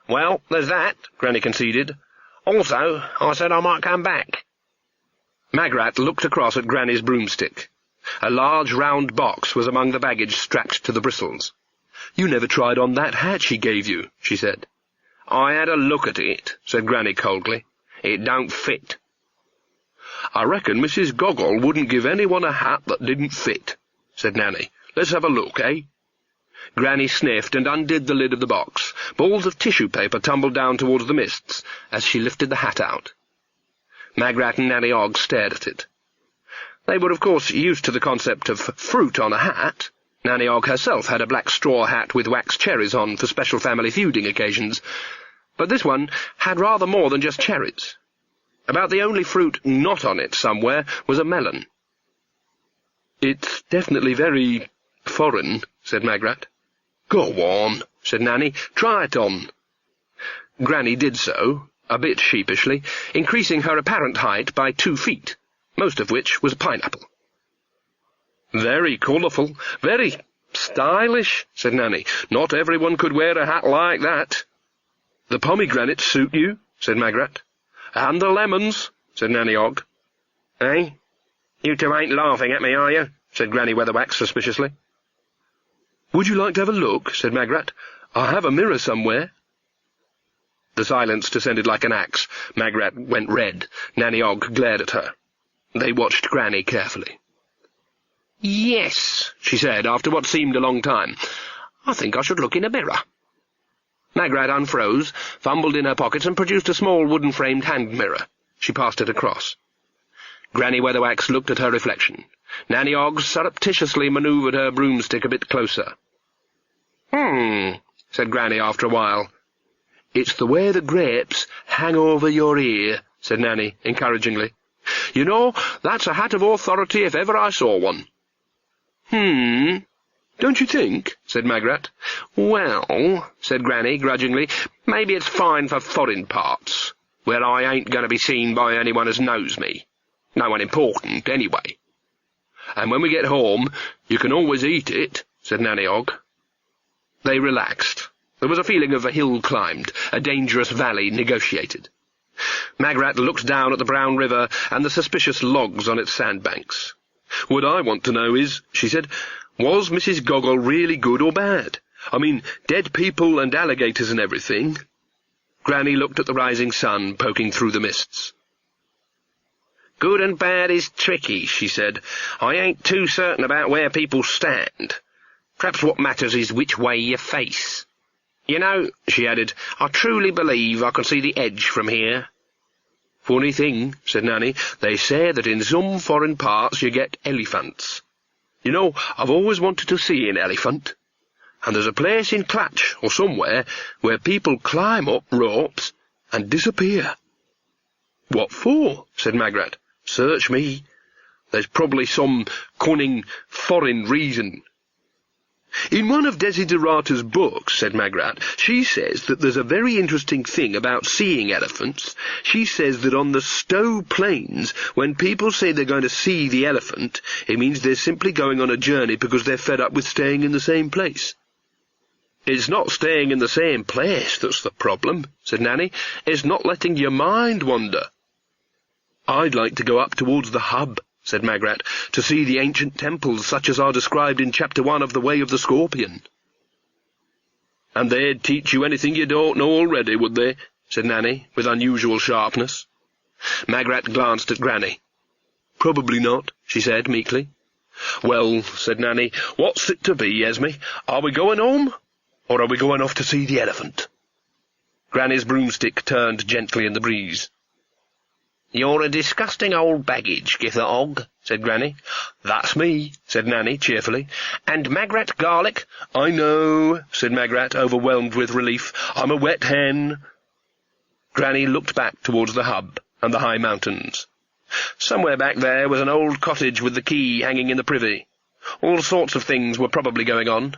"Well, there's that," Granny conceded. "Also, I said I might come back." Magrat looked across at Granny's broomstick. A large round box was among the baggage strapped to the bristles. "You never tried on that hat she gave you," she said. "I had a look at it," said Granny coldly. "It don't fit." "I reckon Mrs. Gogol wouldn't give anyone a hat that didn't fit," said Nanny. "Let's have a look, eh?" Granny sniffed and undid the lid of the box. Balls of tissue paper tumbled down towards the mists as she lifted the hat out. Magrat and Nanny Og stared at it. They were, of course, used to the concept of fruit on a hat. Nanny Og herself had a black straw hat with wax cherries on for special family feuding occasions, but this one had rather more than just cherries. About the only fruit not on it somewhere was a melon. "It's definitely very foreign," said Magrat. "Go on," said Nanny. "Try it on." Granny did so, a bit sheepishly, increasing her apparent height by 2 feet, most of which was a pineapple. "Very colourful, very stylish," said Nanny. "Not everyone could wear a hat like that." "The pomegranates suit you," said Magrat. "And the lemons," said Nanny Og. "Eh? You two ain't laughing at me, are you?" said Granny Weatherwax suspiciously. "Would you like to have a look?" said Magrat. "I have a mirror somewhere." The silence descended like an axe. Magrat went red. Nanny Og glared at her. They watched Granny carefully. "Yes," she said, after what seemed a long time. "I think I should look in a mirror." Magrat unfroze, fumbled in her pockets, and produced a small wooden-framed hand mirror. She passed it across. Granny Weatherwax looked at her reflection. Nanny Ogg surreptitiously manoeuvred her broomstick a bit closer. Said Granny after a while. "It's the way the grapes hang over your ear," said Nanny, encouragingly. "You know, that's a hat of authority if ever I saw one." "Don't you think?" said Magrat. "Well," said Granny, grudgingly, "maybe it's fine for foreign parts, where I ain't going to be seen by anyone as knows me. No one important, anyway." "And when we get home, you can always eat it," said Nanny Ogg. They relaxed. There was a feeling of a hill climbed, a dangerous valley negotiated. Magrat looked down at the brown river and the suspicious logs on its sandbanks. "What I want to know is," she said, "was Mrs. Goggle really good or bad? I mean, dead people and alligators and everything." Granny looked at the rising sun poking through the mists. "Good and bad is tricky," she said. "I ain't too certain about where people stand. Perhaps what matters is which way you face. You know," she added, "I truly believe I can see the edge from here." "Funny thing," said Nanny, "they say that in some foreign parts you get elephants. You know, I've always wanted to see an elephant. And there's a place in Clatch, or somewhere, where people climb up ropes and disappear." "What for?" said Magrat. "Search me. There's probably some cunning foreign reason." "In one of Desiderata's books," said Magrat, "she says that there's a very interesting thing about seeing elephants. She says that on the Stowe Plains, when people say they're going to see the elephant, it means they're simply going on a journey because they're fed up with staying in the same place." "It's not staying in the same place that's the problem," said Nanny. "It's not letting your mind wander." "I'd like to go up towards the hub," said Magrat, "to see the ancient temples such as are described in Chapter 1 of The Way of the Scorpion." "And they'd teach you anything you don't know already, would they?" said Nanny, with unusual sharpness. Magrat glanced at Granny. "Probably not," she said meekly. "Well," said Nanny, "what's it to be, Esme? Are we going home, or are we going off to see the elephant?" Granny's broomstick turned gently in the breeze. "You're a disgusting old baggage, Gither Ogg," said Granny. "That's me," said Nanny cheerfully. "And Magrat Garlic—" "I know," said Magrat, overwhelmed with relief. "I'm a wet hen." Granny looked back towards the hub and the high mountains. Somewhere back there was an old cottage with the key hanging in the privy. All sorts of things were probably going on.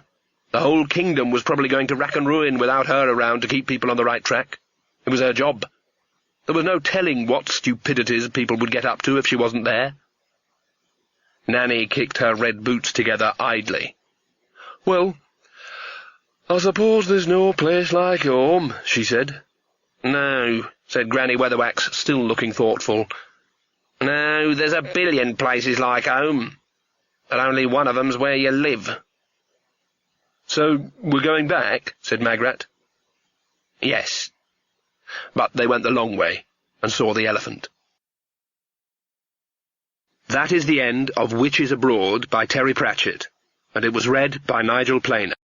The whole kingdom was probably going to rack and ruin without her around to keep people on the right track. It was her job. There was no telling what stupidities people would get up to if she wasn't there. Nanny kicked her red boots together idly. "Well, I suppose there's no place like home," she said. "No," said Granny Weatherwax, still looking thoughtful. "No, there's a billion places like home, but only one of them's where you live." "So we're going back?" said Magrat. "Yes." But they went the long way and saw the elephant. That is the end of Witches Abroad by Terry Pratchett, and it was read by Nigel Planer.